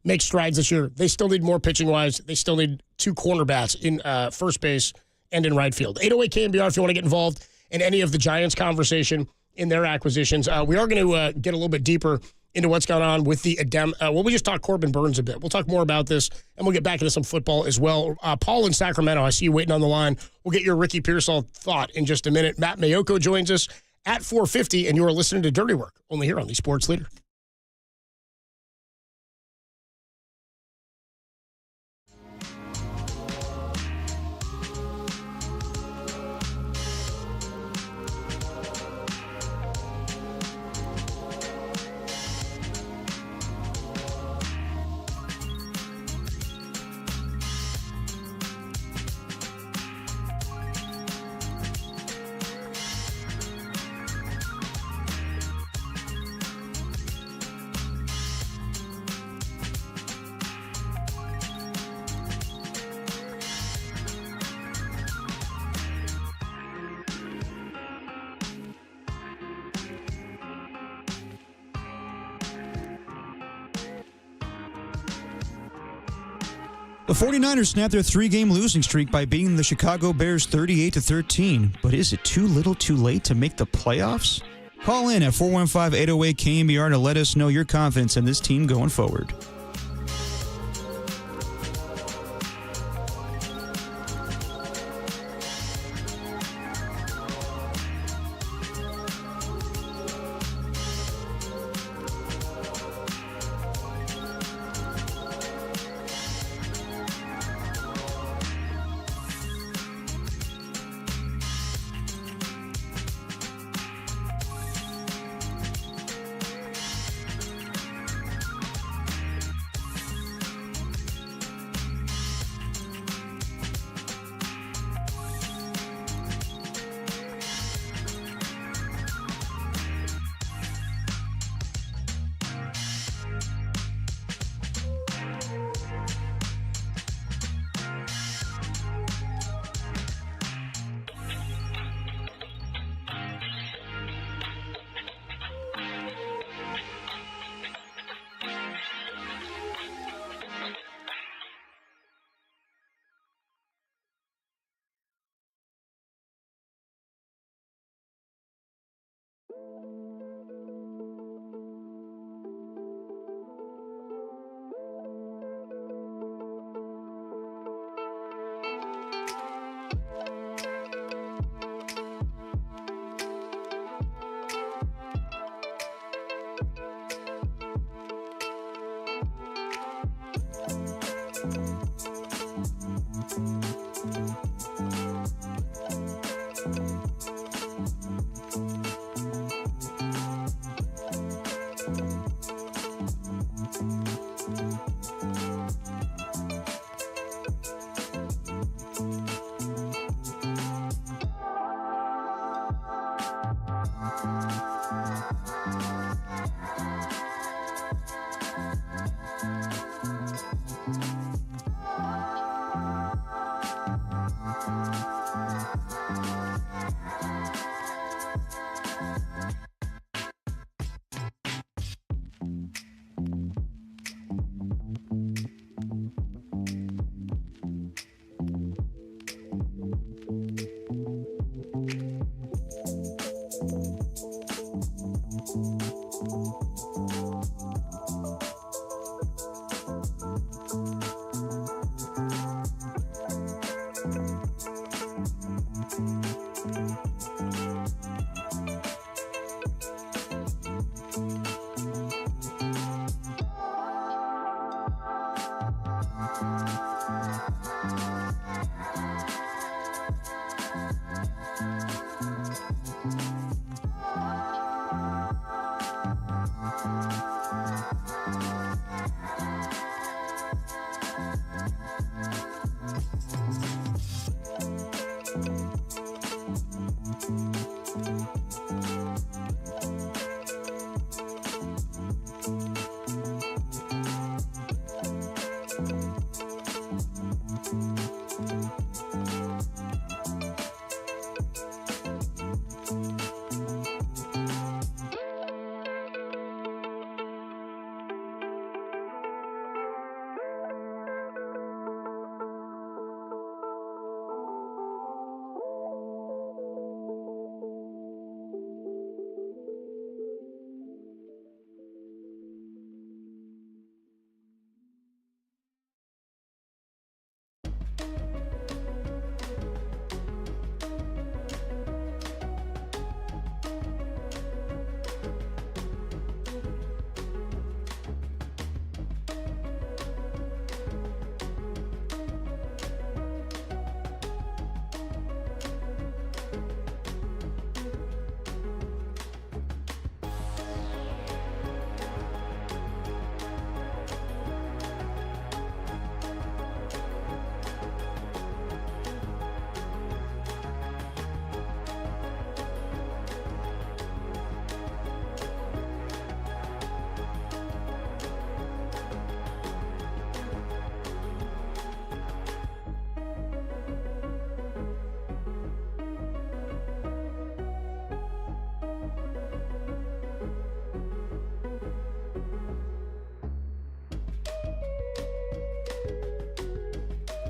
makes strides this year. They still need more pitching-wise. They still need 2 corner bats in first base and in right field. 808 KNBR if you want to get involved in any of the Giants conversation in their acquisitions. We are going to get a little bit deeper into what's going on with the we just talked Corbin Burns a bit. We'll talk more about this, and we'll get back into some football as well. Paul in Sacramento, I see you waiting on the line. We'll get your Ricky Pearsall thought in just a minute. Matt Mayoko joins us at 4:50, and you are listening to Dirty Work, only here on the Sports Leader. The 49ers snapped their 3-game losing streak by beating the Chicago Bears 38-13. But is it too little too late to make the playoffs? Call in at 415-808-KNBR to let us know your confidence in this team going forward.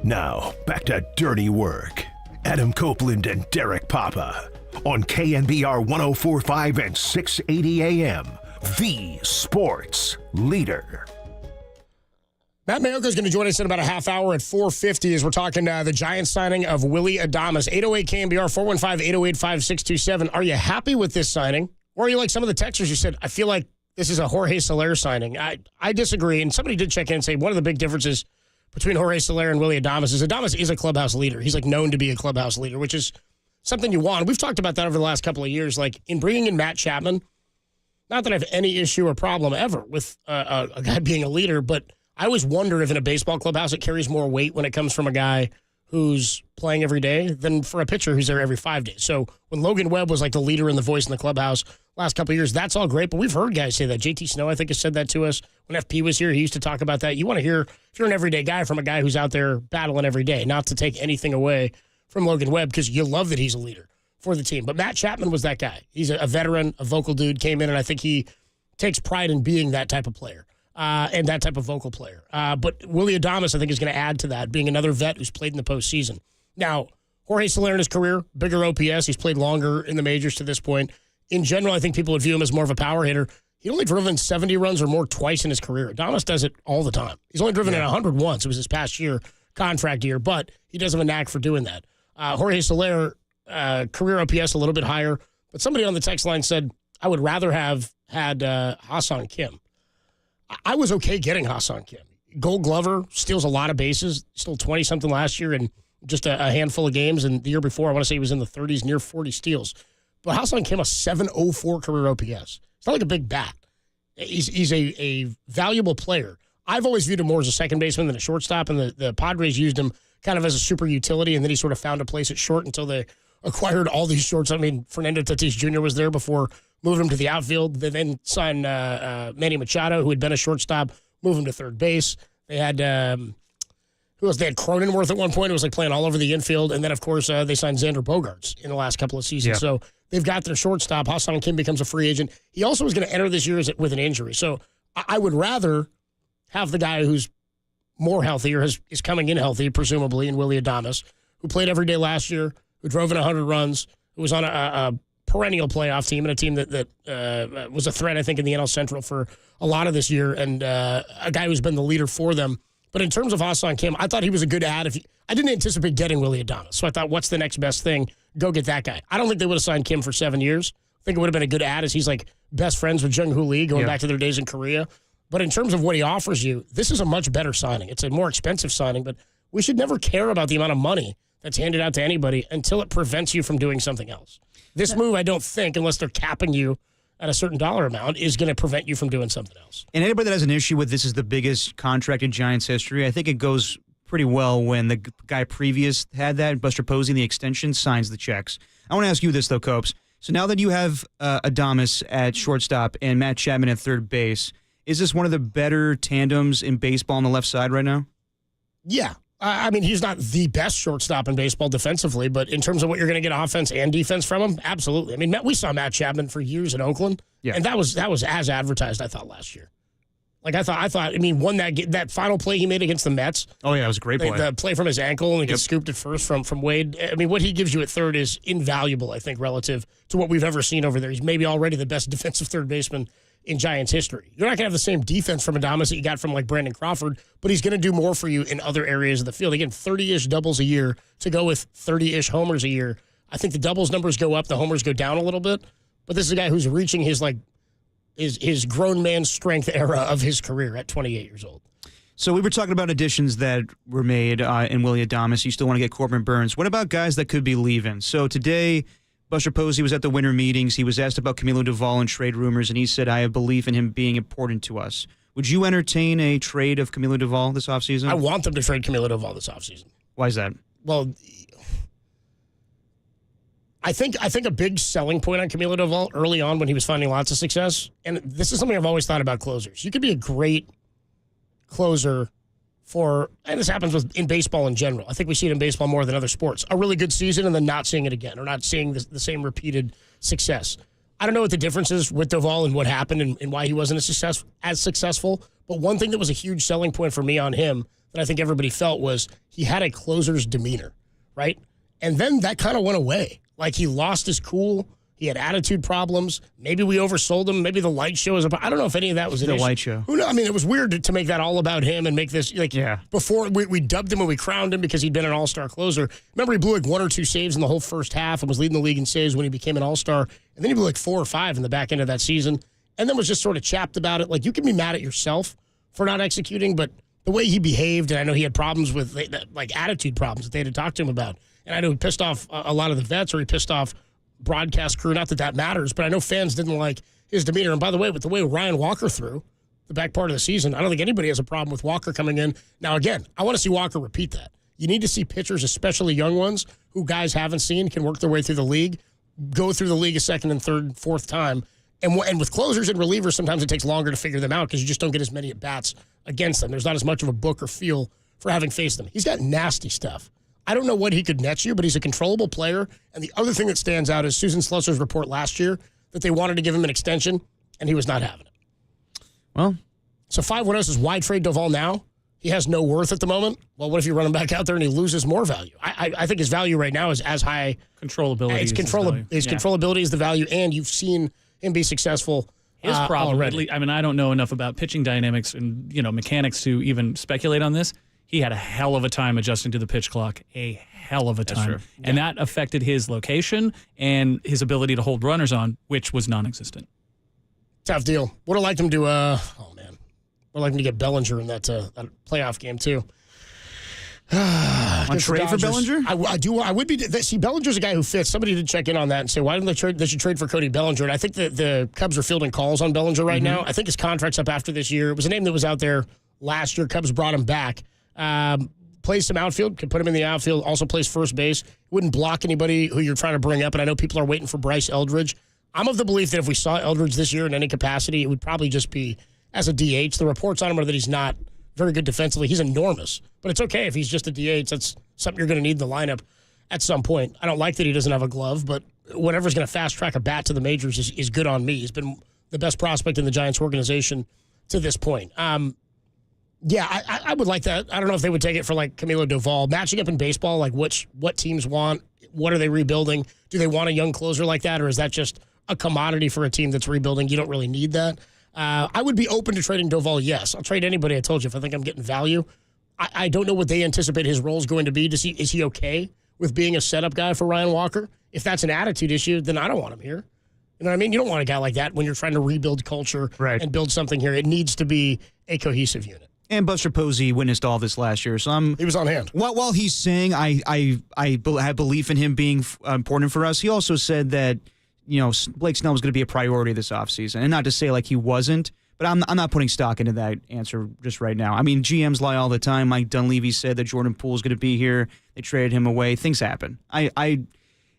Now, back to Dirty Work. Adam Copeland and Derek Papa on KNBR 104.5 and 680 AM, the sports leader. Matt Mayoka is going to join us in about a half hour at 4:50 as we're talking the Giants signing of Willie Adamus. 808 KNBR, 415-808-5627. Are you happy with this signing? Or are you like some of the texters who said, I feel like this is a Jorge Soler signing? I disagree. And somebody did check in and say one of the big differences between Jorge Soler and Willie Adamus is a clubhouse leader. He's like known to be a clubhouse leader, which is something you want. We've talked about that over the last couple of years. Like in bringing in Matt Chapman, not that I have any issue or problem ever with a guy being a leader, but I always wonder if in a baseball clubhouse it carries more weight when it comes from a guy who's playing every day than for a pitcher who's there every 5 days. So when Logan Webb was like the leader and the voice in the clubhouse last couple of years, that's all great. But we've heard guys say that. JT Snow, I think, has said that to us. When FP was here, he used to talk about that. You want to hear, if you're an everyday guy, from a guy who's out there battling every day, not to take anything away from Logan Webb, because you love that he's a leader for the team. But Matt Chapman was that guy. He's a veteran, a vocal dude, came in, and I think he takes pride in being that type of player. And that type of vocal player. But Willie Adamus, I think, is going to add to that, being another vet who's played in the postseason. Now, Jorge Soler in his career, bigger OPS. He's played longer in the majors to this point. In general, I think people would view him as more of a power hitter. He only driven 70 runs or more twice in his career. Adamus does it all the time. He's only driven in 100 once. It was his past year, contract year, but he does have a knack for doing that. Jorge Soler, career OPS a little bit higher, but somebody on the text line said, I would rather have had Ha-Seong Kim. I was okay getting Ha-Seong Kim. Gold Glover, steals a lot of bases, still 20-something last year in just a handful of games. And the year before, I want to say he was in the 30s, near 40 steals. But Ha-Seong Kim, a 704 career OPS. It's not like a big bat. He's a valuable player. I've always viewed him more as a second baseman than a shortstop, and the Padres used him kind of as a super utility, and then he sort of found a place at short until they acquired all these shorts. I mean, Fernando Tatis Jr. was there before, moved him to the outfield. They then signed Manny Machado, who had been a shortstop, moved him to third base. They had, who else? They had Cronenworth at one point. It was like playing all over the infield. And then, of course, they signed Xander Bogaerts in the last couple of seasons. Yeah. So they've got their shortstop. Ha-Seong Kim becomes a free agent. He also was going to enter this year with an injury. So I would rather have the guy who's more healthy or is coming in healthy, presumably, in Willie Adamus, who played every day last year, who drove in 100 runs, who was on a perennial playoff team and a team that was a threat, I think, in the NL Central for a lot of this year, and a guy who's been the leader for them. But in terms of Ha-Seong Kim, I thought he was a good ad. I didn't anticipate getting Willie Adames, so I thought, what's the next best thing? Go get that guy. I don't think they would have signed Kim for 7 years. I think it would have been a good ad, as he's like best friends with Jung-Hoo Lee going back to their days in Korea. But in terms of what he offers you, this is a much better signing. It's a more expensive signing, but we should never care about the amount of money that's handed out to anybody until it prevents you from doing something else. This move, I don't think, unless they're capping you at a certain dollar amount, is going to prevent you from doing something else. And anybody that has an issue with this is the biggest contract in Giants history, I think it goes pretty well when the guy previous had that, Buster Posey, the extension, signs the checks. I want to ask you this, though, Copes. So now that you have Adames at shortstop and Matt Chapman at third base, is this one of the better tandems in baseball on the left side right now? Yeah. I mean, he's not the best shortstop in baseball defensively, but in terms of what you're going to get offense and defense from him, absolutely. I mean, we saw Matt Chapman for years in Oakland, and that was as advertised, I thought, last year. Like, I thought. I mean, that final play he made against the Mets. Oh, yeah, it was a great play. The play from his ankle, and he gets scooped at first from Wade. I mean, what he gives you at third is invaluable, I think, relative to what we've ever seen over there. He's maybe already the best defensive third baseman in Giants history. You're not going to have the same defense from Adames that you got from like Brandon Crawford, but he's going to do more for you in other areas of the field. Again, 30-ish doubles a year to go with 30-ish homers a year. I think the doubles numbers go up, the homers go down a little bit, but this is a guy who's reaching his grown man strength era of his career at 28 years old. So we were talking about additions that were made in Willie Adames. You still want to get Corbin Burns. What about guys that could be leaving? So today, Buster Posey was at the winter meetings. He was asked about Camilo Duvall and trade rumors, and he said, I have belief in him being important to us. Would you entertain a trade of Camilo Duvall this offseason? I want them to trade Camilo Duvall this offseason. Why is that? Well, I think a big selling point on Camilo Duvall early on when he was finding lots of success, and this is something I've always thought about closers. You could be a great closer and this happens in baseball in general. I think we see it in baseball more than other sports. A really good season and then not seeing it again, or not seeing the same repeated success. I don't know what the difference is with Duvall and what happened and why he wasn't as successful, but one thing that was a huge selling point for me on him that I think everybody felt was he had a closer's demeanor, right? And then that kind of went away. Like, he lost his cool. He had attitude problems. Maybe we oversold him. Maybe the light show is about. I don't know if any of that was an issue. The light show. Who knows? I mean, it was weird to make that all about him and make this before we dubbed him and we crowned him because he'd been an all-star closer. Remember, he blew like 1 or 2 saves in the whole first half and was leading the league in saves when he became an all-star. And then he blew like 4 or 5 in the back end of that season. And then was just sort of chapped about it. Like, you can be mad at yourself for not executing, but the way he behaved, and I know he had problems with like attitude problems that they had to talk to him about. And I know he pissed off a lot of the vets, or he pissed off broadcast crew. Not that matters, but I know fans didn't like his demeanor. And by the way, with the way Ryan Walker threw the back part of the season, I don't think anybody has a problem with Walker coming in. Now, again, I want to see Walker repeat that. You need to see pitchers, especially young ones, who guys haven't seen, can work their way through the league, go through the league a second and third, fourth time. And with closers and relievers, sometimes it takes longer to figure them out because you just don't get as many at-bats against them. There's not as much of a book or feel for having faced them. He's got nasty stuff. I don't know what he could net you, but he's a controllable player. And the other thing that stands out is Susan Slusser's report last year that they wanted to give him an extension, and he was not having it. Well, so 5-1 says, why trade Duvall now? He has no worth at the moment. Well, what if you run him back out there and he loses more value? I think his value right now is as high. Controllability. His controllability is the value, and you've seen him be successful. His problem, already. I mean, I don't know enough about pitching dynamics and mechanics to even speculate on this. He had a hell of a time adjusting to the pitch clock, a hell of a time. That's true. And that affected his location and his ability to hold runners on, which was non-existent. Tough deal. Would have liked him to, We're likely to get Bellinger in that playoff game, too. On trade for Bellinger? I would be. See, Bellinger's a guy who fits. Somebody did check in on that and say, why didn't they trade? They should trade for Cody Bellinger. And I think that the Cubs are fielding calls on Bellinger right now. I think his contract's up after this year. It was a name that was out there last year. Cubs brought him back. Plays some outfield, can put him in the outfield, also plays first base. Wouldn't block anybody who you're trying to bring up, and I know people are waiting for Bryce Eldridge. I'm of the belief that if we saw Eldridge this year in any capacity, it would probably just be as a DH. The reports on him are that he's not very good defensively. He's enormous, but it's okay if he's just a DH. That's something you're going to need in the lineup at some point. I don't like that he doesn't have a glove, but whatever's going to fast-track a bat to the majors is good on me. He's been the best prospect in the Giants organization to this point. Yeah, I would like that. I don't know if they would take it for like Camilo Doval. Matching up in baseball, like what teams want, what are they rebuilding? Do they want a young closer like that, or is that just a commodity for a team that's rebuilding? You don't really need that. I would be open to trading Doval, yes. I'll trade anybody, I told you, if I think I'm getting value. I don't know what they anticipate his role is going to be. Is he okay with being a setup guy for Ryan Walker? If that's an attitude issue, then I don't want him here. You know what I mean? You don't want a guy like that when you're trying to rebuild culture and build something here. It needs to be a cohesive unit. And Buster Posey witnessed all this last year, so he was on hand. While he's saying I have belief in him being important for us, he also said that Blake Snell was going to be a priority this offseason. And not to say like he wasn't, but I'm not putting stock into that answer just right now. I mean, GMs lie all the time. Mike Dunleavy said that Jordan Poole's going to be here. They traded him away. Things happen.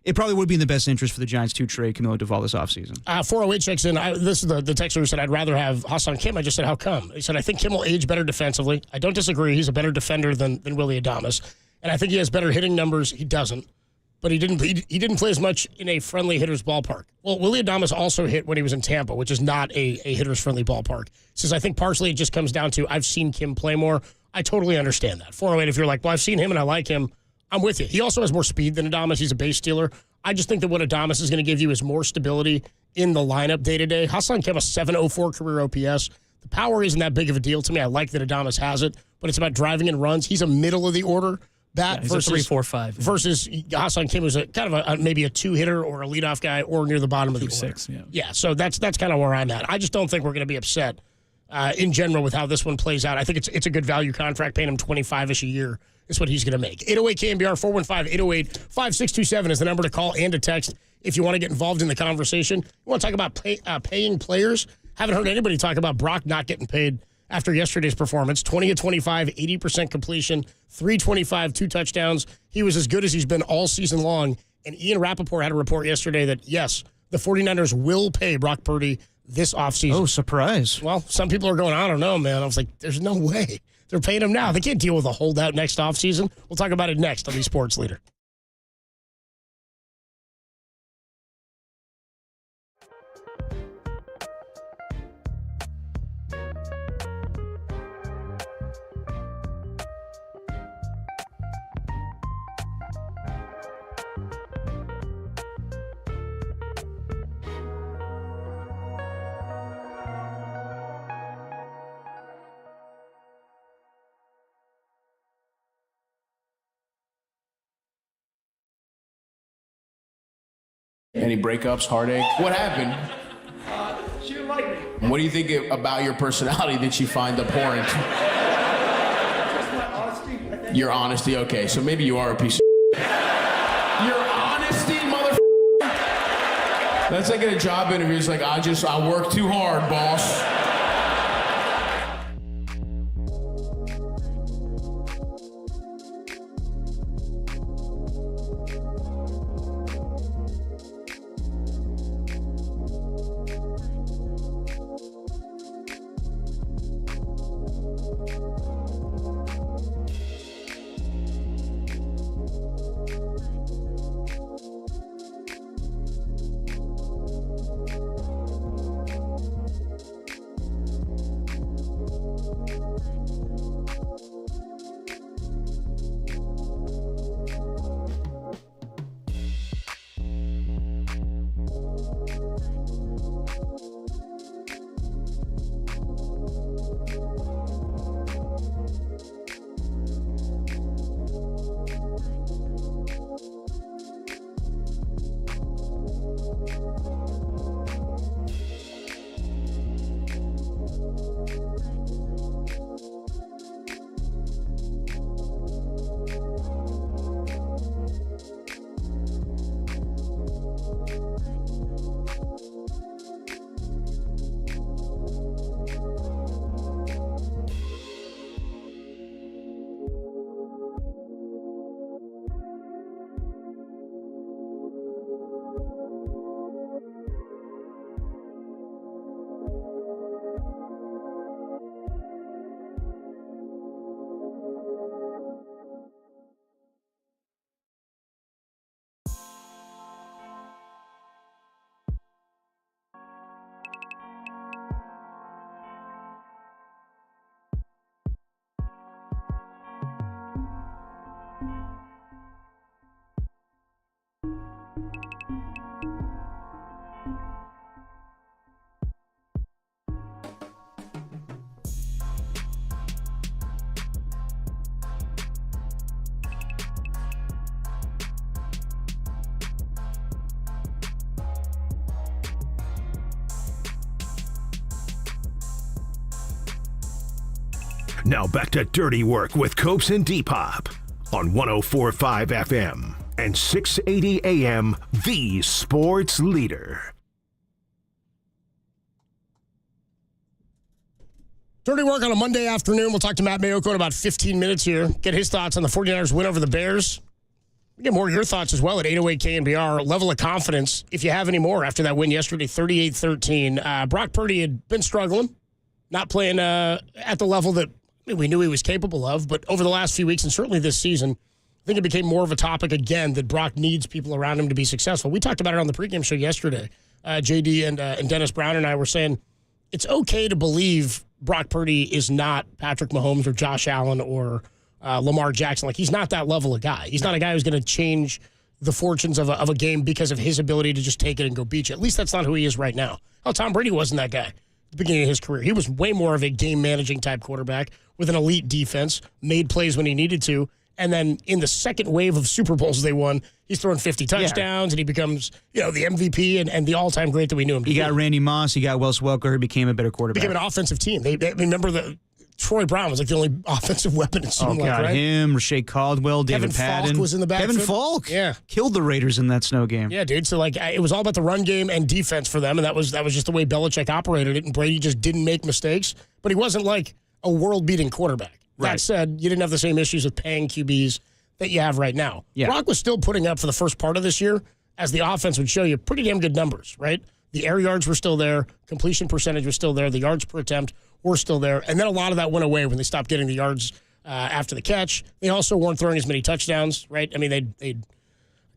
It probably would be in the best interest for the Giants to trade Camilo Doval this offseason. 408 checks in. This is the texter who said, I'd rather have Hassan Kim. I just said, how come? He said, I think Kim will age better defensively. I don't disagree. He's a better defender than Willie Adamus. And I think he has better hitting numbers. He doesn't. But he didn't play as much in a friendly hitter's ballpark. Well, Willie Adamus also hit when he was in Tampa, which is not a hitter's friendly ballpark. He says, I think partially it just comes down to I've seen Kim play more. I totally understand that. 408, if you're like, well, I've seen him and I like him, I'm with you. He also has more speed than Adamus. He's a base stealer. I just think that what Adamus is going to give you is more stability in the lineup day-to-day. Hassan Kim, a 704 career OPS. The power isn't that big of a deal to me. I like that Adamus has it, but it's about driving and runs. He's a middle-of-the-order bat versus 3-4-5. Versus Hassan Kim, who's kind of maybe a two-hitter or a leadoff guy or near the bottom of the order. 2-6, yeah, so that's kind of where I'm at. I just don't think we're going to be upset in general with how this one plays out. I think it's a good value contract, paying him $25-ish a year. Is what he's going to make. 808 KNBR 415-808-5627 is the number to call and to text if you want to get involved in the conversation. You want to talk about paying players? Haven't heard anybody talk about Brock not getting paid after yesterday's performance. 20 of 25, 80% completion, 325, 2 touchdowns. He was as good as he's been all season long. And Ian Rappaport had a report yesterday that, yes, the 49ers will pay Brock Purdy this offseason. Oh, surprise. Well, some people are going, I don't know, man. I was like, there's no way. They're paying him now. They can't deal with a holdout next offseason. We'll talk about it next on the Sports Leader. Any breakups, heartache? What happened? She didn't like me. What do you think about your personality that she find abhorrent? Just my honesty. Your honesty, okay. So maybe you are a piece of Your honesty, That's like in a job interview. It's like, I work too hard, boss. Now back to Dirty Work with Copes and Depop on 104.5 FM and 680 AM, the sports leader. Dirty Work on a Monday afternoon. We'll talk to Matt Mayoko in about 15 minutes here. Get his thoughts on the 49ers win over the Bears. We'll get more of your thoughts as well at 808 KNBR. Level of confidence, if you have any more, after that win yesterday, 38-13. Brock Purdy had been struggling, not playing at the level that we knew he was capable of, but over the last few weeks and certainly this season, I think it became more of a topic again that Brock needs people around him to be successful. We talked about it on the pregame show yesterday. JD and Dennis Brown and I were saying it's okay to believe Brock Purdy is not Patrick Mahomes or Josh Allen or Lamar Jackson. Like, he's not that level of guy. He's not a guy who's going to change the fortunes of a game because of his ability to just take it and go beat you. At least that's not who he is right now. Oh, Tom Brady wasn't that guy at the beginning of his career. He was way more of a game-managing type quarterback with an elite defense, made plays when he needed to, and then in the second wave of Super Bowls they won, he's throwing 50 touchdowns, and he becomes, the MVP and the all-time great that we knew him to be. He got Randy Moss, he got Wes Welker, he became a better quarterback. Became an offensive team. They remember Troy Brown was like the only offensive weapon it seemed like, right? Him, Rashae Caldwell, David Patton. Falk was in the backfield. Kevin Falk, yeah, killed the Raiders in that snow game. Yeah, dude. So it was all about the run game and defense for them, and that was just the way Belichick operated it. And Brady just didn't make mistakes, but he wasn't like a world-beating quarterback. Right. That said, you didn't have the same issues with paying QBs that you have right now. Yeah. Brock was still putting up for the first part of this year, as the offense would show you, pretty damn good numbers, right? The air yards were still there, completion percentage was still there, the yards per attempt were still there, and then a lot of that went away when they stopped getting the yards after the catch. They also weren't throwing as many touchdowns, right? I mean, I can't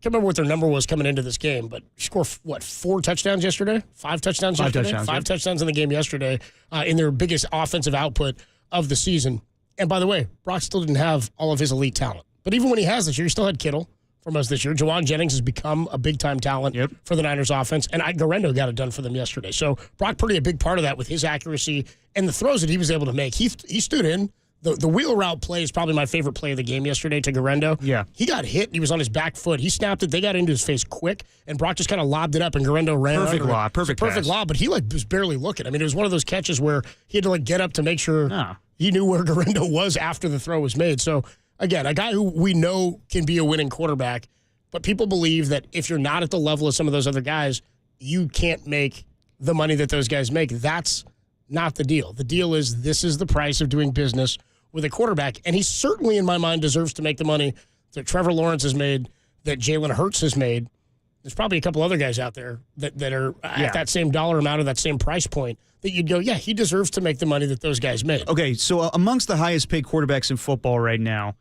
remember what their number was coming into this game, but scored, 4 touchdowns yesterday? 5 touchdowns yesterday? 5 touchdowns in the game yesterday in their biggest offensive output of the season. And by the way, Brock still didn't have all of his elite talent. But even when he has this year, he still had Kittle for most this year. Juwan Jennings has become a big-time talent for the Niners offense. And Gendo got it done for them yesterday. So Brock Purdy, a big part of that with his accuracy and the throws that he was able to make. He stood in. The wheel route play is probably my favorite play of the game yesterday to Gendo. Yeah. He got hit. He was on his back foot. He snapped it. They got into his face quick, and Brock just kind of lobbed it up, and Gendo ran Perfect under lob. Perfect pass. lob, but he was barely looking. I mean, it was one of those catches where he had to get up to make sure he knew where Gendo was after the throw was made. So, again, a guy who we know can be a winning quarterback, but people believe that if you're not at the level of some of those other guys, you can't make the money that those guys make. That's not the deal. The deal is this is the price of doing business with a quarterback, and he certainly, in my mind, deserves to make the money that Trevor Lawrence has made, that Jalen Hurts has made. There's probably a couple other guys out there that are at that same dollar amount or that same price point that you'd go, yeah, he deserves to make the money that those guys made. Okay, so amongst the highest paid quarterbacks in football right now,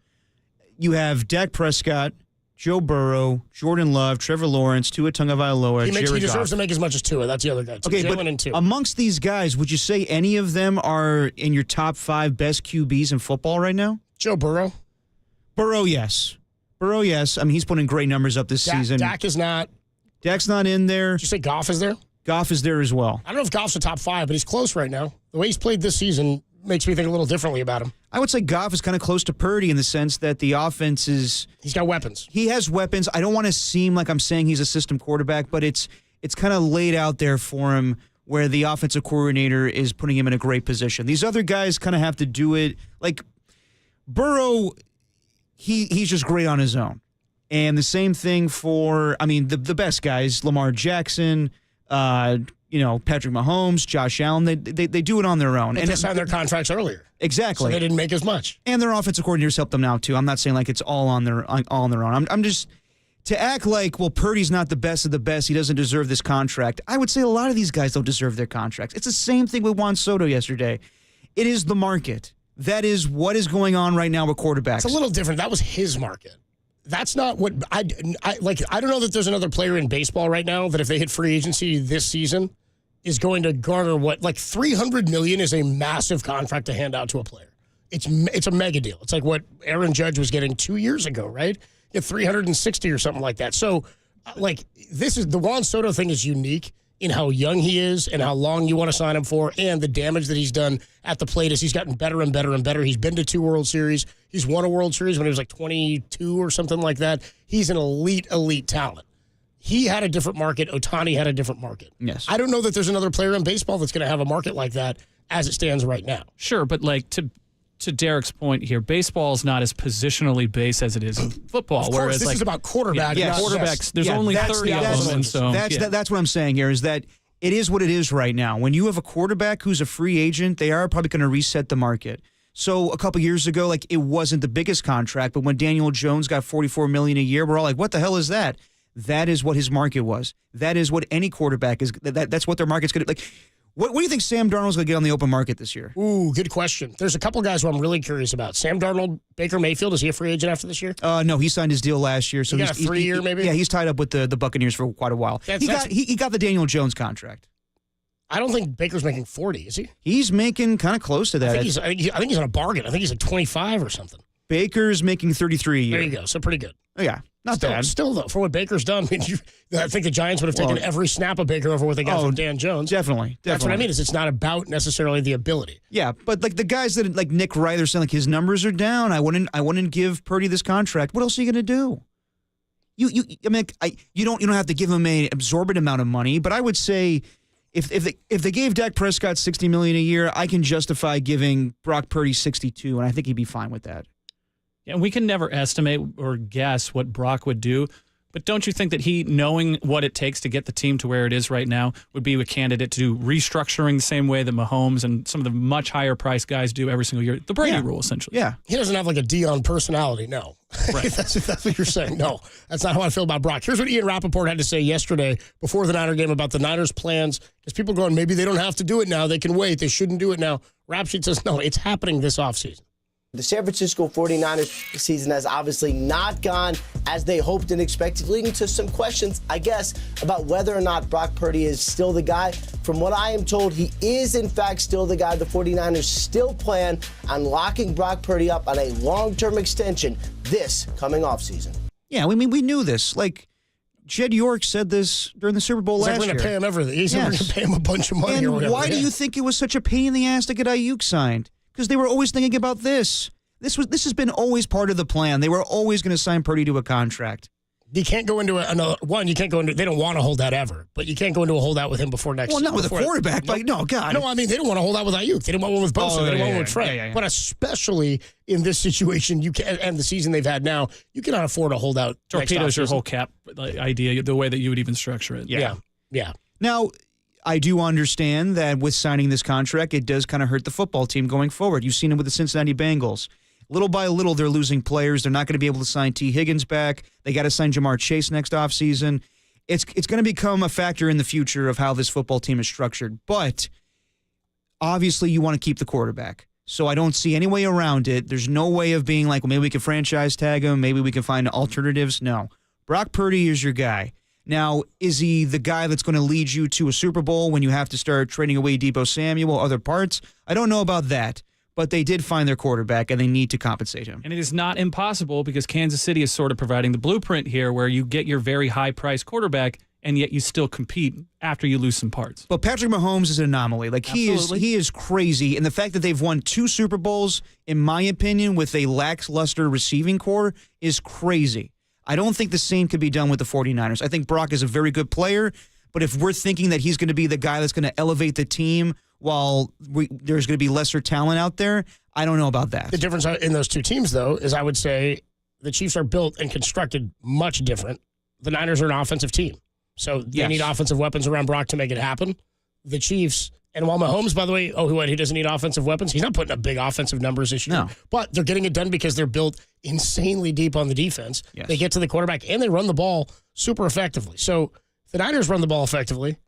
you have Dak Prescott, Joe Burrow, Jordan Love, Trevor Lawrence, Tua Tagovailoa, He Jared deserves Goff. to make as much as Tua. That's the other guy. Okay, Jalen but and Tua. amongst these guys, would you say any of them are in your top 5 best QBs in football right now? Joe Burrow. Burrow, yes. Burrow, yes. I mean, he's putting great numbers up this season. Dak is not. Dak's not in there. Did you say Goff is there? Goff is there as well. I don't know if Goff's a top 5, but he's close right now. The way he's played this season makes me think a little differently about him. I would say Goff is kind of close to Purdy in the sense that the offense is... He's got weapons. He has weapons. I don't want to seem like I'm saying he's a system quarterback, but it's kind of laid out there for him where the offensive coordinator is putting him in a great position. These other guys kind of have to do it. Like, Burrow, he's just great on his own. And the same thing for, I mean, the best guys, Lamar Jackson, Patrick Mahomes, Josh Allen, they do it on their own. And they signed their contracts earlier. Exactly. So they didn't make as much. And their offensive coordinators help them now, too. I'm not saying like it's all on their own. I'm just, to act like, well, Purdy's not the best of the best, he doesn't deserve this contract. I would say a lot of these guys don't deserve their contracts. It's the same thing with Juan Soto yesterday. It is the market. That is what is going on right now with quarterbacks. It's a little different. That was his market. That's not what I like. I don't know that there's another player in baseball right now that if they hit free agency this season is going to garner what, like $300 million is a massive contract to hand out to a player. it's a mega deal. It's like what Aaron Judge was getting 2 years ago, right? At 360 or something like that. So, the Juan Soto thing is unique in how young he is and how long you want to sign him for, and the damage that he's done at the plate as he's gotten better and better and better. He's been to 2 World Series. He's won a World Series when he was like 22 or something like that. He's an elite talent. He had a different market. Ohtani had a different market. Yes. I don't know that there's another player in baseball that's going to have a market like that as it stands right now. Sure, but to Derek's point here, baseball is not as positionally based as it is in football. Of course, whereas this is about quarterback. Quarterbacks, there's only 30 of them. And so, that's what I'm saying here is that it is what it is right now. When you have a quarterback who's a free agent, they are probably going to reset the market. So a couple years ago, it wasn't the biggest contract, but when Daniel Jones got $44 million a year, we're all like, what the hell is that? That is what his market was. That is what any quarterback is. That's what their market's going to like. What do you think Sam Darnold's going to get on the open market this year? Ooh, good question. There's a couple guys who I'm really curious about. Sam Darnold, Baker Mayfield, is he a free agent after this year? No, he signed his deal last year. So he got a 3-year maybe? Yeah, he's tied up with the Buccaneers for quite a while. He got the Daniel Jones contract. I don't think Baker's making 40, is he? He's making kind of close to that. I think he's on a bargain. I think he's at 25 or something. Baker's making 33 a year. There you go. So pretty good. Oh, yeah. Not bad. Still, though, for what Baker's done, I think the Giants would have taken every snap of Baker over what they got from Dan Jones. Definitely. That's what I mean, is it's not about necessarily the ability. Yeah, but the guys that like Nick Wright, they're saying his numbers are down. I wouldn't give Purdy this contract. What else are you going to do? You don't have to give him an absorbent amount of money, but I would say if they gave Dak Prescott $60 million a year, I can justify giving Brock Purdy $62, and I think he'd be fine with that. Yeah, we can never estimate or guess what Brock would do, but don't you think that he, knowing what it takes to get the team to where it is right now, would be a candidate to do restructuring the same way that Mahomes and some of the much higher priced guys do every single year? The Brady rule, essentially. Yeah. He doesn't have like a Dion personality, no. Right. That's what you're saying. No, that's not how I feel about Brock. Here's what Ian Rappaport had to say yesterday before the Niner game about the Niners' plans. Because people going, maybe they don't have to do it now. They can wait. They shouldn't do it now. Rapsheet says, no, it's happening this offseason. The San Francisco 49ers season has obviously not gone as they hoped and expected, leading to some questions, I guess, about whether or not Brock Purdy is still the guy. From what I am told, he is, in fact, still the guy. The 49ers still plan on locking Brock Purdy up on a long-term extension this coming offseason. Yeah, we knew this. Jed York said this during the Super Bowl last year. He's going to pay him everything. He's going to pay him a bunch of money and or whatever. Why do you think it was such a pain in the ass to get Ayuk signed? Because they were always thinking about this. This has been always part of the plan. They were always going to sign Purdy to a contract. You can't go into another one. You can't go into. They don't want to hold that ever, but you can't go into a holdout with him before next. Well, not with a quarterback. No, God. No, I mean they don't want to hold out with Ayuk. They didn't want one with Bosa. They didn't want one with Trey. Yeah. But especially in this situation, you can, and the season they've had now, you cannot afford to hold out. Torpedoes your whole cap idea, the way that you would even structure it. Yeah. Now, I do understand that with signing this contract, it does kind of hurt the football team going forward. You've seen it with the Cincinnati Bengals. Little by little, they're losing players. They're not going to be able to sign T. Higgins back. They got to sign Jamar Chase next offseason. It's going to become a factor in the future of how this football team is structured. But obviously, you want to keep the quarterback. So I don't see any way around it. There's no way of being like, well, maybe we can franchise tag him. Maybe we can find alternatives. No. Brock Purdy is your guy. Now, is he the guy that's going to lead you to a Super Bowl when you have to start trading away Deebo Samuel, other parts? I don't know about that. But they did find their quarterback, and they need to compensate him. And it is not impossible because Kansas City is sort of providing the blueprint here where you get your very high-priced quarterback, and yet you still compete after you lose some parts. But Patrick Mahomes is an anomaly. He is crazy, and the fact that they've won 2 Super Bowls, in my opinion, with a lackluster receiving core is crazy. I don't think the same could be done with the 49ers. I think Brock is a very good player, but if we're thinking that he's going to be the guy that's going to elevate the team while there's going to be lesser talent out there, I don't know about that. The difference in those two teams, though, is I would say the Chiefs are built and constructed much different. The Niners are an offensive team. So they need offensive weapons around Brock to make it happen. The Chiefs, and while Mahomes, by the way, he doesn't need offensive weapons. He's not putting up big offensive numbers this year. No. But they're getting it done because they're built insanely deep on the defense. Yes. They get to the quarterback, and they run the ball super effectively. So the Niners run the ball effectively,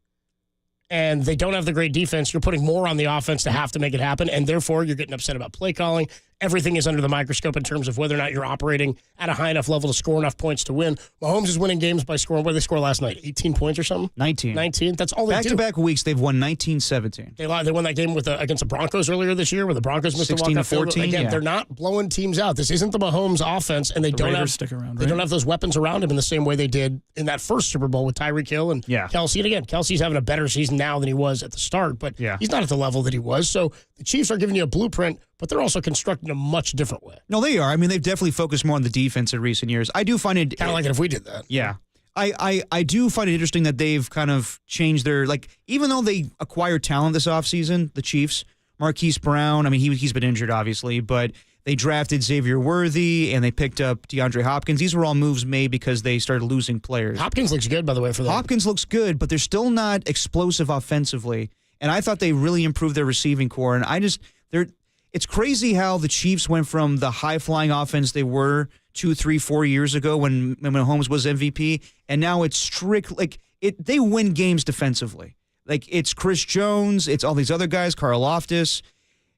and they don't have the great defense. You're putting more on the offense to have to make it happen, and therefore you're getting upset about play calling everything is under the microscope in terms of whether or not you're operating at a high enough level to score enough points to win. Mahomes is winning games by scoring. What did they score last night? 18 points or something? 19. 19. That's all they do. Back-to-back weeks, they've won 19-17. They won that game against the Broncos earlier this year where the Broncos missed a walk-off field goal. Again, they're not blowing teams out. This isn't the Mahomes offense, and they don't have those weapons around him in the same way they did in that first Super Bowl with Tyreek Hill and Kelsey. And again, Kelsey's having a better season now than he was at the start, but he's not at the level that he was. So the Chiefs are giving you a blueprint, but they're also constructing a much different way. No, they are. I mean, they've definitely focused more on the defense in recent years. I do find it kind of like it if we did that. Yeah. I do find it interesting that they've kind of changed their, like, even though they acquired talent this offseason, the Chiefs, Marquise Brown, I mean, he's been injured, obviously, but they drafted Xavier Worthy and they picked up DeAndre Hopkins. These were all moves made because they started losing players. Hopkins looks good, by the way, for them. Hopkins looks good, but they're still not explosive offensively. And I thought they really improved their receiving core. And it's crazy how the Chiefs went from the high-flying offense they were 2, 3, 4 years ago when Mahomes was MVP, and now it's strict. They win games defensively. Like, it's Chris Jones, it's all these other guys, Karl Loftus.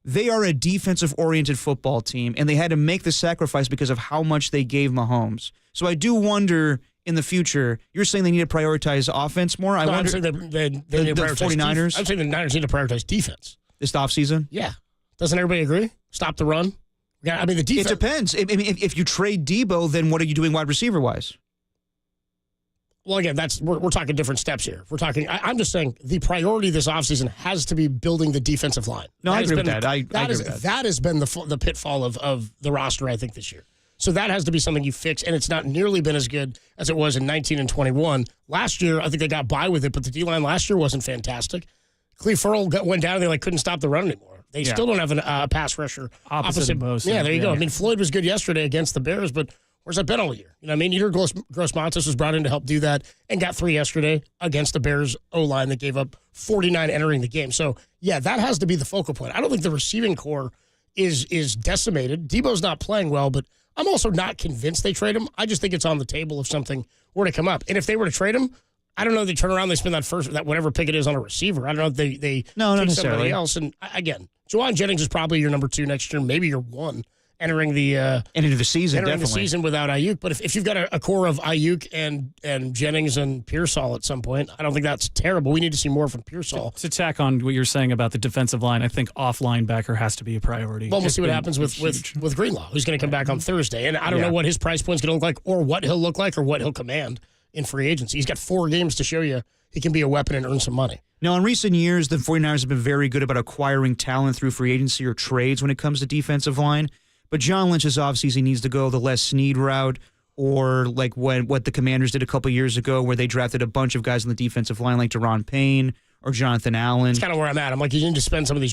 They are a defensive-oriented football team, and they had to make the sacrifice because of how much they gave Mahomes. So I do wonder in the future, you're saying they need to prioritize offense more? I wonder. I'm saying they need to prioritize 49ers? I'm saying the Niners need to prioritize defense. This offseason? Yeah. Doesn't everybody agree? Stop the run? Yeah, I mean, the defense. It depends. I mean, if you trade Debo, then what are you doing wide receiver-wise? Well, again, we're talking different steps here. I'm just saying the priority this offseason has to be building the defensive line. No, I agree with that. I agree with that. That has been the pitfall of the roster, I think, this year. So that has to be something you fix, and it's not nearly been as good as it was in 19 and 21. Last year, I think they got by with it, but the D-line last year wasn't fantastic. Cleve Ferrell went down, and they couldn't stop the run anymore. They still don't have a pass rusher. Opposite Bosa. Yeah, there you go. I mean, Floyd was good yesterday against the Bears, but where's that been all year? You know what I mean? Yetur Gross-Matos was brought in to help do that and got 3 yesterday against the Bears O-line that gave up 49 entering the game. So, yeah, that has to be the focal point. I don't think the receiving core is decimated. Debo's not playing well, but I'm also not convinced they trade him. I just think it's on the table if something were to come up. And if they were to trade him, I don't know if they turn around, they spend that whatever pick it is on a receiver. I don't know if they take somebody else. And again, Juwan Jennings is probably your number 2 next year, maybe your 1 entering the season, the season without Ayuk. But if you've got a core of Ayuk and Jennings and Pearsall at some point, I don't think that's terrible. We need to see more from Pearsall. To tack on what you're saying about the defensive line, I think off linebacker has to be a priority. Well, we'll see what happens with Greenlaw, who's going to come back on Thursday. And I don't know what his price point's going to look like or what he'll look like or what he'll command in free agency. He's got 4 games to show you he can be a weapon and earn some money. Now, in recent years, the 49ers have been very good about acquiring talent through free agency or trades when it comes to defensive line. But John Lynch's offseason needs to go the Les Snead route, or like what the Commanders did a couple years ago where they drafted a bunch of guys on the defensive line like Deron Payne or Jonathan Allen. That's kind of where I'm at. I'm like, you need to spend some of these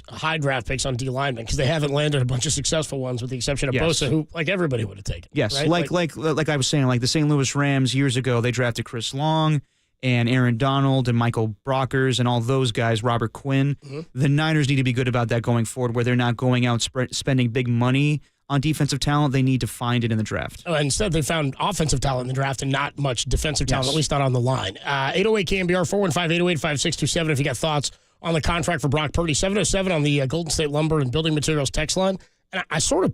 high draft picks on D linemen because they haven't landed a bunch of successful ones with the exception of Bosa, who like everybody would have taken. Yes, right? like I was saying, like the St. Louis Rams years ago, they drafted Chris Long and Aaron Donald and Michael Brockers and all those guys, Robert Quinn. Mm-hmm. The Niners need to be good about that going forward where they're not going out spending big money on defensive talent. They need to find it in the draft. Instead, they found offensive talent in the draft and not much defensive talent, at least not on the line. 808 KNBR, 415-808-5627 if you got thoughts on the contract for Brock Purdy. 707 on the Golden State Lumber and Building Materials text line. And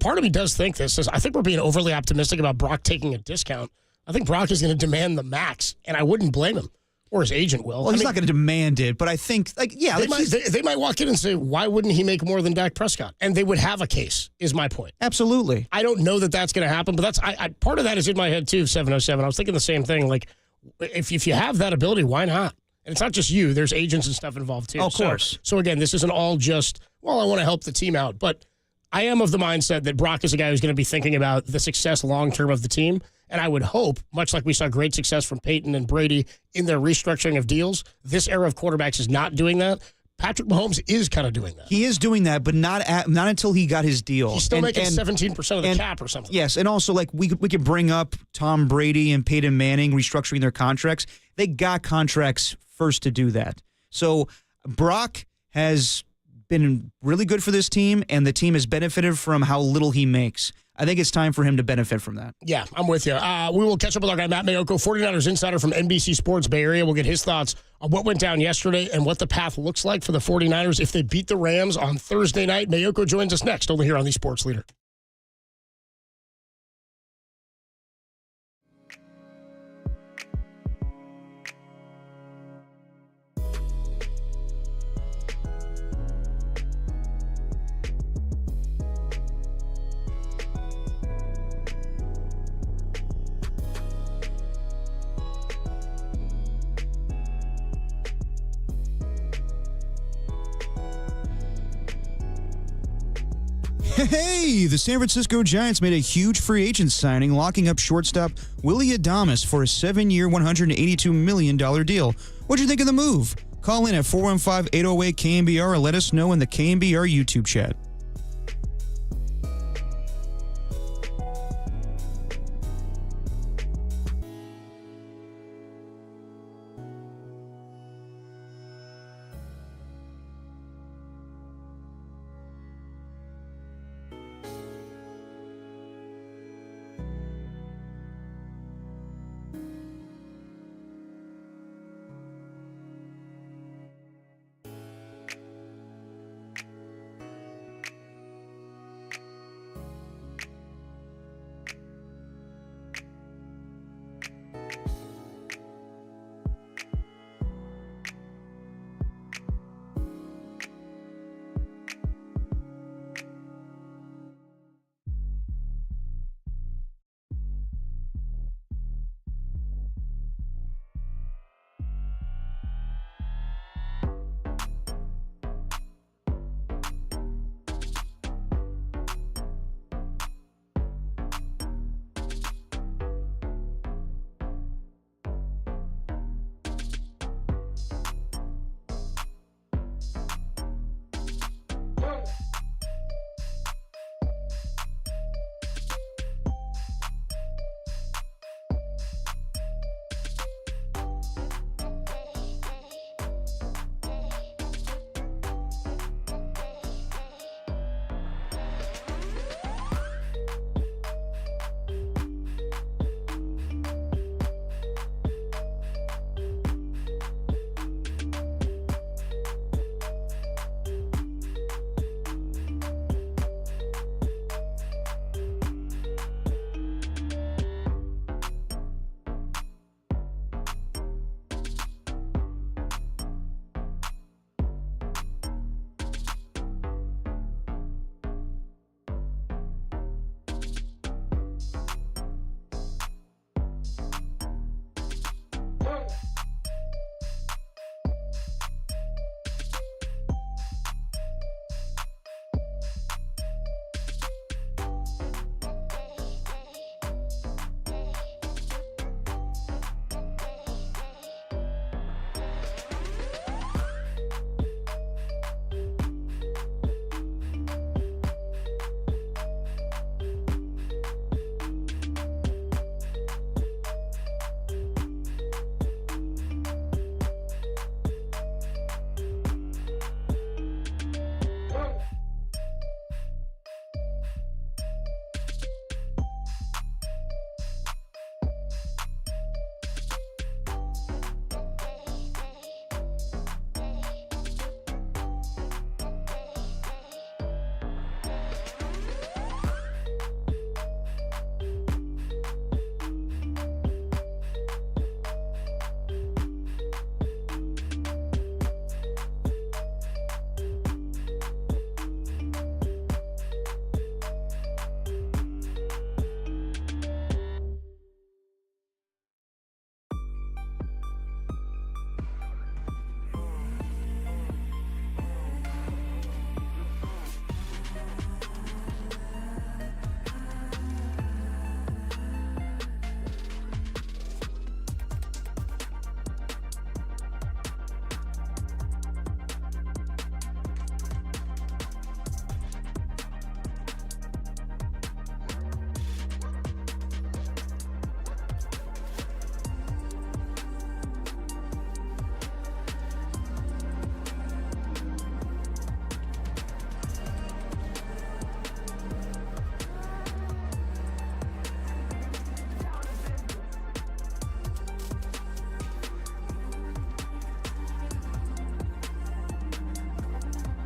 part of me does think this. I think we're being overly optimistic about Brock taking a discount. I think Brock is going to demand the max, and I wouldn't blame him. Or his agent will. Well, he's not going to demand it, but I think, they might walk in and say, why wouldn't he make more than Dak Prescott? And they would have a case, is my point. Absolutely. I don't know that that's going to happen, but part of that is in my head, too, 707. I was thinking the same thing. Like, if you have that ability, why not? And it's not just you. There's agents and stuff involved, too. Oh, of course. So, again, this isn't all just, I want to help the team out. But I am of the mindset that Brock is a guy who's going to be thinking about the success long-term of the team. And I would hope, much like we saw great success from Peyton and Brady in their restructuring of deals, this era of quarterbacks is not doing that. Patrick Mahomes is kind of doing that. He is doing that, but not until he got his deal. He's still making 17% of the cap or something. Yes, and also like we could bring up Tom Brady and Peyton Manning restructuring their contracts. They got contracts first to do that. So Brock has been really good for this team, and the team has benefited from how little he makes. I think it's time for him to benefit from that. Yeah, I'm with you. We will catch up with our guy, Matt Mayoko, 49ers insider from NBC Sports Bay Area. We'll get his thoughts on what went down yesterday and what the path looks like for the 49ers if they beat the Rams on Thursday night. Mayoko joins us next over here on the Sports Leader. Hey, the San Francisco Giants made a huge free agent signing, locking up shortstop Willie Adamus for a 7-year, $182 million deal. What'd you think of the move? Call in at 415-808-KNBR or let us know in the KNBR YouTube chat.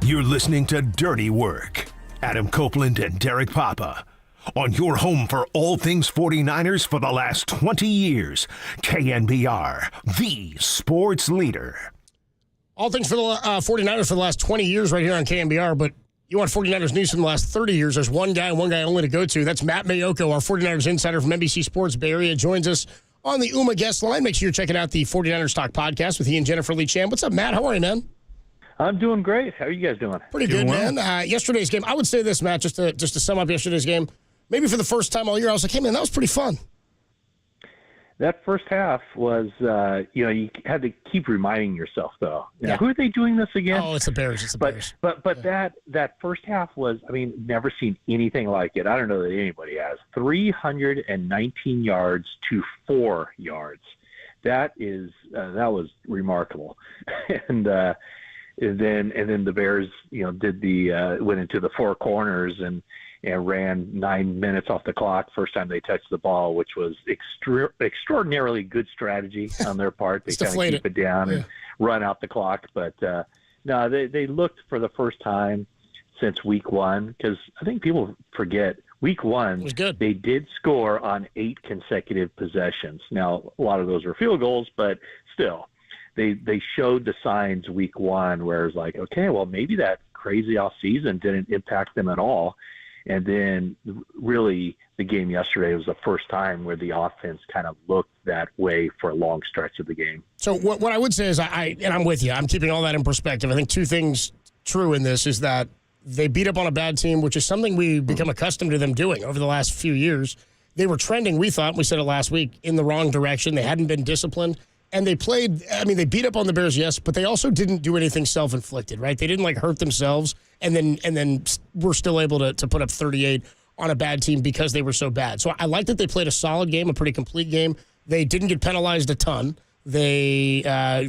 You're listening to Dirty Work. Adam Copeland and Derek Papa. On your home for all things 49ers for the last 20 years. KNBR, the sports leader. All things for the 49ers for the last 20 years right here on KNBR, but you want 49ers news from the last 30 years. There's one guy and one guy only to go to. That's Matt Mayoko, our 49ers insider from NBC Sports Bay Area, joins us on the UMA guest line. Make sure you're checking out the 49ers Talk podcast with he and Jennifer Lee Chan. What's up, Matt? How are you, man? I'm doing great. How are you guys doing? Pretty good, man. Yesterday's game, I would say this, Matt, just to sum up yesterday's game. Maybe for the first time all year, I was like, hey, man, that was pretty fun. That first half was, you had to keep reminding yourself, though. Yeah. Who are they doing this against? Oh, it's the Bears. It's the Bears. But that first half was, never seen anything like it. I don't know that anybody has. 319 yards to 4 yards. That was remarkable. And then the Bears, went into the four corners and ran 9 minutes off the clock first time they touched the ball, which was extraordinarily good strategy on their part. They kind of keep it down and run out the clock. But no, they looked for the first time since week one, because I think people forget week one, they did score on 8 consecutive possessions. Now, a lot of those were field goals, but still. They showed the signs week one where it's like, okay, well, maybe that crazy offseason didn't impact them at all. And then really the game yesterday was the first time where the offense kind of looked that way for a long stretch of the game. So what I would say is and I'm with you. I'm keeping all that in perspective. I think two things true in this is that they beat up on a bad team, which is something we've become accustomed to them doing over the last few years. They were trending, we thought, we said it last week, in the wrong direction. They hadn't been disciplined. And they played, they beat up on the Bears, yes, but they also didn't do anything self-inflicted, right? They didn't hurt themselves and then were still able to put up 38 on a bad team because they were so bad. So I like that they played a solid game, a pretty complete game. They didn't get penalized a ton. They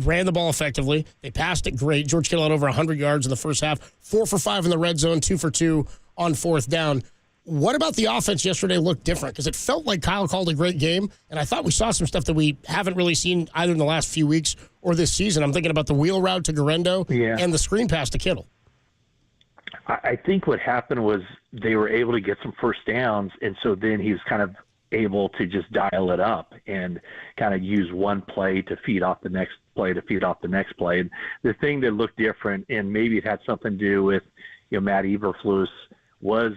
ran the ball effectively. They passed it great. George Kittle had over 100 yards in the first half, 4 for 5 in the red zone, 2 for 2 on fourth down. What about the offense yesterday looked different? Because it felt like Kyle called a great game, and I thought we saw some stuff that we haven't really seen either in the last few weeks or this season. I'm thinking about the wheel route to Gendo and the screen pass to Kittle. I think what happened was they were able to get some first downs, and so then he was kind of able to just dial it up and kind of use one play to feed off the next play And the thing that looked different, and maybe it had something to do with Matt Eberflus, was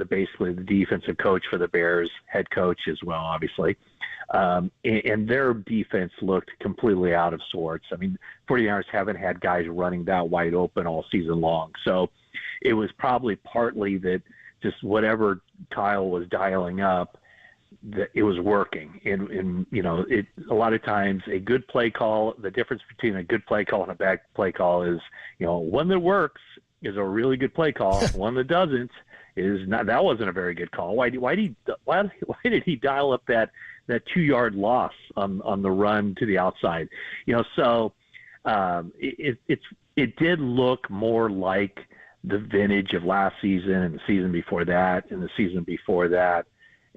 basically the defensive coach for the Bears, head coach as well, obviously. And their defense looked completely out of sorts. 49ers haven't had guys running that wide open all season long. So it was probably partly that just whatever Kyle was dialing up, that it was working. And a lot of times a good play call, the difference between a good play call and a bad play call is, one that works is a really good play call. One that doesn't is not. That wasn't a very good call. Why did he dial up that 2-yard loss on the run to the outside? So it did look more like the vintage of last season and the season before that and the season before that.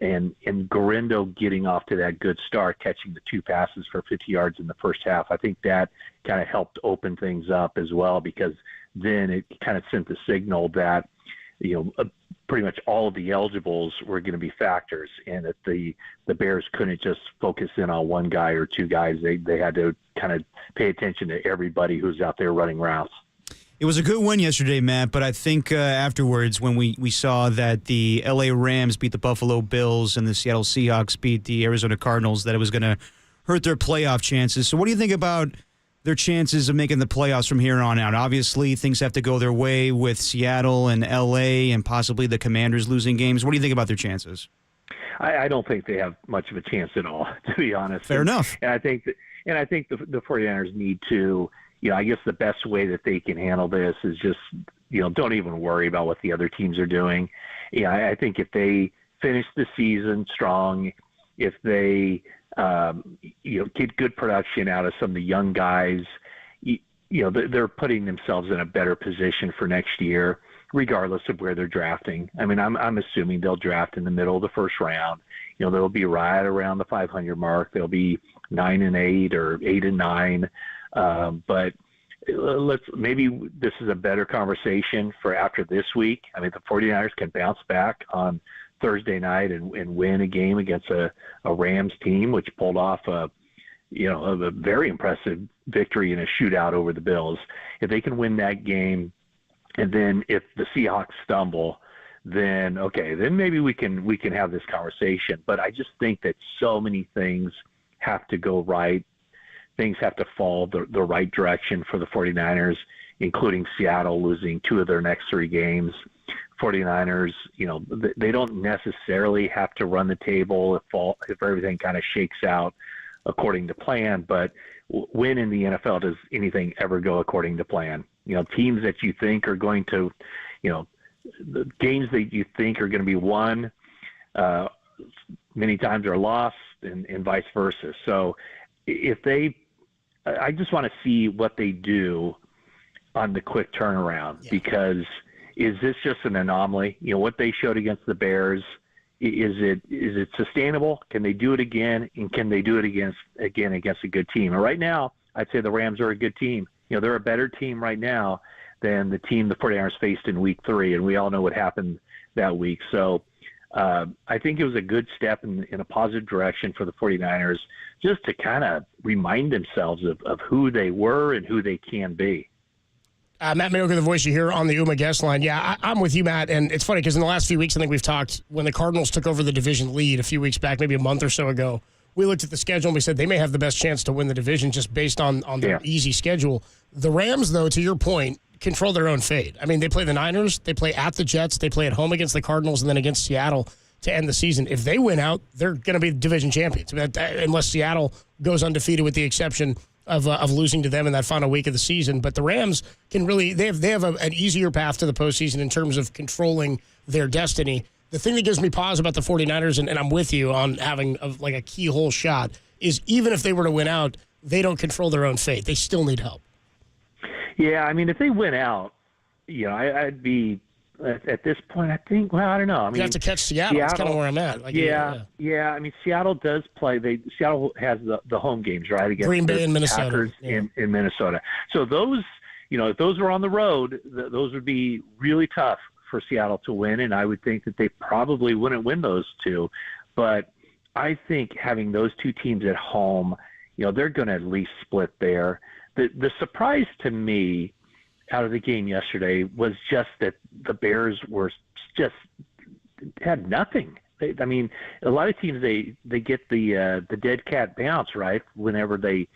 And Gendo getting off to that good start, catching the 2 passes for 50 yards in the first half, I think that kind of helped open things up as well, because then it kind of sent the signal that, pretty much all of the eligibles were going to be factors, and that the Bears couldn't just focus in on one guy or 2 guys. They had to kind of pay attention to everybody who's out there running routes. It was a good win yesterday, Matt, but I think afterwards when we saw that the L.A. Rams beat the Buffalo Bills and the Seattle Seahawks beat the Arizona Cardinals, that it was going to hurt their playoff chances. So what do you think about their chances of making the playoffs from here on out? Obviously, things have to go their way with Seattle and L.A. and possibly the Commanders losing games. What do you think about their chances? I don't think they have much of a chance at all, to be honest. Fair enough. And I think the 49ers need to, I guess the best way that they can handle this is just, don't even worry about what the other teams are doing. I think if they finish the season strong, if they get good production out of some of the young guys, they're putting themselves in a better position for next year, regardless of where they're drafting. I'm assuming they'll draft in the middle of the first round. They'll be right around the 500 mark. They'll be 9-8 or 8-9. But maybe this is a better conversation for after this week. I mean, the 49ers can bounce back on Thursday night and win a game against a Rams team, which pulled off a very impressive victory in a shootout over the Bills. If they can win that game, and then if the Seahawks stumble, then maybe we can have this conversation. But I just think that so many things have to go right. Things have to fall the right direction for the 49ers, including Seattle losing 2 of their next 3 games. 49ers, they don't necessarily have to run the table if everything kind of shakes out according to plan. But when in the NFL does anything ever go according to plan? Teams that you think are going to, the games that you think are going to be won, many times are lost, and vice versa. So I just want to see what they do on the quick turnaround, because is this just an anomaly? What they showed against the Bears, is it sustainable? Can they do it again? And can they do it against a good team? And right now, I'd say the Rams are a good team. They're a better team right now than the team the 49ers faced in week 3, and we all know what happened that week. So I think it was a good step in a positive direction for the 49ers, just to kind of remind themselves of who they were and who they can be. Matt Mayoka, the voice you hear on the UMA guest line. Yeah, I'm with you, Matt. And it's funny because in the last few weeks, I think we've talked, when the Cardinals took over the division lead a few weeks back, maybe a month or so ago, we looked at the schedule and we said they may have the best chance to win the division just based on their easy schedule. The Rams, though, to your point, control their own fate. I mean, they play the Niners, they play at the Jets, they play at home against the Cardinals, and then against Seattle to end the season. If they win out, they're going to be division champions, unless Seattle goes undefeated, with the exception of losing to them in that final week of the season. But the Rams can really, they have an easier path to the postseason in terms of controlling their destiny. The thing that gives me pause about the 49ers, and I'm with you on having a keyhole shot, is even if they were to win out, they don't control their own fate. They still need help. Yeah, I mean, if they win out, I'd be at this point. I think. Well, I don't know. I mean, you have to catch Seattle. That's kind of where I'm at. Yeah. I mean, Seattle does play. Seattle has the home games, right, against Green Bay and Minnesota. Packers in Minnesota. So those, if those were on the road, those would be really tough for Seattle to win, and I would think that they probably wouldn't win those 2. But I think having those 2 teams at home, they're going to at least split there. The surprise to me out of the game yesterday was just that the Bears had nothing. I mean, a lot of teams they get the dead cat bounce, right, whenever they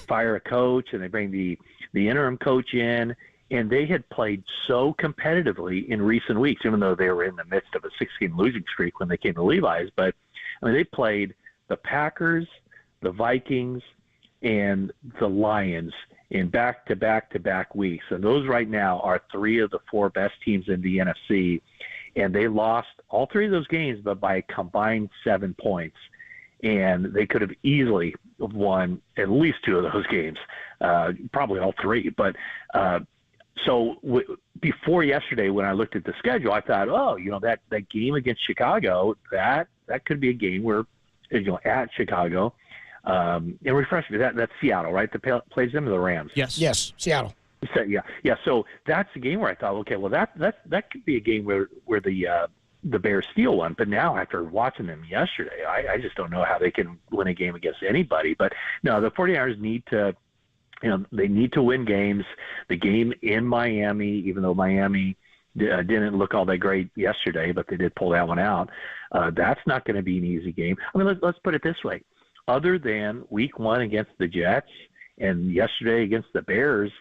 fire a coach and they bring the interim coach in, and they had played so competitively in recent weeks, even though they were in the midst of a 6-game losing streak when they came to Levi's. But I mean, they played the Packers, the Vikings, and the Lions in back-to-back weeks. And those right now are 3 of the 4 best teams in the NFC. And they lost all 3 of those games, but by a combined 7 points. And they could have easily won at least 2 of those games, probably all 3. But before yesterday, when I looked at the schedule, I thought, that game against Chicago, that could be a game where, at Chicago, and refresh me, that's Seattle, right? That plays them or the Rams? Yes, Seattle. So, yeah. So that's the game where I thought, okay, well that could be a game where the Bears steal one. But now after watching them yesterday, I just don't know how they can win a game against anybody. But no, the 49ers need to, they need to win games. The game in Miami, even though Miami didn't look all that great yesterday, but they did pull that one out. That's not going to be an easy game. I mean, let's put it this way. Other than week 1 against the Jets and yesterday against the Bears,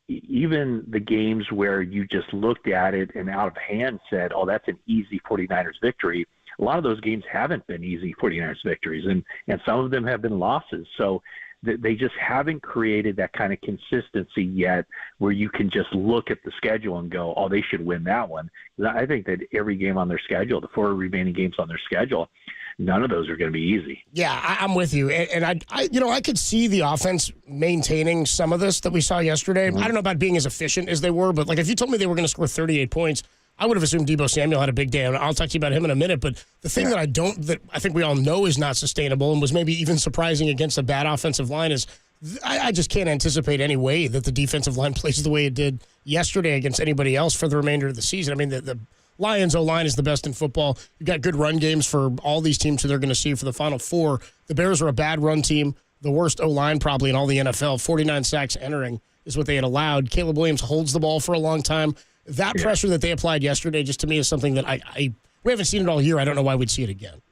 even the games where you just looked at it and out of hand said, oh, that's an easy 49ers victory, a lot of those games haven't been easy 49ers victories, and some of them have been losses. So they just haven't created that kind of consistency yet where you can just look at the schedule and go, oh, they should win that one. I think that every game on their schedule, the 4 remaining games on their schedule, none of those are going to be easy. Yeah, I'm with you. And I could see the offense maintaining some of this that we saw yesterday. Mm-hmm. I don't know about being as efficient as they were, but if you told me they were going to score 38 points, I would have assumed Deebo Samuel had a big day, and I'll talk to you about him in a minute. But the thing that I think we all know is not sustainable and was maybe even surprising against a bad offensive line is I just can't anticipate any way that the defensive line plays the way it did yesterday against anybody else for the remainder of the season. I mean, the Lions O-line is the best in football. You've got good run games for all these teams who they're going to see for the Final Four. The Bears are a bad run team, the worst O-line probably in all the NFL. 49 sacks entering is what they had allowed. Caleb Williams holds the ball for a long time. That pressure that they applied yesterday, just to me, is something that we haven't seen it all year. I don't know why we'd see it again.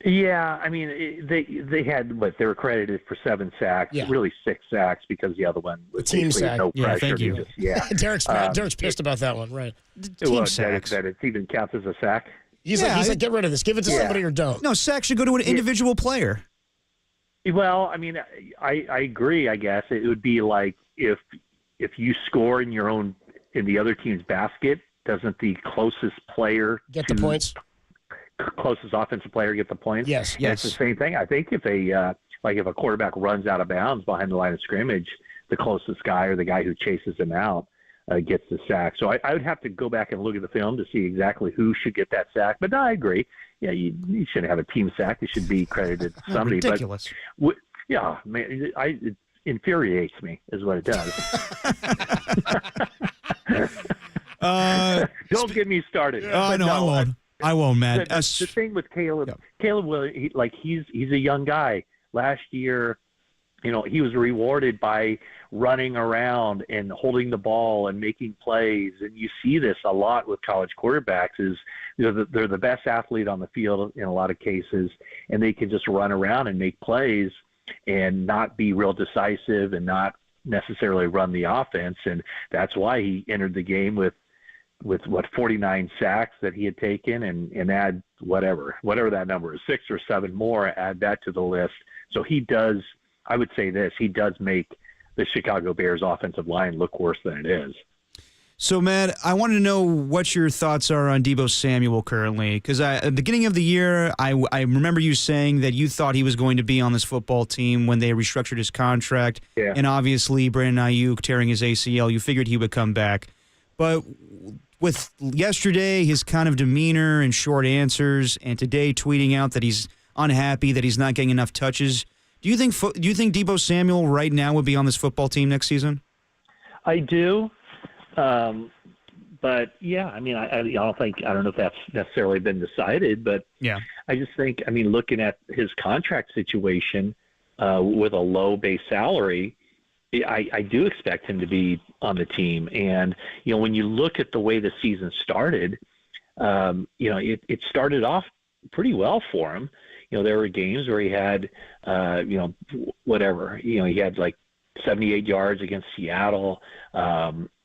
Yeah, I mean, they had they were credited for 7 sacks, really 6 sacks because the other one was the team sack. No pressure. Thank you. Derek's pissed about that one, right? Team sacks. That it even counts as a sack. He's like, get rid of this. Give it to somebody or don't. No, sacks should go to an individual player. Well, I mean, I agree. I guess it would be like if you score in the other team's basket, doesn't the closest player get the points? Closest offensive player get the points? Yes. It's the same thing. I think if a quarterback runs out of bounds behind the line of scrimmage, the closest guy or the guy who chases him out gets the sack. So I would have to go back and look at the film to see exactly who should get that sack. But no, I agree. Yeah, you shouldn't have a team sack. It should be credited to somebody. Ridiculous. But yeah, man, it infuriates me is what it does. Don't get me started. Oh, no, I won't. I won't, man. The thing with Caleb, he's a young guy. Last year, he was rewarded by running around and holding the ball and making plays. And you see this a lot with college quarterbacks is they're the best athlete on the field in a lot of cases, and they can just run around and make plays and not be real decisive and not necessarily run the offense. And that's why he entered the game with 49 sacks that he had taken and add whatever that number is, 6 or 7 more, add that to the list. So he does, I would say this, he does make the Chicago Bears offensive line look worse than it is. So, Matt, I want to know what your thoughts are on Deebo Samuel currently, because at the beginning of the year, I remember you saying that you thought he was going to be on this football team when they restructured his contract. Yeah. And obviously, Brandon Ayuk tearing his ACL, you figured he would come back. But with yesterday, his kind of demeanor and short answers, and today tweeting out that he's unhappy that he's not getting enough touches, do you think Deebo Samuel right now would be on this football team next season? I do. But yeah, I mean, I don't know if that's necessarily been decided, but yeah, I just think, I mean, looking at his contract situation with a low base salary, I do expect him to be on the team. And, when you look at the way the season started, it started off pretty well for him. There were games where he had, he had like 78 yards against Seattle.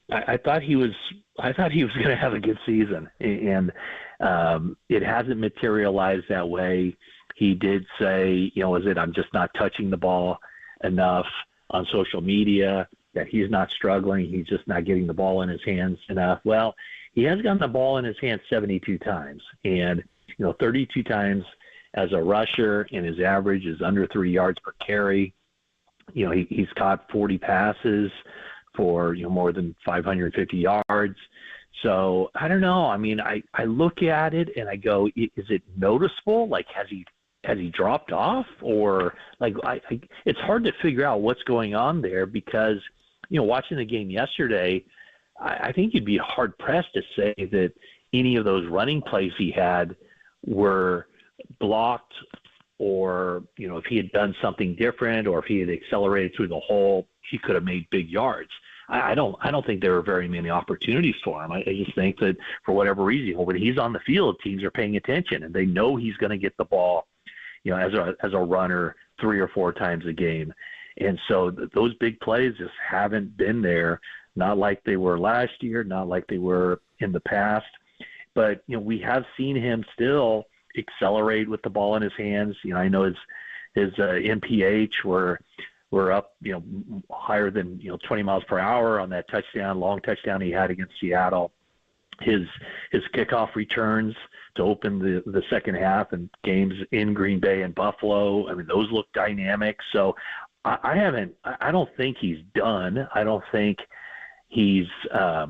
I thought he was going to have a good season, and it hasn't materialized that way. He did say, I'm just not touching the ball enough on social media, that he's not struggling. He's just not getting the ball in his hands enough. Well, he has gotten the ball in his hands 72 times, and 32 times as a rusher, and his average is under 3 yards per carry. He's caught 40 passes for more than 550 yards. So I don't know. I mean, I look at it and I go, is it noticeable? Like, has he dropped off, or like it's hard to figure out what's going on there because watching the game yesterday, I think you'd be hard pressed to say that any of those running plays he had were blocked, or if he had done something different, or if he had accelerated through the hole, he could have made big yards. I don't think there are very many opportunities for him. I just think that for whatever reason, when he's on the field, teams are paying attention and they know he's going to get the ball, as a runner 3 or 4 times a game. And so those big plays just haven't been there, not like they were last year, not like they were in the past. But, we have seen him still accelerate with the ball in his hands. I know his MPH were up, higher than 20 miles per hour on that long touchdown he had against Seattle. His kickoff returns to open the second half and games in Green Bay and Buffalo, I mean, those look dynamic. So I don't think he's done. I don't think he's I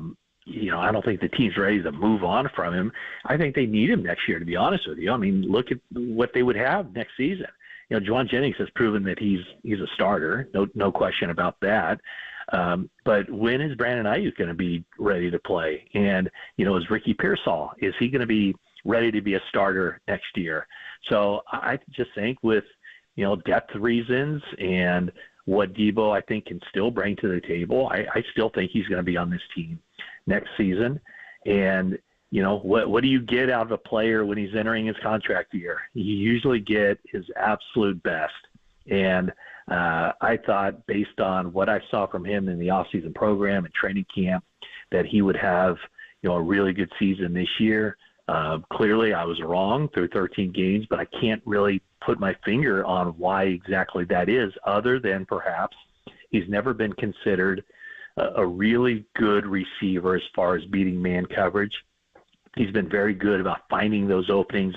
don't think the team's ready to move on from him. I think they need him next year, to be honest with you. I mean, look at what they would have next season. Juwan Jennings has proven that he's a starter, no question about that. But when is Brandon Ayuk going to be ready to play? And, is Ricky Pearsall, is he going to be ready to be a starter next year? So I just think with, depth reasons and what Debo, I think, can still bring to the table, I still think he's going to be on this team next season. And, what do you get out of a player when he's entering his contract year? You usually get his absolute best. And I thought, based on what I saw from him in the offseason program and training camp, that he would have, a really good season this year. Clearly, I was wrong through 13 games, but I can't really put my finger on why exactly that is, other than perhaps he's never been considered a really good receiver as far as beating man coverage. He's been very good about finding those openings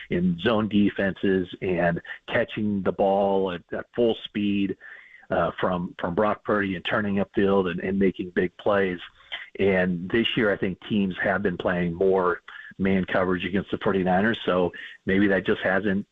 in zone defenses and catching the ball at full speed from Brock Purdy and turning upfield and making big plays. And this year, I think teams have been playing more man coverage against the 49ers, so maybe that just hasn't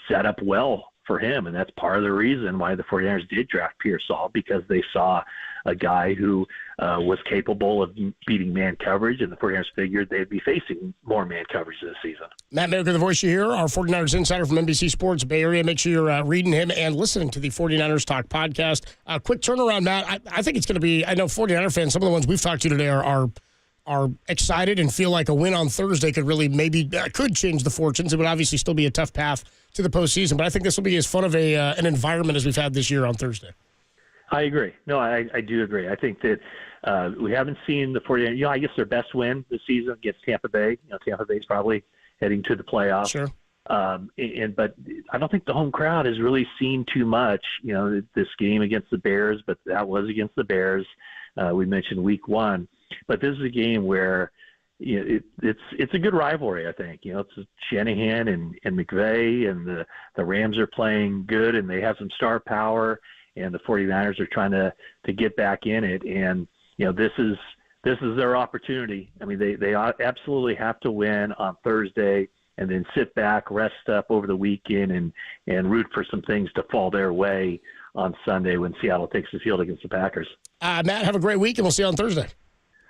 set up well for him, and that's part of the reason why the 49ers did draft Pearsall, because they saw a guy who was capable of beating man coverage, and the 49ers figured they'd be facing more man coverage this season. Matt Maiocco, the voice you hear, our 49ers insider from NBC Sports Bay Area. Make sure you're reading him and listening to the 49ers Talk podcast. Quick turnaround, Matt. I think it's going to be, I know 49er fans, some of the ones we've talked to today are excited and feel like a win on Thursday could really could change the fortunes. It would obviously still be a tough path to the postseason, but I think this will be as fun of an environment as we've had this year on Thursday. I agree. No, I do agree. I think that we haven't seen the 49ers. I guess their best win this season against Tampa Bay. Tampa Bay's probably heading to the playoffs. Sure. But I don't think the home crowd has really seen too much. This game against the Bears, but that was against the Bears. We mentioned Week 1. But this is a game where it's a good rivalry, I think. It's Shanahan and McVay, and the Rams are playing good, and they have some star power, and the 49ers are trying to get back in it. And, this is their opportunity. I mean, they absolutely have to win on Thursday and then sit back, rest up over the weekend, and root for some things to fall their way on Sunday when Seattle takes the field against the Packers. Matt, have a great week, and we'll see you on Thursday.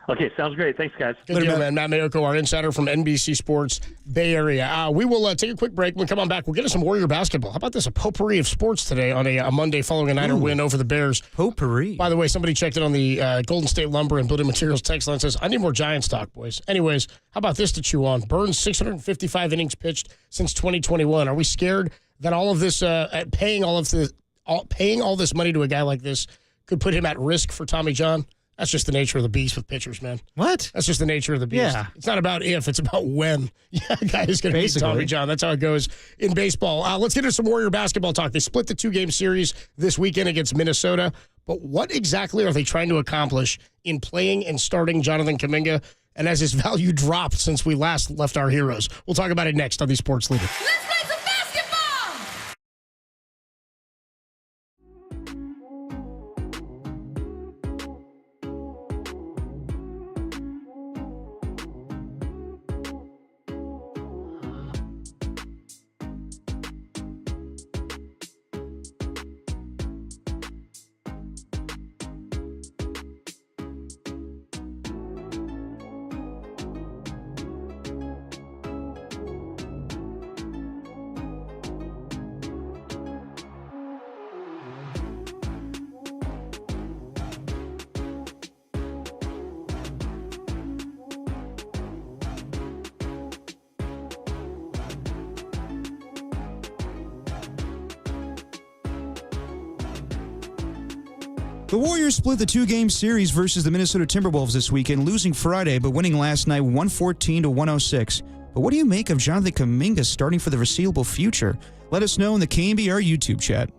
Okay, sounds great. Thanks, guys. Good deal, man. Matt Maiocco, our insider from NBC Sports Bay Area. We will take a quick break. When we come on back, we'll get us some Warrior basketball. How about this? A potpourri of sports today on a Monday following a Niner win over the Bears. Potpourri. By the way, somebody checked in on the Golden State Lumber and Building Materials text line and says, I need more Giants talk, boys. Anyways, how about this to chew on? Burns 655 innings pitched since 2021. Are we scared that all of this, paying all this money to a guy like this could put him at risk for Tommy John? That's just the nature of the beast with pitchers, man. What? That's just the nature of the beast. Yeah. It's not about if, it's about when. Yeah, a guy is going to beat Tommy John. That's how it goes in baseball. Let's get into some Warrior basketball talk. They split the 2-game series this weekend against Minnesota. But what exactly are they trying to accomplish in playing and starting Jonathan Kuminga? And has his value dropped since we last left our heroes? We'll talk about it next on the Sports Leader. Let's play some basketball! The Warriors split the 2-game series versus the Minnesota Timberwolves this weekend, losing Friday but winning last night 114-106. But what do you make of Jonathan Kuminga starting for the foreseeable future? Let us know in the KNBR YouTube chat.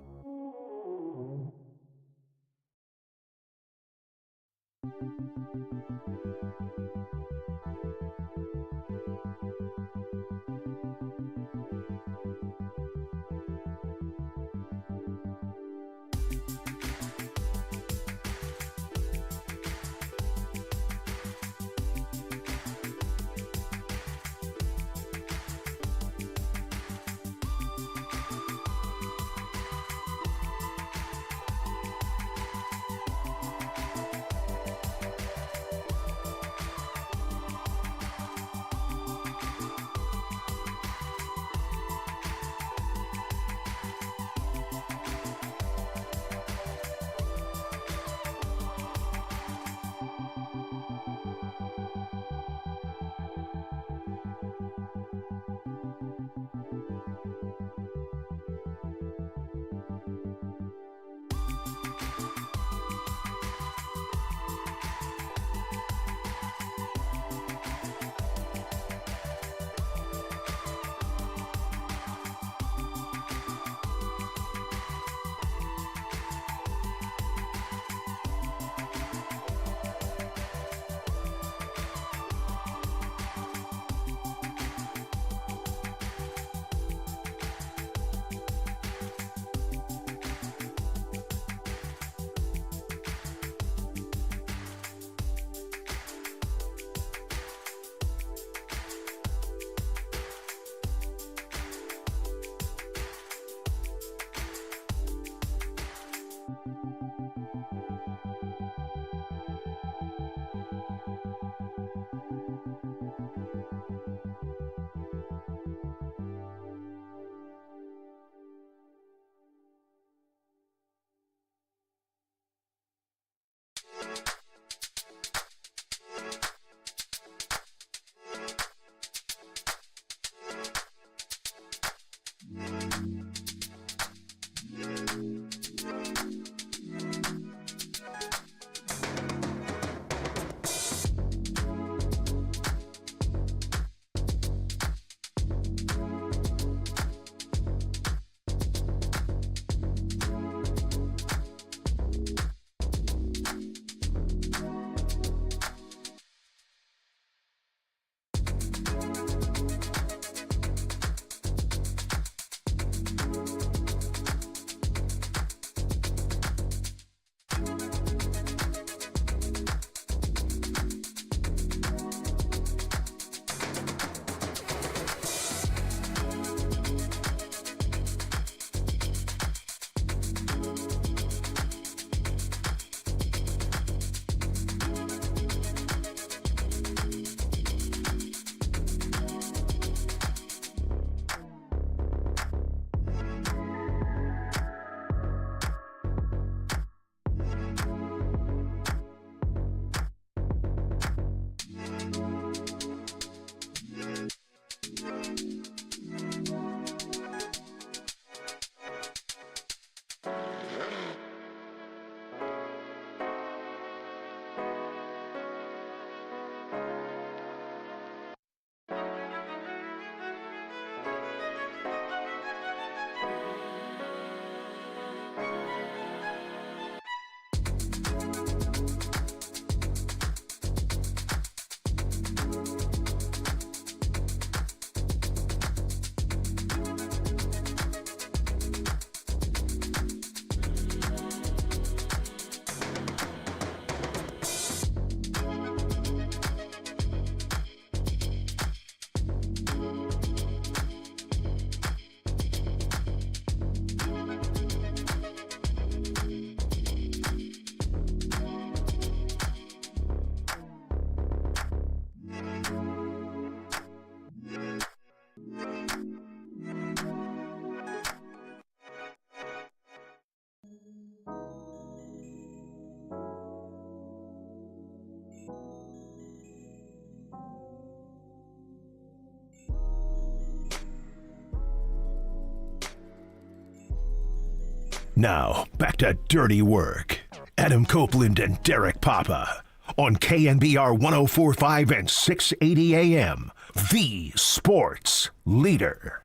Now, back to Dirty Work. Adam Copeland and Derek Papa on KNBR 104.5 and 680 AM, the sports leader.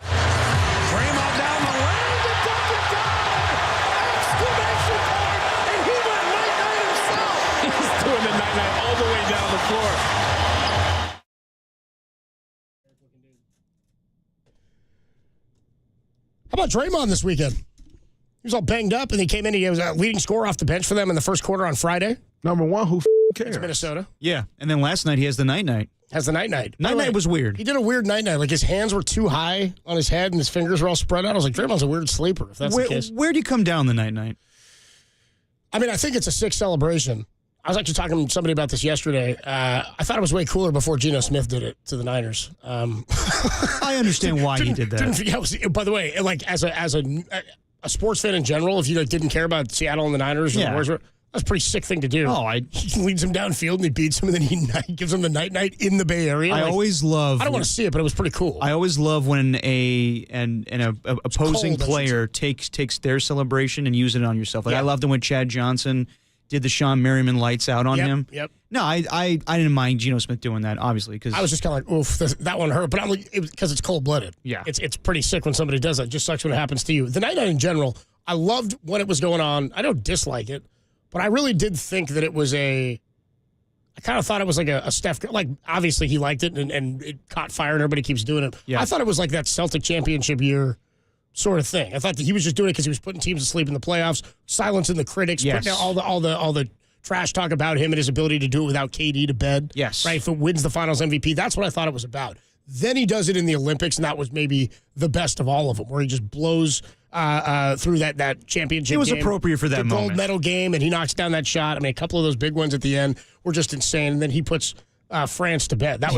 Draymond down the lane, the bucket time! Exclamation point! And he went night-night himself! He's doing the night-night all the way down the floor. How about Draymond this weekend? He was all banged up, and he came in. He was a leading scorer off the bench for them in the first quarter on Friday. Number one, who cares? It's Minnesota. Yeah, and then last night he has the night-night. Has the night-night. Night-night was weird. He did a weird night-night. Like his hands were too high on his head, and his fingers were all spread out. I was like, Draymond's a weird sleeper, if that's the case. Where'd he come down the night-night? I mean, I think it's a sick celebration. I was actually talking to somebody about this yesterday. I thought it was way cooler before Geno Smith did it to the Niners. I understand why he did that. By the way, like as a sports fan in general, if you didn't care about Seattle and the Niners, that's a pretty sick thing to do. He leads him downfield and he beats him, and then he gives him the night in the Bay Area. I always love. I don't want to see it, but it was pretty cool. I always love when an opposing player takes their celebration and use it on yourself. Like I loved it when Chad Johnson did the Sean Merriman lights out on him. Yep. No, I didn't mind Geno Smith doing that, obviously, because I was just kind of like, oof, that one hurt. But I'm like, because it's cold blooded. Yeah, it's pretty sick when somebody does that. It just sucks when it happens to you. The night in general, I loved when it was going on. I don't dislike it, but I really did think that it was I kind of thought it was like a Steph. Like obviously he liked it and it caught fire and everybody keeps doing it. Yeah. I thought it was like that Celtic championship year sort of thing. I thought that he was just doing it because he was putting teams to sleep in the playoffs, silencing the critics, putting down all the trash talk about him and his ability to do it without KD to bed. Yes. Right? If it wins the finals MVP, that's what I thought it was about. Then he does it in the Olympics, and that was maybe the best of all of them, where he just blows through that championship. It was game, appropriate for that the moment. gold medal game, and he knocks down that shot. I mean, a couple of those big ones at the end were just insane. And then he puts France to bed. That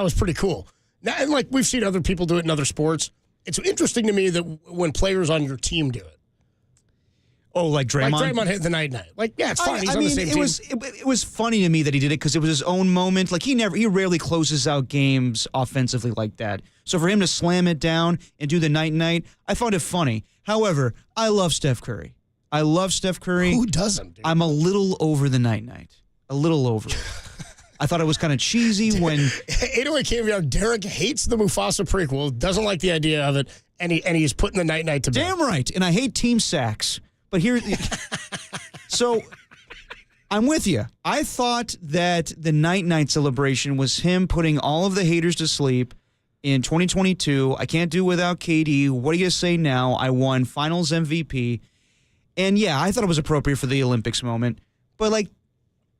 was pretty cool. Now, and like we've seen other people do it in other sports. It's interesting to me that when players on your team do it. Oh, like Draymond? Like Draymond hit the night-night. Like, yeah, it's fine. He's on the same team. It was funny to me that he did it because it was his own moment. Like, he rarely closes out games offensively like that. So for him to slam it down and do the night-night, I found it funny. However, I love Steph Curry. Who doesn't? Dude? I'm a little over the night-night. A little over it. I thought it was kind of cheesy when 808 KNBR, Derek hates the Mufasa prequel, doesn't like the idea of it, and he's putting the night-night to bed. Damn right. And I hate team sacks. But here, so I'm with you. I thought that the night-night celebration was him putting all of the haters to sleep in 2022. I can't do without KD. What do you say now? I won Finals MVP. And, yeah, I thought it was appropriate for the Olympics moment. But, like,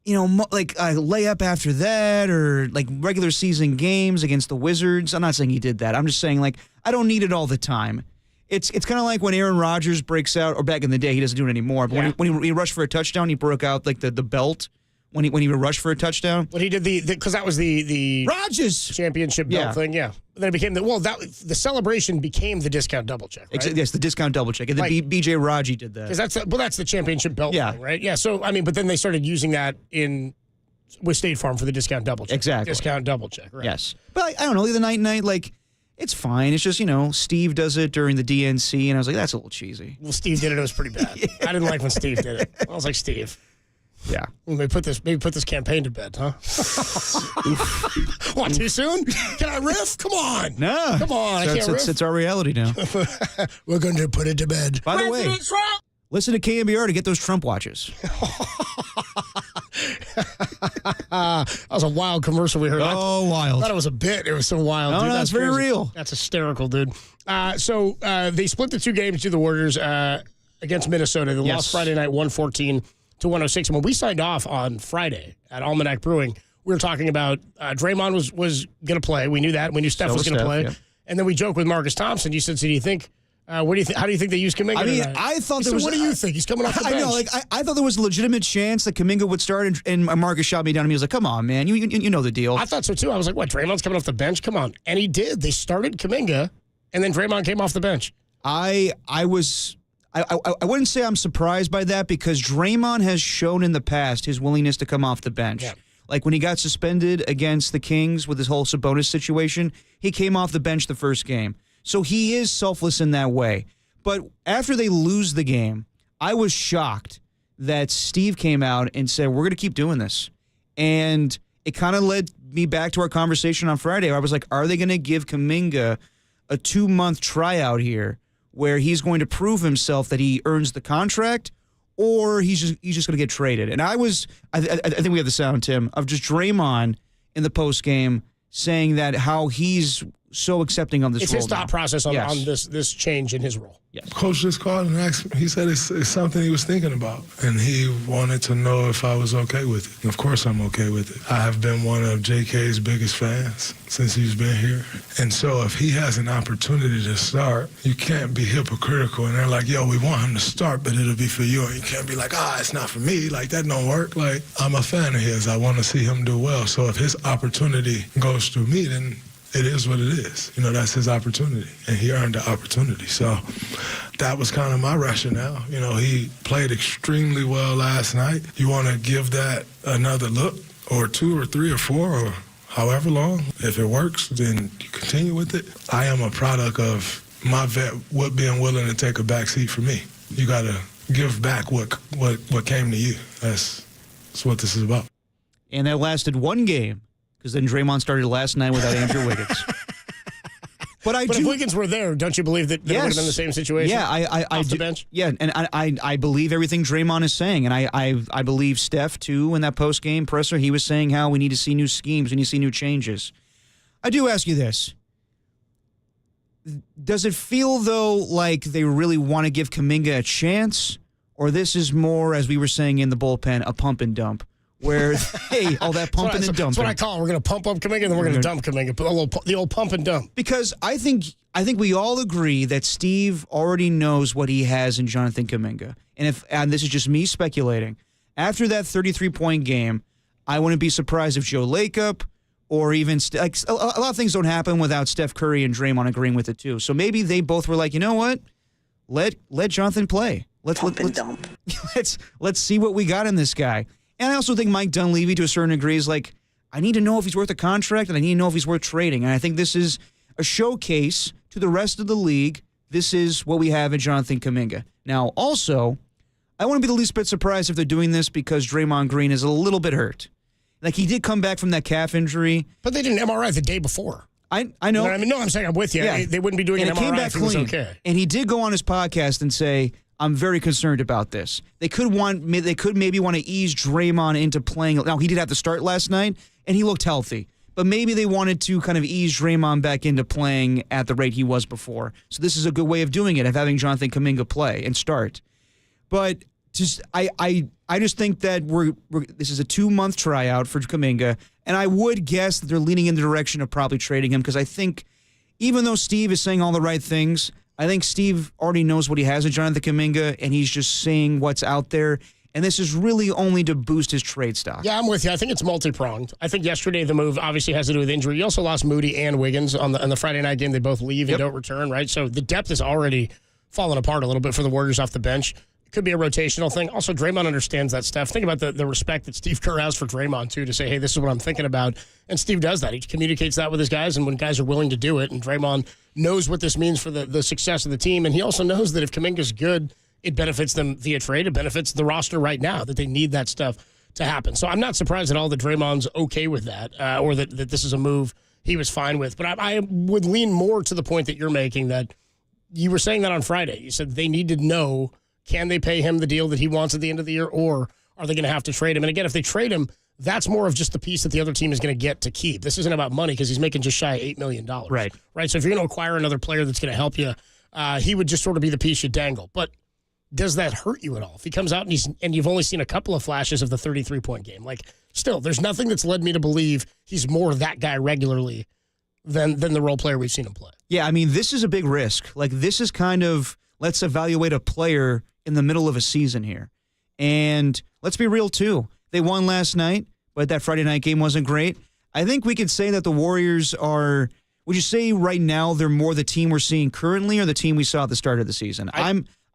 you know, like a layup after that or, like, regular season games against the Wizards. I'm not saying he did that. I'm just saying, like, I don't need it all the time. It's kind of like when Aaron Rodgers breaks out, or back in the day, he doesn't do it anymore. But when he rushed for a touchdown, he broke out like the belt when he rushed for a touchdown. But he did because that was the Rodgers championship belt thing. Yeah, but then it became the celebration became the discount double check. Right? Yes, the discount double check. And the BJ Raji did that because that's the championship belt thing, right? Yeah. So I mean, but then they started using that with State Farm for the discount double check. Exactly, discount double check. Right. Yes, but I don't know the night like. It's fine. It's just, Steve does it during the DNC, and I was like, that's a little cheesy. Well, Steve did it. It was pretty bad. I didn't like when Steve did it. I was like, Steve. Yeah. Maybe put this campaign to bed, huh? What, too soon? Can I riff? Come on. No. Come on. I can't riff. It's our reality now. We're going to put it to bed. By the way, Trump! Listen to KNBR to get those Trump watches. That was a wild commercial we heard. Wild. I thought it was a bit. It was so wild, no, dude. No, that's very real. That's hysterical, dude. So they split the two games to the Warriors against Minnesota. They lost Friday night 114 to 106. And when we signed off on Friday at Almanac Brewing, we were talking about Draymond was going to play. We knew that. We knew Steph was going to play. Yeah. And then we joked with Marcus Thompson. You said, so do you think what do you how do you think they use Kuminga? I mean, tonight? I thought there was. What do you think? He's coming off the bench. I know, I thought there was a legitimate chance that Kuminga would start, and Marcus shot me down, and he was like, "Come on, man, you know the deal." I thought so too. I was like, "What? Draymond's coming off the bench? Come on!" And he did. They started Kuminga, and then Draymond came off the bench. I wouldn't say I'm surprised by that because Draymond has shown in the past his willingness to come off the bench. Yeah. Like when he got suspended against the Kings with his whole Sabonis situation, he came off the bench the first game. So he is selfless in that way. But after they lose the game, I was shocked that Steve came out and said, we're going to keep doing this. And it kind of led me back to our conversation on Friday. Where I was like, are they going to give Kuminga a 2-month tryout here where he's going to prove himself that he earns the contract, or he's just going to get traded? And I think we have the sound, Tim, of just Draymond in the postgame saying that how he's so accepting of this it's role. It's his thought now. process on Yes. this change in his role. Yes. Coach just called and asked me. He said it's something he was thinking about, and he wanted to know if I was okay with it. And of course I'm okay with it. I have been one of JK's biggest fans since he's been here. And so if he has an opportunity to start, you can't be hypocritical. And they're like, yo, we want him to start, but it'll be for you. And you can't be like, it's not for me. Like, that don't work. Like, I'm a fan of his. I want to see him do well. So if his opportunity goes through me, then it is what it is. That's his opportunity, and he earned the opportunity. So that was kind of my rationale. He played extremely well last night. You want to give that another look, or 2 or 3 or 4, or however long. If it works, then you continue with it. I am a product of my vet being willing to take a back seat for me. You got to give back what came to you. That's what this is about. And that lasted 1 game. Because then Draymond started last night without Andrew Wiggins. But if Wiggins were there, don't you believe that it would have been the same situation? Yeah, I off do. The bench? Yeah, and I believe everything Draymond is saying, and I believe Steph too. In that post game presser, he was saying how we need to see new schemes, we need to see new changes. I do ask you this: does it feel though like they really want to give Kuminga a chance, or this is more, as we were saying in the bullpen, a pump and dump? where, hey, all that pumping and dumping. That's what I call it. We're going to pump up Kuminga, and then we're going to dump Kuminga. The old pump and dump. Because I think we all agree that Steve already knows what he has in Jonathan Kuminga. And this is just me speculating, after that 33-point game, I wouldn't be surprised if Joe Lacob or even a lot of things don't happen without Steph Curry and Draymond agreeing with it too. So maybe they both were like, you know what? Let Jonathan play. Let's see what we got in this guy. And I also think Mike Dunleavy, to a certain degree, is like, I need to know if he's worth a contract, and I need to know if he's worth trading. And I think this is a showcase to the rest of the league. This is what we have in Jonathan Kuminga. Now, also, I wouldn't be the least bit surprised if they're doing this because Draymond Green is a little bit hurt. Like, he did come back from that calf injury. But they did an MRI the day before. I know. You know what I mean? No, I'm saying I'm with you. Yeah. They wouldn't be doing an MRI if it was okay. And he did go on his podcast and say, I'm very concerned about this. They could maybe want to ease Draymond into playing. Now, he did have to start last night, and he looked healthy. But maybe they wanted to kind of ease Draymond back into playing at the rate he was before. So this is a good way of doing it, of having Jonathan Kuminga play and start. But I just think that this is a 2-month tryout for Kuminga, and I would guess that they're leaning in the direction of probably trading him because I think even though Steve is saying all the right things, I think Steve already knows what he has in Jonathan Kuminga, and he's just saying what's out there. And this is really only to boost his trade stock. Yeah, I'm with you. I think it's multi-pronged. I think yesterday the move obviously has to do with injury. You also lost Moody and Wiggins on the Friday night game. They both leave and don't return, right? So the depth is already falling apart a little bit for the Warriors off the bench. It could be a rotational thing. Also, Draymond understands that stuff. Think about the respect that Steve Kerr has for Draymond, too, to say, hey, this is what I'm thinking about. And Steve does that. He communicates that with his guys, and when guys are willing to do it, and Draymond knows what this means for the success of the team, and he also knows that if Kuminga's good, it benefits them via trade. It benefits the roster right now, that they need that stuff to happen. So I'm not surprised at all that Draymond's okay with that, or that this is a move he was fine with. But I would lean more to the point that you're making, that you were saying that on Friday. You said they need to know, can they pay him the deal that he wants at the end of the year, or are they going to have to trade him? And again, if they trade him, that's more of just the piece that the other team is going to get to keep. This isn't about money because he's making just shy of $8 million. Right. So if you're going to acquire another player that's going to help you, he would just sort of be the piece you dangle. But does that hurt you at all? If he comes out and you've only seen a couple of flashes of the 33-point game, like, still, there's nothing that's led me to believe he's more that guy regularly than the role player we've seen him play. Yeah, I mean, this is a big risk. Like, this is kind of, let's evaluate a player in the middle of a season here. And let's be real, too. They won last night, but that Friday night game wasn't great. I think we could say that the Warriors are, would you say right now they're more the team we're seeing currently or the team we saw at the start of the season?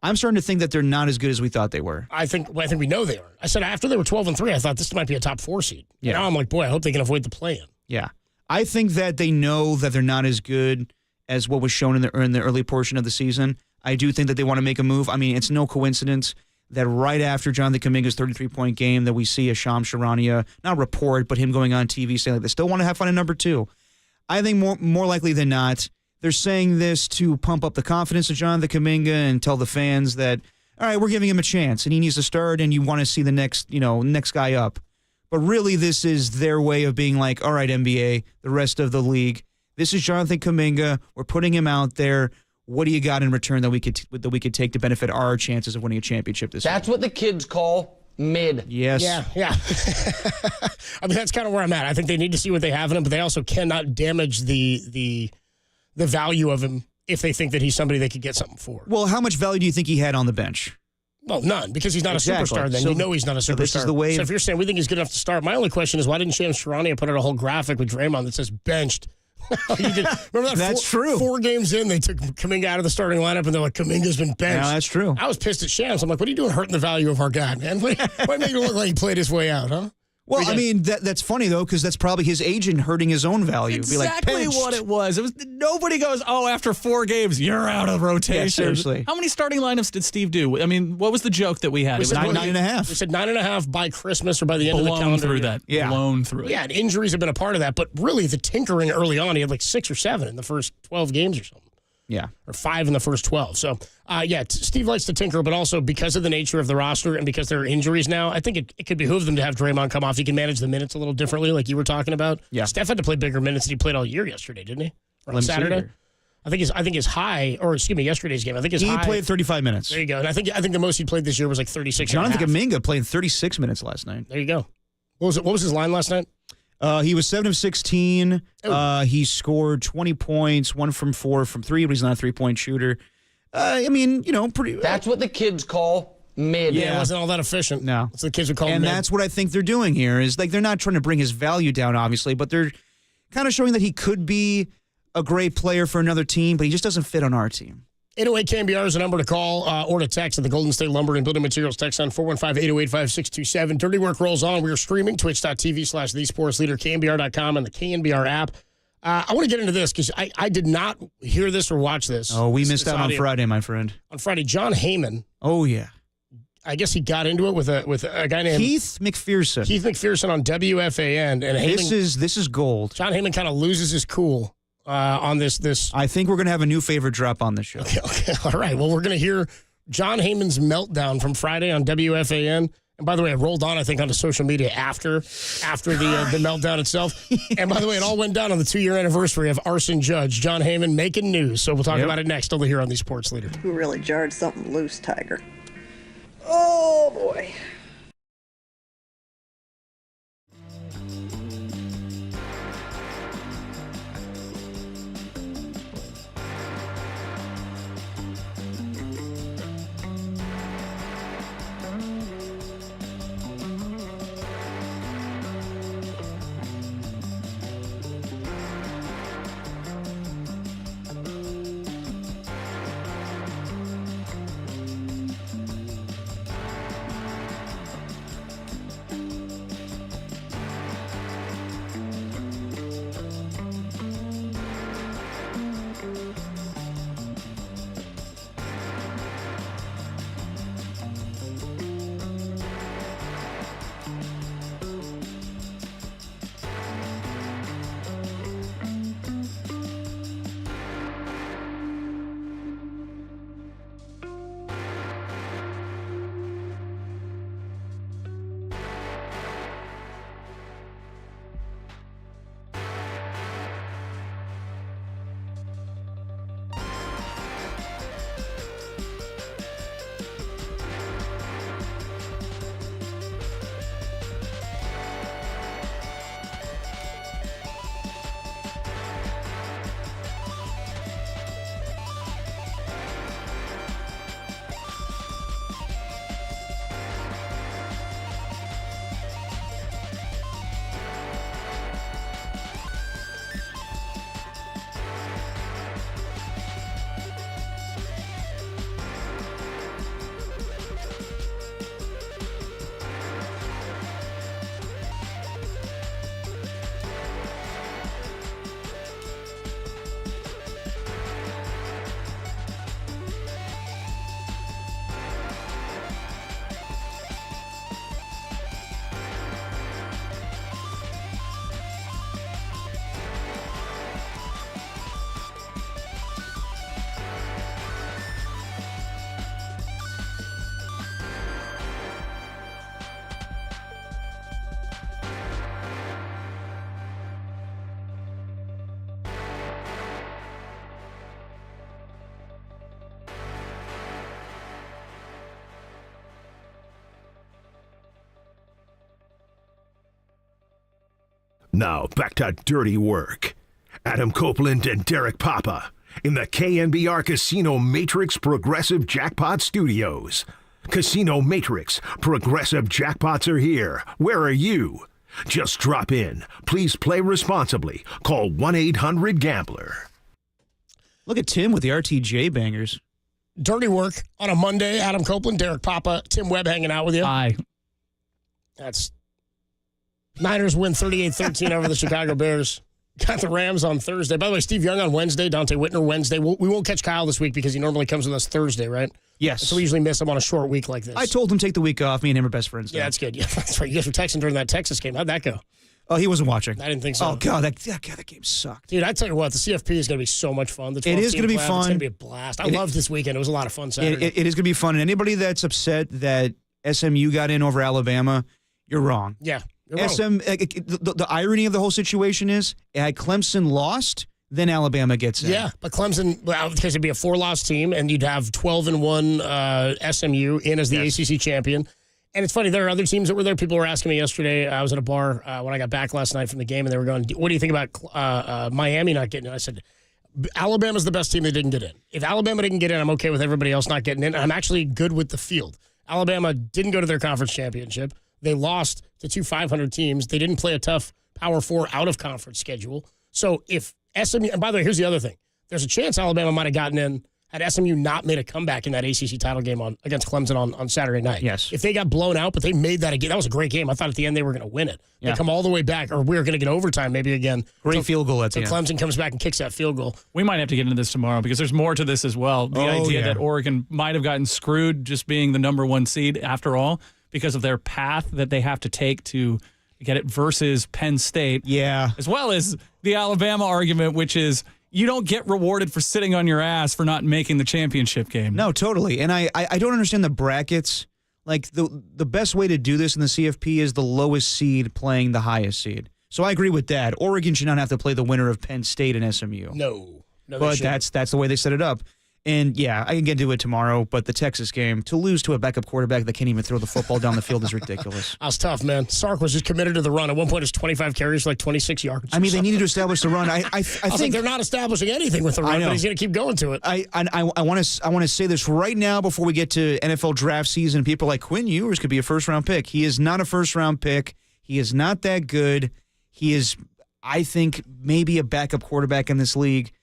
I'm starting to think that they're not as good as we thought they were. I think we know they are. I said after they were 12-3, I thought this might be a top 4 seed. Yeah. Now I'm like, boy, I hope they can avoid the play-in. Yeah. I think that they know that they're not as good as what was shown in the early portion of the season. I do think that they want to make a move. I mean, it's no coincidence that right after Jonathan Kuminga's 33-point game that we see a Shams Charania, not report, but him going on TV saying like they still want to have fun at number 2. I think more likely than not, they're saying this to pump up the confidence of Jonathan Kuminga and tell the fans that, all right, we're giving him a chance and he needs to start and you want to see the next guy up. But really, this is their way of being like, all right, NBA, the rest of the league, this is Jonathan Kuminga. We're putting him out there. What do you got in return that we could take to benefit our chances of winning a championship this year? That's what the kids call mid. Yes. Yeah. I mean, that's kind of where I'm at. I think they need to see what they have in him, but they also cannot damage the value of him if they think that he's somebody they could get something for. Well, how much value do you think he had on the bench? Well, none, because he's not a superstar then. So, you know he's not a superstar. So this is the way. So if you're saying we think he's good enough to start, my only question is why didn't Shams Charania put out a whole graphic with Draymond that says benched? Remember that? That's true. 4 games in, they took Kuminga out of the starting lineup, and they're like, Kuminga's been benched. Yeah, that's true. I was pissed at Shams. I'm like, what are you doing hurting the value of our guy, man? Why make it look like he played his way out, huh? Well, I mean, that's funny, though, because that's probably his agent hurting his own value. Exactly Be like, what it was. Nobody goes, oh, after 4 games, you're out of rotation. Yeah, seriously. How many starting lineups did Steve do? I mean, what was the joke that we had? It was 9.5. We said 9.5 by Christmas or by the end of the calendar. Blown through that. Yeah. Blown through it. Yeah, and injuries have been a part of that. But really, the tinkering early on, he had like 6 or 7 in the first 12 games or something. Yeah. Or 5 in the first 12. So, Steve likes to tinker, but also because of the nature of the roster and because there are injuries now, I think it could behoove them to have Draymond come off. He can manage the minutes a little differently, like you were talking about. Yeah. Steph had to play bigger minutes than he played all year yesterday, didn't he? Or on Saturday? I think his high, or excuse me, yesterday's game. I think his high. He played 35 minutes. There you go. And I think the most he played this year was like 36. Jonathan Kuminga played 36 minutes last night. There you go. What was his line last night? He was 7 of 16. He scored 20 points, 1 from 4 from 3, but he's not a three-point shooter. I mean, pretty. That's what the kids call mid. Yeah, it wasn't all that efficient. No. That's what the kids would call and mid. that's what I think they're doing here is like they're not trying to bring his value down, obviously, but they're kind of showing that he could be a great player for another team, but he just doesn't fit on our team. 808 KNBR is the number to call or to text at the Golden State Lumber and Building Materials text on 415-808-5627. Dirty Work rolls on. We are streaming twitch.tv/thesportsleader, KNBR.com, and the KNBR app. I want to get into this because I did not hear this or watch this. Oh, we missed out on Friday, my friend. On Friday, John Heyman. Oh, yeah. I guess he got into it with a guy named Keith McPherson. Keith McPherson on WFAN. And Heyman, this is gold. John Heyman kind of loses his cool on this. I think we're going to have a new favorite drop on the show. Okay. All right. Well, we're going to hear John Heyman's meltdown from Friday on WFAN. And by the way, it rolled on, I think, onto social media after the meltdown itself. And by the way, it all went down on the 2-year anniversary of Arson Judge, John Heyman, making news. So we'll talk about it next over here on the Sports Leader. Who really jarred something loose, Tiger? Oh, boy. Now, back to Dirty Work. Adam Copeland and Derek Papa in the KNBR Casino Matrix Progressive Jackpot Studios. Casino Matrix Progressive Jackpots are here. Where are you? Just drop in. Please play responsibly. Call 1-800-GAMBLER. Look at Tim with the RTJ bangers. Dirty Work on a Monday. Adam Copeland, Derek Papa, Tim Webb hanging out with you. Hi. That's Niners win 38-13 over the Chicago Bears. Got the Rams on Thursday. By the way, Steve Young on Wednesday, Dante Whitner Wednesday. We won't catch Kyle this week because he normally comes with us Thursday, right? Yes. So we usually miss him on a short week like this. I told him take the week off. Me and him are best friends now. Yeah, that's good. Yeah, that's right. You guys were texting during that Texas game. How'd that go? Oh, he wasn't watching. I didn't think so. Oh, God, that game sucked. Dude, I tell you what, the CFP is going to be so much fun. It is going to be fun. It's going to be a blast. I loved this weekend. It was a lot of fun Saturday. It is going to be fun. And anybody that's upset that SMU got in over Alabama, you're wrong. Yeah. The irony of the whole situation is, had Clemson lost, then Alabama gets in. Yeah, but Clemson, because it'd be a 4-loss team, and you'd have 12-1 SMU in as the ACC champion, And it's funny, there are other teams that were there. People were asking me yesterday. I was at a bar when I got back last night from the game, and they were going, what do you think about Miami not getting in? I said, Alabama's the best team that didn't get in. If Alabama didn't get in, I'm okay with everybody else not getting in. And I'm actually good with the field. Alabama didn't go to their conference championship. They lost to 2 500 teams. They didn't play a tough Power 4 out-of-conference schedule. So if SMU, and by the way, here's the other thing. There's a chance Alabama might have gotten in had SMU not made a comeback in that ACC title game against Clemson on Saturday night. Yes. If they got blown out, but they made that again, that was a great game. I thought at the end they were going to win it. Yeah. They come all the way back, or we're going to get overtime maybe again. Great field goal at the end. So Clemson comes back and kicks that field goal. We might have to get into this tomorrow because there's more to this as well. The idea that Oregon might have gotten screwed just being the number 1 seed after all because of their path that they have to take to get it versus Penn State. Yeah. As well as the Alabama argument, which is you don't get rewarded for sitting on your ass for not making the championship game. No, totally. And I don't understand the brackets. Like, the best way to do this in the CFP is the lowest seed playing the highest seed. So I agree with that. Oregon should not have to play the winner of Penn State and SMU. No, but that's the way they set it up. And, yeah, I can get to it tomorrow, but the Texas game, to lose to a backup quarterback that can't even throw the football down the field is ridiculous. That was tough, man. Sark was just committed to the run. At one point, it was 25 carries for like 26 yards. I mean, they needed to establish the run. I think they're not establishing anything with the run, but he's going to keep going to it. I want to say this right now before we get to NFL draft season. People like Quinn Ewers could be a first-round pick. He is not a first-round pick. He is not that good. He is, I think, maybe a backup quarterback in this league.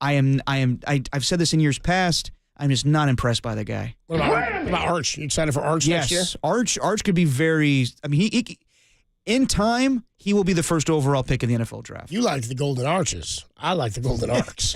I've said this in years past. I'm just not impressed by the guy. What about Arch? You excited for Arch next year? Yes, Arch could be very. I mean, he in time he will be the first overall pick in the NFL draft. You like the Golden Arches. I like the Golden Arcs.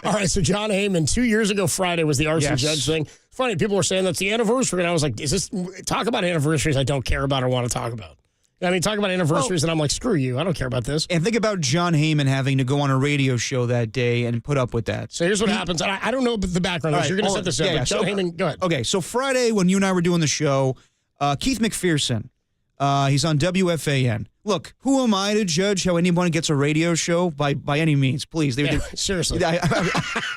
All right, so John Heyman, 2 years ago Friday was the Arch and Judge thing. Funny, people were saying that's the anniversary, and I was like, "Is this talk about anniversaries I don't care about or want to talk about?" I mean, talk about anniversaries, and I'm like, screw you. I don't care about this. And think about John Heyman having to go on a radio show that day and put up with that. So here's what happens. I don't know the background. Right, you're going to set this up. But John Heyman, go ahead. Okay, so Friday when you and I were doing the show, Keith McPherson, he's on WFAN. Look, who am I to judge how anyone gets a radio show by any means? Please. Seriously. I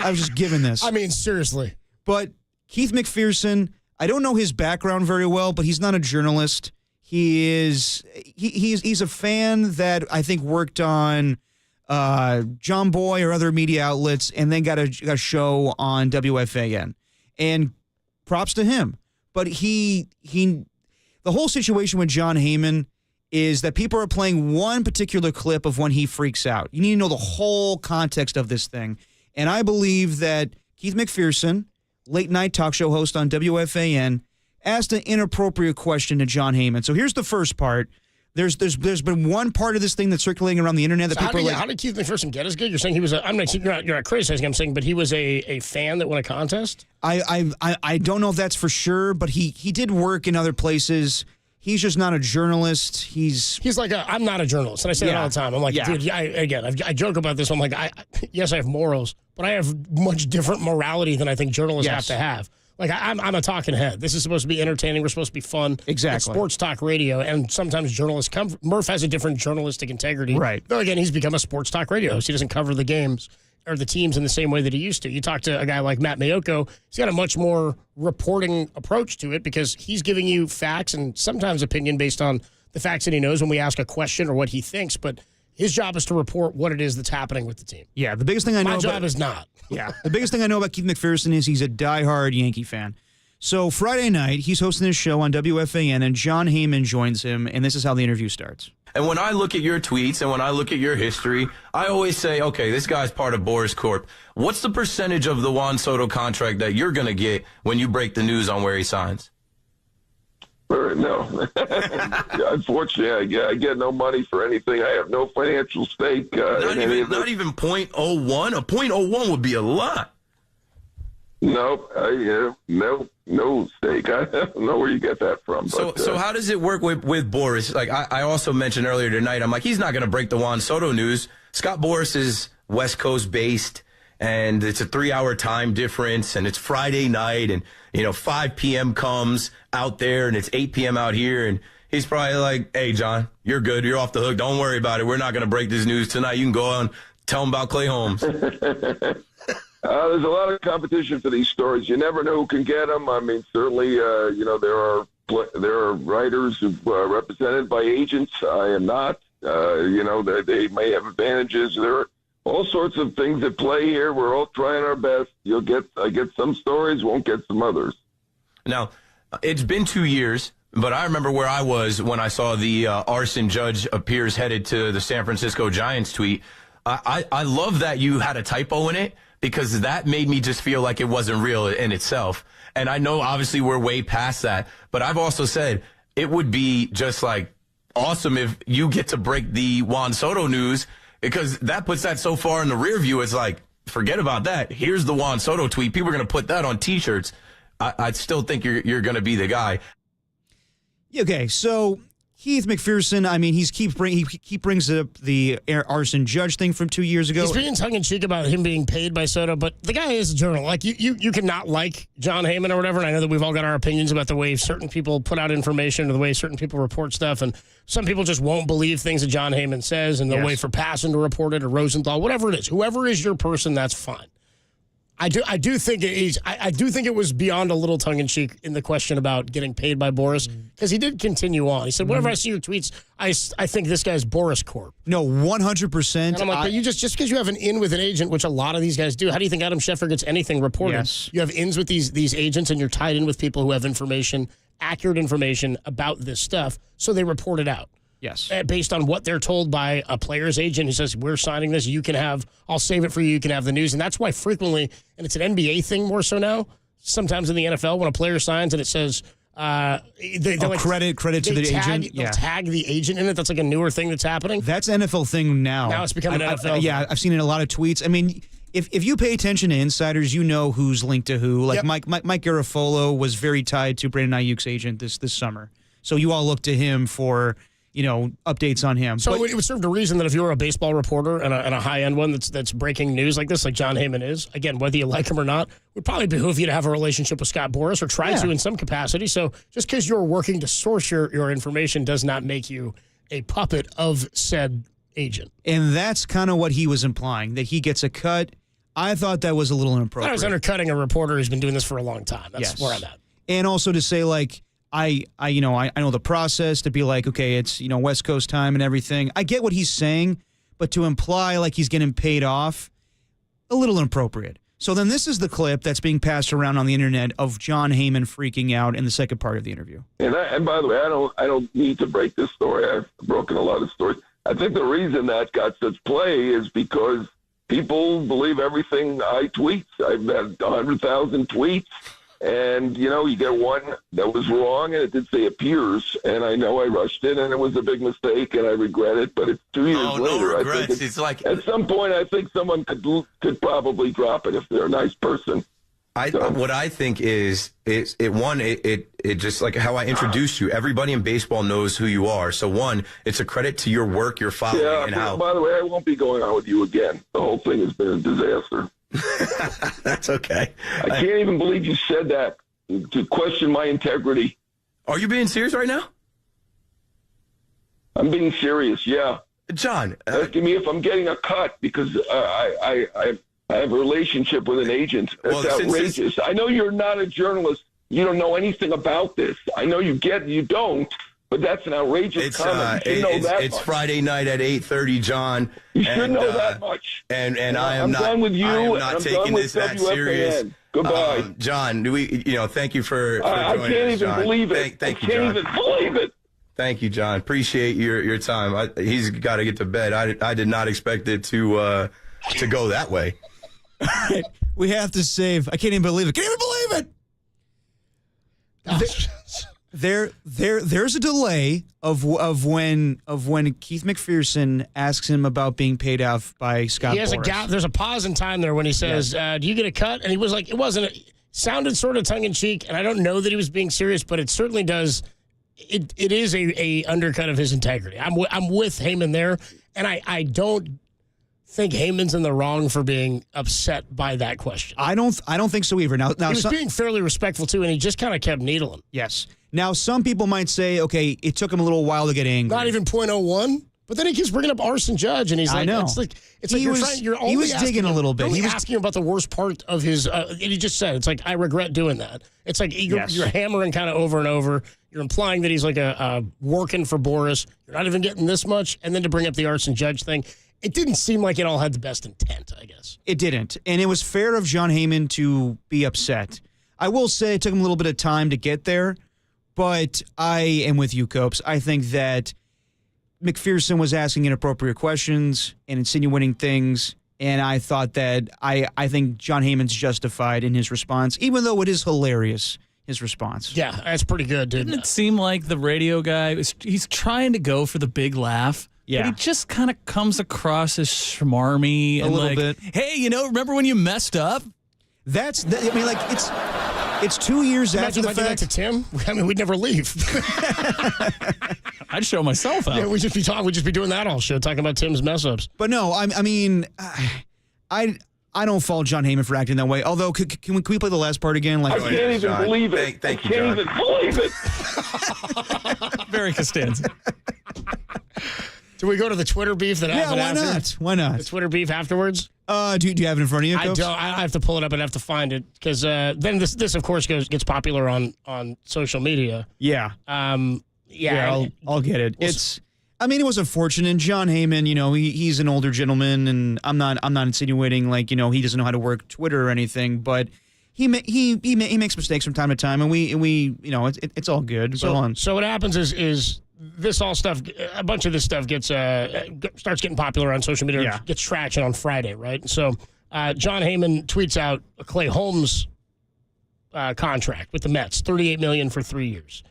was just giving this. I mean, seriously. But Keith McPherson, I don't know his background very well, but he's not a journalist. He's a fan that I think worked on John Boy or other media outlets and then got a show on WFAN. And props to him. But the whole situation with John Heyman is that people are playing one particular clip of when he freaks out. You need to know the whole context of this thing. And I believe that Keith McPherson, late night talk show host on WFAN, asked an inappropriate question to John Heyman. So here's the first part. There's been one part of this thing that's circulating around the internet that people are like, how did Keith McPherson get as good? You're saying he was you're not criticizing him, I'm saying, but he was a fan that won a contest? I don't know if that's for sure, but he did work in other places. He's just not a journalist. He's like I'm not a journalist, and I say that all the time. I'm like, dude, I joke about this. I'm like, yes, I have morals, but I have much different morality than I think journalists have to have. Like, I'm a talking head. This is supposed to be entertaining. We're supposed to be fun. Exactly. It's sports talk radio, and sometimes journalists come. Murph has a different journalistic integrity. Right. Though, again, he's become a sports talk radio host. He doesn't cover the games or the teams in the same way that he used to. You talk to a guy like Matt Mayoko, he's got a much more reporting approach to it because he's giving you facts and sometimes opinion based on the facts that he knows when we ask a question or what he thinks, but his job is to report what it is that's happening with the team. Yeah, the biggest thing I know My job is not. Yeah, the biggest thing I know about Keith McPherson is he's a diehard Yankee fan. So Friday night, he's hosting his show on WFAN, and John Heyman joins him, and this is how the interview starts. And when I look at your tweets and when I look at your history, I always say, okay, this guy's part of Boris Corp. What's the percentage of the Juan Soto contract that you're going to get when you break the news on where he signs? No. Unfortunately, I get no money for anything. I have no financial stake. Not even 0.01? A 0.01 would be a lot. Nope. No stake. I don't know where you get that from. But, so how does it work with Boris? Like I also mentioned earlier tonight, I'm like, he's not going to break the Juan Soto news. Scott Boras is West Coast based, and it's a 3-hour time difference, and it's Friday night, and 5 p.m. comes out there, and it's 8 p.m. out here, and he's probably like, hey, John, you're good. You're off the hook. Don't worry about it. We're not going to break this news tonight. You can go on, tell him about Clay Holmes. There's a lot of competition for these stories. You never know who can get them. I mean, certainly, there are there are writers who are represented by agents. I am not. They may have advantages. There are all sorts of things at play here. We're all trying our best. I get some stories, won't get some others. Now, it's been 2 years, but I remember where I was when I saw the arson judge appears headed to the San Francisco Giants tweet. I love that you had a typo in it, because that made me just feel like it wasn't real in itself. And I know, obviously, we're way past that. But I've also said it would be just, like, awesome if you get to break the Juan Soto news, because that puts that so far in the rear view. It's like, forget about that. Here's the Juan Soto tweet. People are going to put that on T-shirts. I still think you're going to be the guy. Okay, so Keith McPherson, I mean, he brings up the arson judge thing from 2 years ago. He's being tongue-in-cheek about him being paid by Soto, but the guy is a journalist. Like, you cannot like John Heyman or whatever, and I know that we've all got our opinions about the way certain people put out information or the way certain people report stuff, and some people just won't believe things that John Heyman says, and they'll wait for Passan to report it or Rosenthal, whatever it is. Whoever is your person, that's fine. I do think it was beyond a little tongue-in-cheek in the question about getting paid by Boris, because he did continue on. He said, whenever I see your tweets, I think this guy's Boris Corp. No, 100%. And I'm like, but you just because you have an in with an agent, which a lot of these guys do, how do you think Adam Schefter gets anything reported? Yes. You have ins with these agents, and you're tied in with people who have information, accurate information about this stuff, so they report it out. Yes. Based on what they're told by a player's agent who says, we're signing this, I'll save it for you, you can have the news. And that's why frequently, and it's an NBA thing more so now, sometimes in the NFL, when a player signs and it says, credit to the agent. They'll tag the agent in it. That's like a newer thing that's happening. That's an NFL thing now. Now it's becoming an NFL thing. I've seen it in a lot of tweets. I mean, if you pay attention to insiders, you know who's linked to who. Like Mike Garafolo was very tied to Brandon Ayuk's agent this summer. So you all look to him for updates on him. So it would serve to reason that if you were a baseball reporter and a high-end one that's breaking news like this, like John Heyman is, again, whether you like him or not, would probably behoove you to have a relationship with Scott Boras or try to in some capacity. So just because you're working to source your information does not make you a puppet of said agent. And that's kind of what he was implying, that he gets a cut. I thought that was a little inappropriate. I was undercutting a reporter who's been doing this for a long time. That's where I'm at. And also to say, like, I know the process, to be like, okay, it's, West Coast time and everything. I get what he's saying, but to imply like he's getting paid off, a little inappropriate. So then this is the clip that's being passed around on the internet of John Heyman freaking out in the second part of the interview. And by the way, I don't need to break this story. I've broken a lot of stories. I think the reason that got such play is because people believe everything I tweet. I've had 100,000 tweets. And, you get one that was wrong, and it did say appears, and I know I rushed it, and it was a big mistake, and I regret it, but it's 2 years later. No regrets. I think it's like at some point, I think someone could probably drop it if they're a nice person. What I think is it just like how I introduced you. Everybody in baseball knows who you are. So one, it's a credit to your work, your following, and how. By the way, I won't be going on with you again. The whole thing has been a disaster. That's okay. I can't even believe you said that to question my integrity. Are you being serious right now? I'm being serious, yeah. John. Asking me if I'm getting a cut because I have a relationship with an agent. That's outrageous. I know you're not a journalist. You don't know anything about this. I know you don't. But that's an outrageous comment. You should know that it's much. Friday night at 8:30, John. You should know that much. And I am I'm not done with you. I am not taking this that WFAN. serious. Goodbye. John, thank you for joining us, I can't even John. believe it. Thank you, I John. can't even believe it. Thank you, John. Appreciate your time. He's got to get to bed. I did not expect it to go that way. All right. We have to save. I can't even believe it. Can't even believe it. There's a delay of when Keith McPherson asks him about being paid off by Scott. He has Boras. a gap. There's a pause in time there when he says, "Do you get a cut?" And he was like, "It wasn't." Sounded sort of tongue in cheek, and I don't know that he was being serious, but it certainly does. It is a undercut of his integrity. I'm with Heyman there, and I don't think Heyman's in the wrong for being upset by that question. I don't think so either. Now he was being fairly respectful too, and he just kind of kept needling. Yes. Now some people might say, okay, it took him a little while to get angry. Not even .01. But then he keeps bringing up Arson Judge, and he's like, I know. it's like he was digging a little bit. He was was asking about the worst part of his. And he just said, "It's like I regret doing that." It's like you're hammering kind of over and over. You're implying that he's like a working for Boris. You're not even getting this much, and then to bring up the Arson Judge thing, it didn't seem like it all had the best intent. I guess it didn't, and it was fair of John Heyman to be upset. I will say it took him a little bit of time to get there, but I am with you, Copes. I think that McPherson was asking inappropriate questions and insinuating things, and I thought that I think John Heyman's justified in his response, even though it is hilarious, his response. Yeah, that's pretty good, dude. Didn't it seem like the radio guy, he's trying to go for the big laugh, but he just kind of comes across as schmarmy. A little bit. Hey, remember when you messed up? It's 2 years after the fact. To Tim, I mean, we'd never leave. I'd show myself out. Yeah, we'd just be doing that all show, talking about Tim's mess ups. But no, I mean, I don't fault John Heyman for acting that way. Although, can we play the last part again? I can't even believe it. Thank you, I can't John. even believe it. Very Costanza. Do we go to the Twitter beef that happened after? Not? Why not? The Twitter beef afterwards? Do you have it in front of you, I Copes? don't. I have to pull it up and have to find it because then this of course gets popular on social media. Yeah. Yeah. I'll get it. It was unfortunate. John Heyman, he's an older gentleman, and I'm not insinuating he doesn't know how to work Twitter or anything, but he makes mistakes from time to time, and we it's all good. So what happens is this all stuff, a bunch of this stuff starts getting popular on social media, gets traction on Friday, right? So John Heyman tweets out a Clay Holmes contract with the Mets, $38 million for 3 years.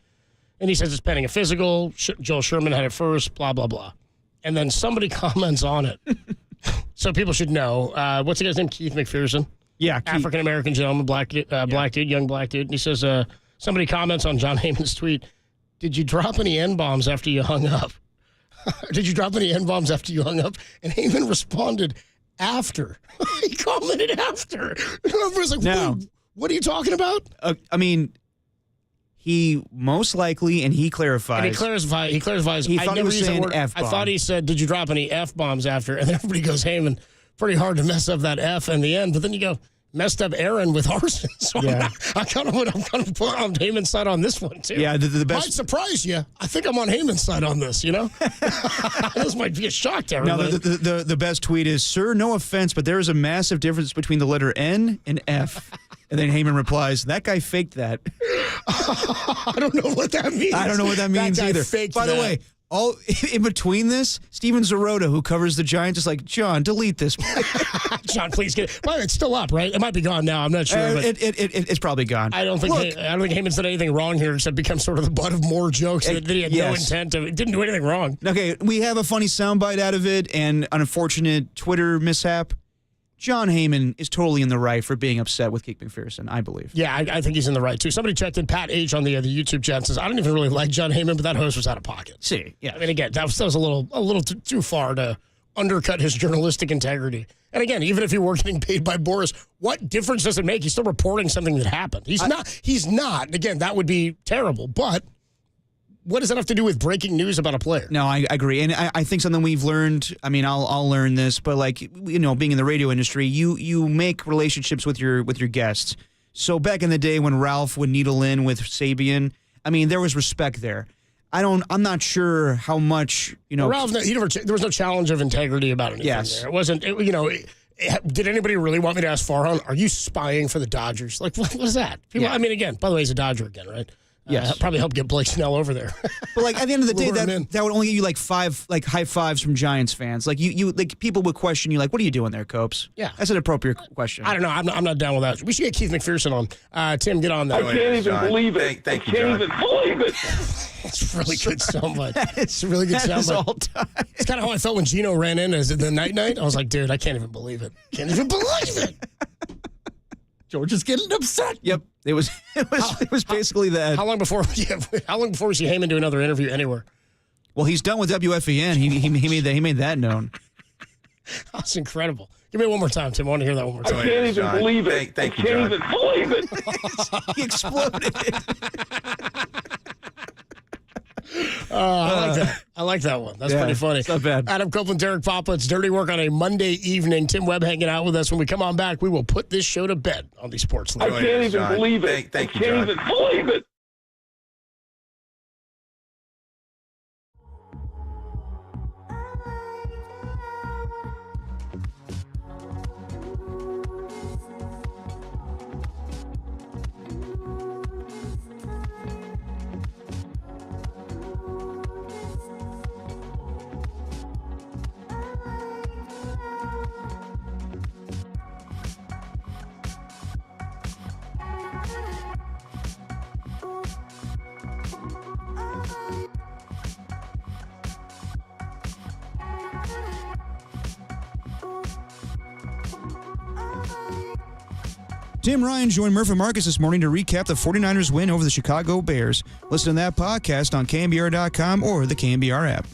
And he says it's pending a physical. Joel Sherman had it first, blah, blah, blah. And then somebody comments on it. So people should know. What's the guy's name? Keith McPherson? Yeah. African-American gentleman, black dude, young black dude. And he says, somebody comments on John Heyman's tweet, did you drop any N-bombs after you hung up? Did you drop any N-bombs after you hung up? And Heyman responded, after. He commented after. And everybody's like, now, what are you talking about? He most likely, and he clarifies. And he clarifies. He thought he was saying F-bomb. I thought he said, did you drop any F-bombs after? And then everybody goes, Heyman, pretty hard to mess up that F in the end. But then you go, messed up Aaron with arson. So I'm kind of put on Heyman's side on this one, too. Yeah, the best. Might surprise you. I think I'm on Heyman's side on this, This might be a shock to everybody. No, the best tweet is, sir, no offense, but there is a massive difference between the letter N and F. And then Heyman replies, that guy faked that. I don't know what that means. I don't know what that means either. By the way, all in between this, Steven Zarota, who covers the Giants, is like, John, delete this. John, please get it. By the way, it's still up, right? It might be gone now. I'm not sure. But it's probably gone. I don't think Heyman said anything wrong here except become sort of the butt of more jokes that he had no intent of. It didn't do anything wrong. Okay, we have a funny soundbite out of it and an unfortunate Twitter mishap. John Heyman is totally in the right for being upset with Keith McPherson, I believe. Yeah, I think he's in the right, too. Somebody checked in, Pat H. on the YouTube chat says, I don't even really like John Heyman, but that host was out of pocket. See, yeah. I mean, again, that was a little too far to undercut his journalistic integrity. And again, even if he were getting paid by Boris, what difference does it make? He's still reporting something that happened. He's not. Again, that would be terrible, but what does that have to do with breaking news about a player? No, I agree. And I think something we've learned, I mean, I'll learn this, but being in the radio industry, you make relationships with your guests. So back in the day when Ralph would needle in with Sabian, I mean, there was respect there. I'm not sure how much, Ralph, there was no challenge of integrity about anything there. It wasn't, did anybody really want me to ask Farhan, are you spying for the Dodgers? Like, what is that? People, I mean, again, by the way, he's a Dodger again, right? Yes. Probably help get Blake Snell over there. But at the end of the day, that would only get you five high fives from Giants fans. People would question you, what are you doing there, Copes? Yeah. That's an appropriate question. I don't know. I'm not down with that. We should get Keith McPherson on. Tim, get on there. I can't even believe it. Thank you, I can't John. even believe it. It's really good soundbite. It's really good soundbite. all time. It's kind of how I felt when Geno ran in as the night. I was like, dude, I can't even believe it. Can't even believe it. George is getting upset. Yep. It was basically that. How long before we see Heyman do another interview anywhere? Well, he's done with WFAN. He made that known. That's incredible. Give me it one more time, Tim. I want to hear that one more time. I can't even believe it. Thank you, I John. can't even believe it. He exploded. I like that. like that one. That's pretty funny. It's not bad. Adam Copeland, Derek Papa. It's Dirty Work on a Monday evening. Tim Webb hanging out with us. When we come on back, we will put this show to bed on the Sports League. I can't even believe it. Thank you, I can't John. even believe it. Tim Ryan joined Murph and Marcus this morning to recap the 49ers win over the Chicago Bears. Listen to that podcast on KNBR.com or the KNBR app.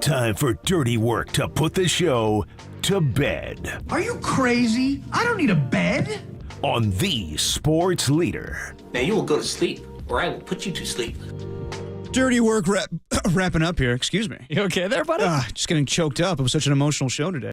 Time for dirty work to put the show to bed. Are you crazy? I don't need a bed. On the sports leader. Now you will go to sleep, or I will put you to sleep. Dirty work wrapping up here. Excuse me. You okay there, buddy? Just getting choked up. It was such an emotional show today.